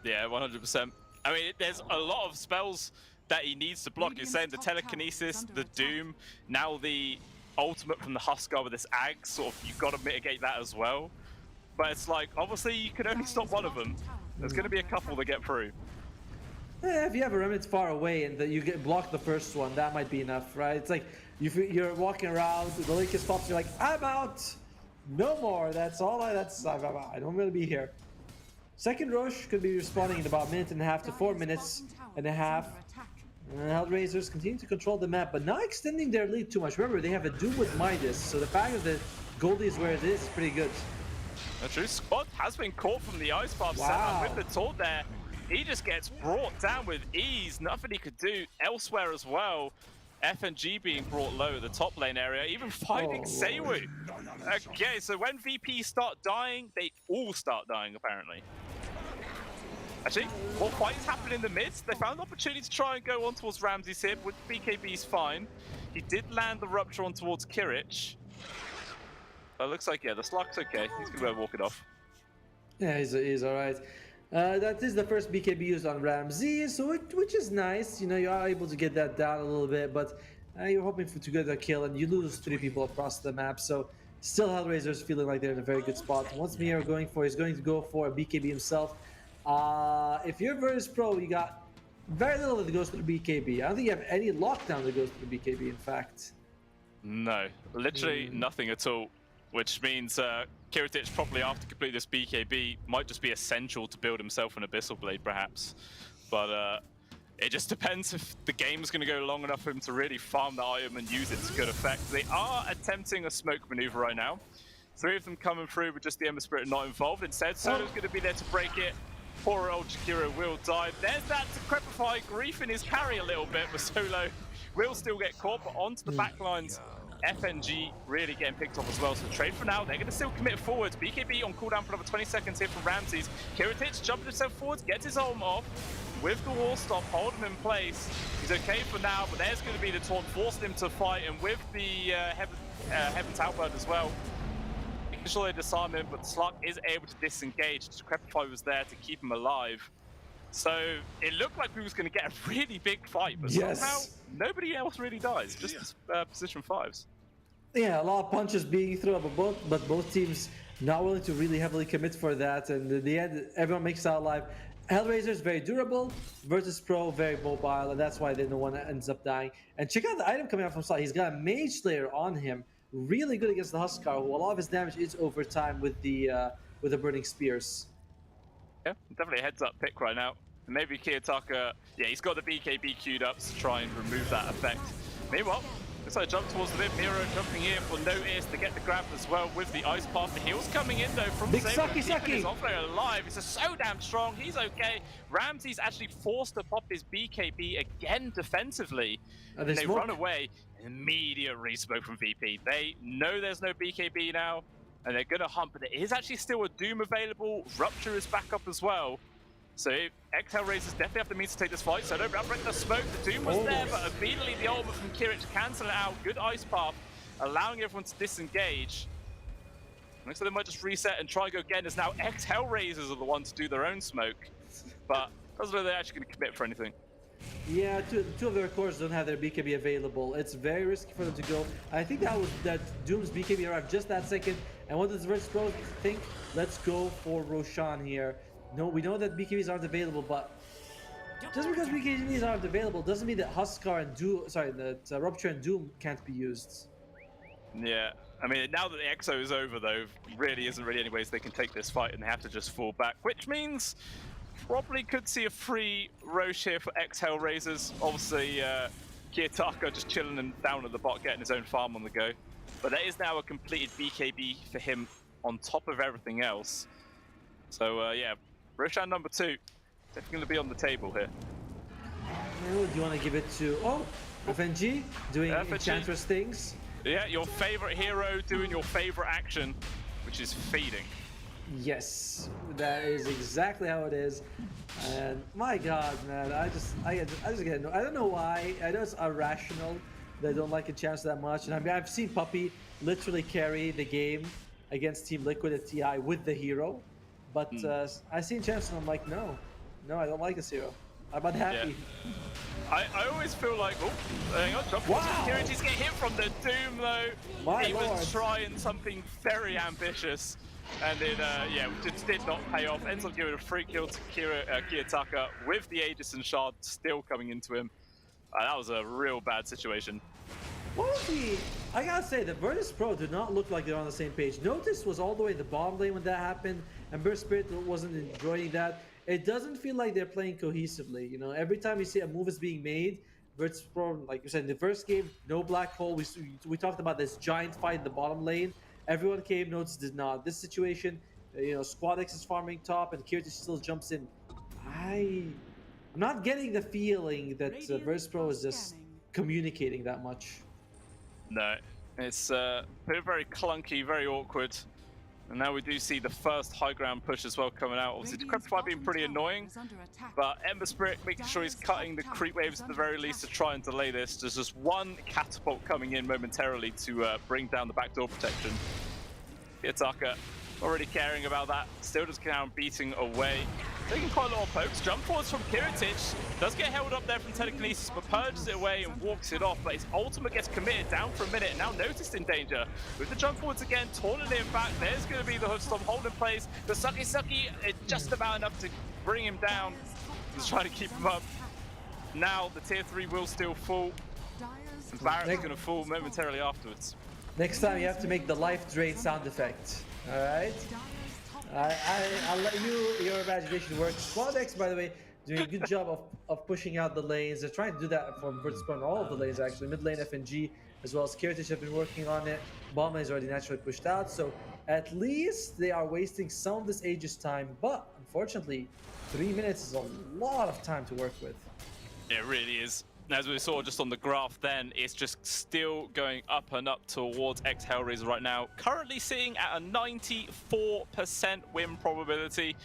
[SPEAKER 9] Yeah, 100%. I mean, there's a lot of spells that he needs to block. You're saying the telekinesis, the doom, now the ultimate from the Huskar with this Ag. Sort of, you've got to mitigate that as well. But it's like, obviously, you can only stop one of them. There's going to be a couple that get through.
[SPEAKER 8] Yeah, if you have a remnant far away and you get blocked the first one, that might be enough, right? It's like you're walking around, the Lincoln stops, you're like, I'm out, no more. That's all. I don't want to be here. Second rush could be respawning in about 1.5 to 4 minutes and a half. HellRaisers continue to control the map, but not extending their lead too much. Remember, they have a Doom with Midas, so the fact that Goldie is where it is pretty good.
[SPEAKER 9] The true squad has been caught from the ice path setup with the taunt there. He just gets brought down with ease. Nothing he could do elsewhere as well. FNG being brought low at the top lane area, even finding Seiwu. Okay, so when VP start dying, they all start dying apparently. Actually, what fights happen in the midst? They found an opportunity to try and go on towards Ramsey's here, but BKB's fine. He did land the rupture on towards Kirich. But it looks like, yeah, the Slug's okay. He's going to go walk it off.
[SPEAKER 8] Yeah, he's all right. That is the first BKB used on Ramsey, so which is nice. You know, you are able to get that down a little bit, but you're hoping to get a kill, and you lose 3 people across the map. So still, HellRaisers feeling like they're in a very good spot. Once Mia he's going to go for a BKB himself. If you're Virtus.pro, you got very little that goes to the BKB. I don't think you have any lockdown that goes to the BKB, in fact.
[SPEAKER 9] No, literally nothing at all. Which means Kiritich probably after completing this BKB might just be essential to build himself an Abyssal Blade perhaps. But it just depends if the game's going to go long enough for him to really farm the item and use it to good effect. They are attempting a smoke maneuver right now. 3 of them coming through with just the Ember Spirit not involved. Instead, Solo's going to be there to break it. Poor old Shakira will die. There's that Decrepify. Grief in his carry a little bit, but Solo will still get caught, but onto the backlines. FNG really getting picked off as well, so the trade for now, they're going to still commit forward. BKB on cooldown for another 20 seconds here from Ramses. Kiritich jumping himself forward, gets his ulm off. With the wall stop, hold him in place. He's okay for now, but there's going to be the taunt, forcing him to fight, and with the Heaven's Outburn as well. Making sure they disarm him, but Slug is able to disengage. Decrepify was there to keep him alive. So it looked like we was going to get a really big fight, but somehow nobody else really dies, just position 5s.
[SPEAKER 8] Yeah, a lot of punches being thrown, but both teams not willing to really heavily commit for that, and in the end, everyone makes it out alive. HellRaisers very durable, Virtus.pro very mobile, and that's why no one ends up dying. And check out the item coming out from Slug. He's got a Mage Slayer on him, really good against the Huskar, who a lot of his damage is over time with the Burning Spears.
[SPEAKER 9] Yeah, definitely a heads-up pick right now. And maybe Kiyotaka, yeah, he's got the BKB queued up to try and remove that effect. Meanwhile, looks like a jump towards the mid. Miro jumping in for notice to get the grab as well with the ice path. The heals coming in though from
[SPEAKER 8] Big
[SPEAKER 9] Saber.
[SPEAKER 8] Saki.
[SPEAKER 9] Keeping his offlane alive. He's so damn strong. He's okay. Ramsey's actually forced to pop his BKB again defensively. And they run away. Immediate resmoke from VP. They know there's no BKB now, and they're going to hunt, but there is actually still a Doom available. Rupture is back up as well. So ex-HellRaisers definitely have the means to take this fight. So don't break the smoke. The Doom was there, but immediately the ultimate from Kirich cancel it out. Good ice path, allowing everyone to disengage. Looks like they might just reset and try and go again, as now ex-HellRaisers are the ones to do their own smoke. But doesn't look like they're actually going to commit for anything.
[SPEAKER 8] Yeah, two of their cores don't have their BKB available. It's very risky for them to go. I think that Doom's BKB arrived just that second. And what does Virtus.pro think? Let's go for Roshan here. No, we know that BKBs aren't available, but just because BKBs aren't available doesn't mean that Huskar and Doom, that Rupture and Doom can't be used.
[SPEAKER 9] Yeah, I mean, now that the EXO is over, though, really isn't really any ways they can take this fight, and they have to just fall back, which means probably could see a free Roche here for ex-HellRaisers. Obviously, Kiyotaka just chilling and down at the bot, getting his own farm on the go. But there is now a completed BKB for him on top of everything else. So, yeah, Roshan number 2, definitely going to be on the table here.
[SPEAKER 8] Do you want to give it to, FNG, doing enchantress things?
[SPEAKER 9] Yeah, your favorite hero doing your favorite action, which is feeding.
[SPEAKER 8] Yes, that is exactly how it is. And my God, man, I just get I don't know why. I know it's irrational that I don't like Enchantress that much. And I mean, I've seen Puppy literally carry the game against Team Liquid at TI with the hero, but I see Enchantress and I'm like, no, I don't like this hero. I'm unhappy.
[SPEAKER 9] Yeah. I always feel like, hang on, Securities get hit from the Doom though. He was trying something very ambitious, and it just did not pay off. Ends up giving a free kill to Kiyotaka with the Aegis and Shard still coming into him. That was a real bad situation.
[SPEAKER 8] I gotta say, the Virtus.pro do not look like they're on the same page. Notice was all the way in the bottom lane when that happened, and Burst Spirit wasn't enjoying that. It doesn't feel like they're playing cohesively. You know, every time you see a move is being made, Virtus.pro, like you said, in the first game, no black hole. We talked about this giant fight in the bottom lane. Everyone came, Notice did not. This situation, Squad X is farming top, and Kiriti still jumps in. I'm not getting the feeling that Virtus.pro is just communicating that much.
[SPEAKER 9] No, it's very clunky, very awkward. And now we do see the first high ground push as well coming out. Obviously, Decrepify being pretty annoying, but Ember Spirit making sure he's cutting the creep waves at the very least to try and delay this. There's just one catapult coming in momentarily to bring down the backdoor protection. Kiyotaka already caring about that, still just down beating away. Taking quite a lot of pokes. Jump forwards from Kiritic. Does get held up there from telekinesis, but purges it away and walks it off. But his ultimate gets committed down for a minute. Now Noticed in danger. With the jump forwards again, taunting it back. There's going to be the Hoodstorm holding place. The Sucky is just about enough to bring him down. Just trying to keep him up. Now the tier 3 will still fall. And Barrett's going to fall momentarily afterwards.
[SPEAKER 8] Next time you have to make the life drain sound effect. All right? I'll let your imagination work. Squad X, by the way, doing a good job of pushing out the lanes. They're trying to do that for Virtus.pro on all of the lanes, actually. Mid lane FNG, as well as Kiritic have been working on it. Bomb is already naturally pushed out, so at least they are wasting some of this Aegis time, but unfortunately, 3 minutes is a lot of time to work with.
[SPEAKER 9] It really is. As we saw just on the graph then, it's just still going up and up towards ex-HellRaisers right now. Currently sitting at a 94% win probability.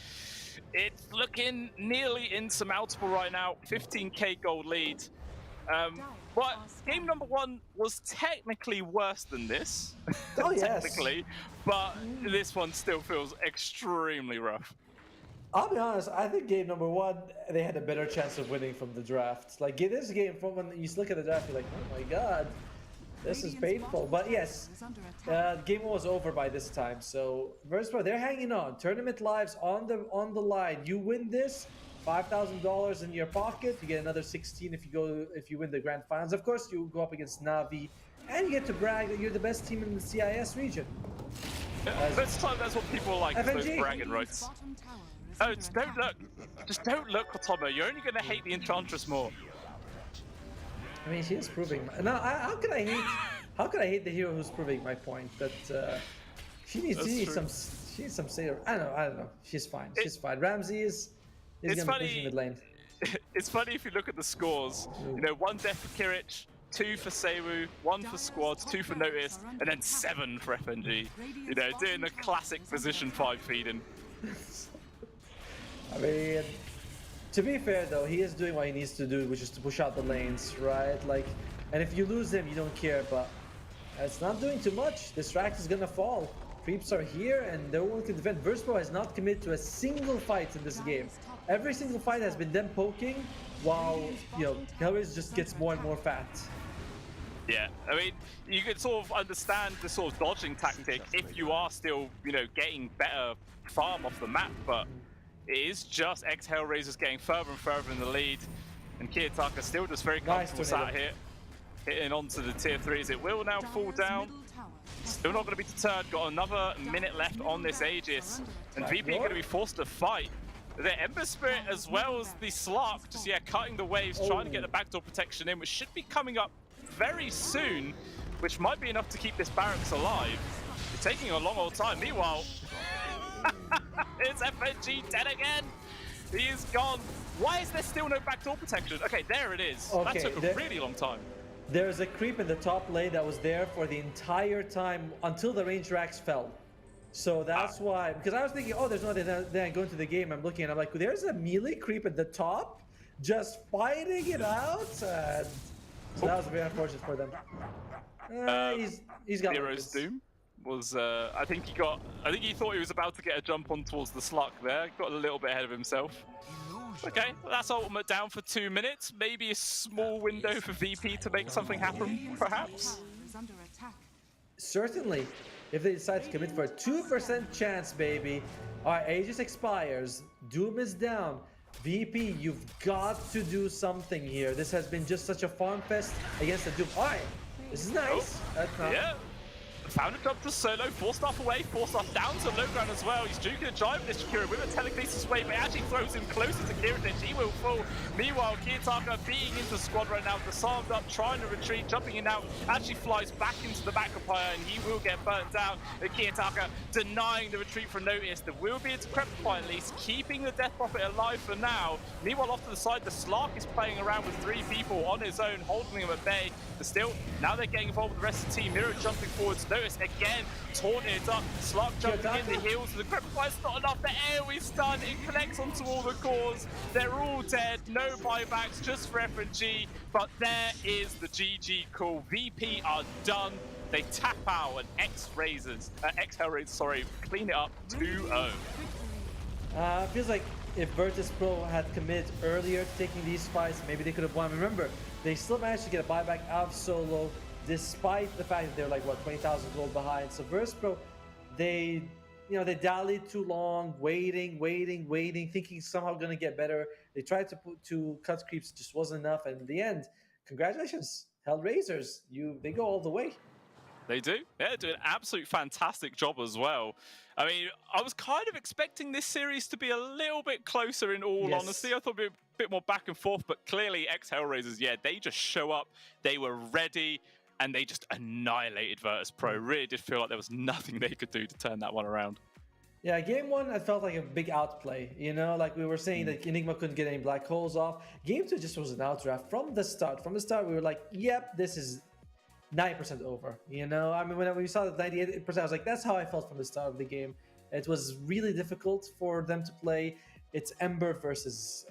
[SPEAKER 9] It's looking nearly insurmountable right now. 15k gold lead. But game number 1 was technically worse than this.
[SPEAKER 8] Oh, yes.
[SPEAKER 9] Technically. But this one still feels extremely rough.
[SPEAKER 8] I'll be honest, I think game number 1, they had a better chance of winning from the draft. Like, this game, from when you look at the draft, you're like, oh my God, this is painful. But yes, game 1 was over by this time. So, Virtus.pro, they're hanging on. Tournament lives on the line. You win this, $5,000 in your pocket. You get another 16 if you win the grand finals. Of course, you go up against Navi, and you get to brag that you're the best team in the CIS region.
[SPEAKER 9] Yeah, that's what people like, those bragging rights. Oh, don't look. Just don't look, Kotomo. You're only going to hate the Enchantress more.
[SPEAKER 8] I mean, she is proving. Now, how could I hate the hero who's proving my point that she needs some sailor. I don't know. She's fine. She's fine. Ramsey is going to be pushing mid lane.
[SPEAKER 9] It's funny if you look at the scores. You know, 1 death for Kirich, 2 for Sewu, 1 for squads, 2 for Noticed, and then 7 for FNG. You know, doing the classic position 5 feeding.
[SPEAKER 8] I mean, To be fair though, he is doing what he needs to do, which is to push out the lanes, right? Like, and if you lose him, you don't care, but it's not doing too much. This rack is gonna fall. Creeps are here and no one can defend. Virtus.pro has not committed to a single fight in this game. Every single fight has been them poking while, hellRaisers just gets more and more fat.
[SPEAKER 9] Yeah, I mean, you could sort of understand the sort of dodging tactic if you are still, getting better farm off the map, but it is just ex-HellRaisers getting further and further in the lead, and Kiyotaka still just very comfortable sat here, hitting onto the tier 3s. It will now fall down. Still not going to be deterred. Got another minute left on this Aegis, and VP going to be forced to fight. The Ember Spirit as well as the Slark, just cutting the waves, trying to get the backdoor protection in, which should be coming up very soon, which might be enough to keep this barracks alive. It's taking a long old time. Meanwhile, it's FNG dead again. He is gone. Why is there still no backdoor protection? Okay, there it is.
[SPEAKER 8] Okay,
[SPEAKER 9] that took a really long time.
[SPEAKER 8] There's a creep in the top lane that was there for the entire time until the range racks fell. So that's why, because I was thinking, oh, there's nothing there. I go into the game, I'm looking, and I'm like, there's a melee creep at the top, just fighting it out. And so that was very unfortunate for them. He's got
[SPEAKER 9] Hero's Doom was, I think he thought he was about to get a jump on towards the Sluck there. Got a little bit ahead of himself. Okay, that's ultimate down for 2 minutes. Maybe a small window for VP to make something happen, perhaps.
[SPEAKER 8] Certainly, if they decide to commit for a 2% chance, baby. All right, Aegis expires. Doom is down. VP, you've got to do something here. This has been just such a farm fest against the Doom. All right, this is nice.
[SPEAKER 9] Yeah. Found a jump to solo, 4-staff away, 4-staff down to low ground as well. He's juking a drive with this Kira with a telekinesis wave, but actually throws him closer to Kiritech. He will fall. Meanwhile, Kiyotaka being into squad right now, disarmed up, trying to retreat, jumping in out, actually flies back into the back of Pyre, and he will get burnt down. Kiyotaka denying the retreat for notice. There will be a Decrepify at least, keeping the Death Prophet alive for now. Meanwhile, off to the side, the Slark is playing around with 3 people on his own, holding him at bay. But still, now they're getting involved with the rest of the team. Miro jumping forwards. Notice again, taunting it up. Slark jumping in the heels. The Decrepify's not enough. The AoE stun. It connects onto all the cores. They're all dead. No buybacks, just for FNG. But there is the GG call. VP are done. They tap out and ex-HellRaisers, sorry, clean it up 2-0.
[SPEAKER 8] Feels like if Virtus.pro had committed earlier to taking these fights, maybe they could have won. Remember, they still managed to get a buyback out of solo, despite the fact that they're like, what, 20,000 gold behind. So Virtus.pro, they dallied too long, waiting, thinking somehow going to get better. They tried to cut creeps, just wasn't enough. And in the end, congratulations, HellRaisers. They go all the way.
[SPEAKER 9] They do. Yeah, do an absolute fantastic job as well. I mean, I was kind of expecting this series to be a little bit closer in all honesty. I thought it'd be a bit more back and forth, but clearly ex-HellRaisers, they just show up. They were ready, and they just annihilated Virtus.pro. Really did feel like there was nothing they could do to turn that one around.
[SPEAKER 8] Yeah, game 1, I felt like a big outplay. Like we were saying that Enigma couldn't get any black holes off. Game 2 just was an outdraft from the start. From the start, we were like, yep, this is 90% over. I mean, when we saw the 98%, I was like, that's how I felt from the start of the game. It was really difficult for them to play. It's Ember versus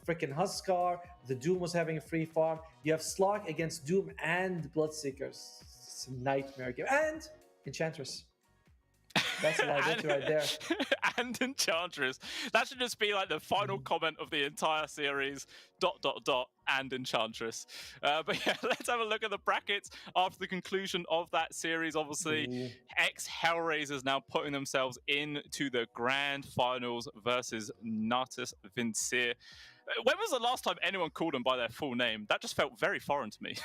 [SPEAKER 8] freaking Huskar. The Doom was having a free farm. You have Slark against Doom and Bloodseekers. It's a nightmare game. And Enchantress. That's a liability right there.
[SPEAKER 9] And Enchantress. That should just be like the final comment of the entire series. ... and Enchantress. But yeah, let's have a look at the brackets after the conclusion of that series. Obviously, ex-HellRaisers now putting themselves into the grand finals versus Natus Vincere. When was the last time anyone called them by their full name? That just felt very foreign to me.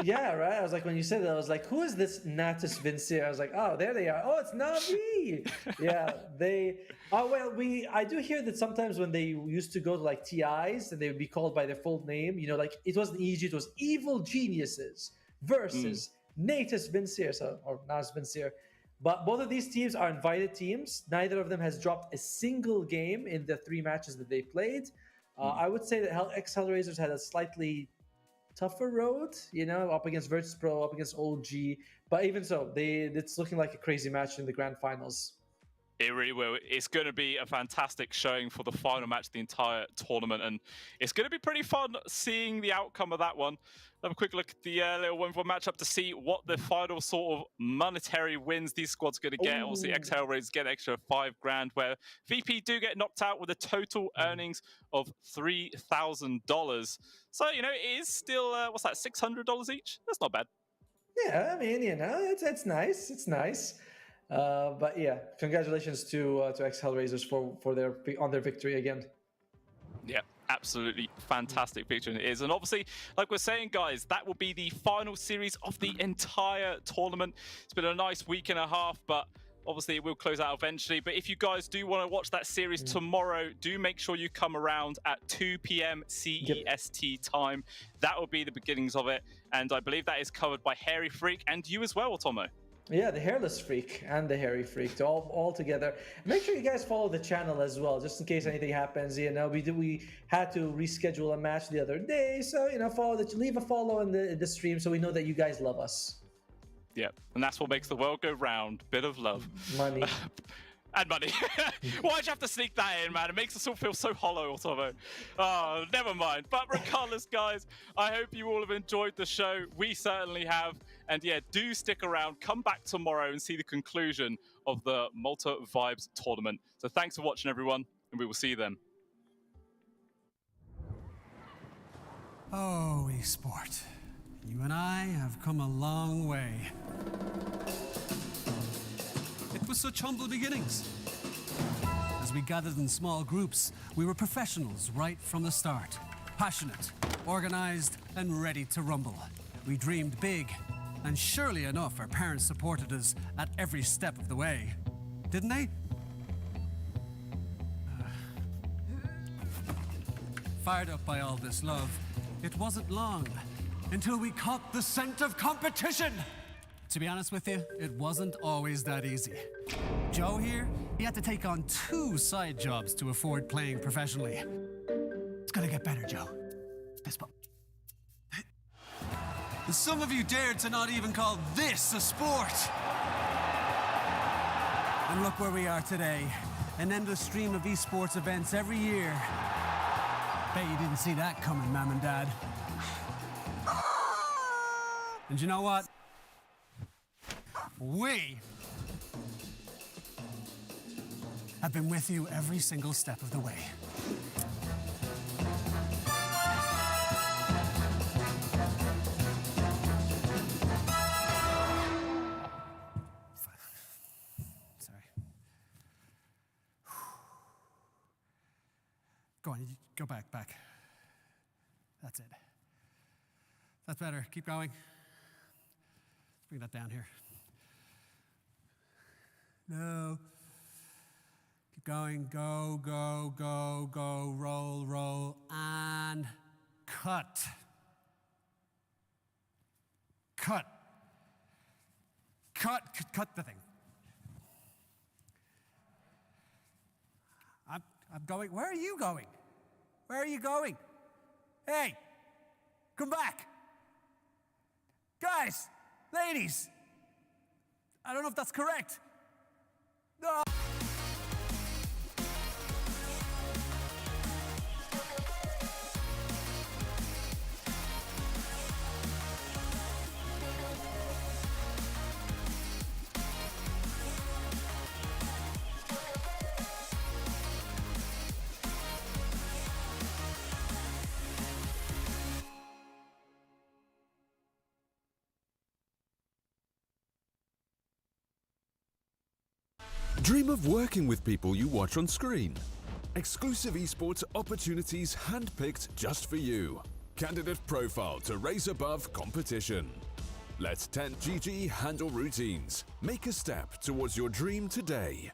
[SPEAKER 8] Yeah, right? I was like, when you said that, I was like, who is this Natus Vincere? I was like, oh, there they are. Oh, it's Navi. Yeah, I do hear that sometimes when they used to go to like TIs and they would be called by their full name, like it wasn't EG, it was Evil Geniuses versus Natus Vincere, or Natus Vincere. But both of these teams are invited teams. Neither of them has dropped a single game in the 3 matches that they played. I would say that ex-HellRaisers had a slightly tougher road, up against Virtus.pro, up against OG. But even so, it's looking like a crazy match in the grand finals.
[SPEAKER 9] It really will. It's going to be a fantastic showing for the final match of the entire tournament, and it's going to be pretty fun seeing the outcome of that one. Have a quick look at the little 1v1 matchup to see what the final sort of monetary wins these squads are going to get. Obviously, ex-HellRaisers get an extra $5,000, where VP do get knocked out with a total earnings of $3,000. So, you know, it is still, what's that, $600 each? That's not bad.
[SPEAKER 8] Yeah, I mean, you know, it's nice. It's nice. But yeah, congratulations to ex-HellRaisers for their victory again.
[SPEAKER 9] Yeah, absolutely fantastic picture it is. And obviously, like we're saying, guys, that will be the final series of the entire tournament. It's been a nice week and a half, but obviously it will close out eventually. But if you guys do want to watch that series tomorrow, do make sure you come around at 2 p.m. CEST time. That will be the beginnings of it. And I believe that is covered by Hairy Freak and you as well, Tomo.
[SPEAKER 8] Yeah, the Hairless Freak and the Hairy Freak, all together. Make sure you guys follow the channel as well, just in case anything happens. You know, we had to reschedule a match the other day, so you know, leave a follow in the stream so we know that you guys love us.
[SPEAKER 9] Yeah, and that's what makes the world go round. Bit of love,
[SPEAKER 8] money.
[SPEAKER 9] And money. Why'd you have to sneak that in, man? It makes us all feel so hollow, Tomo. Oh, never mind. But regardless, guys, I hope you all have enjoyed the show. We certainly have. And yeah, do stick around. Come back tomorrow and see the conclusion of the Malta Vibes tournament. So thanks for watching, everyone, and we will see you then.
[SPEAKER 2] Oh, Esport. You and I have come a long way. It was such humble beginnings. As we gathered in small groups, we were professionals right from the start. Passionate, organized, and ready to rumble. We dreamed big, and surely enough, our parents supported us at every step of the way. Didn't they? Fired up by all this love, it wasn't long until we caught the scent of competition. To be honest with you, it wasn't always that easy. Joe here, he had to take on 2 side jobs to afford playing professionally. It's gonna get better, Joe. Fist bump. Some of you dared to not even call this a sport. And look where we are today. An endless stream of esports events every year. Bet you didn't see that coming, Mom and Dad. And you know what? We have been with you every single step of the way. Sorry. Go on, go back. That's it. That's better. Keep going. Let's bring that down here. No. Keep going. Go. Roll. And cut. Cut the thing. I'm going. Where are you going? Where are you going? Hey, come back. Guys, ladies. I don't know if that's correct. No.
[SPEAKER 3] Dream of working with people you watch on screen. Exclusive esports opportunities handpicked just for you. Candidate profile to raise above competition. Let 10GG handle routines. Make a step towards your dream today.